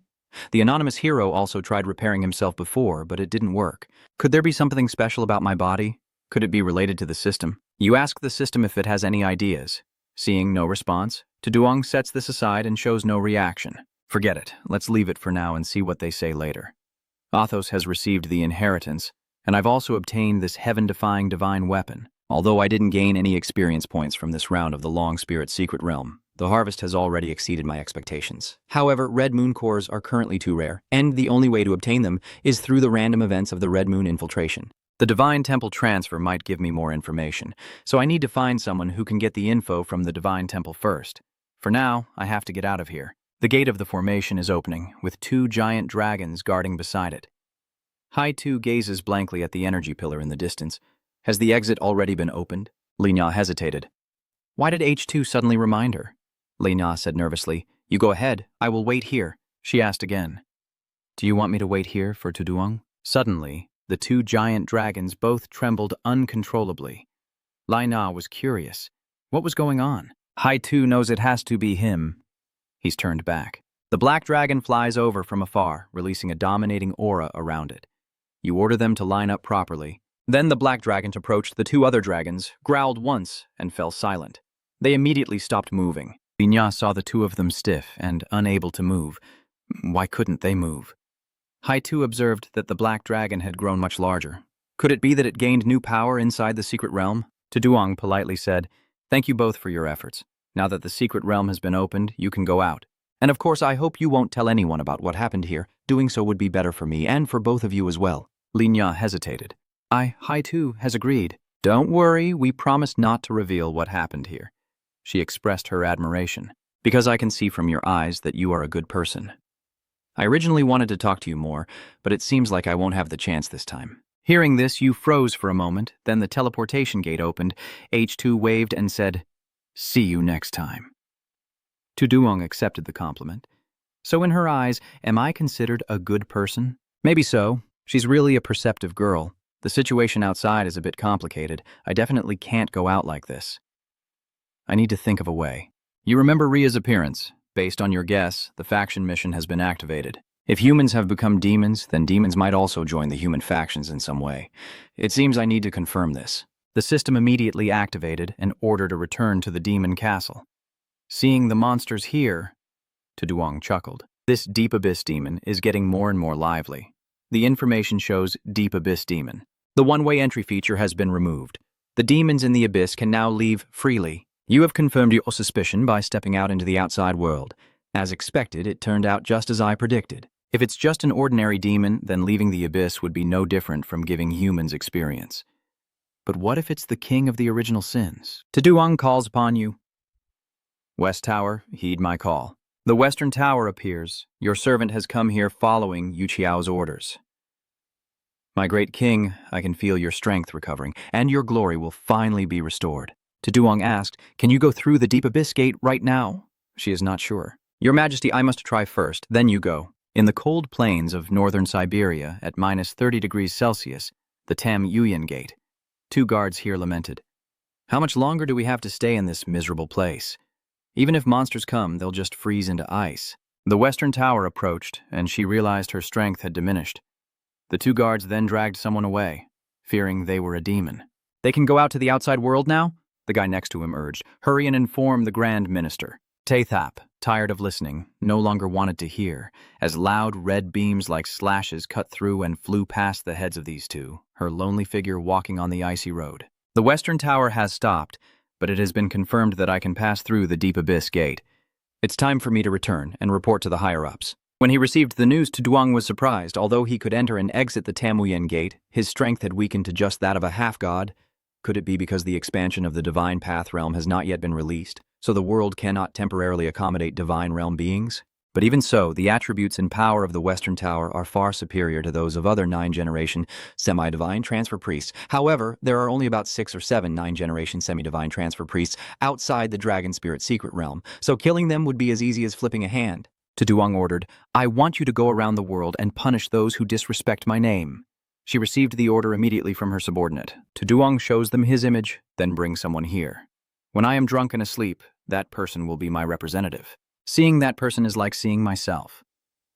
The anonymous hero also tried repairing himself before, but it didn't work. Could there be something special about my body? Could it be related to the system? You ask the system if it has any ideas. Seeing no response, Tuduang sets this aside and shows no reaction. Forget it. Let's leave it for now and see what they say later. Athos has received the inheritance, and I've also obtained this heaven-defying divine weapon. Although I didn't gain any experience points from this round of the Long Spirit Secret Realm, the harvest has already exceeded my expectations. However, red moon cores are currently too rare, and the only way to obtain them is through the random events of the red moon infiltration. The Divine Temple transfer might give me more information, so I need to find someone who can get the info from the Divine Temple first. For now, I have to get out of here. The gate of the formation is opening, with 2 giant dragons guarding beside it. Hai-Tu gazes blankly at the energy pillar in the distance. Has the exit already been opened? Li Na hesitated. Why did H2 suddenly remind her? Li Na said nervously, You go ahead, I will wait here. She asked again. Do you want me to wait here for Tuduang? Suddenly, the 2 giant dragons both trembled uncontrollably. Li Na was curious. What was going on? Hai-Tu knows it has to be him. He's turned back. The black dragon flies over from afar, releasing a dominating aura around it. You order them to line up properly. Then the black dragon approached the 2 other dragons, growled once, and fell silent. They immediately stopped moving. Vigna saw the 2 of them stiff and unable to move. Why couldn't they move? Hai-Tu observed that the black dragon had grown much larger. Could it be that it gained new power inside the secret realm? Tuduang politely said, Thank you both for your efforts. Now that the secret realm has been opened, you can go out. And of course, I hope you won't tell anyone about what happened here. Doing so would be better for me and for both of you as well. Linya hesitated. Hai-Tu has agreed. Don't worry, we promised not to reveal what happened here. She expressed her admiration. Because I can see from your eyes that you are a good person. I originally wanted to talk to you more, but it seems like I won't have the chance this time. Hearing this, you froze for a moment, then the teleportation gate opened. H2 waved and said, See you next time. Tuduang accepted the compliment. So in her eyes, am I considered a good person? Maybe so. She's really a perceptive girl. The situation outside is a bit complicated. I definitely can't go out like this. I need to think of a way. You remember Ria's appearance. Based on your guess, the faction mission has been activated. If humans have become demons, then demons might also join the human factions in some way. It seems I need to confirm this. The system immediately activated and ordered a return to the demon castle. Seeing the monsters here, Tuduang chuckled. This Deep Abyss demon is getting more and more lively. The information shows Deep Abyss demon. The one-way entry feature has been removed. The demons in the abyss can now leave freely. You have confirmed your suspicion by stepping out into the outside world. As expected, it turned out just as I predicted. If it's just an ordinary demon, then leaving the abyss would be no different from giving humans experience. But what if it's the king of the original sins? Tuduang calls upon you. West Tower, heed my call. The Western Tower appears. Your servant has come here following Yu Qiao's orders. My great king, I can feel your strength recovering, and your glory will finally be restored. Tuduang asked, Can you go through the Deep Abyss gate right now? She is not sure. Your Majesty, I must try first, then you go. In the cold plains of northern Siberia, at -30 degrees Celsius, the Taming gate. 2 guards here lamented. How much longer do we have to stay in this miserable place? Even if monsters come, they'll just freeze into ice. The western tower approached, and she realized her strength had diminished. The two guards then dragged someone away, fearing they were a demon. They can go out to the outside world now? The guy next to him urged. Hurry and inform the Grand Minister. Tathap, tired of listening, no longer wanted to hear, as loud red beams like slashes cut through and flew past the heads of these two, her lonely figure walking on the icy road. The western tower has stopped, but it has been confirmed that I can pass through the deep abyss gate. It's time for me to return and report to the higher-ups. When he received the news, Tuduang was surprised. Although he could enter and exit the Tamuyen gate, his strength had weakened to just that of a half-god. Could it be because the expansion of the Divine Path realm has not yet been released, so the world cannot temporarily accommodate Divine Realm beings? But even so, the attributes and power of the Western Tower are far superior to those of other 9th-generation semi-divine transfer priests. However, there are only about 6 or 7 9th-generation semi-divine transfer priests outside the Dragon Spirit secret realm, so killing them would be as easy as flipping a hand. Tuduang ordered, "I want you to go around the world and punish those who disrespect my name." She received the order immediately from her subordinate. Tuduang shows them his image, then bring someone here. When I am drunk and asleep, that person will be my representative. Seeing that person is like seeing myself.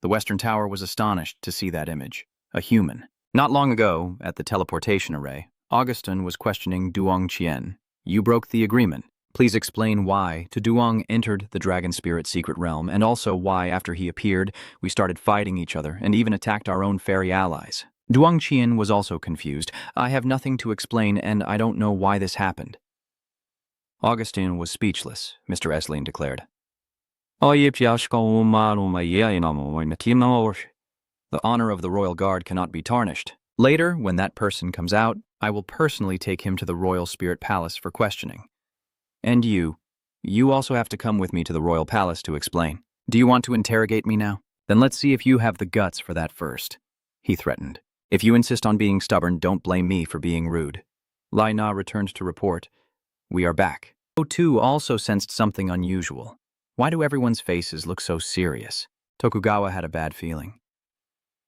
The Western Tower was astonished to see that image, a human. Not long ago, at the teleportation array, Augustin was questioning Duong Chien. "You broke the agreement. Please explain why Tuduang entered the Dragon Spirit secret realm, and also why, after he appeared, we started fighting each other and even attacked our own fairy allies." Duong Chien was also confused. "I have nothing to explain, and I don't know why this happened." Augustin was speechless, Mr. Esslin declared. The honor of the royal guard cannot be tarnished. Later, when that person comes out, I will personally take him to the Royal Spirit Palace for questioning. And you also have to come with me to the royal palace to explain. Do you want to interrogate me now? Then let's see if you have the guts for that first, he threatened. If you insist on being stubborn, don't blame me for being rude. Lai Na returned to report. We are back. O2 also sensed something unusual. Why do everyone's faces look so serious? Tokugawa had a bad feeling.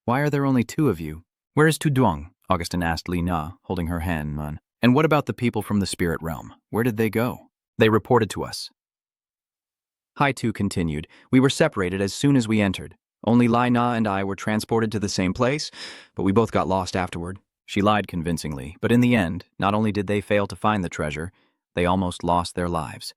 Why are there only 2 of you? Where is Tuduang? Augustin asked Li Na, holding her hand, man. And what about the people from the spirit realm? Where did they go? They reported to us. Hai-Tu continued. We were separated as soon as we entered. Only Lai Na and I were transported to the same place, but we both got lost afterward. She lied convincingly, but in the end, not only did they fail to find the treasure, they almost lost their lives.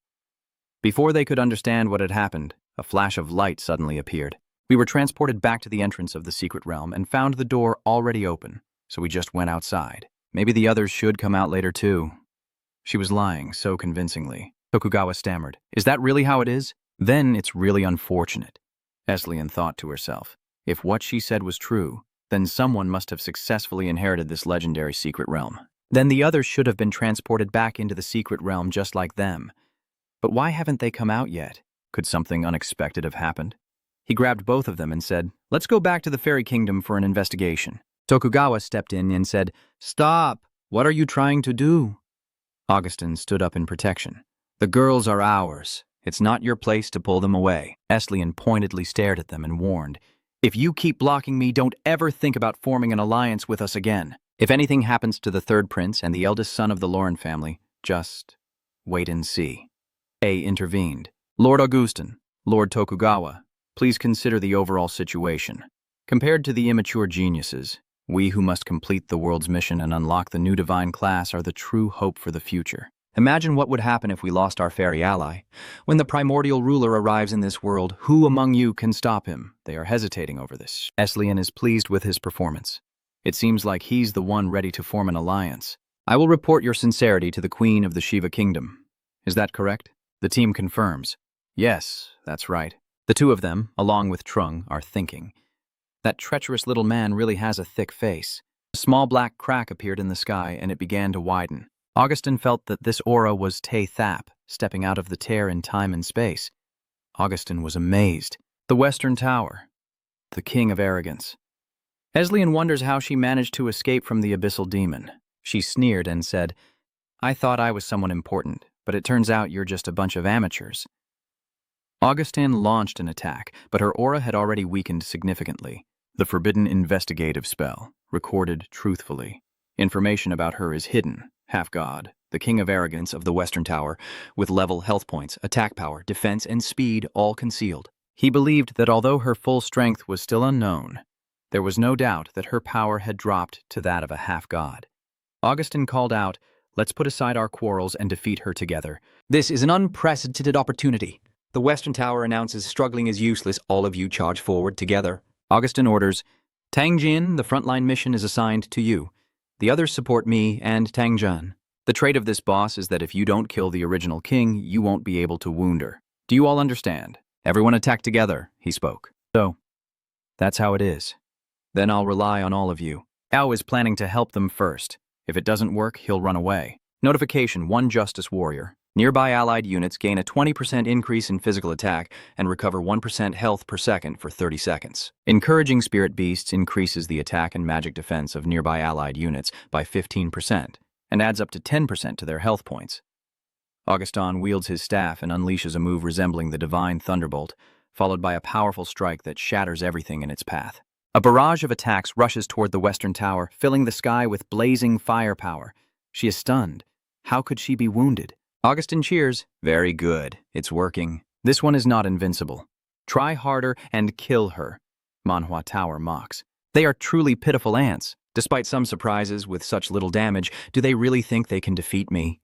Before they could understand what had happened, a flash of light suddenly appeared. We were transported back to the entrance of the secret realm and found the door already open, so we just went outside. Maybe the others should come out later too. She was lying so convincingly. Tokugawa stammered. Is that really how it is? Then it's really unfortunate. Eslian thought to herself. If what she said was true, then someone must have successfully inherited this legendary secret realm. Then the others should have been transported back into the secret realm just like them. But why haven't they come out yet? Could something unexpected have happened? He grabbed both of them and said, "Let's go back to the fairy kingdom for an investigation." Tokugawa stepped in and said, "Stop! What are you trying to do?" Augustin stood up in protection. "The girls are ours. It's not your place to pull them away." Eslian pointedly stared at them and warned, "If you keep blocking me, don't ever think about forming an alliance with us again. If anything happens to the third prince and the eldest son of the Lauren family, just wait and see." A intervened. "Lord Augustin, Lord Tokugawa, please consider the overall situation. Compared to the immature geniuses, we who must complete the world's mission and unlock the new divine class are the true hope for the future. Imagine what would happen if we lost our fairy ally. When the primordial ruler arrives in this world, who among you can stop him? They are hesitating over this." Eslian is pleased with his performance. It seems like he's the one ready to form an alliance. "I will report your sincerity to the Queen of the Shiva Kingdom. Is that correct?" The team confirms. "Yes, that's right." The two of them, along with Trung, are thinking. That treacherous little man really has a thick face. A small black crack appeared in the sky, and it began to widen. Augustin felt that this aura was Tay Thap, stepping out of the tear in time and space. Augustin was amazed. The Western Tower. The king of arrogance. Eslian wonders how she managed to escape from the abyssal demon. She sneered and said, "I thought I was someone important, but it turns out you're just a bunch of amateurs." Augustin launched an attack, but her aura had already weakened significantly. The forbidden investigative spell, recorded truthfully. Information about her is hidden. Half-god, the king of arrogance of the Western Tower, with level health points, attack power, defense, and speed all concealed. He believed that although her full strength was still unknown, there was no doubt that her power had dropped to that of a half-god. Augustin called out, "Let's put aside our quarrels and defeat her together." This is an unprecedented opportunity. The Western Tower announces struggling is useless. All of you charge forward together. Augustin orders, Tang Jin, the frontline mission is assigned to you. The others support me and Tang Jun. "The trait of this boss is that if you don't kill the original king, you won't be able to wound her. Do you all understand? Everyone attack together," he spoke. "So, that's how it is." Then I'll rely on all of you. Ao is planning to help them first. If it doesn't work, he'll run away. Notification: 1 Justice Warrior. Nearby allied units gain a 20% increase in physical attack and recover 1% health per second for 30 seconds. Encouraging Spirit Beasts increases the attack and magic defense of nearby allied units by 15% and adds up to 10% to their health points. Augustin wields his staff and unleashes a move resembling the Divine Thunderbolt, followed by a powerful strike that shatters everything in its path. A barrage of attacks rushes toward the Western Tower, filling the sky with blazing firepower. She is stunned. How could she be wounded? Augustin cheers. Very good. It's working. This one is not invincible. Try harder and kill her, Manhwa Tower mocks. They are truly pitiful ants. Despite some surprises with such little damage, do they really think they can defeat me?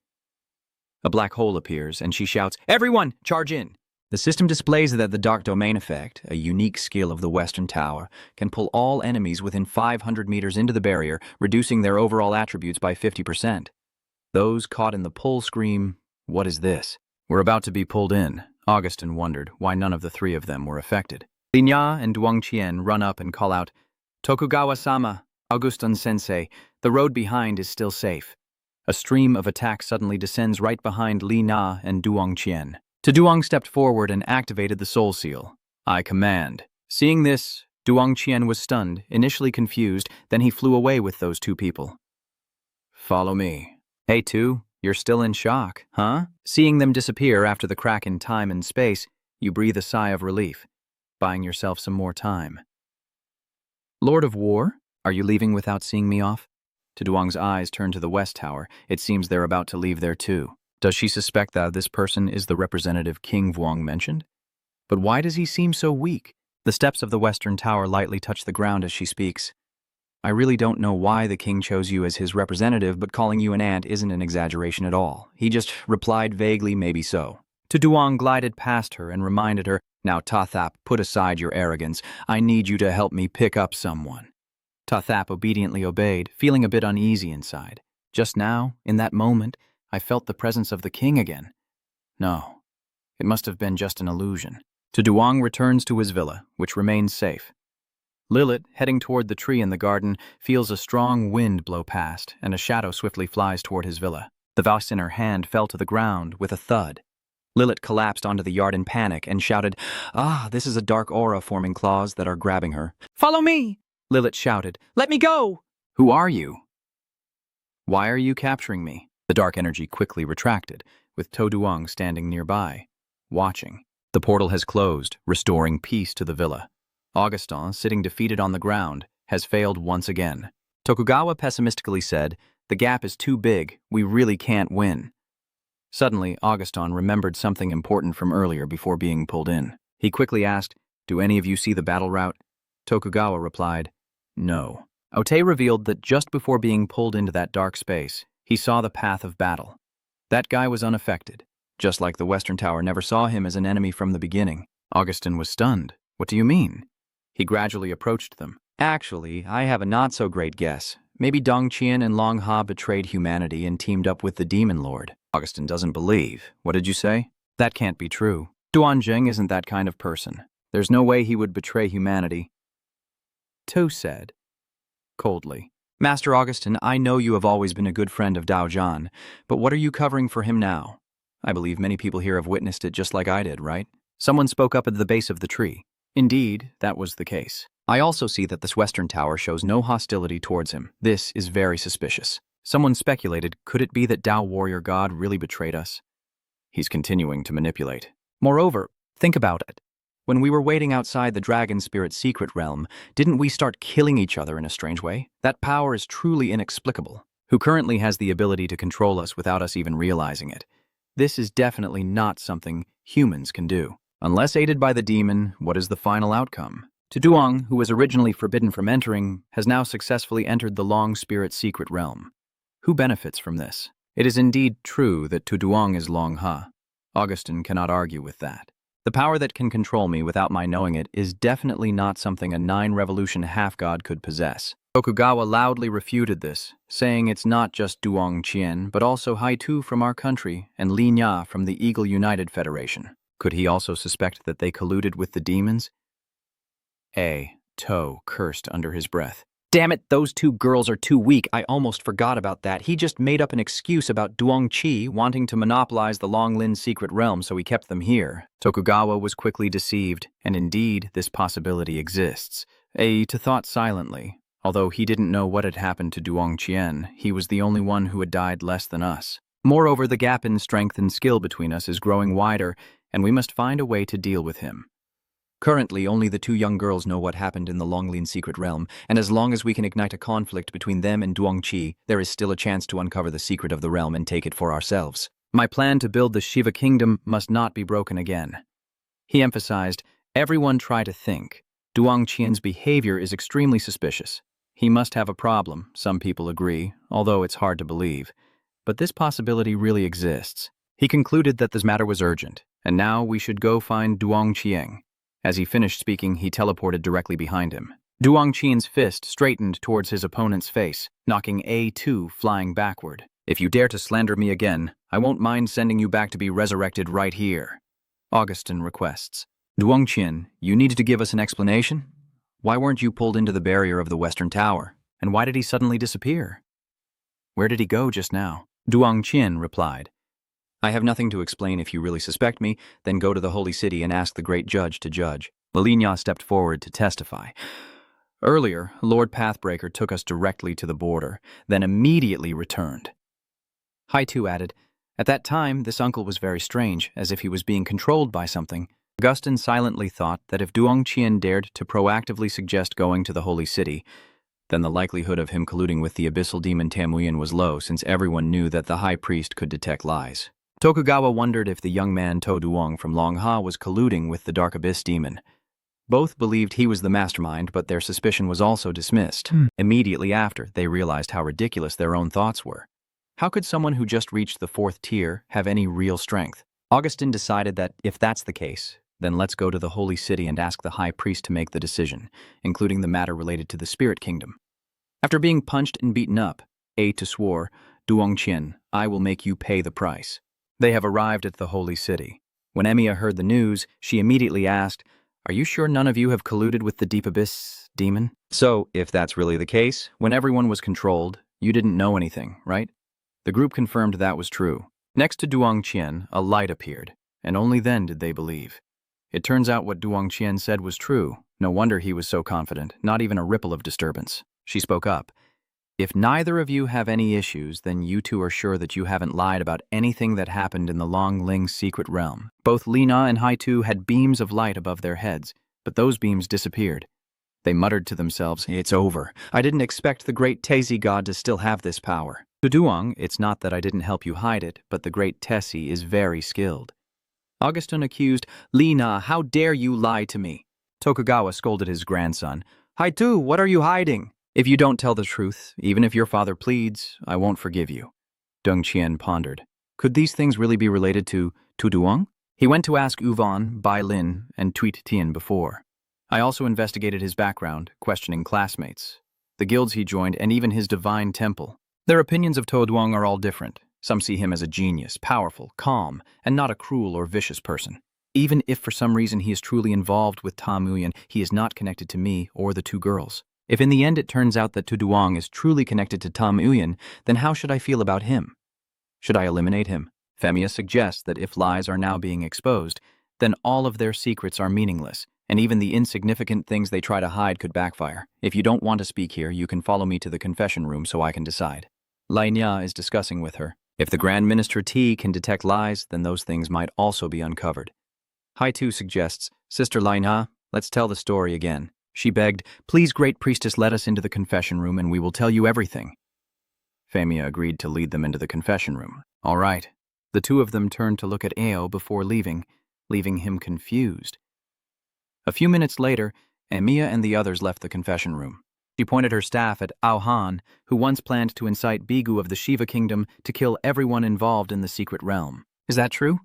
A black hole appears, and she shouts, "Everyone, charge in!" The system displays that the Dark Domain effect, a unique skill of the Western Tower, can pull all enemies within 500 meters into the barrier, reducing their overall attributes by 50%. Those caught in the pull scream, "What is this?" "We're about to be pulled in." Augustin wondered why none of the three of them were affected. Linya and Duangqian run up and call out, "Tokugawa-sama, Augustin-sensei, the road behind is still safe." A stream of attack suddenly descends right behind Li Na and Duangqian. Duang stepped forward and activated the soul seal. "I command." Seeing this, Duangqian was stunned, initially confused, then he flew away with those two people. "Follow me." "Hey, two, you're still in shock, huh?" Seeing them disappear after the crack in time and space, you breathe a sigh of relief, buying yourself some more time. "Lord of War, are you leaving without seeing me off?" Duang's eyes turn to the West Tower. It seems they're about to leave there too. Does she suspect that this person is the representative King Vuong mentioned? But why does he seem so weak? The steps of the Western Tower lightly touch the ground as she speaks. "I really don't know why the king chose you as his representative, but calling you an ant isn't an exaggeration at all. He just replied vaguely, maybe so." Duang glided past her and reminded her, "Now, Tathap, put aside your arrogance. I need you to help me pick up someone." Tathap obediently obeyed, feeling a bit uneasy inside. Just now, in that moment, I felt the presence of the king again. No, it must have been just an illusion. Duang returns to his villa, which remains safe. Lilith, heading toward the tree in the garden, feels a strong wind blow past, and a shadow swiftly flies toward his villa. The vase in her hand fell to the ground with a thud. Lilith collapsed onto the yard in panic and shouted, "Ah, this is a dark aura forming claws that are grabbing her." "Follow me!" Lilith shouted. "Let me go!" "Who are you? Why are you capturing me?" The dark energy quickly retracted, with Duang standing nearby, watching. The portal has closed, restoring peace to the villa. Augustin, sitting defeated on the ground, has failed once again. Tokugawa pessimistically said, "The gap is too big, we really can't win." Suddenly, Augustin remembered something important from earlier before being pulled in. He quickly asked, "Do any of you see the battle route?" Tokugawa replied, "No." Otei revealed that just before being pulled into that dark space, he saw the path of battle. That guy was unaffected, just like the Western Tower never saw him as an enemy from the beginning. Augustin was stunned. "What do you mean?" He gradually approached them. "Actually, I have a not-so-great guess. Maybe Dongqian and Long Ha betrayed humanity and teamed up with the Demon Lord." Augustin doesn't believe. "What did you say?" "That can't be true. Duanjing isn't that kind of person. There's no way he would betray humanity." To said, coldly, "Master Augustin, I know you have always been a good friend of Dao Zhan, but what are you covering for him now? I believe many people here have witnessed it just like I did, right?" Someone spoke up at the base of the tree. Indeed, that was the case. "I also see that this Western Tower shows no hostility towards him. This is very suspicious." Someone speculated, could it be that Dao Warrior God really betrayed us? He's continuing to manipulate. Moreover, think about it. When we were waiting outside the Dragon Spirit's secret realm, didn't we start killing each other in a strange way? That power is truly inexplicable. Who currently has the ability to control us without us even realizing it. This is definitely not something humans can do. Unless aided by the demon, what is the final outcome? Tuduang, who was originally forbidden from entering, has now successfully entered the Long Spirit secret realm. Who benefits from this? It is indeed true that Tuduang is Long Ha. Augustin cannot argue with that. The power that can control me without my knowing it is definitely not something a 9-revolution half-god could possess. Tokugawa loudly refuted this, saying it's not just Duong Qian, but also Haitu from our country and Li Nya from the Eagle United Federation. Could he also suspect that they colluded with the demons? To cursed under his breath. Damn it, those 2 girls are too weak. I almost forgot about that. He just made up an excuse about Duong Qi wanting to monopolize the Longlin secret realm, so he kept them here. Tokugawa was quickly deceived, and indeed, this possibility exists. To thought silently. Although he didn't know what had happened to Duong Qian, he was the only one who had died less than us. Moreover, the gap in strength and skill between us is growing wider, and we must find a way to deal with him. Currently, only the 2 young girls know what happened in the Longlin secret realm, and as long as we can ignite a conflict between them and Duong Qi, there is still a chance to uncover the secret of the realm and take it for ourselves. My plan to build the Shiva kingdom must not be broken again. He emphasized, everyone try to think. Duong Qian's behavior is extremely suspicious. He must have a problem, some people agree, although it's hard to believe. But this possibility really exists. He concluded that this matter was urgent, and now we should go find Duong Qian. As he finished speaking, he teleported directly behind him. Duong Qian's fist straightened towards his opponent's face, knocking A2 flying backward. If you dare to slander me again, I won't mind sending you back to be resurrected right here. Augustin requests. Duong Qian, you needed to give us an explanation? Why weren't you pulled into the barrier of the Western Tower? And why did he suddenly disappear? Where did he go just now? Duong Qian replied. I have nothing to explain. If you really suspect me, then go to the Holy City and ask the great judge to judge. Li Nya stepped forward to testify. Earlier, Lord Pathbreaker took us directly to the border, then immediately returned. Haitu added, at that time, this uncle was very strange, as if he was being controlled by something. Augustin silently thought that if Duong Qian dared to proactively suggest going to the Holy City, then the likelihood of him colluding with the abyssal demon Tamuyan was low, since everyone knew that the high priest could detect lies. Tokugawa wondered if the young man To Duong from Longha was colluding with the Dark Abyss demon. Both believed he was the mastermind, but their suspicion was also dismissed. Immediately after, they realized how ridiculous their own thoughts were. How could someone who just reached the 4th tier have any real strength? Augustin decided that if that's the case, then let's go to the Holy City and ask the High Priest to make the decision, including the matter related to the Spirit Kingdom. After being punched and beaten up, To swore, Duong Qian, I will make you pay the price. They have arrived at the Holy City. When Emiya heard the news, she immediately asked, are you sure none of you have colluded with the Deep Abyss demon? So, if that's really the case, When everyone was controlled, you didn't know anything, right? The group confirmed that was true. Next to Duong Qian, a light appeared, and only then did they believe. It turns out what Duong Qian said was true. No wonder he was so confident, not even a ripple of disturbance. She spoke up. If neither of you have any issues, then you two are sure that you haven't lied about anything that happened in the Longling secret realm. Both Lina and Haitu had beams of light above their heads, but those beams disappeared. They muttered to themselves, it's over. I didn't expect the great Tesi god to still have this power. To Duong, it's not that I didn't help you hide it, but the great Tesi is very skilled. Augustin accused, Lina, how dare you lie to me? Tokugawa scolded his grandson. Haitu, what are you hiding? If you don't tell the truth, even if your father pleads, I won't forgive you. Dong Qian pondered. Could these things really be related to Duong? He went to ask Uvan, Bai Lin, and Tweet Tien before. I also investigated his background, questioning classmates, the guilds he joined, and even his divine temple. Their opinions of To Duong are all different. Some see him as a genius, powerful, calm, and not a cruel or vicious person. Even if for some reason he is truly involved with Tamuyan, he is not connected to me or the 2 girls. If in the end it turns out that To Duong is truly connected to Tamuyan, then how should I feel about him? Should I eliminate him? Femia suggests that if lies are now being exposed, then all of their secrets are meaningless, and even the insignificant things they try to hide could backfire. If you don't want to speak here, you can follow me to the confession room so I can decide. Lai Nya is discussing with her. If the Grand Minister T can detect lies, then those things might also be uncovered. Haitu suggests, Sister Lai Nya, let's tell the story again. She begged, please, Great Priestess, let us into the confession room and we will tell you everything. Femia agreed to lead them into the confession room. All right. The 2 of them turned to look at Ao before leaving. leaving him confused. A few minutes later, Emiya and the others left the confession room. She pointed her staff at Auhan, who once planned to incite Bigu of the Shiva kingdom to kill everyone involved in the secret realm. Is that true?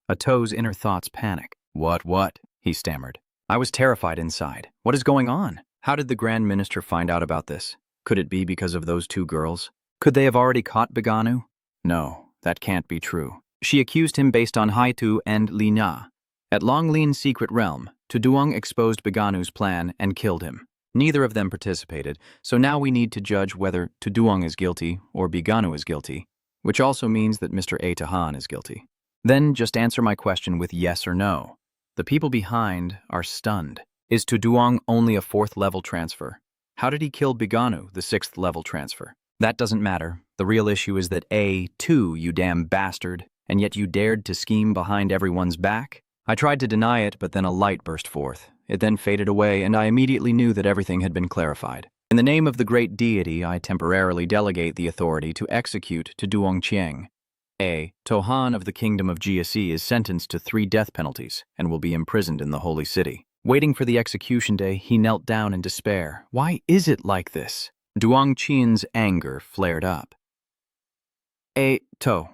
Ato's inner thoughts panic. What? He stammered. I was terrified inside. What is going on? How did the Grand Minister find out about this? Could it be because of those two girls? Could they have already caught Biganu? No, that can't be true. She accused him based on Haitu and Lina. At Longlin's secret realm, Tuduang exposed Biganu's plan and killed him. Neither of them participated, so now we need to judge whether Tuduang is guilty or Biganu is guilty, which also means that Mr. A. Tahan is guilty. Then just answer my question with yes or no. The people behind are stunned. Is Tuduang only a 4th level transfer? How did he kill Biganu, the 6th level transfer? That doesn't matter. The real issue is that A2, you damn bastard, and yet you dared to scheme behind everyone's back? I tried to deny it, but then a light burst forth. It then faded away, and I immediately knew that everything had been clarified. In the name of the great deity, I temporarily delegate the authority to execute Tuduang Chieng. A. Tohan of the Kingdom of GSE is sentenced to 3 death penalties and will be imprisoned in the Holy City. Waiting for the execution day, he knelt down in despair. Why is it like this? Duang Qian's anger flared up. A. To.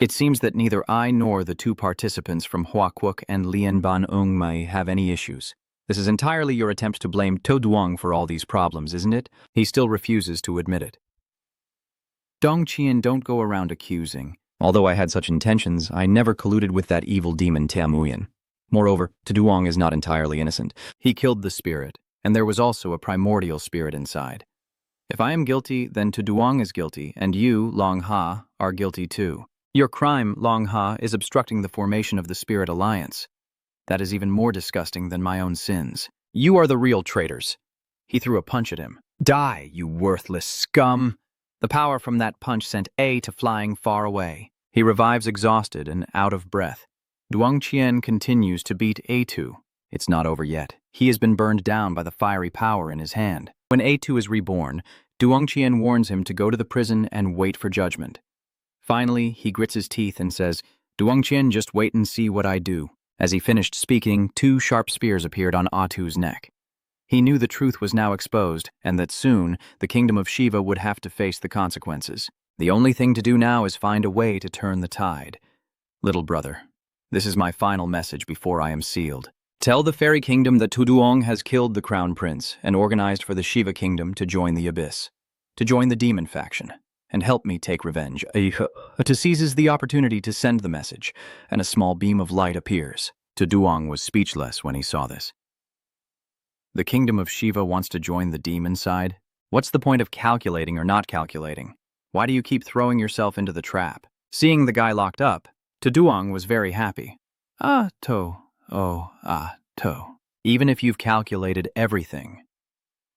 It seems that neither I nor the 2 participants from Huaquoc and Lian Ban Ung Mai have any issues. This is entirely your attempt to blame To Duang for all these problems, isn't it? He still refuses to admit it. Dong Qian, don't go around accusing. Although I had such intentions, I never colluded with that evil demon Tiamuyan. Moreover, Tuduang is not entirely innocent. He killed the spirit, and there was also a primordial spirit inside. If I am guilty, then Tuduang is guilty, and you, Long Ha, are guilty too. Your crime, Long Ha, is obstructing the formation of the Spirit Alliance. That is even more disgusting than my own sins. You are the real traitors. He threw a punch at him. Die, you worthless scum! The power from that punch sent A to flying far away. He revives exhausted and out of breath. Duang Qian continues to beat A2. It's not over yet. He has been burned down by the fiery power in his hand. When A2 is reborn, Duang Qian warns him to go to the prison and wait for judgment. Finally, he grits his teeth and says, Duang Qian, just wait and see what I do. As he finished speaking, 2 sharp spears appeared on Atu's neck. He knew the truth was now exposed, and that soon the kingdom of Shiva would have to face the consequences. The only thing to do now is find a way to turn the tide. Little brother, this is my final message before I am sealed. Tell the fairy kingdom that Tuduang has killed the crown prince and organized for the Shiva kingdom to join the abyss, to join the demon faction, and help me take revenge. To seizes the opportunity to send the message, and a small beam of light appears. Tuduang was speechless when he saw this. The kingdom of Shiva wants to join the demon side? What's the point of calculating or not calculating? Why do you keep throwing yourself into the trap? Seeing the guy locked up, Tuduang was very happy. To. Even if you've calculated everything,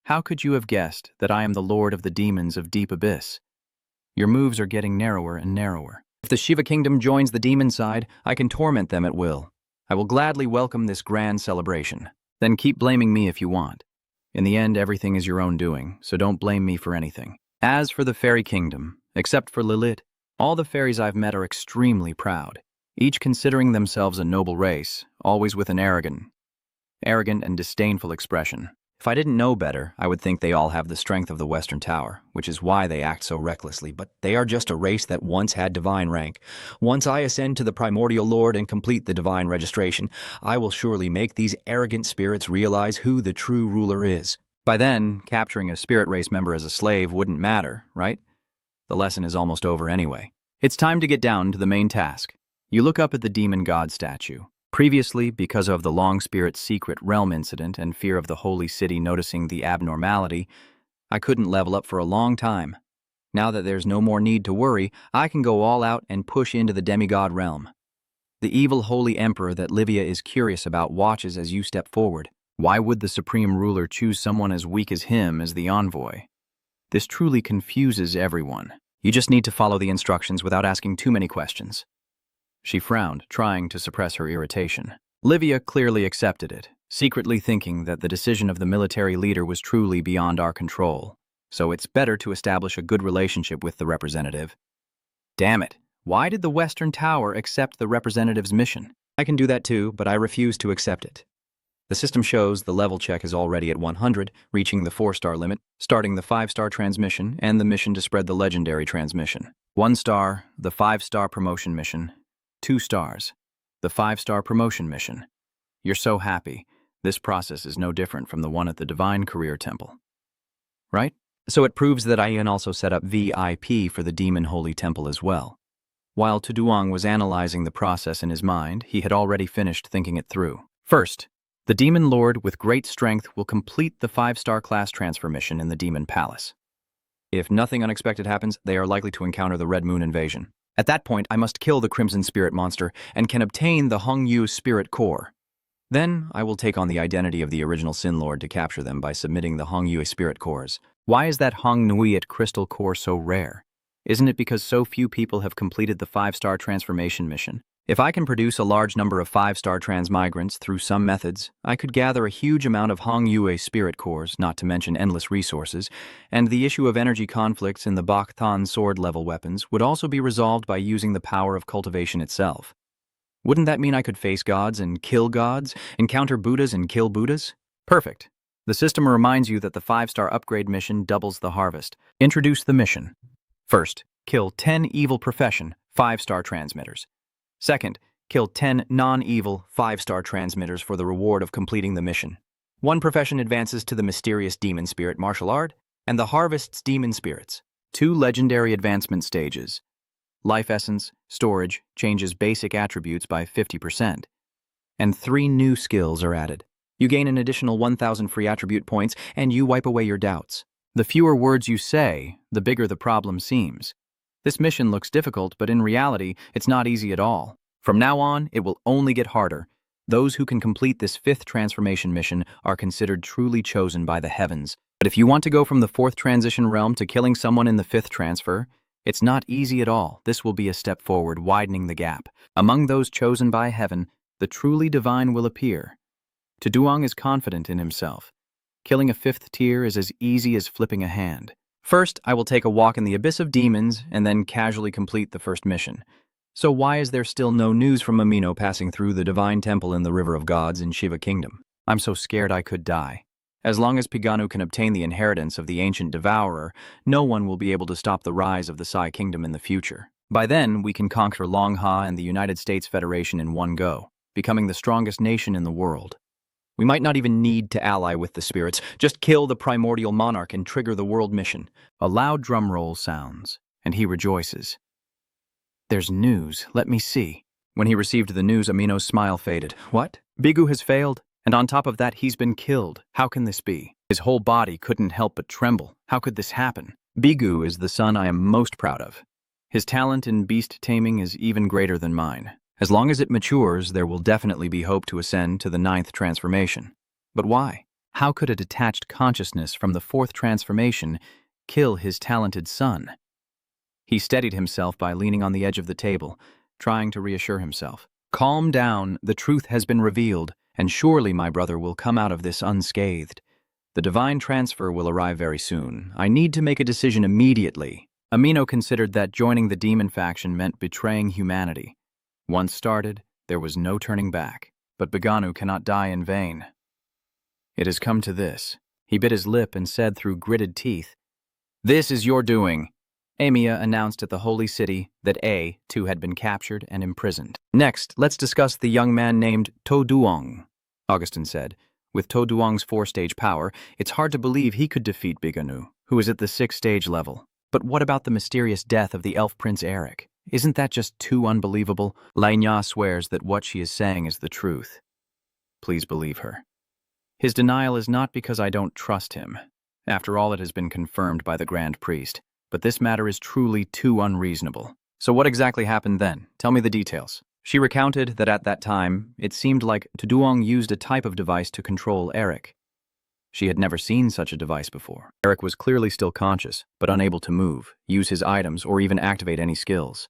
how could you have guessed that I am the lord of the demons of deep abyss? Your moves are getting narrower and narrower. If the Shiva kingdom joins the demon side, I can torment them at will. I will gladly welcome this grand celebration. Then keep blaming me if you want. In the end, everything is your own doing, so don't blame me for anything. As for the fairy kingdom, except for Lilith, all the fairies I've met are extremely proud, each considering themselves a noble race, always with an arrogant and disdainful expression. If I didn't know better, I would think they all have the strength of the Western Tower, which is why they act so recklessly, but they are just a race that once had divine rank. Once I ascend to the primordial lord and complete the divine registration, I will surely make these arrogant spirits realize who the true ruler is. By then, capturing a spirit race member as a slave wouldn't matter, right? The lesson is almost over anyway. It's time to get down to the main task. You look up at the demon god statue. Previously, because of the Long Spirit's secret realm incident and fear of the holy city noticing the abnormality, I couldn't level up for a long time. Now that there's no more need to worry, I can go all out and push into the demigod realm. The evil holy emperor that Livia is curious about watches as you step forward. Why would the supreme ruler choose someone as weak as him as the envoy? This truly confuses everyone. You just need to follow the instructions without asking too many questions. She frowned, trying to suppress her irritation. Livia clearly accepted it, secretly thinking that the decision of the military leader was truly beyond our control. So it's better to establish a good relationship with the representative. Damn it, why did the Western Tower accept the representative's mission? I can do that too, but I refuse to accept it. The system shows the level check is already at 100, reaching the 4-star limit, starting the 5-star transmission and the mission to spread the legendary transmission. 1 star, the 5-star promotion mission. 2 stars, the 5-star promotion mission. You're so happy. This process is no different from the one at the Divine Career Temple. Right? So it proves that Ian also set up VIP for the Demon Holy Temple as well. While Tuduang was analyzing the process in his mind, he had already finished thinking it through. First, the Demon Lord with great strength will complete the 5-star class transfer mission in the Demon Palace. If nothing unexpected happens, they are likely to encounter the Red Moon invasion. At that point, I must kill the Crimson Spirit monster and can obtain the Hongyu Spirit Core. Then, I will take on the identity of the original Sin Lord to capture them by submitting the Hongyu Spirit Cores. Why is that Hong Nuiet Crystal Core so rare? Isn't it because so few people have completed the 5-star transformation mission? If I can produce a large number of 5-star transmigrants through some methods, I could gather a huge amount of Hong-Yue spirit cores, not to mention endless resources, and the issue of energy conflicts in the Bak-Than sword-level weapons would also be resolved by using the power of cultivation itself. Wouldn't that mean I could face gods and kill gods, encounter Buddhas and kill Buddhas? Perfect. The system reminds you that the 5-star upgrade mission doubles the harvest. Introduce the mission. First, kill 10 evil profession 5-star transmitters. Second, kill 10 non-evil 5-star transmitters for the reward of completing the mission. One profession advances to the mysterious demon spirit martial art, and the harvests demon spirits. 2 legendary advancement stages. Life essence, storage, changes basic attributes by 50%. And 3 new skills are added. You gain an additional 1,000 free attribute points, and you wipe away your doubts. The fewer words you say, the bigger the problem seems. This mission looks difficult, but in reality, it's not easy at all. From now on, it will only get harder. Those who can complete this 5th transformation mission are considered truly chosen by the heavens. But if you want to go from the 4th transition realm to killing someone in the 5th transfer, it's not easy at all. This will be a step forward, widening the gap. Among those chosen by heaven, the truly divine will appear. Tuduang is confident in himself. Killing a 5th tier is as easy as flipping a hand. First, I will take a walk in the abyss of demons and then casually complete the 1st mission. So why is there still no news from Amino passing through the divine temple in the River of Gods in Shiva Kingdom? I'm so scared I could die. As long as Piganu can obtain the inheritance of the ancient Devourer, no one will be able to stop the rise of the Sai Kingdom in the future. By then, we can conquer Longha and the United States Federation in one go, becoming the strongest nation in the world. We might not even need to ally with the spirits, just kill the primordial monarch and trigger the world mission. A loud drum roll sounds, and he rejoices. There's news, let me see. When he received the news, Amino's smile faded. What? Bigu has failed, and on top of that, he's been killed. How can this be? His whole body couldn't help but tremble. How could this happen? Bigu is the son I am most proud of. His talent in beast taming is even greater than mine. As long as it matures, there will definitely be hope to ascend to the 9th transformation. But why? How could a detached consciousness from the 4th transformation kill his talented son? He steadied himself by leaning on the edge of the table, trying to reassure himself. Calm down, the truth has been revealed, and surely my brother will come out of this unscathed. The divine transfer will arrive very soon. I need to make a decision immediately. Amino considered that joining the demon faction meant betraying humanity. Once started, there was no turning back. But Biganu cannot die in vain. It has come to this. He bit his lip and said through gritted teeth, "This is your doing." Amia announced at the Holy City that A, too, had been captured and imprisoned. Next, let's discuss the young man named To Duong, Augustin said. With To Duong's 4-stage power, it's hard to believe he could defeat Biganu, who is at the 6th-stage level. But what about the mysterious death of the elf prince Eric? Isn't that just too unbelievable? Lainya swears that what she is saying is the truth. Please believe her. His denial is not because I don't trust him. After all, it has been confirmed by the Grand Priest. But this matter is truly too unreasonable. So what exactly happened then? Tell me the details. She recounted that at that time, it seemed like Tuduong used a type of device to control Eric. She had never seen such a device before. Eric was clearly still conscious, but unable to move, use his items, or even activate any skills.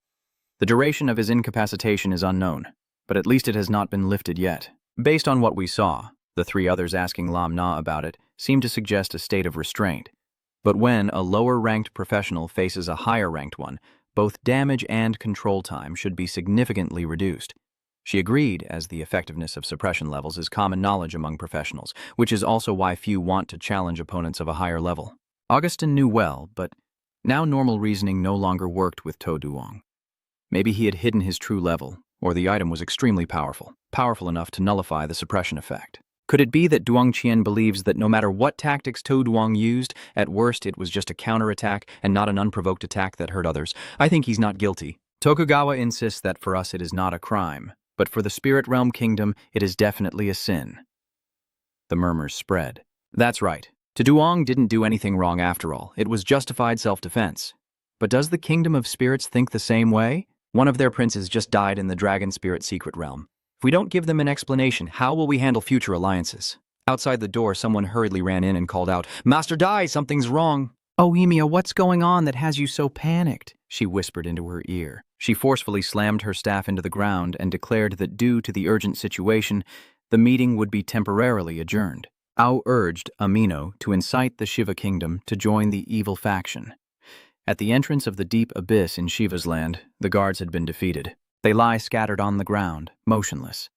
The duration of his incapacitation is unknown, but at least it has not been lifted yet. Based on what we saw, the 3 others asking Lam Na about it seemed to suggest a state of restraint. But when a lower-ranked professional faces a higher-ranked one, both damage and control time should be significantly reduced. She agreed, as the effectiveness of suppression levels is common knowledge among professionals, which is also why few want to challenge opponents of a higher level. Augustin knew well, but now normal reasoning no longer worked with To Duong. Maybe he had hidden his true level, or the item was extremely powerful enough to nullify the suppression effect. Could it be that Duong Qian believes that no matter what tactics To Duong used, at worst it was just a counterattack and not an unprovoked attack that hurt others? I think he's not guilty. Tokugawa insists that for us it is not a crime, but for the Spirit Realm Kingdom it is definitely a sin. The murmurs spread. That's right. To Duong didn't do anything wrong after all. It was justified self-defense. But does the Kingdom of Spirits think the same way? One of their princes just died in the Dragon Spirit Secret Realm. If we don't give them an explanation, how will we handle future alliances? Outside the door, someone hurriedly ran in and called out, "Master Dai, something's wrong." "Oh, Emiya, what's going on that has you so panicked?" she whispered into her ear. She forcefully slammed her staff into the ground and declared that due to the urgent situation, the meeting would be temporarily adjourned. Ao urged Amino to incite the Shiva Kingdom to join the evil faction. At the entrance of the deep abyss in Shiva's land, the guards had been defeated. They lie scattered on the ground, motionless.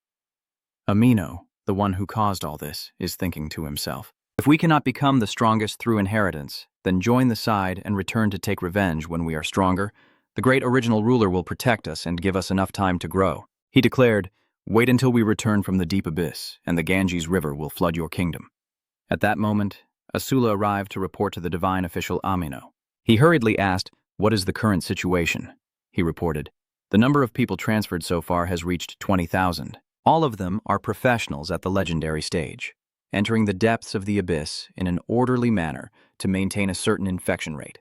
Amino, the one who caused all this, is thinking to himself, if we cannot become the strongest through inheritance, then join the side and return to take revenge when we are stronger. The great original ruler will protect us and give us enough time to grow. He declared, "Wait until we return from the deep abyss, and the Ganges River will flood your kingdom." At that moment, Asula arrived to report to the divine official Amino. He hurriedly asked, "What is the current situation?" He reported, "The number of people transferred so far has reached 20,000. All of them are professionals at the legendary stage, entering the depths of the abyss in an orderly manner to maintain a certain infection rate.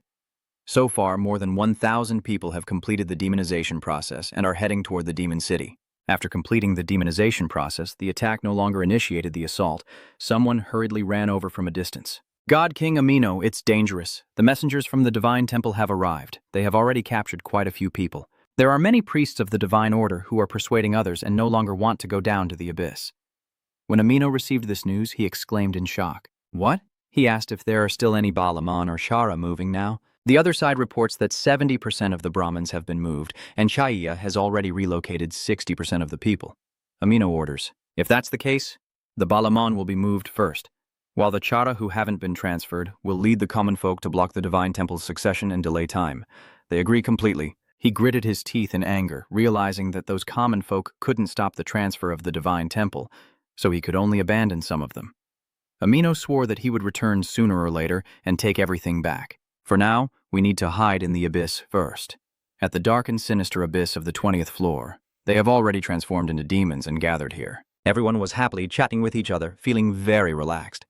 So far, more than 1,000 people have completed the demonization process and are heading toward the demon city." After completing the demonization process, the attack no longer initiated the assault. Someone hurriedly ran over from a distance. "God King Amino, it's dangerous. The messengers from the Divine Temple have arrived. They have already captured quite a few people. There are many priests of the Divine Order who are persuading others and no longer want to go down to the abyss." When Amino received this news, he exclaimed in shock. "What?" He asked if there are still any Balaman or Shara moving now. The other side reports that 70% of the Brahmins have been moved, and Chaiya has already relocated 60% of the people. Amino orders, "If that's the case, the Balaman will be moved first, while the Chara who haven't been transferred will lead the common folk to block the Divine Temple's succession and delay time." They agree completely. He gritted his teeth in anger, realizing that those common folk couldn't stop the transfer of the Divine Temple, so he could only abandon some of them. Amino swore that he would return sooner or later and take everything back. For now, we need to hide in the abyss first. At the dark and sinister abyss of the 20th floor, they have already transformed into demons and gathered here. Everyone was happily chatting with each other, feeling very relaxed.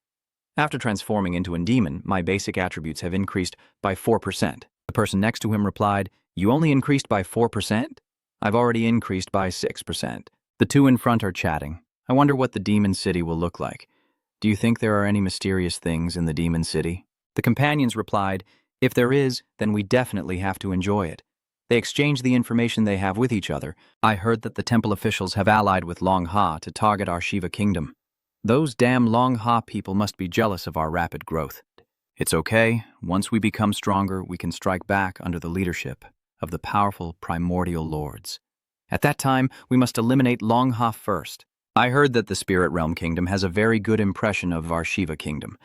"After transforming into a demon, my basic attributes have increased by 4%. The person next to him replied, "You only increased by 4%? I've already increased by 6%. The two in front are chatting. I wonder what the demon city will look like. Do you think there are any mysterious things in the demon city? The companions replied, "If there is, then we definitely have to enjoy it." They exchanged the information they have with each other. I heard that the temple officials have allied with Long Ha to target our Shiva kingdom. Those damn Long Ha people must be jealous of our rapid growth. It's okay. Once we become stronger, we can strike back under the leadership of the powerful primordial lords. At that time, we must eliminate Long Ha first. I heard that the Spirit Realm Kingdom has a very good impression of our Shiva Kingdom.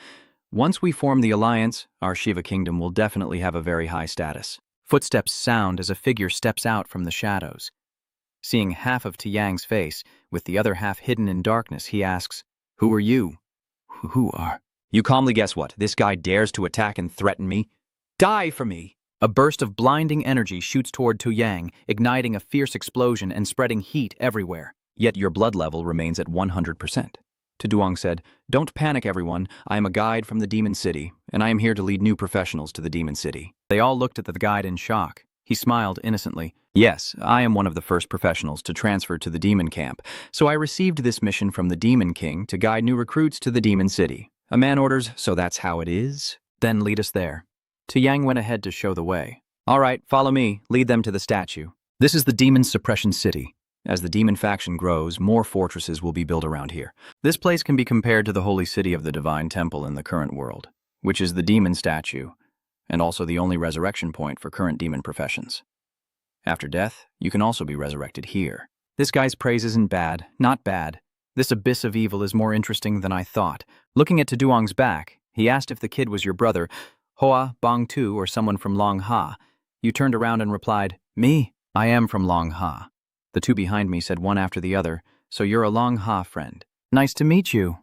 Once we form the alliance, our Shiva Kingdom will definitely have a very high status. Footsteps sound as a figure steps out from the shadows. Seeing half of Tiang's face, with the other half hidden in darkness, he asks, "Who are you?" "Who are?" "You calmly guess what? This guy dares to attack and threaten me. Die for me!" A burst of blinding energy shoots toward Tu Yang, igniting a fierce explosion and spreading heat everywhere. "Yet your blood level remains at 100%. To Duong said, "Don't panic, everyone. I am a guide from the Demon City, and I am here to lead new professionals to the Demon City." They all looked at the guide in shock. He smiled innocently. "Yes, I am one of the first professionals to transfer to the Demon Camp, so I received this mission from the Demon King to guide new recruits to the Demon City. A man orders, so that's how it is." "Then lead us there." Tu Yang went ahead to show the way. "All right, follow me. Lead them to the statue. This is the Demon Suppression City. As the demon faction grows, more fortresses will be built around here. This place can be compared to the holy city of the Divine Temple in the current world, which is the demon statue, and also the only resurrection point for current demon professions. After death, you can also be resurrected here. This guy's praise isn't bad, not bad. This abyss of evil is more interesting than I thought. Looking at Taduong's back, he asked if the kid was your brother, Hoa, Bong Tu, or someone from Long Ha. You turned around and replied, "Me? I am from Long Ha." The two behind me said one after the other, "So you're a Long Ha friend. Nice to meet you."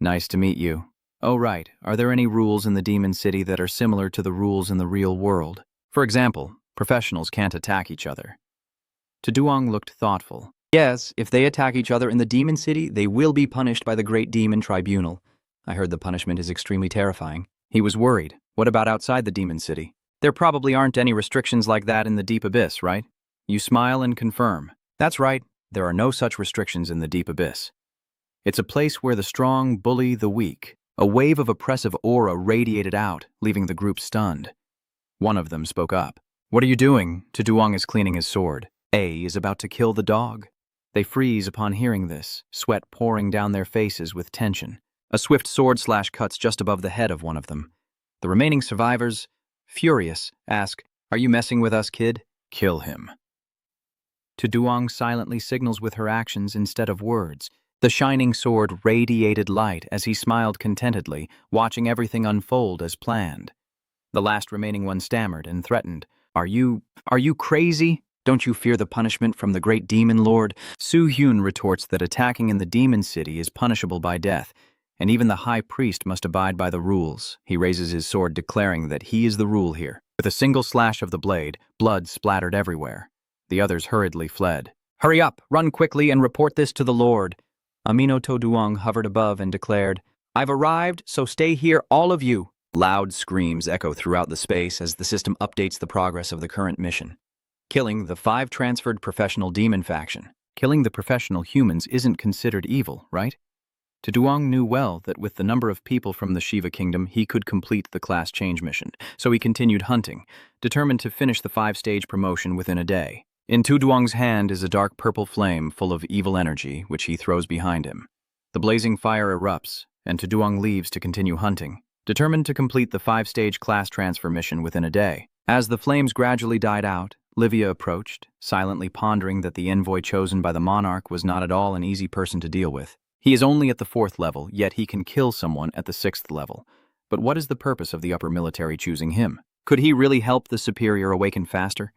Nice to meet you. Oh, right. Are there any rules in the Demon City that are similar to the rules in the real world? For example, professionals can't attack each other. Taduong looked thoughtful. Yes, if they attack each other in the Demon City, they will be punished by the Great Demon Tribunal. I heard the punishment is extremely terrifying. He was worried. What about outside the Demon City? There probably aren't any restrictions like that in the Deep Abyss, right? You smile and confirm. That's right. There are no such restrictions in the Deep Abyss. It's a place where the strong bully the weak. A wave of oppressive aura radiated out, leaving the group stunned. One of them spoke up. What are you doing? Taduong is cleaning his sword. A is about to kill the dog. They freeze upon hearing this, sweat pouring down their faces with tension. A swift sword slash cuts just above the head of one of them. The remaining survivors, furious, ask, "Are you messing with us, kid? Kill him." Taduong silently signals with her actions instead of words. The shining sword radiated light as he smiled contentedly, watching everything unfold as planned. The last remaining one stammered and threatened, Are you crazy? Don't you fear the punishment from the great demon lord?" Su Hyun retorts that attacking in the demon city is punishable by death, and even the high priest must abide by the rules. He raises his sword, declaring that he is the rule here. With a single slash of the blade, blood splattered everywhere. The others hurriedly fled. "Hurry up, run quickly and report this to the lord." Amino Taduong hovered above and declared, "I've arrived, so stay here, all of you." Loud screams echo throughout the space as the system updates the progress of the current mission. Killing the 5 transferred professional demon faction. Killing the professional humans isn't considered evil, right? Taduong knew well that with the number of people from the Shiva Kingdom, he could complete the class change mission, so he continued hunting, determined to finish the 5-stage promotion within a day. In Taduong's hand is a dark purple flame full of evil energy, which he throws behind him. The blazing fire erupts, and Taduong leaves to continue hunting, determined to complete the 5-stage class transfer mission within a day. As the flames gradually died out, Livia approached, silently pondering that the envoy chosen by the monarch was not at all an easy person to deal with. He is only at the 4th level, yet he can kill someone at the 6th level. But what is the purpose of the upper military choosing him? Could he really help the superior awaken faster?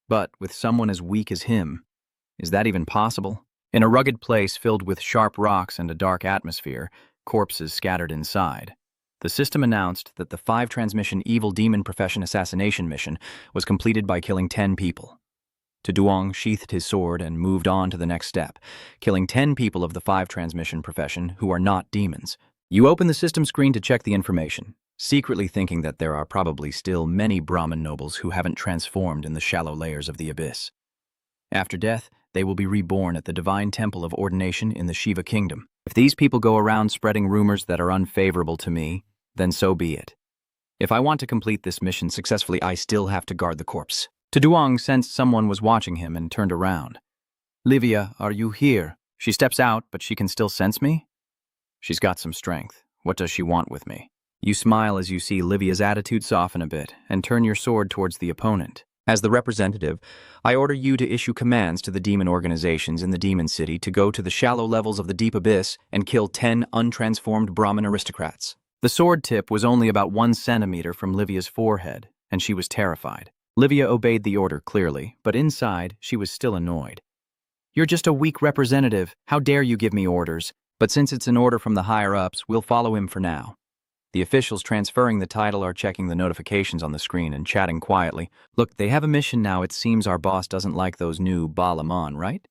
But with someone as weak as him, is that even possible? In a rugged place filled with sharp rocks and a dark atmosphere, corpses scattered inside, the system announced that the 5-transmission evil demon profession assassination mission was completed by killing 10 people. Taduong sheathed his sword and moved on to the next step, killing 10 people of the 5-transmission profession who are not demons. You open the system screen to check the information, secretly thinking that there are probably still many Brahmin nobles who haven't transformed in the shallow layers of the abyss. After death, they will be reborn at the divine temple of ordination in the Shiva Kingdom. If these people go around spreading rumors that are unfavorable to me, then so be it. If I want to complete this mission successfully, I still have to guard the corpse. Taduong sensed someone was watching him and turned around. "Livia, are you here?" She steps out, but she can still sense me? She's got some strength. What does she want with me? You smile as you see Livia's attitude soften a bit and turn your sword towards the opponent. As the representative, I order you to issue commands to the demon organizations in the Demon City to go to the shallow levels of the Deep Abyss and kill 10 untransformed Brahmin aristocrats. The sword tip was only about 1 centimeter from Livia's forehead, and she was terrified. Livia obeyed the order clearly, but inside, she was still annoyed. "You're just a weak representative. How dare you give me orders? But since it's an order from the higher-ups, we'll follow him for now." The officials transferring the title are checking the notifications on the screen and chatting quietly. "Look, they have a mission now. It seems our boss doesn't like those new Balaman, right?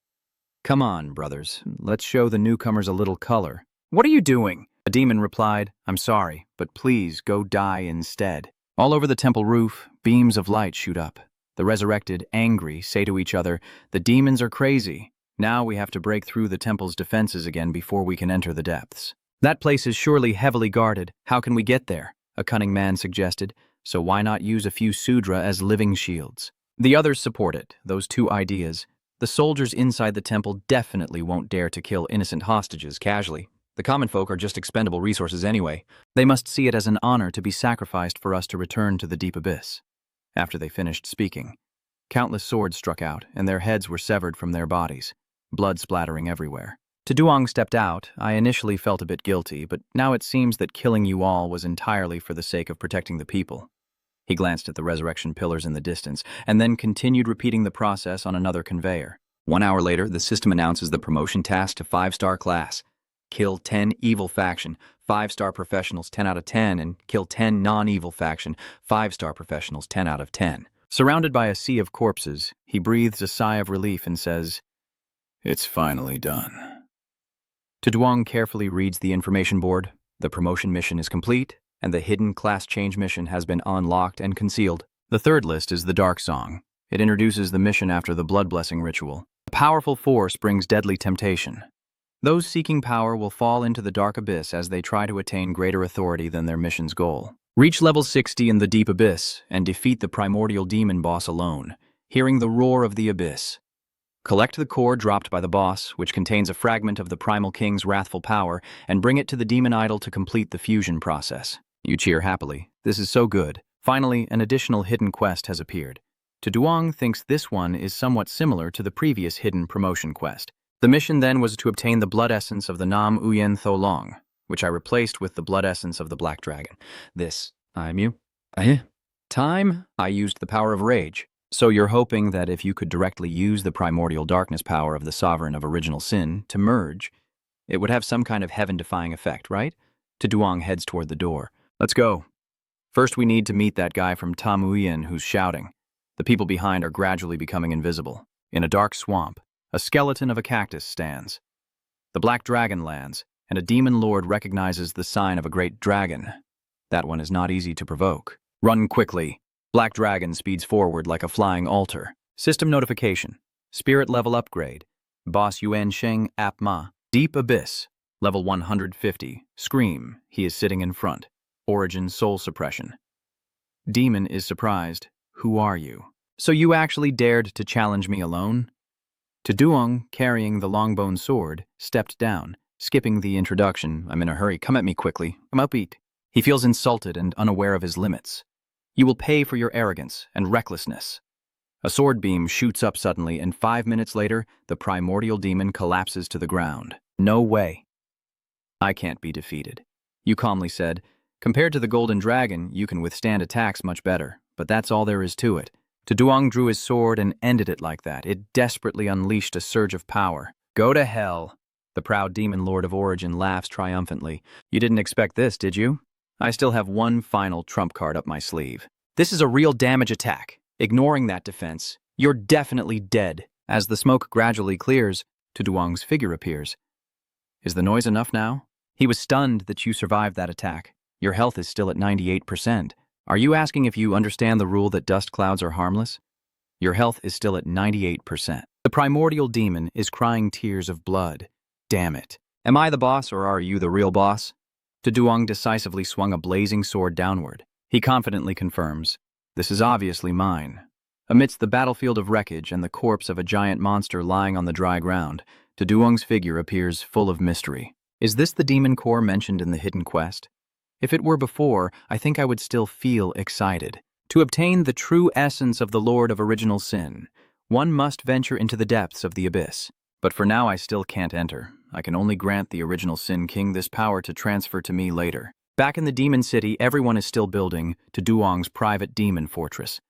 Come on, brothers. Let's show the newcomers a little color." "What are you doing?" A demon replied, "I'm sorry, but please go die instead." All over the temple roof, beams of light shoot up. The resurrected, angry, say to each other, "The demons are crazy. Now we have to break through the temple's defenses again before we can enter the depths." "That place is surely heavily guarded. How can we get there?" a cunning man suggested. "So why not use a few Sudra as living shields?" The others support it, those two ideas. The soldiers inside the temple definitely won't dare to kill innocent hostages casually. The common folk are just expendable resources anyway. They must see it as an honor to be sacrificed for us to return to the deep abyss. After they finished speaking, Countless swords struck out, and their heads were severed from their bodies, blood splattering everywhere. Duong stepped out. I initially felt a bit guilty, but now it seems that killing you all was entirely for the sake of protecting the people. He glanced at the resurrection pillars in the distance, and then continued repeating the process on another conveyor. 1 hour later, the system announces the promotion task to 5-star class. Kill 10 evil faction, 5-star professionals 10 out of 10, and kill 10 non-evil faction, 5-star professionals 10 out of 10. Surrounded by a sea of corpses, he breathes a sigh of relief and says, "It's finally done." Duong carefully reads the information board. The promotion mission is complete, and the hidden class change mission has been unlocked and concealed. The third list is the Dark Song. It introduces the mission after the blood blessing ritual. A powerful force brings deadly temptation. Those seeking power will fall into the dark abyss as they try to attain greater authority than their mission's goal. Reach level 60 in the deep abyss and defeat the primordial demon boss alone, hearing the roar of the abyss. Collect the core dropped by the boss, which contains a fragment of the primal king's wrathful power, and bring it to the demon idol to complete the fusion process. You cheer happily. This is so good. Finally, an additional hidden quest has appeared. Duong thinks this one is somewhat similar to the previous hidden promotion quest. The mission then was to obtain the blood essence of the Nam Uyen Tho Long, which I replaced with the blood essence of the Black Dragon. Time, I used the power of rage. So you're hoping that if you could directly use the primordial darkness power of the Sovereign of Original Sin to merge, it would have some kind of heaven-defying effect, right? Duong heads toward the door. Let's go. First we need to meet that guy from Tam Uyen who's shouting. The people behind are gradually becoming invisible. In a dark swamp, a skeleton of a cactus stands. The Black Dragon lands, and a demon lord recognizes the sign of a great dragon. That one is not easy to provoke. Run quickly. Black Dragon speeds forward like a flying altar. System notification. Spirit level upgrade. Boss Yuan Sheng Ap Ma. Deep Abyss. Level 150. Scream. He is sitting in front. Origin soul suppression. Demon is surprised. Who are you? So you actually dared to challenge me alone? Duong, carrying the longbone sword, stepped down, skipping the introduction. I'm in a hurry. Come at me quickly. I'm upbeat. He feels insulted and unaware of his limits. You will pay for your arrogance and recklessness. A sword beam shoots up suddenly, and 5 minutes later, the primordial demon collapses to the ground. No way. I can't be defeated. You calmly said, compared to the golden dragon, you can withstand attacks much better, but that's all there is to it. Duong drew his sword and ended it like that. It desperately unleashed a surge of power. Go to hell. The proud demon lord of origin laughs triumphantly. You didn't expect this, did you? I still have one final trump card up my sleeve. This is a real damage attack. Ignoring that defense, you're definitely dead. As the smoke gradually clears, Duong's figure appears. Is the noise enough now? He was stunned that you survived that attack. Your health is still at 98%. Are you asking if you understand the rule that dust clouds are harmless? Your health is still at 98%. The primordial demon is crying tears of blood. Damn it. Am I the boss or are you the real boss? Duong decisively swung a blazing sword downward. He confidently confirms, this is obviously mine. Amidst the battlefield of wreckage and the corpse of a giant monster lying on the dry ground, Duong's figure appears full of mystery. Is this the demon core mentioned in the hidden quest? If it were before, I think I would still feel excited. To obtain the true essence of the Lord of Original Sin, one must venture into the depths of the abyss. But for now I still can't enter. I can only grant the Original Sin King this power to transfer to me later. Back in the Demon City, everyone is still building Duong's private demon fortress.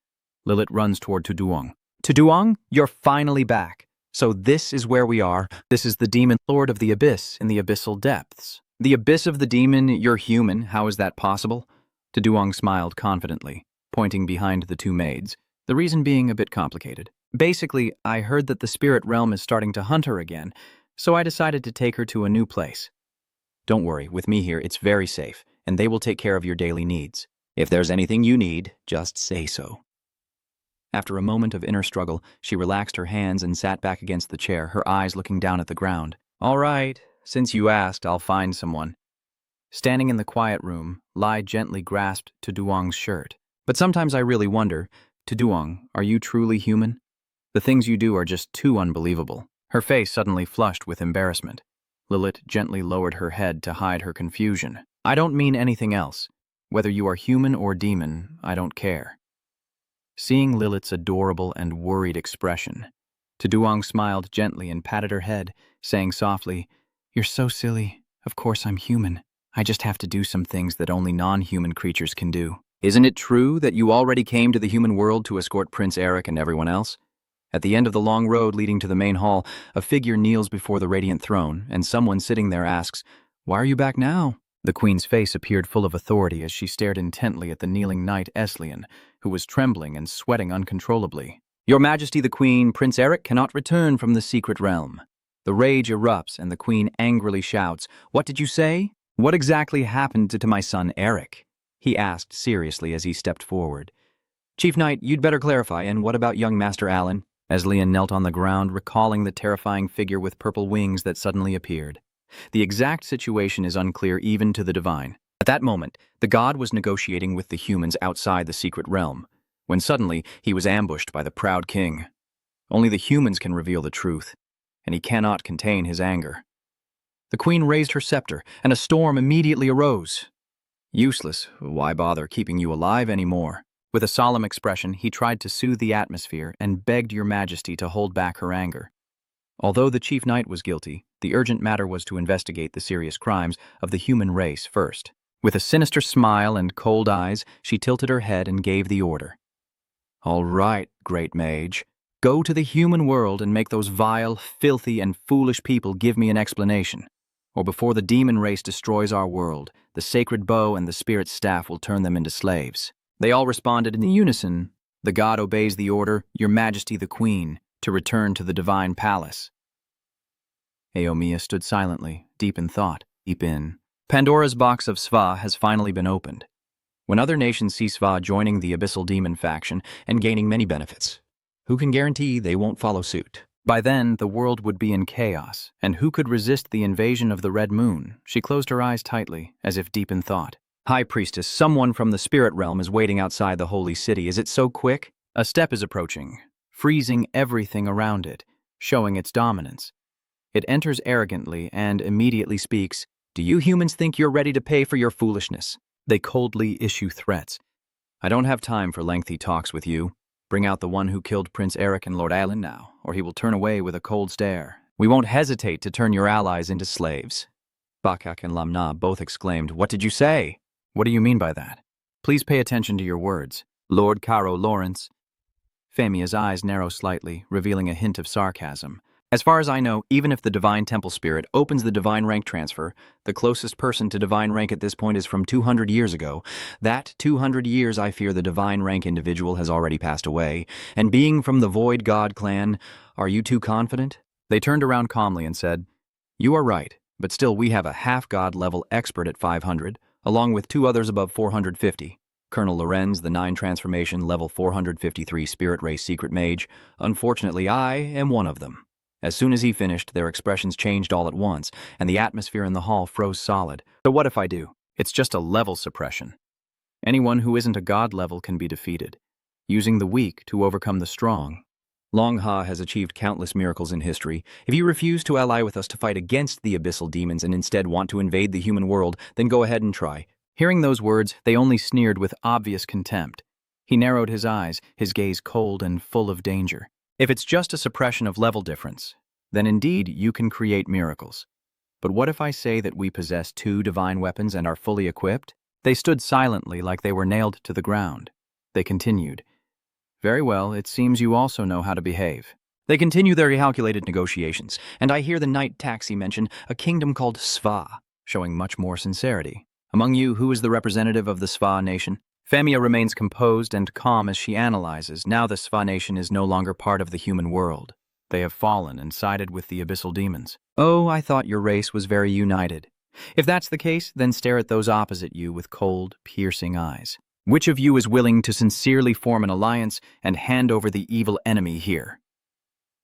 Lilith runs toward Duong. Duong, you're finally back. So this is where we are. This is the demon lord of the abyss in the abyssal depths. The abyss of the demon, you're human. How is that possible? Duong smiled confidently, pointing behind the two maids, the reason being a bit complicated. Basically, I heard that the spirit realm is starting to hunt her again, so I decided to take her to a new place. Don't worry, with me here, it's very safe, and they will take care of your daily needs. If there's anything you need, just say so. After a moment of inner struggle, she relaxed her hands and sat back against the chair, her eyes looking down at the ground. All right, since you asked, I'll find someone. Standing in the quiet room, Lai gently grasped Duong's shirt. But sometimes I really wonder, Duong, are you truly human? The things you do are just too unbelievable. Her face suddenly flushed with embarrassment. Lilith gently lowered her head to hide her confusion. I don't mean anything else. Whether you are human or demon, I don't care. seeing Lilith's adorable and worried expression. Duong smiled gently and patted her head, saying softly, "You're so silly. Of course I'm human. I just have to do some things that only non-human creatures can do." Isn't it true that you already came to the human world to escort Prince Eric and everyone else? At the end of the long road leading to the main hall, a figure kneels before the radiant throne, and someone sitting there asks, "Why are you back now?" The queen's face appeared full of authority as she stared intently at the kneeling knight Eslian, who was trembling and sweating uncontrollably. "Your Majesty the Queen, Prince Eric cannot return from the secret realm." The rage erupts, and the Queen angrily shouts, "What did you say? What exactly happened to my son Eric?" he asked seriously as he stepped forward. "Chief Knight, you'd better clarify, and what about young Master Alan?" Eslian knelt on the ground, recalling the terrifying figure with purple wings that suddenly appeared. The exact situation is unclear even to the divine. At that moment, the god was negotiating with the humans outside the secret realm, when suddenly he was ambushed by the proud king. Only the humans can reveal the truth, and he cannot contain his anger. The queen raised her scepter, and a storm immediately arose. "Useless. Why bother keeping you alive anymore?" With a solemn expression, he tried to soothe the atmosphere and begged your majesty to hold back her anger. Although the chief knight was guilty, the urgent matter was to investigate the serious crimes of the human race first. With a sinister smile and cold eyes, she tilted her head and gave the order. "All right, great mage. Go to the human world and make those vile, filthy, and foolish people give me an explanation. Or before the demon race destroys our world, the sacred bow and the spirit staff will turn them into slaves." They all responded in unison. The god obeys the order, Your Majesty the Queen, to return to the divine palace. Aomiya stood silently, deep in thought, deep in. Pandora's box of Sva has finally been opened. When other nations see Sva joining the Abyssal Demon faction and gaining many benefits, who can guarantee they won't follow suit? By then, the world would be in chaos, and who could resist the invasion of the Red Moon? She closed her eyes tightly, as if deep in thought. High Priestess, someone from the spirit realm is waiting outside the holy city. Is it so quick? A step is approaching, freezing everything around it, showing its dominance. It enters arrogantly and immediately speaks, "Do you humans think you're ready to pay for your foolishness?" They coldly issue threats. "I don't have time for lengthy talks with you. Bring out the one who killed Prince Eric and Lord Alan now, or he will turn away with a cold stare. We won't hesitate to turn your allies into slaves." Bakak and Lamna both exclaimed, "What did you say?" What do you mean by that? Please pay attention to your words. Lord Caro Lawrence. Famia's eyes narrow slightly, revealing a hint of sarcasm. As far as I know, even if the Divine Temple Spirit opens the Divine Rank transfer, the closest person to Divine Rank at this point is from 200 years ago. That 200 years, I fear the Divine Rank individual has already passed away. And being from the Void God clan, are you too confident? They turned around calmly and said, "You are right, but still we have a half-god level expert at 500, along with 2 others above 450. Colonel Lorenz, the 9 transformation level 453 Spirit Race Secret Mage. Unfortunately, I am one of them." As soon as he finished, their expressions changed all at once, and the atmosphere in the hall froze solid. "So what if I do? It's just a level suppression. Anyone who isn't a god level can be defeated, using the weak to overcome the strong." Long Ha has achieved countless miracles in history. If you refuse to ally with us to fight against the abyssal demons and instead want to invade the human world, then go ahead and try. Hearing those words, they only sneered with obvious contempt. He narrowed his eyes, his gaze cold and full of danger. If it's just a suppression of level difference, then indeed you can create miracles. But what if I say that we possess 2 divine weapons and are fully equipped? They stood silently like they were nailed to the ground. They continued, "Very well, it seems you also know how to behave." They continue their calculated negotiations, and I hear the night taxi mention a kingdom called Sva, showing much more sincerity. "Among you, who is the representative of the Sva nation?" Famia remains composed and calm as she analyzes. Now the Sva nation is no longer part of the human world. They have fallen and sided with the abyssal demons. "Oh, I thought your race was very united. If that's the case, then stare at those opposite you with cold, piercing eyes. Which of you is willing to sincerely form an alliance and hand over the evil enemy here?"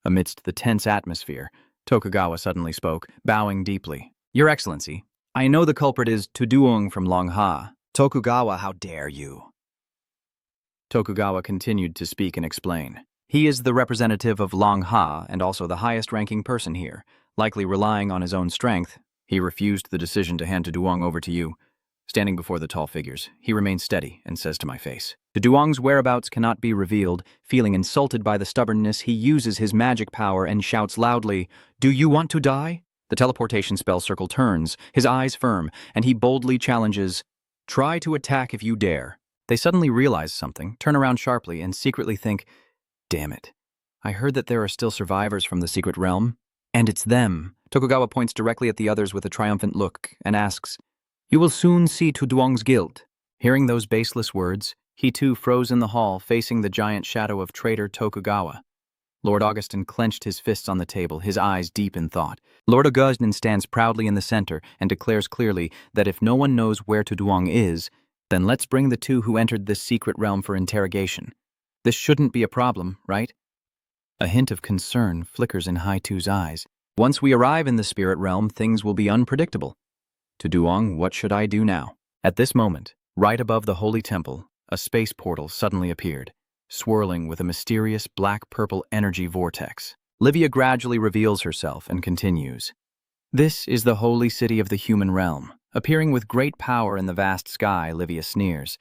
Amidst the tense atmosphere, Tokugawa suddenly spoke, bowing deeply. "Your Excellency, I know the culprit is Duong from Long Ha. Tokugawa, how dare you?" Tokugawa continued to speak and explain. "He is the representative of Long Ha and also the highest-ranking person here, likely relying on his own strength. He refused the decision to hand Duong over to you. Standing before the tall figures, he remains steady and says to my face, "To Duong's whereabouts cannot be revealed." Feeling insulted by the stubbornness, he uses his magic power and shouts loudly, "Do you want to die?" The teleportation spell circle turns, his eyes firm, and he boldly challenges, "Try to attack if you dare." They suddenly realize something, turn around sharply, and secretly think, "Damn it. I heard that there are still survivors from the secret realm, and it's them." Tokugawa points directly at the others with a triumphant look and asks, "You will soon see to Duong's guilt." Hearing those baseless words, he too froze in the hall, facing the giant shadow of traitor Tokugawa. Lord Augustin clenched his fists on the table, his eyes deep in thought. Lord Augustin stands proudly in the center and declares clearly that if no one knows where to Duong is, then let's bring the two who entered this secret realm for interrogation. This shouldn't be a problem, right? A hint of concern flickers in Haitu's eyes. Once we arrive in the spirit realm, things will be unpredictable. To Duong, what should I do now? At this moment, right above the holy temple, a space portal suddenly appeared, swirling with a mysterious black-purple energy vortex. Livia gradually reveals herself and continues. "This is the holy city of the human realm. Appearing with great power in the vast sky," Livia sneers.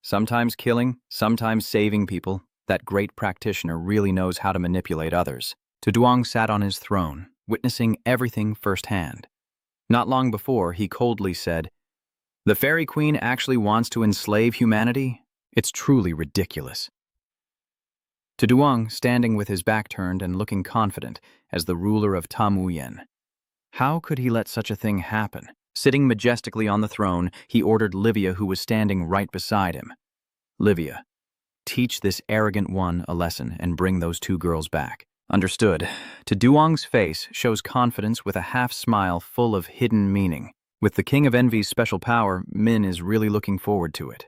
Sometimes killing, sometimes saving people. That great practitioner really knows how to manipulate others. To Duong sat on his throne, witnessing everything firsthand. Not long before, he coldly said, "The Fairy Queen actually wants to enslave humanity? It's truly ridiculous." To Duong, standing with his back turned and looking confident as the ruler of Tamuyen. How could he let such a thing happen? Sitting majestically on the throne, he ordered Livia, who was standing right beside him. "Livia, teach this arrogant one a lesson and bring those two girls back." Understood. To Duong's face shows confidence with a half-smile full of hidden meaning. With the King of Envy's special power, Min is really looking forward to it.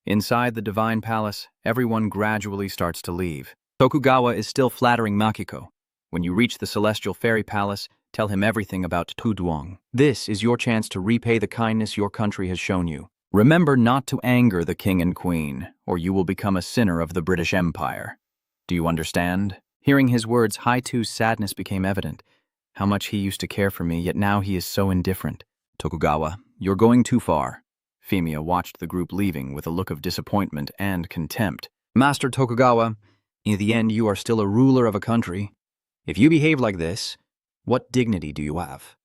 Inside the Divine Palace, everyone gradually starts to leave. Tokugawa is still flattering Makiko. When you reach the Celestial Fairy Palace, tell him everything about Tu Duong. This is your chance to repay the kindness your country has shown you. Remember not to anger the King and Queen, or you will become a sinner of the British Empire. Do you understand? Hearing his words, Haitu's sadness became evident. How much he used to care for me, yet now he is so indifferent. Tokugawa, you're going too far. Femia watched the group leaving with a look of disappointment and contempt. Master Tokugawa, in the end you are still a ruler of a country. If you behave like this, what dignity do you have?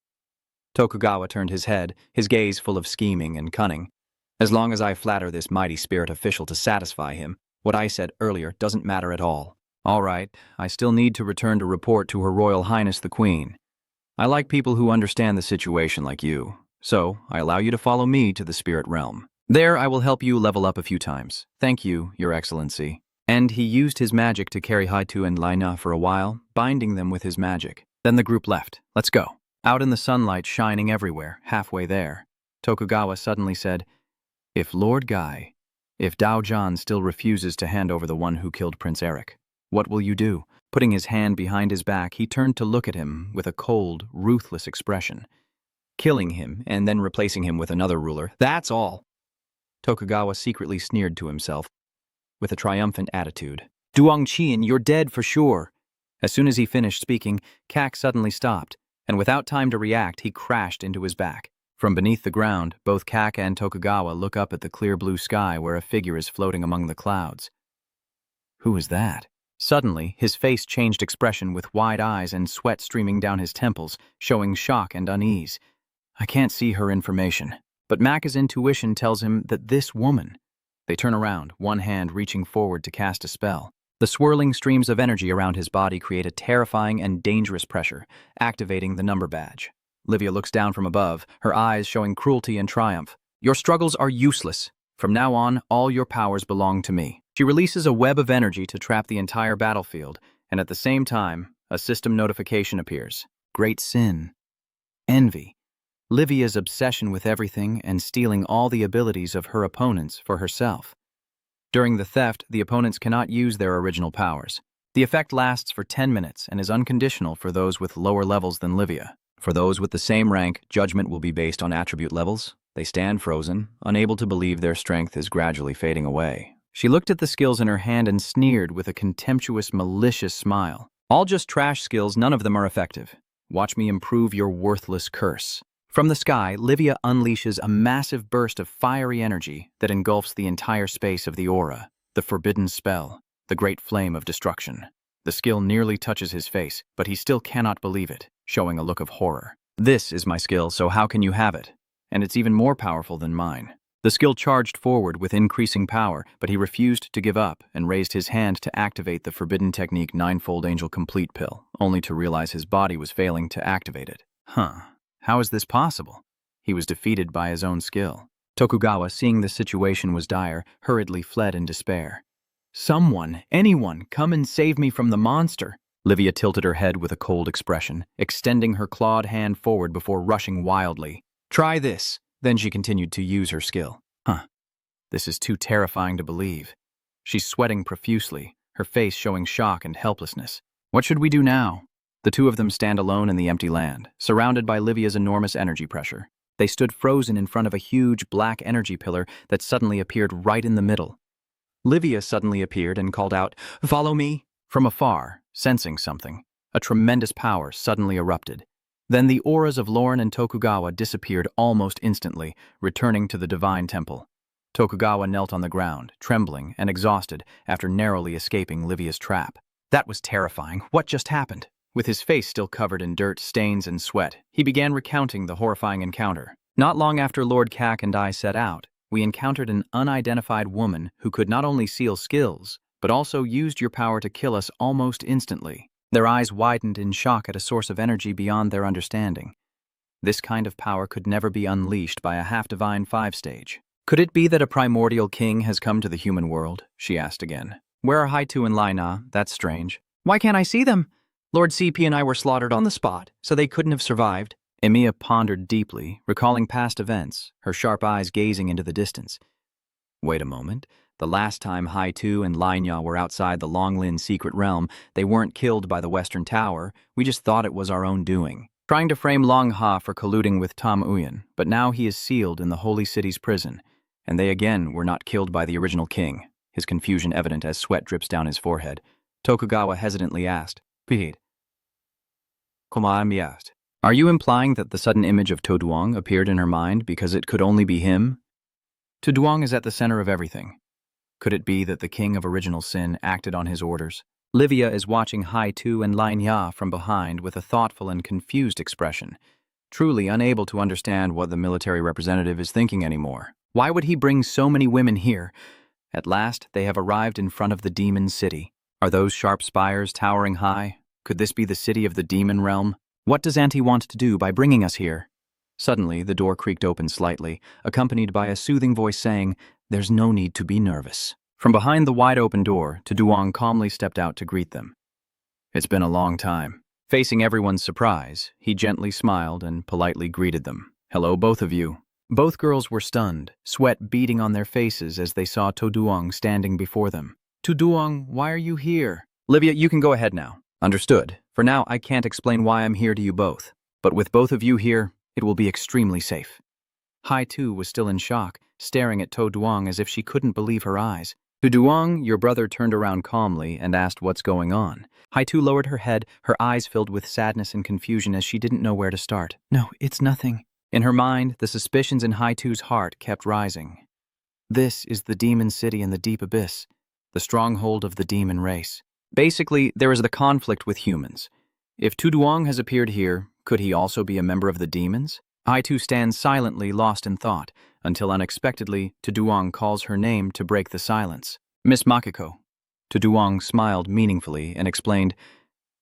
Tokugawa turned his head, his gaze full of scheming and cunning. As long as I flatter this mighty spirit official to satisfy him, what I said earlier doesn't matter at all. All right, I still need to return to report to Her Royal Highness the Queen. I like people who understand the situation like you, so I allow you to follow me to the spirit realm. There I will help you level up a few times. Thank you, Your Excellency. And he used his magic to carry Haitu and Laina for a while, binding them with his magic. Then the group left. Let's go. Out in the sunlight shining everywhere, halfway there, Tokugawa suddenly said, if Dao Zhan still refuses to hand over the one who killed Prince Eric, what will you do? Putting his hand behind his back, he turned to look at him with a cold, ruthless expression. Killing him and then replacing him with another ruler, that's all. Tokugawa secretly sneered to himself with a triumphant attitude. Duong Qian, you're dead for sure. As soon as he finished speaking, Kak suddenly stopped, and without time to react, he crashed into his back. From beneath the ground, both Kak and Tokugawa look up at the clear blue sky where a figure is floating among the clouds. Who is that? Suddenly, his face changed expression with wide eyes and sweat streaming down his temples, showing shock and unease. I can't see her information, but Maka's intuition tells him that this woman. They turn around, one hand reaching forward to cast a spell. The swirling streams of energy around his body create a terrifying and dangerous pressure, activating the number badge. Livia looks down from above, her eyes showing cruelty and triumph. Your struggles are useless. From now on, all your powers belong to me. She releases a web of energy to trap the entire battlefield, and at the same time, a system notification appears. Great sin. Envy. Livia's obsession with everything and stealing all the abilities of her opponents for herself. During the theft, the opponents cannot use their original powers. The effect lasts for 10 minutes and is unconditional for those with lower levels than Livia. For those with the same rank, judgment will be based on attribute levels. They stand frozen, unable to believe their strength is gradually fading away. She looked at the skills in her hand and sneered with a contemptuous, malicious smile. All just trash skills, none of them are effective. Watch me improve your worthless curse. From the sky, Livia unleashes a massive burst of fiery energy that engulfs the entire space of the aura, the forbidden spell, the great flame of destruction. The skill nearly touches his face, but he still cannot believe it, showing a look of horror. This is my skill, so how can you have it? And it's even more powerful than mine. The skill charged forward with increasing power, but he refused to give up and raised his hand to activate the forbidden technique Ninefold Angel Complete Pill, only to realize his body was failing to activate it. How is this possible? He was defeated by his own skill. Tokugawa, seeing the situation was dire, hurriedly fled in despair. Someone, anyone, come and save me from the monster. Livia tilted her head with a cold expression, extending her clawed hand forward before rushing wildly. Try this. Then she continued to use her skill. This is too terrifying to believe. She's sweating profusely, her face showing shock and helplessness. What should we do now? The two of them stand alone in the empty land, surrounded by Livia's enormous energy pressure. They stood frozen in front of a huge black energy pillar that suddenly appeared right in the middle. Livia suddenly appeared and called out, "Follow me!" From afar, sensing something, a tremendous power suddenly erupted. Then the auras of Lauren and Tokugawa disappeared almost instantly, returning to the divine temple. Tokugawa knelt on the ground, trembling and exhausted after narrowly escaping Livia's trap. That was terrifying. What just happened? With his face still covered in dirt, stains, and sweat, he began recounting the horrifying encounter. Not long after Lord Kak and I set out, we encountered an unidentified woman who could not only seal skills, but also used your power to kill us almost instantly. Their eyes widened in shock at a source of energy beyond their understanding. This kind of power could never be unleashed by a half-divine 5-stage. Could it be that a primordial king has come to the human world? She asked again. Where are Haitu and Laina? That's strange. Why can't I see them? Lord CP and I were slaughtered on the spot, so they couldn't have survived. Emiya pondered deeply, recalling past events, her sharp eyes gazing into the distance. Wait a moment. The last time Haitu and Laina were outside the Longlin secret realm, they weren't killed by the Western Tower. We just thought it was our own doing. Trying to frame Long Ha for colluding with Tam Uyen, but now he is sealed in the Holy City's prison. And they again were not killed by the original king, his confusion evident as sweat drips down his forehead. Tokugawa hesitantly asked, Pete, are you implying that the sudden image of Toduong appeared in her mind because it could only be him? Toduong is at the center of everything. Could it be that the king of original sin acted on his orders? Livia is watching Haitu and Laina from behind with a thoughtful and confused expression, truly unable to understand what the military representative is thinking anymore. Why would he bring so many women here? At last, they have arrived in front of the demon city. Are those sharp spires towering high? Could this be the city of the demon realm? What does Auntie want to do by bringing us here? Suddenly, the door creaked open slightly, accompanied by a soothing voice saying, "There's no need to be nervous." From behind the wide-open door, Toduong calmly stepped out to greet them. It's been a long time. Facing everyone's surprise, he gently smiled and politely greeted them. Hello, both of you. Both girls were stunned, sweat beading on their faces as they saw Toduong standing before them. Toduong, why are you here? Livia, you can go ahead now. Understood. For now, I can't explain why I'm here to you both. But with both of you here, it will be extremely safe. Haitu was still in shock, staring at Toduong as if she couldn't believe her eyes. Toduong, your brother turned around calmly and asked what's going on. Haitu lowered her head, her eyes filled with sadness and confusion as she didn't know where to start. No, it's nothing. In her mind, the suspicions in Haitu's heart kept rising. This is the demon city in the deep abyss, the stronghold of the demon race. Basically, there is the conflict with humans. If Toduong has appeared here, could he also be a member of the demons? Haitu stands silently lost in thought, until unexpectedly, Toduong calls her name to break the silence. Miss Makiko. Toduong smiled meaningfully and explained,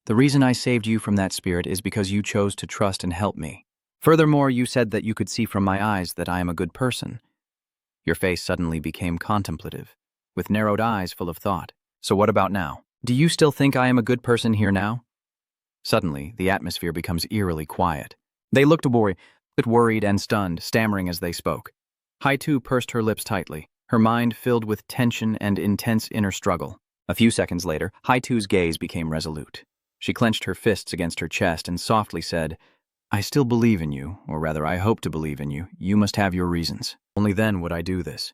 "The reason I saved you from that spirit is because you chose to trust and help me. Furthermore, you said that you could see from my eyes that I am a good person." Your face suddenly became contemplative, with narrowed eyes full of thought. So what about now? Do you still think I am a good person here now? Suddenly, the atmosphere becomes eerily quiet. They looked worried and stunned, stammering as they spoke. Haitu pursed her lips tightly, her mind filled with tension and intense inner struggle. A few seconds later, Haitu's gaze became resolute. She clenched her fists against her chest and softly said, "I still believe in you, or rather I hope to believe in you. You must have your reasons. Only then would I do this."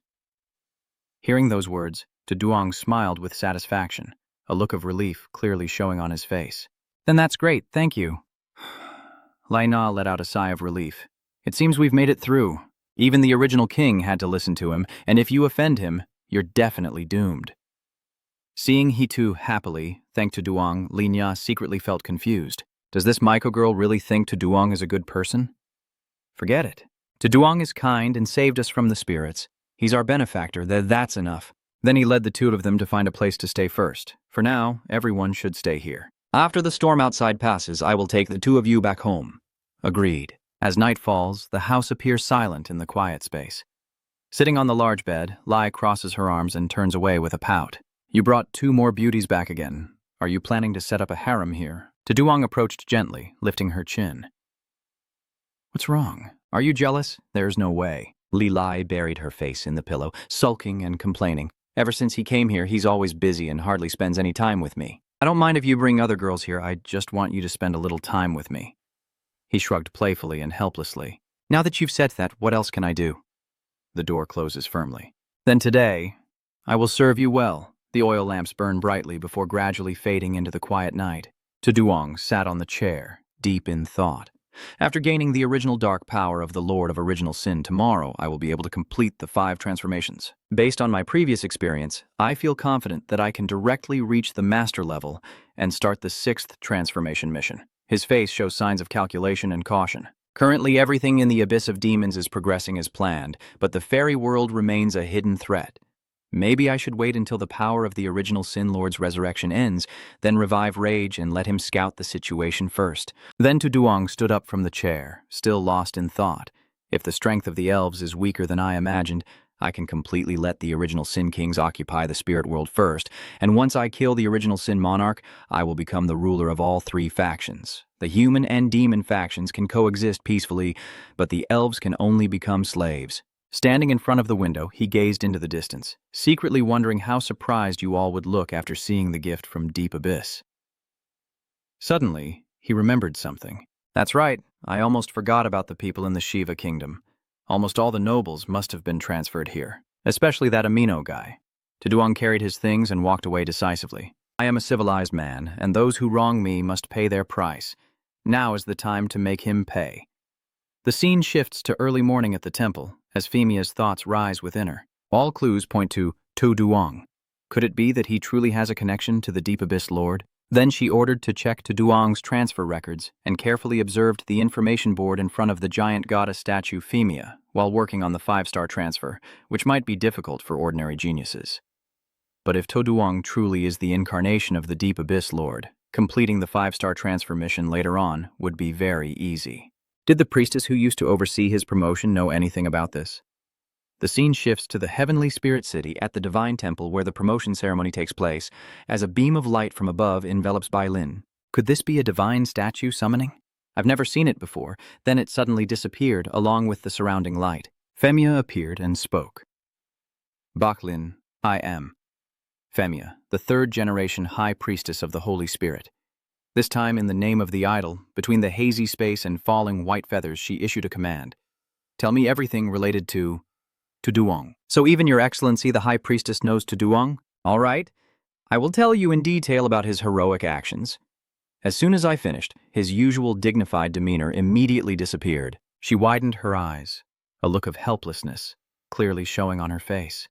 Hearing those words, Toduong smiled with satisfaction, a look of relief clearly showing on his face. "Then that's great, thank you." Laina let out a sigh of relief. It seems we've made it through. Even the original king had to listen to him, and if you offend him, you're definitely doomed. Seeing Hitu happily, thank to Duong, Linya secretly felt confused. Does this Maiko girl really think Duong is a good person? Forget it. Duong is kind and saved us from the spirits. He's our benefactor, that's enough. Then he led the two of them to find a place to stay first. For now, everyone should stay here. After the storm outside passes, I will take the two of you back home. Agreed. As night falls, the house appears silent in the quiet space. Sitting on the large bed, Lai crosses her arms and turns away with a pout. You brought 2 more beauties back again. Are you planning to set up a harem here? Duong approached gently, lifting her chin. What's wrong? Are you jealous? There's no way. Li Lai buried her face in the pillow, sulking and complaining. Ever since he came here, he's always busy and hardly spends any time with me. I don't mind if you bring other girls here, I just want you to spend a little time with me. He shrugged playfully and helplessly. Now that you've said that, what else can I do? The door closes firmly. Then today, I will serve you well. The oil lamps burn brightly before gradually fading into the quiet night. Duong sat on the chair, deep in thought. After gaining the original dark power of the Lord of Original Sin tomorrow, I will be able to complete the 5 transformations. Based on my previous experience, I feel confident that I can directly reach the master level and start the 6th transformation mission. His face shows signs of calculation and caution. Currently, everything in the Abyss of Demons is progressing as planned, but the fairy world remains a hidden threat. Maybe I should wait until the power of the original Sin Lord's resurrection ends, then revive Rage and let him scout the situation first. Then Duong stood up from the chair, still lost in thought. If the strength of the elves is weaker than I imagined, I can completely let the original Sin Kings occupy the spirit world first, and once I kill the original Sin Monarch, I will become the ruler of all 3 factions. The human and demon factions can coexist peacefully, but the elves can only become slaves. Standing in front of the window, he gazed into the distance, secretly wondering how surprised you all would look after seeing the gift from Deep Abyss. Suddenly, he remembered something. That's right, I almost forgot about the people in the Shiva kingdom. Almost all the nobles must have been transferred here, especially that Amino guy. Duong carried his things and walked away decisively. I am a civilized man, and those who wrong me must pay their price. Now is the time to make him pay. The scene shifts to early morning at the temple, as Femia's thoughts rise within her. All clues point to Duong. Could it be that he truly has a connection to the Deep Abyss Lord? Then she ordered to check Duong's transfer records and carefully observed the information board in front of the giant goddess statue Femia while working on the 5-star transfer, which might be difficult for ordinary geniuses. But if Duong truly is the incarnation of the Deep Abyss Lord, completing the 5-star transfer mission later on would be very easy. Did the priestess who used to oversee his promotion know anything about this? The scene shifts to the Heavenly Spirit City at the Divine Temple where the promotion ceremony takes place, as a beam of light from above envelops Bai Lin. Could this be a divine statue summoning? I've never seen it before, then it suddenly disappeared along with the surrounding light. Femia appeared and spoke. Bak Lin, I am. Femia, the 3rd-generation High Priestess of the Holy Spirit. This time, in the name of the idol, between the hazy space and falling white feathers, she issued a command. Tell me everything related to Duong. So even your excellency, the High Priestess, knows Duong? All right. I will tell you in detail about his heroic actions. As soon as I finished, his usual dignified demeanor immediately disappeared. She widened her eyes, a look of helplessness clearly showing on her face.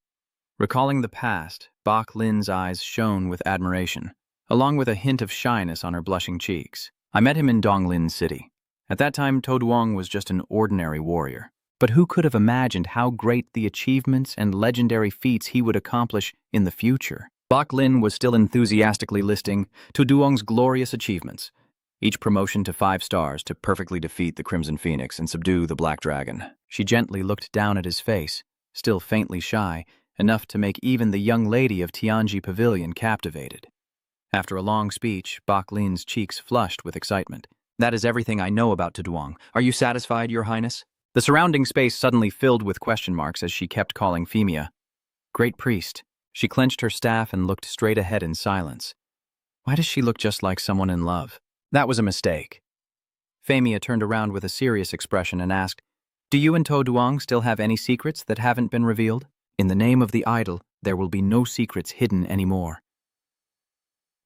Recalling the past, Bak Lin's eyes shone with admiration, along with a hint of shyness on her blushing cheeks. I met him in Donglin City. At that time, Duong was just an ordinary warrior. But who could have imagined how great the achievements and legendary feats he would accomplish in the future? Bak Lin was still enthusiastically listing Duong's glorious achievements. Each promotion to 5 stars to perfectly defeat the Crimson Phoenix and subdue the Black Dragon. She gently looked down at his face, still faintly shy, enough to make even the young lady of Tianji Pavilion captivated. After a long speech, Bak Lin's cheeks flushed with excitement. That is everything I know about Duong. Are you satisfied, Your Highness? The surrounding space suddenly filled with question marks as she kept calling Femia. Great priest. She clenched her staff and looked straight ahead in silence. Why does she look just like someone in love? That was a mistake. Femia turned around with a serious expression and asked, Do you and Duong still have any secrets that haven't been revealed? In the name of the idol, there will be no secrets hidden anymore.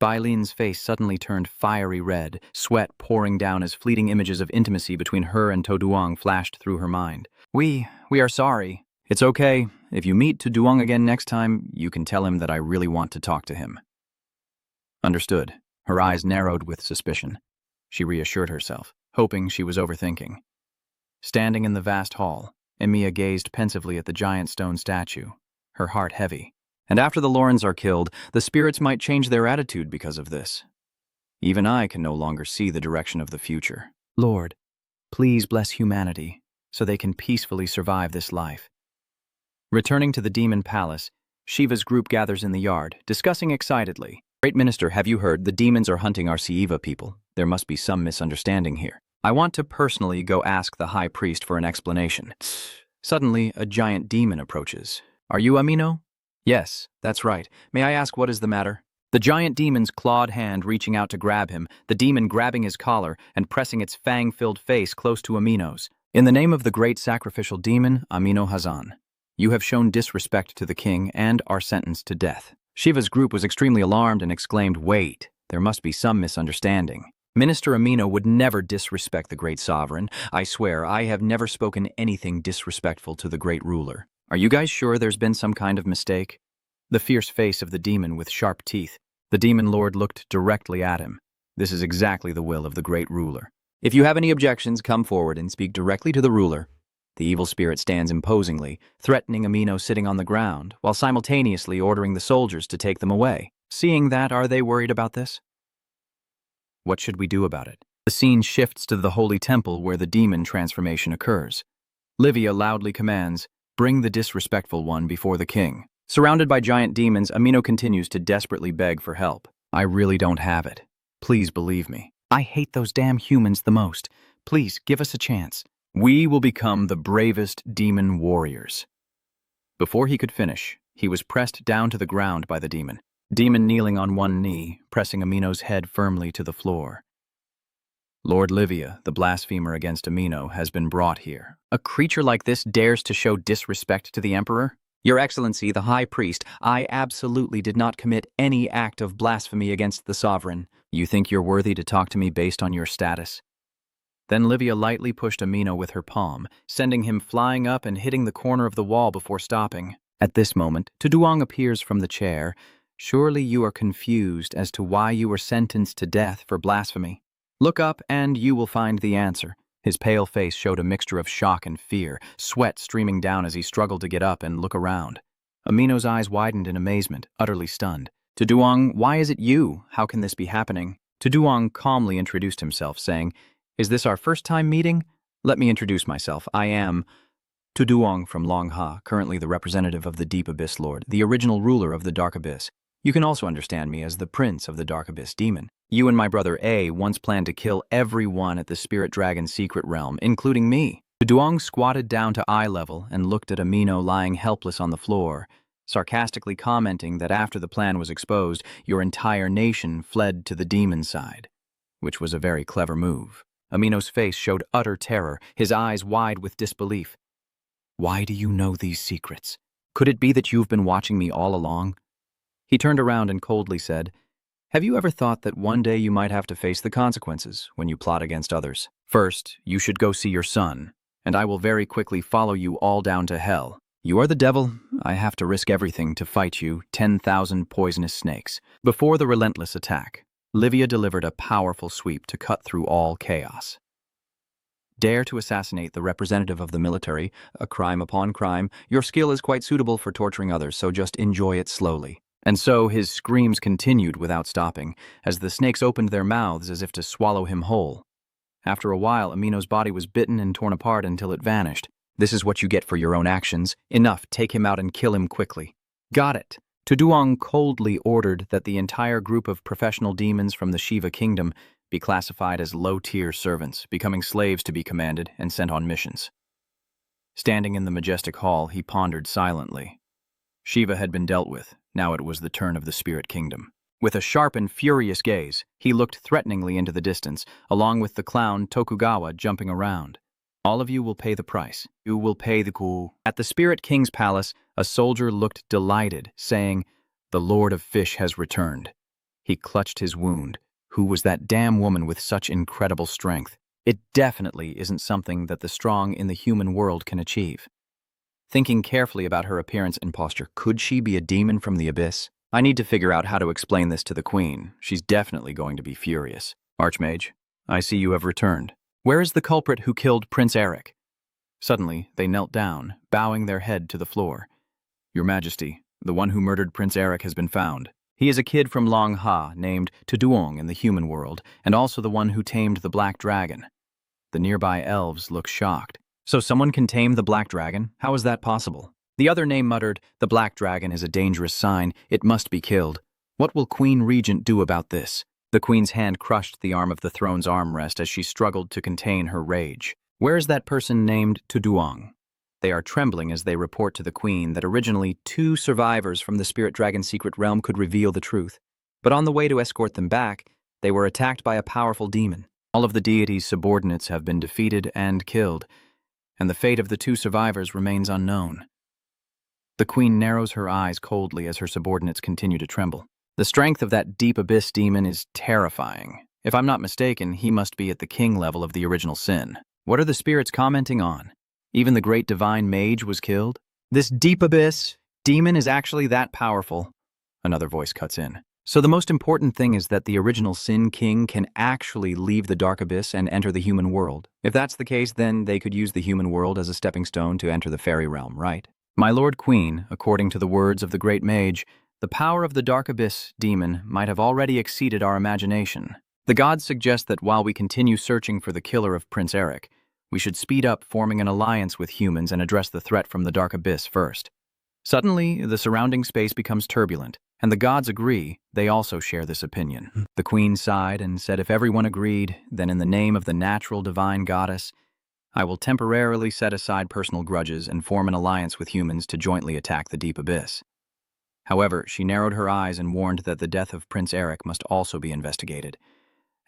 Bailin's face suddenly turned fiery red, sweat pouring down as fleeting images of intimacy between her and Toduong flashed through her mind. We are sorry. It's okay. If you meet Toduong again next time, you can tell him that I really want to talk to him. Understood. Her eyes narrowed with suspicion. She reassured herself, hoping she was overthinking. Standing in the vast hall, Emiya gazed pensively at the giant stone statue, her heart heavy. And after the Lorens are killed, the spirits might change their attitude because of this. Even I can no longer see the direction of the future. Lord, please bless humanity so they can peacefully survive this life. Returning to the demon palace, Shiva's group gathers in the yard, discussing excitedly. Great Minister, have you heard? The demons are hunting our Siva people. There must be some misunderstanding here. I want to personally go ask the high priest for an explanation. Suddenly, a giant demon approaches. Are you Amino? Yes, that's right. May I ask what is the matter? The giant demon's clawed hand reaching out to grab him, the demon grabbing his collar and pressing its fang-filled face close to Amino's. In the name of the great sacrificial demon, Amino Hazan, you have shown disrespect to the king and are sentenced to death. Shiva's group was extremely alarmed and exclaimed, wait, there must be some misunderstanding. Minister Amino would never disrespect the great sovereign. I swear, I have never spoken anything disrespectful to the great ruler. Are you guys sure there's been some kind of mistake? The fierce face of the demon with sharp teeth. The demon lord looked directly at him. This is exactly the will of the great ruler. If you have any objections, come forward and speak directly to the ruler. The evil spirit stands imposingly, threatening Amino sitting on the ground, while simultaneously ordering the soldiers to take them away. Seeing that, are they worried about this? What should we do about it? The scene shifts to the holy temple where the demon transformation occurs. Livia loudly commands, bring the disrespectful one before the king. Surrounded by giant demons, Amino continues to desperately beg for help. I really don't have it. Please believe me. I hate those damn humans the most. Please, give us a chance. We will become the bravest demon warriors. Before he could finish, he was pressed down to the ground by the demon. Demon kneeling on one knee, pressing Amino's head firmly to the floor. Lord Livia, the blasphemer against Amino, has been brought here. A creature like this dares to show disrespect to the Emperor? Your Excellency, the High Priest, I absolutely did not commit any act of blasphemy against the Sovereign. You think you're worthy to talk to me based on your status? Then Livia lightly pushed Amino with her palm, sending him flying up and hitting the corner of the wall before stopping. At this moment, Toduong appears from the chair. Surely you are confused as to why you were sentenced to death for blasphemy. Look up and you will find the answer. His pale face showed a mixture of shock and fear, sweat streaming down as he struggled to get up and look around. Amino's eyes widened in amazement, utterly stunned. Toduong, why is it you? How can this be happening? Toduong calmly introduced himself, saying, is this our first time meeting? Let me introduce myself. I am Toduong from Longha, currently the representative of the Deep Abyss Lord, the original ruler of the Dark Abyss. You can also understand me as the Prince of the Dark Abyss Demon. You and my brother A once planned to kill everyone at the Spirit Dragon's secret realm, including me. Toduong squatted down to eye level and looked at Amino lying helpless on the floor, sarcastically commenting that after the plan was exposed, your entire nation fled to the demon side, which was a very clever move. Amino's face showed utter terror, his eyes wide with disbelief. Why do you know these secrets? Could it be that you've been watching me all along? He turned around and coldly said, have you ever thought that one day you might have to face the consequences when you plot against others? First, you should go see your son, and I will very quickly follow you all down to hell. You are the devil. I have to risk everything to fight you, 10,000 poisonous snakes. Before the relentless attack, Livia delivered a powerful sweep to cut through all chaos. Dare to assassinate the representative of the military, a crime upon crime. Your skill is quite suitable for torturing others, so just enjoy it slowly. And so his screams continued without stopping, as the snakes opened their mouths as if to swallow him whole. After a while, Amino's body was bitten and torn apart until it vanished. This is what you get for your own actions. Enough, take him out and kill him quickly. Got it. Toduong coldly ordered that the entire group of professional demons from the Shiva kingdom be classified as low-tier servants, becoming slaves to be commanded and sent on missions. Standing in the majestic hall, he pondered silently. Shiva had been dealt with. Now it was the turn of the spirit kingdom. With a sharp and furious gaze, he looked threateningly into the distance, along with the clown Tokugawa jumping around. All of you will pay the price. You will pay the coup. At the Spirit King's palace, a soldier looked delighted, saying, the Lord of Fish has returned. He clutched his wound. Who was that damn woman with such incredible strength? It definitely isn't something that the strong in the human world can achieve. Thinking carefully about her appearance and posture, Could she be a demon from the abyss? I need to figure out how to explain this to the queen. She's definitely going to be furious. Archmage, I see you have returned. Where is the culprit who killed Prince Eric? Suddenly, they knelt down, bowing their head to the floor. Your Majesty, the one who murdered Prince Eric has been found. He is a kid from Long Ha named Tuduong in the human world, and also the one who tamed the Black Dragon. The nearby elves look shocked. So someone can tame the Black Dragon? How is that possible? The other name muttered, the Black Dragon is a dangerous sign. It must be killed. What will Queen Regent do about this? The Queen's hand crushed the arm of the throne's armrest as she struggled to contain her rage. Where is that person named Tuduong? They are trembling as they report to the Queen that originally 2 survivors from the Spirit Dragon's secret realm could reveal the truth. But on the way to escort them back, they were attacked by a powerful demon. All of the deity's subordinates have been defeated and killed, and the fate of the 2 survivors remains unknown. The Queen narrows her eyes coldly as her subordinates continue to tremble. The strength of that deep abyss demon is terrifying. If I'm not mistaken, he must be at the king level of the original sin. What are the spirits commenting on? Even the great divine mage was killed? This deep abyss demon is actually that Powerful. Another voice cuts in. So the most important thing is that the original Sin King can actually leave the dark abyss and enter the human world. If that's the case, then they could use the human world as a stepping stone to enter the fairy realm, right? My Lord Queen, according to the words of the great mage, the power of the dark abyss demon might have already exceeded our imagination. The gods suggest that while we continue searching for the killer of Prince Eric, we should speed up forming an alliance with humans and address the threat from the dark abyss first. Suddenly, the surrounding space becomes turbulent, and the gods agree. They also share this opinion. The Queen sighed and said if everyone agreed, then in the name of the natural divine goddess, I will temporarily set aside personal grudges and form an alliance with humans to jointly attack the deep abyss. However, she narrowed her eyes and warned that the death of Prince Eric must also be investigated,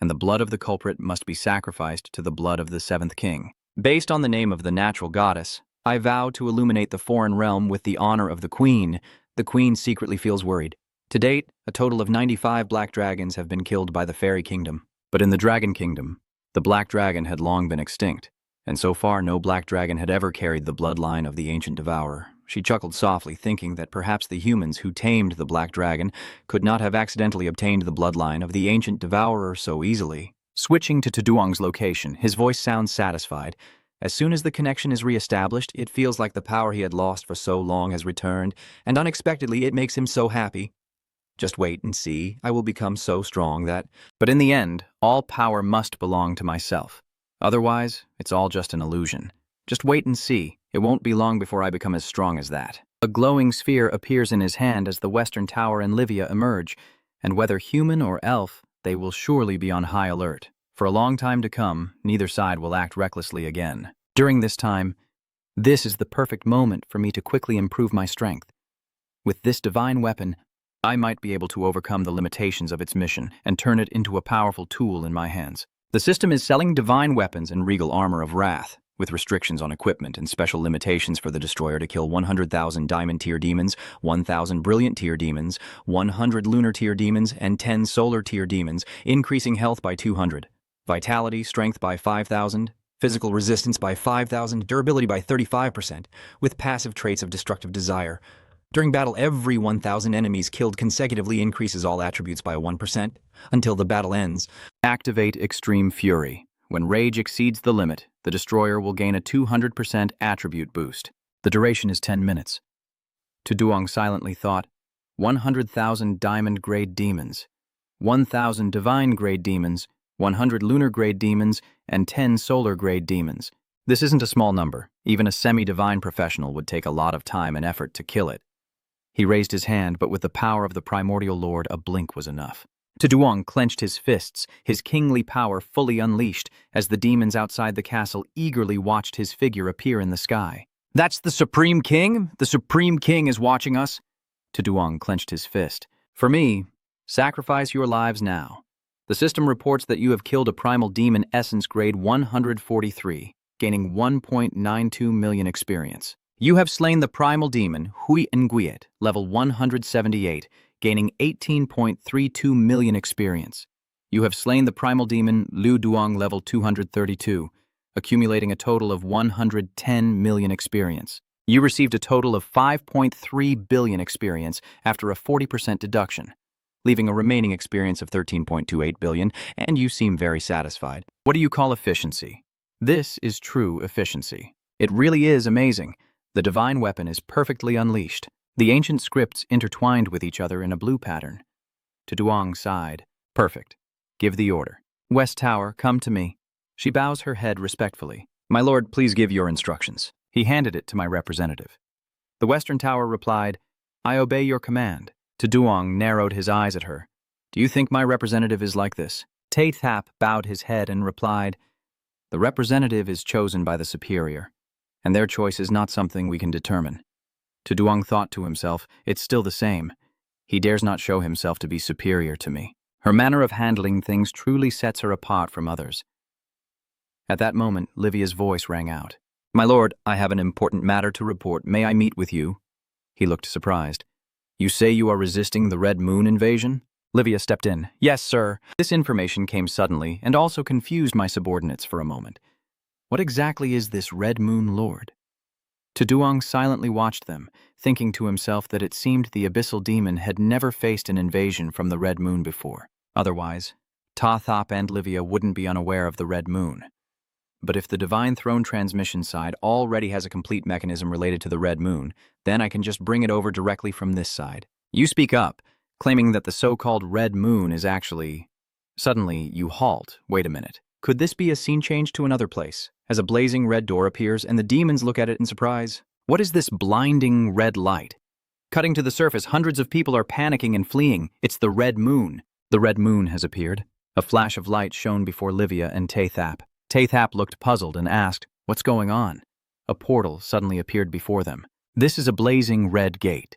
and the blood of the culprit must be sacrificed to the blood of the 7th king. Based on the name of the natural goddess, I vow to illuminate the foreign realm with the honor of the Queen. The Queen secretly feels worried. To date, a total of 95 black dragons have been killed by the fairy kingdom. But in the dragon kingdom, the black dragon had long been extinct, and so far no black dragon had ever carried the bloodline of the ancient devourer. She chuckled softly, thinking that perhaps the humans who tamed the black dragon could not have accidentally obtained the bloodline of the ancient devourer so easily. Switching to Tuduong's location, His voice sounds satisfied. As soon as the connection is re-established, it feels like the power he had lost for so long has returned, and unexpectedly it makes him so happy. Just wait and see. I will become so strong that... But in the end, all power must belong to myself. Otherwise, it's all just an illusion. Just wait and see. It won't be long before I become as strong as that. A glowing sphere appears in his hand as the Western Tower and Livia emerge, and whether human or elf, they will surely be on high alert. For a long time to come, neither side will act recklessly again. During this time, this is the perfect moment for me to quickly improve my strength. With this divine weapon, I might be able to overcome the limitations of its mission and turn it into a powerful tool in my hands. The system is selling divine weapons and regal armor of wrath, with restrictions on equipment and special limitations for the destroyer to kill 100,000 diamond tier demons, 1,000 brilliant tier demons, 100 lunar tier demons, and 10 solar tier demons, increasing health by 200, vitality, strength by 5,000, physical resistance by 5,000, durability by 35%, with passive traits of destructive desire. During battle, every 1,000 enemies killed consecutively increases all attributes by 1% until the battle ends. Activate Extreme Fury. When rage exceeds the limit, the destroyer will gain a 200% attribute boost. The duration is 10 minutes. Tuduong silently thought, 100,000 diamond-grade demons, 1,000 divine-grade demons, 100 lunar-grade demons, and 10 solar-grade demons. This isn't a small number. Even a semi-divine professional would take a lot of time and effort to kill it. He raised his hand, but with the power of the primordial lord, a blink was enough. Tuduong clenched his fists, his kingly power fully unleashed, as the demons outside the castle eagerly watched his figure appear in the sky. That's the Supreme King? The Supreme King is watching us? Tuduong clenched his fist. For me, sacrifice your lives now. The system reports that you have killed a primal demon essence grade 143, gaining 1.92 million experience. You have slain the primal demon Hui Nguyen, level 178, gaining 18.32 million experience. You have slain the primal demon Liu Duong level 232, accumulating a total of 110 million experience. You received a total of 5.3 billion experience after a 40% deduction, leaving a remaining experience of 13.28 billion, and you seem very satisfied. What do you call efficiency? This is true efficiency. It really is amazing. The divine weapon is perfectly unleashed. The ancient scripts intertwined with each other in a blue pattern. Duong sighed. Perfect. Give the order. West Tower, come to me. She bows her head respectfully. My lord, please give your instructions. He handed it to my representative. The Western Tower replied, I obey your command. Duong narrowed his eyes at her. Do you think my representative is like this? Thap bowed his head and replied, the representative is chosen by the superior, and their choice is not something we can determine. Duong thought to himself, it's still the same. He dares not show himself to be superior to me. Her manner of handling things truly sets her apart from others. At that moment, Livia's voice rang out. My lord, I have an important matter to report. May I meet with you? He looked surprised. You say you are resisting the Red Moon invasion? Livia stepped in. Yes, sir. This information came suddenly and also confused my subordinates for a moment. What exactly is this Red Moon Lord? Duong silently watched them, thinking to himself that it seemed the abyssal demon had never faced an invasion from the Red Moon before. Otherwise, Thap and Livia wouldn't be unaware of the Red Moon. But if the Divine Throne transmission side already has a complete mechanism related to the Red Moon, then I can just bring it over directly from this side. You speak up, claiming that the so-called Red Moon is actually... Suddenly, you halt. Wait a minute. Could this be a scene change to another place, as a blazing red door appears and the demons look at it in surprise? What is this blinding red light? Cutting to the surface, hundreds of people are panicking and fleeing. It's the Red Moon. The Red Moon has appeared. A flash of light shone before Livia and Thap. Thap looked puzzled and asked, what's going on? A portal suddenly appeared before them. This is a blazing red gate.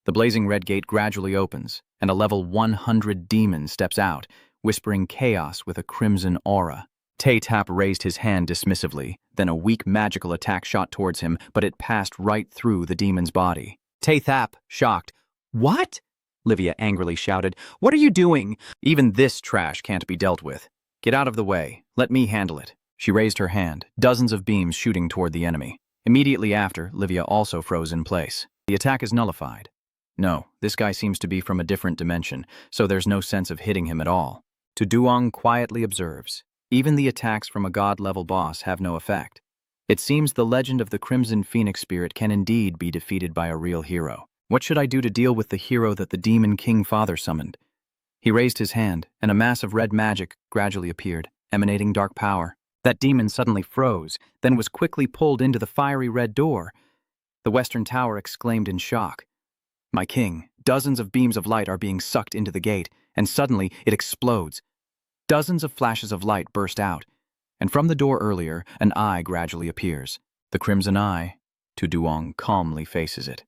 The blazing red gate gradually opens, and a level 100 demon steps out, whispering chaos with a crimson aura. Thap raised his hand dismissively, then a weak magical attack shot towards him, but it passed right through the demon's body. Thap, shocked. What? Livia angrily shouted. What are you doing? Even this trash can't be dealt with. Get out of the way. Let me handle it. She raised her hand, dozens of beams shooting toward the enemy. Immediately after, Livia also froze in place. The attack is nullified. No, this guy seems to be from a different dimension, so there's no sense of hitting him at all. Duong quietly observes. Even the attacks from a god-level boss have no effect. It seems the legend of the Crimson Phoenix Spirit can indeed be defeated by a real hero. What should I do to deal with the hero that the Demon King Father summoned? He raised his hand, and a mass of red magic gradually appeared, emanating dark power. That demon suddenly froze, then was quickly pulled into the fiery red door. The Western Tower exclaimed in shock. My king, dozens of beams of light are being sucked into the gate, and suddenly it explodes. Dozens of flashes of light burst out, and from the door earlier, an eye gradually appears. The crimson eye, Duong calmly faces it.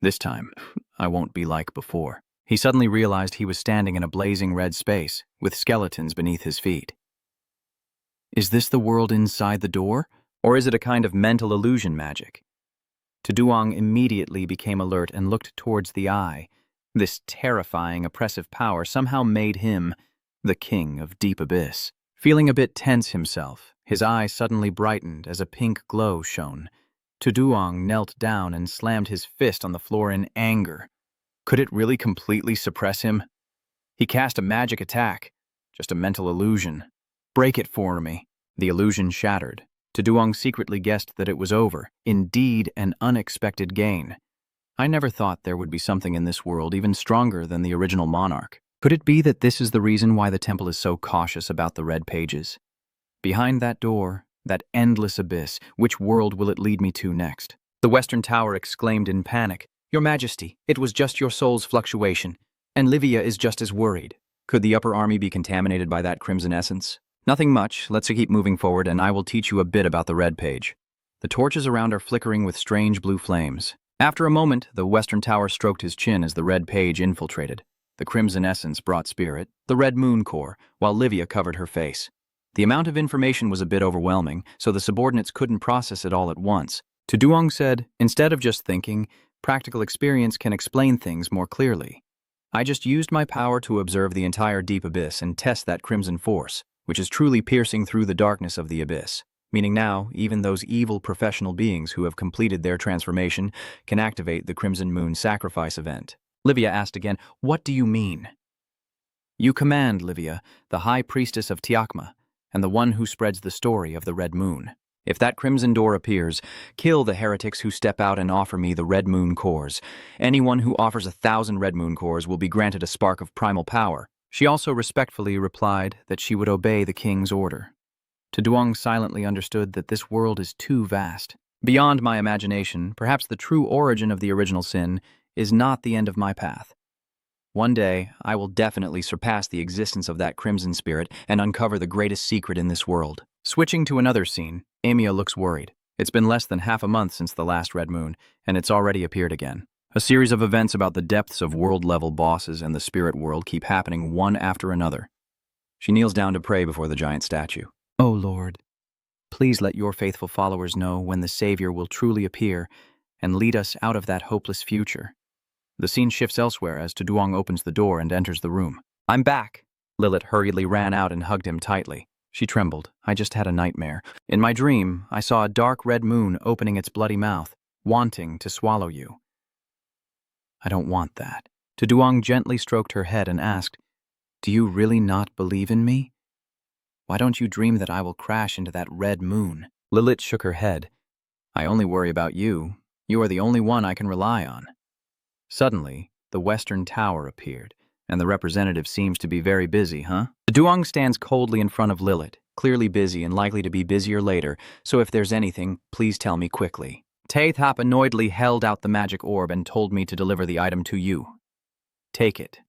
This time, I won't be like before. He suddenly realized he was standing in a blazing red space, with skeletons beneath his feet. Is this the world inside the door, or is it a kind of mental illusion magic? Duong immediately became alert and looked towards the eye. This terrifying, oppressive power somehow made him the king of deep abyss. Feeling a bit tense himself, his eye suddenly brightened as a pink glow shone. Duong knelt down and slammed his fist on the floor in anger. Could it really completely suppress him? He cast a magic attack. Just a mental illusion. Break it for me. The illusion shattered. Duong secretly guessed that it was over. Indeed, an unexpected gain. I never thought there would be something in this world even stronger than the original monarch. Could it be that this is the reason why the temple is so cautious about the red pages? Behind that door, that endless abyss, which world will it lead me to next? The Western Tower exclaimed in panic. Your Majesty, it was just your soul's fluctuation, and Livia is just as worried. Could the upper army be contaminated by that crimson essence? Nothing much. Let's keep moving forward, and I will teach you a bit about the red page. The torches around are flickering with strange blue flames. After a moment, the Western Tower stroked his chin as the red page infiltrated. The crimson essence brought spirit, the red moon core, while Livia covered her face. The amount of information was a bit overwhelming, so the subordinates couldn't process it all at once. Duong said, instead of just thinking, practical experience can explain things more clearly. I just used my power to observe the entire deep abyss and test that crimson force, which is truly piercing through the darkness of the abyss. Meaning now, even those evil professional beings who have completed their transformation can activate the Crimson Moon sacrifice event. Livia asked again, "What do you mean?" "You command, Livia, the High Priestess of Tiakma, and the one who spreads the story of the Red Moon. If that crimson door appears, kill the heretics who step out and offer me the Red Moon cores. Anyone who offers 1,000 Red Moon cores will be granted a spark of primal power." She also respectfully replied that she would obey the king's order. Tuduang silently understood that this world is too vast. Beyond my imagination, perhaps the true origin of the original sin is not the end of my path. One day, I will definitely surpass the existence of that crimson spirit and uncover the greatest secret in this world. Switching to another scene, Amia looks worried. It's been less than half a month since the last red moon, and it's already appeared again. A series of events about the depths of world-level bosses and the spirit world keep happening one after another. She kneels down to pray before the giant statue. "O Lord, please let your faithful followers know when the Savior will truly appear and lead us out of that hopeless future." The scene shifts elsewhere as Tuduang opens the door and enters the room. "I'm back." Lilith hurriedly ran out and hugged him tightly. She trembled. "I just had a nightmare. In my dream, I saw a dark red moon opening its bloody mouth, wanting to swallow you." "I don't want that." Tuduang gently stroked her head and asked, "Do you really not believe in me? Why don't you dream that I will crash into that red moon?" Lilith shook her head. "I only worry about you. You are the only one I can rely on." Suddenly, the Western Tower appeared, and the representative seems to be very busy, huh? Tuduang stands coldly in front of Lilith, clearly busy and likely to be busier later, so if there's anything, please tell me quickly. Taithap annoyedly held out the magic orb and told me to deliver the item to you. "Take it."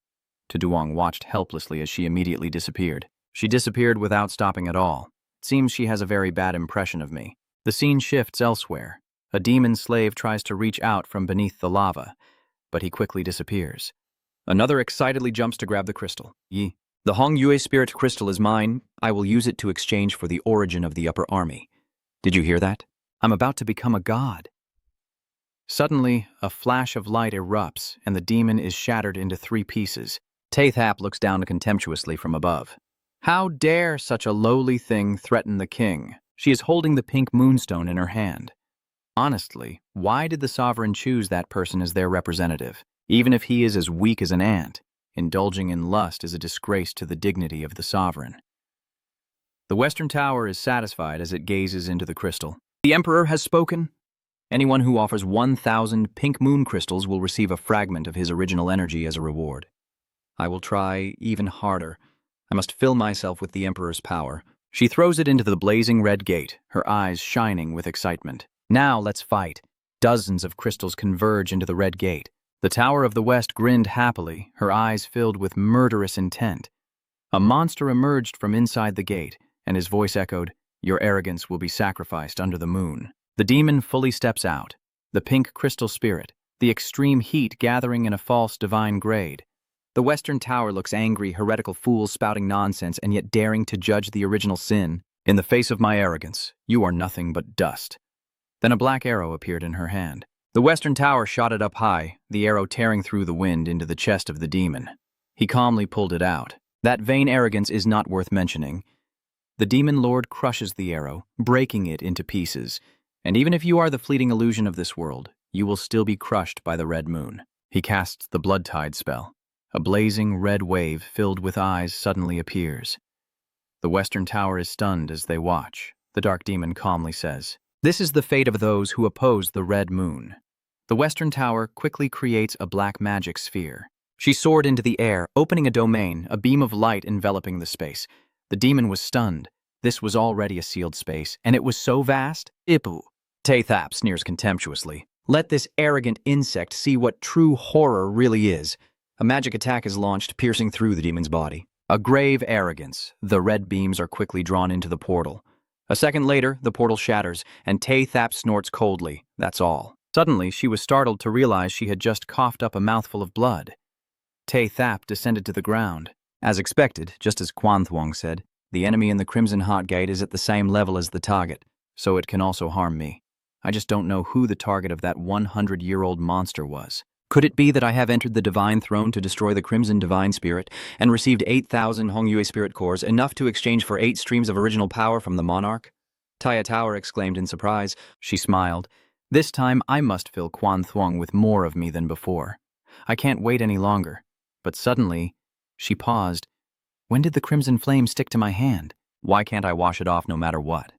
Tuduang watched helplessly as she immediately disappeared. She disappeared without stopping at all. It seems she has a very bad impression of me. The scene shifts elsewhere. A demon slave tries to reach out from beneath the lava, but he quickly disappears. Another excitedly jumps to grab the crystal. "The Hong Yue spirit crystal is mine. I will use it to exchange for the origin of the upper army." Did you hear that? I'm about to become a god. Suddenly, a flash of light erupts, and the demon is shattered into 3 pieces. Taithap looks down contemptuously from above. How dare such a lowly thing threaten the king? She is holding the pink moonstone in her hand. Honestly, why did the sovereign choose that person as their representative? Even if he is as weak as an ant, indulging in lust is a disgrace to the dignity of the sovereign. The Western Tower is satisfied as it gazes into the crystal. The Emperor has spoken. Anyone who offers 1,000 pink moon crystals will receive a fragment of his original energy as a reward. I will try even harder. I must fill myself with the Emperor's power. She throws it into the blazing red gate, her eyes shining with excitement. Now let's fight. Dozens of crystals converge into the red gate. The Tower of the West grinned happily, her eyes filled with murderous intent. A monster emerged from inside the gate, and his voice echoed, "Your arrogance will be sacrificed under the moon." The demon fully steps out. The pink crystal spirit, the extreme heat gathering in a false divine grade. The Western Tower looks angry, heretical fools spouting nonsense and yet daring to judge the original sin. "In the face of my arrogance, you are nothing but dust." Then a black arrow appeared in her hand. The Western Tower shot it up high, the arrow tearing through the wind into the chest of the demon. He calmly pulled it out. That vain arrogance is not worth mentioning. The demon lord crushes the arrow, breaking it into pieces. And even if you are the fleeting illusion of this world, you will still be crushed by the red moon. He casts the blood tide spell. A blazing red wave filled with eyes suddenly appears. The Western Tower is stunned as they watch. The dark demon calmly says, "This is the fate of those who oppose the red moon." The Western Tower quickly creates a black magic sphere. She soared into the air, opening a domain, a beam of light enveloping the space. The demon was stunned. This was already a sealed space, and it was so vast. Ipu. Taithap sneers contemptuously. Let this arrogant insect see what true horror really is. A magic attack is launched, piercing through the demon's body. A grave arrogance. The red beams are quickly drawn into the portal. A second later, the portal shatters, and Taithap snorts coldly. That's all. Suddenly, she was startled to realize she had just coughed up a mouthful of blood. Taithap descended to the ground. As expected, just as Quanthwang said, the enemy in the Crimson Hot Gate is at the same level as the target, so it can also harm me. I just don't know who the target of that 100-year-old monster was. Could it be that I have entered the divine throne to destroy the crimson divine spirit and received 8,000 Hongyue spirit cores, enough to exchange for 8 streams of original power from the monarch? Taya Tower exclaimed in surprise. She smiled. This time I must fill Quan Thuong with more of me than before. I can't wait any longer. But suddenly, she paused. When did the crimson flame stick to my hand? Why can't I wash it off no matter what?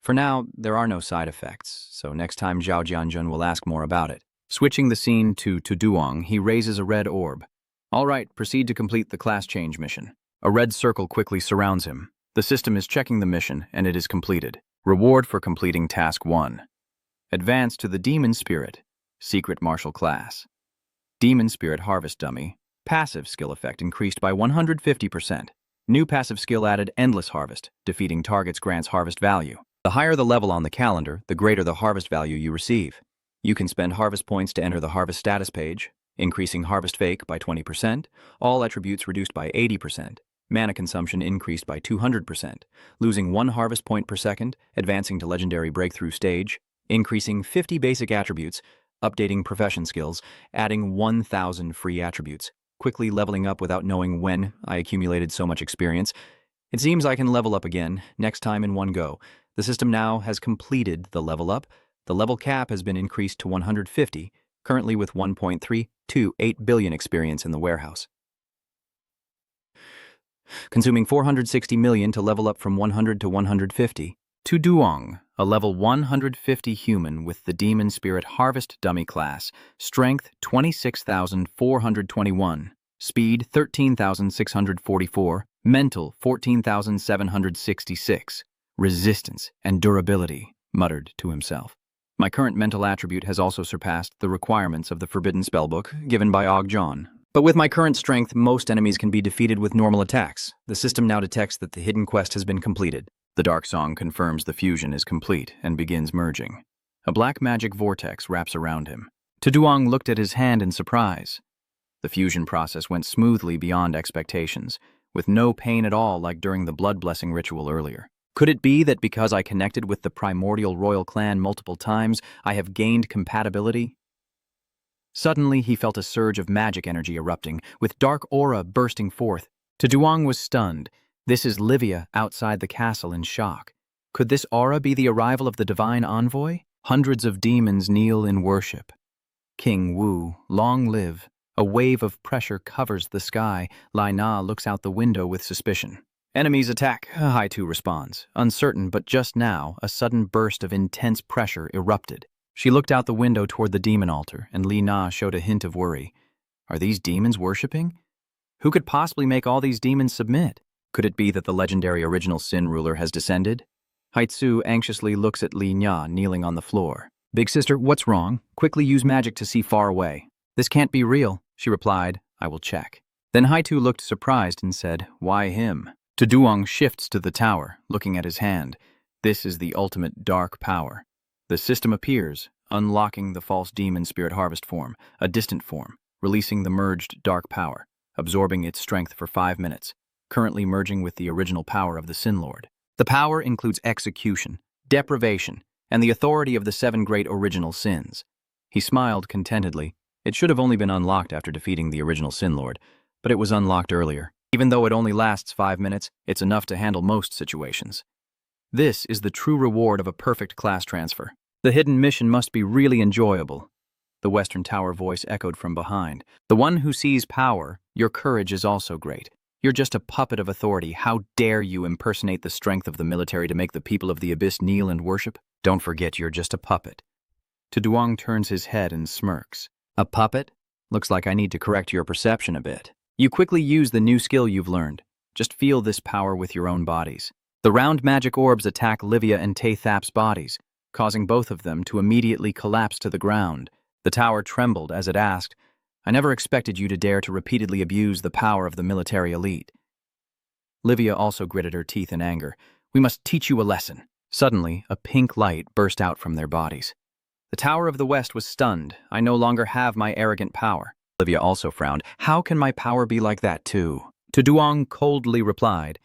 For now, there are no side effects, so next time Zhao Jianjun will ask more about it. Switching the scene to Duong, he raises a red orb. All right, proceed to complete the class change mission. A red circle quickly surrounds him. The system is checking the mission, and it is completed. Reward for completing Task 1. Advance to the Demon Spirit, Secret Martial Class. Demon Spirit Harvest Dummy. Passive skill effect increased by 150%. New passive skill added, Endless Harvest. Defeating targets grants harvest value. The higher the level on the calendar, the greater the harvest value you receive. You can spend harvest points to enter the harvest status page, increasing harvest fake by 20%, all attributes reduced by 80%, mana consumption increased by 200%, losing 1 harvest point per second, advancing to legendary breakthrough stage, increasing 50 basic attributes, updating profession skills, adding 1,000 free attributes, quickly leveling up without knowing when I accumulated so much experience. It seems I can level up again, next time in one go. The system now has completed the level up. The level cap has been increased to 150, currently with 1.328 billion experience in the warehouse. Consuming 460 million to level up from 100 to 150. To Duong, a level 150 human with the Demon Spirit Harvest Dummy class, Strength 26,421, Speed 13,644, Mental 14,766, Resistance and Durability, muttered to himself. My current mental attribute has also surpassed the requirements of the Forbidden Spellbook given by Og John. But with my current strength, most enemies can be defeated with normal attacks. The system now detects that the hidden quest has been completed. The Dark Song confirms the fusion is complete and begins merging. A black magic vortex wraps around him. Duong looked at his hand in surprise. The fusion process went smoothly beyond expectations, with no pain at all like during the blood blessing ritual earlier. Could it be that because I connected with the primordial royal clan multiple times, I have gained compatibility? Suddenly, he felt a surge of magic energy erupting, with dark aura bursting forth. Duong was stunned. This is Livia outside the castle in shock. Could this aura be the arrival of the divine envoy? Hundreds of demons kneel in worship. King Wu, long live. A wave of pressure covers the sky. Lai Na looks out the window with suspicion. Enemies attack, Haitu responds. Uncertain, but just now, a sudden burst of intense pressure erupted. She looked out the window toward the demon altar, and Li Na showed a hint of worry. Are these demons worshipping? Who could possibly make all these demons submit? Could it be that the legendary original Sin ruler has descended? Haitsu anxiously looks at Li Na kneeling on the floor. Big sister, what's wrong? Quickly use magic to see far away. This can't be real, she replied. I will check. Then Haitu looked surprised and said, why him? Duong shifts to the tower, looking at his hand. This is the ultimate dark power. The system appears, unlocking the false demon spirit harvest form, a distant form, releasing the merged dark power, absorbing its strength for 5 minutes, currently merging with the original power of the Sin Lord. The power includes execution, deprivation, and the authority of the 7 great original sins. He smiled contentedly. It should have only been unlocked after defeating the original Sin Lord, but it was unlocked earlier. Even though it only lasts 5 minutes, it's enough to handle most situations. This is the true reward of a perfect class transfer. The hidden mission must be really enjoyable. The Western Tower voice echoed from behind. The one who sees power, your courage is also great. You're just a puppet of authority. How dare you impersonate the strength of the military to make the people of the Abyss kneel and worship? Don't forget you're just a puppet. Duong turns his head and smirks. A puppet? Looks like I need to correct your perception a bit. You quickly use the new skill you've learned. Just feel this power with your own bodies. The round magic orbs attack Livia and Tathap's bodies, causing both of them to immediately collapse to the ground. The tower trembled as it asked, I never expected you to dare to repeatedly abuse the power of the military elite. Livia also gritted her teeth in anger. We must teach you a lesson. Suddenly, a pink light burst out from their bodies. The Tower of the West was stunned. I no longer have my arrogant power. Livia also frowned. How can my power be like that too? Duong coldly replied,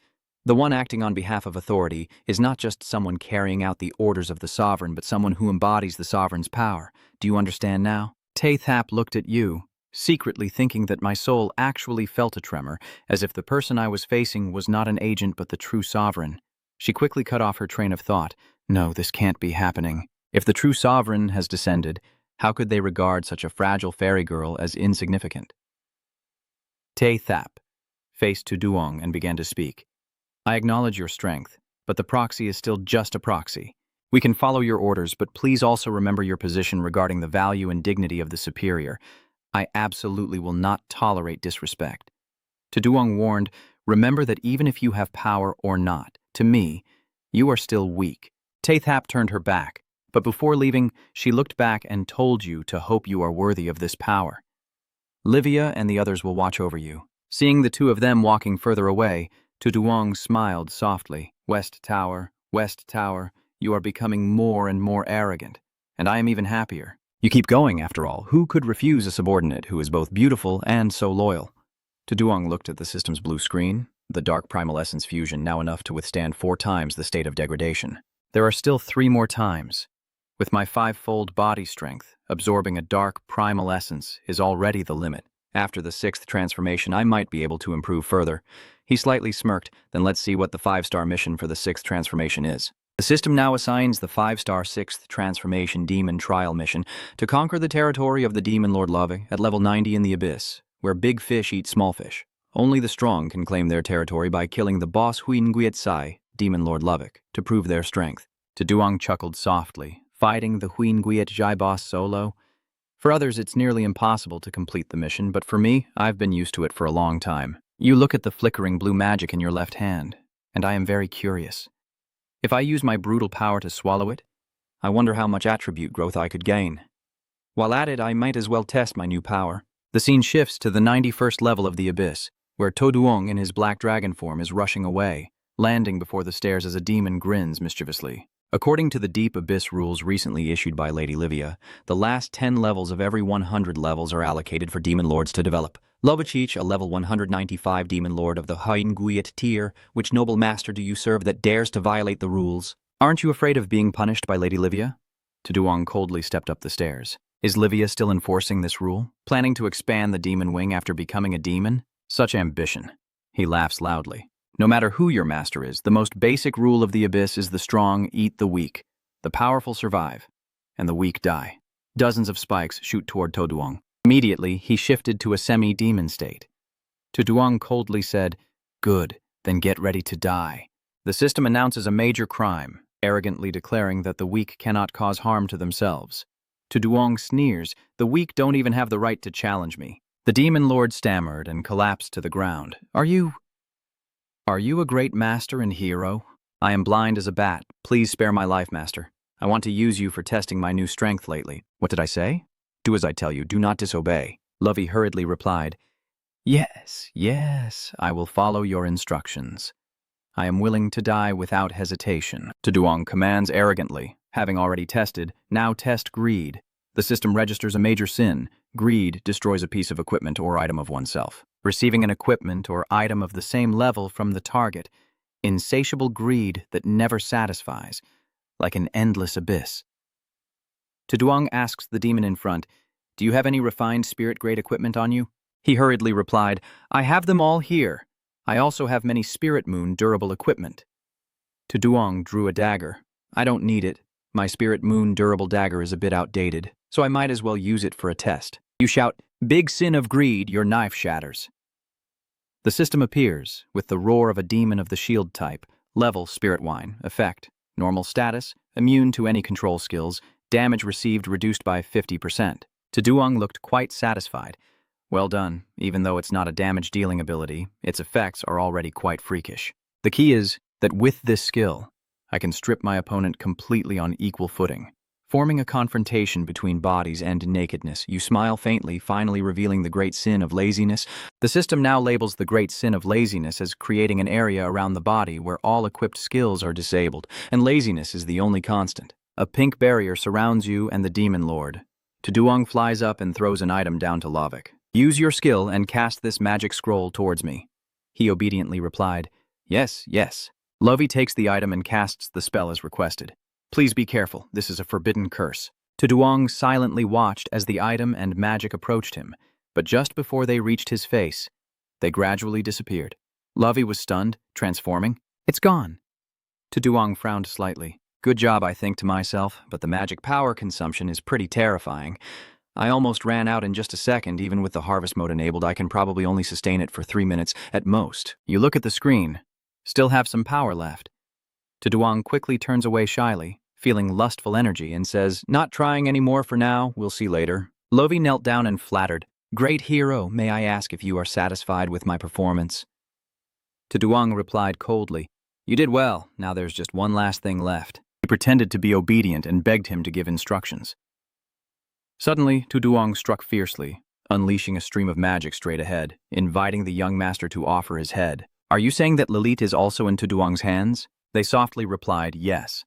the one acting on behalf of authority is not just someone carrying out the orders of the sovereign, but someone who embodies the sovereign's power. Do you understand now? Tathap looked at you, secretly thinking that my soul actually felt a tremor, as if the person I was facing was not an agent but the true sovereign. She quickly cut off her train of thought. No, this can't be happening. If the true sovereign has descended, how could they regard such a fragile fairy girl as insignificant? Tathap faced to Duong and began to speak. I acknowledge your strength, but the proxy is still just a proxy. We can follow your orders, but please also remember your position regarding the value and dignity of the superior. I absolutely will not tolerate disrespect. To Duong warned, remember that even if you have power or not, to me, you are still weak. Tathap turned her back, but before leaving, she looked back and told you to hope you are worthy of this power. Livia and the others will watch over you. Seeing the two of them walking further away, Tu Duong smiled softly. West Tower, you are becoming more and more arrogant, and I am even happier. You keep going, after all. Who could refuse a subordinate who is both beautiful and so loyal? Tu Duong looked at the system's blue screen, the dark primal essence fusion now enough to withstand 4 times the state of degradation. There are still 3 more times. With my 5-fold body strength, absorbing a dark primal essence is already the limit. After the 6th transformation, I might be able to improve further. He slightly smirked. Then let's see what the 5-star mission for the 6th transformation is. The system now assigns the 5-star 6th transformation demon trial mission to conquer the territory of the demon Lord Lave at level 90 in the Abyss, where big fish eat small fish. Only the strong can claim their territory by killing the boss Huin Nguyet Sai, demon Lord Lovick, to prove their strength. Tu Duong chuckled softly. Fighting the Huin Nguyet Jai boss solo? For others, it's nearly impossible to complete the mission, but for me, I've been used to it for a long time. You look at the flickering blue magic in your left hand, and I am very curious. If I use my brutal power to swallow it, I wonder how much attribute growth I could gain. While at it, I might as well test my new power. The scene shifts to the 91st level of the Abyss, where Tu Duong in his black dragon form is rushing away, landing before the stairs as a demon grins mischievously. According to the Deep Abyss rules recently issued by Lady Livia, the last 10 levels of every 100 levels are allocated for demon lords to develop. Lovachich, a level 195 demon lord of the Hain Guyet tier, which noble master do you serve that dares to violate the rules? Aren't you afraid of being punished by Lady Livia? Tu Duong coldly stepped up the stairs. Is Livia still enforcing this rule? Planning to expand the demon wing after becoming a demon? Such ambition. He laughs loudly. No matter who your master is, the most basic rule of the Abyss is the strong eat the weak. The powerful survive, and the weak die. Dozens of spikes shoot toward Tu Duong. Immediately, he shifted to a semi-demon state. Tu Duong coldly said, "Good, then get ready to die." The system announces a major crime, arrogantly declaring that the weak cannot cause harm to themselves. Tu Duong sneers, "The weak don't even have the right to challenge me." The demon lord stammered and collapsed to the ground. Are you a great master and hero? I am blind as a bat. Please spare my life, master. I want to use you for testing my new strength lately. What did I say? Do as I tell you. Do not disobey. Lovey hurriedly replied, Yes, I will follow your instructions. I am willing to die without hesitation. Tu Duong commands arrogantly. Having already tested, now test greed. The system registers a major sin. Greed destroys a piece of equipment or item of oneself. Receiving an equipment or item of the same level from the target. Insatiable greed that never satisfies, like an endless abyss. Tu Duong asks the demon in front, "Do you have any refined spirit-grade equipment on you?" He hurriedly replied, "I have them all here. I also have many Spirit Moon durable equipment." Tu Duong drew a dagger. "I don't need it. My Spirit Moon durable dagger is a bit outdated, so I might as well use it for a test." You shout, "Big sin of greed, your knife shatters." The system appears, with the roar of a demon of the shield type, level Spirit Wine, effect, normal status, immune to any control skills, damage received reduced by 50%. Tu Duong looked quite satisfied. Well done, even though it's not a damage-dealing ability, its effects are already quite freakish. The key is that with this skill, I can strip my opponent completely on equal footing. Forming a confrontation between bodies and nakedness, you smile faintly, finally revealing the great sin of laziness. The system now labels the great sin of laziness as creating an area around the body where all equipped skills are disabled, and laziness is the only constant. A pink barrier surrounds you and the demon lord. Tu Duong flies up and throws an item down to Lovick. "Use your skill and cast this magic scroll towards me." He obediently replied, Yes. Lovey takes the item and casts the spell as requested. "Please be careful, this is a forbidden curse." Tuduong silently watched as the item and magic approached him, but just before they reached his face, they gradually disappeared. Lovey was stunned, transforming. It's gone. Tuduong frowned slightly. Good job, I think to myself, but the magic power consumption is pretty terrifying. I almost ran out in just a second. Even with the harvest mode enabled, I can probably only sustain it for 3 minutes at most. You look at the screen. Still have some power left. Tuduong quickly turns away shyly, feeling lustful energy, and says, not trying anymore for now, we'll see later. Lovey knelt down and flattered. Great hero, may I ask if you are satisfied with my performance? Tuduong replied coldly, you did well, now there's just one last thing left. He pretended to be obedient and begged him to give instructions. Suddenly, Tuduong struck fiercely, unleashing a stream of magic straight ahead, inviting the young master to offer his head. Are you saying that Lilith is also in Tuduong's hands? They softly replied, yes.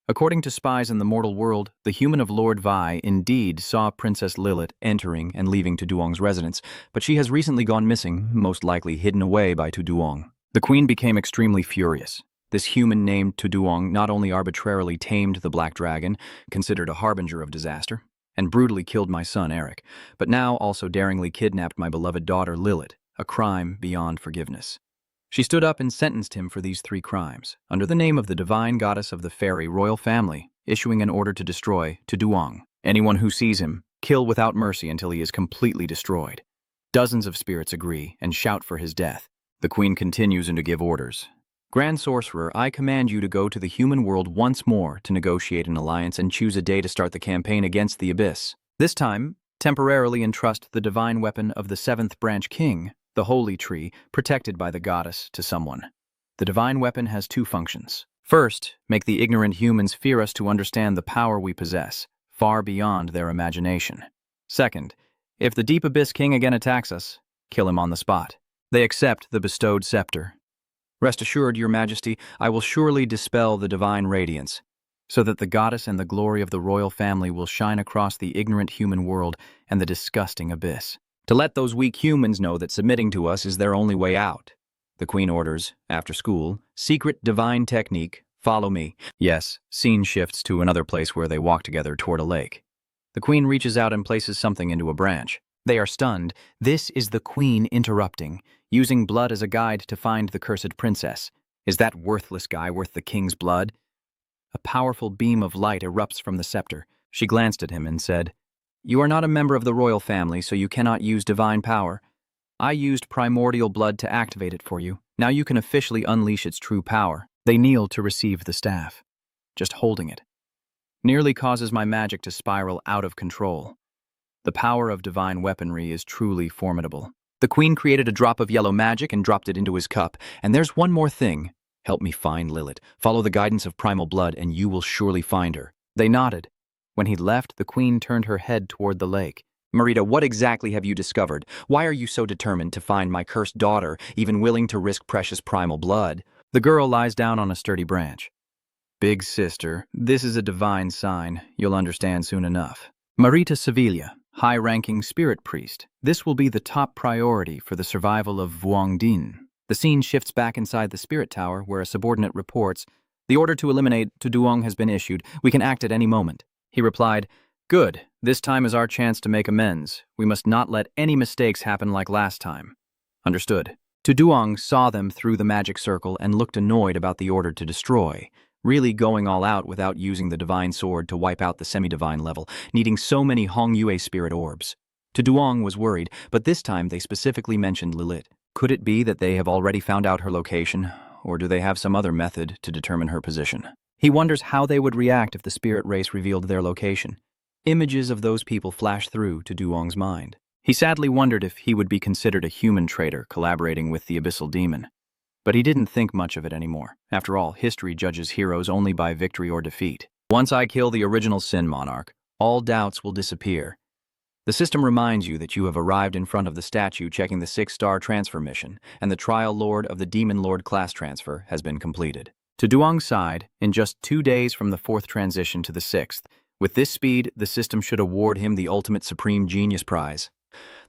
According to spies in the mortal world, the human of Lord Vai indeed saw Princess Lilith entering and leaving Tuduong's residence, but she has recently gone missing, most likely hidden away by Tuduong. The queen became extremely furious. This human named Tuduong not only arbitrarily tamed the black dragon, considered a harbinger of disaster, and brutally killed my son Eric, but now also daringly kidnapped my beloved daughter Lilith, a crime beyond forgiveness. She stood up and sentenced him for these 3 crimes, under the name of the divine goddess of the fairy royal family, issuing an order to destroy Tuduong. Anyone who sees him, kill without mercy until he is completely destroyed. Dozens of spirits agree and shout for his death. The queen continues to give orders. Grand Sorcerer, I command you to go to the human world once more to negotiate an alliance and choose a day to start the campaign against the Abyss. This time, temporarily entrust the divine weapon of the 7th branch king, the holy tree, protected by the goddess, to someone. The divine weapon has 2 functions. First, make the ignorant humans fear us to understand the power we possess, far beyond their imagination. Second, if the deep Abyss king again attacks us, kill him on the spot. They accept the bestowed scepter. Rest assured, your majesty, I will surely dispel the divine radiance, so that the goddess and the glory of the royal family will shine across the ignorant human world and the disgusting abyss. To let those weak humans know that submitting to us is their only way out. The queen orders, after school, secret divine technique, follow me. Yes, scene shifts to another place where they walk together toward a lake. The queen reaches out and places something into a branch. They are stunned. This is the queen interrupting, using blood as a guide to find the cursed princess. Is that worthless guy worth the king's blood? A powerful beam of light erupts from the scepter. She glanced at him and said, You are not a member of the royal family, so you cannot use divine power. I used primordial blood to activate it for you. Now you can officially unleash its true power. They kneel to receive the staff. Just holding it nearly causes my magic to spiral out of control. The power of divine weaponry is truly formidable. The queen created a drop of yellow magic and dropped it into his cup. And there's one more thing. Help me find Lilith. Follow the guidance of primal blood, and you will surely find her. They nodded. When he left, the queen turned her head toward the lake. Marita, what exactly have you discovered? Why are you so determined to find my cursed daughter, even willing to risk precious primal blood? The girl lies down on a sturdy branch. Big sister, this is a divine sign. You'll understand soon enough. Marita Sevilla, high-ranking spirit priest. This will be the top priority for the survival of Vuong Din. The scene shifts back inside the spirit tower, where a subordinate reports, The order to eliminate Tuduong has been issued. We can act at any moment. He replied, Good. This time is our chance to make amends. We must not let any mistakes happen like last time. Understood. Tuduong saw them through the magic circle and looked annoyed about the order to destroy, really going all out without using the divine sword to wipe out the semi-divine level, needing so many Hong Yue spirit orbs. Tuduong was worried, but this time they specifically mentioned Lilith. Could it be that they have already found out her location, or do they have some other method to determine her position? He wonders how they would react if the spirit race revealed their location. Images of those people flash through Tuduong's mind. He sadly wondered if he would be considered a human traitor collaborating with the abyssal demon. But he didn't think much of it anymore. After all, history judges heroes only by victory or defeat. Once I kill the original Sin Monarch, all doubts will disappear. The system reminds you that you have arrived in front of the statue checking the 6-star transfer mission, and the Trial Lord of the Demon Lord class transfer has been completed. Tuduong's side, in just 2 days from the 4th transition to the 6th, with this speed, the system should award him the ultimate Supreme Genius Prize.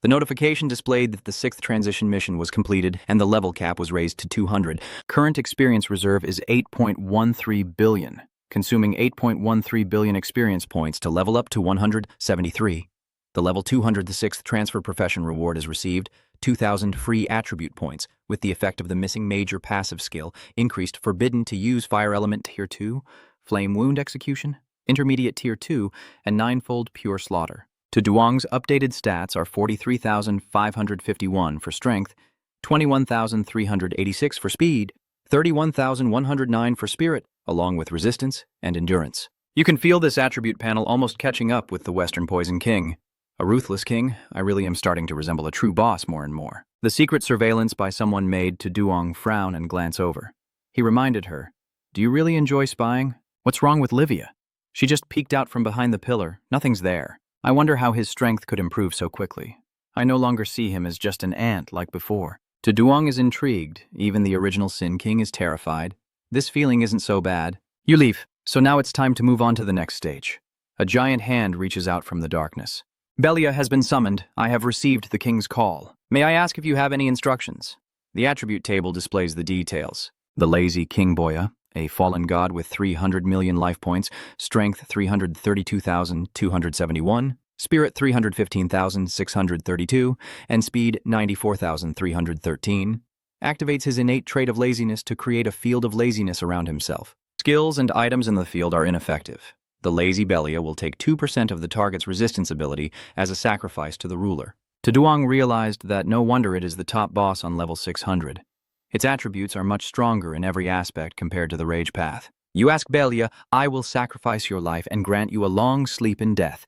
The notification displayed that the 6th transition mission was completed and the level cap was raised to 200. Current experience reserve is 8.13 billion. consuming 8.13 billion experience points to level up to 173. The level 206th transfer profession reward is received, 2,000 free attribute points, with the effect of the missing major passive skill, increased forbidden to use fire element tier 2, flame wound execution, intermediate tier 2, and ninefold pure slaughter. To Duong's updated stats are 43,551 for strength, 21,386 for speed, 31,109 for spirit, along with resistance and endurance. You can feel this attribute panel almost catching up with the Western Poison King. A ruthless king, I really am starting to resemble a true boss more and more. The secret surveillance by someone made to Duong frown and glance over. He reminded her, "Do you really enjoy spying? What's wrong with Livia? She just peeked out from behind the pillar. Nothing's there. I wonder how his strength could improve so quickly. I no longer see him as just an ant like before." To Duong is intrigued. Even the original Sin King is terrified. This feeling isn't so bad. You leave, so now it's time to move on to the next stage. A giant hand reaches out from the darkness. "Belia has been summoned. I have received the king's call. May I ask if you have any instructions?" The attribute table displays the details. The lazy King Boya, a fallen god with 300 million life points, strength 332,271, spirit 315,632, and speed 94,313, activates his innate trait of laziness to create a field of laziness around himself. Skills and items in the field are ineffective. The lazy Belia will take 2% of the target's resistance ability as a sacrifice to the ruler. To Duong realized that no wonder it is the top boss on level 600. Its attributes are much stronger in every aspect compared to the Rage Path. "You ask Belia, I will sacrifice your life and grant you a long sleep in death.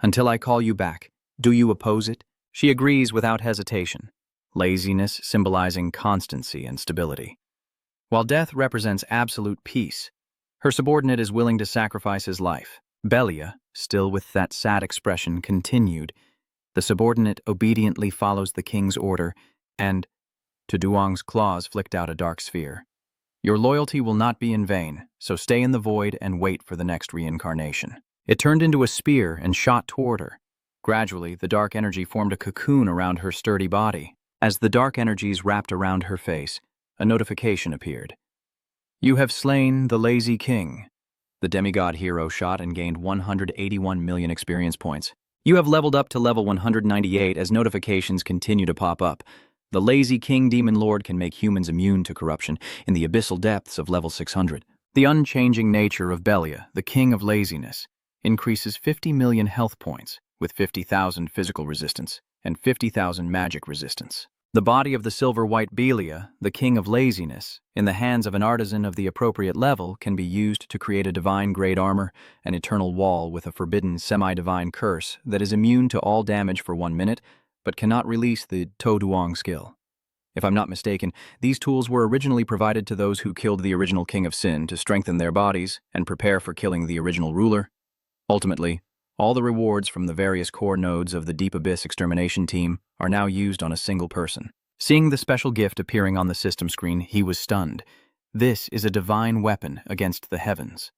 Until I call you back. Do you oppose it?" She agrees without hesitation. Laziness symbolizing constancy and stability. While death represents absolute peace, her subordinate is willing to sacrifice his life. Belia, still with that sad expression, continued. The subordinate obediently follows the king's order, and, to Duong's claws flicked out a dark sphere. "Your loyalty will not be in vain, so stay in the void and wait for the next reincarnation." It turned into a spear and shot toward her. Gradually, the dark energy formed a cocoon around her sturdy body. As the dark energies wrapped around her face, a notification appeared. "You have slain the lazy king." The demigod hero shot and gained 181 million experience points. You have leveled up to level 198 as notifications continue to pop up. The lazy king demon lord can make humans immune to corruption in the abyssal depths of level 600. The unchanging nature of Belia, the king of laziness, increases 50 million health points with 50,000 physical resistance and 50,000 magic resistance. The body of the silver-white Belia, the king of laziness, in the hands of an artisan of the appropriate level can be used to create a divine-grade armor, an eternal wall with a forbidden semi-divine curse that is immune to all damage for 1 minute, but cannot release the To Duong skill. If I'm not mistaken, these tools were originally provided to those who killed the original King of Sin to strengthen their bodies and prepare for killing the original ruler. Ultimately, all the rewards from the various core nodes of the Deep Abyss extermination team are now used on a single person. Seeing the special gift appearing on the system screen, he was stunned. This is a divine weapon against the heavens.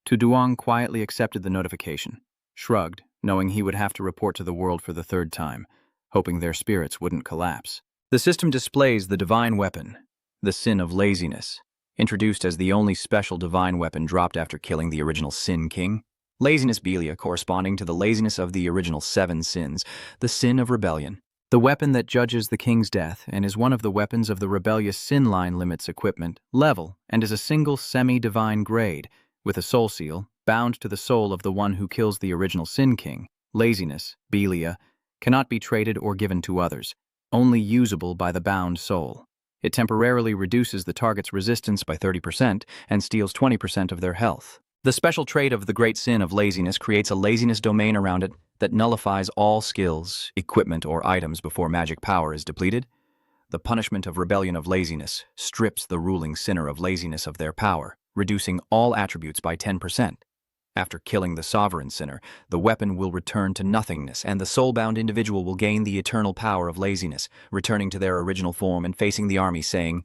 Tu Duong quietly accepted the notification, shrugged, knowing he would have to report to the world for the third time, hoping their spirits wouldn't collapse. The system displays the divine weapon, the Sin of Laziness, introduced as the only special divine weapon dropped after killing the original Sin King. Laziness Belia corresponding to the laziness of the original 7 sins, the Sin of Rebellion. The weapon that judges the king's death and is one of the weapons of the rebellious Sin line limits equipment, level, and is a single semi-divine grade, with a soul seal, bound to the soul of the one who kills the original Sin King. Laziness, Belia, cannot be traded or given to others, only usable by the bound soul. It temporarily reduces the target's resistance by 30% and steals 20% of their health. The special trait of the Great Sin of Laziness creates a laziness domain around it that nullifies all skills, equipment, or items before magic power is depleted. The punishment of rebellion of laziness strips the ruling sinner of laziness of their power, reducing all attributes by 10%. After killing the sovereign sinner, the weapon will return to nothingness, and the soul-bound individual will gain the eternal power of laziness, returning to their original form and facing the army, saying,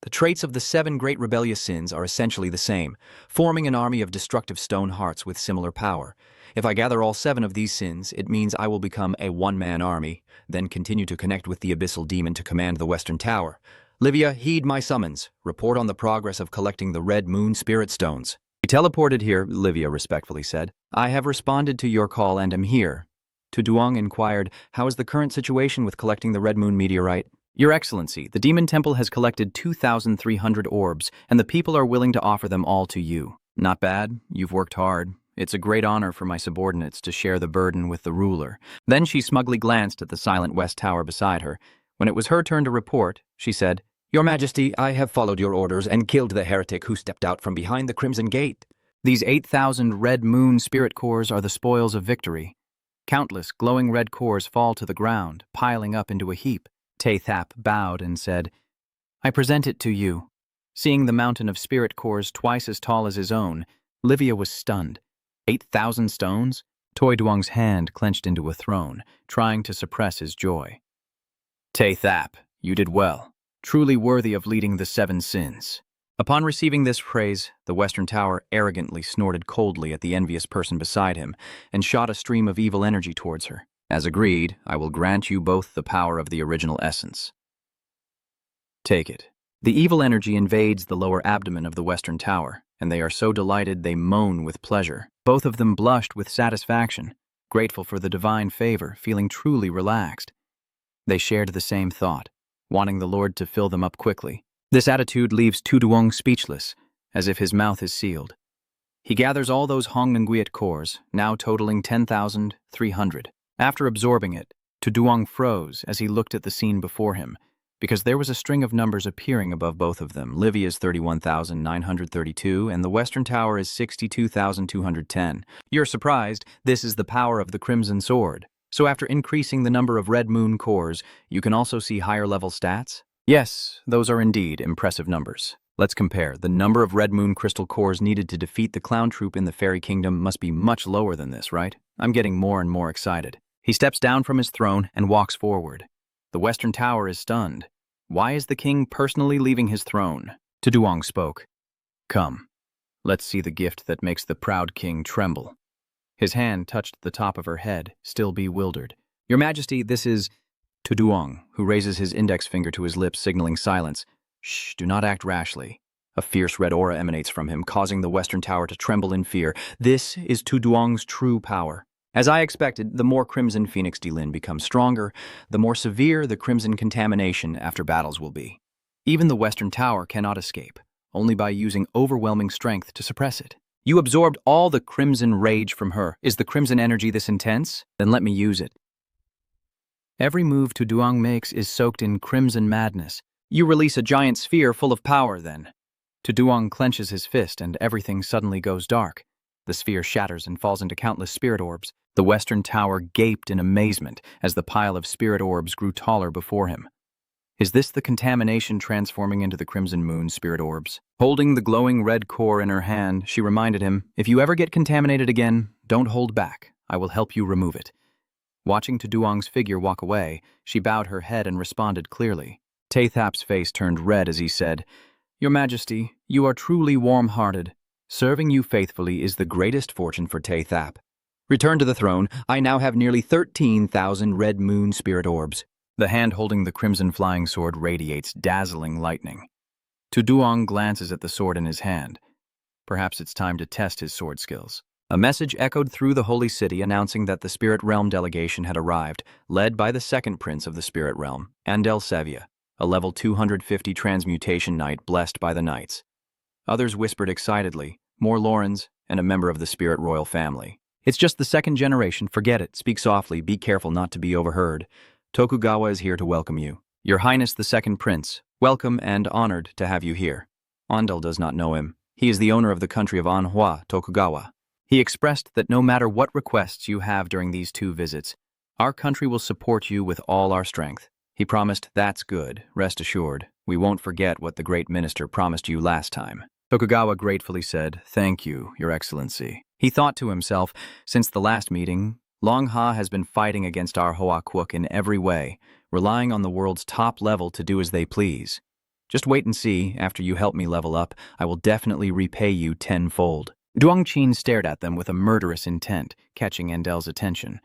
"The traits of the 7 great rebellious sins are essentially the same, forming an army of destructive stone hearts with similar power. If I gather all 7 of these sins, it means I will become a one-man army, then continue to connect with the abyssal demon to command the Western Tower. Livia, heed my summons. Report on the progress of collecting the Red Moon Spirit Stones." We teleported here, Livia respectfully said. I have responded to your call and am here. Tu Duong inquired, how is the current situation with collecting the Red Moon meteorite? Your Excellency, the Demon Temple has collected 2,300 orbs, and the people are willing to offer them all to you. Not bad. You've worked hard. It's a great honor for my subordinates to share the burden with the ruler. Then she smugly glanced at the silent West Tower beside her. When it was her turn to report, she said, Your Majesty, I have followed your orders and killed the heretic who stepped out from behind the Crimson Gate. These 8,000 red moon spirit cores are the spoils of victory. Countless glowing red cores fall to the ground, piling up into a heap. Tathap bowed and said, I present it to you. Seeing the mountain of spirit cores twice as tall as his own, Livia was stunned. 8,000 stones? Toi Duong's hand clenched into a throne, trying to suppress his joy. Tathap, you did well. Truly worthy of leading the 7 sins. Upon receiving this praise, the Western Tower arrogantly snorted coldly at the envious person beside him and shot a stream of evil energy towards her. As agreed, I will grant you both the power of the original essence. Take it. The evil energy invades the lower abdomen of the Western Tower, and they are so delighted they moan with pleasure. Both of them blushed with satisfaction, grateful for the divine favor, feeling truly relaxed. They shared the same thought, wanting the Lord to fill them up quickly. This attitude leaves Tu Duong speechless, as if his mouth is sealed. He gathers all those Hong Nguyen cores, now totaling 10,300. After absorbing it, Tu Duong froze as he looked at the scene before him, because there was a string of numbers appearing above both of them. Livia's 31,932, and the Western Tower is 62,210. You're surprised, this is the power of the Crimson Sword. So after increasing the number of Red Moon cores, you can also see higher-level stats? Yes, those are indeed impressive numbers. Let's compare. The number of Red Moon crystal cores needed to defeat the clown troop in the Fairy Kingdom must be much lower than this, right? I'm getting more and more excited. He steps down from his throne and walks forward. The Western Tower is stunned. Why is the king personally leaving his throne? Tu Duong spoke. Come, let's see the gift that makes the proud king tremble. His hand touched the top of her head, still bewildered. Your Majesty, this is Tu Duong, who raises his index finger to his lips, signaling silence. Shh, do not act rashly. A fierce red aura emanates from him, causing the Western Tower to tremble in fear. This is Tu Duong's true power. As I expected, the more Crimson Phoenix Delin becomes stronger, the more severe the Crimson contamination after battles will be. Even the Western Tower cannot escape, only by using overwhelming strength to suppress it. You absorbed all the Crimson rage from her. Is the Crimson energy this intense? Then let me use it. Every move Tu Duong makes is soaked in Crimson madness. You release a giant sphere full of power, then. Tu Duong clenches his fist and everything suddenly goes dark. The sphere shatters and falls into countless spirit orbs. The Western Tower gaped in amazement as the pile of spirit orbs grew taller before him. Is this the contamination transforming into the Crimson Moon spirit orbs? Holding the glowing red core in her hand, she reminded him, if you ever get contaminated again, don't hold back. I will help you remove it. Watching Tu Duong's figure walk away, she bowed her head and responded clearly. Tathap's face turned red as he said, Your Majesty, you are truly warm-hearted. Serving you faithfully is the greatest fortune for Tathap. Return to the throne. I now have nearly 13,000 Red Moon spirit orbs. The hand holding the crimson flying sword radiates dazzling lightning. Tu Duong glances at the sword in his hand. Perhaps it's time to test his sword skills. A message echoed through the holy city announcing that the Spirit Realm delegation had arrived, led by the second prince of the Spirit Realm, Andel Sevia, a level 250 transmutation knight blessed by the knights. Others whispered excitedly, more Lorens, and a member of the Spirit Royal family. It's just the second generation, forget it, speak softly, be careful not to be overheard. Tokugawa is here to welcome you. Your Highness the Second Prince, welcome and honored to have you here. Andel does not know him. He is the owner of the country of Manhwa, Tokugawa. He expressed that no matter what requests you have during these 2 visits, our country will support you with all our strength. He promised, that's good, rest assured. We won't forget what the great minister promised you last time. Tokugawa gratefully said, thank you, Your Excellency. He thought to himself, since the last meeting, Long Ha has been fighting against our Hoa Quoc in every way, relying on the world's top level to do as they please. Just wait and see, after you help me level up, I will definitely repay you tenfold. Duong Qin stared at them with a murderous intent, catching Andel's attention.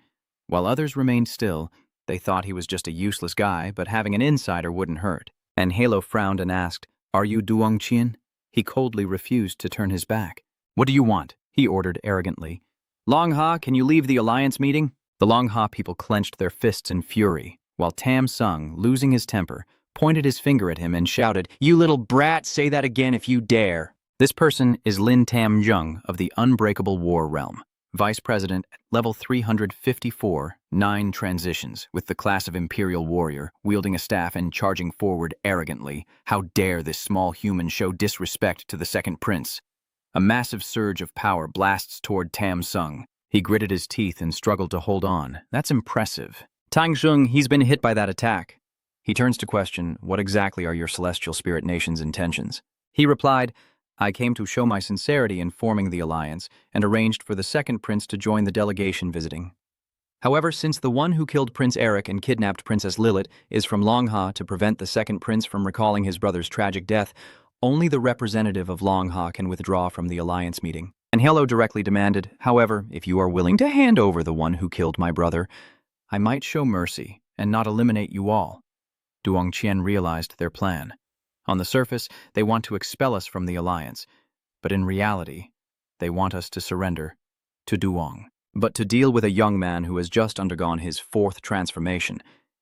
While others remained still, they thought he was just a useless guy, but having an insider wouldn't hurt. And Halo frowned and asked, Are you Duong Qin? He coldly refused to turn his back. "What do you want?" he ordered arrogantly. "Longha, can you leave the alliance meeting?" The Longha people clenched their fists in fury, while Tam Sung, losing his temper, pointed his finger at him and shouted, "You little brat, say that again if you dare." This person is Lin Tam Jung of the Unbreakable War Realm, Vice President at level 354, 9 transitions, with the class of Imperial Warrior, wielding a staff and charging forward arrogantly. How dare this small human show disrespect to the second prince? A massive surge of power blasts toward Tam Sung. He gritted his teeth and struggled to hold on. That's impressive. Tang Zheng, he's been hit by that attack. He turns to question, what exactly are your Celestial Spirit Nation's intentions? He replied, I came to show my sincerity in forming the alliance and arranged for the second prince to join the delegation visiting. However, since the one who killed Prince Eric and kidnapped Princess Lilith is from Longha to prevent the second prince from recalling his brother's tragic death, only the representative of Longha can withdraw from the alliance meeting. And Hello directly demanded, however, if you are willing to hand over the one who killed my brother, I might show mercy and not eliminate you all. Duong Qian realized their plan. On the surface, they want to expel us from the alliance, but in reality, they want us to surrender to Duong. But to deal with a young man who has just undergone his 4th transformation,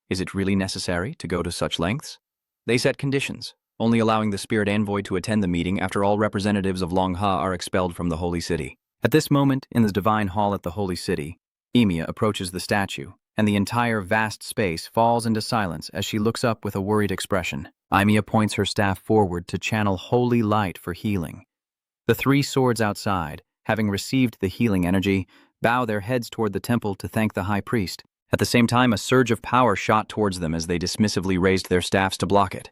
is it really necessary to go to such lengths? They set conditions, only allowing the spirit envoy to attend the meeting after all representatives of Longha are expelled from the Holy City. At this moment, in the Divine Hall at the Holy City, Emiya approaches the statue, and the entire vast space falls into silence as she looks up with a worried expression. Emiya points her staff forward to channel holy light for healing. The 3 swords outside, having received the healing energy, bow their heads toward the temple to thank the high priest. At the same time, a surge of power shot towards them as they dismissively raised their staffs to block it.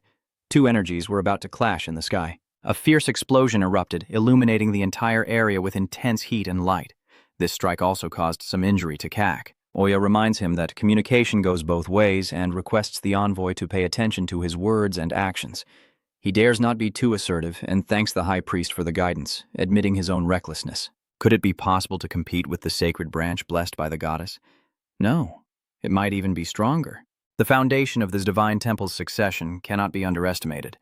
2 energies were about to clash in the sky. A fierce explosion erupted, illuminating the entire area with intense heat and light. This strike also caused some injury to Kak. Oya reminds him that communication goes both ways and requests the envoy to pay attention to his words and actions. He dares not be too assertive and thanks the high priest for the guidance, admitting his own recklessness. Could it be possible to compete with the sacred branch blessed by the goddess? No, it might even be stronger. The foundation of this divine temple's succession cannot be underestimated.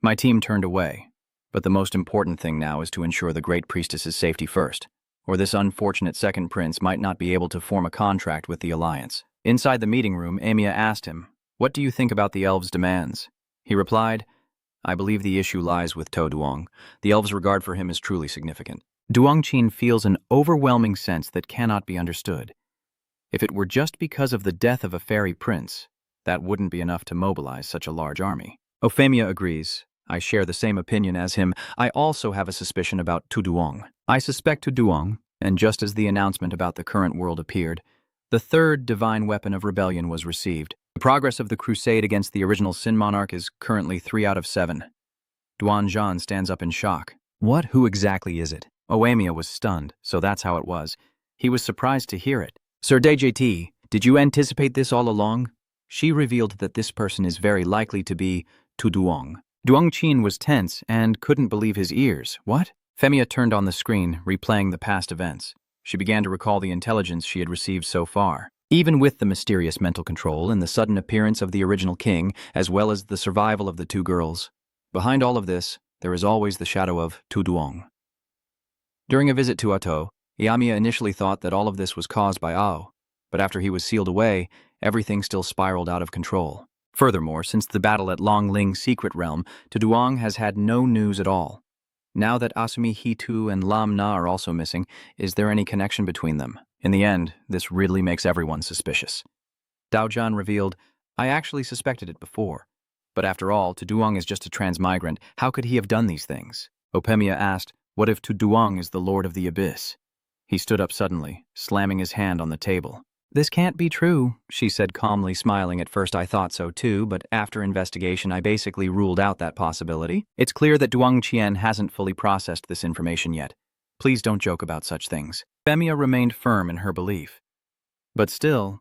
My team turned away, but the most important thing now is to ensure the great priestess's safety first, or this unfortunate second prince might not be able to form a contract with the alliance. Inside the meeting room, Emiya asked him, "What do you think about the elves' demands?" He replied, "I believe the issue lies with To Duong. The elves' regard for him is truly significant." Duong Qin feels an overwhelming sense that cannot be understood. If it were just because of the death of a fairy prince, that wouldn't be enough to mobilize such a large army. Euphemia agrees. I share the same opinion as him. I also have a suspicion about Tu Duong. I suspect Tu Duong, and just as the announcement about the current world appeared, the 3rd divine weapon of rebellion was received. The progress of the crusade against the original Sin Monarch is currently 3 out of 7. Duan Zhan stands up in shock. What? Who exactly is it? Emiya was stunned, so that's how it was. He was surprised to hear it. Sir DJT, did you anticipate this all along? She revealed that this person is very likely to be Tu Duong. Duong Qin was tense and couldn't believe his ears. What? Femia turned on the screen, replaying the past events. She began to recall the intelligence she had received so far. Even with the mysterious mental control and the sudden appearance of the original king, as well as the survival of the 2 girls, behind all of this, there is always the shadow of Tu Duong. During a visit to Ato, Emiya initially thought that all of this was caused by Ao, but after he was sealed away, everything still spiraled out of control. Furthermore, since the battle at Longling's secret realm, Tu Duong has had no news at all. Now that Asumi Hitu and Lam Na are also missing, is there any connection between them? In the end, this really makes everyone suspicious. Dao Zhan revealed, I actually suspected it before. But after all, Tu Duong is just a transmigrant. How could he have done these things? Opemia asked, what if Tu Duong is the Lord of the Abyss? He stood up suddenly, slamming his hand on the table. This can't be true, she said calmly, smiling. At first I thought so too, but after investigation I basically ruled out that possibility. It's clear that Duong Qian hasn't fully processed this information yet. Please don't joke about such things. Femia remained firm in her belief. But still,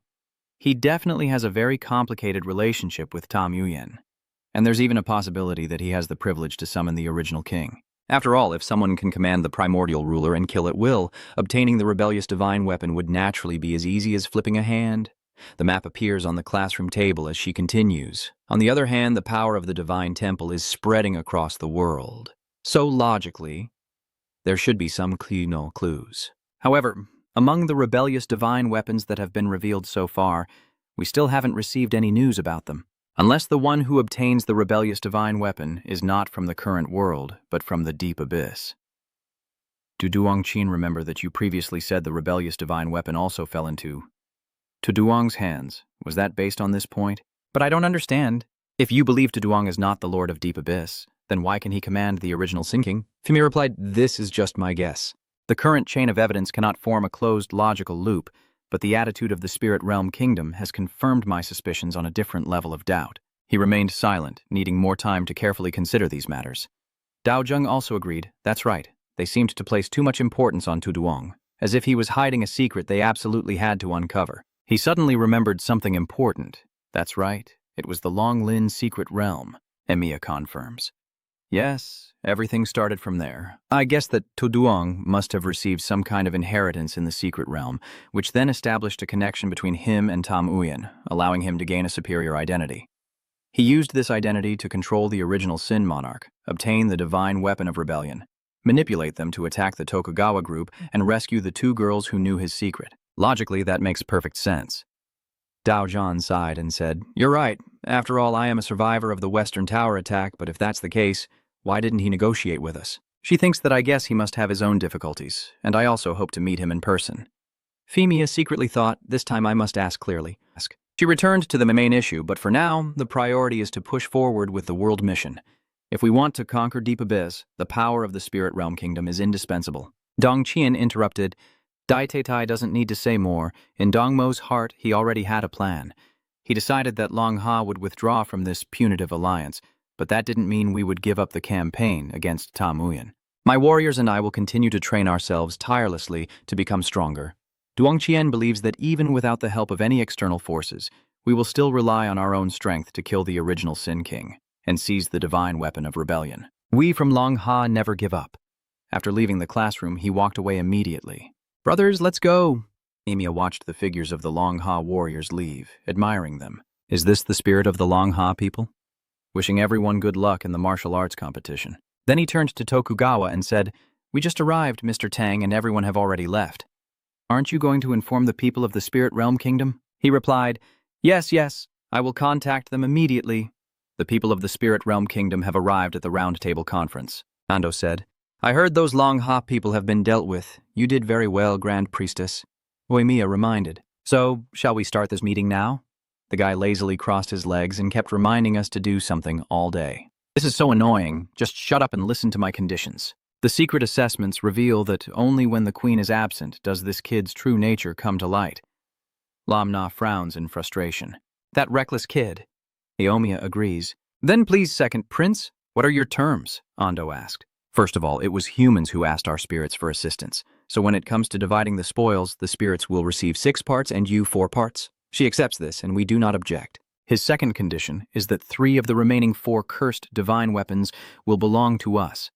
he definitely has a very complicated relationship with Tam Yuyan. And there's even a possibility that he has the privilege to summon the original king. After all, if someone can command the primordial ruler and kill at will, obtaining the rebellious divine weapon would naturally be as easy as flipping a hand. The map appears on the classroom table as she continues. On the other hand, the power of the divine temple is spreading across the world. So logically, There should be some clues. However, among the rebellious divine weapons that have been revealed so far, we still haven't received any news about them. Unless the one who obtains the rebellious divine weapon is not from the current world, but from the deep abyss. Do Duongqin remember that you previously said the rebellious divine weapon also fell into Duong's hands? Was that based on this point? But I don't understand. If you believe Duong is not the Lord of Deep Abyss, then why can he command the original Sin King? Fimi replied, "This is just my guess." The current chain of evidence cannot form a closed logical loop, but the attitude of the Spirit Realm Kingdom has confirmed my suspicions on a different level of doubt. He remained silent, needing more time to carefully consider these matters. Dao Zheng also agreed. That's right. They seemed to place too much importance on Tu Duong, as if he was hiding a secret they absolutely had to uncover. He suddenly remembered something important. That's right. It was the Long Lin secret realm, Emiya confirms. Yes, everything started from there. I guess that Tu Duong must have received some kind of inheritance in the secret realm, which then established a connection between him and Tam Uyen, allowing him to gain a superior identity. He used this identity to control the original Sin Monarch, obtain the divine weapon of rebellion, manipulate them to attack the Tokugawa group, and rescue the two girls who knew his secret. Logically, that makes perfect sense. Dao Zhan sighed and said, "You're right. After all, I am a survivor of the Western Tower attack, but if that's the case, why didn't he negotiate with us?" She thinks that I guess he must have his own difficulties, and I also hope to meet him in person. Femia secretly thought, this time I must ask clearly. She returned to the main issue, but for now, the priority is to push forward with the world mission. If we want to conquer Deep Abyss, the power of the Spirit Realm Kingdom is indispensable. Dong Qian interrupted. Dai Tai doesn't need to say more. In Dong Mo's heart, he already had a plan. He decided that Long Ha would withdraw from this punitive alliance, but that didn't mean we would give up the campaign against Tam Uyen. My warriors and I will continue to train ourselves tirelessly to become stronger. Duongqian believes that even without the help of any external forces, we will still rely on our own strength to kill the original Sin King and seize the divine weapon of rebellion. We from Long Ha never give up. After leaving the classroom, he walked away immediately. Brothers, let's go. Emiya watched the figures of the Long Ha warriors leave, admiring them. Is this the spirit of the Long Ha people? Wishing everyone good luck in the martial arts competition. Then he turned to Tokugawa and said, "We just arrived, Mr. Tang, and everyone have already left. Aren't you going to inform the people of the Spirit Realm Kingdom?" He replied, Yes, I will contact them immediately." The people of the Spirit Realm Kingdom have arrived at the Round Table Conference. Ando said, "I heard those Long Ha people have been dealt with. You did very well, Grand Priestess." Oimiya reminded. "So, shall we start this meeting now?" The guy lazily crossed his legs and kept reminding us to do something all day. "This is so annoying. Just shut up and listen to my conditions." The secret assessments reveal that only when the queen is absent does this kid's true nature come to light. Lam Na frowns in frustration. "That reckless kid." Aomiya agrees. "Then please, Second Prince, what are your terms?" Ando asked. First of all, it was humans who asked our spirits for assistance. So when it comes to dividing the spoils, the spirits will receive 6 parts and you 4 parts. She accepts this, and we do not object. His second condition is that 3 of the remaining 4 cursed divine weapons will belong to us.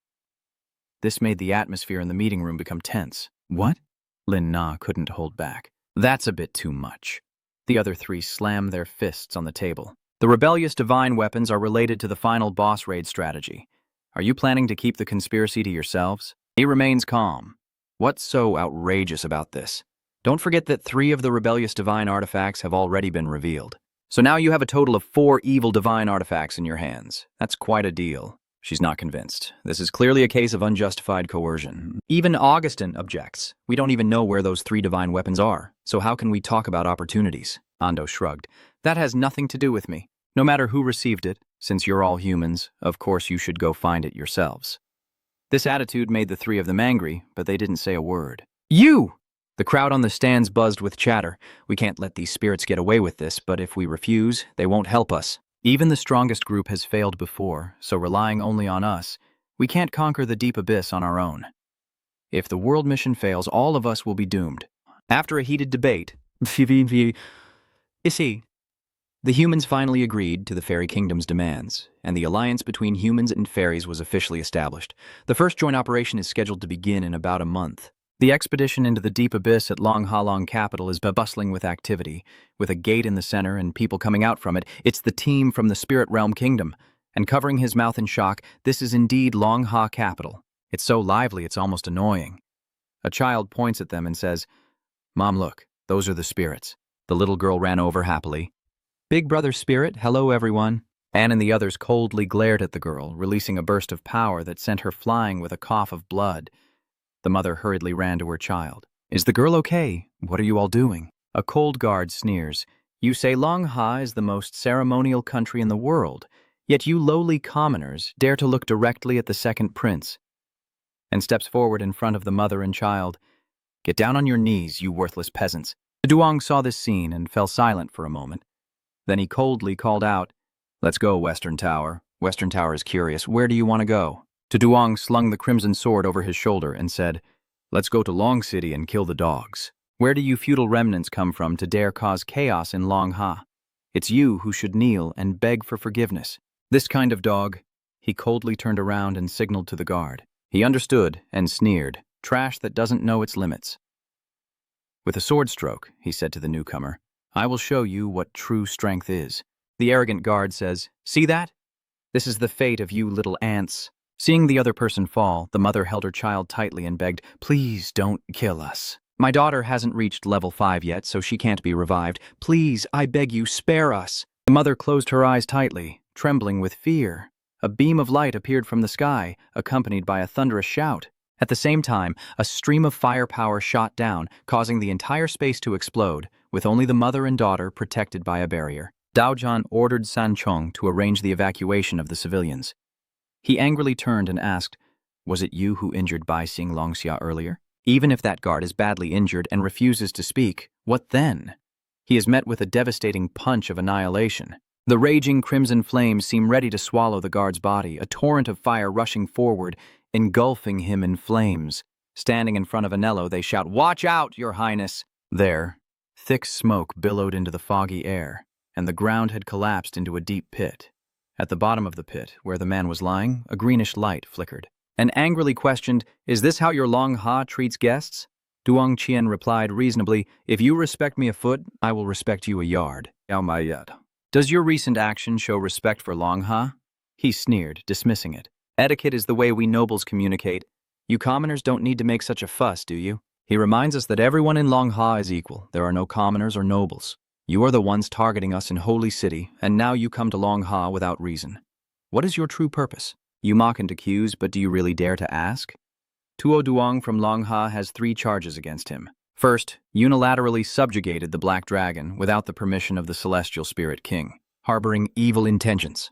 This made the atmosphere in the meeting room become tense. What? Lin Na couldn't hold back. That's a bit too much. The other 3 slammed their fists on the table. The rebellious divine weapons are related to the final boss raid strategy. Are you planning to keep the conspiracy to yourselves? He remains calm. What's so outrageous about this? Don't forget that 3 of the rebellious divine artifacts have already been revealed. So now you have a total of 4 evil divine artifacts in your hands. That's quite a deal. She's not convinced. This is clearly a case of unjustified coercion. Even Augustin objects. We don't even know where those 3 divine weapons are, so how can we talk about opportunities? Ando shrugged. That has nothing to do with me. No matter who received it, since you're all humans, of course you should go find it yourselves. This attitude made the 3 of them angry, but they didn't say a word. You! The crowd on the stands buzzed with chatter. We can't let these spirits get away with this, but if we refuse, they won't help us. Even the strongest group has failed before, so relying only on us, we can't conquer the deep abyss on our own. If the world mission fails, all of us will be doomed. After a heated debate, the humans finally agreed to the Fairy Kingdom's demands, and the alliance between humans and fairies was officially established. The first joint operation is scheduled to begin in about a month. The expedition into the deep abyss at Long Halong capital is bustling with activity, with a gate in the center and people coming out from it. It's the team from the Spirit Realm Kingdom, and covering his mouth in shock, this is indeed Long Ha capital. It's so lively it's almost annoying. A child points at them and says, "Mom, look, those are the spirits." The little girl ran over happily. Big brother spirit, hello everyone. Anne and the others coldly glared at the girl, releasing a burst of power that sent her flying with a cough of blood. The mother hurriedly ran to her child. "Is the girl okay? What are you all doing?" A cold guard sneers. "You say Longha is the most ceremonial country in the world, yet you lowly commoners dare to look directly at the second prince," and steps forward in front of the mother and child. "Get down on your knees, you worthless peasants." Duong saw this scene and fell silent for a moment. Then he coldly called out, "Let's go, Western Tower." Western Tower is curious. Where do you want to go? Duong slung the crimson sword over his shoulder and said, "Let's go to Long City and kill the dogs. Where do you feudal remnants come from to dare cause chaos in Longha? It's you who should kneel and beg for forgiveness. This kind of dog." He coldly turned around and signaled to the guard. He understood and sneered, trash that doesn't know its limits. With a sword stroke, he said to the newcomer, "I will show you what true strength is." The arrogant guard says, "See that? This is the fate of you little ants." Seeing the other person fall, the mother held her child tightly and begged, "Please don't kill us." My daughter hasn't reached level 5 yet, so she can't be revived. Please, I beg you, spare us. The mother closed her eyes tightly, trembling with fear. A beam of light appeared from the sky, accompanied by a thunderous shout. At the same time, a stream of firepower shot down, causing the entire space to explode, with only the mother and daughter protected by a barrier. Daojian ordered Sanchong to arrange the evacuation of the civilians. He angrily turned and asked, "Was it you who injured Bai Xing Longxia earlier?" Even if that guard is badly injured and refuses to speak, what then? He is met with a devastating punch of annihilation. The raging crimson flames seem ready to swallow the guard's body, a torrent of fire rushing forward, engulfing him in flames. Standing in front of Anello, they shout, "Watch out, Your Highness!" There, thick smoke billowed into the foggy air, and the ground had collapsed into a deep pit. At the bottom of the pit, where the man was lying, a greenish light flickered. And angrily questioned, "Is this how your Longha treats guests?" Duong Qian replied reasonably, "If you respect me a foot, I will respect you a yard." Yao Mai Yad. "Does your recent action show respect for Longha?" He sneered, dismissing it. "Etiquette is the way we nobles communicate. You commoners don't need to make such a fuss, do you? He reminds us that everyone in Longha is equal. There are no commoners or nobles. You are the ones targeting us in Holy City, and now you come to Longha without reason. What is your true purpose? You mock and accuse, but do you really dare to ask?" Tuo Duong from Longha has 3 charges against him. First, unilaterally subjugated the Black Dragon without the permission of the Celestial Spirit King, harboring evil intentions.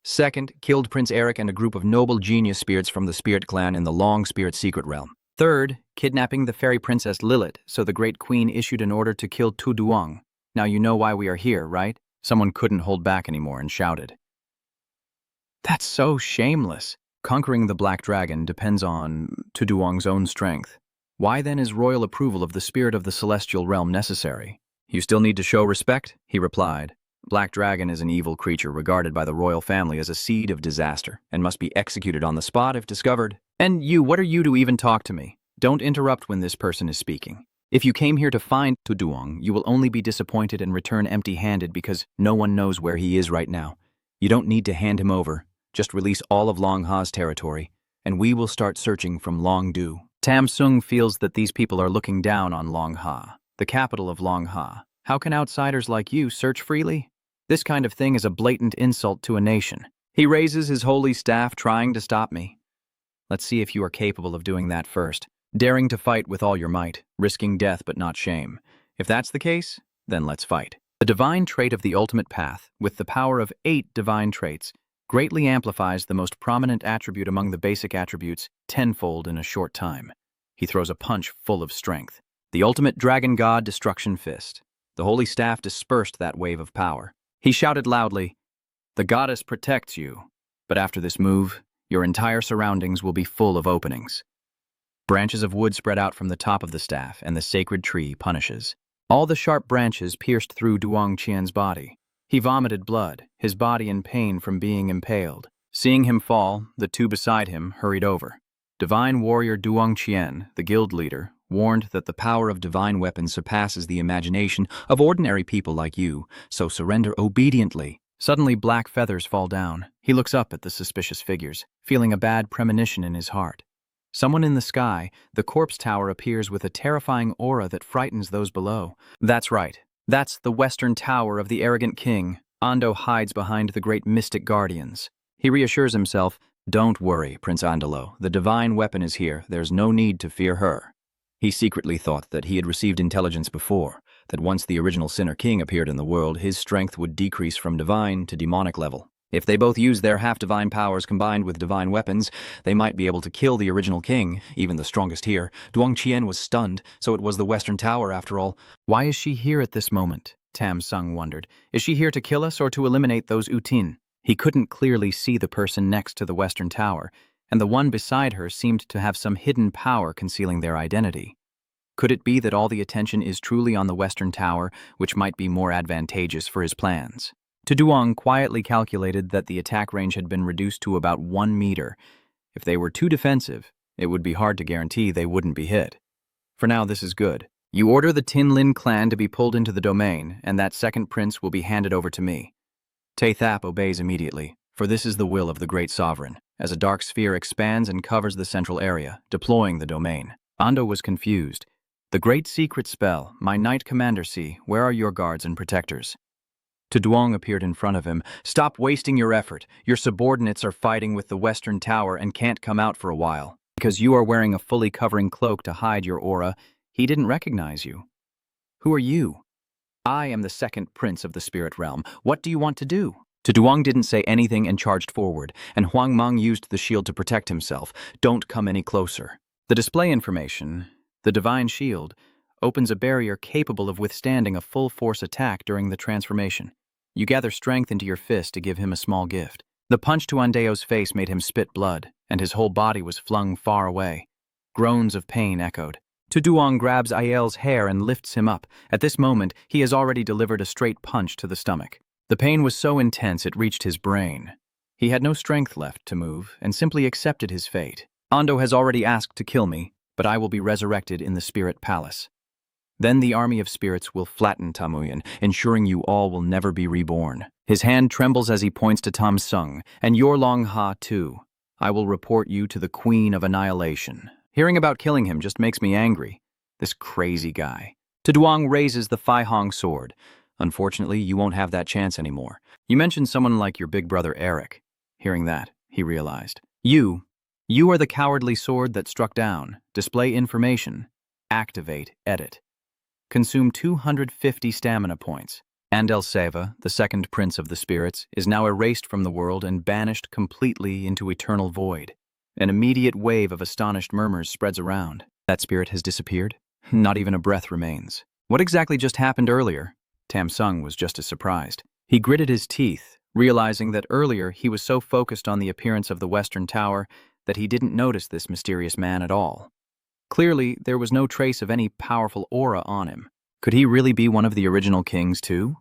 Second, killed Prince Eric and a group of noble genius spirits from the Spirit Clan in the Long Spirit Secret Realm. Third, kidnapping the fairy princess Lilith, so the Great Queen issued an order to kill Tu Duong. Now you know why we are here, right? Someone couldn't hold back anymore and shouted. "That's so shameless. Conquering the Black Dragon depends on Tu Duong's own strength. Why then is royal approval of the spirit of the celestial realm necessary?" "You still need to show respect," he replied. "Black Dragon is an evil creature regarded by the royal family as a seed of disaster and must be executed on the spot if discovered." "And you, what are you to even talk to me? Don't interrupt when this person is speaking. If you came here to find Tu Duong, you will only be disappointed and return empty-handed because no one knows where he is right now. You don't need to hand him over. Just release all of Longha's territory, and we will start searching from Longdu." Tam Sung feels that these people are looking down on Longha, the capital of Longha. How can outsiders like you search freely? This kind of thing is a blatant insult to a nation. He raises his holy staff, trying to stop me. Let's see if you are capable of doing that first. Daring to fight with all your might, risking death but not shame. If that's the case, then let's fight. The divine trait of the ultimate path, with the power of 8 divine traits, greatly amplifies the most prominent attribute among the basic attributes tenfold in a short time. He throws a punch full of strength. The ultimate dragon god destruction fist. The holy staff dispersed that wave of power. He shouted loudly, "The goddess protects you, but after this move, your entire surroundings will be full of openings." Branches of wood spread out from the top of the staff, and the sacred tree punishes. All the sharp branches pierced through Duong Qian's body. He vomited blood, his body in pain from being impaled. Seeing him fall, the 2 beside him hurried over. Divine warrior Duong Qian, the guild leader, warned that the power of divine weapons surpasses the imagination of ordinary people like you, so surrender obediently. Suddenly, black feathers fall down. He looks up at the suspicious figures, feeling a bad premonition in his heart. Someone in the sky, the corpse tower appears with a terrifying aura that frightens those below. That's right. That's the western tower of the arrogant king. Ando hides behind the great mystic guardians. He reassures himself, Don't worry, Prince Andalo. The divine weapon is here. There's no need to fear her. He secretly thought that he had received intelligence before, that once the original Sinner King appeared in the world, his strength would decrease from divine to demonic level. If they both used their half-divine powers combined with divine weapons, they might be able to kill the original king, even the strongest here. Duong Qian was stunned, so it was the Western Tower after all. why is she here at this moment? Tam Sung wondered. Is she here to kill us or to eliminate those Utin? He couldn't clearly see the person next to the Western Tower, and the one beside her seemed to have some hidden power concealing their identity. Could it be that all the attention is truly on the Western Tower, which might be more advantageous for his plans? Duong quietly calculated that the attack range had been reduced to about 1 meter. If they were too defensive, it would be hard to guarantee they wouldn't be hit. For now, this is good. You order the Tin Lin clan to be pulled into the domain, and that second prince will be handed over to me. Tay Thap obeys immediately, for this is the will of the great sovereign, as a dark sphere expands and covers the central area, deploying the domain. Ando was confused. The great secret spell, my knight commander see, where are your guards and protectors? Duong appeared in front of him. Stop wasting your effort. Your subordinates are fighting with the Western Tower and can't come out for a while. Because you are wearing a fully covering cloak to hide your aura, he didn't recognize you. Who are you? I am the second prince of the spirit realm. What do you want to do? Duong didn't say anything and charged forward, and Huang Meng used the shield to protect himself. Don't come any closer. The display information, the divine shield, opens a barrier capable of withstanding a full-force attack during the transformation. You gather strength into your fist to give him a small gift. The punch to Andeo's face made him spit blood, and his whole body was flung far away. Groans of pain echoed. Duong grabs Aiel's hair and lifts him up. At this moment, he has already delivered a straight punch to the stomach. The pain was so intense it reached his brain. He had no strength left to move and simply accepted his fate. Ando has already asked to kill me, but I will be resurrected in the spirit palace. Then the army of spirits will flatten Tamuyan, ensuring you all will never be reborn. His hand trembles as he points to Tam Sung, and your Long Ha too. I will report you to the Queen of Annihilation. Hearing about killing him just makes me angry. This crazy guy. Duong raises the Phai Hong sword. Unfortunately, you won't have that chance anymore. You mentioned someone like your big brother Eric. Hearing that, he realized. You are the cowardly sword that struck down. Display information. Activate, edit. Consume 250 stamina points. Andel Seva, the second prince of the spirits, is now erased from the world and banished completely into eternal void. An immediate wave of astonished murmurs spreads around. That spirit has disappeared? Not even a breath remains. What exactly just happened earlier? Tam Sung was just as surprised. He gritted his teeth, realizing that earlier he was so focused on the appearance of the Western Tower that he didn't notice this mysterious man at all. Clearly, there was no trace of any powerful aura on him. Could he really be one of the original kings, too?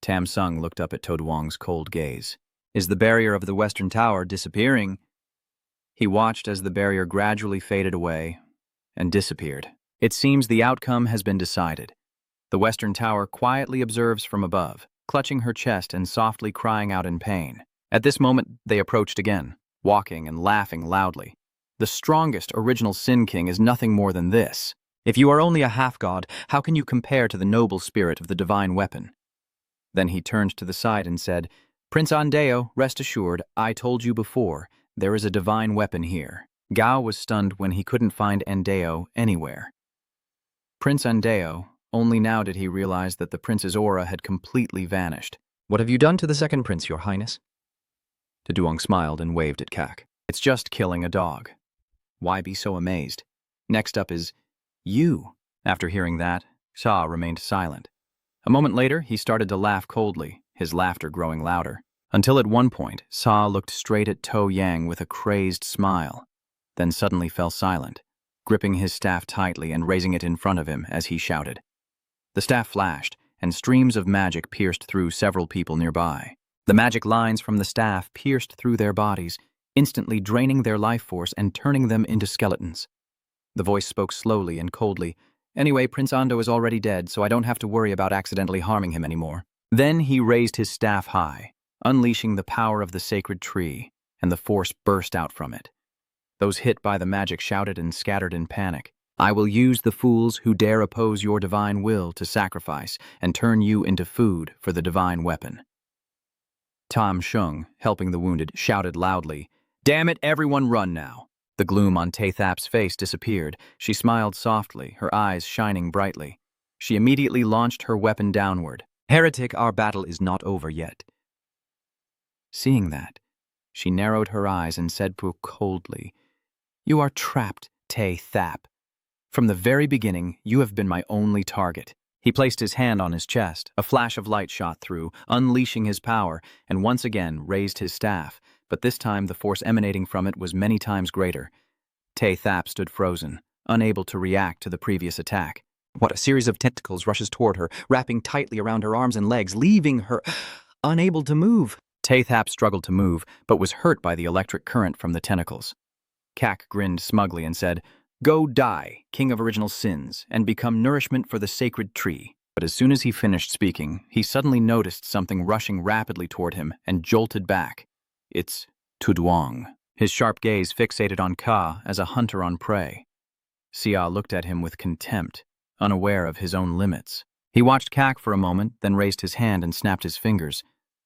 Tam Sung looked up at Duong's cold gaze. Is the barrier of the Western Tower disappearing? He watched as the barrier gradually faded away and disappeared. It seems the outcome has been decided. The Western Tower quietly observes from above, clutching her chest and softly crying out in pain. At this moment, they approached again, walking and laughing loudly. The strongest original Sin King is nothing more than this. If you are only a half-god, how can you compare to the noble spirit of the divine weapon? Then he turned to the side and said, Prince Andeo, rest assured, I told you before, there is a divine weapon here. Gao was stunned when he couldn't find Andeo anywhere. Prince Andeo, only now did he realize that the prince's aura had completely vanished. What have you done to the second prince, your highness? Duong smiled and waved at Kak. It's just killing a dog. Why be so amazed? Next up is you. After hearing that, Sha remained silent. A moment later, he started to laugh coldly, his laughter growing louder, until at one point, Sha looked straight at To Yang with a crazed smile, then suddenly fell silent, gripping his staff tightly and raising it in front of him as he shouted. The staff flashed, and streams of magic pierced through several people nearby. The magic lines from the staff pierced through their bodies, instantly draining their life force and turning them into skeletons. The voice spoke slowly and coldly. Anyway, Prince Ando is already dead, so I don't have to worry about accidentally harming him anymore. Then he raised his staff high, unleashing the power of the sacred tree, and the force burst out from it. Those hit by the magic shouted and scattered in panic. I will use the fools who dare oppose your divine will to sacrifice and turn you into food for the divine weapon. Tam Shung, helping the wounded, shouted loudly, "Damn it, everyone run now!" The gloom on Tathap's face disappeared. She smiled softly, her eyes shining brightly. She immediately launched her weapon downward. Heretic, our battle is not over yet. Seeing that, she narrowed her eyes and said coldly, "You are trapped, Tathap. From the very beginning, you have been my only target." He placed his hand on his chest. A flash of light shot through, unleashing his power, and once again raised his staff, but this time the force emanating from it was many times greater. Tathap stood frozen, unable to react to the previous attack. What a series of tentacles rushes toward her, wrapping tightly around her arms and legs, leaving her unable to move. Tathap struggled to move, but was hurt by the electric current from the tentacles. Kak grinned smugly and said, "Go die, king of original sins, and become nourishment for the sacred tree." But as soon as he finished speaking, he suddenly noticed something rushing rapidly toward him and jolted back. It's Tuduang. His sharp gaze fixated on Ka as a hunter on prey. Xia looked at him with contempt, unaware of his own limits. He watched Kak for a moment, then raised his hand and snapped his fingers,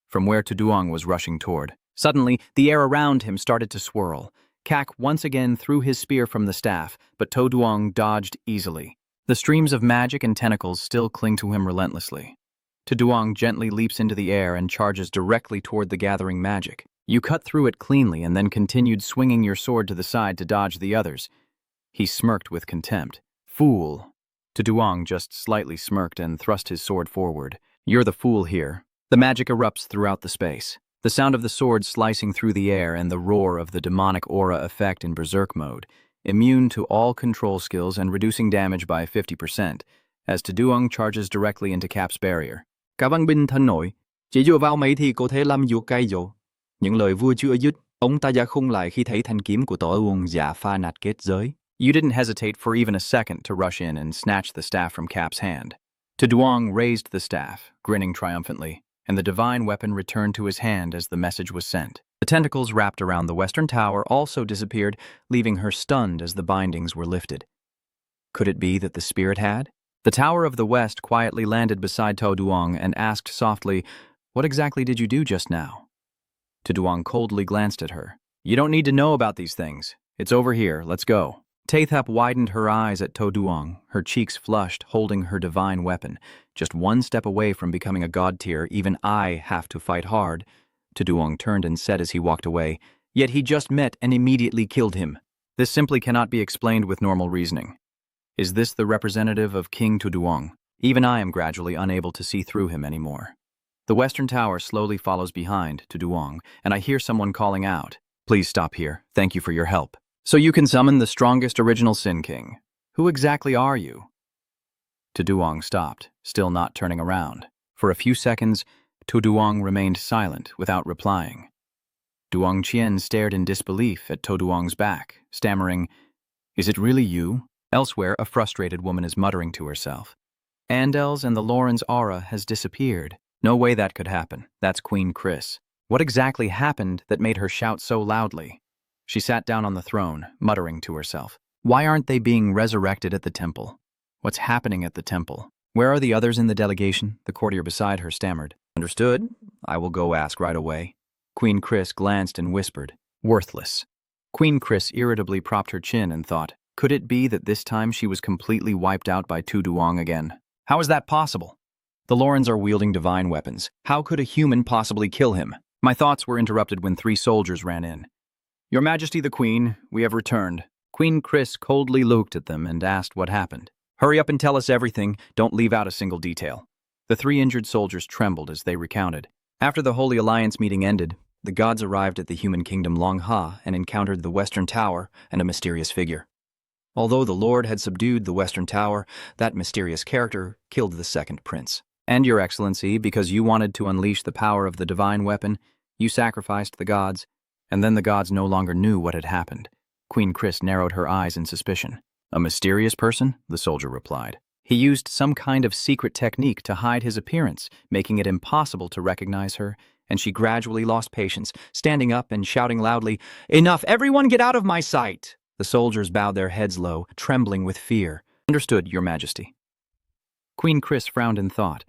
from where Tuduang was rushing toward. Suddenly, the air around him started to swirl. Kak once again threw his spear from the staff, but Tuduang dodged easily. The streams of magic and tentacles still cling to him relentlessly. Tuduang gently leaps into the air and charges directly toward the gathering magic. You cut through it cleanly and then continued swinging your sword to the side to dodge the others. He smirked with contempt. "Fool." Tuduang just slightly smirked and thrust his sword forward. "You're the fool here." The magic erupts throughout the space. The sound of the sword slicing through the air and the roar of the demonic aura effect in berserk mode, immune to all control skills and reducing damage by 50%, as Tuduang charges directly into Cap's barrier. Cả văn binh thân nội, chỉ dựa vào mấy thì có thể làm dù cay dỗ. Những lời vua chưa dứt, ông ta giả khung lại khi thấy thanh kiếm của tổ Uvan giả pha nạt kết giới. You didn't hesitate for even a second to rush in and snatch the staff from Cap's hand. Tuduang raised the staff, grinning triumphantly, and the divine weapon returned to his hand as the message was sent. The tentacles wrapped around the western tower also disappeared, leaving her stunned as the bindings were lifted. Could it be that the spirit had? The Tower of the West quietly landed beside Tuduang and asked softly, "What exactly did you do just now?" Tuduang coldly glanced at her. "You don't need to know about these things. It's over here. Let's go." Tathap widened her eyes at Tuduang, her cheeks flushed, holding her divine weapon. Just one step away from becoming a god tier, even I have to fight hard. Tuduang turned and said as he walked away, "Yet he just met and immediately killed him." This simply cannot be explained with normal reasoning. Is this the representative of King Tuduang? Even I am gradually unable to see through him anymore. The western tower slowly follows behind Tuduang, and I hear someone calling out, "Please stop here. Thank you for your help." "So you can summon the strongest original Sin King. Who exactly are you?" Tuduang stopped, still not turning around. For a few seconds, Tuduang remained silent without replying. Duang Qian stared in disbelief at Tuduang's back, stammering, "Is it really you?" Elsewhere, a frustrated woman is muttering to herself. "Andel's and the Lauren's aura has disappeared. No way that could happen. That's Queen Chris. What exactly happened that made her shout so loudly?" She sat down on the throne, muttering to herself. Why aren't they being resurrected at the temple? What's happening at the temple? Where are the others in the delegation? The courtier beside her stammered. "Understood. I will go ask right away." Queen Chris glanced and whispered, "Worthless." Queen Chris irritably propped her chin and thought, could it be that this time she was completely wiped out by Tuduang again? How is that possible? The Laurens are wielding divine weapons. How could a human possibly kill him? My thoughts were interrupted when 3 soldiers ran in. "Your Majesty the Queen, we have returned." Queen Chris coldly looked at them and asked what happened. "Hurry up and tell us everything. Don't leave out a single detail." The 3 injured soldiers trembled as they recounted. After the Holy Alliance meeting ended, the gods arrived at the human kingdom Long Ha and encountered the Western Tower and a mysterious figure. Although the Lord had subdued the Western Tower, that mysterious character killed the second prince. And, Your Excellency, because you wanted to unleash the power of the divine weapon, you sacrificed the gods, and then the gods no longer knew what had happened. Queen Chris narrowed her eyes in suspicion. "A mysterious person?" the soldier replied. He used some kind of secret technique to hide his appearance, making it impossible to recognize her, And she gradually lost patience, standing up and shouting loudly, "Enough! Everyone get out of my sight!" The soldiers bowed their heads low, trembling with fear. "Understood, Your Majesty." Queen Chris frowned in thought.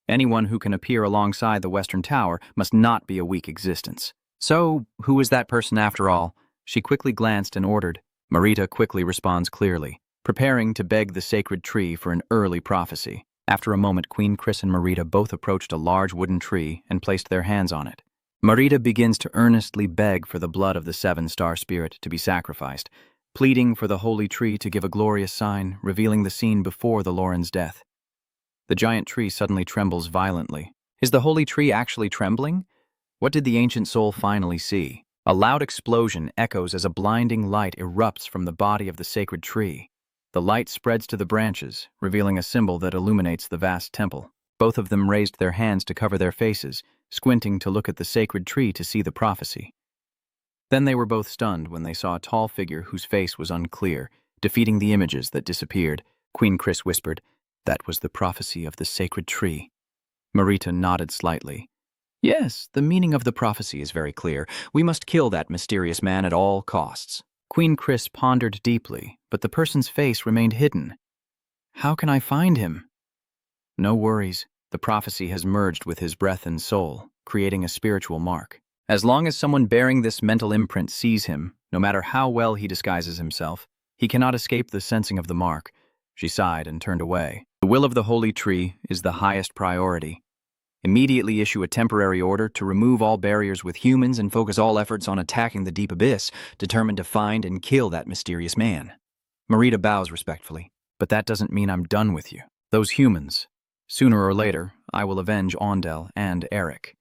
Anyone who can appear alongside the Western Tower must not be a weak existence. So, who is that person after all? She quickly glanced and ordered. Marita quickly responds clearly, preparing to beg the sacred tree for an early prophecy. After a moment, Queen Chris and Marita both approached a large wooden tree and placed their hands on it. Marita begins to earnestly beg for the blood of the seven-star spirit to be sacrificed, pleading for the holy tree to give a glorious sign, revealing the scene before the Lauren's death. The giant tree suddenly trembles violently. Is the holy tree actually trembling? What did the ancient soul finally see? A loud explosion echoes as a blinding light erupts from the body of the sacred tree. The light spreads to the branches, revealing a symbol that illuminates the vast temple. Both of them raised their hands to cover their faces, squinting to look at the sacred tree to see the prophecy. Then they were both stunned when they saw a tall figure whose face was unclear, defeating the images that disappeared. Queen Chris whispered, "That was the prophecy of the sacred tree." Marita nodded slightly. "Yes, the meaning of the prophecy is very clear. We must kill that mysterious man at all costs." Queen Chris pondered deeply, but the person's face remained hidden. "How can I find him?" "No worries. The prophecy has merged with his breath and soul, creating a spiritual mark. As long as someone bearing this mental imprint sees him, no matter how well he disguises himself, he cannot escape the sensing of the mark." She sighed and turned away. "The will of the holy tree is the highest priority. Immediately issue a temporary order to remove all barriers with humans and focus all efforts on attacking the deep abyss, determined to find and kill that mysterious man." Marita bows respectfully. "But that doesn't mean I'm done with you. Those humans. Sooner or later, I will avenge Ondel and Eric."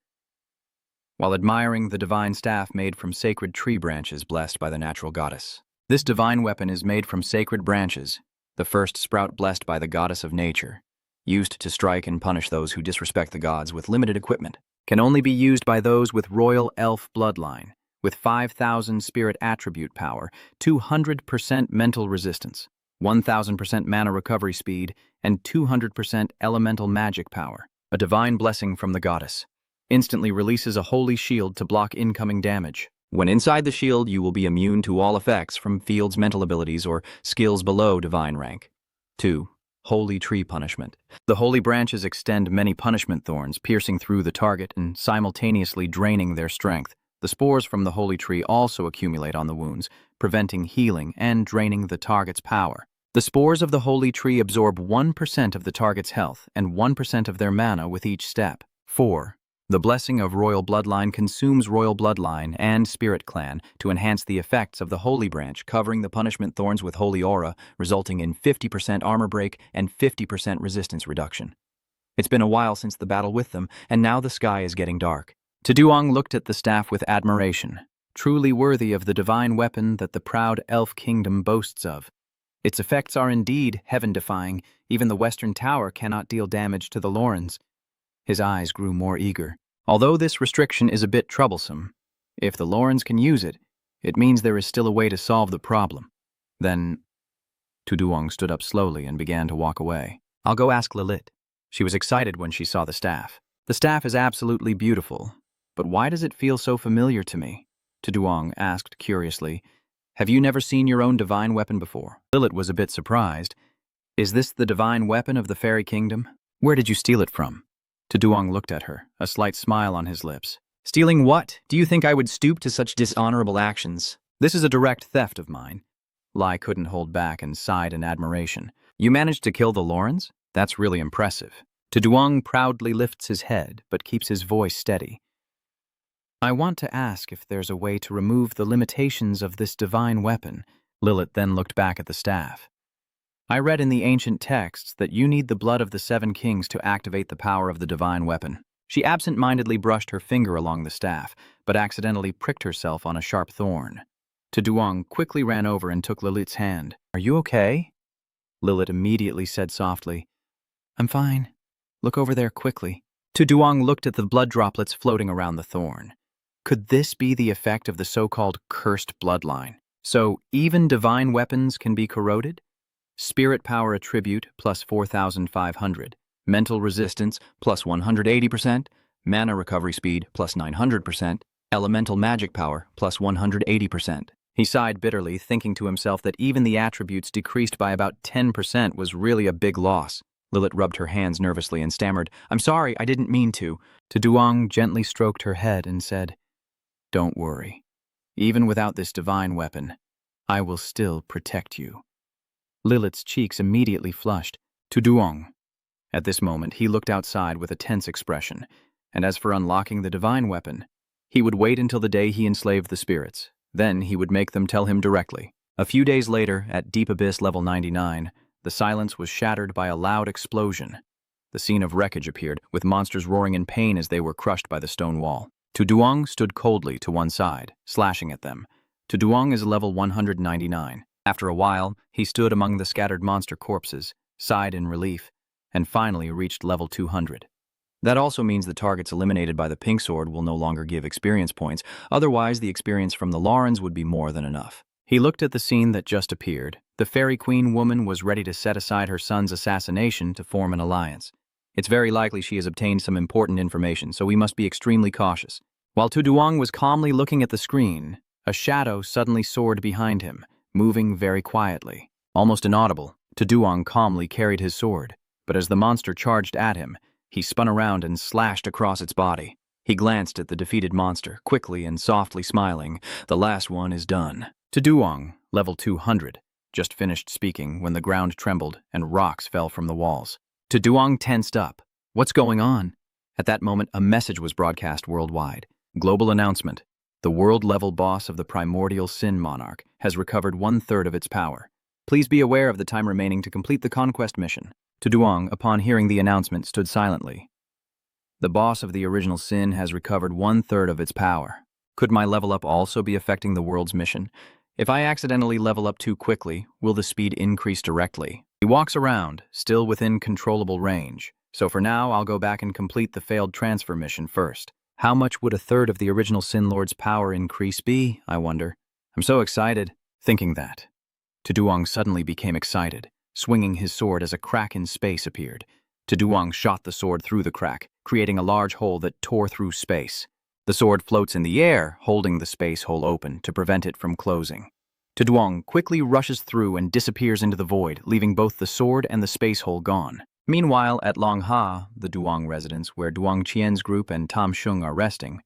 While admiring the divine staff made from sacred tree branches blessed by the natural goddess. This divine weapon is made from sacred branches, the first sprout blessed by the goddess of nature, used to strike and punish those who disrespect the gods with limited equipment. Can only be used by those with royal elf bloodline, with 5,000 spirit attribute power, 200% mental resistance, 1,000% mana recovery speed, and 200% elemental magic power. A divine blessing from the goddess. Instantly releases a holy shield to block incoming damage. When inside the shield, you will be immune to all effects from field's mental abilities or skills below divine rank. 2. Holy tree punishment. The holy branches extend many punishment thorns, piercing through the target and simultaneously draining their strength. The spores from the holy tree also accumulate on the wounds, preventing healing and draining the target's power. The spores of the holy tree absorb 1% of the target's health and 1% of their mana with each step. 4. The blessing of royal bloodline consumes royal bloodline and spirit clan to enhance the effects of the holy branch, covering the punishment thorns with holy aura, resulting in 50% armor break and 50% resistance reduction. It's been a while since the battle with them, and now the sky is getting dark. Tuduong looked at the staff with admiration, truly worthy of the divine weapon that the proud elf kingdom boasts of. Its effects are indeed heaven-defying. Even the Western Tower cannot deal damage to the Laurens. His eyes grew more eager. Although this restriction is a bit troublesome, if the Laurens can use it, it means there is still a way to solve the problem. Then, Tuduong stood up slowly and began to walk away. "I'll go ask Lilith." She was excited when she saw the staff. "The staff is absolutely beautiful, but why does it feel so familiar to me?" Tuduong asked curiously. "Have you never seen your own divine weapon before?" Lilith was a bit surprised. "Is this the divine weapon of the fairy kingdom? Where did you steal it from?" Tuduong looked at her, a slight smile on his lips. "Stealing what? Do you think I would stoop to such dishonorable actions?" "This is a direct theft of mine." Lai couldn't hold back and sighed in admiration. "You managed to kill the Laurens? That's really impressive." Tuduong proudly lifts his head, but keeps his voice steady. "I want to ask if there's a way to remove the limitations of this divine weapon." Lilith then looked back at the staff. "I read in the ancient texts that you need the blood of the 7 kings to activate the power of the divine weapon." She absent-mindedly brushed her finger along the staff, but accidentally pricked herself on a sharp thorn. Tuduong quickly ran over and took Lilith's hand. "Are you okay?" Lilith immediately said softly, "I'm fine. Look over there quickly." Tuduong looked at the blood droplets floating around the thorn. Could this be the effect of the so-called cursed bloodline? So even divine weapons can be corroded? Spirit power attribute plus 4,500. Mental resistance plus 180%. Mana recovery speed plus 900%. Elemental magic power plus 180%. He sighed bitterly, thinking to himself that even the attributes decreased by about 10% was really a big loss. Lilith rubbed her hands nervously and stammered, "I'm sorry, I didn't mean to." Duong gently stroked her head and said, "Don't worry. Even without this divine weapon, I will still protect you." Lilith's cheeks immediately flushed. Duong. At this moment, he looked outside with a tense expression, and as for unlocking the divine weapon, he would wait until the day he enslaved the spirits. Then he would make them tell him directly. A few days later, at Deep Abyss level 99, the silence was shattered by a loud explosion. The scene of wreckage appeared, with monsters roaring in pain as they were crushed by the stone wall. Duong stood coldly to one side, slashing at them. Duong is level 199. After a while, he stood among the scattered monster corpses, sighed in relief, and finally reached level 200. That also means the targets eliminated by the pink sword will no longer give experience points, otherwise the experience from the Laurens would be more than enough. He looked at the scene that just appeared. The fairy queen woman was ready to set aside her son's assassination to form an alliance. It's very likely she has obtained some important information, so we must be extremely cautious. While Duong was calmly looking at the screen, a shadow suddenly soared behind him, moving very quietly. Almost inaudible, Duong calmly carried his sword, but as the monster charged at him, he spun around and slashed across its body. He glanced at the defeated monster, quickly and softly smiling. "The last one is done." Duong, level 200, just finished speaking when the ground trembled and rocks fell from the walls. Duong tensed up. What's going on? At that moment, a message was broadcast worldwide. Global announcement. The world-level boss of the primordial sin monarch has recovered 1/3 of its power. Please be aware of the time remaining to complete the conquest mission. Duong, upon hearing the announcement, stood silently. The boss of the original sin has recovered 1/3 of its power. Could my level up also be affecting the world's mission? If I accidentally level up too quickly, will the speed increase directly? He walks around, still within controllable range. So for now, I'll go back and complete the failed transfer mission first. How much would 1/3 of the original Sin Lord's power increase be, I wonder? I'm so excited. Thinking that, Duong suddenly became excited, swinging his sword as a crack in space appeared. Duong shot the sword through the crack, creating a large hole that tore through space. The sword floats in the air, holding the space hole open to prevent it from closing. Duong quickly rushes through and disappears into the void, leaving both the sword and the space hole gone. Meanwhile, at Longha, the Duong residence, where Duong Qian's group and Tam Shung are resting,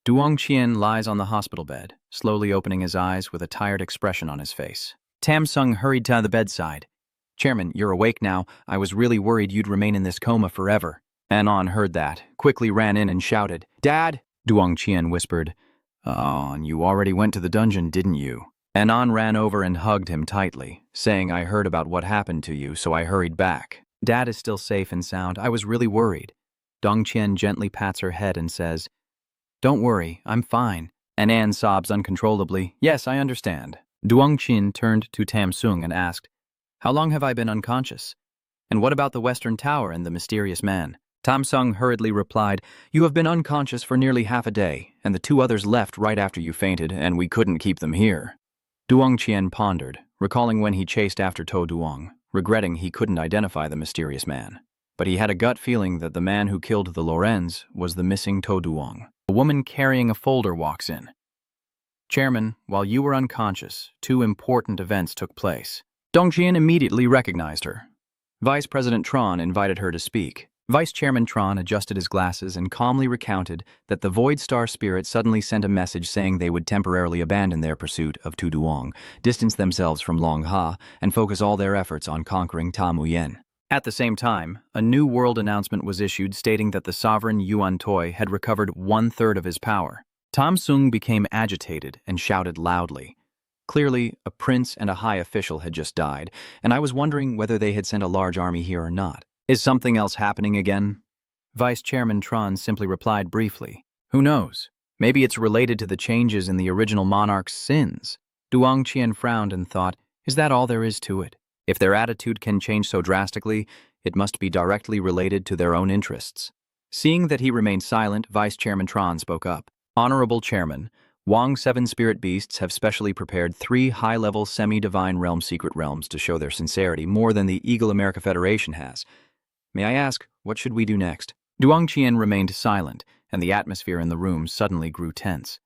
Duong Qian lies on the hospital bed, slowly opening his eyes with a tired expression on his face. Tam Sung hurried to the bedside. "Chairman, you're awake now. I was really worried you'd remain in this coma forever." Anon heard that, quickly ran in and shouted, "Dad!" Duong Qian whispered, "Oh, and you already went to the dungeon, didn't you?" Anon ran over and hugged him tightly, saying, "I heard about what happened to you, so I hurried back. Dad is still safe and sound. I was really worried." Dong Qian gently pats her head and says, "Don't worry, I'm fine." Anan sobs uncontrollably, "Yes, I understand." Duong Qian turned to Tam Sung and asked, "How long have I been unconscious? And what about the Western Tower and the mysterious man?" Tam Sung hurriedly replied, "You have been unconscious for nearly half a day, and the 2 others left right after you fainted, and we couldn't keep them here." Duong Qian pondered, recalling when he chased after To Duong, regretting he couldn't identify the mysterious man. But he had a gut feeling that the man who killed the Lorenz was the missing To Duong. A woman carrying a folder walks in. "Chairman, while you were unconscious, 2 important events took place." Dongqian immediately recognized her. Vice President Tron invited her to speak. Vice Chairman Tron adjusted his glasses and calmly recounted that the Void Star Spirit suddenly sent a message saying they would temporarily abandon their pursuit of Tu Duong, distance themselves from Long Ha, and focus all their efforts on conquering Ta Muyen. At the same time, a new world announcement was issued stating that the sovereign Yuan Toi had recovered 1/3 of his power. Tam Sung became agitated and shouted loudly. Clearly, a prince and a high official had just died, and I was wondering whether they had sent a large army here or not. Is something else happening again? Vice Chairman Tron simply replied briefly, "Who knows? Maybe it's related to the changes in the original monarch's sins." Duong Qian frowned and thought, is that all there is to it? If their attitude can change so drastically, it must be directly related to their own interests. Seeing that he remained silent, Vice Chairman Tron spoke up. "Honorable Chairman, Wang's 7 spirit beasts have specially prepared 3 high-level semi-divine realm secret realms to show their sincerity more than the Eagle America Federation has. May I ask, what should we do next? Duong Qian remained silent, and the atmosphere in the room suddenly grew tense.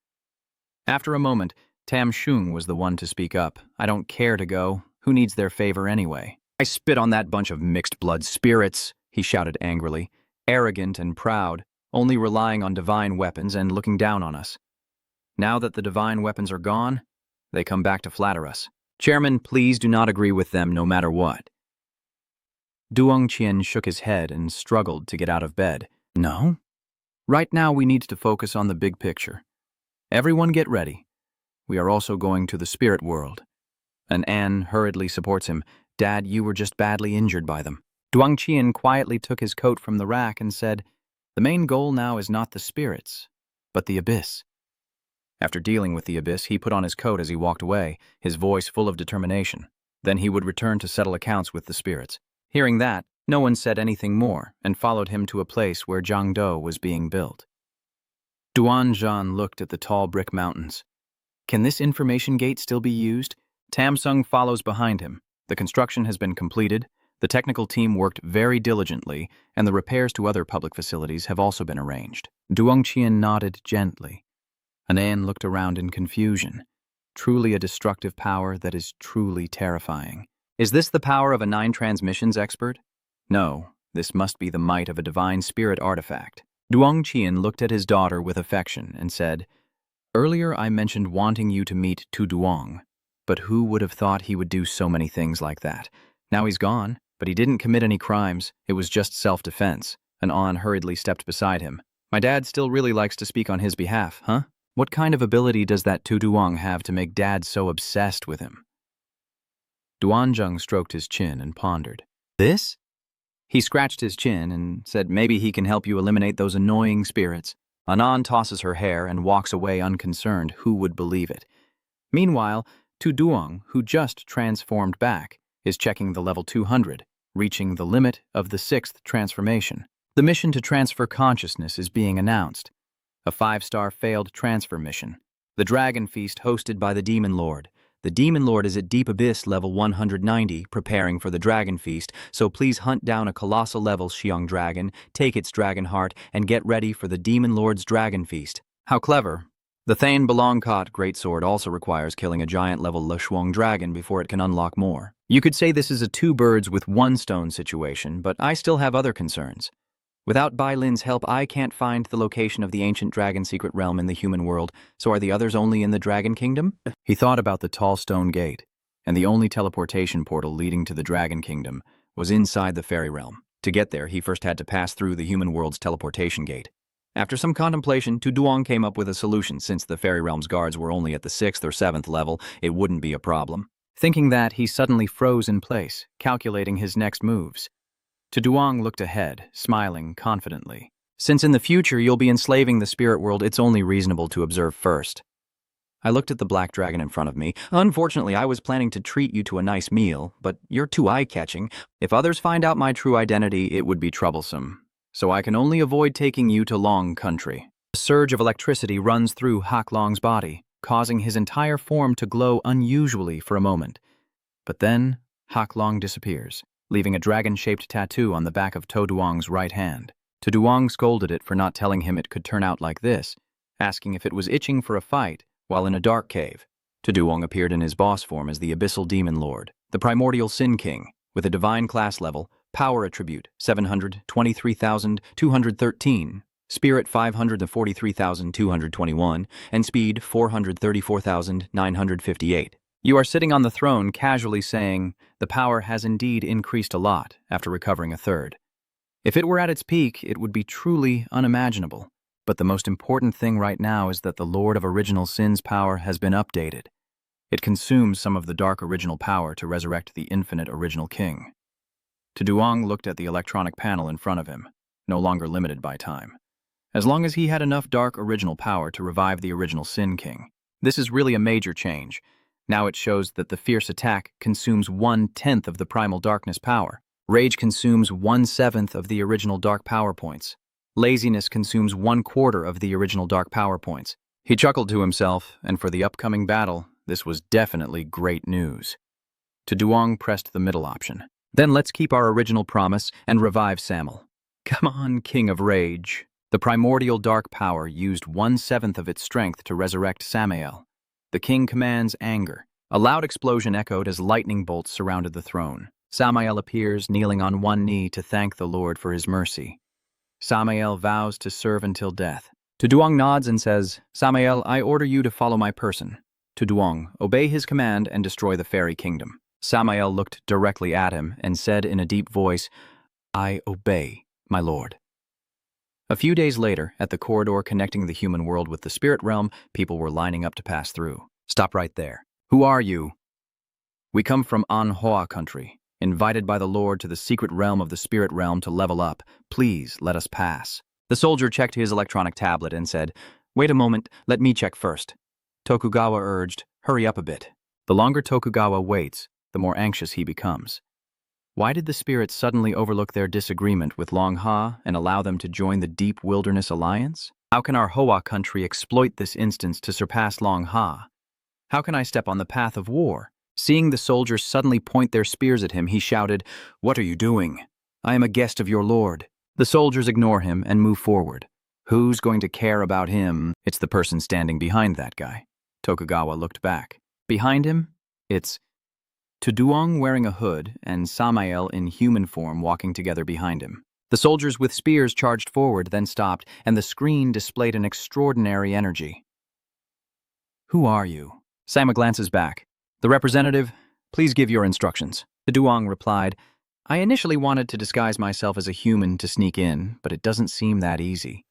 After a moment, Tam Shung was the one to speak up. I don't care to go. Who needs their favor anyway? I spit on that bunch of mixed-blood spirits, he shouted angrily, arrogant and proud, only relying on divine weapons and looking down on us. Now that the divine weapons are gone, they come back to flatter us. Chairman, please do not agree with them no matter what. Duong Qian shook his head and struggled to get out of bed. No? Right now we need to focus on the big picture. Everyone get ready. We are also going to the spirit world. And Anne hurriedly supports him. Dad, you were just badly injured by them. Duong Qian quietly took his coat from the rack and said, the main goal now is not the spirits, but the abyss. After dealing with the abyss, he put on his coat as he walked away, his voice full of determination. Then he would return to settle accounts with the spirits. Hearing that, no one said anything more and followed him to a place where Jiangdo was being built. Duan Zhan looked at the tall brick mountains. Can this information gate still be used? Tamsung follows behind him. The construction has been completed, the technical team worked very diligently, and the repairs to other public facilities have also been arranged. Duong Qian nodded gently. Anan looked around in confusion. Truly a destructive power that is truly terrifying. Is this the power of a 9 transmissions expert? No, this must be the might of a divine spirit artifact. Duong Qian looked at his daughter with affection and said, earlier I mentioned wanting you to meet Tu Duong, but who would have thought he would do so many things like that? Now he's gone, but he didn't commit any crimes. It was just self-defense. And An hurriedly stepped beside him. My dad still really likes to speak on his behalf, huh? What kind of ability does that Tu Duong have to make Dad so obsessed with him? Duanzheng stroked his chin and pondered. This? He scratched his chin and said maybe he can help you eliminate those annoying spirits. Anan tosses her hair and walks away unconcerned. Who would believe it? Meanwhile, Tu Duong, who just transformed back, is checking the level 200, reaching the limit of the 6th transformation. The mission to transfer consciousness is being announced. A 5-star failed transfer mission. The Dragon Feast hosted by the Demon Lord. The Demon Lord is at Deep Abyss level 190, preparing for the Dragon Feast, so please hunt down a colossal level Xiong Dragon, take its dragon heart, and get ready for the Demon Lord's Dragon Feast. How clever. The Thane Belongkot Greatsword also requires killing a giant level Le Shuang Dragon before it can unlock more. You could say this is a 2 birds with 1 stone situation, but I still have other concerns. Without Bai Lin's help, I can't find the location of the ancient dragon secret realm in the human world, so are the others only in the Dragon Kingdom? He thought about the tall stone gate, and the only teleportation portal leading to the Dragon Kingdom was inside the fairy realm. To get there, he first had to pass through the human world's teleportation gate. After some contemplation, Tu Duong came up with a solution. Since the fairy realm's guards were only at the 6th or 7th level, it wouldn't be a problem. Thinking that, he suddenly froze in place, calculating his next moves. Tu Duong looked ahead, smiling confidently. Since in the future you'll be enslaving the spirit world, it's only reasonable to observe first. I looked at the black dragon in front of me. Unfortunately, I was planning to treat you to a nice meal, but you're too eye-catching. If others find out my true identity, it would be troublesome. So I can only avoid taking you to Long Country. A surge of electricity runs through Hak Long's body, causing his entire form to glow unusually for a moment. But then, Hak Long disappears, leaving a dragon-shaped tattoo on the back of Tu Duong's right hand. Tu Duong scolded it for not telling him it could turn out like this, asking if it was itching for a fight while in a dark cave. Tu Duong appeared in his boss form as the Abyssal Demon Lord, the Primordial Sin King, with a divine class level, power attribute 723,213, spirit 543,221, and speed 434,958. You are sitting on the throne casually saying, the power has indeed increased a lot after recovering a third. If it were at its peak, it would be truly unimaginable. But the most important thing right now is that the Lord of Original Sin's power has been updated. It consumes some of the dark original power to resurrect the infinite original king. Tu Duong looked at the electronic panel in front of him, no longer limited by time. As long as he had enough dark original power to revive the original Sin King. This is really a major change. Now it shows that the fierce attack consumes 1/10 of the primal darkness power. Rage consumes 1/7 of the original dark power points. Laziness consumes 1/4 of the original dark power points. He chuckled to himself, and for the upcoming battle, this was definitely great news. Duong pressed the middle option. Then let's keep our original promise and revive Samel. Come on, King of Rage. The primordial dark power used 1/7 of its strength to resurrect Samael. The king commands anger. A loud explosion echoed as lightning bolts surrounded the throne. Samael appears, kneeling on one knee to thank the Lord for his mercy. Samael vows to serve until death. Duong nods and says, Samael, I order you to follow my person. Duong, obey his command and destroy the fairy kingdom. Samael looked directly at him and said in a deep voice, I obey, my lord. A few days later, at the corridor connecting the human world with the spirit realm, people were lining up to pass through. Stop right there. Who are you? We come from Manhwa country, invited by the Lord to the secret realm of the spirit realm to level up. Please let us pass. The soldier checked his electronic tablet and said, Wait a moment, let me check first. Tokugawa urged, Hurry up a bit. The longer Tokugawa waits, the more anxious he becomes. Why did the spirits suddenly overlook their disagreement with Long Ha and allow them to join the Deep Wilderness Alliance? How can our Hoa country exploit this instance to surpass Long Ha? How can I step on the path of war? Seeing the soldiers suddenly point their spears at him, he shouted, What are you doing? I am a guest of your lord. The soldiers ignore him and move forward. Who's going to care about him? It's the person standing behind that guy. Tokugawa looked back. Behind him, it's Duong wearing a hood and Samael in human form walking together behind him. The soldiers with spears charged forward, then stopped, and the screen displayed an extraordinary energy. Who are you? Sama glances back. The representative, please give your instructions. Duong replied, I initially wanted to disguise myself as a human to sneak in, but it doesn't seem that easy.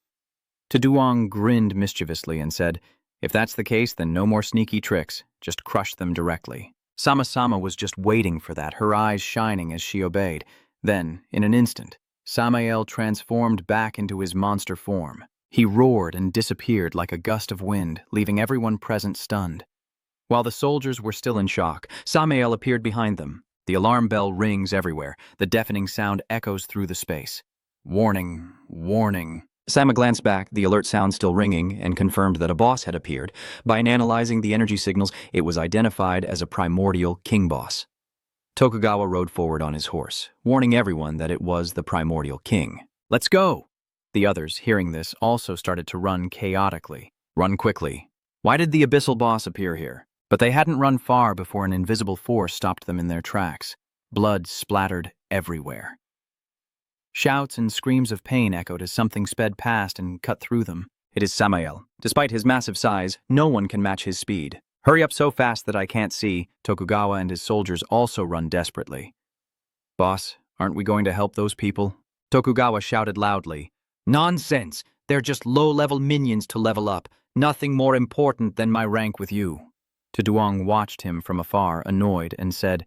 Duong grinned mischievously and said, If that's the case, then no more sneaky tricks. Just crush them directly. Sama was just waiting for that, her eyes shining as she obeyed. Then, in an instant, Samael transformed back into his monster form. He roared and disappeared like a gust of wind, leaving everyone present stunned. While the soldiers were still in shock, Samael appeared behind them. The alarm bell rings everywhere. The deafening sound echoes through the space. Warning, warning. Sama glanced back, the alert sound still ringing, and confirmed that a boss had appeared. By analyzing the energy signals, it was identified as a primordial king boss. Tokugawa rode forward on his horse, warning everyone that it was the primordial king. Let's go! The others, hearing this, also started to run chaotically. Run quickly. Why did the abyssal boss appear here? But they hadn't run far before an invisible force stopped them in their tracks. Blood splattered everywhere. Shouts and screams of pain echoed as something sped past and cut through them. It is Samael. Despite his massive size, no one can match his speed. Hurry up so fast that I can't see. Tokugawa and his soldiers also run desperately. Boss, aren't we going to help those people? Tokugawa shouted loudly. Nonsense! They're just low-level minions to level up. Nothing more important than my rank with you. Duong watched him from afar, annoyed, and said,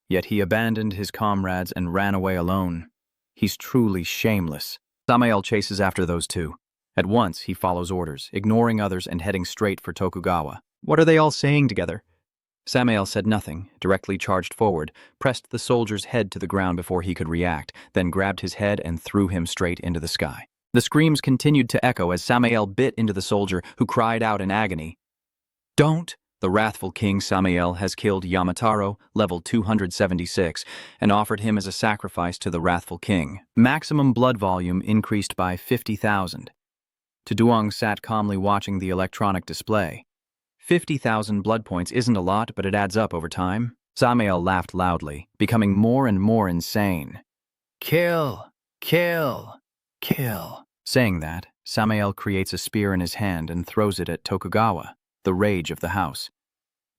Yet he abandoned his comrades and ran away alone. He's truly shameless. Samael chases after those two. At once, he follows orders, ignoring others and heading straight for Tokugawa. What are they all saying together? Samael said nothing, directly charged forward, pressed the soldier's head to the ground before he could react, then grabbed his head and threw him straight into the sky. The screams continued to echo as Samael bit into the soldier, who cried out in agony. Don't! The wrathful King Samael has killed Yamataro, level 276, and offered him as a sacrifice to the wrathful king. Maximum blood volume increased by 50,000. Duong sat calmly watching the electronic display. 50,000 blood points isn't a lot, but it adds up over time. Samael laughed loudly, becoming more and more insane. Kill! Kill! Kill! Saying that, Samael creates a spear in his hand and throws it at Tokugawa, the rage of the house.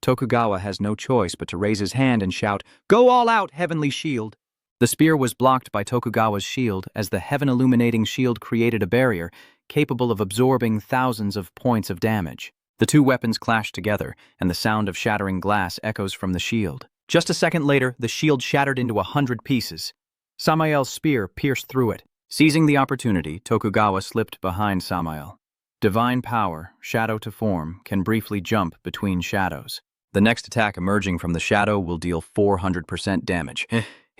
Tokugawa has no choice but to raise his hand and shout, Go all out, Heavenly Shield! The spear was blocked by Tokugawa's shield as the heaven-illuminating shield created a barrier capable of absorbing thousands of points of damage. The two weapons clashed together, and the sound of shattering glass echoes from the shield. Just a second later, the shield shattered into 100 pieces. Samael's spear pierced through it. Seizing the opportunity, Tokugawa slipped behind Samael. Divine power, shadow to form, can briefly jump between shadows. The next attack emerging from the shadow will deal 400% damage.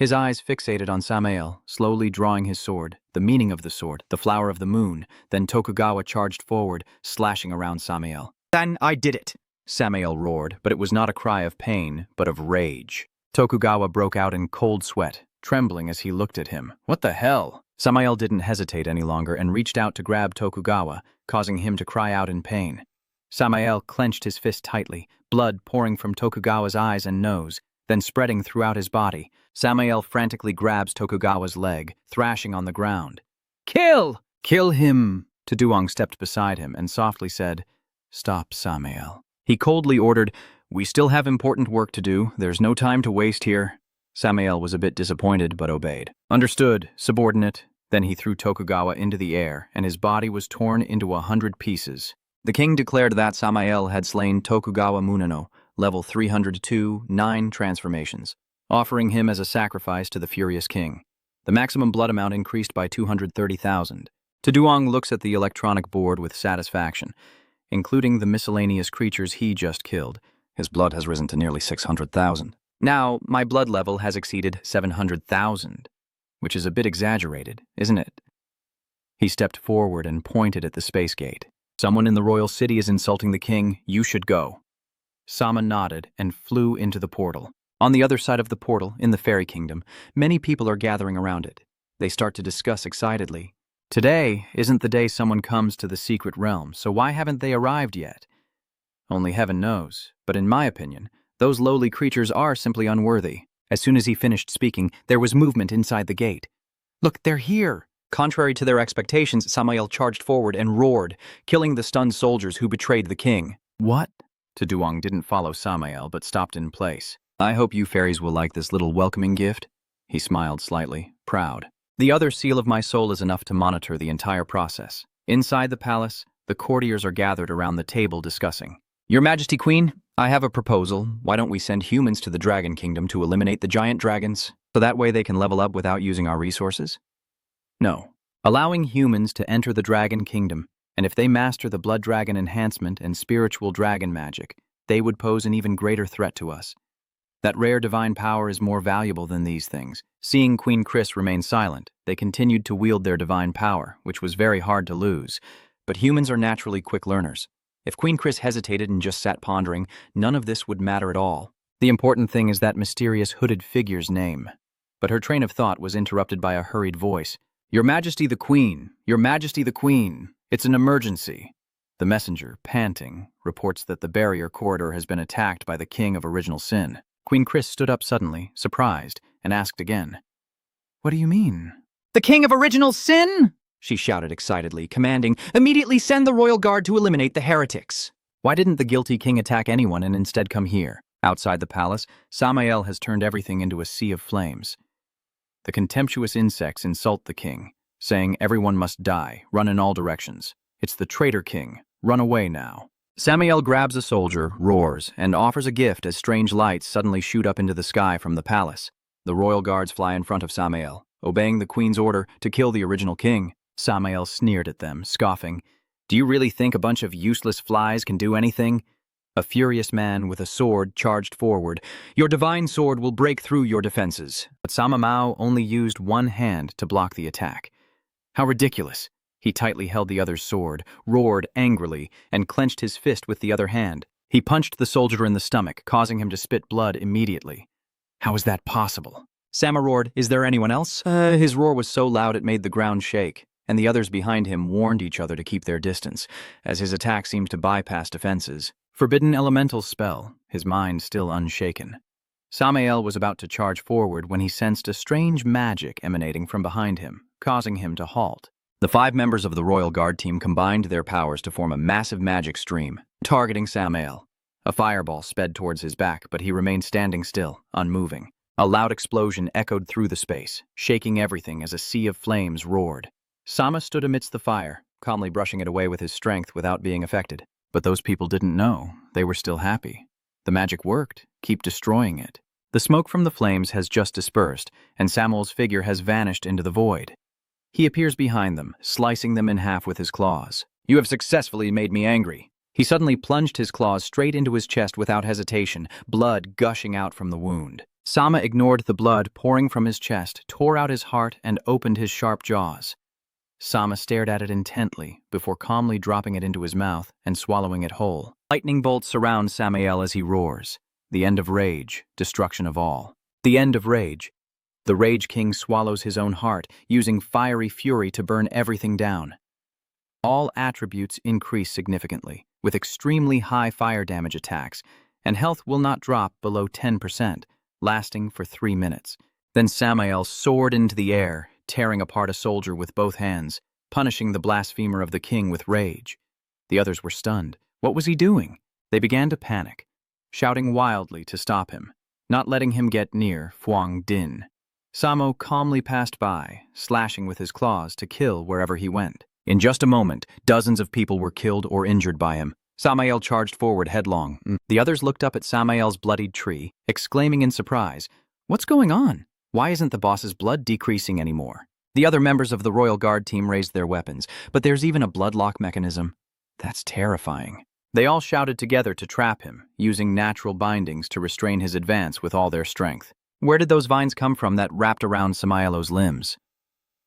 His eyes fixated on Samael, slowly drawing his sword, the meaning of the sword, the flower of the moon. Then Tokugawa charged forward, slashing around Samael. Then I did it! Samael roared, but it was not a cry of pain, but of rage. Tokugawa broke out in cold sweat, trembling as he looked at him. What the hell? Samael didn't hesitate any longer and reached out to grab Tokugawa, causing him to cry out in pain. Samael clenched his fist tightly, blood pouring from Tokugawa's eyes and nose, then spreading throughout his body. Samael frantically grabs Tokugawa's leg, thrashing on the ground. Kill! Kill him! Taduong stepped beside him and softly said, Stop, Samael. He coldly ordered, We still have important work to do. There's no time to waste here. Samael was a bit disappointed, but obeyed. Understood, subordinate. Then he threw Tokugawa into the air, and his body was torn into 100 pieces. The king declared that Samael had slain Tokugawa Munano, level 302, 9 transformations, offering him as a sacrifice to the furious king. The maximum blood amount increased by 230,000. Taduong looks at the electronic board with satisfaction, including the miscellaneous creatures he just killed. His blood has risen to nearly 600,000. Now, my blood level has exceeded 700,000, which is a bit exaggerated, isn't it? He stepped forward and pointed at the space gate. Someone in the royal city is insulting the king. You should go. Sama nodded and flew into the portal. On the other side of the portal, in the fairy kingdom, many people are gathering around it. They start to discuss excitedly. Today isn't the day someone comes to the secret realm, so why haven't they arrived yet? Only heaven knows, but in my opinion, those lowly creatures are simply unworthy. As soon as he finished speaking, there was movement inside the gate. Look, they're here! Contrary to their expectations, Samael charged forward and roared, killing the stunned soldiers who betrayed the king. What? Taduong didn't follow Samael, but stopped in place. I hope you fairies will like this little welcoming gift. He smiled slightly, proud. The other seal of my soul is enough to monitor the entire process. Inside the palace, the courtiers are gathered around the table discussing. Your Majesty Queen, I have a proposal. Why don't we send humans to the Dragon Kingdom to eliminate the giant dragons, so that way they can level up without using our resources? No. Allowing humans to enter the Dragon Kingdom, and if they master the Blood Dragon enhancement and spiritual dragon magic, they would pose an even greater threat to us. That rare divine power is more valuable than these things. Seeing Queen Chris remain silent, they continued to wield their divine power, which was very hard to lose. But humans are naturally quick learners. If Queen Chris hesitated and just sat pondering, none of this would matter at all. The important thing is that mysterious hooded figure's name. But her train of thought was interrupted by a hurried voice. Your Majesty the Queen! Your Majesty the Queen! It's an emergency. The messenger, panting, reports that the barrier corridor has been attacked by the King of Original Sin. Queen Chris stood up suddenly, surprised, and asked again. What do you mean? The King of Original Sin? She shouted excitedly, commanding, immediately send the royal guard to eliminate the heretics. Why didn't the guilty king attack anyone and instead come here? Outside the palace, Samael has turned everything into a sea of flames. The contemptuous insects insult the king, saying everyone must die, run in all directions. It's the traitor king. Run away now. Samael grabs a soldier, roars, and offers a gift as strange lights suddenly shoot up into the sky from the palace. The royal guards fly in front of Samael, obeying the queen's order to kill the original king. Samael sneered at them, scoffing, Do you really think a bunch of useless flies can do anything? A furious man with a sword charged forward. Your divine sword will break through your defenses. But Samamao only used one hand to block the attack. How ridiculous. He tightly held the other's sword, roared angrily, and clenched his fist with the other hand. He punched the soldier in the stomach, causing him to spit blood immediately. How is that possible? Sama roared, Is there anyone else? His roar was so loud it made the ground shake, and the others behind him warned each other to keep their distance, as his attack seemed to bypass defenses. Forbidden elemental spell, his mind still unshaken. Samael was about to charge forward when he sensed a strange magic emanating from behind him, causing him to halt. The 5 members of the Royal Guard team combined their powers to form a massive magic stream, targeting Samael. A fireball sped towards his back, but he remained standing still, unmoving. A loud explosion echoed through the space, shaking everything as a sea of flames roared. Sama stood amidst the fire, calmly brushing it away with his strength without being affected. But those people didn't know. They were still happy. The magic worked. Keep destroying it. The smoke from the flames has just dispersed, and Samuel's figure has vanished into the void. He appears behind them, slicing them in half with his claws. You have successfully made me angry. He suddenly plunged his claws straight into his chest without hesitation, blood gushing out from the wound. Sama ignored the blood pouring from his chest, tore out his heart, and opened his sharp jaws. Sama stared at it intently before calmly dropping it into his mouth and swallowing it whole. Lightning bolts surround Samael as he roars. The end of rage, destruction of all. The end of rage. The Rage King swallows his own heart, using fiery fury to burn everything down. All attributes increase significantly, with extremely high fire damage attacks, and health will not drop below 10%, lasting for 3 minutes. Then Samael soared into the air, tearing apart a soldier with both hands, punishing the blasphemer of the king with rage. The others were stunned. What was he doing? They began to panic, shouting wildly to stop him, not letting him get near Fuang Din. Samo calmly passed by, slashing with his claws to kill wherever he went. In just a moment, dozens of people were killed or injured by him. Samael charged forward headlong. The others looked up at Samael's bloodied tree, exclaiming in surprise, "What's going on? Why isn't the boss's blood decreasing anymore?" The other members of the Royal Guard team raised their weapons, but there's even a bloodlock mechanism. That's terrifying. They all shouted together to trap him, using natural bindings to restrain his advance with all their strength. Where did those vines come from that wrapped around Samaelo's limbs?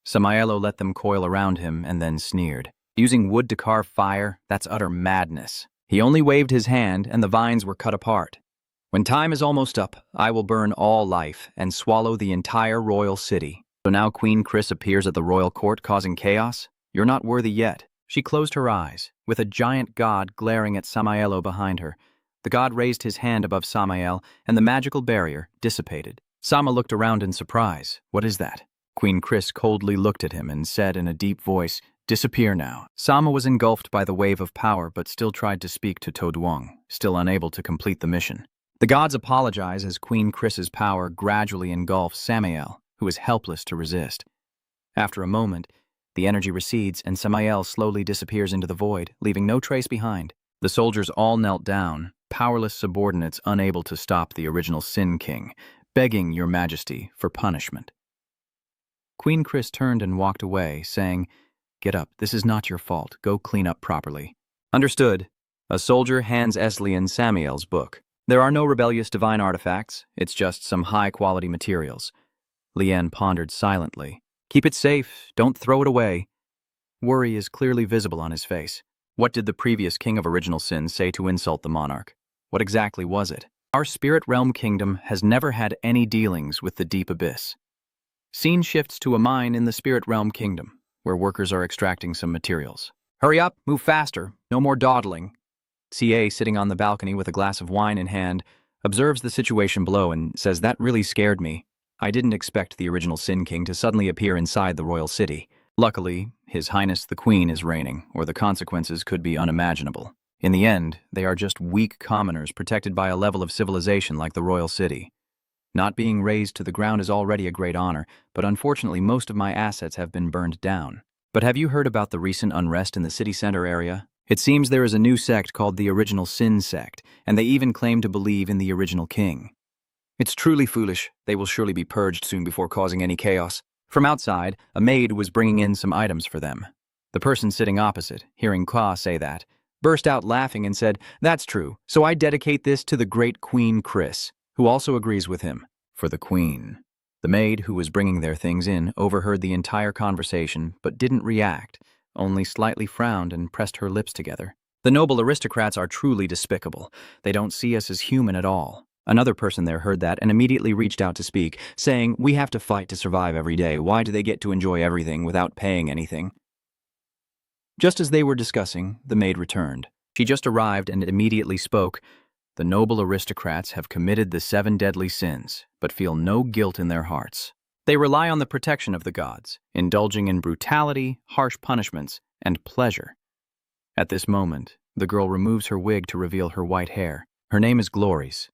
Samaelo let them coil around him and then sneered. Using wood to carve fire, that's utter madness. He only waved his hand and the vines were cut apart. When time is almost up, I will burn all life and swallow the entire royal city. So now Queen Chris appears at the royal court causing chaos? You're not worthy yet. She closed her eyes, with a giant god glaring at Samaelo behind her. The god raised his hand above Samael, and the magical barrier dissipated. Sama looked around in surprise. What is that? Queen Chris coldly looked at him and said in a deep voice, "Disappear now." Sama was engulfed by the wave of power but still tried to speak to Toduong, still unable to complete the mission. The gods apologize as Queen Chris's power gradually engulfs Samael, who is helpless to resist. After a moment, the energy recedes and Samael slowly disappears into the void, leaving no trace behind. The soldiers all knelt down, powerless subordinates unable to stop the original Sin King, begging your majesty for punishment. Queen Chris turned and walked away, saying, "Get up, this is not your fault. Go clean up properly." Understood. A soldier hands Eslian Samael's book. There are no rebellious divine artifacts, it's just some high-quality materials. Lian pondered silently. Keep it safe, don't throw it away. Worry is clearly visible on his face. What did the previous king of original sin say to insult the monarch? What exactly was it? Our spirit realm kingdom has never had any dealings with the deep abyss. Scene shifts to a mine in the spirit realm kingdom, where workers are extracting some materials. Hurry up, move faster, no more dawdling. CA, sitting on the balcony with a glass of wine in hand, observes the situation below and says, "That really scared me. I didn't expect the original Sin King to suddenly appear inside the royal city. Luckily, His Highness the Queen is reigning, or the consequences could be unimaginable. In the end, they are just weak commoners protected by a level of civilization like the royal city. Not being razed to the ground is already a great honor, but unfortunately most of my assets have been burned down. But have you heard about the recent unrest in the city center area? It seems there is a new sect called the Original Sin Sect, and they even claim to believe in the original king. It's truly foolish. They will surely be purged soon before causing any chaos." From outside, a maid was bringing in some items for them. The person sitting opposite, hearing Kwa say that, burst out laughing and said, "That's true, so I dedicate this to the great Queen Chris," who also agrees with him. For the Queen. The maid, who was bringing their things in, overheard the entire conversation, but didn't react, only slightly frowned and pressed her lips together. The noble aristocrats are truly despicable. They don't see us as human at all. Another person there heard that and immediately reached out to speak, saying, "We have to fight to survive every day. Why do they get to enjoy everything without paying anything?" Just as they were discussing, the maid returned. She just arrived and immediately spoke. "The noble aristocrats have committed the 7 deadly sins, but feel no guilt in their hearts. They rely on the protection of the gods, indulging in brutality, harsh punishments, and pleasure." At this moment, the girl removes her wig to reveal her white hair. Her name is Glories.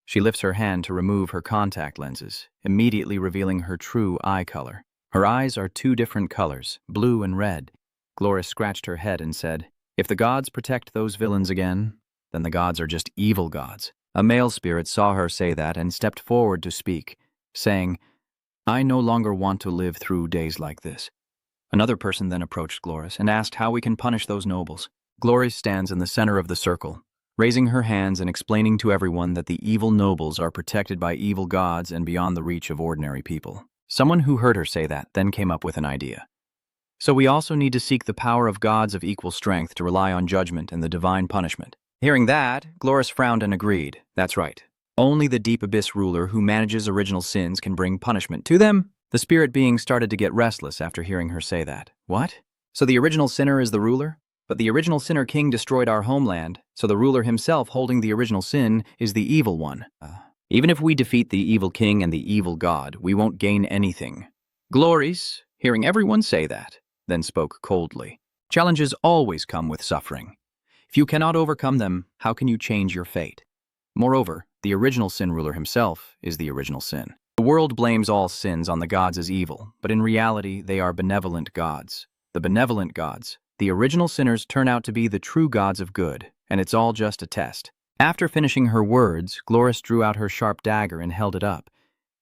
She lifts her hand to remove her contact lenses, immediately revealing her true eye color. Her eyes are 2 different colors, blue and red. Gloris scratched her head and said, "If the gods protect those villains again, then the gods are just evil gods." A male spirit saw her say that and stepped forward to speak, saying, "I no longer want to live through days like this." Another person then approached Gloris and asked how we can punish those nobles. Gloris stands in the center of the circle, raising her hands and explaining to everyone that the evil nobles are protected by evil gods and beyond the reach of ordinary people. Someone who heard her say that then came up with an idea. So we also need to seek the power of gods of equal strength to rely on judgment and the divine punishment. Hearing that, Gloris frowned and agreed. That's right. Only the deep abyss ruler who manages original sins can bring punishment to them. The spirit being started to get restless after hearing her say that. What? So the original sinner is the ruler? But the original sinner king destroyed our homeland, so the ruler himself holding the original sin is the evil one. Even if we defeat the evil king and the evil god, we won't gain anything. Gloris, hearing everyone say that, then spoke coldly. Challenges always come with suffering. If you cannot overcome them, how can you change your fate? Moreover, the original sin ruler himself is the original sin. The world blames all sins on the gods as evil, but in reality they are benevolent gods. The benevolent gods, the original sinners, turn out to be the true gods of good, and it's all just a test. After finishing her words, Gloris drew out her sharp dagger and held it up.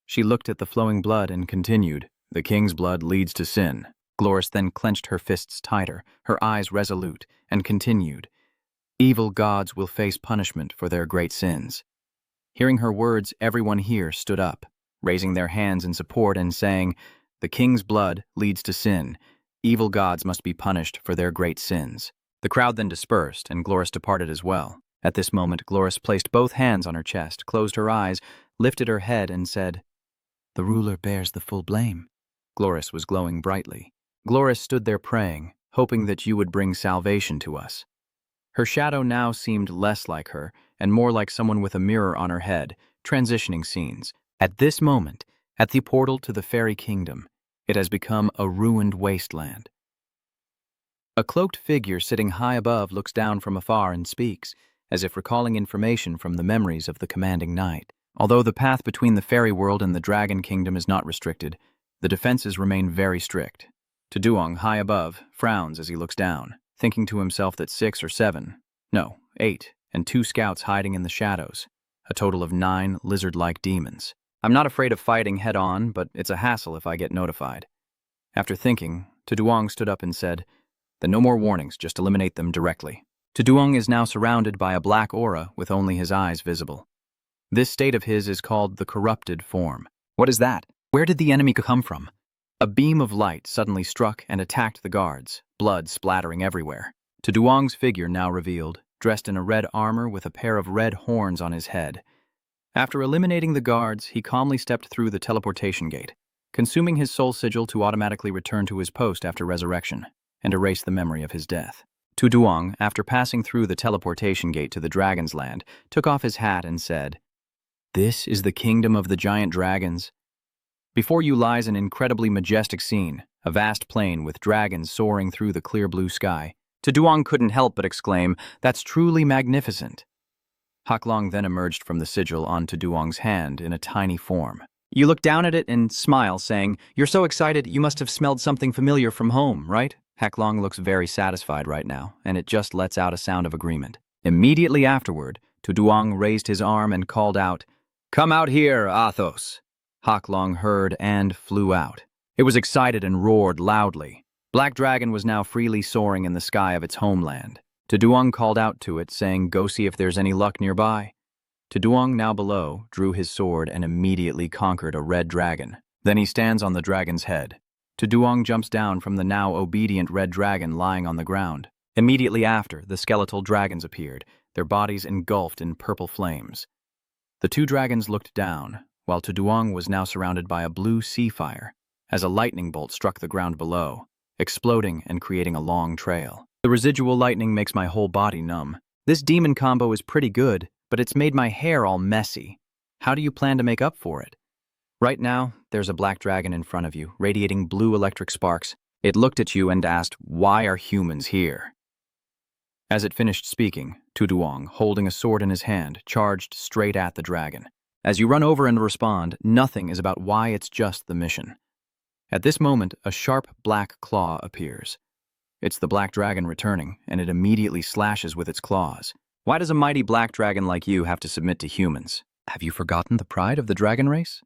She looked at the flowing blood and continued, "The king's blood leads to sin." Gloris then clenched her fists tighter, her eyes resolute, and continued, "Evil gods will face punishment for their great sins." Hearing her words, everyone here stood up, raising their hands in support and saying, "The king's blood leads to sin. Evil gods must be punished for their great sins." The crowd then dispersed, and Gloris departed as well. At this moment, Gloris placed both hands on her chest, closed her eyes, lifted her head, and said, "The ruler bears the full blame." Gloris was glowing brightly. Gloris stood there praying, hoping that you would bring salvation to us. Her shadow now seemed less like her, and more like someone with a mirror on her head, transitioning scenes. At this moment, at the portal to the fairy kingdom, it has become a ruined wasteland. A cloaked figure sitting high above looks down from afar and speaks, as if recalling information from the memories of the commanding knight. Although the path between the fairy world and the dragon kingdom is not restricted, the defenses remain very strict. Tuduong, high above, frowns as he looks down, thinking to himself that 6 or 7, no, 8, and 2 scouts hiding in the shadows, a total of 9 lizard-like demons. I'm not afraid of fighting head-on, but it's a hassle if I get notified. After thinking, Tuduong stood up and said, "Then no more warnings, just eliminate them directly." Tuduong is now surrounded by a black aura with only his eyes visible. This state of his is called the corrupted form. What is that? Where did the enemy come from? A beam of light suddenly struck and attacked the guards, blood splattering everywhere. Tuduong's figure now revealed, dressed in a red armor with a pair of red horns on his head. After eliminating the guards, he calmly stepped through the teleportation gate, consuming his soul sigil to automatically return to his post after resurrection and erase the memory of his death. Tuduong, after passing through the teleportation gate to the Dragon's Land, took off his hat and said, "This is the kingdom of the giant dragons. Before you lies an incredibly majestic scene, a vast plain with dragons soaring through the clear blue sky." Tuduong couldn't help but exclaim, "That's truly magnificent." Haklong then emerged from the sigil on Tuduong's hand in a tiny form. You look down at it and smile, saying, "You're so excited you must have smelled something familiar from home, right?" Haklong looks very satisfied right now, and it just lets out a sound of agreement. Immediately afterward, Tuduong raised his arm and called out, "Come out here, Athos." Haklong heard and flew out. It was excited and roared loudly. Black Dragon was now freely soaring in the sky of its homeland. Tuduong called out to it, saying, "Go see if there's any luck nearby." Tuduong, now below, drew his sword and immediately conquered a red dragon. Then he stands on the dragon's head. Tuduong jumps down from the now obedient red dragon lying on the ground. Immediately after, the skeletal dragons appeared, their bodies engulfed in purple flames. The 2 dragons looked down, while Tuduong was now surrounded by a blue sea fire, as a lightning bolt struck the ground below, exploding and creating a long trail. The residual lightning makes my whole body numb. This demon combo is pretty good, but it's made my hair all messy. How do you plan to make up for it? Right now, there's a black dragon in front of you, radiating blue electric sparks. It looked at you and asked, "Why are humans here?" As it finished speaking, Tuduong, holding a sword in his hand, charged straight at the dragon. As you run over and respond, nothing is about why, it's just the mission. At this moment, a sharp black claw appears. It's the black dragon returning, and it immediately slashes with its claws. Why does a mighty black dragon like you have to submit to humans? Have you forgotten the pride of the dragon race?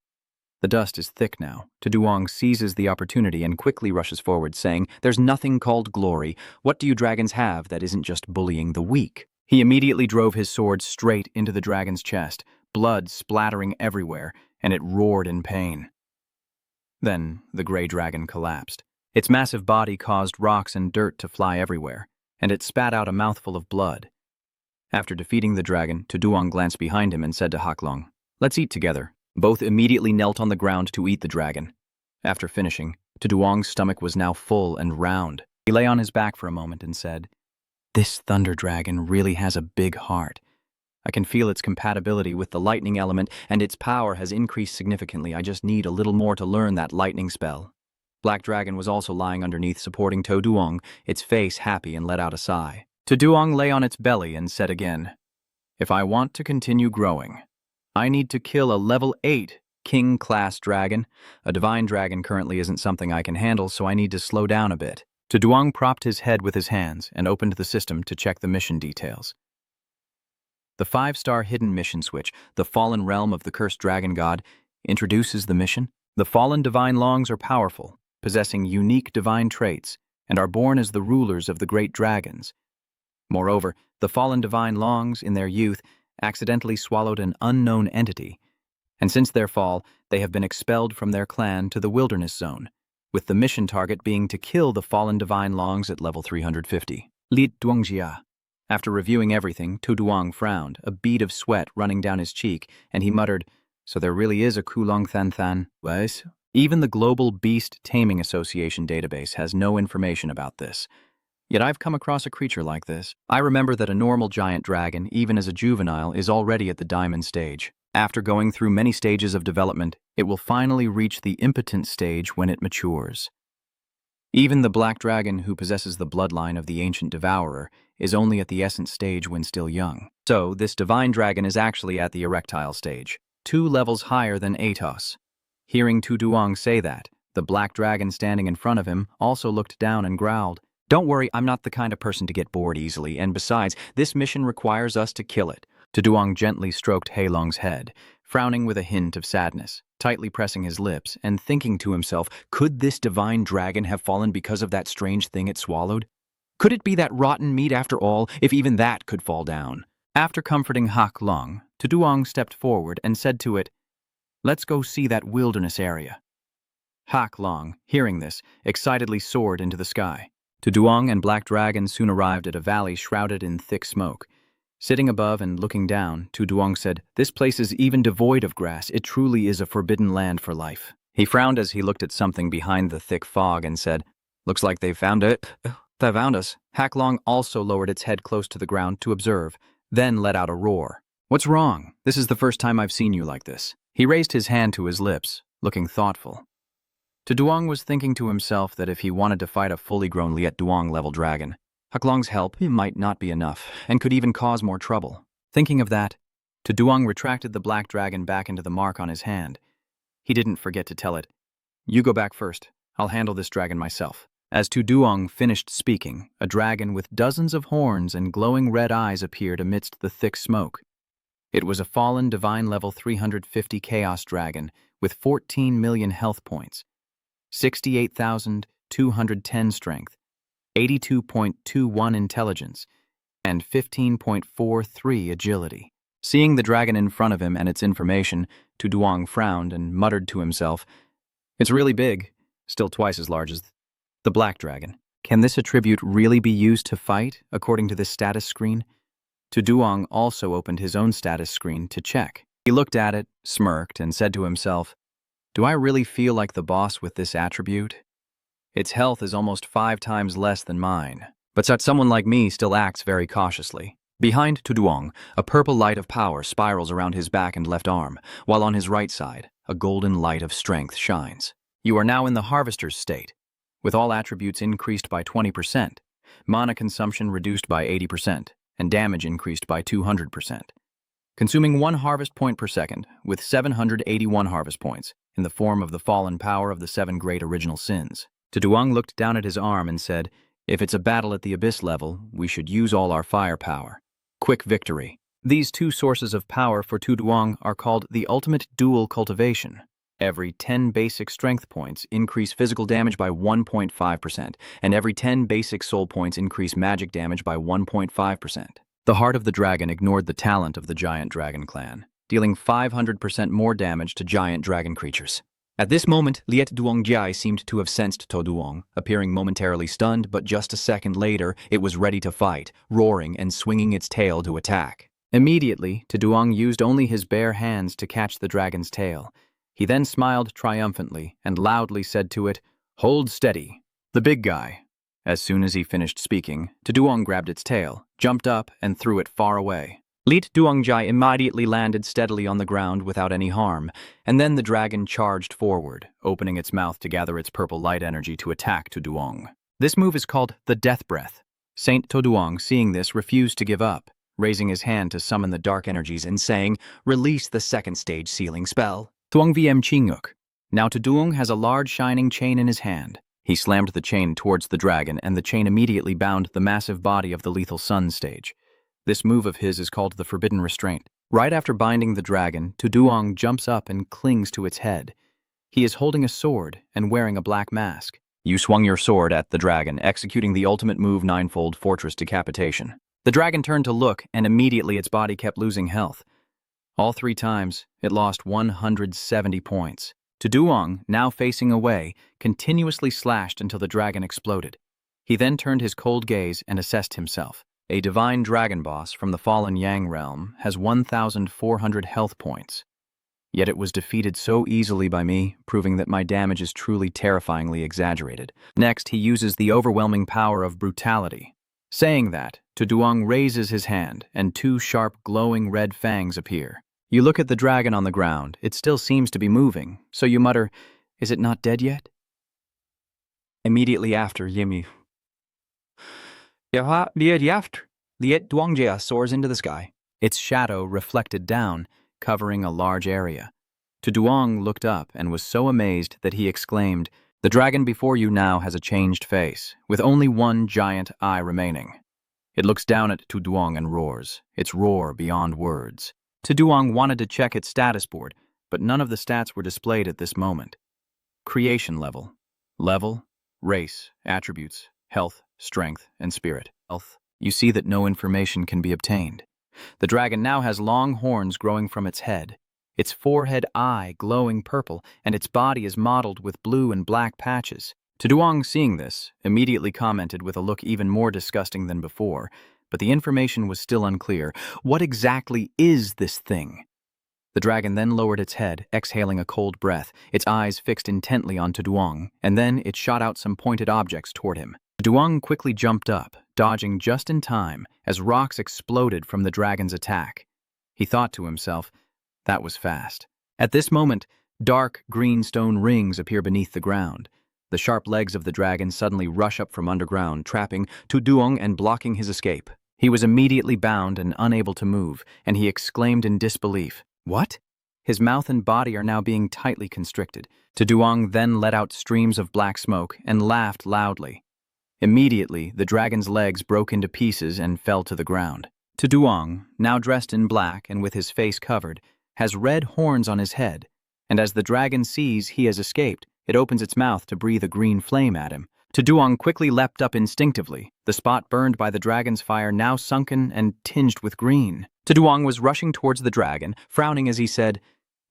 The dust is thick now. Tuduong seizes the opportunity and quickly rushes forward, saying, "There's nothing called glory. What do you dragons have that isn't just bullying the weak?" He immediately drove his sword straight into the dragon's chest, blood splattering everywhere, and it roared in pain. Then the gray dragon collapsed. Its massive body caused rocks and dirt to fly everywhere, and it spat out a mouthful of blood. After defeating the dragon, Tuduang glanced behind him and said to Haklong, "Let's eat together." Both immediately knelt on the ground to eat the dragon. After finishing, Tuduang's stomach was now full and round. He lay on his back for a moment and said, "This thunder dragon really has a big heart. I can feel its compatibility with the lightning element, and its power has increased significantly. I just need a little more to learn that lightning spell." Black Dragon was also lying underneath, supporting Tuduang, its face happy, and let out a sigh. Tuduang lay on its belly and said again, "If I want to continue growing, I need to kill a level 8 king-class dragon. A divine dragon currently isn't something I can handle, so I need to slow down a bit." Tuduang propped his head with his hands and opened the system to check the mission details. The 5-star hidden mission switch, the fallen realm of the cursed dragon god, introduces the mission. The fallen divine longs are powerful, possessing unique divine traits, and are born as the rulers of the great dragons. Moreover, the fallen divine longs, in their youth, accidentally swallowed an unknown entity, and since their fall, they have been expelled from their clan to the wilderness zone, with the mission target being to kill the fallen divine longs at level 350. Lit Duangjia. After reviewing everything, Tuduang frowned, a bead of sweat running down his cheek, and he muttered, "So there really is a Kulong Than Than, was?" Even the Global Beast Taming Association database has no information about this. Yet I've come across a creature like this. I remember that a normal giant dragon, even as a juvenile, is already at the diamond stage. After going through many stages of development, it will finally reach the impotent stage when it matures. Even the black dragon, who possesses the bloodline of the ancient devourer, is only at the essence stage when still young. So, this divine dragon is actually at the erectile stage, 2 levels higher than Atos. Hearing Tuduang say that, the black dragon standing in front of him also looked down and growled, "Don't worry, I'm not the kind of person to get bored easily, and besides, this mission requires us to kill it." Tuduang gently stroked Heilong's head, frowning with a hint of sadness, tightly pressing his lips, and thinking to himself, could this divine dragon have fallen because of that strange thing it swallowed? Could it be that rotten meat after all, if even that could fall down? After comforting Hak Long, Tuduang stepped forward and said to it, "Let's go see that wilderness area." Hak Long, hearing this, excitedly soared into the sky. Tuduang and Black Dragon soon arrived at a valley shrouded in thick smoke. Sitting above and looking down, Tuduang said, "This place is even devoid of grass. It truly is a forbidden land for life." He frowned as he looked at something behind the thick fog and said, "Looks like they found it." "They found us." Hak Long also lowered its head close to the ground to observe, then let out a roar. "What's wrong? This is the first time I've seen you like this." He raised his hand to his lips, looking thoughtful. Tuduang was thinking to himself that if he wanted to fight a fully grown Liet Duong-level dragon, Haklong's help might not be enough, and could even cause more trouble. Thinking of that, Tuduang retracted the black dragon back into the mark on his hand. He didn't forget to tell it, "You go back first. I'll handle this dragon myself." As Tuduang finished speaking, a dragon with dozens of horns and glowing red eyes appeared amidst the thick smoke. It was a fallen divine level 350 Chaos Dragon with 14 million health points, 68,210 strength, 82.21 intelligence, and 15.43 agility. Seeing the dragon in front of him and its information, Tuduang frowned and muttered to himself, "It's really big, still twice as large as the black dragon. Can this attribute really be used to fight, according to this status screen?" Tuduang also opened his own status screen to check. He looked at it, smirked, and said to himself, "Do I really feel like the boss with this attribute? Its health is almost 5 times less than mine, but such someone like me still acts very cautiously." Behind Tuduang, a purple light of power spirals around his back and left arm, while on his right side, a golden light of strength shines. You are now in the Harvester's state, with all attributes increased by 20%, mana consumption reduced by 80%, and damage increased by 200%. Consuming 1 harvest point per second, with 781 harvest points, in the form of the fallen power of the 7 great original sins. Tuduang looked down at his arm and said, "If it's a battle at the Abyss level, we should use all our firepower. Quick victory." These 2 sources of power for Tuduang are called the Ultimate Dual Cultivation. Every 10 basic strength points increase physical damage by 1.5%, and every 10 basic soul points increase magic damage by 1.5%. The heart of the dragon ignored the talent of the giant dragon clan, dealing 500% more damage to giant dragon creatures. At this moment, Liet Duongjai seemed to have sensed To Duong, appearing momentarily stunned, but just a second later, it was ready to fight, roaring and swinging its tail to attack. Immediately, To Duong used only his bare hands to catch the dragon's tail. He then smiled triumphantly and loudly said to it, "Hold steady." The big guy. As soon as he finished speaking, To Duong grabbed its tail, jumped up, and threw it far away. Liet Duongjai immediately landed steadily on the ground without any harm, and then the dragon charged forward, opening its mouth to gather its purple light energy to attack To Duong. This move is called the Death Breath. Saint To Duong, seeing this, refused to give up, raising his hand to summon the dark energies and saying, "Release the second stage sealing spell." Tuong VM Chinguk. Now To Duong has a large shining chain in his hand. He slammed the chain towards the dragon, and the chain immediately bound the massive body of the lethal sun stage. This move of his is called the Forbidden Restraint. Right after binding the dragon, To Duong jumps up and clings to its head. He is holding a sword and wearing a black mask. You swung your sword at the dragon, executing the ultimate move Ninefold Fortress Decapitation. The dragon turned to look, and immediately its body kept losing health. All 3 times, it lost 170 points. To Duong, now facing away, continuously slashed until the dragon exploded. He then turned his cold gaze and assessed himself. A divine dragon boss from the fallen Yang realm has 1,400 health points. Yet it was defeated so easily by me, proving that my damage is truly terrifyingly exaggerated. Next, he uses the overwhelming power of brutality. Saying that, To Duong raises his hand, and 2 sharp glowing red fangs appear. You look at the dragon on the ground. It still seems to be moving, so you mutter, "Is it not dead yet?" Immediately after, Liet Duongjai soars into the sky. Its shadow reflected down, covering a large area. To Duong looked up and was so amazed that he exclaimed, "The dragon before you now has a changed face, with only 1 giant eye remaining." It looks down at To Duong and roars, its roar beyond words. To Duong wanted to check its status board, but none of the stats were displayed at this moment. Creation level, race, attributes, health, strength, and spirit. Health. You see that no information can be obtained. The dragon now has long horns growing from its head, its forehead eye glowing purple, and its body is mottled with blue and black patches. To Duong, seeing this, immediately commented with a look even more disgusting than before, but the information was still unclear. What exactly is this thing? The dragon then lowered its head, exhaling a cold breath, its eyes fixed intently on To Duong, and then it shot out some pointed objects toward him. To Duong quickly jumped up, dodging just in time as rocks exploded from the dragon's attack. He thought to himself, that was fast. At this moment, dark green stone rings appear beneath the ground. The sharp legs of the dragon suddenly rush up from underground, trapping To Duong and blocking his escape. He was immediately bound and unable to move, and he exclaimed in disbelief, "What?" His mouth and body are now being tightly constricted. To Duong then let out streams of black smoke and laughed loudly. Immediately, the dragon's legs broke into pieces and fell to the ground. To Duong, now dressed in black and with his face covered, has red horns on his head, and as the dragon sees he has escaped, it opens its mouth to breathe a green flame at him. To Duong quickly leapt up instinctively, the spot burned by the dragon's fire now sunken and tinged with green. To Duong was rushing towards the dragon, frowning as he said,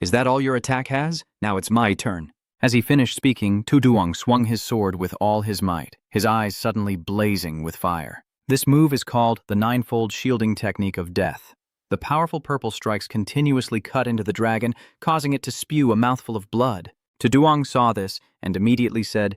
"Is that all your attack has? Now it's my turn." As he finished speaking, To Duong swung his sword with all his might, his eyes suddenly blazing with fire. This move is called the Ninefold Shielding Technique of Death. The powerful purple strikes continuously cut into the dragon, causing it to spew a mouthful of blood. To Duong saw this and immediately said,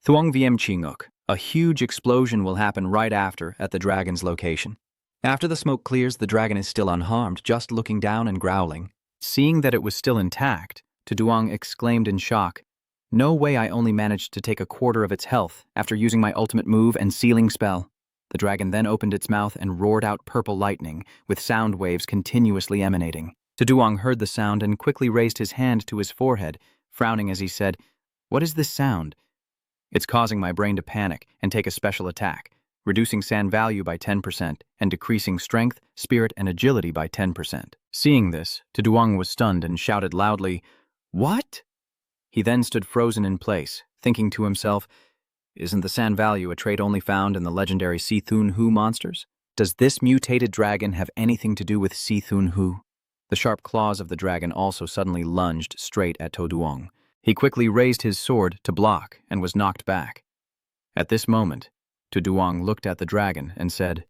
"Thuong VM Chinguk." A huge explosion will happen right after at the dragon's location. After the smoke clears, the dragon is still unharmed, just looking down and growling. Seeing that it was still intact, To Duong exclaimed in shock, "No way I only managed to take a quarter of its health after using my ultimate move and sealing spell." The dragon then opened its mouth and roared out purple lightning, with sound waves continuously emanating. To Duong heard the sound and quickly raised his hand to his forehead, frowning as he said, "What is this sound?" "It's causing my brain to panic and take a special attack, reducing SAN value by 10% and decreasing strength, spirit, and agility by 10%. Seeing this, To Duong was stunned and shouted loudly, "What?" He then stood frozen in place, thinking to himself, "Isn't the SAN value a trait only found in the legendary Sithun Hu monsters? Does this mutated dragon have anything to do with Sithun Hu? The sharp claws of the dragon also suddenly lunged straight at To Duong. He quickly raised his sword to block and was knocked back. At this moment, To Duong looked at the dragon and said,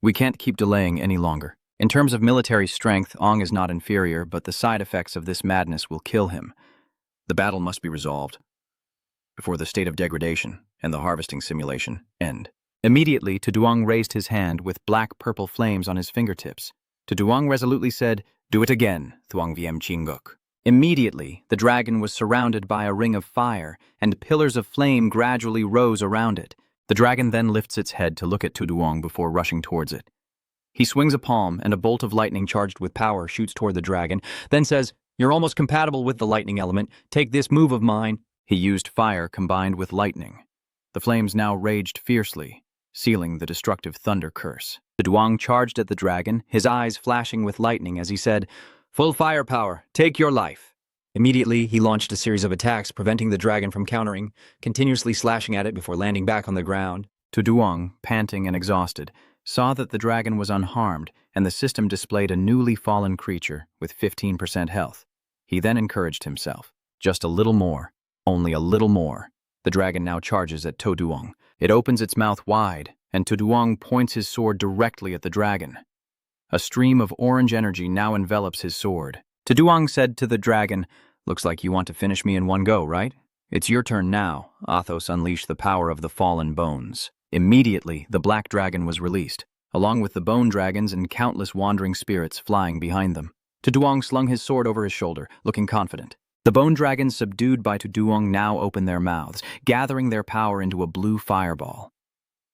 "We can't keep delaying any longer. In terms of military strength, Ong is not inferior, but the side effects of this madness will kill him. The battle must be resolved before the state of degradation and the harvesting simulation end." Immediately, To Duong raised his hand with black-purple flames on his fingertips. To Duong resolutely said, "Do it again, Thuong Wiem Chinguk." Immediately, the dragon was surrounded by a ring of fire, and pillars of flame gradually rose around it. The dragon then lifts its head to look at To Duong before rushing towards it. He swings a palm, and a bolt of lightning charged with power shoots toward the dragon, then says, "You're almost compatible with the lightning element. Take this move of mine." He used fire combined with lightning. The flames now raged fiercely, sealing the destructive thunder curse. To Duong charged at the dragon, his eyes flashing with lightning as he said, "Full firepower, take your life." Immediately, he launched a series of attacks, preventing the dragon from countering, continuously slashing at it before landing back on the ground. To Duong, panting and exhausted, saw that the dragon was unharmed and the system displayed a newly fallen creature with 15% health. He then encouraged himself. Just a little more, only a little more. The dragon now charges at To Duong. It opens its mouth wide, and To Duong points his sword directly at the dragon. A stream of orange energy now envelops his sword. To Duong said to the dragon, "Looks like you want to finish me in one go, right? It's your turn now." Athos unleashed the power of the fallen bones. Immediately, the black dragon was released, along with the bone dragons and countless wandering spirits flying behind them. To Duong slung his sword over his shoulder, looking confident. The bone dragons subdued by To Duong now open their mouths, gathering their power into a blue fireball.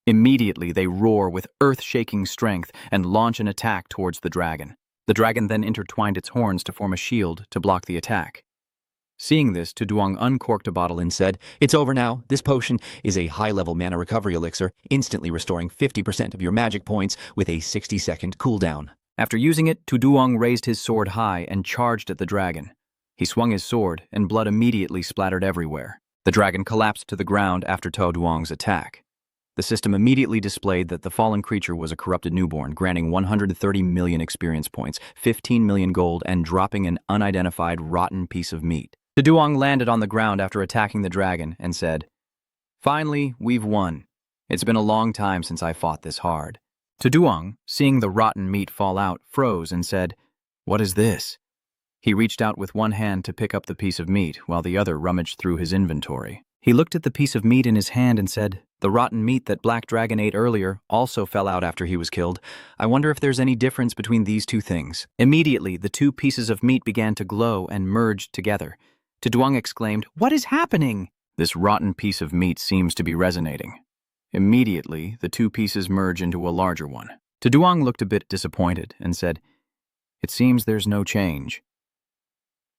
Immediately, they roar with earth-shaking strength and launch an attack towards the dragon. The dragon then intertwined its horns to form a shield to block the attack. Seeing this, To Duong uncorked a bottle and said, "It's over now. This potion is a high-level mana recovery elixir, instantly restoring 50% of your magic points with a 60-second cooldown." After using it, To Duong raised his sword high and charged at the dragon. He swung his sword, and blood immediately splattered everywhere. The dragon collapsed to the ground after To Duong's attack. The system immediately displayed that the fallen creature was a corrupted newborn, granting 130 million experience points, 15 million gold, and dropping an unidentified rotten piece of meat. To Duong landed on the ground after attacking the dragon and said, "Finally, we've won. It's been a long time since I fought this hard." To Duong, seeing the rotten meat fall out, froze and said, "What is this?" He reached out with one hand to pick up the piece of meat, while the other rummaged through his inventory. He looked at the piece of meat in his hand and said, "The rotten meat that Black Dragon ate earlier also fell out after he was killed. I wonder if there's any difference between these two things." Immediately, the two pieces of meat began to glow and merged together. To Duong exclaimed, "What is happening?" "This rotten piece of meat seems to be resonating." Immediately, the two pieces merge into a larger one. To Duong looked a bit disappointed and said, "It seems there's no change.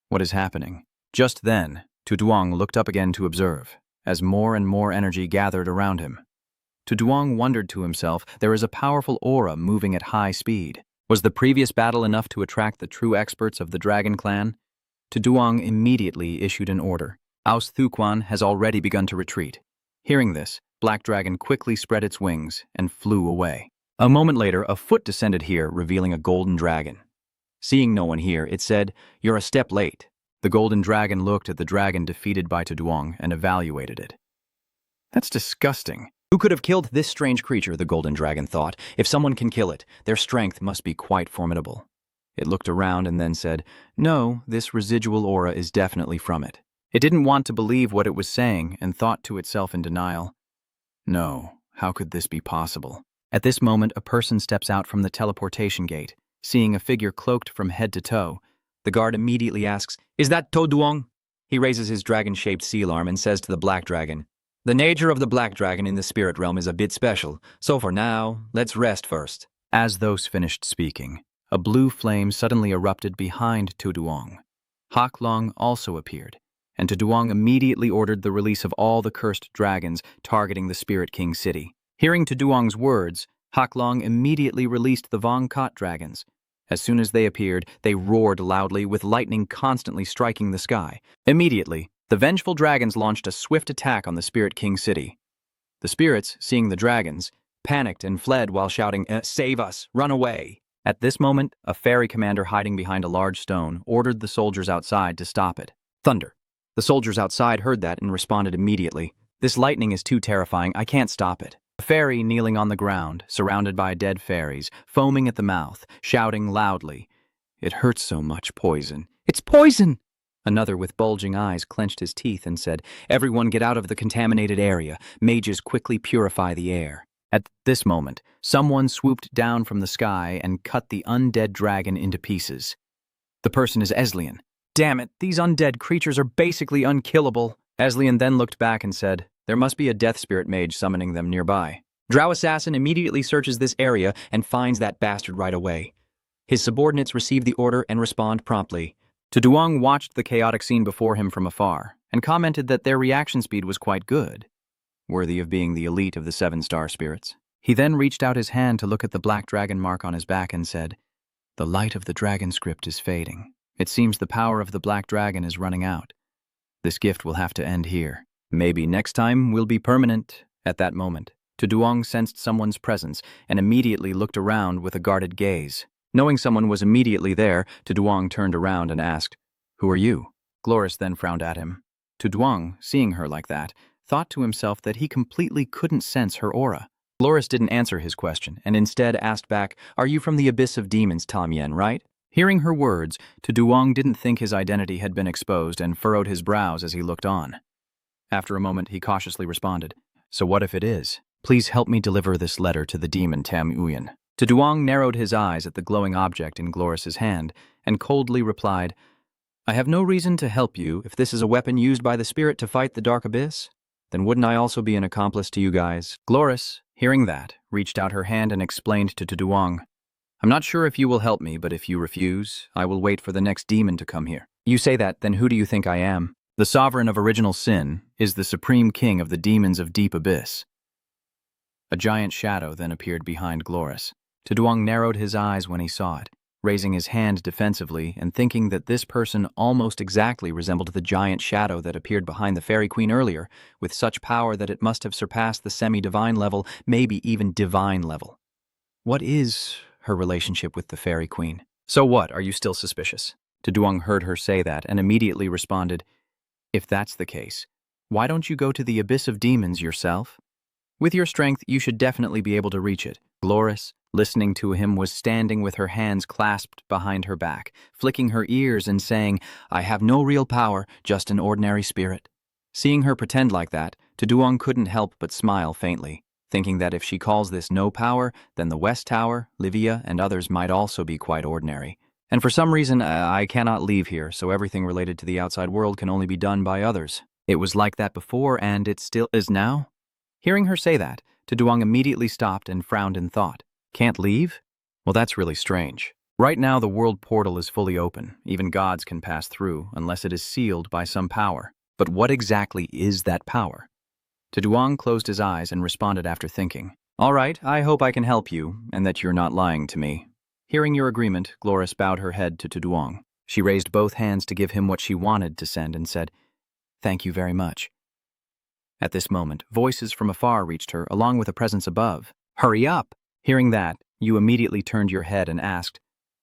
What is happening?" Just then, To Duong looked up again to observe, as more and more energy gathered around him. To Duong wondered to himself, there is a powerful aura moving at high speed. Was the previous battle enough to attract the true experts of the Dragon Clan? To Duong immediately issued an order. Aus Thuquan has already begun to retreat. Hearing this, Black Dragon quickly spread its wings and flew away. A moment later, a foot descended here, revealing a golden dragon. Seeing no one here, it said, "You're a step late." The golden dragon looked at the dragon defeated by To Duong and evaluated it. "That's disgusting." Who could have killed this strange creature, the golden dragon thought. If someone can kill it, their strength must be quite formidable. It looked around and then said, "No, this residual aura is definitely from it." It didn't want to believe what it was saying and thought to itself in denial, "No, how could this be possible?" At this moment, a person steps out from the teleportation gate, seeing a figure cloaked from head to toe. The guard immediately asks, "Is that To Duong?" He raises his dragon-shaped seal arm and says to the black dragon, "The nature of the black dragon in the spirit realm is a bit special, so for now, let's rest first." As those finished speaking, a blue flame suddenly erupted behind To Duong. Hak Long also appeared, and To Duong immediately ordered the release of all the cursed dragons targeting the Spirit King city. Hearing To Duong's words, Hak Long immediately released the Vong Kot dragons. As soon as they appeared, they roared loudly, with lightning constantly striking the sky. Immediately, the vengeful dragons launched a swift attack on the Spirit King city. The spirits, seeing the dragons, panicked and fled while shouting, "Save us! Run away!" At this moment, a fairy commander hiding behind a large stone ordered the soldiers outside to stop it. Thunder. The soldiers outside heard that and responded immediately. "This lightning is too terrifying, I can't stop it." A fairy kneeling on the ground, surrounded by dead fairies, foaming at the mouth, shouting loudly, "It hurts so much, poison. It's poison!" Another with bulging eyes clenched his teeth and said, "Everyone get out of the contaminated area. Mages quickly purify the air." At this moment, someone swooped down from the sky and cut the undead dragon into pieces. The person is Eslian. "Damn it, these undead creatures are basically unkillable." Eslian then looked back and said, "There must be a death spirit mage summoning them nearby." Drow Assassin immediately searches this area and finds that bastard right away. His subordinates receive the order and respond promptly. Tuduang watched the chaotic scene before him from afar and commented that their reaction speed was quite good, worthy of being the elite of the 7-star spirits. He then reached out his hand to look at the black dragon mark on his back and said, "The light of the dragon script is fading. It seems the power of the black dragon is running out. This gift will have to end here. Maybe next time will be permanent." At that moment, Tuduang sensed someone's presence and immediately looked around with a guarded gaze. Knowing someone was immediately there, Tuduang turned around and asked, "Who are you?" Gloris then frowned at him. Tuduang, seeing her like that, thought to himself that he completely couldn't sense her aura. Gloris didn't answer his question and instead asked back, "Are you from the Abyss of Demons, Tamien, right?" Hearing her words, Tuduang didn't think his identity had been exposed and furrowed his brows as he looked on. After a moment, he cautiously responded, "So what if it is? Please help me deliver this letter to the demon Taming." Tuduang narrowed his eyes at the glowing object in Gloris's hand and coldly replied, "I have no reason to help you. If this is a weapon used by the spirit to fight the dark abyss, then wouldn't I also be an accomplice to you guys?" Gloris, hearing that, reached out her hand and explained to Tuduang, "I'm not sure if you will help me, but if you refuse, I will wait for the next demon to come here." "You say that, then who do you think I am?" "The sovereign of original sin is the supreme king of the demons of deep abyss." A giant shadow then appeared behind Gloris. Tuduang narrowed his eyes when he saw it, raising his hand defensively and thinking that this person almost exactly resembled the giant shadow that appeared behind the fairy queen earlier, with such power that it must have surpassed the semi-divine level, maybe even divine level. What is her relationship with the fairy queen? "So what, are you still suspicious?" Tuduang heard her say that and immediately responded, "If that's the case, why don't you go to the Abyss of Demons yourself? With your strength, you should definitely be able to reach it." Gloris, listening to him, was standing with her hands clasped behind her back, flicking her ears and saying, "I have no real power, just an ordinary spirit." Seeing her pretend like that, Tuduang couldn't help but smile faintly, thinking that if she calls this no power, then the West Tower, Livia, and others might also be quite ordinary. "And for some reason, I cannot leave here, so everything related to the outside world can only be done by others." It was like that before, and it still is now? Hearing her say that, Tuduang immediately stopped and frowned in thought. "Can't leave? Well, that's really strange. Right now, the world portal is fully open. Even gods can pass through, unless it is sealed by some power. But what exactly is that power?" Tuduang closed his eyes and responded after thinking, "All right, I hope I can help you, and that you're not lying to me." Hearing your agreement, Gloris bowed her head to Tuduang. She raised both hands to give him what she wanted to send and said, "Thank you very much." At this moment, voices from afar reached her, along with a presence above. "Hurry up!" Hearing that, you immediately turned your head and asked,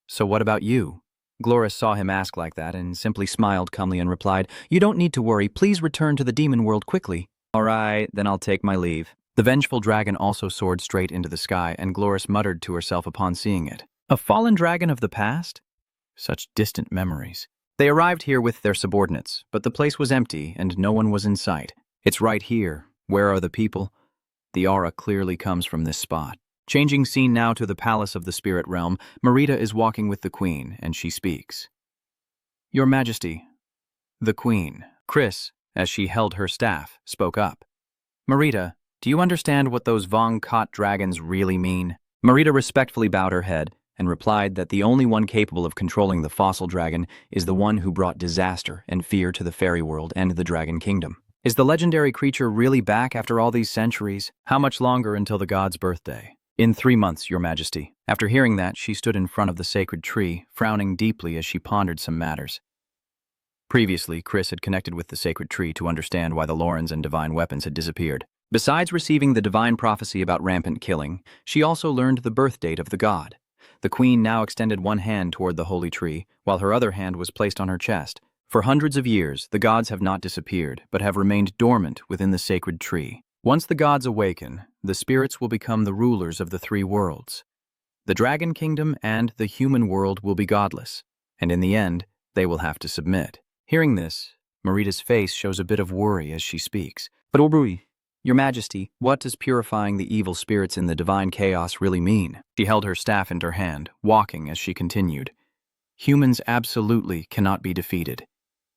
"So what about you?" Gloris saw him ask like that and simply smiled calmly and replied, "You don't need to worry. Please return to the demon world quickly." "All right, then I'll take my leave." The vengeful dragon also soared straight into the sky, and Gloris muttered to herself upon seeing it, "A fallen dragon of the past? Such distant memories." They arrived here with their subordinates, but the place was empty and no one was in sight. "It's right here. Where are the people?" The aura clearly comes from this spot. Changing scene now to the palace of the spirit realm, Marita is walking with the queen, and she speaks. "Your Majesty." The queen, Chris, as she held her staff, spoke up. "Marita, do you understand what those Vong-Kot dragons really mean?" Marita respectfully bowed her head and replied that the only one capable of controlling the fossil dragon is the one who brought disaster and fear to the fairy world and the dragon kingdom. "Is the legendary creature really back after all these centuries? How much longer until the god's birthday?" "In 3 months, Your Majesty." After hearing that, she stood in front of the sacred tree, frowning deeply as she pondered some matters. Previously, Chris had connected with the sacred tree to understand why the Lorens and divine weapons had disappeared. Besides receiving the divine prophecy about rampant killing, she also learned the birth date of the god. The queen now extended one hand toward the holy tree, while her other hand was placed on her chest. For hundreds of years, the gods have not disappeared, but have remained dormant within the sacred tree. Once the gods awaken, the spirits will become the rulers of the three worlds. The dragon kingdom and the human world will be godless, and in the end, they will have to submit. Hearing this, Marita's face shows a bit of worry as she speaks. But Obrui, Your Majesty, what does purifying the evil spirits in the divine chaos really mean? She held her staff in her hand, walking as she continued. Humans absolutely cannot be defeated.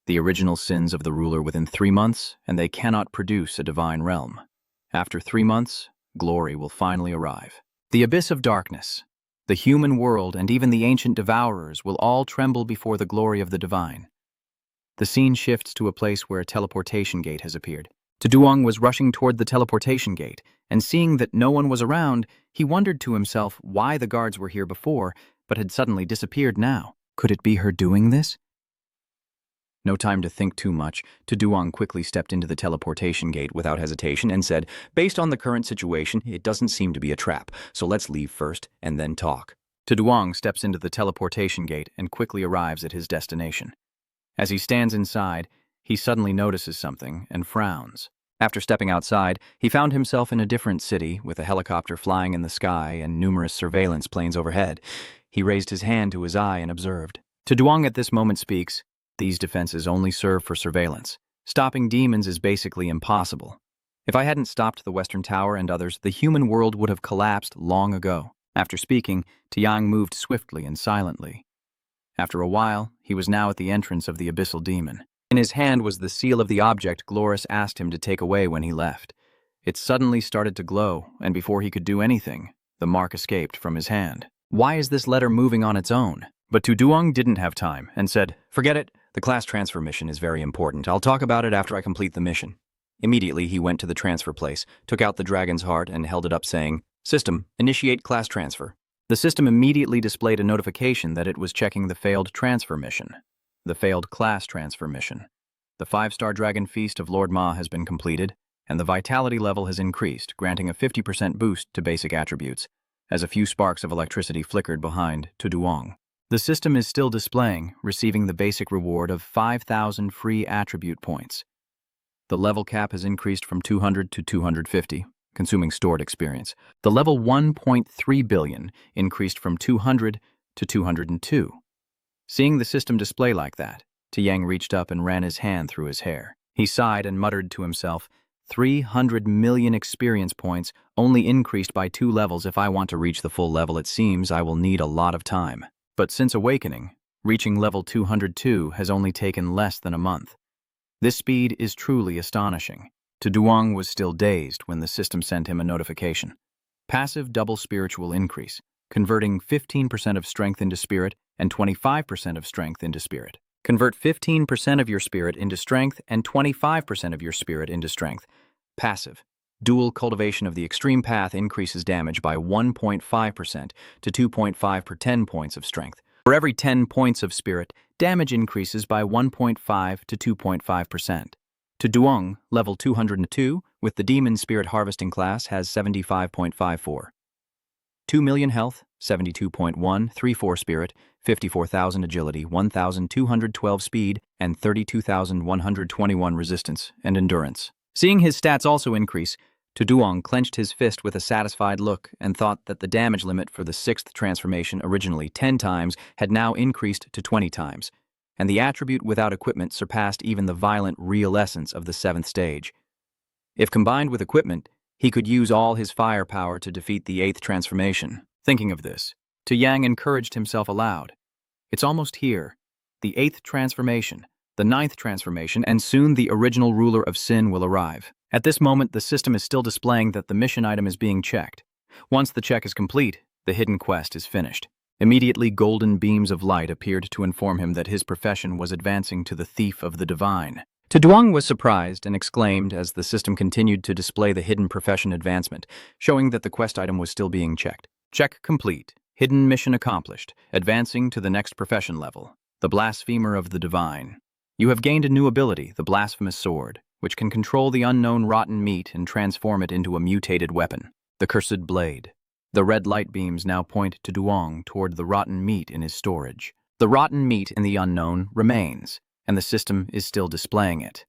The original sins of the ruler within 3 months, and they cannot produce a divine realm. After 3 months, glory will finally arrive. The abyss of darkness, the human world, and even the ancient devourers will all tremble before the glory of the divine. The scene shifts to a place where a teleportation gate has appeared. Duong was rushing toward the teleportation gate, and seeing that no one was around, he wondered to himself why the guards were here before, but had suddenly disappeared now. Could it be her doing this? No time to think too much, Duong quickly stepped into the teleportation gate without hesitation and said, "Based on the current situation, it doesn't seem to be a trap, so let's leave first and then talk." Duong steps into the teleportation gate and quickly arrives at his destination. As he stands inside, he suddenly notices something and frowns. After stepping outside, he found himself in a different city with a helicopter flying in the sky and numerous surveillance planes overhead. He raised his hand to his eye and observed. Duong at this moment speaks, "These defenses only serve for surveillance. Stopping demons is basically impossible. If I hadn't stopped the Western Tower and others, the human world would have collapsed long ago." After speaking, Tiang moved swiftly and silently. After a while, he was now at the entrance of the abyssal demon. In his hand was the seal of the object Gloris asked him to take away when he left. It suddenly started to glow, and before he could do anything, the mark escaped from his hand. Why is this letter moving on its own? But Duong didn't have time and said, "Forget it. The class transfer mission is very important. I'll talk about it after I complete the mission." Immediately, he went to the transfer place, took out the dragon's heart, and held it up saying, "System, initiate class transfer." The system immediately displayed a notification that it was checking the failed transfer mission. The failed class transfer mission. The 5-star Dragon Feast of Lord Ma has been completed, and the vitality level has increased, granting a 50% boost to basic attributes, as a few sparks of electricity flickered behind Duong. The system is still displaying, receiving the basic reward of 5,000 free attribute points. The level cap has increased from 200 to 250, consuming stored experience. The level 1.3 billion increased from 200 to 202. Seeing the system display like that, Tiang reached up and ran his hand through his hair. He sighed and muttered to himself, 300 million experience points, only increased by 2 levels. If I want to reach the full level, it seems I will need a lot of time. But since awakening, reaching level 202 has only taken less than a month. This speed is truly astonishing. Duong was still dazed when the system sent him a notification. Passive double spiritual increase, converting 15% of strength into spirit and 25% of strength into spirit. Convert 15% of your spirit into strength and 25% of your spirit into strength. Passive. Dual cultivation of the extreme path increases damage by 1.5% to 2.5 per 10 points of strength. For every 10 points of spirit, damage increases by 1.5 to 2.5%. Duong, level 202, with the Demon Spirit Harvesting class, has 75.54. 2 million health, 72.134 spirit, 54,000 agility, 1,212 speed, and 32,121 resistance and endurance. Seeing his stats also increase, Duong clenched his fist with a satisfied look and thought that the damage limit for the 6th transformation, originally 10 times, had now increased to 20 times, and the attribute without equipment surpassed even the violent real essence of the 7th stage. If combined with equipment, he could use all his firepower to defeat the 8th transformation. Thinking of this, Yang encouraged himself aloud. It's almost here. The 8th transformation, the 9th transformation, and soon the original ruler of sin will arrive. At this moment, the system is still displaying that the mission item is being checked. Once the check is complete, the hidden quest is finished. Immediately, golden beams of light appeared to inform him that his profession was advancing to the thief of the divine. Duong was surprised and exclaimed as the system continued to display the hidden profession advancement, showing that the quest item was still being checked. Check complete. Hidden mission accomplished. Advancing to the next profession level. The blasphemer of the divine. You have gained a new ability, the blasphemous sword. which can control the unknown rotten meat and transform it into a mutated weapon, the Cursed Blade. The red light beams now point to Duong toward the rotten meat in his storage. The rotten meat in the unknown remains, and the system is still displaying it.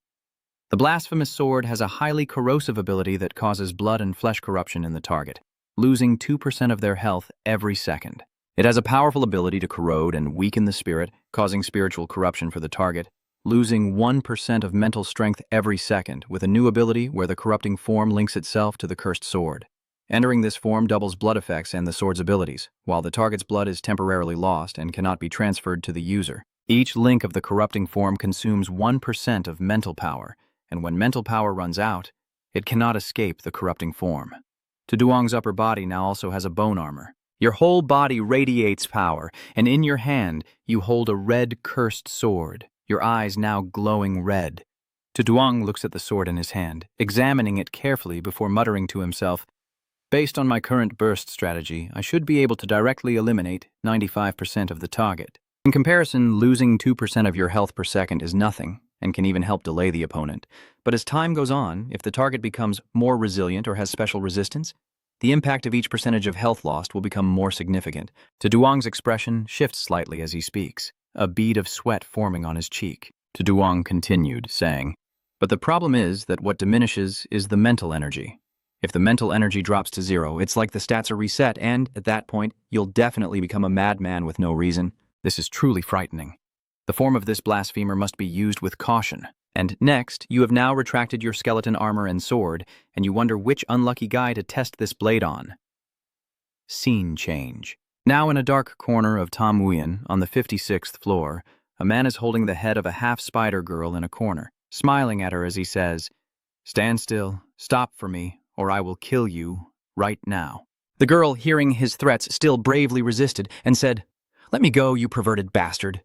The blasphemous sword has a highly corrosive ability that causes blood and flesh corruption in the target, losing 2% of their health every second. It has a powerful ability to corrode and weaken the spirit, causing spiritual corruption for the target, losing 1% of mental strength every second, with a new ability where the corrupting form links itself to the cursed sword. Entering this form doubles blood effects and the sword's abilities, while the target's blood is temporarily lost and cannot be transferred to the user. Each link of the corrupting form consumes 1% of mental power, and when mental power runs out, it cannot escape the corrupting form. To Duong's upper body now also has a bone armor. Your whole body radiates power, and in your hand you hold a red cursed sword, your eyes now glowing red. To Duong looks at the sword in his hand, examining it carefully before muttering to himself, "Based on my current burst strategy, I should be able to directly eliminate 95% of the target." In comparison, losing 2% of your health per second is nothing, and can even help delay the opponent. But as time goes on, if the target becomes more resilient or has special resistance, the impact of each percentage of health lost will become more significant. To Duong's expression shifts slightly as he speaks, a bead of sweat forming on his cheek. To Duong continued, saying, "But the problem is that what diminishes is the mental energy. If the mental energy drops to 0, it's like the stats are reset, and, at that point, you'll definitely become a madman with no reason." This is truly frightening. The form of this blasphemer must be used with caution. And next, you have now retracted your skeleton armor and sword, and you wonder which unlucky guy to test this blade on. Scene change. Now in a dark corner of Taming on the 56th floor, a man is holding the head of a half-spider girl in a corner, smiling at her as he says, "Stand still, stop for me, or I will kill you right now." The girl, hearing his threats, still bravely resisted and said, "Let me go, you perverted bastard."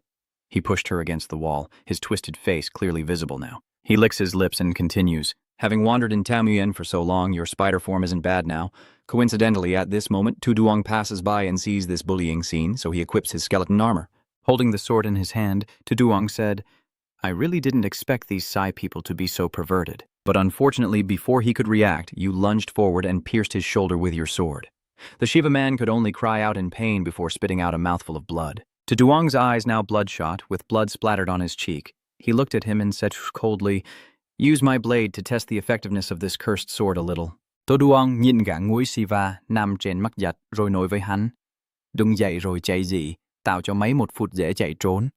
He pushed her against the wall, his twisted face clearly visible now. He licks his lips and continues, "Having wandered in Taming for so long, your spider form isn't bad now. Coincidentally, at this moment, Tu Duong passes by and sees this bullying scene, so he equips his skeleton armor." Holding the sword in his hand, Tu Duong said, "I really didn't expect these Psy people to be so perverted." But unfortunately, before he could react, you lunged forward and pierced his shoulder with your sword. The Shiva man could only cry out in pain before spitting out a mouthful of blood. To Duong's eyes now bloodshot, with blood splattered on his cheek, he looked at him and said coldly, "Use my blade to test the effectiveness of this cursed sword a little." To Duong nhìn gã ngôi Shiva nằm trên mặt đất rồi nói với hắn, "Đừng dậy rồi chạy gì, tạo cho mấy một phút dễ chạy trốn."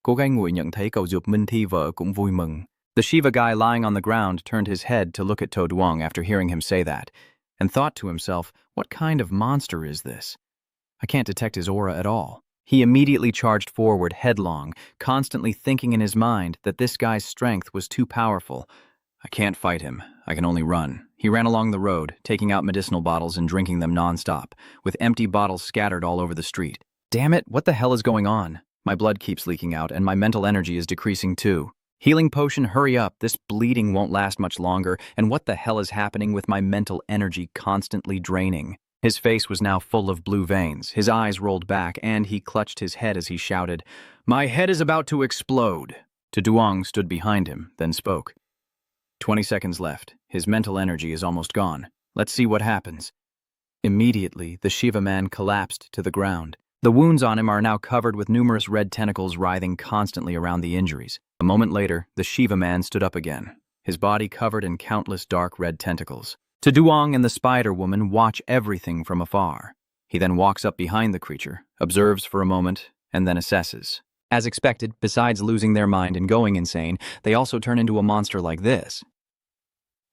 Cô gái nguội nhận thấy cậu giúp Minh Thi vợ cũng vui mừng. The Shiva guy lying on the ground turned his head to look at To Duong after hearing him say that, and thought to himself, what kind of monster is this? I can't detect his aura at all. He immediately charged forward headlong, constantly thinking in his mind that this guy's strength was too powerful. I can't fight him. I can only run. He ran along the road, taking out medicinal bottles and drinking them non-stop, with empty bottles scattered all over the street. Damn it, what the hell is going on? My blood keeps leaking out, and my mental energy is decreasing too. Healing potion, hurry up. This bleeding won't last much longer, and what the hell is happening with my mental energy constantly draining? His face was now full of blue veins, his eyes rolled back, and he clutched his head as he shouted, "My head is about to explode!" To Duong stood behind him, then spoke. 20 seconds left. His mental energy is almost gone. Let's see what happens. Immediately, the Shiva man collapsed to the ground. The wounds on him are now covered with numerous red tentacles writhing constantly around the injuries. A moment later, the Shiva man stood up again, his body covered in countless dark red tentacles. To Duong and the spider woman watch everything from afar. He then walks up behind the creature, observes for a moment, and then assesses. As expected, besides losing their mind and going insane, they also turn into a monster like this.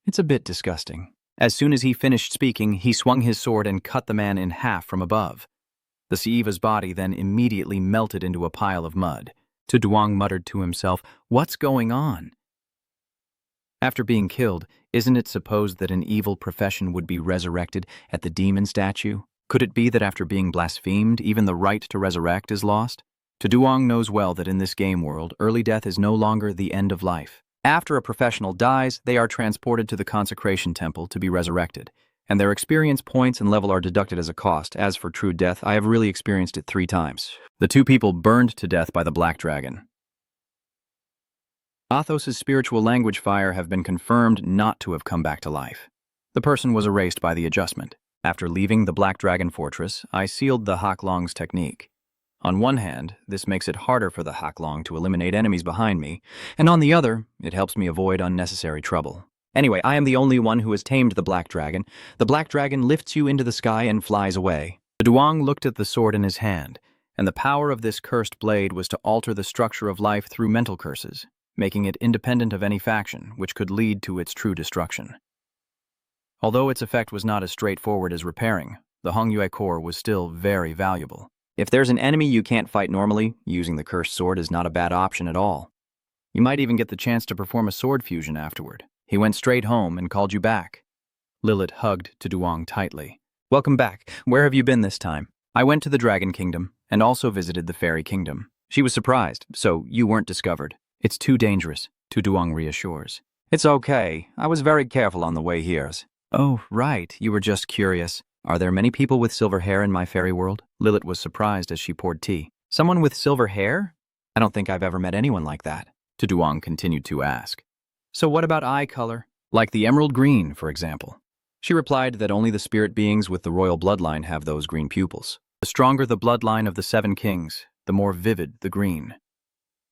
It's a bit disgusting. As soon as he finished speaking, he swung his sword and cut the man in half from above. The Shiva's body then immediately melted into a pile of mud. To Duong muttered to himself, "What's going on?" After being killed, isn't it supposed that an evil profession would be resurrected at the demon statue? Could it be that after being blasphemed, even the right to resurrect is lost? To Duong knows well that in this game world, early death is no longer the end of life. After a professional dies, they are transported to the consecration temple to be resurrected, and their experience points and level are deducted as a cost. As for true death, I have really experienced it 3 times. The 2 people burned to death by the black dragon. Athos' spiritual language fire have been confirmed not to have come back to life. The person was erased by the adjustment. After leaving the Black Dragon Fortress, I sealed the Haklong's technique. On one hand, this makes it harder for the Haklong to eliminate enemies behind me, and on the other, it helps me avoid unnecessary trouble. Anyway, I am the only one who has tamed the Black Dragon. The Black Dragon lifts you into the sky and flies away. The Duong looked at the sword in his hand, and the power of this cursed blade was to alter the structure of life through mental curses, making it independent of any faction, which could lead to its true destruction. Although its effect was not as straightforward as repairing, the Hongyue core was still very valuable. If there's an enemy you can't fight normally, using the cursed sword is not a bad option at all. You might even get the chance to perform a sword fusion afterward. He went straight home and called you back. Lilith hugged to Duong tightly. Welcome back. Where have you been this time? I went to the Dragon Kingdom and also visited the Fairy Kingdom. She was surprised, so you weren't discovered. It's too dangerous, Tu Duong reassures. It's okay. I was very careful on the way here. Oh, right. You were just curious. Are there many people with silver hair in my fairy world? Lilith was surprised as she poured tea. Someone with silver hair? I don't think I've ever met anyone like that. Tu Duong continued to ask. So what about eye color? Like the emerald green, for example. She replied that only the spirit beings with the royal bloodline have those green pupils. The stronger the bloodline of the 7 kings, the more vivid the green.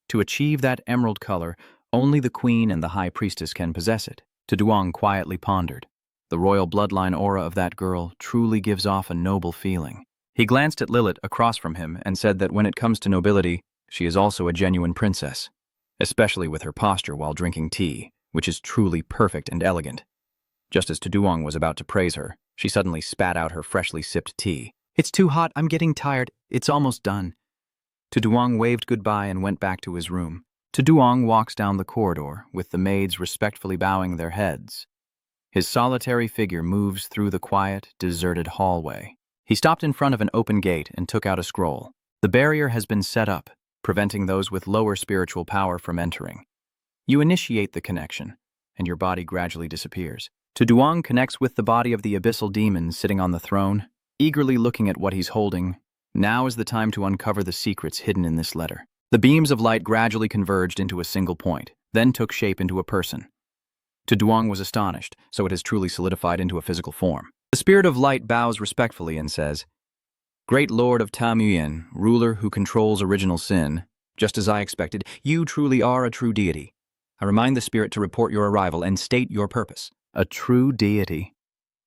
To achieve that emerald color, only the queen and the high priestess can possess it. Tu Duong quietly pondered. The royal bloodline aura of that girl truly gives off a noble feeling. He glanced at Lilith across from him and said that when it comes to nobility, she is also a genuine princess, especially with her posture while drinking tea, which is truly perfect and elegant. Just as Tu Duong was about to praise her, she suddenly spat out her freshly sipped tea. It's too hot, I'm getting tired, it's almost done. Tu Duong waved goodbye and went back to his room. Tu Duong walks down the corridor, with the maids respectfully bowing their heads. His solitary figure moves through the quiet, deserted hallway. He stopped in front of an open gate and took out a scroll. The barrier has been set up, preventing those with lower spiritual power from entering. You initiate the connection, and your body gradually disappears. Tu Duong connects with the body of the abyssal demon sitting on the throne, eagerly looking at what he's holding. Now is the time to uncover the secrets hidden in this letter. The beams of light gradually converged into a single point, then took shape into a person. Tu Duong was astonished, so it has truly solidified into a physical form. The spirit of light bows respectfully and says, Great Lord of Taming, ruler who controls original sin, just as I expected, you truly are a true deity. I remind the spirit to report your arrival and state your purpose. A true deity.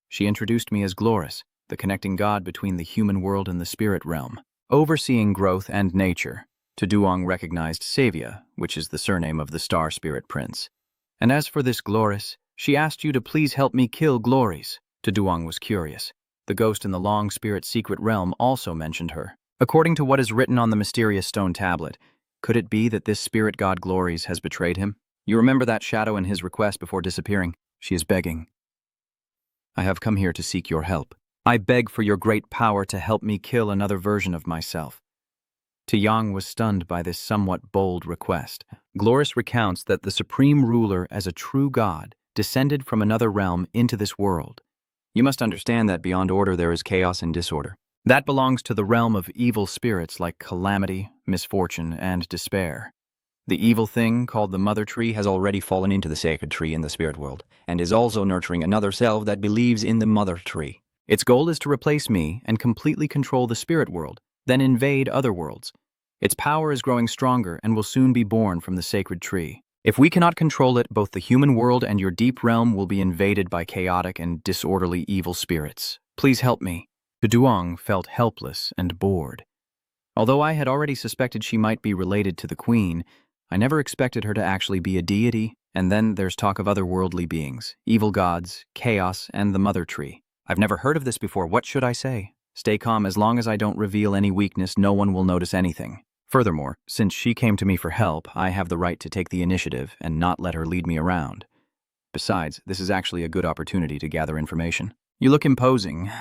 She introduced me as Gloris, the connecting god between the human world and the spirit realm. Overseeing growth and nature, Tu Duong recognized Savia, which is the surname of the star spirit prince. And as for this Gloris, she asked you to please help me kill Glories. Tu Duong was curious. The ghost in the long spirit secret realm also mentioned her. According to what is written on the mysterious stone tablet, could it be that this spirit god Glories has betrayed him? You remember that shadow and his request before disappearing? She is begging. I have come here to seek your help. I beg for your great power to help me kill another version of myself. Tu Yang was stunned by this somewhat bold request. Gloris recounts that the supreme ruler as a true god descended from another realm into this world. You must understand that beyond order there is chaos and disorder. That belongs to the realm of evil spirits like calamity, misfortune, and despair. The evil thing, called the Mother Tree, has already fallen into the sacred tree in the spirit world, and is also nurturing another self that believes in the Mother Tree. Its goal is to replace me and completely control the spirit world, then invade other worlds. Its power is growing stronger and will soon be born from the sacred tree. If we cannot control it, both the human world and your deep realm will be invaded by chaotic and disorderly evil spirits. Please help me. Tu Duong felt helpless and bored. Although I had already suspected she might be related to the queen, I never expected her to actually be a deity, and then there's talk of otherworldly beings, evil gods, chaos, and the Mother Tree. I've never heard of this before. What should I say? Stay calm. As long as I don't reveal any weakness, no one will notice anything. Furthermore, since she came to me for help, I have the right to take the initiative and not let her lead me around. Besides, this is actually a good opportunity to gather information. You look imposing.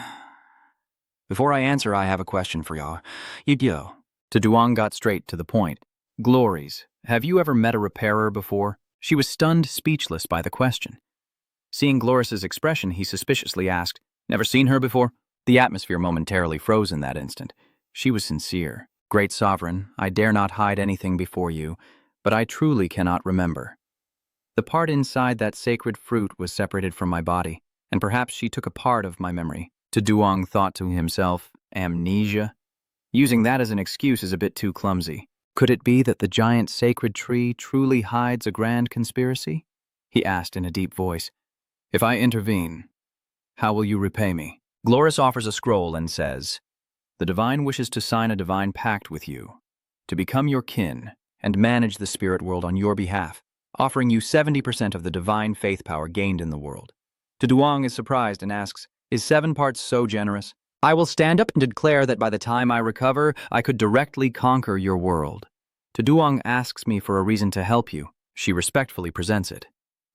Before I answer, I have a question for y'all. Tu Duong got straight to the point. Glories, have you ever met a repairer before? She was stunned, speechless by the question. Seeing Gloris's expression, he suspiciously asked, Never seen her before? The atmosphere momentarily froze in that instant. She was sincere. Great sovereign, I dare not hide anything before you, but I truly cannot remember. The part inside that sacred fruit was separated from my body, and perhaps she took a part of my memory. Duong thought to himself, amnesia? Using that as an excuse is a bit too clumsy. Could it be that the giant sacred tree truly hides a grand conspiracy? He asked in a deep voice. If I intervene, how will you repay me? Gloris offers a scroll and says, the divine wishes to sign a divine pact with you, to become your kin and manage the spirit world on your behalf, offering you 70% of the divine faith power gained in the world. Duong is surprised and asks, is 7 parts so generous? I will stand up and declare that by the time I recover, I could directly conquer your world. Duong asks me for a reason to help you. She respectfully presents it.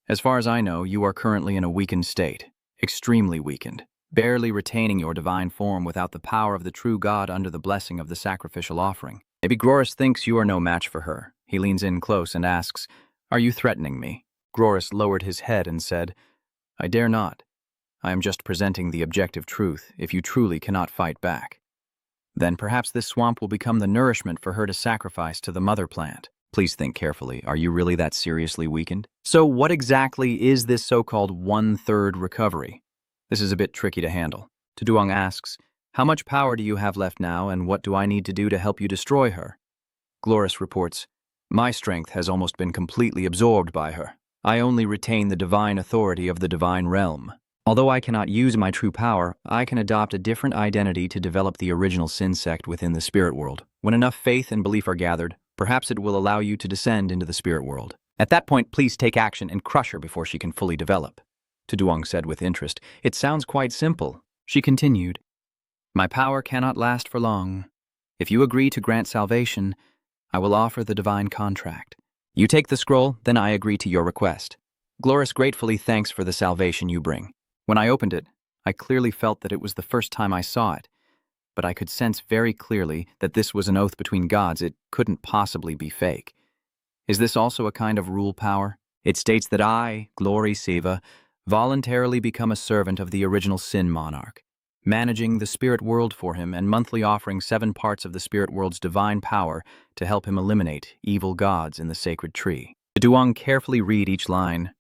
As far as I know, you are currently in a weakened state, extremely weakened, barely retaining your divine form without the power of the true God under the blessing of the sacrificial offering. Maybe Gloris thinks you are no match for her. He leans in close and asks, are you threatening me? Gloris lowered his head and said, I dare not. I am just presenting the objective truth if you truly cannot fight back. Then perhaps this swamp will become the nourishment for her to sacrifice to the mother plant. Please think carefully. Are you really that seriously weakened? So what exactly is this so-called 1/3 recovery? This is a bit tricky to handle. Duong asks, how much power do you have left now and what do I need to do to help you destroy her? Gloris reports, my strength has almost been completely absorbed by her. I only retain the divine authority of the divine realm. Although I cannot use my true power, I can adopt a different identity to develop the original sin sect within the spirit world. When enough faith and belief are gathered, perhaps it will allow you to descend into the spirit world. At that point, please take action and crush her before she can fully develop. Duong said with interest, it sounds quite simple. She continued, my power cannot last for long. If you agree to grant salvation, I will offer the divine contract. You take the scroll, then I agree to your request. Gloris gratefully thanks for the salvation you bring. When I opened it, I clearly felt that it was the first time I saw it, but I could sense very clearly that this was an oath between gods. It couldn't possibly be fake. Is this also a kind of rule power? It states that I, Glory Siva, voluntarily become a servant of the original sin monarch, managing the spirit world for him and monthly offering 7 parts of the spirit world's divine power to help him eliminate evil gods in the sacred tree. Duong carefully read each line.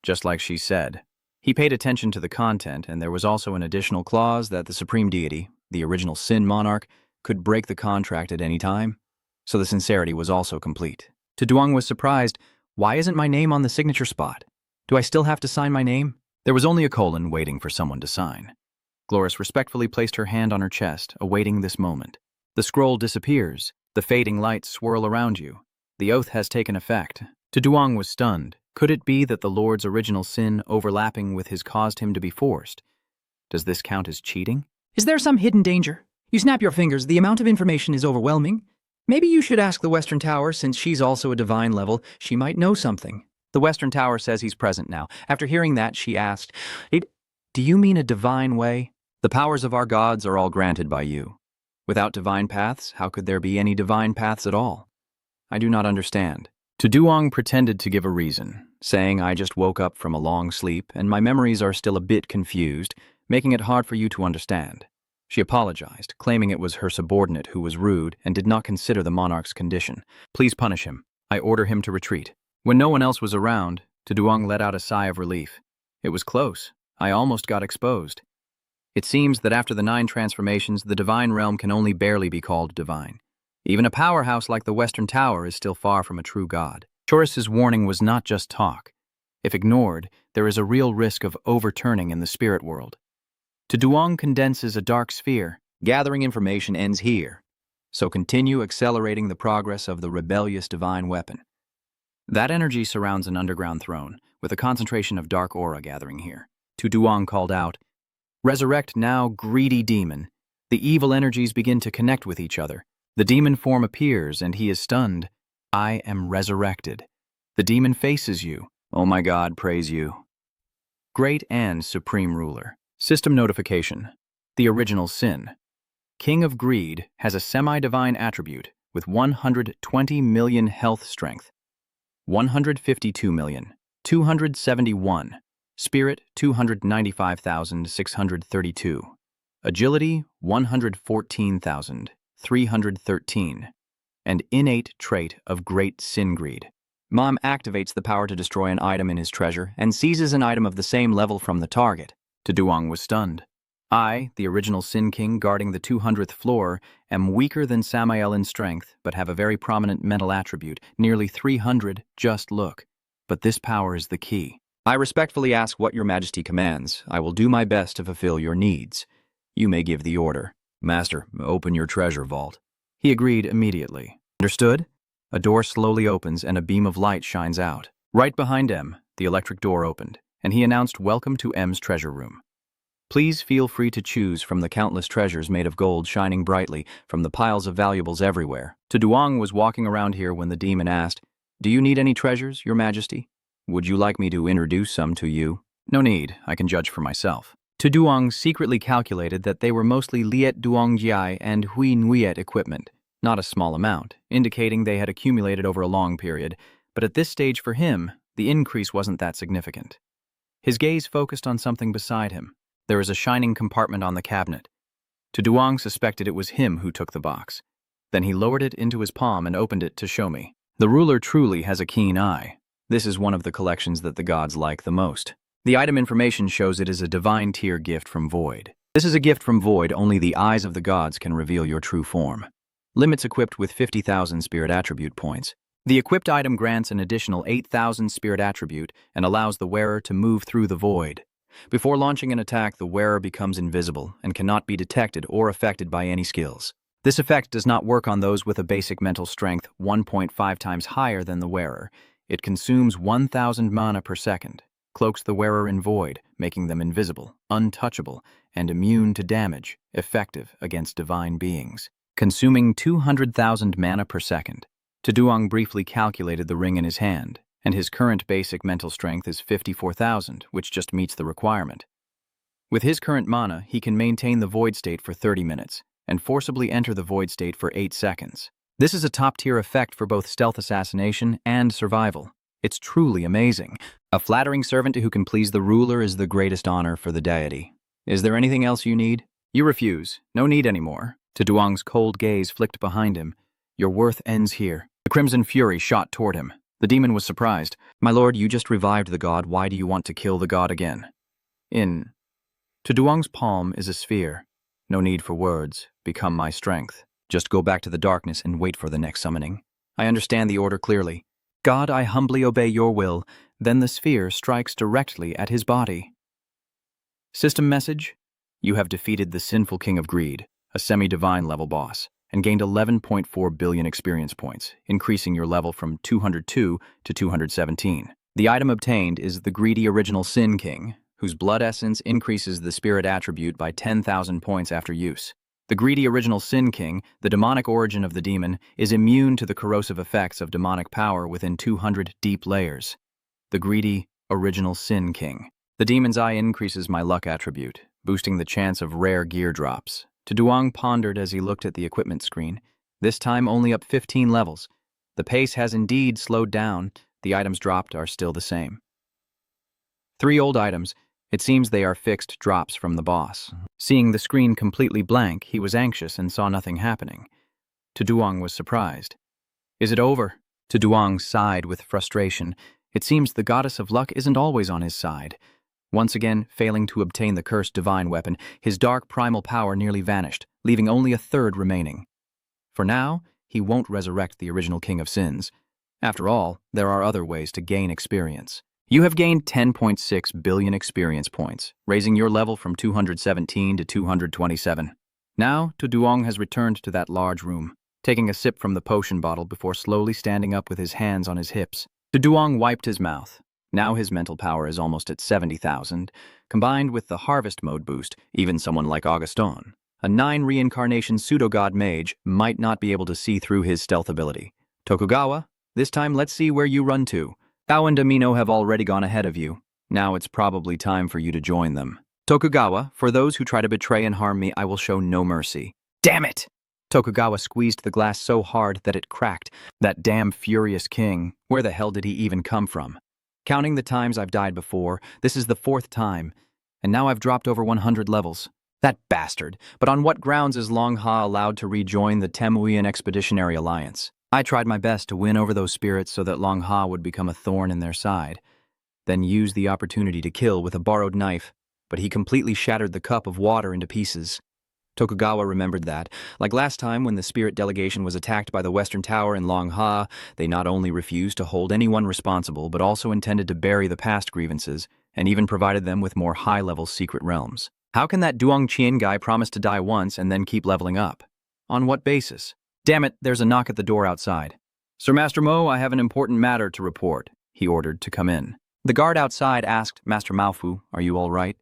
Just like she said. He paid attention to the content, and there was also an additional clause that the supreme deity, the original sin monarch, could break the contract at any time. So the sincerity was also complete. Duong was surprised. Why isn't my name on the signature spot? Do I still have to sign my name? There was only a colon waiting for someone to sign. Gloris respectfully placed her hand on her chest, awaiting this moment. The scroll disappears. The fading lights swirl around you. The oath has taken effect. Duong was stunned. Could it be that the Lord's original sin overlapping with his caused him to be forced? Does this count as cheating? Is there some hidden danger? You snap your fingers, the amount of information is overwhelming. Maybe you should ask the Western Tower, since she's also a divine level. She might know something. The Western Tower says he's present now. After hearing that, she asked, do you mean a divine way? The powers of our gods are all granted by you. Without divine paths, how could there be any divine paths at all? I do not understand. Duong pretended to give a reason, saying I just woke up from a long sleep and my memories are still a bit confused, making it hard for you to understand. She apologized, claiming it was her subordinate who was rude and did not consider the monarch's condition. Please punish him. I order him to retreat. When no one else was around, Duong let out a sigh of relief. It was close. I almost got exposed. It seems that after the 9 transformations, the divine realm can only barely be called divine. Even a powerhouse like the Western Tower is still far from a true god. Choris's warning was not just talk. If ignored, there is a real risk of overturning in the spirit world. Duong condenses a dark sphere. Gathering information ends here, so continue accelerating the progress of the rebellious divine weapon. That energy surrounds an underground throne, with a concentration of dark aura gathering here. Duong called out, Resurrect now, greedy demon. The evil energies begin to connect with each other. The demon form appears, and he is stunned. I am resurrected. The demon faces you. Oh my God, praise you. Great and supreme ruler. System notification. The original sin. King of Greed has a semi-divine attribute with 120 million health strength. 152,271. Spirit, 295,632. Agility, 114,313. And innate trait of great sin greed. Mom activates the power to destroy an item in his treasure and seizes an item of the same level from the target. Duong was stunned. I, the original Sin King guarding the 200th floor, am weaker than Samael in strength, but have a very prominent mental attribute, nearly 300, just look. But this power is the key. I respectfully ask what your majesty commands. I will do my best to fulfill your needs. You may give the order. Master, open your treasure vault. He agreed immediately. Understood? A door slowly opens and a beam of light shines out. Right behind M, the electric door opened, and he announced, "Welcome to M's treasure room. Please feel free to choose from the countless treasures made of gold shining brightly from the piles of valuables everywhere." Duong was walking around here when the demon asked, "Do you need any treasures, your majesty? Would you like me to introduce some to you?" No need, I can judge for myself. Duong secretly calculated that they were mostly Liet Duong Jiai and Hui Nuiet equipment, not a small amount, indicating they had accumulated over a long period, but at this stage for him, the increase wasn't that significant. His gaze focused on something beside him. There was a shining compartment on the cabinet. Duong suspected it was him who took the box. Then he lowered it into his palm and opened it to show me. The ruler truly has a keen eye. This is one of the collections that the gods like the most. The item information shows it is a divine tier gift from Void. This is a gift from Void. Only the eyes of the gods can reveal your true form. Limits equipped with 50,000 spirit attribute points. The equipped item grants an additional 8,000 spirit attribute and allows the wearer to move through the void. Before launching an attack, the wearer becomes invisible and cannot be detected or affected by any skills. This effect does not work on those with a basic mental strength 1.5 times higher than the wearer. It consumes 1,000 mana per second, cloaks the wearer in void, making them invisible, untouchable, and immune to damage, effective against divine beings. Consuming 200,000 mana per second. Duong briefly calculated the ring in his hand, and his current basic mental strength is 54,000, which just meets the requirement. With his current mana, he can maintain the void state for 30 minutes, and forcibly enter the void state for 8 seconds. This is a top-tier effect for both stealth assassination and survival. It's truly amazing. A flattering servant who can please the ruler is the greatest honor for the deity. Is there anything else you need? You refuse. No need anymore. Duong's cold gaze flicked behind him. Your worth ends here. The crimson fury shot toward him. The demon was surprised. My lord, you just revived the god. Why do you want to kill the god again? Duong's palm is a sphere. No need for words. Become my strength. Just go back to the darkness and wait for the next summoning. I understand the order clearly. God, I humbly obey your will. Then the sphere strikes directly at his body. System message: you have defeated the sinful king of greed, a semi-divine level boss, and gained 11.4 billion experience points, increasing your level from 202 to 217. The item obtained is the greedy original Sin King, whose blood essence increases the spirit attribute by 10,000 points after use. The greedy original Sin King, the demonic origin of the demon, is immune to the corrosive effects of demonic power within 200 deep layers. The greedy original Sin King. The demon's eye increases my luck attribute, boosting the chance of rare gear drops. Duong pondered as he looked at the equipment screen, this time only up 15 levels. The pace has indeed slowed down. The items dropped are still the same. 3 old items. It seems they are fixed drops from the boss. Seeing the screen completely blank, he was anxious and saw nothing happening. Duong was surprised. Is it over? Duong sighed with frustration. It seems the goddess of luck isn't always on his side. Once again, failing to obtain the cursed divine weapon, his dark primal power nearly vanished, leaving only a third remaining. For now, he won't resurrect the original King of Sins. After all, there are other ways to gain experience. You have gained 10.6 billion experience points, raising your level from 217 to 227. Now, Duong has returned to that large room, taking a sip from the potion bottle before slowly standing up with his hands on his hips. Duong wiped his mouth. Now his mental power is almost at 70,000. Combined with the harvest mode boost, even someone like Augustin, a 9 reincarnation pseudo-god mage, might not be able to see through his stealth ability. Tokugawa, this time let's see where you run to. Bao and Amino have already gone ahead of you. Now it's probably time for you to join them. Tokugawa, for those who try to betray and harm me, I will show no mercy. Damn it! Tokugawa squeezed the glass so hard that it cracked. That damn furious king. Where the hell did he even come from? Counting the times I've died before, this is the 4th time, and now I've dropped over 100 levels. That bastard. But on what grounds is Long Ha allowed to rejoin the Temuian Expeditionary Alliance? I tried my best to win over those spirits so that Long Ha would become a thorn in their side, then used the opportunity to kill with a borrowed knife, but he completely shattered the cup of water into pieces. Tokugawa remembered that, like last time when the spirit delegation was attacked by the Western Tower in Long Ha, they not only refused to hold anyone responsible but also intended to bury the past grievances, and even provided them with more high-level secret realms. How can that Duong Qian guy promise to die once and then keep leveling up? On what basis? Damn it, there's a knock at the door outside. Sir Master Mo, I have an important matter to report, he ordered to come in. The guard outside asked, Master Maofu, are you all right?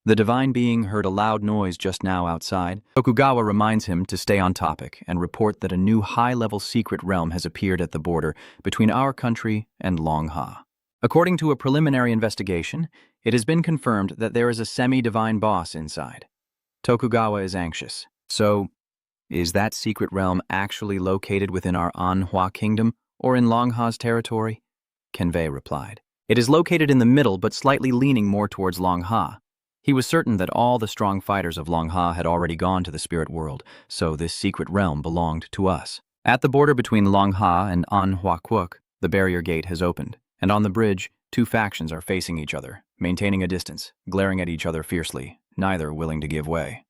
The divine being heard a loud noise just now outside. Tokugawa reminds him to stay on topic and report that a new high-level secret realm has appeared at the border between our country and Long Ha. According to a preliminary investigation, it has been confirmed that there is a semi-divine boss inside. Tokugawa is anxious. So, is that secret realm actually located within our Manhwa kingdom or in Long Ha's territory? Kenvei replied. It is located in the middle but slightly leaning more towards Long Ha. He was certain that all the strong fighters of Long Ha had already gone to the spirit world, so this secret realm belonged to us. At the border between Long Ha and Manhwa Kwuk, the barrier gate has opened, and on the bridge, two factions are facing each other, maintaining a distance, glaring at each other fiercely, neither willing to give way.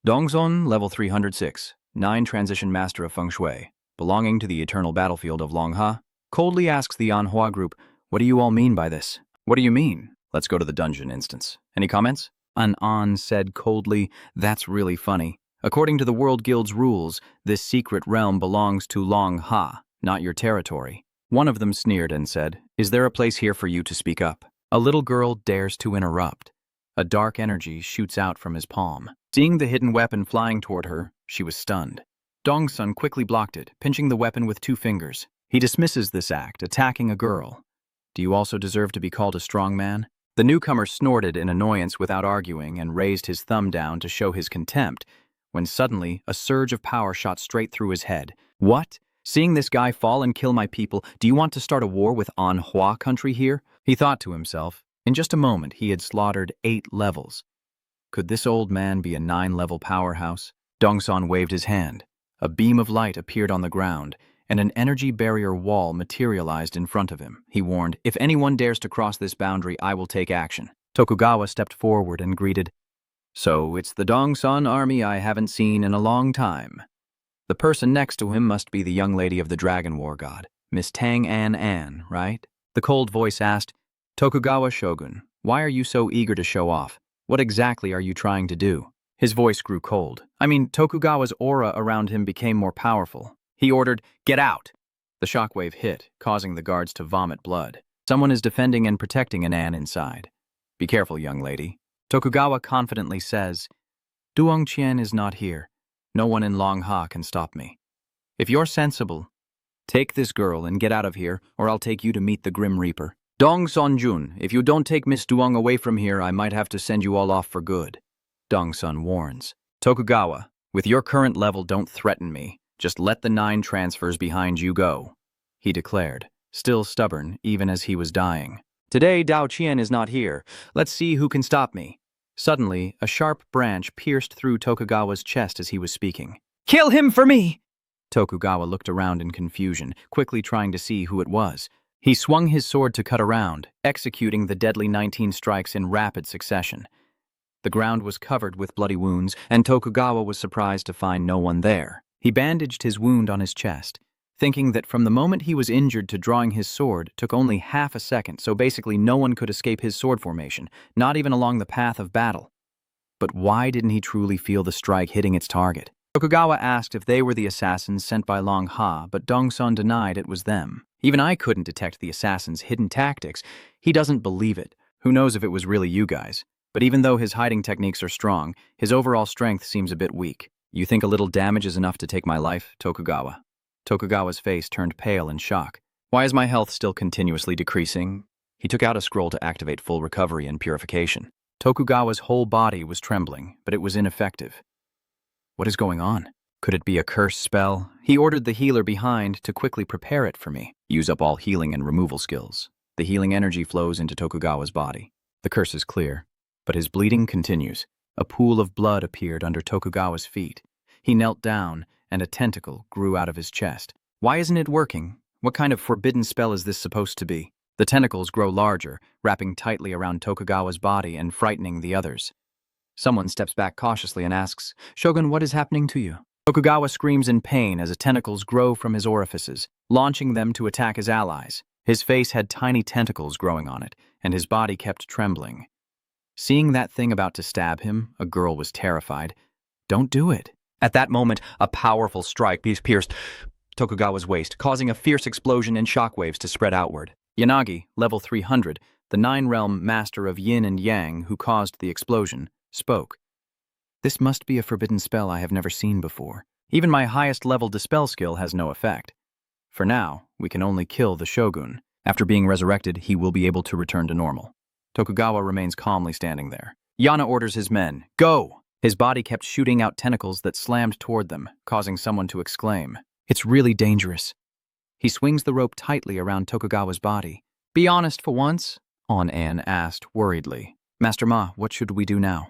Dongzon, level 306, 9 transition master of Feng Shui, belonging to the eternal battlefield of Long Ha, coldly asks the Anhua group, what do you all mean by this? What do you mean? Let's go to the dungeon instance. Any comments? An said coldly, that's really funny. According to the World Guild's rules, this secret realm belongs to Long Ha, not your territory. One of them sneered and said, is there a place here for you to speak up? A little girl dares to interrupt. A dark energy shoots out from his palm. Seeing the hidden weapon flying toward her, she was stunned. Dongsun quickly blocked it, pinching the weapon with 2 fingers. He dismisses this act, attacking a girl. Do you also deserve to be called a strong man? The newcomer snorted in annoyance without arguing and raised his thumb down to show his contempt, when suddenly a surge of power shot straight through his head. What? Seeing this guy fall and kill my people, do you want to start a war with Anhua country here? He thought to himself. In just a moment, he had slaughtered 8 levels. Could this old man be a 9-level powerhouse? Dongsan waved his hand. A beam of light appeared on the ground, and an energy barrier wall materialized in front of him. He warned, if anyone dares to cross this boundary, I will take action. Tokugawa stepped forward and greeted, so it's the Dongsan army I haven't seen in a long time. The person next to him must be the young lady of the Dragon War God, Miss Tang An, right? The cold voice asked, Tokugawa Shogun, why are you so eager to show off? What exactly are you trying to do? His voice grew cold. Tokugawa's aura around him became more powerful. He ordered, get out! The shockwave hit, causing the guards to vomit blood. Someone is defending and protecting An inside. Be careful, young lady. Tokugawa confidently says, Duong Qian is not here. No one in Long Ha can stop me. If you're sensible, take this girl and get out of here, or I'll take you to meet the Grim Reaper. Dong Sonjun, if you don't take Miss Duong away from here, I might have to send you all off for good. Dongsun warns. Tokugawa, with your current level, don't threaten me. Just let the 9 transfers behind you go, he declared, still stubborn even as he was dying. Today Dao Qian is not here. Let's see who can stop me. Suddenly, a sharp branch pierced through Tokugawa's chest as he was speaking. Kill him for me! Tokugawa looked around in confusion, quickly trying to see who it was. He swung his sword to cut around, executing the deadly 19 strikes in rapid succession. The ground was covered with bloody wounds, and Tokugawa was surprised to find no one there. He bandaged his wound on his chest, thinking that from the moment he was injured to drawing his sword took only half a second, so basically no one could escape his sword formation, not even along the path of battle. But why didn't he truly feel the strike hitting its target? Tokugawa asked if they were the assassins sent by Long Ha, but Dongsun denied it was them. Even I couldn't detect the assassin's hidden tactics. He doesn't believe it. Who knows if it was really you guys? But even though his hiding techniques are strong, his overall strength seems a bit weak. You think a little damage is enough to take my life, Tokugawa? Tokugawa's face turned pale in shock. Why is my health still continuously decreasing? He took out a scroll to activate full recovery and purification. Tokugawa's whole body was trembling, but it was ineffective. What is going on? Could it be a curse spell? He ordered the healer behind to quickly prepare it for me. Use up all healing and removal skills. The healing energy flows into Tokugawa's body. The curse is clear, but his bleeding continues. A pool of blood appeared under Tokugawa's feet. He knelt down, and a tentacle grew out of his chest. Why isn't it working? What kind of forbidden spell is this supposed to be? The tentacles grow larger, wrapping tightly around Tokugawa's body and frightening the others. Someone steps back cautiously and asks, "Shogun, what is happening to you?" Tokugawa screams in pain as the tentacles grow from his orifices, launching them to attack his allies. His face had tiny tentacles growing on it, and his body kept trembling. Seeing that thing about to stab him, a girl was terrified. Don't do it. At that moment, a powerful strike pierced Tokugawa's waist, causing a fierce explosion and shockwaves to spread outward. Yanagi, level 300, the Nine-Realm master of Yin and Yang who caused the explosion, spoke. This must be a forbidden spell I have never seen before. Even my highest level dispel skill has no effect. For now, we can only kill the shogun. After being resurrected, he will be able to return to normal. Tokugawa remains calmly standing there. Yana orders his men, "Go!" His body kept shooting out tentacles that slammed toward them, causing someone to exclaim, "It's really dangerous." He swings the rope tightly around Tokugawa's body. "Be honest for once," On-An asked worriedly. "Master Ma, what should we do now?"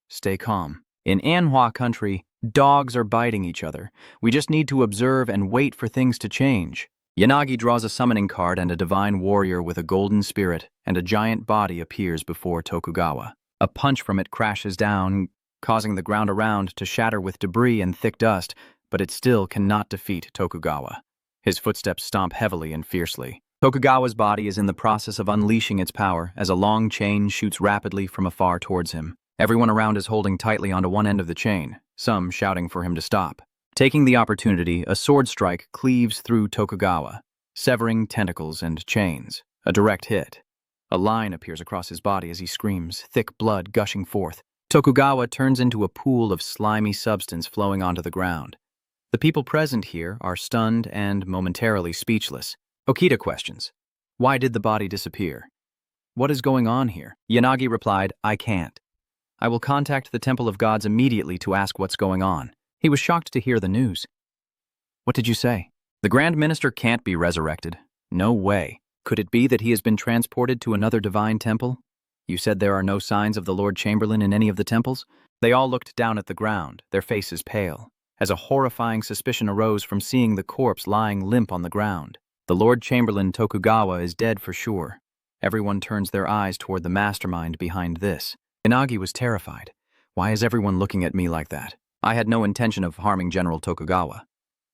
"Stay calm. In Manhwa country, dogs are biting each other. We just need to observe and wait for things to change." Yanagi draws a summoning card and a divine warrior with a golden spirit, and a giant body appears before Tokugawa. A punch from it crashes down, causing the ground around to shatter with debris and thick dust, but it still cannot defeat Tokugawa. His footsteps stomp heavily and fiercely. Tokugawa's body is in the process of unleashing its power as a long chain shoots rapidly from afar towards him. Everyone around is holding tightly onto one end of the chain, some shouting for him to stop. Taking the opportunity, a sword strike cleaves through Tokugawa, severing tentacles and chains. A direct hit. A line appears across his body as he screams, thick blood gushing forth. Tokugawa turns into a pool of slimy substance flowing onto the ground. The people present here are stunned and momentarily speechless. Okita questions, "Why did the body disappear? What is going on here?" Yanagi replied, "I can't. I will contact the Temple of Gods immediately to ask what's going on." He was shocked to hear the news. "What did you say?" "The Grand Minister can't be resurrected. No way. Could it be that he has been transported to another divine temple? You said there are no signs of the Lord Chamberlain in any of the temples?" They all looked down at the ground, their faces pale, as a horrifying suspicion arose from seeing the corpse lying limp on the ground. The Lord Chamberlain Tokugawa is dead for sure. Everyone turns their eyes toward the mastermind behind this. Inagi was terrified. Why is everyone looking at me like that? I had no intention of harming General Tokugawa.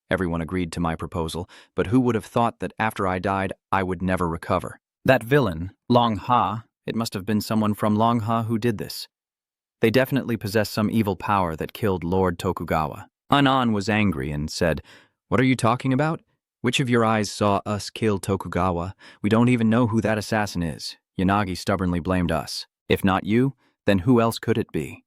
Everyone agreed to my proposal, but who would have thought that after I died, I would never recover? That villain, Long Ha, it must have been someone from Long Ha who did this. They definitely possess some evil power that killed Lord Tokugawa. Anan was angry and said, "What are you talking about? Which of your eyes saw us kill Tokugawa? We don't even know who that assassin is." Yanagi stubbornly blamed us. "If not you, then who else could it be?"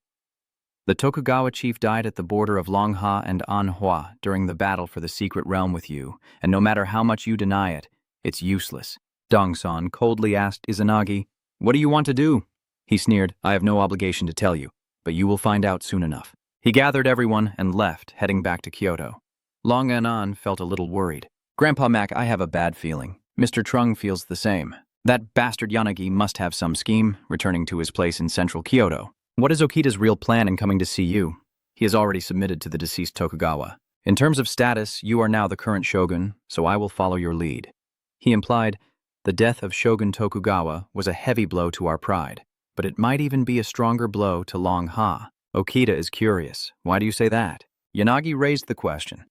"The Tokugawa chief died at the border of Longha and Anhwa during the battle for the secret realm with you, and no matter how much you deny it, it's useless." Dongsan coldly asked Izanagi, "What do you want to do?" He sneered, "I have no obligation to tell you, but you will find out soon enough." He gathered everyone and left, heading back to Kyoto. Long Anan felt a little worried. "Grandpa Mac, I have a bad feeling. Mr. Trung feels the same. That bastard Yanagi must have some scheme, returning to his place in central Kyoto. What is Okita's real plan in coming to see you? He has already submitted to the deceased Tokugawa. In terms of status, you are now the current shogun, so I will follow your lead." He implied, "The death of Shogun Tokugawa was a heavy blow to our pride, but it might even be a stronger blow to Long Ha." Okita is curious. "Why do you say that?" Yanagi raised the question.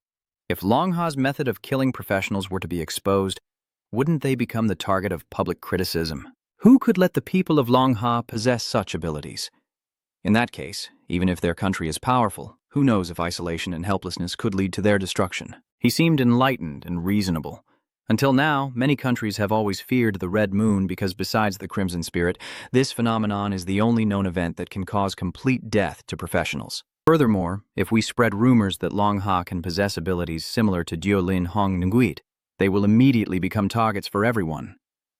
If Long Ha's method of killing professionals were to be exposed, wouldn't they become the target of public criticism? Who could let the people of Long Ha possess such abilities? In that case, even if their country is powerful, who knows if isolation and helplessness could lead to their destruction? He seemed enlightened and reasonable. Until now, many countries have always feared the Red Moon because besides the Crimson Spirit, this phenomenon is the only known event that can cause complete death to professionals. Furthermore, if we spread rumors that Long Ha can possess abilities similar to Jiolin Hong Nguit, they will immediately become targets for everyone.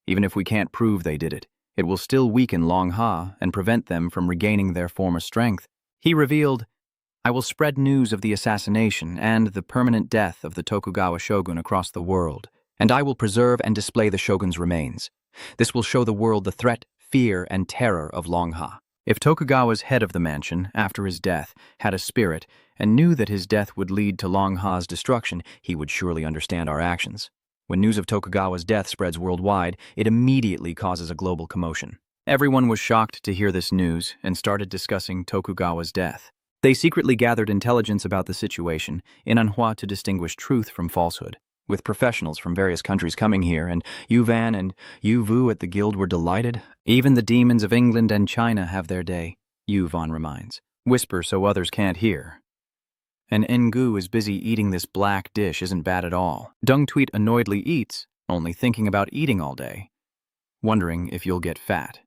Even if we can't prove they did it, it will still weaken Long Ha and prevent them from regaining their former strength. He revealed, "I will spread news of the assassination and the permanent death of the Tokugawa shogun across the world, and I will preserve and display the shogun's remains. This will show the world the threat, fear, and terror of Long Ha. If Tokugawa's head of the mansion, after his death, had a spirit and knew that his death would lead to Long Ha's destruction, he would surely understand our actions. When news of Tokugawa's death spreads worldwide, it immediately causes a global commotion. Everyone was shocked to hear this news and started discussing Tokugawa's death. They secretly gathered intelligence about the situation in Manhwa to distinguish truth from falsehood. With professionals from various countries coming here, and Uvan and Uvu at the guild were delighted. Even the demons of England and China have their day, Uvan reminds. Whisper so others can't hear. And Ngu is busy eating this black dish isn't bad at all. Dung Tweet annoyedly eats, only thinking about eating all day, wondering if you'll get fat.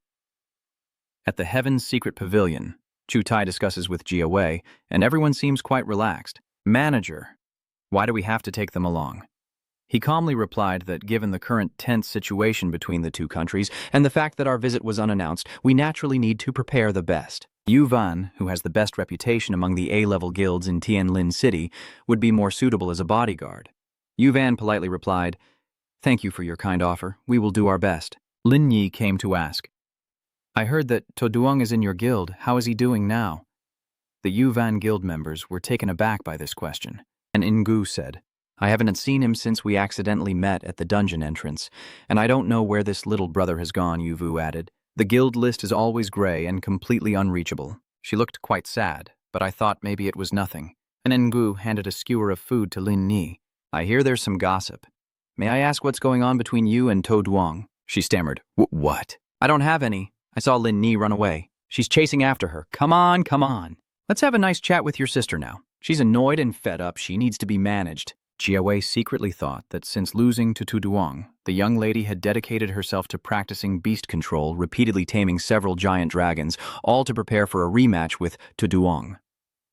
At the Heaven's Secret Pavilion, Chu Tai discusses with Jia Wei, and everyone seems quite relaxed. Manager, why do we have to take them along? He calmly replied that given the current tense situation between the two countries and the fact that our visit was unannounced, we naturally need to prepare the best. Uvan, who has the best reputation among the A-level guilds in Tianlin City, would be more suitable as a bodyguard. Uvan politely replied, "Thank you for your kind offer. We will do our best." Lin Yi came to ask, "I heard that Toduong is in your guild. How is he doing now?" The Uvan guild members were taken aback by this question, and Ngu said, "I haven't seen him since we accidentally met at the dungeon entrance, and I don't know where this little brother has gone," Uvu added. "The guild list is always gray and completely unreachable." She looked quite sad, but I thought maybe it was nothing. And Ngu handed a skewer of food to Lin Ni. "I hear there's some gossip. May I ask what's going on between you and To Duong?" She stammered. What? "I don't have any. I saw Lin Ni run away. She's chasing after her. Come on, come on. Let's have a nice chat with your sister now. She's annoyed and fed up. She needs to be managed." Jia Wei secretly thought that since losing to Tu Duong, the young lady had dedicated herself to practicing beast control, repeatedly taming several giant dragons, all to prepare for a rematch with Tu Duong.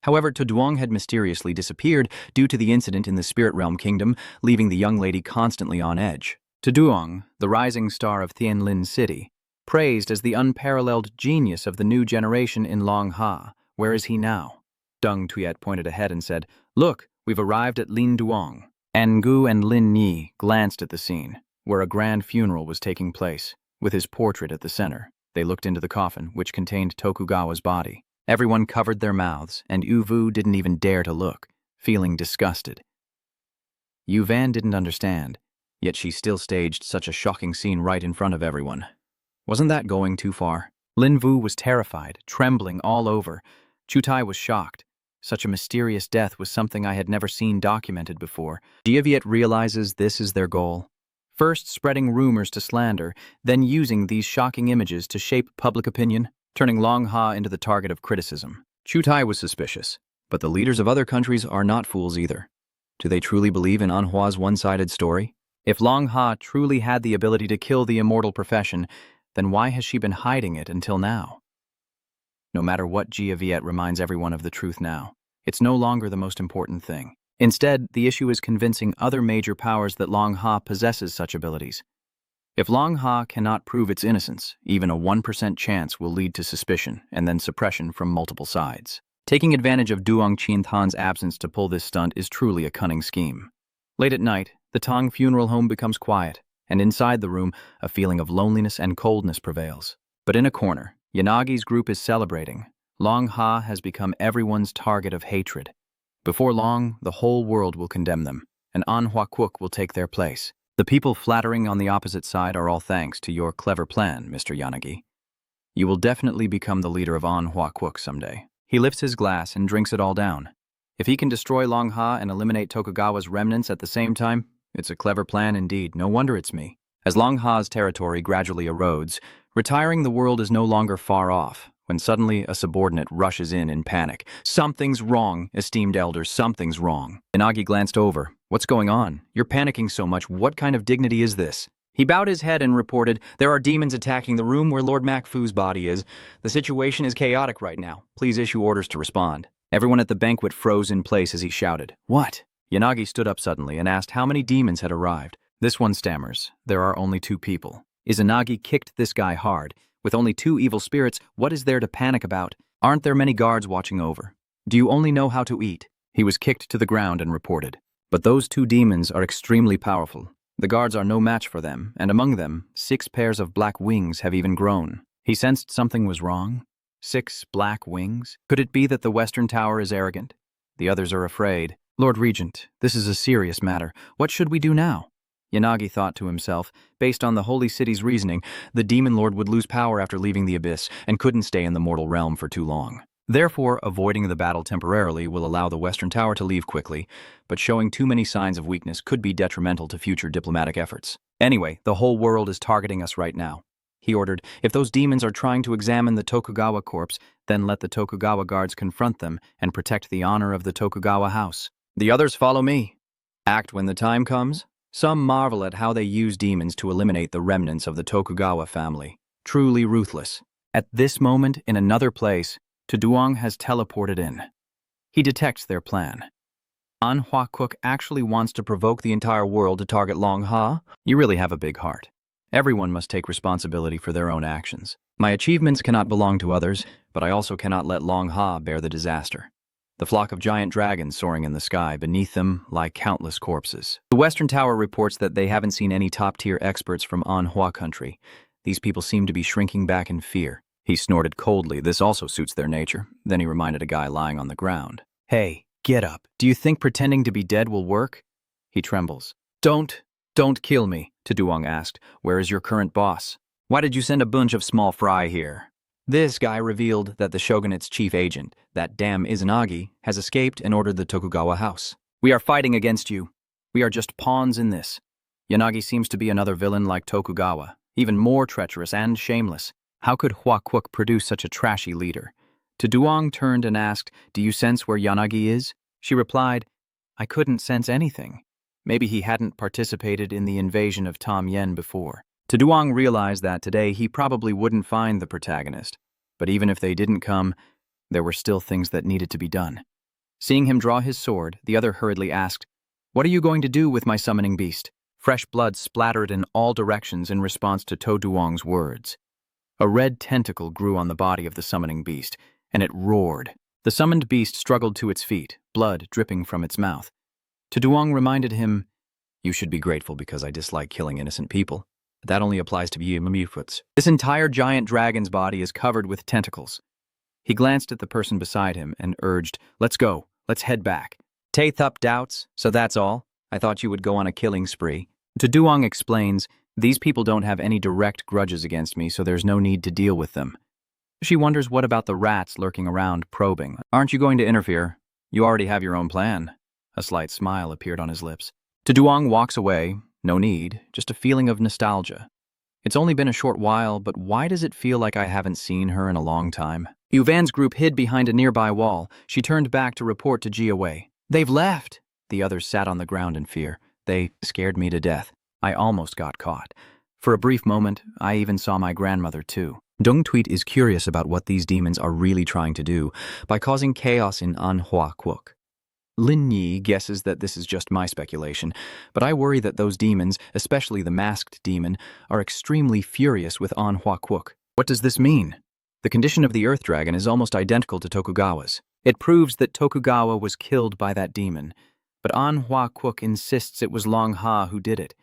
However, Tu Duong had mysteriously disappeared due to the incident in the Spirit Realm Kingdom, leaving the young lady constantly on edge. Tu Duong, the rising star of Tianlin City, praised as the unparalleled genius of the new generation in Long Ha. Where is he now? Dung Tuyet pointed ahead and said, "Look, we've arrived at Lin Duong." Ngu and Lin Yi glanced at the scene, where a grand funeral was taking place, with his portrait at the center. They looked into the coffin, which contained Tokugawa's body. Everyone covered their mouths, and Uvu didn't even dare to look, feeling disgusted. Uvan didn't understand, yet she still staged such a shocking scene right in front of everyone. Wasn't that going too far? Lin Vu was terrified, trembling all over. Chu Tai was shocked. Such a mysterious death was something I had never seen documented before. Jiaviet realizes this is their goal. First spreading rumors to slander, then using these shocking images to shape public opinion, turning Long Ha into the target of criticism. Chu Tai was suspicious, but the leaders of other countries are not fools either. Do they truly believe in Anhua's one-sided story? If Long Ha truly had the ability to kill the immortal profession, then why has she been hiding it until now? No matter what, Jia Viet reminds everyone of the truth now. It's no longer the most important thing. Instead, the issue is convincing other major powers that Long Ha possesses such abilities. If Long Ha cannot prove its innocence, even a 1% chance will lead to suspicion and then suppression from multiple sides. Taking advantage of Duong Qinthan's absence to pull this stunt is truly a cunning scheme. Late at night, the Tang funeral home becomes quiet, and inside the room, a feeling of loneliness and coldness prevails. But in a corner, Yanagi's group is celebrating. Long Ha has become everyone's target of hatred. Before long, the whole world will condemn them, and An Hua Kwuk will take their place. The people flattering on the opposite side are all thanks to your clever plan, Mr. Yanagi. You will definitely become the leader of An Hua Kwuk someday. He lifts his glass and drinks it all down. If he can destroy Long Ha and eliminate Tokugawa's remnants at the same time, it's a clever plan indeed. No wonder it's me. As Long Ha's territory gradually erodes, retiring the world is no longer far off, when suddenly a subordinate rushes in panic. "Something's wrong, esteemed elders, something's wrong." Inagi glanced over. "What's going on? You're panicking so much. What kind of dignity is this?" He bowed his head and reported, "There are demons attacking the room where Lord Macfu's body is. The situation is chaotic right now. Please issue orders to respond." Everyone at the banquet froze in place as he shouted, "What?" Yanagi stood up suddenly and asked how many demons had arrived. This one stammers, "There are only 2 people. Izanagi kicked this guy hard. With only 2 evil spirits, what is there to panic about? Aren't there many guards watching over? Do you only know how to eat?" He was kicked to the ground and reported, "But those 2 demons are extremely powerful. The guards are no match for them, and among them, 6 pairs of black wings have even grown." He sensed something was wrong. 6 black wings? Could it be that the Western Tower is arrogant? The others are afraid. Lord Regent, this is a serious matter. What should we do now? Yanagi thought to himself. Based on the Holy City's reasoning, the Demon Lord would lose power after leaving the Abyss and couldn't stay in the mortal realm for too long. Therefore, avoiding the battle temporarily will allow the Western Tower to leave quickly, but showing too many signs of weakness could be detrimental to future diplomatic efforts. Anyway, the whole world is targeting us right now. He ordered, if those demons are trying to examine the Tokugawa corpse, then let the Tokugawa guards confront them and protect the honor of the Tokugawa house. The others follow me. Act when the time comes. Some marvel at how they use demons to eliminate the remnants of the Tokugawa family. Truly ruthless. At this moment, in another place, Tuduang has teleported in. He detects their plan. An Hua Kuk actually wants to provoke the entire world to target Long Ha? You really have a big heart. Everyone must take responsibility for their own actions. My achievements cannot belong to others, but I also cannot let Long Ha bear the disaster. The flock of giant dragons soaring in the sky, beneath them lie countless corpses. The Western Tower reports that they haven't seen any top-tier experts from An Hua country. These people seem to be shrinking back in fear. He snorted coldly. This also suits their nature. Then he reminded a guy lying on the ground. Hey, get up. Do you think pretending to be dead will work? He trembles. Don't kill me, Tuduang asked. Where is your current boss? Why did you send a bunch of small fry here? This guy revealed that the shogunate's chief agent, that damn Izanagi, has escaped and ordered the Tokugawa house. We are fighting against you. We are just pawns in this. Yanagi seems to be another villain like Tokugawa, even more treacherous and shameless. How could Hua Kuk produce such a trashy leader? Tuduang turned and asked, do you sense where Yanagi is? She replied, I couldn't sense anything. Maybe he hadn't participated in the invasion of Tom Yen before. Tuduang realized that today he probably wouldn't find the protagonist. But even if they didn't come, there were still things that needed to be done. Seeing him draw his sword, the other hurriedly asked, what are you going to do with my summoning beast? Fresh blood splattered in all directions in response to Tuduang's words. A red tentacle grew on the body of the summoning beast, and it roared. The summoned beast struggled to its feet, blood dripping from its mouth. Tuduang reminded him, you should be grateful because I dislike killing innocent people. But that only applies to Yamamufuts. This entire giant dragon's body is covered with tentacles. He glanced at the person beside him and urged, let's go, let's head back. Tathup doubts, so that's all? I thought you would go on a killing spree. Tuduang explains, these people don't have any direct grudges against me, so there's no need to deal with them. She wonders what about the rats lurking around, probing. Aren't you going to interfere? You already have your own plan. A slight smile appeared on his lips. Tuduang walks away. No need, just a feeling of nostalgia. It's only been a short while, but why does it feel like I haven't seen her in a long time? Uvan's group hid behind a nearby wall. She turned back to report to Jiawei. They've left! The others sat on the ground in fear. They scared me to death. I almost got caught. For a brief moment, I even saw my grandmother too. Dong Tweet is curious about what these demons are really trying to do by causing chaos in An Hua Kuk. Lin Yi guesses that this is just my speculation, but I worry that those demons, especially the masked demon, are extremely furious with An Hua Kuk. What does this mean? The condition of the Earth Dragon is almost identical to Tokugawa's. It proves that Tokugawa was killed by that demon, but An Hua Kuk insists it was Long Ha who did it.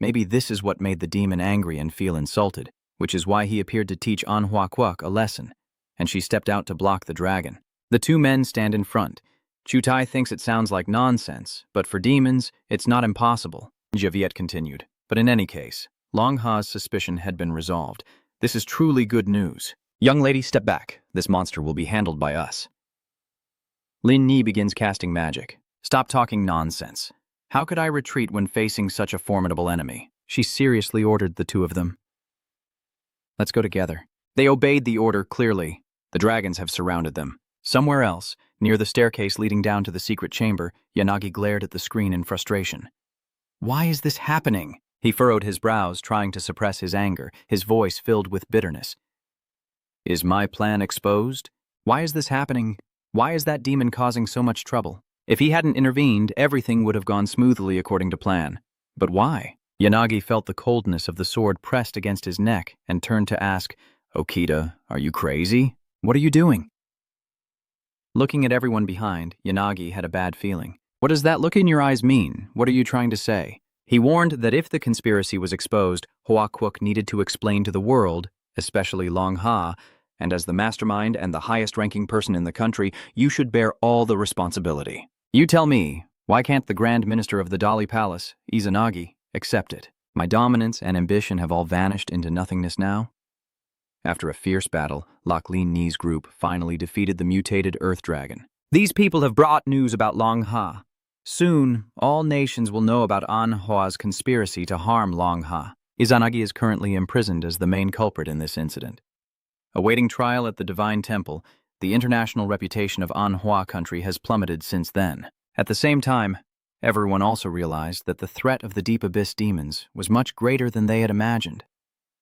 Maybe this is what made the demon angry and feel insulted, which is why he appeared to teach An Hua Kuk a lesson, and she stepped out to block the dragon. The two men stand in front. Chutai thinks it sounds like nonsense, but for demons, it's not impossible, Javiet continued. But in any case, Long Ha's suspicion had been resolved. This is truly good news. Young lady, step back. This monster will be handled by us. Lin Yi begins casting magic. Stop talking nonsense. How could I retreat when facing such a formidable enemy? She seriously ordered the two of them. Let's go together. They obeyed the order clearly. The dragons have surrounded them. Somewhere else, near the staircase leading down to the secret chamber, Yanagi glared at the screen in frustration. Why is this happening? He furrowed his brows, trying to suppress his anger, his voice filled with bitterness. Is my plan exposed? Why is this happening? Why is that demon causing so much trouble? If he hadn't intervened, everything would have gone smoothly according to plan. But why? Yanagi felt the coldness of the sword pressed against his neck and turned to ask, Okita, are you crazy? What are you doing? Looking at everyone behind, Yanagi had a bad feeling. What does that look in your eyes mean? What are you trying to say? He warned that if the conspiracy was exposed, Hua Kuk needed to explain to the world, especially Long Ha, and as the mastermind and the highest-ranking person in the country, you should bear all the responsibility. You tell me, why can't the Grand Minister of the Dali Palace, Izanagi, accept it? My dominance and ambition have all vanished into nothingness now? After a fierce battle, Lock Lin Ni's group finally defeated the mutated Earth Dragon. These people have brought news about Long Ha. Soon, all nations will know about Anhua's conspiracy to harm Long Ha. Izanagi is currently imprisoned as the main culprit in this incident. Awaiting trial at the Divine Temple, the international reputation of Anhua country has plummeted since then. At the same time, everyone also realized that the threat of the Deep Abyss demons was much greater than they had imagined.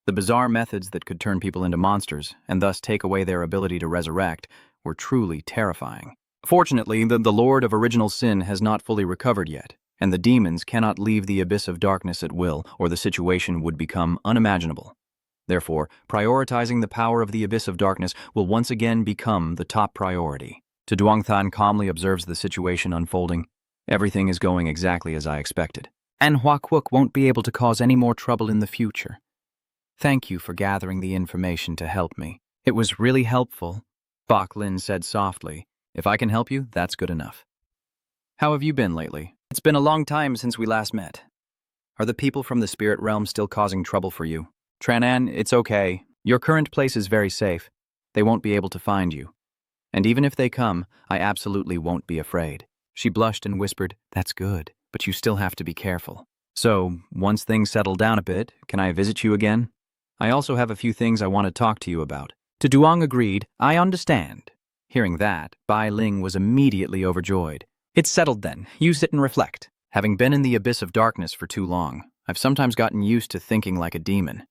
The bizarre methods that could turn people into monsters, and thus take away their ability to resurrect, were truly terrifying. Fortunately, the Lord of Original Sin has not fully recovered yet, and the demons cannot leave the Abyss of Darkness at will, or the situation would become unimaginable. Therefore, prioritizing the power of the Abyss of Darkness will once again become the top priority. Duangthan calmly observes the situation unfolding. Everything is going exactly as I expected. And Huaquoc won't be able to cause any more trouble in the future. Thank you for gathering the information to help me. It was really helpful, Bok Lin said softly. If I can help you, that's good enough. How have you been lately? It's been a long time since we last met. Are the people from the spirit realm still causing trouble for you? Tranan, it's okay. Your current place is very safe. They won't be able to find you. And even if they come, I absolutely won't be afraid. She blushed and whispered, that's good, but you still have to be careful. So, once things settle down a bit, can I visit you again? I also have a few things I want to talk to you about. Duang agreed, I understand. Hearing that, Bai Ling was immediately overjoyed. It's settled then. You sit and reflect. Having been in the Abyss of Darkness for too long, I've sometimes gotten used to thinking like a demon.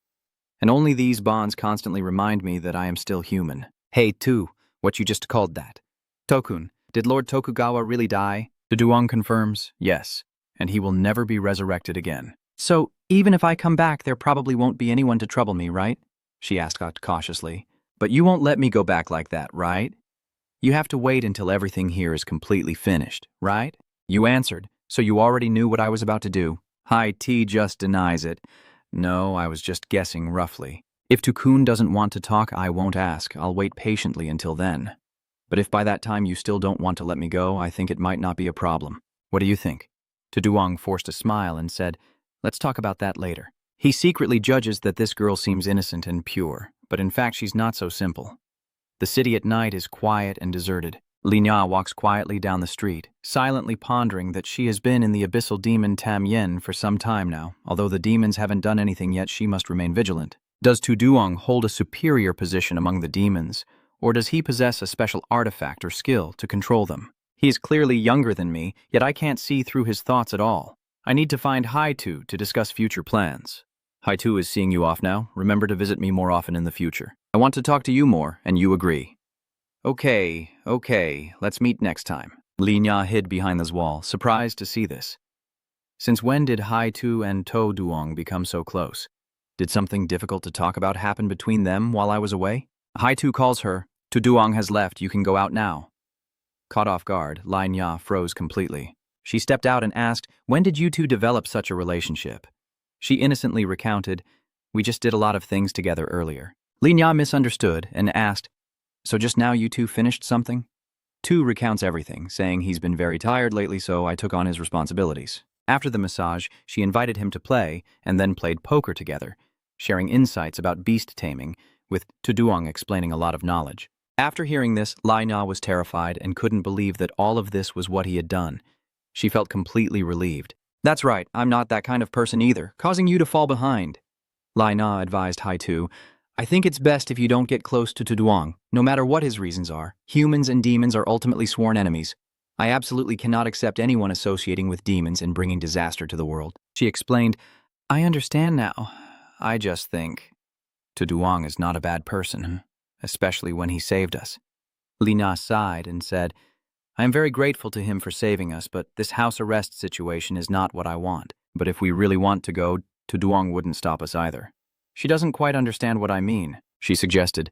And only these bonds constantly remind me that I am still human. Hey, Tu, what you just called that. Tokun, did Lord Tokugawa really die? Duang confirms, yes, and he will never be resurrected again. So, even if I come back, there probably won't be anyone to trouble me, right? She asked cautiously. But you won't let me go back like that, right? You have to wait until everything here is completely finished, right? You answered, so you already knew what I was about to do. Hai T just denies it. No, I was just guessing roughly. If Tukun doesn't want to talk, I won't ask. I'll wait patiently until then. But if by that time you still don't want to let me go, I think it might not be a problem. What do you think? Duang forced a smile and said, let's talk about that later. He secretly judges that this girl seems innocent and pure, but in fact she's not so simple. The city at night is quiet and deserted. Linya walks quietly down the street, silently pondering that she has been in the abyssal demon Tam Yen for some time now. Although the demons haven't done anything yet, she must remain vigilant. Does Duang hold a superior position among the demons, or does he possess a special artifact or skill to control them? He is clearly younger than me, yet I can't see through his thoughts at all. I need to find Haitu to discuss future plans. Haitu is seeing you off now. Remember to visit me more often in the future. I want to talk to you more, and you agree. Okay, let's meet next time. Linya hid behind this wall, surprised to see this. Since when did Haitu and To Duong become so close? Did something difficult to talk about happen between them while I was away? Haitu calls her. To Duong has left, you can go out now. Caught off guard, Linya froze completely. She stepped out and asked, when did you two develop such a relationship? She innocently recounted, we just did a lot of things together earlier. Linya misunderstood and asked, so just now you two finished something? Tu recounts everything, saying he's been very tired lately, so I took on his responsibilities. After the massage, she invited him to play and then played poker together, sharing insights about beast taming, with Tuduang explaining a lot of knowledge. After hearing this, Linya was terrified and couldn't believe that all of this was what he had done. She felt completely relieved. That's right, I'm not that kind of person either, causing you to fall behind. Linya advised Haitu, I think it's best if you don't get close to Tuduang, no matter what his reasons are. Humans and demons are ultimately sworn enemies. I absolutely cannot accept anyone associating with demons and bringing disaster to the world. She explained, I understand now. I just think Tuduang is not a bad person, especially when he saved us. Lina sighed and said, I am very grateful to him for saving us, but this house arrest situation is not what I want. But if we really want to go, Tuduang wouldn't stop us either. She doesn't quite understand what I mean, she suggested.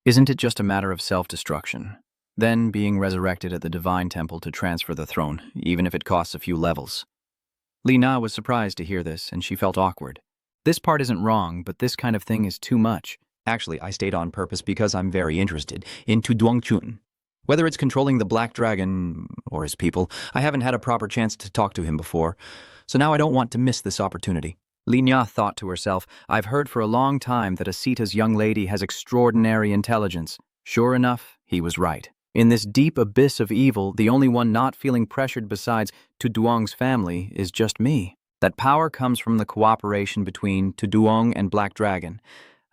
Isn't it just a matter of self-destruction? Then being resurrected at the Divine Temple to transfer the throne, even if it costs a few levels. Lina was surprised to hear this, and she felt awkward. This part isn't wrong, but this kind of thing is too much. Actually, I stayed on purpose because I'm very interested in Chun. Whether it's controlling the Black Dragon or his people, I haven't had a proper chance to talk to him before, so now I don't want to miss this opportunity. Li Nya thought to herself, I've heard for a long time that Asita's young lady has extraordinary intelligence. Sure enough, he was right. In this deep abyss of evil, the only one not feeling pressured besides Tuduong's family is just me. That power comes from the cooperation between Tuduong and Black Dragon.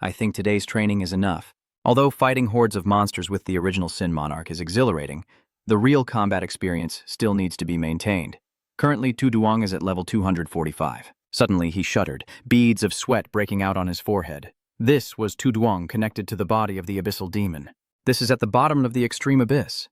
I think today's training is enough. Although fighting hordes of monsters with the original Sin Monarch is exhilarating, the real combat experience still needs to be maintained. Currently, Tuduong is at level 245. Suddenly, he shuddered, beads of sweat breaking out on his forehead. This was Tuduong connected to the body of the abyssal demon. This is at the bottom of the extreme abyss.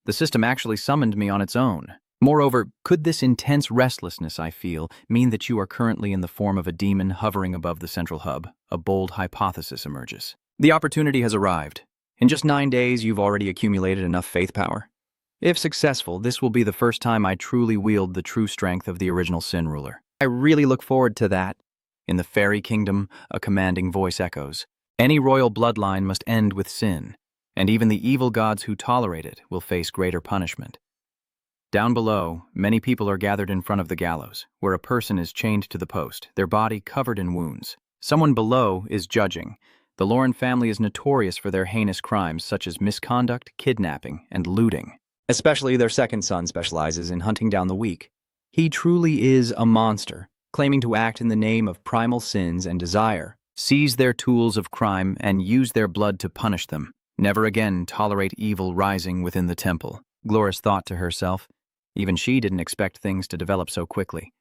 The system actually summoned me on its own. Moreover, could this intense restlessness I feel mean that you are currently in the form of a demon hovering above the central hub? A bold hypothesis emerges. The opportunity has arrived. In just 9 days, you've already accumulated enough faith power. If successful, this will be the first time I truly wield the true strength of the original Sin Ruler. I really look forward to that. In the fairy kingdom, a commanding voice echoes. Any royal bloodline must end with sin, and even the evil gods who tolerate it will face greater punishment. Down below, many people are gathered in front of the gallows, where a person is chained to the post, their body covered in wounds. Someone below is judging. The Lauren family is notorious for their heinous crimes such as misconduct, kidnapping, and looting. Especially their second son specializes in hunting down the weak. He truly is a monster, claiming to act in the name of primal sins and desire. Seize their tools of crime and use their blood to punish them. Never again tolerate evil rising within the temple, Gloris thought to herself. Even she didn't expect things to develop so quickly.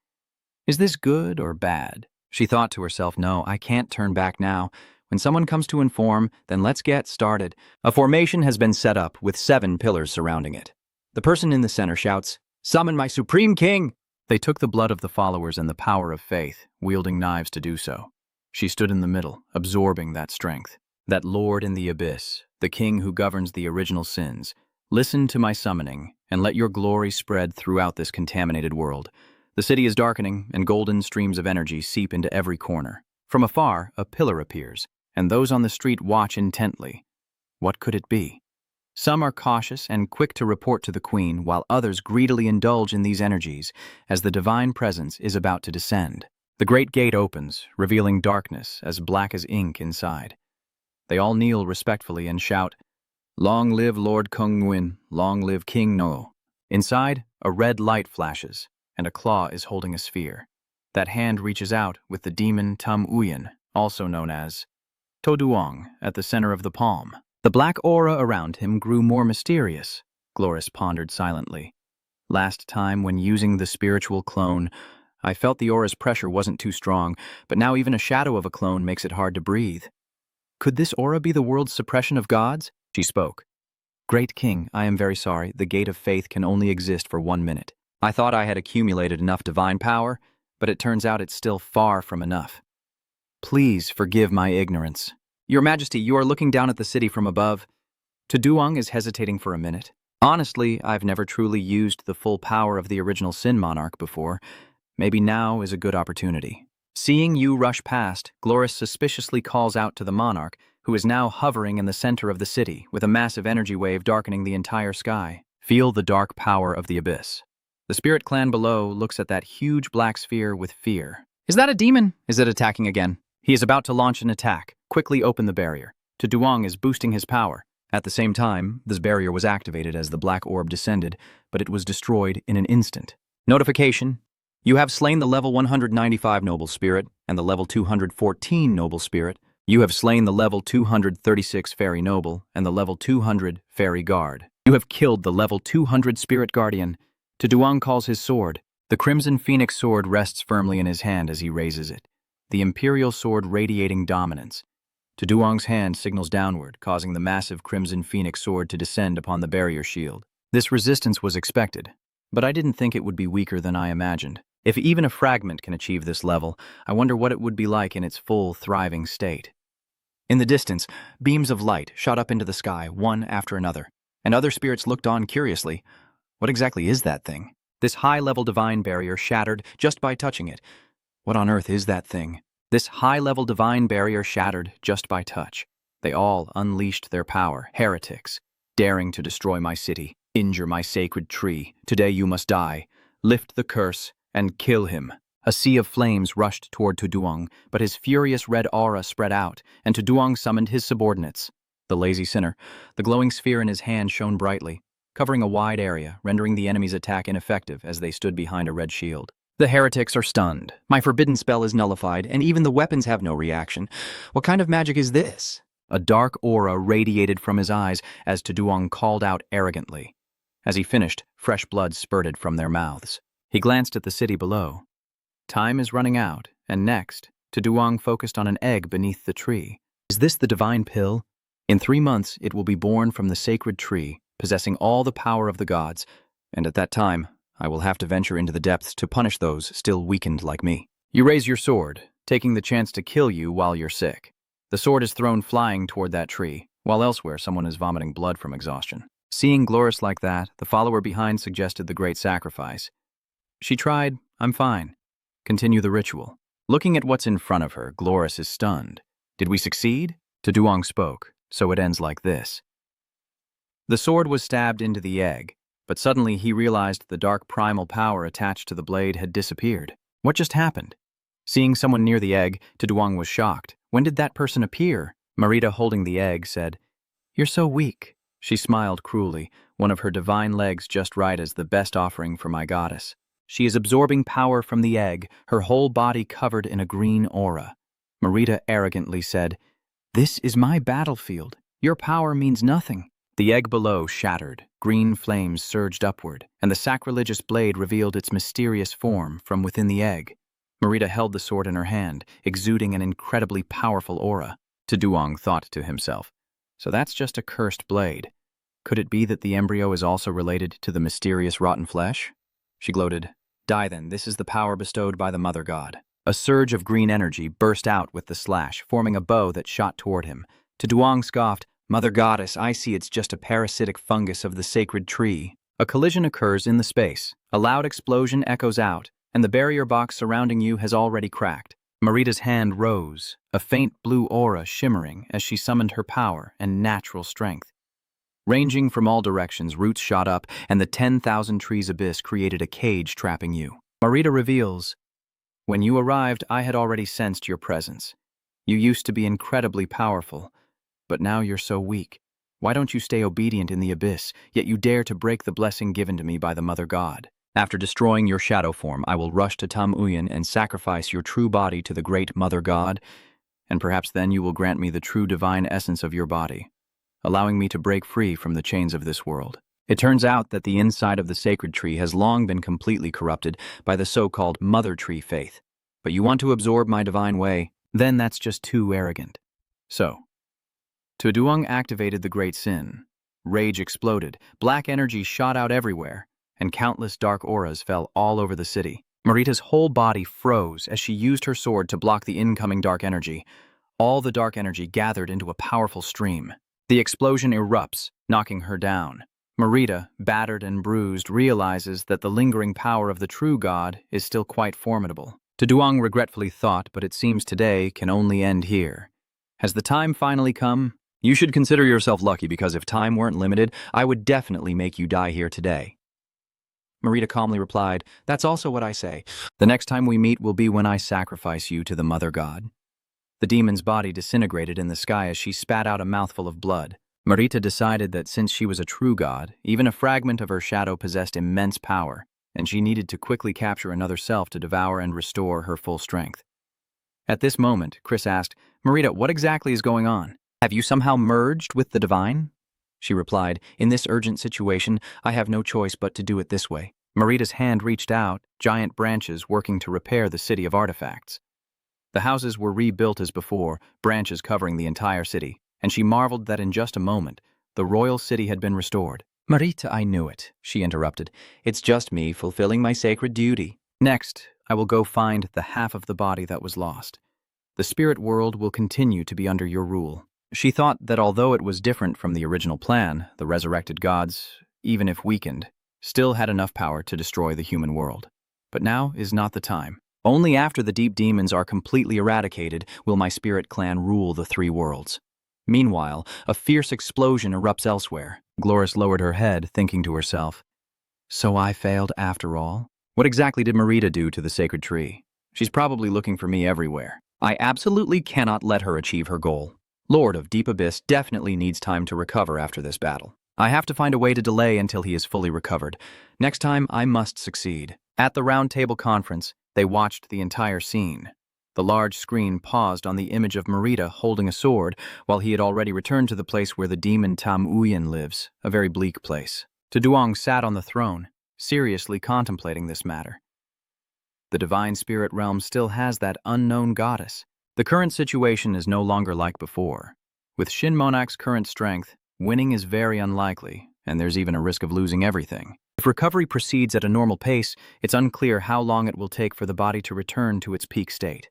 Is this good or bad? She thought to herself, no, I can't turn back now. When someone comes to inform, then let's get started. A formation has been set up with 7 pillars surrounding it. The person in the center shouts, "Summon my supreme king!" They took the blood of the followers and the power of faith, wielding knives to do so. She stood in the middle, absorbing that strength. That Lord in the abyss, the king who governs the original sins, listen to my summoning, and let your glory spread throughout this contaminated world. The city is darkening, and golden streams of energy seep into every corner. From afar, a pillar appears, and those on the street watch intently. What could it be? Some are cautious and quick to report to the queen, while others greedily indulge in these energies as the divine presence is about to descend. The great gate opens, revealing darkness as black as ink inside. They all kneel respectfully and shout, "Long live Lord Kung Nguyen, long live King No." Inside, a red light flashes, and a claw is holding a sphere. That hand reaches out with the demon Tum Uyen, also known as Toduong, at the center of the palm. The black aura around him grew more mysterious, Gloris pondered silently. Last time, when using the spiritual clone, I felt the aura's pressure wasn't too strong, but now even a shadow of a clone makes it hard to breathe. Could this aura be the world's suppression of gods? She spoke. Great King, I am very sorry. The gate of faith can only exist for 1 minute. I thought I had accumulated enough divine power, but it turns out it's still far from enough. Please forgive my ignorance. Your Majesty, you are looking down at the city from above. Tuduong is hesitating for a minute. Honestly, I've never truly used the full power of the original Sin Monarch before. Maybe now is a good opportunity. Seeing you rush past, Gloris suspiciously calls out to the monarch, who is now hovering in the center of the city, with a massive energy wave darkening the entire sky. Feel the dark power of the abyss. The spirit clan below looks at that huge black sphere with fear. Is that a demon? Is it attacking again? He is about to launch an attack. Quickly open the barrier. Tuduong is boosting his power. At the same time, this barrier was activated as the black orb descended, but it was destroyed in an instant. Notification. You have slain the level 195 Noble Spirit and the level 214 Noble Spirit. You have slain the level 236 Fairy Noble and the level 200 Fairy Guard. You have killed the level 200 Spirit Guardian. Tuduong calls his sword. The Crimson Phoenix sword rests firmly in his hand as he raises it, the Imperial sword radiating dominance. Tuduong's hand signals downward, causing the massive Crimson Phoenix sword to descend upon the barrier shield. This resistance was expected, but I didn't think it would be weaker than I imagined. If even a fragment can achieve this level, I wonder what it would be like in its full, thriving state. In the distance, beams of light shot up into the sky, one after another, and other spirits looked on curiously. What exactly is that thing? This high-level divine barrier shattered just by touching it. What on earth is that thing? This high-level divine barrier shattered just by touch. They all unleashed their power, heretics, daring to destroy my city, injure my sacred tree. Today you must die. Lift the curse and kill him. A sea of flames rushed toward Tuduang, but his furious red aura spread out, and Tuduang summoned his subordinates. The lazy sinner, the glowing sphere in his hand shone brightly, covering a wide area, rendering the enemy's attack ineffective as they stood behind a red shield. The heretics are stunned. My forbidden spell is nullified, and even the weapons have no reaction. What kind of magic is this? A dark aura radiated from his eyes as Tuduang called out arrogantly. As he finished, fresh blood spurted from their mouths. He glanced at the city below. Time is running out, and next, Tuduang focused on an egg beneath the tree. Is this the divine pill? In 3 months, it will be born from the sacred tree, possessing all the power of the gods, and at that time, I will have to venture into the depths to punish those still weakened like me. You raise your sword, taking the chance to kill you while you're sick. The sword is thrown flying toward that tree, while elsewhere someone is vomiting blood from exhaustion. Seeing Gloris like that, the follower behind suggested the great sacrifice. She tried, I'm fine. Continue the ritual. Looking at what's in front of her, Gloris is stunned. Did we succeed? Tuduang spoke, so it ends like this. The sword was stabbed into the egg, but suddenly he realized the dark primal power attached to the blade had disappeared. What just happened? Seeing someone near the egg, Tuduang was shocked. When did that person appear? Marita, holding the egg, said, You're so weak. She smiled cruelly, one of her divine legs just right as the best offering for my goddess. She is absorbing power from the egg, her whole body covered in a green aura. Marita arrogantly said, This is my battlefield. Your power means nothing. The egg below shattered, green flames surged upward, and the sacrilegious blade revealed its mysterious form from within the egg. Marita held the sword in her hand, exuding an incredibly powerful aura. Tuduang thought to himself, So that's just a cursed blade. Could it be that the embryo is also related to the mysterious rotten flesh? She gloated, Die then, this is the power bestowed by the Mother God. A surge of green energy burst out with the slash, forming a bow that shot toward him. Tuduang scoffed, Mother Goddess, I see it's just a parasitic fungus of the sacred tree. A collision occurs in the space. A loud explosion echoes out, and the barrier box surrounding you has already cracked. Marita's hand rose, a faint blue aura shimmering as she summoned her power and natural strength. Ranging from all directions, roots shot up, and the 10,000 trees abyss created a cage trapping you. Marita reveals, When you arrived, I had already sensed your presence. You used to be incredibly powerful, but now you're so weak. Why don't you stay obedient in the abyss, yet you dare to break the blessing given to me by the Mother God? After destroying your shadow form, I will rush to Taming and sacrifice your true body to the great Mother God, and perhaps then you will grant me the true divine essence of your body, allowing me to break free from the chains of this world. It turns out that the inside of the sacred tree has long been completely corrupted by the so-called Mother Tree faith. But you want to absorb my divine way, then that's just too arrogant. So, Tuduang activated the great sin. Rage exploded, black energy shot out everywhere, and countless dark auras fell all over the city. Marita's whole body froze as she used her sword to block the incoming dark energy. All the dark energy gathered into a powerful stream. The explosion erupts, knocking her down. Marita, battered and bruised, realizes that the lingering power of the true God is still quite formidable. Tuduang regretfully thought, but it seems today can only end here. Has the time finally come? You should consider yourself lucky because if time weren't limited, I would definitely make you die here today. Marita calmly replied, That's also what I say. The next time we meet will be when I sacrifice you to the Mother God. The demon's body disintegrated in the sky as she spat out a mouthful of blood. Marita decided that since she was a true god, even a fragment of her shadow possessed immense power, and she needed to quickly capture another self to devour and restore her full strength. At this moment, Chris asked, Marita, what exactly is going on? Have you somehow merged with the divine? She replied, In this urgent situation, I have no choice but to do it this way. Marita's hand reached out, giant branches working to repair the city of artifacts. The houses were rebuilt as before, branches covering the entire city, and she marveled that in just a moment, the royal city had been restored. Marita, I knew it, she interrupted. It's just me fulfilling my sacred duty. Next, I will go find the half of the body that was lost. The spirit world will continue to be under your rule. She thought that although it was different from the original plan, the resurrected gods, even if weakened, still had enough power to destroy the human world. But now is not the time. Only after the deep demons are completely eradicated will my spirit clan rule the 3 worlds. Meanwhile, a fierce explosion erupts elsewhere. Gloris lowered her head, thinking to herself, "So I failed after all? What exactly did Marita do to the sacred tree? She's probably looking for me everywhere. I absolutely cannot let her achieve her goal. Lord of Deep Abyss definitely needs time to recover after this battle. I have to find a way to delay until he is fully recovered. Next time, I must succeed." At the Round Table Conference, they watched the entire scene. The large screen paused on the image of Marita holding a sword, while he had already returned to the place where the demon Taming lives, a very bleak place. Duong sat on the throne, seriously contemplating this matter. The divine spirit realm still has that unknown goddess. The current situation is no longer like before. With Shin Monarch's current strength, winning is very unlikely, and there's even a risk of losing everything. If recovery proceeds at a normal pace, it's unclear how long it will take for the body to return to its peak state.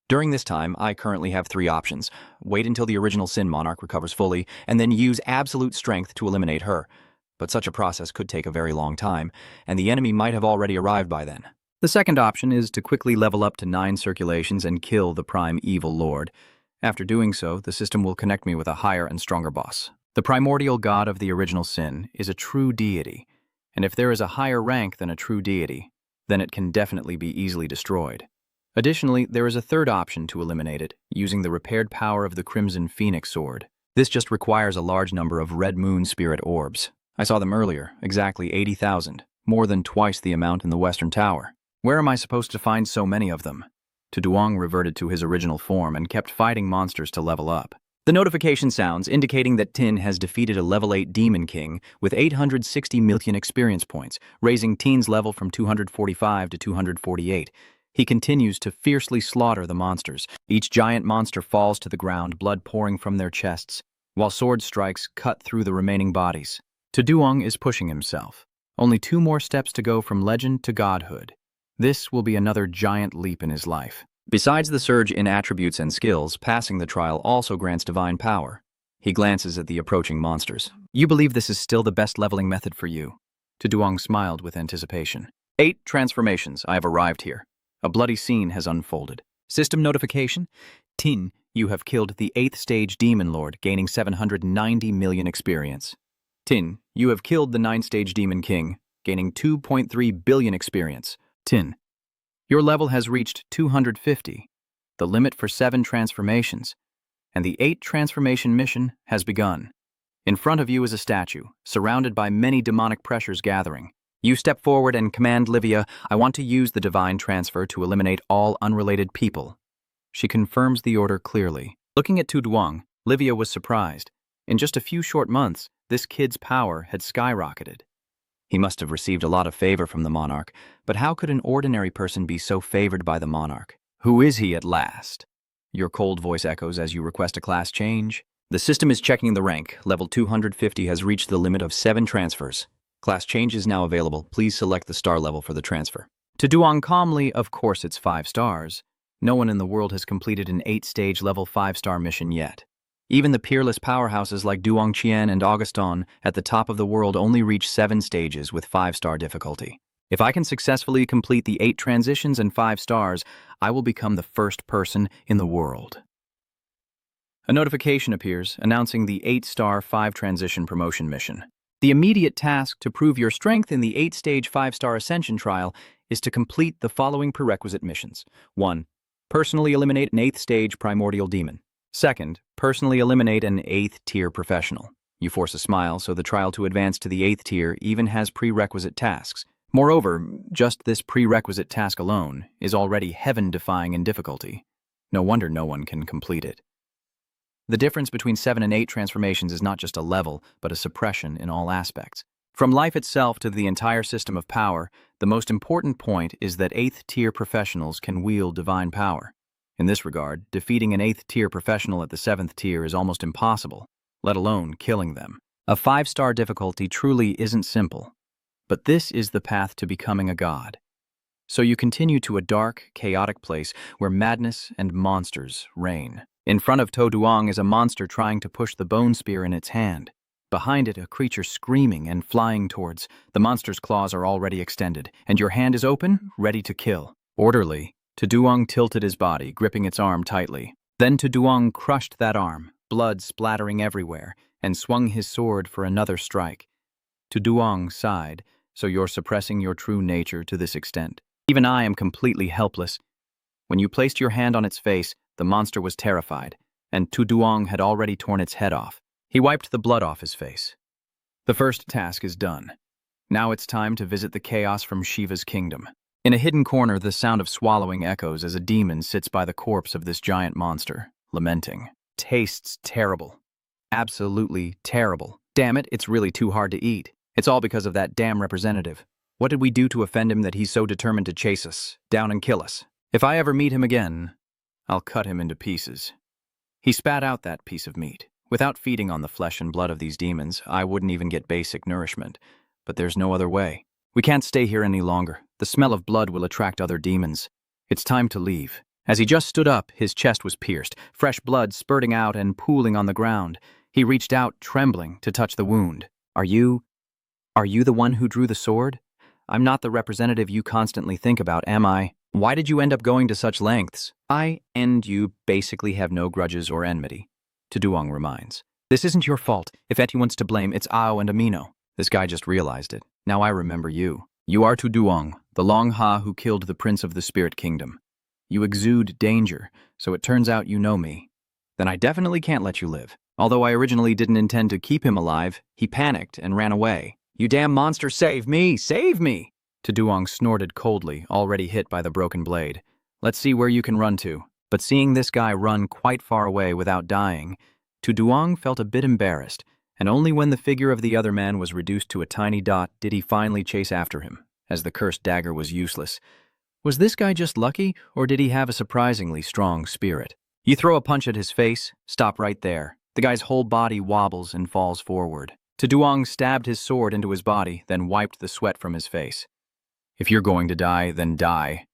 During this time, I currently have 3 options. Wait until the original Sin Monarch recovers fully, and then use absolute strength to eliminate her. But such a process could take a very long time, and the enemy might have already arrived by then. The second option is to quickly level up to 9 circulations and kill the Prime Evil Lord. After doing so, the system will connect me with a higher and stronger boss. The primordial god of the original sin is a true deity, and if there is a higher rank than a true deity, then it can definitely be easily destroyed. Additionally, there is a third option to eliminate it, using the repaired power of the Crimson Phoenix Sword. This just requires a large number of Red Moon Spirit Orbs. I saw them earlier, exactly 80,000, more than twice the amount in the Western Tower. Where am I supposed to find so many of them? Duong reverted to his original form and kept fighting monsters to level up. The notification sounds indicating that Tin has defeated a level 8 Demon King with 860 million experience points, raising Tin's level from 245 to 248. He continues to fiercely slaughter the monsters. Each giant monster falls to the ground, blood pouring from their chests, while sword strikes cut through the remaining bodies. Duong is pushing himself. Only 2 more steps to go from legend to godhood. This will be another giant leap in his life. Besides the surge in attributes and skills, passing the trial also grants divine power. He glances at the approaching monsters. You believe this is still the best leveling method for you? Duong smiled with anticipation. 8 transformations. I have arrived here. A bloody scene has unfolded. System notification. Tin, you have killed the 8th stage Demon Lord, gaining 790 million experience. Tin, you have killed the 9th stage Demon King, gaining 2.3 billion experience. Tin, your level has reached 250, the limit for 7 transformations, and the 8th transformation mission has begun. In front of you is a statue, surrounded by many demonic pressures gathering. You step forward and command Livia, I want to use the divine transfer to eliminate all unrelated people. She confirms the order clearly. Looking at Duong, Livia was surprised. In just a few short months, this kid's power had skyrocketed. He must have received a lot of favor from the monarch, but how could an ordinary person be so favored by the monarch? Who is he at last? Your cold voice echoes as you request a class change. The system is checking the rank. Level 250 has reached the limit of 7 transfers. Class change is now available. Please select the star level for the transfer. Duong calmly, of course it's 5 stars. No one in the world has completed an 8-stage level 5-star mission yet. Even the peerless powerhouses like Duong Qian and Augustin at the top of the world only reach 7 stages with 5-star difficulty. If I can successfully complete the 8 transitions and 5 stars, I will become the first person in the world. A notification appears announcing the 8-star 5 transition promotion mission. The immediate task to prove your strength in the 8-stage 5-star ascension trial is to complete the following prerequisite missions. 1. Personally eliminate an 8th stage primordial demon. 2nd, personally eliminate an 8th tier professional. You force a smile, so the trial to advance to the 8th tier even has prerequisite tasks. Moreover, just this prerequisite task alone is already heaven-defying in difficulty. No wonder no one can complete it. The difference between 7 and 8 transformations is not just a level, but a suppression in all aspects. From life itself to the entire system of power, the most important point is that 8th tier professionals can wield divine power. In this regard, defeating an 8th tier professional at the 7th tier is almost impossible, let alone killing them. A 5-star difficulty truly isn't simple, but this is the path to becoming a god. So you continue to a dark, chaotic place where madness and monsters reign. In front of Duong is a monster trying to push the bone spear in its hand. Behind it, a creature screaming and flying towards. The monster's claws are already extended, and your hand is open, ready to kill. Orderly, Duong tilted his body, gripping its arm tightly. Then Duong crushed that arm, blood splattering everywhere, and swung his sword for another strike. Tu Duong sighed, "So you're suppressing your true nature to this extent. Even I am completely helpless." When you placed your hand on its face, the monster was terrified, and Tu Duong had already torn its head off. He wiped the blood off his face. "The first task is done. Now it's time to visit the chaos from Shiva's kingdom." In a hidden corner, the sound of swallowing echoes as a demon sits by the corpse of this giant monster, lamenting. "Tastes terrible. Absolutely terrible. Damn it, it's really too hard to eat. It's all because of that damn representative. What did we do to offend him that he's so determined to chase us down and kill us? If I ever meet him again, I'll cut him into pieces." He spat out that piece of meat. Without feeding on the flesh and blood of these demons, I wouldn't even get basic nourishment. But there's no other way. We can't stay here any longer. The smell of blood will attract other demons. It's time to leave. As he just stood up, his chest was pierced, fresh blood spurting out and pooling on the ground. He reached out, trembling, to touch the wound. Are you the one who drew the sword? I'm not the representative you constantly think about, am I? Why did you end up going to such lengths? I and you basically have no grudges or enmity. Tu Duong reminds. This isn't your fault. If anyone's to blame, it's Ao and Amino. This guy just realized it. Now I remember you. You are Tu Duong, the Long Ha who killed the Prince of the Spirit Kingdom. You exude danger, so it turns out you know me. Then I definitely can't let you live. Although I originally didn't intend to keep him alive, he panicked and ran away. You damn monster, save me! Save me! Tu Duong snorted coldly, already hit by the broken blade. Let's see where you can run to. But seeing this guy run quite far away without dying, Tu Duong felt a bit embarrassed, and only when the figure of the other man was reduced to a tiny dot did he finally chase after him, as the cursed dagger was useless. Was this guy just lucky, or did he have a surprisingly strong spirit? You throw a punch at his face, stop right there. The guy's whole body wobbles and falls forward. Tu Duong stabbed his sword into his body, then wiped the sweat from his face. If you're going to die, then die.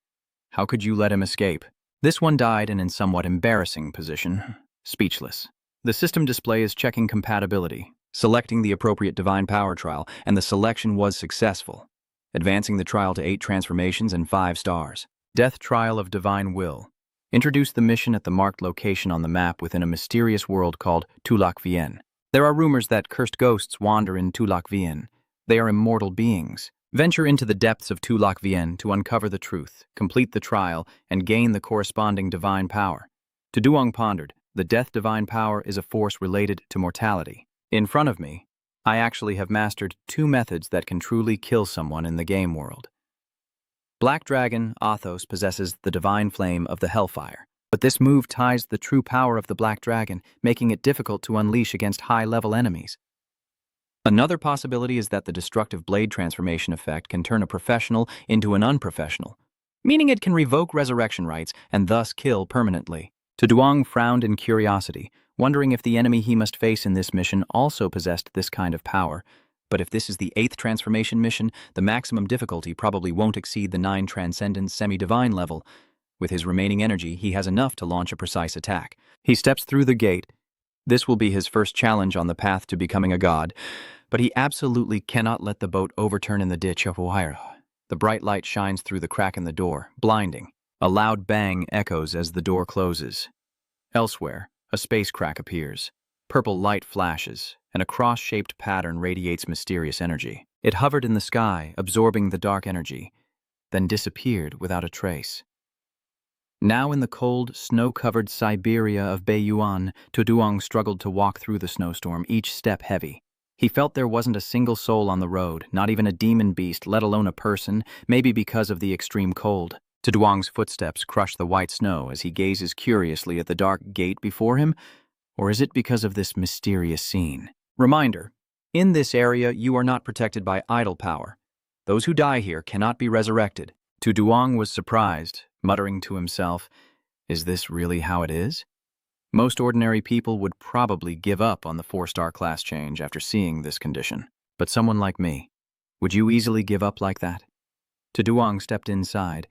How could you let him escape? This one died in a somewhat embarrassing position, speechless. The system display is checking compatibility, selecting the appropriate divine power trial, and the selection was successful, advancing the trial to 8 transformations and 5 stars. Death Trial of Divine Will. Introduce the mission at the marked location on the map within a mysterious world called Tulak Vien. There are rumors that cursed ghosts wander in Tulak Vien. They are immortal beings. Venture into the depths of Tulak Vien to uncover the truth, complete the trial, and gain the corresponding divine power. Tu Duong pondered. The death divine power is a force related to mortality. In front of me, I actually have mastered 2 methods that can truly kill someone in the game world. Black Dragon, Athos, possesses the divine flame of the Hellfire, but this move ties the true power of the Black Dragon, making it difficult to unleash against high-level enemies. Another possibility is that the destructive blade transformation effect can turn a professional into an unprofessional, meaning it can revoke resurrection rights and thus kill permanently. Tu Duong frowned in curiosity, wondering if the enemy he must face in this mission also possessed this kind of power. But if this is the 8th transformation mission, the maximum difficulty probably won't exceed the 9 transcendent semi-divine level. With his remaining energy, he has enough to launch a precise attack. He steps through the gate. This will be his first challenge on the path to becoming a god, but he absolutely cannot let the boat overturn in the ditch of Huayra. The bright light shines through the crack in the door, blinding. A loud bang echoes as the door closes. Elsewhere, a space crack appears. Purple light flashes, and a cross-shaped pattern radiates mysterious energy. It hovered in the sky, absorbing the dark energy, then disappeared without a trace. Now in the cold, snow-covered Siberia of Baiyuan, Tu Duong struggled to walk through the snowstorm, each step heavy. He felt there wasn't a single soul on the road, not even a demon beast, let alone a person, maybe because of the extreme cold. Tu Duong's footsteps crush the white snow as he gazes curiously at the dark gate before him, or is it because of this mysterious scene? Reminder, in this area you are not protected by idol power. Those who die here cannot be resurrected. Tu Duong was surprised, muttering to himself, is this really how it is? Most ordinary people would probably give up on the 4-star class change after seeing this condition. But someone like me, would you easily give up like that? Tu Duong stepped inside.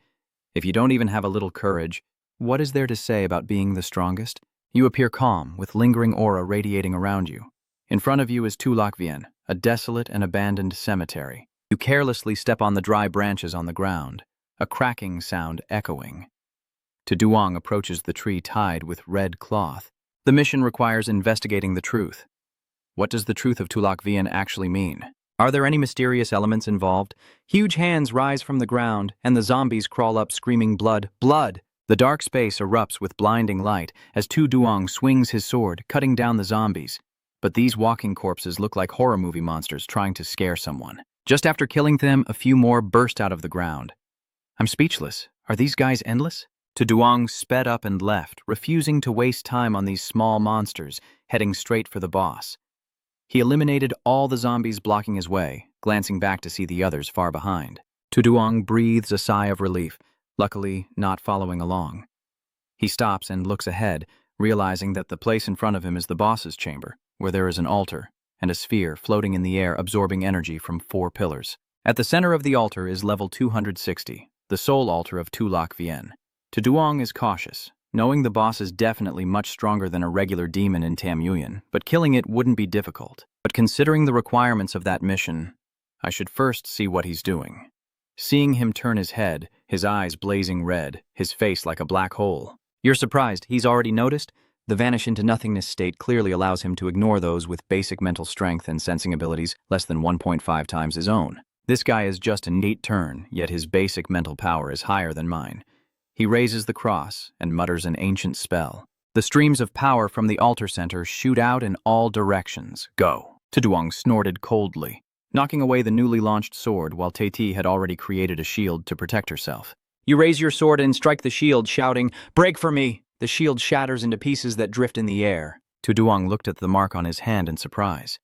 If you don't even have a little courage, what is there to say about being the strongest? You appear calm, with lingering aura radiating around you. In front of you is Tulak Vien, a desolate and abandoned cemetery. You carelessly step on the dry branches on the ground, a cracking sound echoing. Tu Duong approaches the tree tied with red cloth. The mission requires investigating the truth. What does the truth of Tulak Vian actually mean? Are there any mysterious elements involved? Huge hands rise from the ground, and the zombies crawl up screaming blood, blood! The dark space erupts with blinding light as Tu Duong swings his sword, cutting down the zombies. But these walking corpses look like horror movie monsters trying to scare someone. Just after killing them, a few more burst out of the ground. I'm speechless. Are these guys endless? Tu Duong sped up and left, refusing to waste time on these small monsters, heading straight for the boss. He eliminated all the zombies blocking his way, glancing back to see the others far behind. Tu Duong breathes a sigh of relief, luckily not following along. He stops and looks ahead, realizing that the place in front of him is the boss's chamber, where there is an altar and a sphere floating in the air absorbing energy from 4 pillars. At the center of the altar is level 260, the soul altar of Tulak Vian. Tu Duong is cautious, knowing the boss is definitely much stronger than a regular demon in Tamuyan, but killing it wouldn't be difficult. But considering the requirements of that mission, I should first see what he's doing. Seeing him turn his head, his eyes blazing red, his face like a black hole. You're surprised he's already noticed? The vanish into nothingness state clearly allows him to ignore those with basic mental strength and sensing abilities less than 1.5 times his own. This guy is just a neat turn, yet his basic mental power is higher than mine. He raises the cross and mutters an ancient spell. The streams of power from the altar center shoot out in all directions. Go. Tu Duong snorted coldly, knocking away the newly launched sword while Teti had already created a shield to protect herself. You raise your sword and strike the shield, shouting, "Break for me!" The shield shatters into pieces that drift in the air. Tu Duong looked at the mark on his hand in surprise.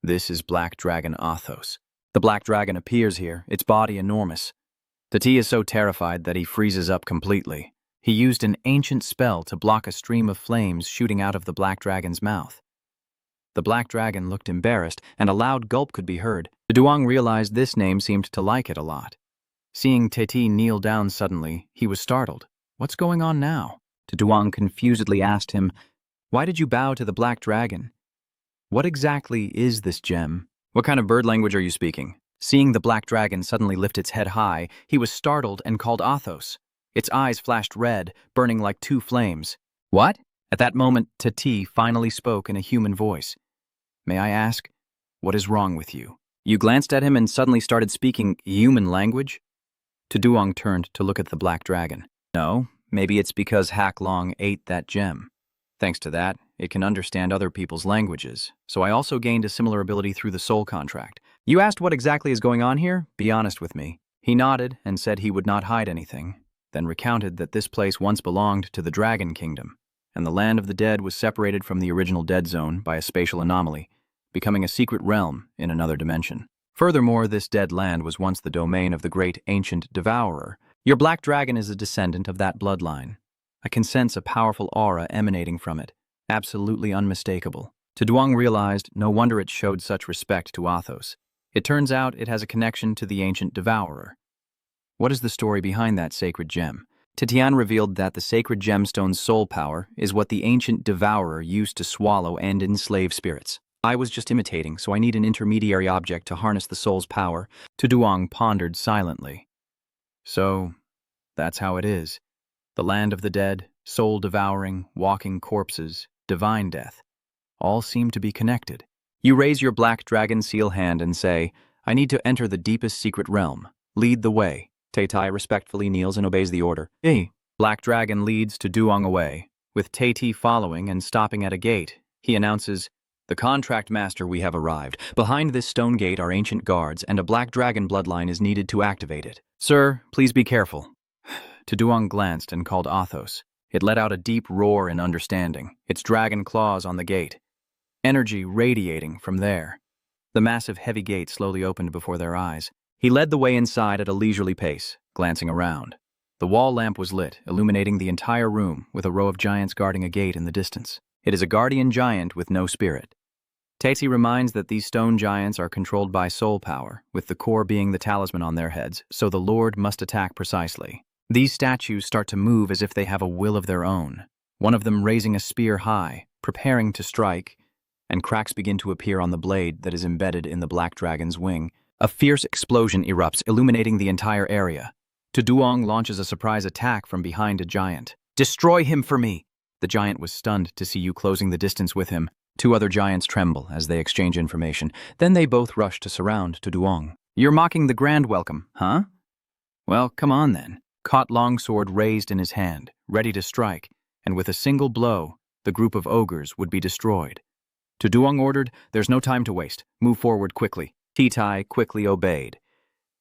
This is Black Dragon Athos. The Black Dragon appears here, its body enormous. Teti is so terrified that he freezes up completely. He used an ancient spell to block a stream of flames shooting out of the Black Dragon's mouth. The Black Dragon looked embarrassed, and a loud gulp could be heard. Tu Duong realized this name seemed to like it a lot. Seeing Teti kneel down suddenly, he was startled. What's going on now? Tu Duong confusedly asked him, "Why did you bow to the Black Dragon? What exactly is this gem? What kind of bird language are you speaking?" Seeing the Black Dragon suddenly lift its head high, he was startled and called Athos. Its eyes flashed red, burning like 2 flames. What? At that moment, Teti finally spoke in a human voice. May I ask, what is wrong with you? You glanced at him and suddenly started speaking human language? Tu Duong turned to look at the Black Dragon. No, maybe it's because Hak Long ate that gem. Thanks to that, it can understand other people's languages, so I also gained a similar ability through the soul contract. You asked what exactly is going on here? Be honest with me. He nodded and said he would not hide anything, then recounted that this place once belonged to the Dragon Kingdom, and the land of the dead was separated from the original dead zone by a spatial anomaly, becoming a secret realm in another dimension. Furthermore, this dead land was once the domain of the great ancient Devourer. Your Black Dragon is a descendant of that bloodline. I can sense a powerful aura emanating from it, absolutely unmistakable. Tu Duong realized no wonder it showed such respect to Athos. It turns out it has a connection to the ancient Devourer. What is the story behind that sacred gem? Titian revealed that the sacred gemstone's soul power is what the ancient Devourer used to swallow and enslave spirits. I was just imitating, so I need an intermediary object to harness the soul's power. Tu Duong pondered silently. So, that's how it is. The land of the dead, soul-devouring, walking corpses, divine death, all seem to be connected. You raise your Black Dragon seal hand and say, I need to enter the deepest secret realm. Lead the way. Teti respectfully kneels and obeys the order. Hey. Black Dragon leads Tu Duong away. With Teti following and stopping at a gate, he announces, The contract master, we have arrived. Behind this stone gate are ancient guards, and a Black Dragon bloodline is needed to activate it. Sir, please be careful. Tu Duong glanced and called Athos. It let out a deep roar in understanding, its dragon claws on the gate. Energy radiating from there. The massive heavy gate slowly opened before their eyes. He led the way inside at a leisurely pace, glancing around. The wall lamp was lit, illuminating the entire room, with a row of giants guarding a gate in the distance. It is a guardian giant with no spirit. Teti reminds that these stone giants are controlled by soul power, with the core being the talisman on their heads, so the Lord must attack precisely. These statues start to move as if they have a will of their own, one of them raising a spear high, preparing to strike, and cracks begin to appear on the blade that is embedded in the Black Dragon's wing. A fierce explosion erupts, illuminating the entire area. Tu Duong launches a surprise attack from behind a giant. Destroy him for me! The giant was stunned to see you closing the distance with him. Two other giants tremble as they exchange information. Then they both rush to surround Duong. You're mocking the grand welcome, huh? Well, come on then. Caught longsword raised in his hand, ready to strike, and with a single blow, the group of ogres would be destroyed. Duong ordered, there's no time to waste. Move forward quickly. Titai quickly obeyed.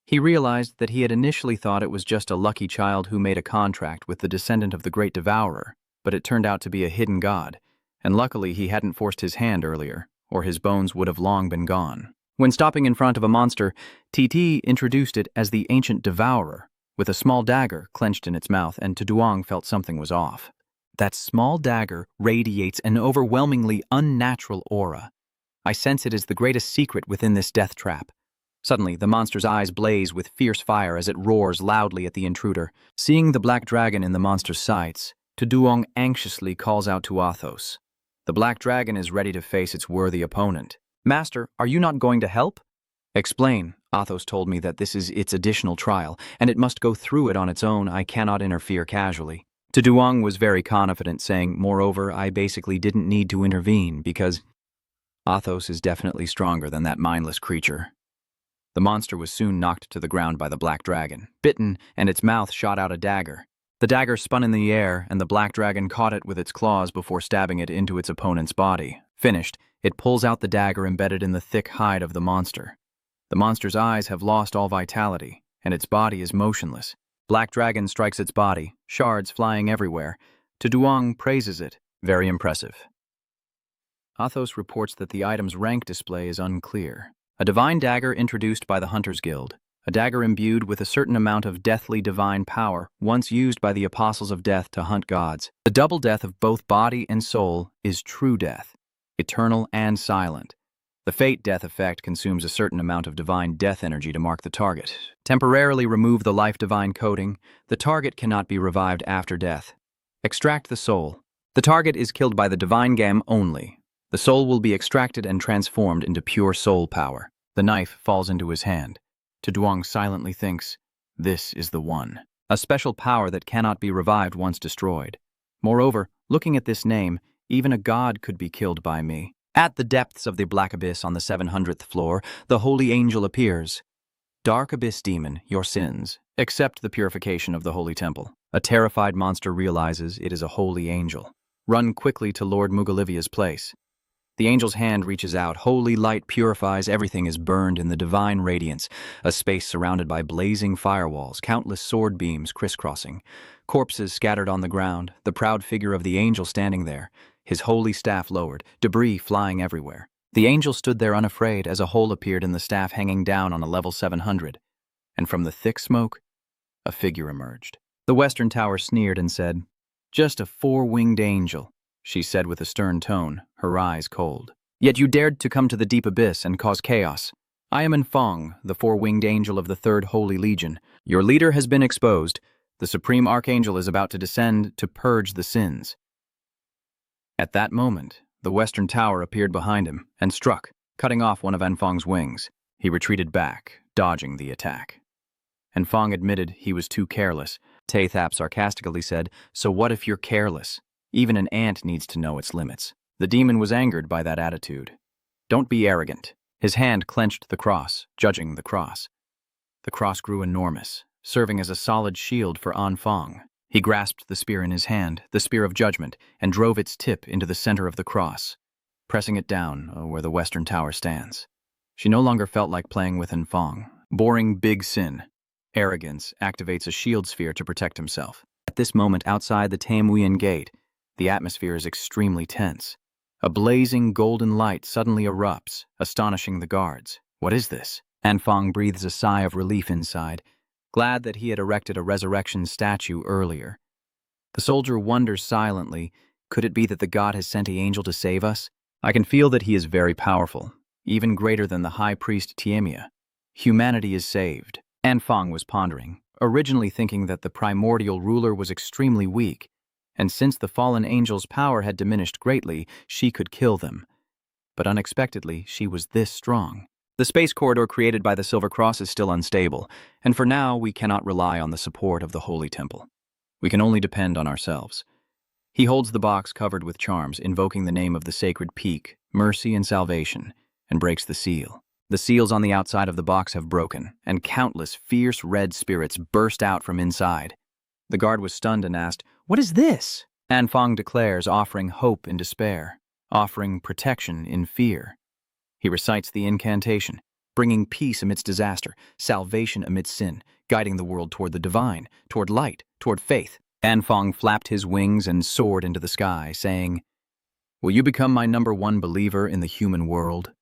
He realized that he had initially thought it was just a lucky child who made a contract with the descendant of the great Devourer, but it turned out to be a hidden god, and luckily he hadn't forced his hand earlier, or his bones would have long been gone. When stopping in front of a monster, TT introduced it as the ancient Devourer, with a small dagger clenched in its mouth, and Duong felt something was off. That small dagger radiates an overwhelmingly unnatural aura. I sense it is the greatest secret within this death trap. Suddenly, the monster's eyes blaze with fierce fire as it roars loudly at the intruder. Seeing the black dragon in the monster's sights, Duong anxiously calls out to Athos. The black dragon is ready to face its worthy opponent. Master, are you not going to help? Explain. Athos told me that this is its additional trial, and it must go through it on its own. I cannot interfere casually. Duong was very confident, saying, moreover, I basically didn't need to intervene because Athos is definitely stronger than that mindless creature. The monster was soon knocked to the ground by the black dragon, bitten, and its mouth shot out a dagger. The dagger spun in the air, and the black dragon caught it with its claws before stabbing it into its opponent's body. Finished, it pulls out the dagger embedded in the thick hide of the monster. The monster's eyes have lost all vitality, and its body is motionless. Black dragon strikes its body, shards flying everywhere. Duong praises it. Very impressive. Athos reports that the item's rank display is unclear. A divine dagger introduced by the Hunters Guild. A dagger imbued with a certain amount of deathly divine power, once used by the Apostles of Death to hunt gods. The double death of both body and soul is true death, eternal and silent. The fate death effect consumes a certain amount of divine death energy to mark the target. Temporarily remove the life divine coating. The target cannot be revived after death. Extract the soul. The target is killed by the divine gem only. The soul will be extracted and transformed into pure soul power. The knife falls into his hand. Duong silently thinks, this is the one. A special power that cannot be revived once destroyed. Moreover, looking at this name, even a god could be killed by me. At the depths of the black abyss on the 700th floor, the holy angel appears. Dark abyss demon, your sins. Accept the purification of the holy temple. A terrified monster realizes it is a holy angel. Run quickly to Lord Mugalivia's place. The angel's hand reaches out. Holy light purifies. Everything is burned in the divine radiance. A space surrounded by blazing firewalls, countless sword beams crisscrossing. Corpses scattered on the ground. The proud figure of the angel standing there. His holy staff lowered. Debris flying everywhere. The angel stood there unafraid as a hole appeared in the staff hanging down on a level 700. And from the thick smoke, a figure emerged. The Western Tower sneered and said, just a four-winged angel, she said with a stern tone, her eyes cold. Yet you dared to come to the deep abyss and cause chaos. I am Infong, the four-winged angel of the Third Holy Legion. Your leader has been exposed. The Supreme Archangel is about to descend to purge the sins. At that moment, the Western Tower appeared behind him and struck, cutting off one of Infong's wings. He retreated back, dodging the attack. Infong admitted he was too careless. Tathap sarcastically said, so what if you're careless? Even an ant needs to know its limits. The demon was angered by that attitude. Don't be arrogant. His hand clenched the cross, judging the cross. The cross grew enormous, serving as a solid shield for Infong. He grasped the spear in his hand, the spear of judgment, and drove its tip into the center of the cross, pressing it down where the Western Tower stands. She no longer felt like playing with Infong. Boring big sin. Arrogance activates a shield sphere to protect himself. At this moment outside the Tamuian gate, the atmosphere is extremely tense. A blazing golden light suddenly erupts, astonishing the guards. What is this? Infong breathes a sigh of relief inside, glad that he had erected a resurrection statue earlier. The soldier wonders silently, could it be that the god has sent an angel to save us? I can feel that he is very powerful, even greater than the high priest Tiemia. Humanity is saved. Infong was pondering, originally thinking that the primordial ruler was extremely weak, and since the fallen angel's power had diminished greatly, she could kill them. But unexpectedly, she was this strong. The space corridor created by the Silver Cross is still unstable, and for now we cannot rely on the support of the Holy Temple. We can only depend on ourselves. He holds the box covered with charms, invoking the name of the sacred peak, mercy and salvation, and breaks the seal. The seals on the outside of the box have broken, and countless fierce red spirits burst out from inside. The guard was stunned and asked, "What is this?" Anfang declares, offering hope in despair, offering protection in fear. He recites the incantation, bringing peace amidst disaster, salvation amidst sin, guiding the world toward the divine, toward light, toward faith. Anfang flapped his wings and soared into the sky, saying, "Will you become my #1 believer in the human world?"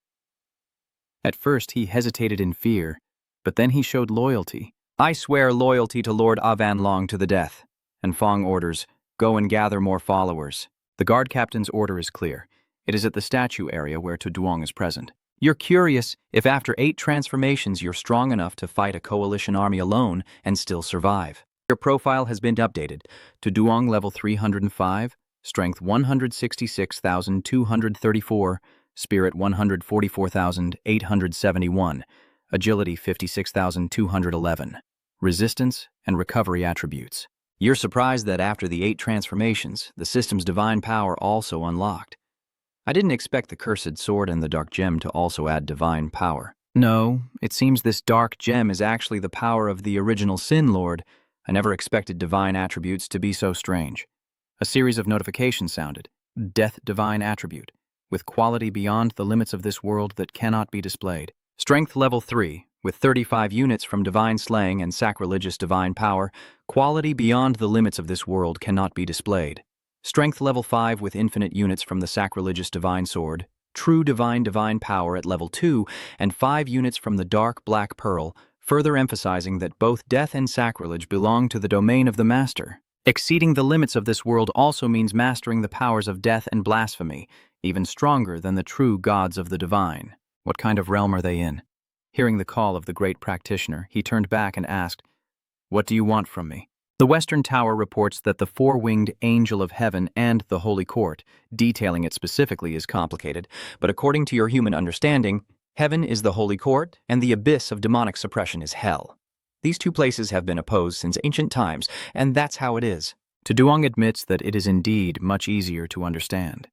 At first he hesitated in fear, but then he showed loyalty. "I swear loyalty to Lord Uvan Long to the death." Anfang orders, "Go and gather more followers." The guard captain's order is clear. It is at the statue area where Tuduang is present. "You're curious if after 8 transformations you're strong enough to fight a coalition army alone and still survive. Your profile has been updated. Tuduang level 305, strength 166,234, spirit 144,871, agility 56,211, resistance and recovery attributes. You're surprised that after the 8 transformations, the system's divine power also unlocked. I didn't expect the cursed sword and the dark gem to also add divine power. No, it seems this dark gem is actually the power of the original Sin Lord. I never expected divine attributes to be so strange. A series of notifications sounded. Death divine attribute, with quality beyond the limits of this world that cannot be displayed. Strength level 3, with 35 units from divine slaying and sacrilegious divine power, quality beyond the limits of this world cannot be displayed. Strength level 5 with infinite units from the sacrilegious divine sword, true divine power at level 2, and 5 units from the dark black pearl, further emphasizing that both death and sacrilege belong to the domain of the master. Exceeding the limits of this world also means mastering the powers of death and blasphemy, even stronger than the true gods of the divine. What kind of realm are they in? Hearing the call of the great practitioner, he turned back and asked, "What do you want from me?" The Western Tower reports that the 4-winged angel of heaven and the Holy Court, detailing it specifically is complicated, but according to your human understanding, heaven is the Holy Court and the abyss of demonic suppression is hell. These two places have been opposed since ancient times, and that's how it is. Tuduang admits that it is indeed much easier to understand.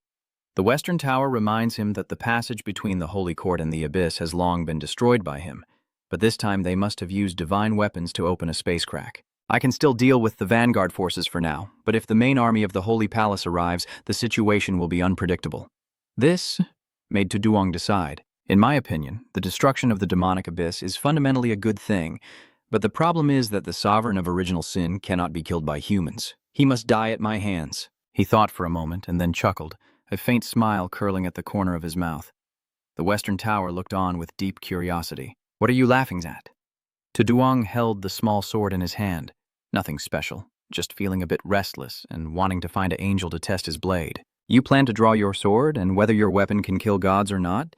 The Western Tower reminds him that the passage between the Holy Court and the abyss has long been destroyed by him, but this time they must have used divine weapons to open a space crack. I can still deal with the vanguard forces for now, but if the main army of the Holy Palace arrives, the situation will be unpredictable. This made Tuduang decide. In my opinion, the destruction of the demonic abyss is fundamentally a good thing, but the problem is that the sovereign of original sin cannot be killed by humans. He must die at my hands. He thought for a moment and then chuckled, a faint smile curling at the corner of his mouth. The Western Tower looked on with deep curiosity. "What are you laughing at?" Tuduang held the small sword in his hand. Nothing special, just feeling a bit restless and wanting to find an angel to test his blade. "You plan to draw your sword, and whether your weapon can kill gods or not,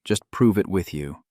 just prove it with you."